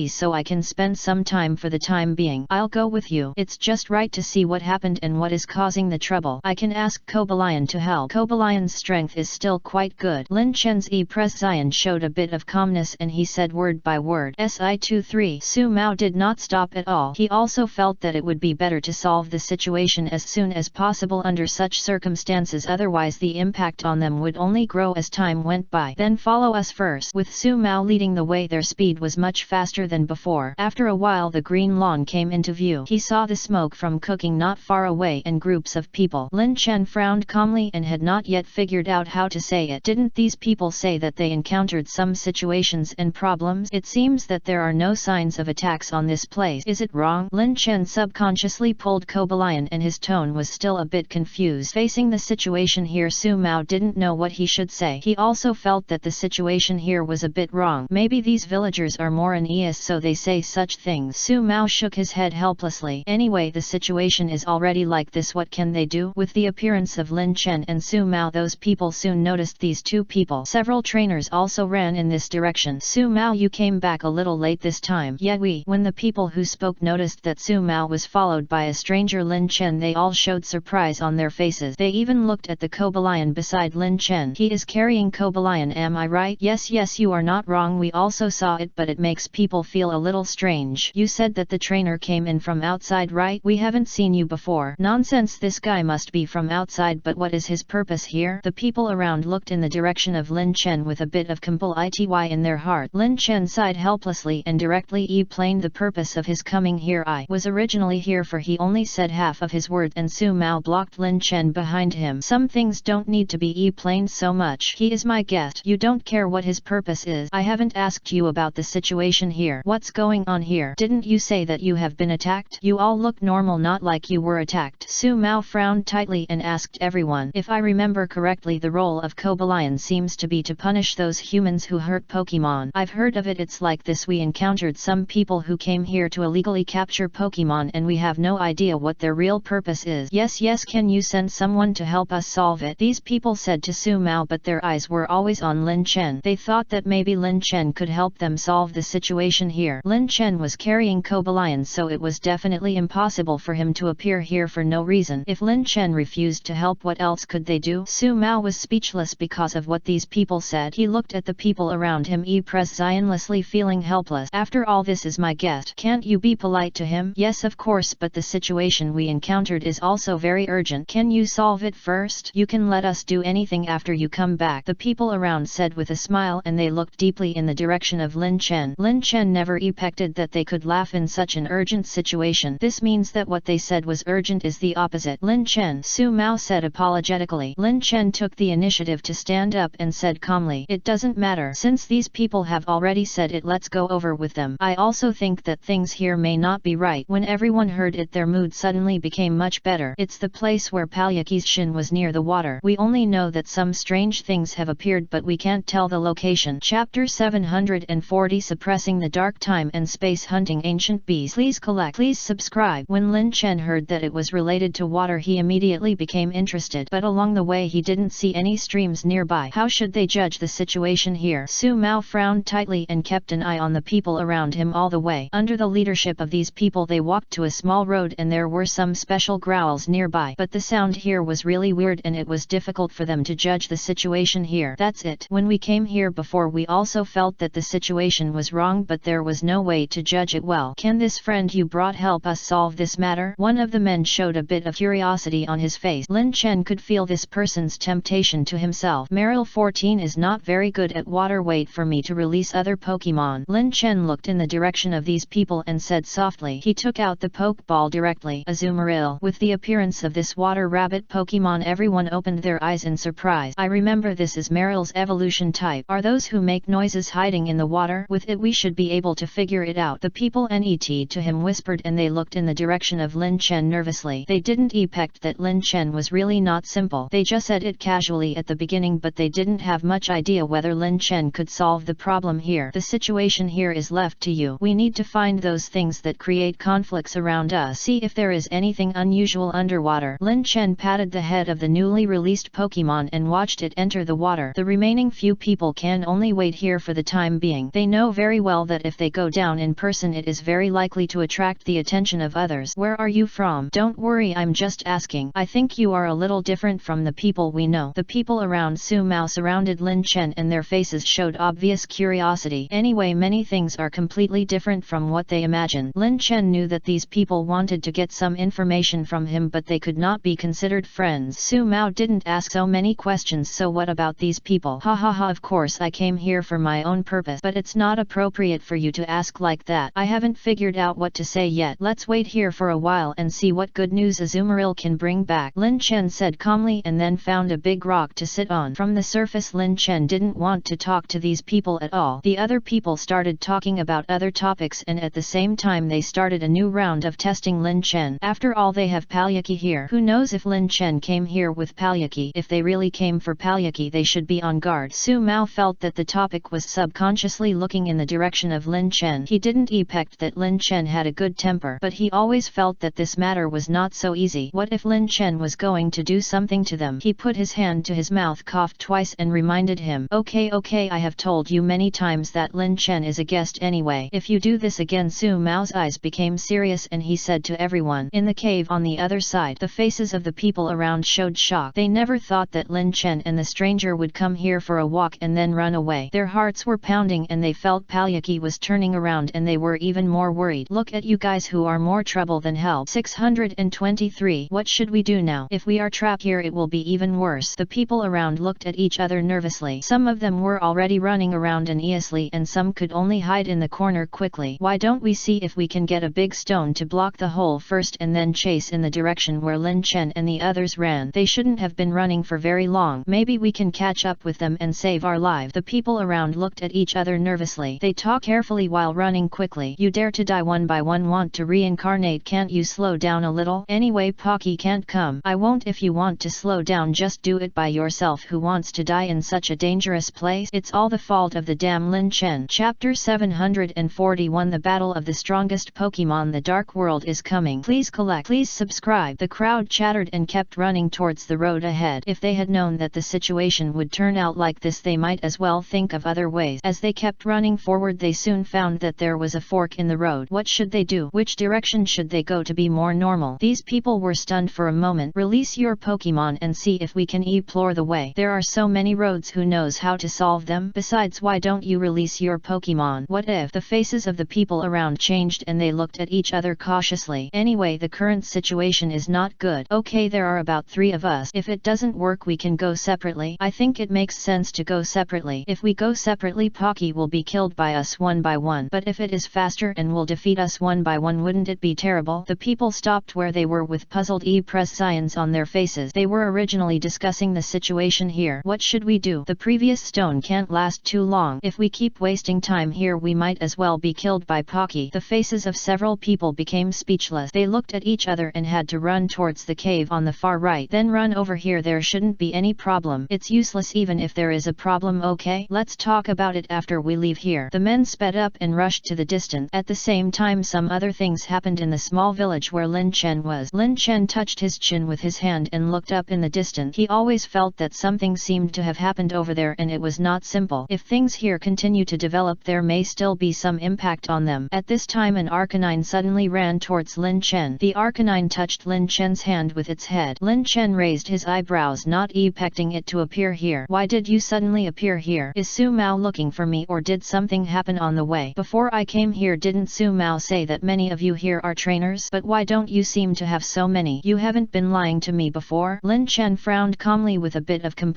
so I can spend some time for the time being. I'll go with you. It's just right to see what happened and what is causing the trouble. I can ask Cobalion to help. Cobalion's strength is still quite good. Lin Chen's expression showed a bit of calmness and he said word by word. Si-23. Su Mao did not stop at all. He also felt that it would be better to solve the situation as soon as possible under such circumstances, otherwise the impact on them would only grow as time went by. Then follow us first. With Su Mao leading the way, their speed was much faster than before. After a while the green lawn came into view. He saw the smoke from cooking not far away and groups of people. Lin Chen frowned calmly and had not yet figured out how to say it. Didn't these people say that they encountered some situations and problems? It seems that there are no signs of attacks on this place. Is it wrong? Lin Chen subconsciously pulled Kobalion and his tone was still a bit confused. Facing the situation here, Su Mao didn't know what he should say. He also felt that the situation here was a bit wrong. Maybe these villagers are more uneasy so they say such things. Su Mao shook his head helplessly. Anyway, the situation is already like this, what can they do? With the appearance of Lin Chen and Su Mao, those people soon noticed these two people. Several trainers also ran in this direction. Su Mao, you came back a little late this time. Yeah, we. When the people who spoke noticed that Su Mao was followed by a stranger Lin Chen, they all showed surprise on their faces. They even looked at the Kobalion beside Lin Chen. He is carrying Kobalion, am I right? Yes, you are not wrong. We also saw it, but it makes people feel a little strange. You said that the trainer came in from outside, right? We haven't seen you before. Nonsense, this guy must be from outside, but what is his purpose here? The people around looked in the direction of Lin Chen with a bit of complicity in their heart. Lin Chen sighed helplessly and directly explained the purpose of his coming here. I was originally here for. He only said half of his word and Su Mao blocked Lin Chen behind him. Some things don't need to be explained so much. He is my guest. You don't care what his purpose is. I haven't asked you about the situation here. What's going on here? Didn't you say that you have been attacked? You all look normal, not like you were attacked. Su Mao frowned tightly and asked everyone. If I remember correctly, the role of Kobalion seems to be to punish those humans who hurt Pokemon. I've heard of it. It's like this. We encountered some people who came here to illegally capture Pokemon and we have no idea what their real purpose is. Yes, can you send someone to help us solve it? These people said to Su Mao, but their eyes were always on Lin Chen. They thought that maybe Lin Chen could help them solve the situation here. Lin Chen was carrying Kobalion, so it was definitely impossible for him to appear here for no reason. If Lin Chen refused to help, what else could they do? Su Mao was speechless because of what these people said. He looked at the people around him, pressionlessly feeling helpless. After all, this is my guest. Can't you be polite to him? Yes, of course, but the situation we encountered is also very urgent. Can you solve it first? You can let us do anything after you come back, the people around said with a smile, and they looked deeply in the direction of Lin Chen. Lin Chen never expected that they could laugh in such an urgent situation. This means that what they said was urgent is the opposite. Lin Chen, Su Mao said apologetically. Lin Chen took the initiative to stand up and said calmly, it doesn't matter. Since these people have already said it, let's go over with them. I also think that things here may not be right. When everyone heard it, their mood suddenly became much better. It's the place where Palyaki's Shin was near the water. We only know that some strange things have appeared, but we can't tell the location. Chapter 740, Suppressing the Dark Time and Space Hunting Ancient Bees. Please subscribe. When Lin Chen heard that it was related to water, he immediately became interested, but along the way he didn't see any streams nearby. How should they judge the situation here? Su Mao frowned tightly and kept an eye on the people around him all the way. Under the leadership of these people, they walked to a small road and there were some special growls nearby, but the sound here was really weird and it was difficult for them to judge the situation here. That's it. When we came here before, we also felt that the situation was wrong, but there was no way to judge it well. Can this friend you brought help us solve this matter? One of the men showed a bit of curiosity on his face. Lin Chen could feel this person's temptation to himself. Meryl 14 is not very good at water. Wait for me to release other Pokemon. Lin Chen looked in the direction of these people and said softly. He took out the Pokeball directly. Azumarill. With the appearance of this water rabbit Pokemon, everyone opened their eyes in surprise. I remember, this is Meryl's evolution type. Are those who make noises hiding in the water? With it we should be able to figure it out. The people net to him whispered and they looked in the direction of Lin Chen nervously. They didn't expect that Lin Chen was really not simple. They just said it casually at the beginning, but they didn't have much idea whether Lin Chen could solve the problem here. The situation here is left to you. We need to find those things that create conflicts around us. See if there is anything unusual underwater. Lin Chen patted the head of the newly released Pokemon and watched it enter the water. The remaining few people can only wait here for the time being. They know very well that if they go down in person, it is very likely to attract the attention of others. Where are you from? Don't worry, I'm just asking. I think you are a little different from the people we know. The people around Su Mao surrounded Lin Chen and their faces showed obvious curiosity. Anyway, many things are completely different from what they imagined. Lin Chen knew that these people wanted to get some information from him, but they could not be considered friends. Su Mao didn't ask so many questions. So what about these people? Ha ha ha, of course I came here for my own purpose, but it's not appropriate for you to ask like that. I haven't figured out what to say yet. Let's wait here for a while and see what good news Azumarill can bring back, Lin Chen said calmly, and then found a big rock to sit on. From the surface, Lin Chen didn't want to talk to these people at all. The other people started talking about other topics, and at the same time they started a new round of testing Lin Chen. After all, they have Palyaki here. Who knows if Lin Chen came here with Palyaki? If they really came for Palyaki, they should be on guard. Su Mao felt that the topic was subconsciously looking in the direction of Lin Chen. He didn't expect that Lin Chen had a good temper, but he always felt that this matter was not so easy. What if Lin Chen was going to do something to them? He put his hand to his mouth, coughed twice and reminded him, okay, I have told you many times that Lin Chen is a guest anyway. If you do this again. Su Mao's eyes became serious and he said to everyone in the cave on the other side. The faces of the people around showed shock. They never thought that Lin Chen and the stranger would come here for a walk and then run away. Their hearts were pounding and they felt Palyaki was turning around, and they were even more worried. Look at you guys who are more trouble than hell. 623. What should we do now? If we are trapped here, it will be even worse. The people around looked at each other nervously. Some of them were already running around uneasily and some could only hide in the corner quickly. Why don't we see if we can get a big stone to block the hole first and then chase in the direction where Lin Chen and the others ran? They shouldn't have been running for very long. Maybe we can catch up with them and save our lives. The people around looked at each other nervously. They talked carefully while running quickly. You dare to die one by one, want to reincarnate? Can't you slow down a little? Anyway, Pocky can't come. I won't. If you want to slow down, just do it by yourself. Who wants to die in such a dangerous place? It's all the fault of the damn Lin Chen. Chapter 741. The Battle of the Strongest Pokemon. The Dark World is coming. Please collect. Please subscribe. The crowd chattered and kept running towards the road ahead. If they had known that the situation would turn out like this, they might as well think of other ways. As they kept running forward, they soon found that there was a fork in the road. What should they do? Which direction should they go to be more normal? These people were stunned for a moment. Release your Pokemon and see if we can explore the way. There are so many roads. Who knows how to solve them? Besides, why don't you release your Pokemon? What if? The faces of the people around changed and they looked at each other cautiously. Anyway, the current situation is not good. Okay, there are about 3 of us. If it doesn't work, we can go separately. I think it makes sense to go separately. If we go separately, Pocky will be killed by us one by one. But if it is faster and will defeat us one by one, wouldn't it be terrible? The people stopped where they were with puzzled expressions on their faces. They were originally discussing the situation here. What should we do? The previous stone can't last too long. If we keep wasting time here, we might as well be killed by Pocky. The faces of several people became speechless. They looked at each other and had to run towards the cave on the far right. Then run over here. There shouldn't be any problem. It's useless even if there is a problem. Okay, let's talk about it after we leave here. The men sped up and rushed to the distance. At the same time, some other things happened in the small village where Lin Chen was. Lin Chen touched his chin with his hand and looked up in the distance. He always felt that something seemed to have happened over there, and it was not simple. If things here continue to develop, there may still be some impact on them. At this time, an Arcanine suddenly ran towards Lin Chen. The Arcanine touched Lin Chen's hand with its head. Lin Chen raised his eyebrows, not expecting it to appear here. Why did you suddenly appear here? Is Su Mao looking for me, or did something happen on the way? Before I came here, didn't Su Mao say that many of you here are trainers? But why don't you seem to have so many? You haven't been lying to me before? Lin Chen frowned calmly with a bit of complete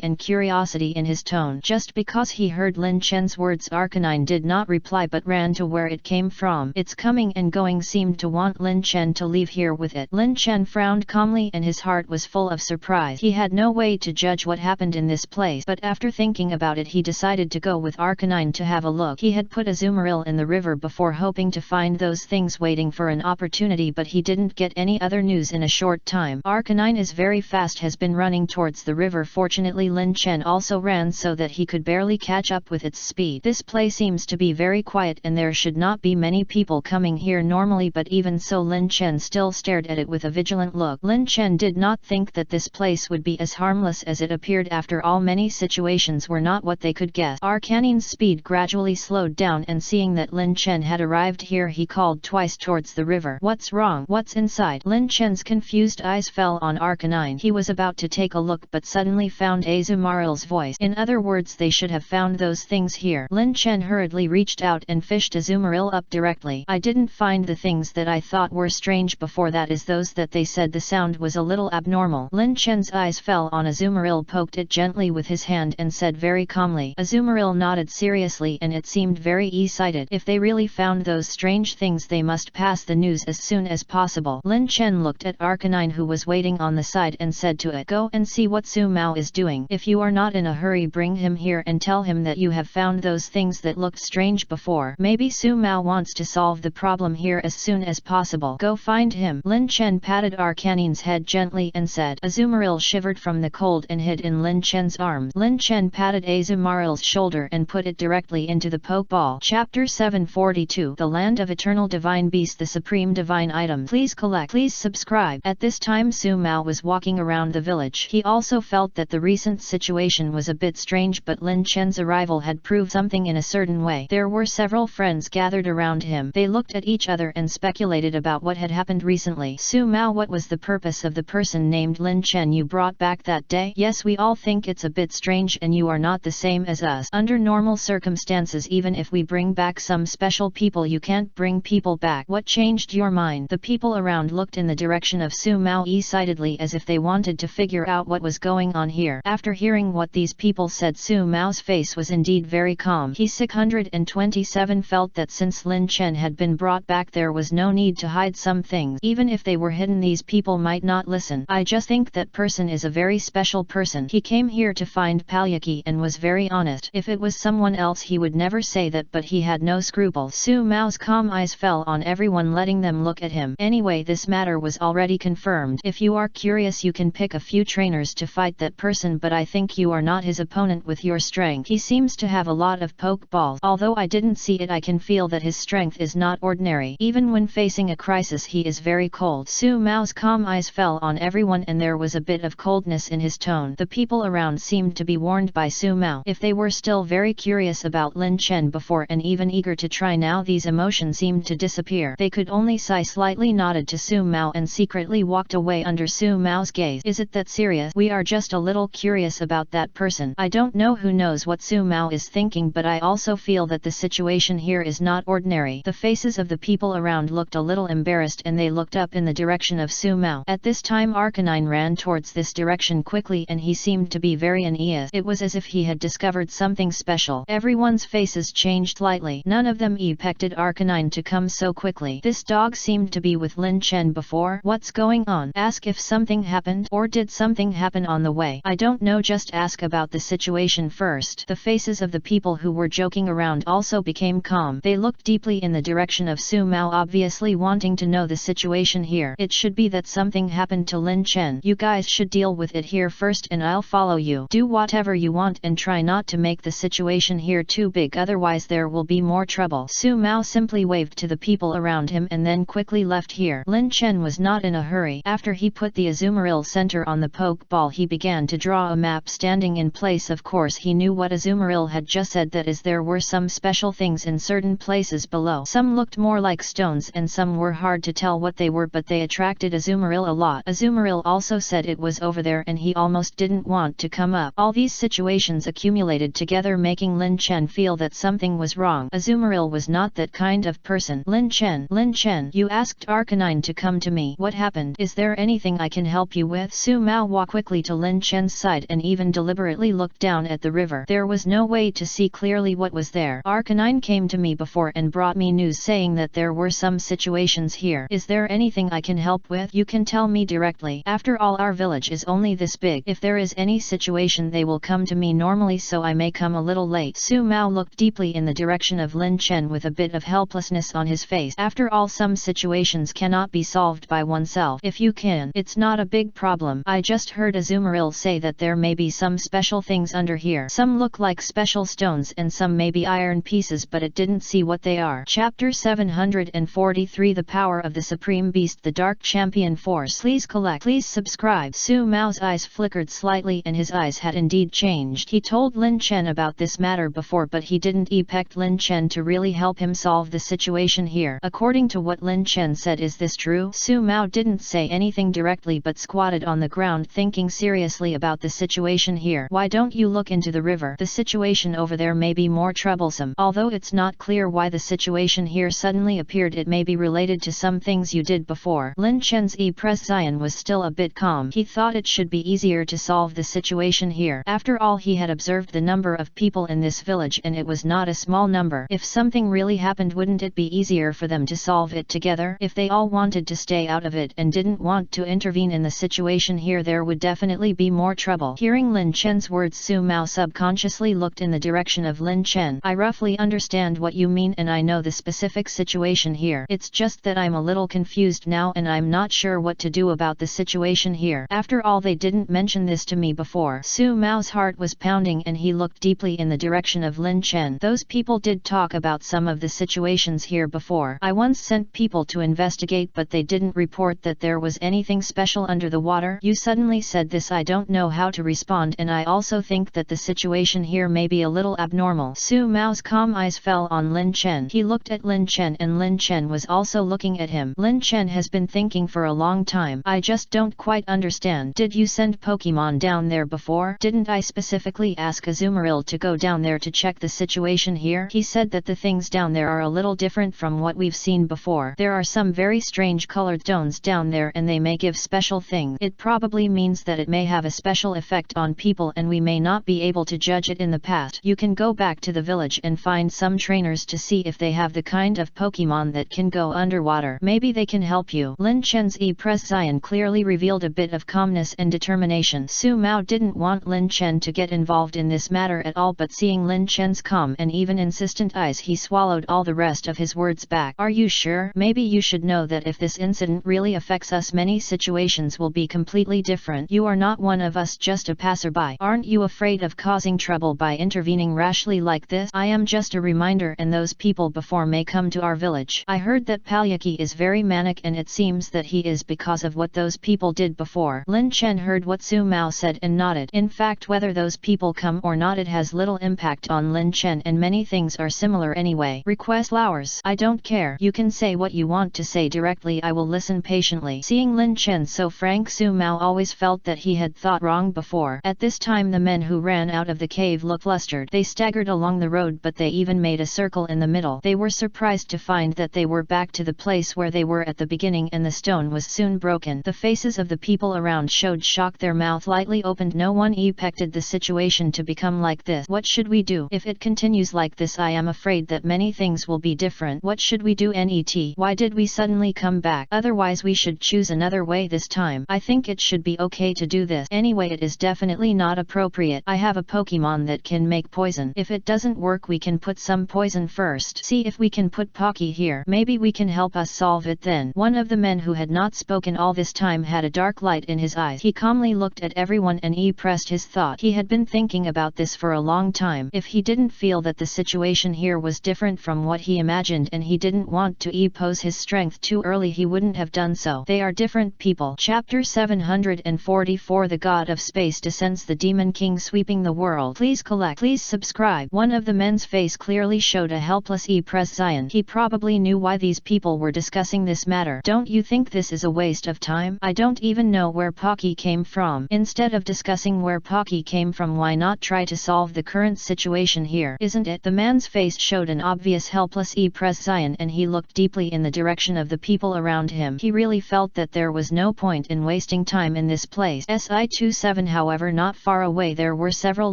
and curiosity in his tone. Just because he heard Lin Chen's words, Arcanine did not reply but ran to where it came from. Its coming and going seemed to want Lin Chen to leave here with it. Lin Chen frowned calmly and his heart was full of surprise. He had no way to judge what happened in this place, but after thinking about it, he decided to go with Arcanine to have a look. He had put Azumarill in the river before, hoping to find those things waiting for an opportunity, but he didn't get any other news in a short time. Arcanine is very fast, has been running towards the river. Fortunately, Lin Chen also ran so that he could barely catch up with its speed. This place seems to be very quiet and there should not be many people coming here normally, but even so, Lin Chen still stared at it with a vigilant look. Lin Chen did not think that this place would be as harmless as it appeared. After all, many situations were not what they could guess. Arcanine's speed gradually slowed down, and seeing that Lin Chen had arrived here, he called twice towards the river. What's wrong? What's inside? Lin Chen's confused eyes fell on Arcanine. He was about to take a look but suddenly found Azumarill's voice. In other words, they should have found those things here. Lin Chen hurriedly reached out and fished Azumarill Azumarill up directly. I didn't find the things that I thought were strange before, that is those that they said the sound was a little abnormal. Lin Chen's eyes fell on Azumarill, poked it gently with his hand and said very calmly. Azumarill nodded seriously and it seemed very excited. If they really found those strange things they must pass the news as soon as possible. Lin Chen looked at Arcanine who was waiting on the side and said to it, "Go and see what Su Mao is doing. If you are not in a hurry, bring him here and tell him that you have found those things that looked strange before. Maybe Su Mao wants to solve the problem here as soon as possible. Go find him." Lin Chen patted Arcanine's head gently and said. Azumarill shivered from the cold and hid in Lin Chen's arms. Lin Chen patted Azumarill's shoulder and put it directly into the Pokeball. Chapter 742. The Land of Eternal Divine Beast, the Supreme Divine Item. Please collect. Please subscribe. At this time Su Mao was walking around the village. He also felt that the recent situation was a bit strange, but Lin Chen's arrival had proved something in a certain way. There were several friends gathered around him. They looked at each other and speculated about what had happened recently. Su Mao, what was the purpose of the person named Lin Chen you brought back that day? Yes, we all think it's a bit strange and you are not the same as us. Under normal circumstances, even if we bring back some special people, you can't bring people back. What changed your mind? The people around looked in the direction of Su Mao excitedly as if they wanted to figure out what was going on here. After hearing what these people said, Su Mao's face was indeed very calm. He 627 felt that since Lin Chen had been brought back there was no need to hide some things. Even if they were hidden, these people might not listen. I just think that person is a very special person. He came here to find Palyaki and was very honest. If it was someone else he would never say that, but he had no scruples. Su Mao's calm eyes fell on everyone, letting them look at him. Anyway, this matter was already confirmed. If you are curious, you can pick a few trainers to fight that person, but I think you are not his opponent with your strength. He seems to have a lot of Pokeballs. Although I didn't see it, I can feel that his strength is not ordinary. Even when facing a crisis he is very cold. Su Mao's calm eyes fell on everyone and there was a bit of coldness in his tone. The people around seemed to be warned by Su Mao. If they were still very curious about Lin Chen before and even eager to try now, these emotions seemed to disappear. They could only sigh, slightly nodded to Su Mao and secretly walked away under Su Mao's gaze. Is it that serious? We are just a little curious about that person. I don't know, who knows what Su Mao is thinking, but I also feel that the situation here is not ordinary. The faces of the people around looked a little embarrassed and they looked up in the direction of Su Mao. At this time Arcanine ran towards this direction quickly and he seemed to be very uneasy. It was as if he had discovered something special. Everyone's faces changed slightly. None of them expected Arcanine to come so quickly. This dog seemed to be with Lin Chen before. What's going on? Ask if something happened, or did something happen on the way? I don't know, just ask about the situation first. The faces of the people who were joking around also became calm. They looked deeply in the direction of Su Mao, obviously wanting to know the situation here. It should be that something happened to Lin Chen. You guys should deal with it here first and I'll follow you. Do whatever you want and try not to make the situation here too big, otherwise there will be more trouble. Su Mao simply waved to the people around him and then quickly left here. Lin Chen was not in a hurry. After he put the Azumarill center on the Pokeball, he began to draw a map standing in place. Of course he knew what Azumarill had just said, that is, there were some special things in certain places below. Some looked more like stones and some were hard to tell what they were, but they attracted Azumarill a lot. Azumarill also said it was over there and he almost didn't want to come up. All these situations accumulated together, making Lin Chen feel that something was wrong. Azumarill was not that kind of person. Lin Chen, you asked Arcanine to come to me. What happened? Is there anything I can help you with? Su Mao walked quickly to Lin Chen's side and even deliberately looked down at the river. There was no way to see clearly what was there. Arcanine came to me before and brought me news saying that there were some situations here. Is there anything I can help with? You can tell me directly. After all, our village is only this big. If there is any situation they will come to me normally, so I may come a little late. Su Mao looked deeply in the direction of Lin Chen with a bit of helplessness on his face. After all, some situations cannot be solved by oneself. If you can, it's not a big problem. I just heard Azumarill say that there may be some special things under here. Some look like special stones and some may be iron pieces, but it didn't see what they are. Chapter 743. The Power of the Supreme Beast, the Dark Champion Force. Please collect. Please subscribe. Su Mao's eyes flickered slightly and his eyes had indeed changed. He told Lin Chen about this matter before, but he didn't expect Lin Chen to really help him solve the situation here. According to what Lin Chen said, is this true? Su Mao didn't say anything directly but squatted on the ground thinking seriously about the situation here. Why don't you look into the river? The situation over there may be more troublesome. Although it's not clear clear why the situation here suddenly appeared. It may be related to some things you did before. Lin Chen's Zion was still a bit calm. He thought it should be easier to solve the situation here. After all, he had observed the number of people in this village and it was not a small number. If something really happened, wouldn't it be easier for them to solve it together? If they all wanted to stay out of it and didn't want to intervene in the situation here, there would definitely be more trouble. Hearing Lin Chen's words, Su Mao subconsciously looked in the direction of Lin Chen. I roughly understand what you mean and I know the specific situation here. It's just that I'm a little confused now and I'm not sure what to do about the situation here. After all, they didn't mention this to me before. Su Mao's heart was pounding and he looked deeply in the direction of Lin Chen. Those people did talk about some of the situations here before. I once sent people to investigate, but they didn't report that there was anything special under the water. You suddenly said this. I don't know how to respond, and I also think that the situation here may be a little abnormal. Su Mao's calm eyes fell on Lin Chen. He looked at Lin Chen and Lin Chen was also looking at him. Lin Chen has been thinking for a long time. I just don't quite understand. Did you send Pokemon down there before? Didn't I specifically ask Azumarill to go down there to check the situation here? He said that the things down there are a little different from what we've seen before. There are some very strange colored stones down there and they may give special things. It probably means that it may have a special effect on people and we may not be able to judge it in the past. You can go back to the village and find some trainers to see if they have the kind of Pokemon that can go underwater. Maybe they can help you. Lin Chen's Zion clearly revealed a bit of calmness and determination. Su Mao didn't want Lin Chen to get involved in this matter at all, but seeing Lin Chen's calm and even insistent eyes, he swallowed all the rest of his words back. Are you sure? Maybe you should know that if this incident really affects us, many situations will be completely different. You are not one of us, just a passerby. Aren't you afraid of causing trouble by intervening rashly like this? I am just a reminder, and those people before may come to our village. I heard that Palyaki is very manic and it seems that he is because of what those people did before. Lin Chen heard what Su Mao said and nodded. In fact, whether those people come or not, it has little impact on Lin Chen and many things are similar anyway. Request flowers. I don't care. You can say what you want to say directly. I will listen patiently. Seeing Lin Chen so frank, Su Mao always felt that he had thought wrong before. At this time, the men who ran out of the cave looked flustered. They staggered along the road, but they even made a circle in the middle. They were surprised to find that they were back to the place where they were at the beginning, and the stone was soon broken. The faces of the people around showed shock. Their mouth lightly opened. No one expected the situation to become like this. What should we do? If it continues like this, I am afraid that many things will be different. What should we do? Net. Why did we suddenly come back? Otherwise we should choose another way this time. I think it should be okay to do this. Anyway, it is definitely not appropriate. I have a Pokemon that can make poison. If it doesn't work, we can put some poison first. See if we can put Pocky here. Maybe we can help us solve it then. One of the men who had not spoken all this time had a dark light in his eyes. He calmly looked at everyone and pressed his thought. He had been thinking about this for a long time. If he didn't feel that the situation here was different from what he imagined and he didn't want to pose his strength too early, he wouldn't have done so. They are different people. Chapter 744. The God of Space descends. The Demon King sweeping the world. Please collect. Please subscribe. One of the men's face clearly showed a helpless Zion. He probably knew why these people were discussing this matter. Don't you think this is a waste of time? I don't even know where Pocky came from. Instead of discussing where Pocky came from, why not try to solve the current situation here? Isn't it? The man's face showed an obvious helpless Zion and he looked deeply in the direction of the people around him. He really felt that there was no point in wasting time in this place. Si-27. However, not far away there were several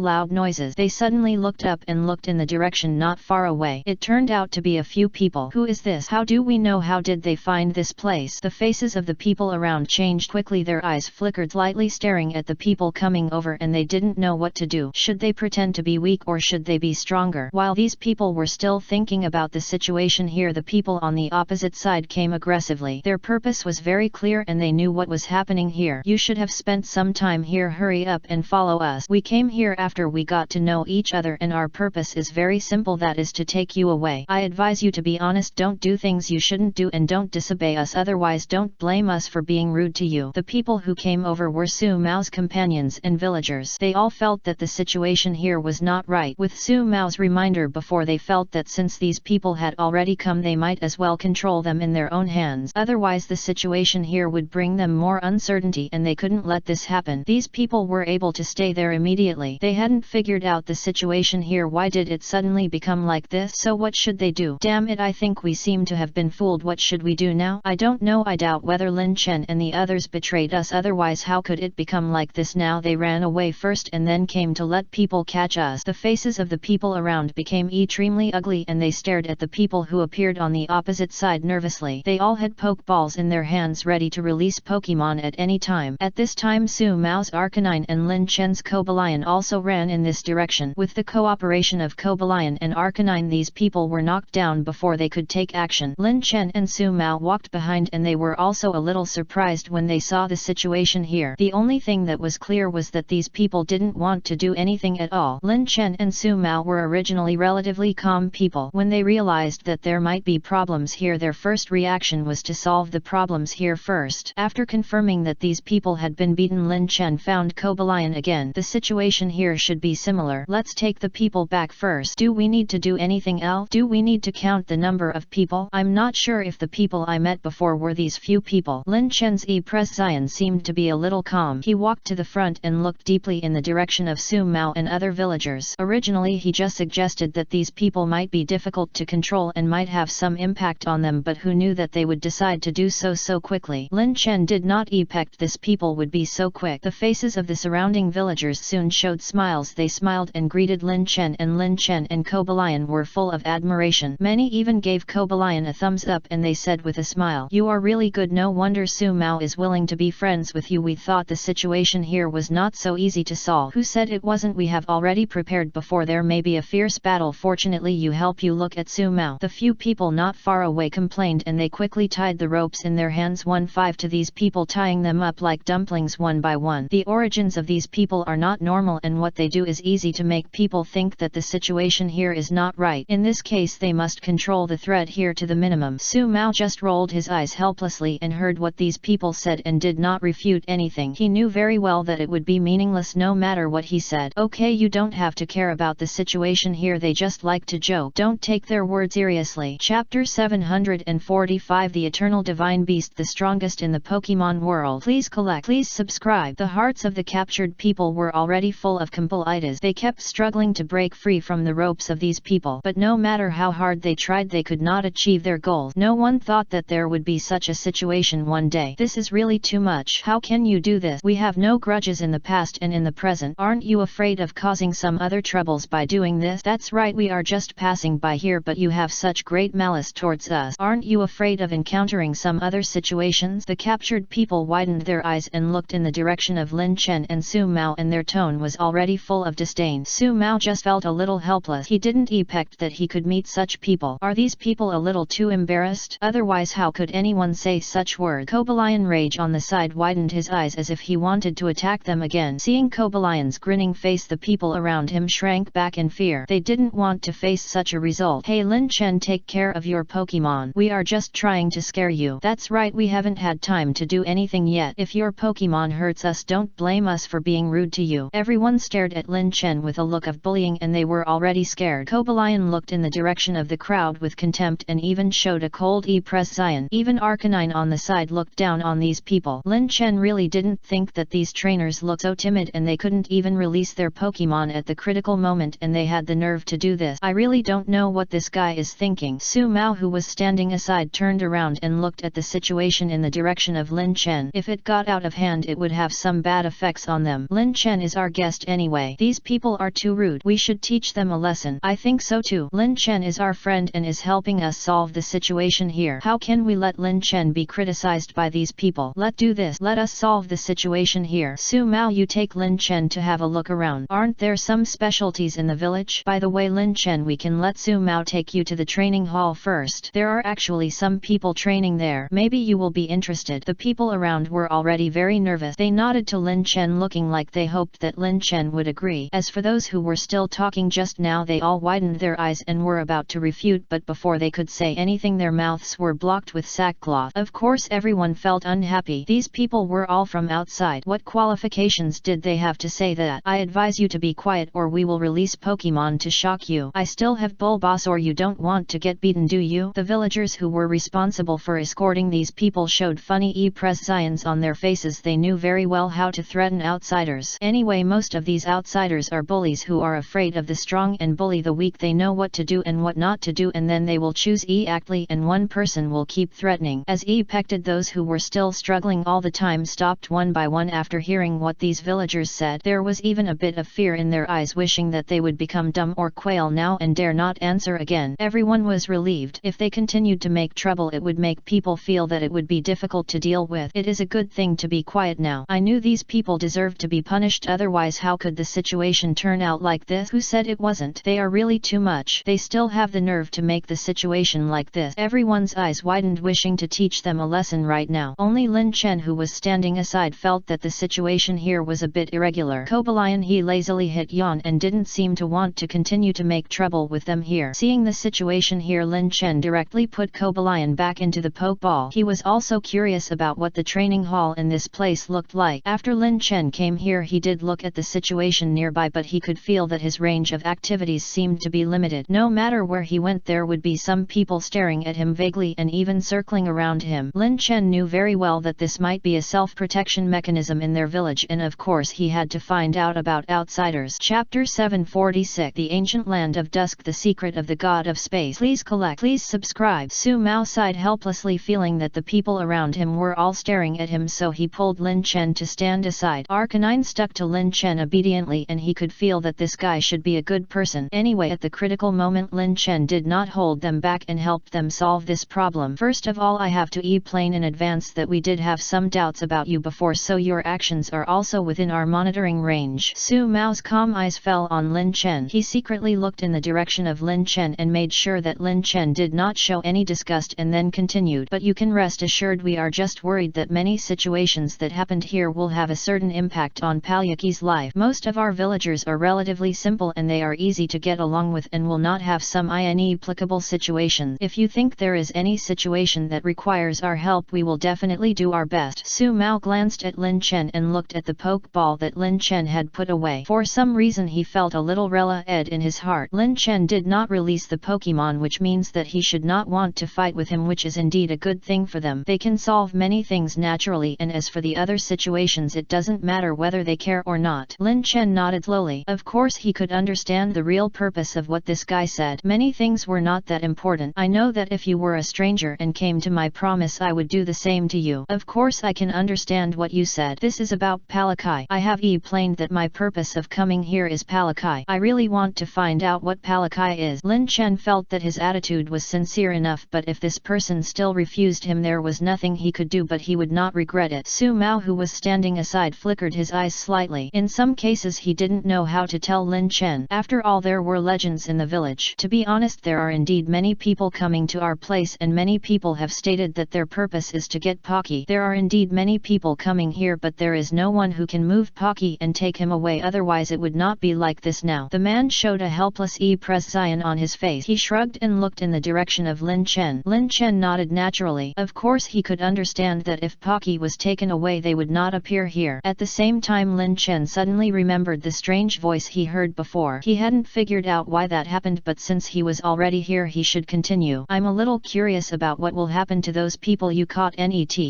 loud noises. They suddenly looked up and looked in the direction not far away. It turned out to be a few people. Who is this? How do we know? How did they find this place? The faces of the people around changed quickly. Their eyes flickered slightly, staring at the people coming over, and they didn't know what to do. Should they pretend to be weak or should they be stronger? While these people were still thinking about the situation here, the people on the opposite side came aggressively. Their purpose was very clear and they knew what was happening here. You should have spent some time here. Hurry up and follow us. We came here after we got to know each other and our purpose is very simple, that is to take you away. I advise you to be honest, don't do things you shouldn't do, and don't disobey us, otherwise don't blame us for being rude to you. The people who came over were Su Mao's companions and villagers. They all felt that the situation here was not right. With Su Mao's reminder before, they felt that since these people had already come, they might as well control them in their own hands. Otherwise the situation here would bring them more uncertainty and they couldn't let this happen. These people were able to stay there immediately. They hadn't figured out the situation here. Why did it suddenly become like this? us. So what should they do? Damn it, I think we seem to have been fooled. What should we do now? I don't know. I doubt whether Lin Chen and the others betrayed us, otherwise how could it become like this now? They ran away first and then came to let people catch us. The faces of the people around became extremely ugly and they stared at the people who appeared on the opposite side nervously. They all had Pokeballs in their hands ready to release Pokemon at any time. At this time Su Mao's Arcanine and Lin Chen's Cobalion also ran in this direction. With the cooperation of Cobalion and Arcanine, these people were knocked down before they could take action. Lin Chen and Su Mao walked behind and they were also a little surprised when they saw the situation here. The only thing that was clear was that these people didn't want to do anything at all. Lin Chen and Su Mao were originally relatively calm people. When they realized that there might be problems here, their first reaction was to solve the problems here first. After confirming that these people had been beaten, Lin Chen found Cobalion again. The situation here should be similar. Let's take the people back first. Do we need to do anything else? Do we need to count the number of people? I'm not sure if the people I met before were these few people. Lin Chen's expression seemed to be a little calm. He walked to the front and looked deeply in the direction of Su Mao and other villagers. Originally he just suggested that these people might be difficult to control and might have some impact on them, but who knew that they would decide to do so quickly? Lin Chen did not expect this people would be so quick. The faces of the surrounding villagers soon showed smiles. They smiled and greeted Lin Chen and Cobalion were full of admiration. Many even gave Cobalion a thumbs up and they said with a smile, "You are really good. No wonder Su Mao is willing to be friends with you. We thought the situation here was not so easy to solve." "Who said it wasn't? We have already prepared before there may be a fierce battle. Fortunately you help. You look at Su Mao." The few people not far away complained and they quickly tied the ropes in their hands 1-5 to these people, tying them up like dumplings one by one. The origins of these people are not normal and what they do is easy to make people think that the situation here is not right. In this case they must control the threat here to the minimum. Su Mao just rolled his eyes helplessly and heard what these people said and did not refute anything. He knew very well that it would be meaningless no matter what he said. "Okay, you don't have to care about the situation here. They just like to joke. Don't take their words seriously." Chapter 745 The Eternal Divine Beast, the strongest in the Pokemon world. Please collect. Please subscribe. The hearts of the captured people were already full of compleitas. They kept struggling to break free from the ropes of these people, but no matter how hard they tried they could not achieve their goals. No one thought that there would be such a situation one day. "This is really too much. How can you do this? We have no grudges in the past and in the present. Aren't you afraid of causing some other troubles by doing this?" "That's right, we are just passing by here, but you have such great malice towards us. Aren't you afraid of encountering some other situations?" The captured people widened their eyes and looked in the direction of Lin Chen and Su Mao and their tone was already full of disdain. Su Mao just felt a little helpless. He didn't expect that he could meet such people. Are these people a little too embarrassed? Otherwise how could anyone say such words? Cobalion rage on the side widened his eyes as if he wanted to attack them again. Seeing Cobalion's grinning face, the people around him shrank back in fear. They didn't want to face such a result. "Hey Lin Chen, take care of your Pokemon. We are just trying to scare you." "That's right, we haven't had time to do anything yet. If your Pokemon hurts us, don't blame us for being rude to you." Everyone stared at Lin Chen with a look of bullying and they were already scared. Cobalion looked in the direction of the crowd with contempt and even showed a cold expression. Even Arcanine on the side looked down on these people. Lin Chen really didn't think that these trainers looked so timid and they couldn't even release their Pokemon at the critical moment, and they had the nerve to do this. "I really don't know what this guy is thinking." Su Mao, who was standing aside, turned around and looked at the situation in the direction of Lin Chen. If it got out of hand it would have some bad effects on them. "Lin Chen is our guest anyway. These people are too rude. We should teach them a lesson." "I think so too. Lin Chen is our friend and is helping us solve the situation here. How can we let Lin Chen be criticized by these people? Let's do this. Let us solve the situation here." "Su Mao, you take Lin Chen to have a look around. Aren't there some specialties in the village? By the way Lin Chen, we can let Su Mao take you to the training hall first. There are actually some people training there. Maybe you will be interested." The people around were already very nervous. They nodded to Lin Chen, looking like they hoped that Lin Chen would agree. As for those who were still talking just now, they all widened their eyes and were about to refute, but before they could say anything their mouths were blocked with sackcloth. Of course everyone felt unhappy. These people were all from outside. What qualifications did they have to say that? "I advise you to be quiet or we will release Pokemon to shock you. I still have Bulbasaur. You don't want to get beaten, do you?" The villagers who were responsible for escorting these people showed funny expressions on their faces. They knew very well how to threaten outsiders. Anyway, most of these outsiders are bullies who are afraid of the strong and bully the weak. They know what to do and what not to do, and then they will choose actly, and one person will keep threatening. As pecked, those who were still struggling all the time stopped one by one after hearing what these villagers said. There was even a bit of fear in their eyes, wishing that they would become dumb or quail now and dare not answer again. Everyone was relieved. If they continued to make trouble, it would make people feel that it would be difficult to deal with. It is a good thing to be quiet now. I knew these people deserved to be punished, otherwise how could the situation turn out like this? Who said it wasn't? They are really too much. They still have the nerve to make the situation like this. Everyone's eyes widened, wishing to teach them a lesson right now. Only Lin Chen, who was standing aside, felt that the situation here was a bit irregular. Kobalion, he lazily hit yawn and didn't seem to want to continue to make trouble with them here. Seeing the situation here, Lin Chen directly put Kobalion back into the pokeball. He was also curious about what the training hall in this place looked like. After Lin Chen came here, he did look at the situation nearby, but he could feel that his range of activities seemed to be limited. No matter where he went, there would be some people staring at him vaguely and even circling around him. Lin Chen knew very well that this might be a self-protection mechanism in their village, and of course he had to find out about outsiders. Chapter 746, The Ancient Land of Dusk, The Secret of the God of Space. Please subscribe. Su Mao sighed helplessly, feeling that the people around him were all staring at him, so he pulled Lin Chen to stand aside. Arcanine stuck to Lin Chen obediently, and he could feel that this guy should be a good person. Anyway, at the critical moment, Lin Chen did not hold them back and helped them solve this problem. First of all, I have to explain in advance that we did have some doubts about you before, so your actions are also within our monitoring range. Su Mao's calm eyes fell on Lin Chen. He secretly looked in the direction of Lin Chen and made sure that Lin Chen did not show any disgust, and then continued. But you can rest assured we are just worried that many situations that happened here will have a certain impact on Palyuki's life. Most of our villagers are relatively simple and they are easy to get along with and will not have some inapplicable situations. If you think there is any situation that requires our help, we will definitely do our best. Su Mao glanced at Lin Chen and looked at the pokeball that Lin Chen had put away. For some reason he felt a little ed in his heart. Lin Chen did not release the Pokemon, which means that he should not want to fight with him, which is indeed a good thing for them. They can solve many things naturally, and as for the other situations, it doesn't matter whether they care or not. Lin Chen nodded slowly. Of course he could understand the real purpose of what this guy said. Many things were not that important. I know that if you were a stranger and came to my promise, I would do the same to you. Of course I can understand what you said. This is about Palyuki. I have explained that my purpose of coming here is Palyuki. I really want to find out what Palyuki is. Lin Chen felt that his attitude was sincere enough, but if this person still refused him, there was nothing he could do, but he would not regret it. Su Mao, who was standing aside, flickered his eyes slightly. In some cases he didn't know how to tell Lin Chen. After all, there were legends in the village. To be honest, there are indeed many people coming to our place, and many people have stated that their purpose is to get Pocky. There are indeed many people coming here, but there is no one who can move Pocky and take him away, otherwise it would not be like this now. The man showed a helpless expression on his face. He shrugged and looked in the direction of Lin Chen. Lin Chen nodded naturally. Of course he could understand that if Pocky was taken away, they would not appear here. At the same time, Lin Chen suddenly remembered the strange voice he heard before. He hadn't figured out why that happened, but since he was already here, he should continue. I'm a little curious about what will happen to those people you caught.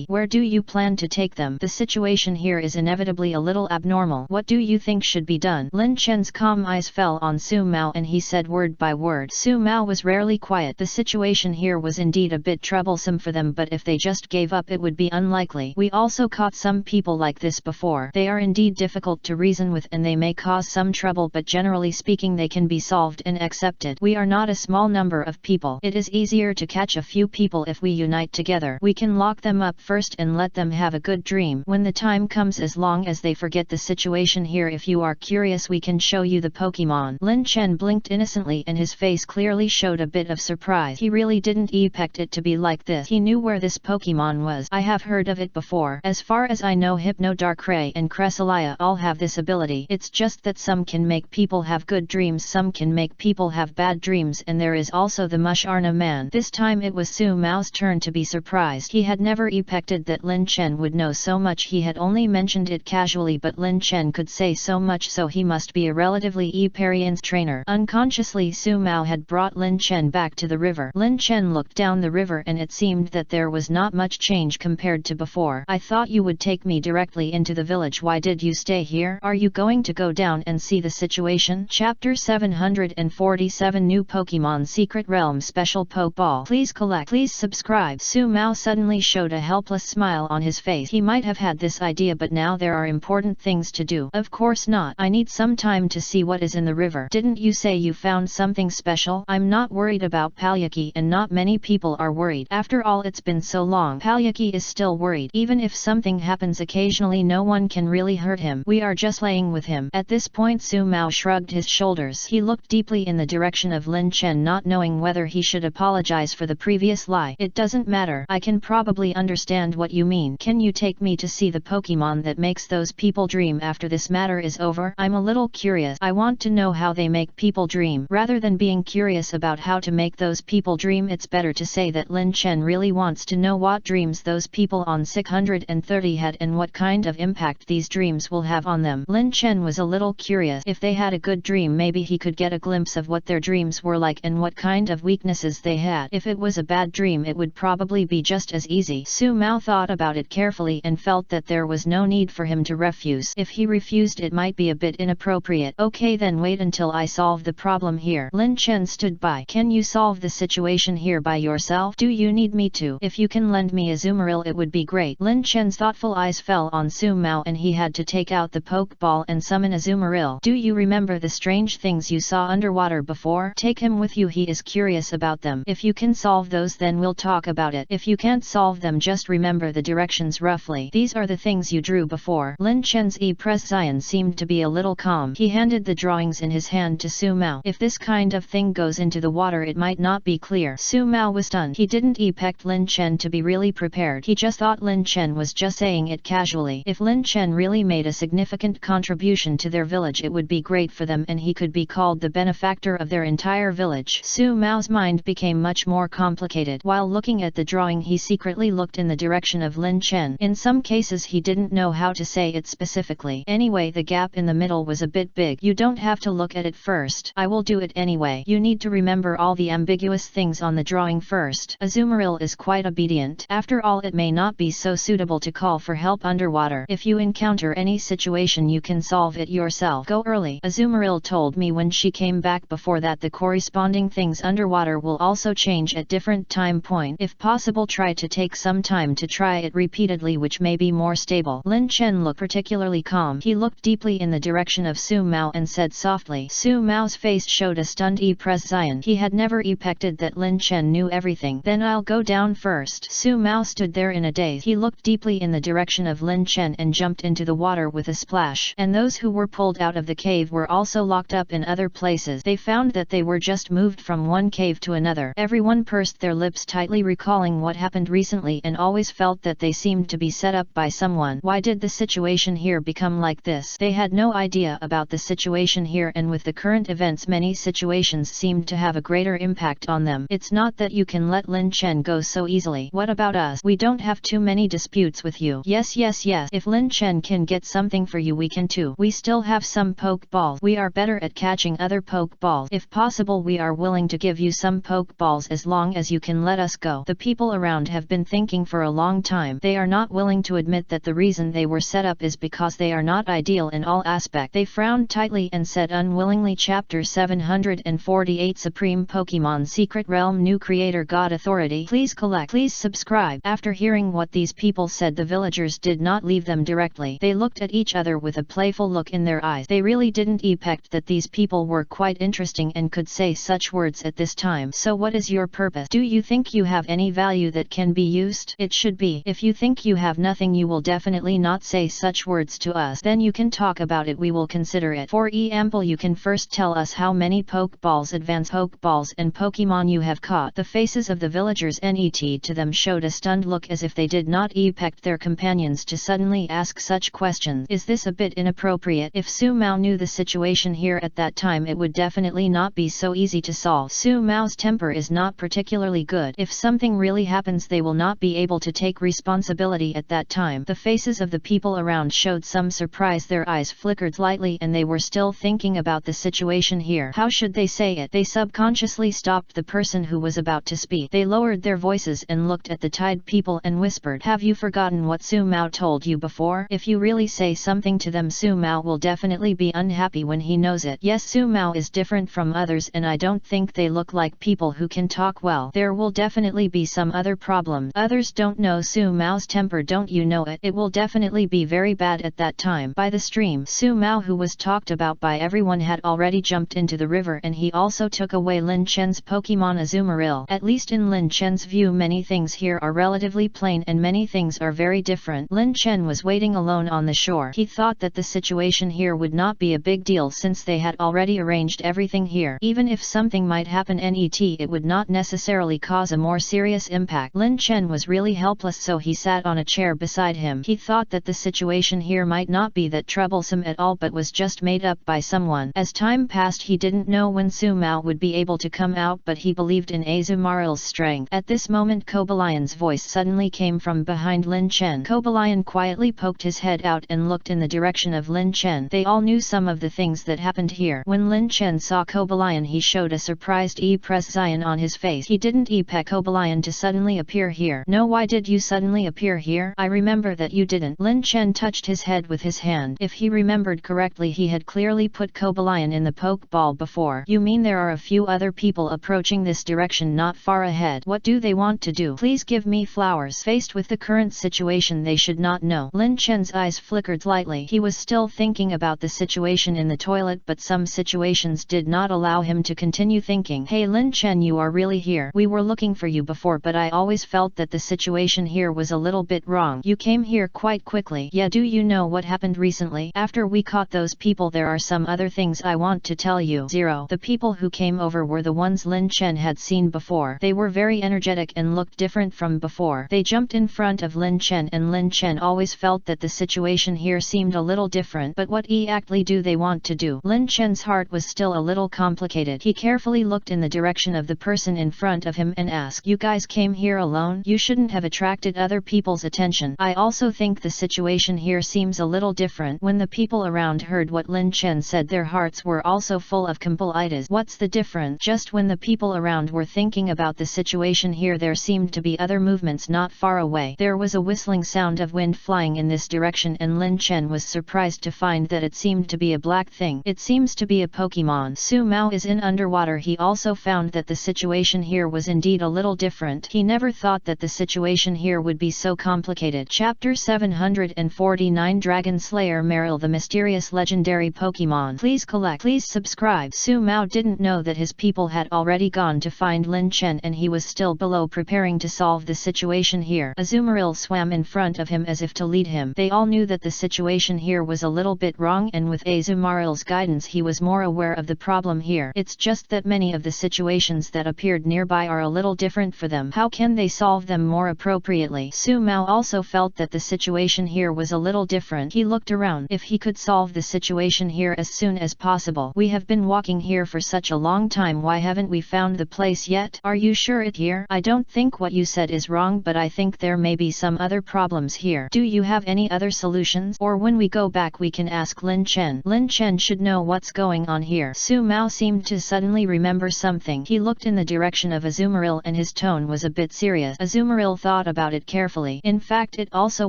Where do you plan to take them? The situation here is inevitably a little abnormal. What do you think should be done? Lin Chen's calm eyes fell on Su Mao and he said word by word. Su Mao was rarely quiet. The situation here was indeed a bit troublesome for them, but if they just gave up, it would be unlikely. We also caught some people like this before. They are indeed difficult to reason with and they may cause some trouble, but generally speaking they can be solved and accepted. We are not a small number of people. It is easier to catch a few people if we unite together. We can lock them up first and let them have a good dream when the time comes, as long as they forget the situation here. If you are curious, we can show you the Pokemon. Lin Chen blinked innocently and his face clearly showed a bit of surprise. He really didn't expect it to be like this. He knew where this Pokemon was. I have heard of it before. As far as I know, Hypno Darkrai and Cresselia all have this ability. It's just that some can make people have good dreams, some can make people have bad dreams, and there is also the Musharna man. This time it was Su Mao's turn to be surprised. He had never expected that Lin Chen would know so much. He had only mentioned it casually, but Lin Chen could say so much, so he must be a relatively experienced trainer. Unconsciously, Su Mao had brought Lin Chen back to the river. Lin Chen looked down the river and it seemed that there was not much change compared to before. I thought you would take me directly into the village. Why did you stay here? Are you going to go down and see the situation? Chapter 747 47 New Pokemon Secret Realm Special Pokeball. Please collect. Please subscribe. Su Mao suddenly showed a helpless smile on his face. He might have had this idea, but now there are important things to do. Of course not. I need some time to see what is in the river. Didn't you say you found something special? I'm not worried about Palyaki, and not many people are worried. After all, it's been so long. Palyaki is still worried. Even if something happens occasionally, no one can really hurt him. We are just playing with him. At this point Su Mao shrugged his shoulders. He looked deeply in the direction of Lin Chen, not knowing whether he should apologize for the previous lie. It doesn't matter. I can probably understand what you mean. Can you take me to see the Pokemon that makes those people dream after this matter is over? I'm a little curious. I want to know how they make people dream. Rather than being curious about how to make those people dream, it's better to say that Lin Chen really wants to know what dreams those people on 630 had and what kind of impact these dreams will have on them. Lin Chen was a little curious. If they had a good dream, maybe he could get a glimpse of what their dreams were like and what kind of weaknesses they had. If it was a bad dream, it would probably be just as easy. Su Mao thought about it carefully and felt that there was no need for him to refuse. If he refused, it might be a bit inappropriate. Okay, then wait until I solve the problem here. Lin Chen stood by. Can you solve the situation here by yourself? Do you need me to? If you can lend me Azumarill, it would be great. Lin Chen's thoughtful eyes fell on Su Mao and he had to take out the Pokeball and summon Azumarill. Do you remember the strange things you saw underwater before? Take him with you, he is curious about them. If you can solve those, then we'll talk about it. If you can't solve them, just remember the directions roughly. These are the things you drew before. Lin Chen's expression seemed to be a little calm. He handed the drawings in his hand to Su Mao. If this kind of thing goes into the water, it might not be clear. Su Mao was stunned. He didn't expect Lin Chen to be really prepared. He just thought Lin Chen was just saying it casually. If Lin Chen really made a significant contribution to their village, it would be great for them and he could be called the benefactor of their entire village. Su Mao's mind became much more complicated. While looking at the drawing, he secretly looked in the direction of Lin Chen. In some cases he didn't know how to say it specifically. Anyway, the gap in the middle was a bit big. You don't have to look at it first. I will do it anyway. You need to remember all the ambiguous things on the drawing first. Azumarill is quite obedient. After all, it may not be so suitable to call for help underwater. If you encounter any situation, you can solve it yourself. Go early. Azumarill told me when she came back before that the corresponding things underwater will also change at different time point. If possible, try to take some time to try it repeatedly, which may be more stable. Lin Chen looked particularly calm. He looked deeply in the direction of Su Mao and said softly. Su Mao's face showed a stunned expression. He had never expected that Lin Chen knew everything. Then I'll go down first. Su Mao stood there in a daze. He looked deeply in the direction of Lin Chen and jumped into the water with a splash. And those who were pulled out of the cave were also locked up in other places. They found that they were just moved from one cave to another. Everyone pursed their lips tightly, recalling what happened recently, and always felt that they seemed to be set up by someone. Why did the situation here become like this? They had no idea about the situation here, and with the current events, many situations seemed to have a greater impact on them. It's not that you can let Lin Chen go so easily. What about us? We don't have too many disputes with you. Yes. If Lin Chen can get something for you, we can too. We still have some Pokeballs. We are better at catching other Pokeballs. If possible, we are willing to give you some Pokeballs as long as you can let us go. The people around have been thinking for a long time. They are not willing to admit that the reason they were set up is because they are not ideal in all aspects. They frowned tightly and said unwillingly. Chapter 748 Supreme Pokemon Secret Realm New Creator God Authority. Please collect. Please subscribe. After hearing what these people said, the villagers did not leave them directly. They looked at each other with a playful look in their eyes. They really didn't expect that these people were quite interesting and could say such words at this time. So what is your purpose? Do you think you have any value that can be used? It should be. If you think you have nothing, you will definitely not say such words to us. Then you can talk about it. We will consider it. For example, you can first tell us how many Pokeballs, advanced Pokeballs, and Pokemon you have caught. The faces of the villagers net to them showed a stunned look, as if they did not expect their companions to suddenly ask such questions. Is this a bit inappropriate? If Su Mao knew the situation here at that time, it would definitely not be so easy to solve. Su Mao's temper is not particularly good. If something really happens, they will not be able to take responsibility at that time. The faces of the people around showed some surprise. Their eyes flickered slightly and they were still thinking about the situation here. How should they say it? They subconsciously stopped the person who was about to speak. They lowered their voices and looked at the tied people and whispered, have you forgotten what Su Mao told you before? If you really say something to them, Su Mao will definitely be unhappy when he knows it. Yes, Su Mao is different from others and I don't think they look like people who can talk well. There will definitely be some other problems. Others don't know Su Mao's temper, don't you know it? It will definitely be very bad at that time. By the stream, Su Mao, who was talked about by everyone, had already jumped into the river, and he also took away Lin Chen's Pokemon Azumarill. At least in Lin Chen's view, many things here are relatively plain and many things are very different. Lin Chen was waiting alone on the shore. He thought that the situation here would not be a big deal since they had already arranged everything here. Even if something might happen it would not necessarily cause a more serious impact. Lin Chen was really helpless, so he sat on a chair beside him. He thought that the situation here might not be that troublesome at all but was just made up by someone. As time passed, he didn't know when Su Mao would be able to come out, but he believed in Azumarill's strength. At this moment, Kobalion's voice suddenly came from behind Lin Chen. Kobalion quietly poked his head out and looked in the direction of Lin Chen. They all knew some of the things that happened here. When Lin Chen saw Kobalion, he showed a surprised expression on his face. He didn't expect Kobalion to suddenly appear here. No, why did you suddenly appear here? I remember that you didn't. Lin Chen touched his head with his hand. If he remembered correctly, he had clearly put Kobalion in the pokeball before. You mean there are a few other people approaching this direction not far ahead? What do they want to do? Please give me flowers. Faced with the current situation, they should not know. Lin Chen's eyes flickered slightly. He was still thinking about the situation in the toilet, but some situations did not allow him to continue thinking. Hey Lin Chen, you are really here. We were looking for you before, but I always felt that the situation here was a little bit wrong. You came here quite quickly. Yeah, do you know what happened recently? After we caught those people, there are some other things I want to tell you. 0. The people who came over were the ones Lin Chen had seen before. They were very energetic and looked different from before. They jumped in front of Lin Chen, and Lin Chen always felt that the situation here seemed a little different. But what exactly do they want to do? Lin Chen's heart was still a little complicated. He carefully looked in the direction of the person in front of him and asked, you guys came here alone? You shouldn't have attracted other people's attention. I also think the situation here seems a little different. When the people around heard what Lin Chen said, their hearts were also full of compliance. What's the difference? Just when the people around were thinking about the situation here, there seemed to be other movements not far away. There was a whistling sound of wind flying in this direction, and Lin Chen was surprised to find that it seemed to be a black thing. It seems to be a Pokemon. Su Mao is in underwater. He also found that the situation here was indeed a little different. He never thought that the situation here would be so complicated. Chapter 749, Dragon Slayer Meryl, the mysterious legendary Pokemon. Please collect. Please subscribe. Su Mao didn't know that his people had already gone to find Lin Chen, and he was still below preparing to solve the situation here. Azumarill swam in front of him as if to lead him. They all knew that the situation here was a little bit wrong, and with Azumarill's guidance he was more aware of the problem here. It's just that many of the situations that appeared nearby are a little different for them. How can they solve them more appropriately? Su Mao also felt that the situation here was a little different. He looked around. If he could solve the situation here as soon as possible. We have been walking here for such a long time. Why haven't we found the place yet? Are you sure it's here? I don't think what you said is wrong, but I think there may be some other problems here. Do you have any other solutions? Or when we go back we can ask Lin Chen. Lin Chen should know what's going on here. Su Mao seemed to suddenly remember something. He looked in the direction of Azumarill and his tone was a bit serious. Azumarill thought about it carefully. In fact, it also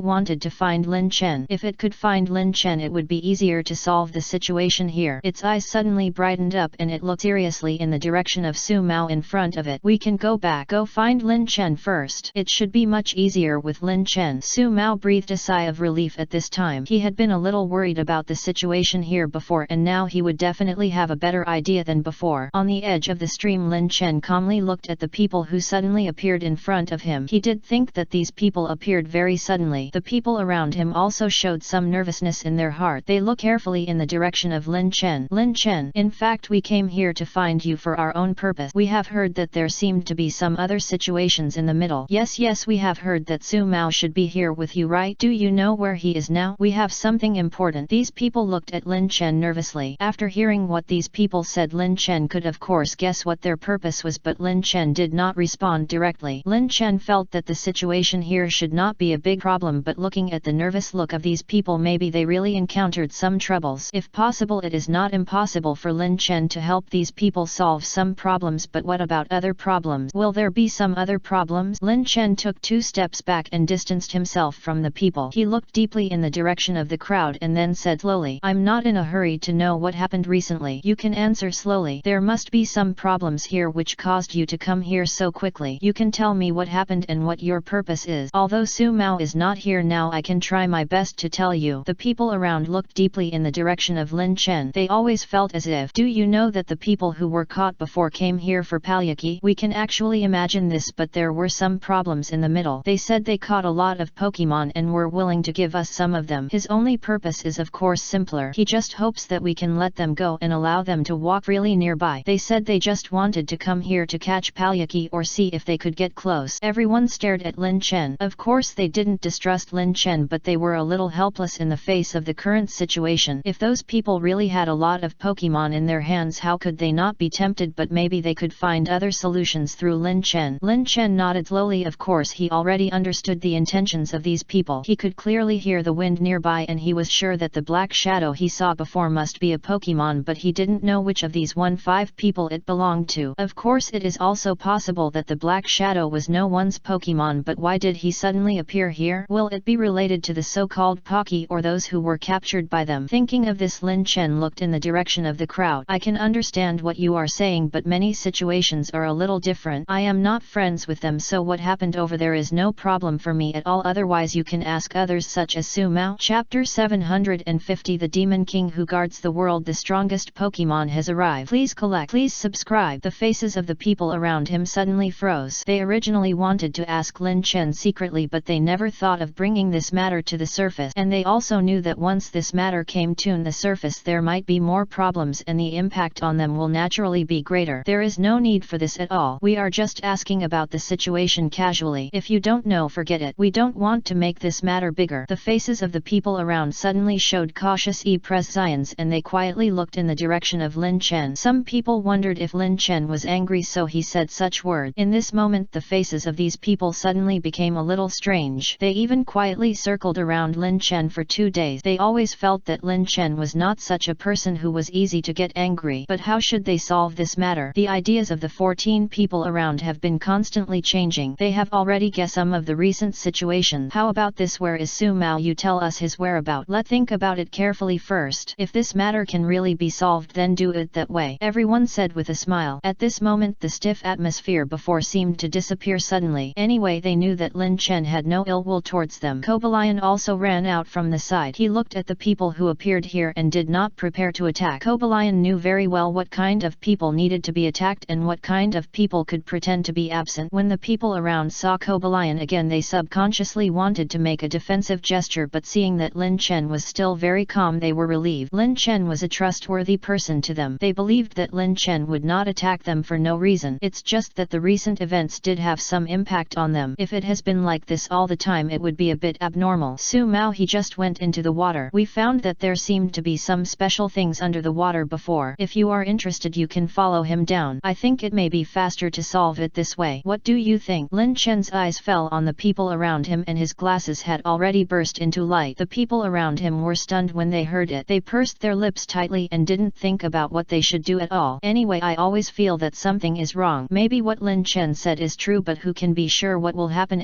wanted to find Lin Chen. If it could find Lin Chen, it would be easier to solve the situation here. Its eyes suddenly brightened up and it looked seriously in the direction of Su Mao in front of it. We can go back. Go find Lin Chen first. It should be much easier with Lin Chen. Su Mao breathed a sigh of relief at this time. He had been a little worried about the situation here before, and now he would definitely have a better idea than before. On the edge of the stream, Lin Chen calmly looked at the people who suddenly appeared in front of him. He did think that these people appeared very suddenly. The people around him also showed some nervousness in their heart. They looked carefully in the direction of Lin Chen. Lin Chen, in fact we came here to find you for our own purpose. We have heard that there seemed to be some other situations in the middle. Yes, we have heard that Su Mao should be here with you, right? Do you know where he is now? We have something important. These people looked at Lin Chen nervously. After hearing what these people said, Lin Chen could of course guess what their purpose was, but Lin Chen did not respond directly. Lin Chen felt that the situation here should not be a big problem, but looking at the nervous look of these people, maybe they really encountered some troubles. If possible, it is not impossible for Lin Chen to help these people solve some problems, but what about other problems? Will there be some other problems? Lin Chen took 2 steps back and distanced himself from the people. He looked deeply in the direction of the crowd and then said slowly, I'm not in a hurry to know what happened recently. You can answer slowly. There must be some problems here which caused you to come here so quickly. You can tell me what happened and what your purpose is. Although Su Mao is not here now, I can try my best to tell you. The people around looked deeply in the direction of Lin Chen. They always felt as if, do you know that the people who were caught before came here for Palyaki? We can actually imagine this, but there were some problems in the middle. They said they caught a lot of Pokemon and were willing to give us some of them. His only purpose is of course simpler. He just hopes that we can let them go and allow them to walk freely nearby. They said they just wanted to come here to catch Palyaki or see if they could get close. Everyone stared at Lin Chen. Of course they didn't distrust Lin Chen, but they were a little helpless in the face of the current situation. If those people really had a lot of Pokemon in their hands, how could they not be tempted? But maybe they could find other solutions through Lin Chen. Lin Chen nodded slowly. Of course he already understood the intentions of these people. He could clearly hear the wind nearby and he was sure that the black shadow he saw before must be a Pokemon, but he didn't know which of these 5 people it belonged to. Of course it is also possible that the black shadow was no one's Pokemon, but why did he suddenly appear here? Will it be related to the so-called Pocky or those who were captured by them? Thinking of this, Lin Chen looked in the direction of the crowd. I can understand what you are saying, but many situations are a little different. I am not friends with them, so what happened over there is no problem for me at all. Otherwise you can ask others such as Su Mao. Chapter 750. The Demon King who guards the world. The strongest Pokemon has arrived. Please collect. Please subscribe. The faces of the people around him suddenly froze. They originally wanted to ask Lin Chen secretly, but they never thought of bringing this matter to the surface, and they also knew that once this matter came to the surface there might be more problems and the impact on them will naturally be greater. There is no need for this at all. We are just asking about the situation casually. If you don't know, forget it. We don't want to make this matter bigger. The faces of the people around suddenly showed cautious expressions and they quietly looked in the direction of Lin Chen. Some people wondered if Lin Chen was angry, so he said such words. In this moment the faces of these people suddenly became a little strange. They even quietly circled around Lin Chen for 2 days. They always felt that Lin Chen was not such a person who was easy to get angry. But how should they solve this matter? The ideas of the 14 people around have been constantly changing. They have already guessed some of the recent situations. How about this? Where is Su Mao? You tell us his whereabouts. Let's think about it carefully first. If this matter can really be solved, then do it that way, everyone said with a smile. At this moment the stiff atmosphere before seemed to disappear suddenly. Anyway, they knew that Lin Chen had no ill will towards them. Cobalion also ran out from the side. He looked at the people who appeared here and did not prepare to attack. Cobalion knew very well what kind of people needed to be attacked and what kind of people could pretend to be absent. When the people around saw Cobalion again, they subconsciously wanted to make a defensive gesture, but seeing that Lin Chen was still very calm, they were relieved. Lin Chen was a trustworthy person to them. They believed that Lin Chen would not attack them for no reason. It's just that the recent events did have some impact on them. If it has been like this all the time, it would be a bit abnormal. Su Mao, he just went into the water. We found that there seemed to be some special things under the water before. If you are interested, you can follow him down. I think it may be faster to solve it this way. What do you think? Lin Chen's eyes fell on the people around him and his glasses had already burst into light. The people around him were stunned when they heard it. They pursed their lips tightly and didn't think about what they should do at all. Anyway, I always feel that something is wrong. Maybe what Lin Chen said is true, but who can be sure what will happen?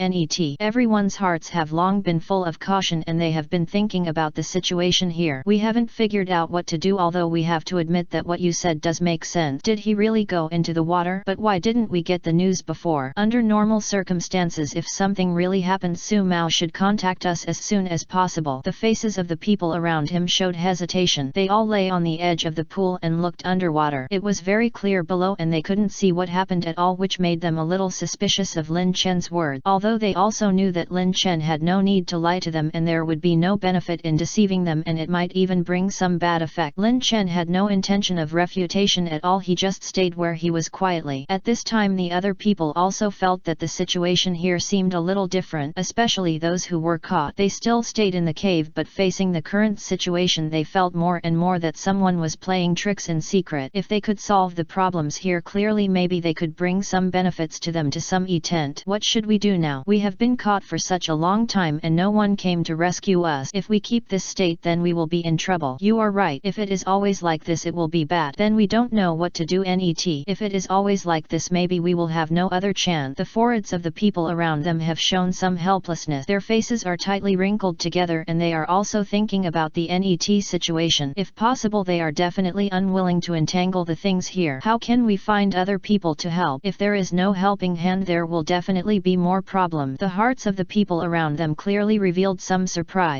Everyone's hearts have long been full of caution and they have been thinking about the situation here. We haven't figured out what to do, although we have to admit that what you said does make sense. Did he really go into the water? But why didn't we get the news before? Under normal circumstances, if something really happened, Su Mao should contact us as soon as possible. The faces of the people around him showed hesitation. They all lay on the edge of the pool and looked underwater. It was very clear below and they couldn't see what happened at all, which made them a little suspicious of Lin Chen's words. Although they also knew that Lin Chen had no need to lie to them and there would be no benefit in deceiving them, and it might even bring some bad effect. Lin Chen had no intention of refutation at all. He just stayed where he was quietly. At this time the other people also felt that the situation here seemed a little different, especially those who were caught. They still stayed in the cave, but facing the current situation they felt more and more that someone was playing tricks in secret. If they could solve the problems here clearly, maybe they could bring some benefits to them to some extent. What should we do now? We have been caught for such a long time and no one came to rescue us. If we keep this state, then we will be in trouble. You are right. If it is always like this, it will be bad. Then we don't know what to do. If it is always like this, maybe we will have no other chance. The foreheads of the people around them have shown some helplessness. Their faces are tightly wrinkled together and they are also thinking about the net situation. If possible, they are definitely unwilling unwilling to entangle the things here. How can we find other people to help? If there is no helping hand, there will definitely be more problem. The hearts of the people around them clearly revealed some surprise.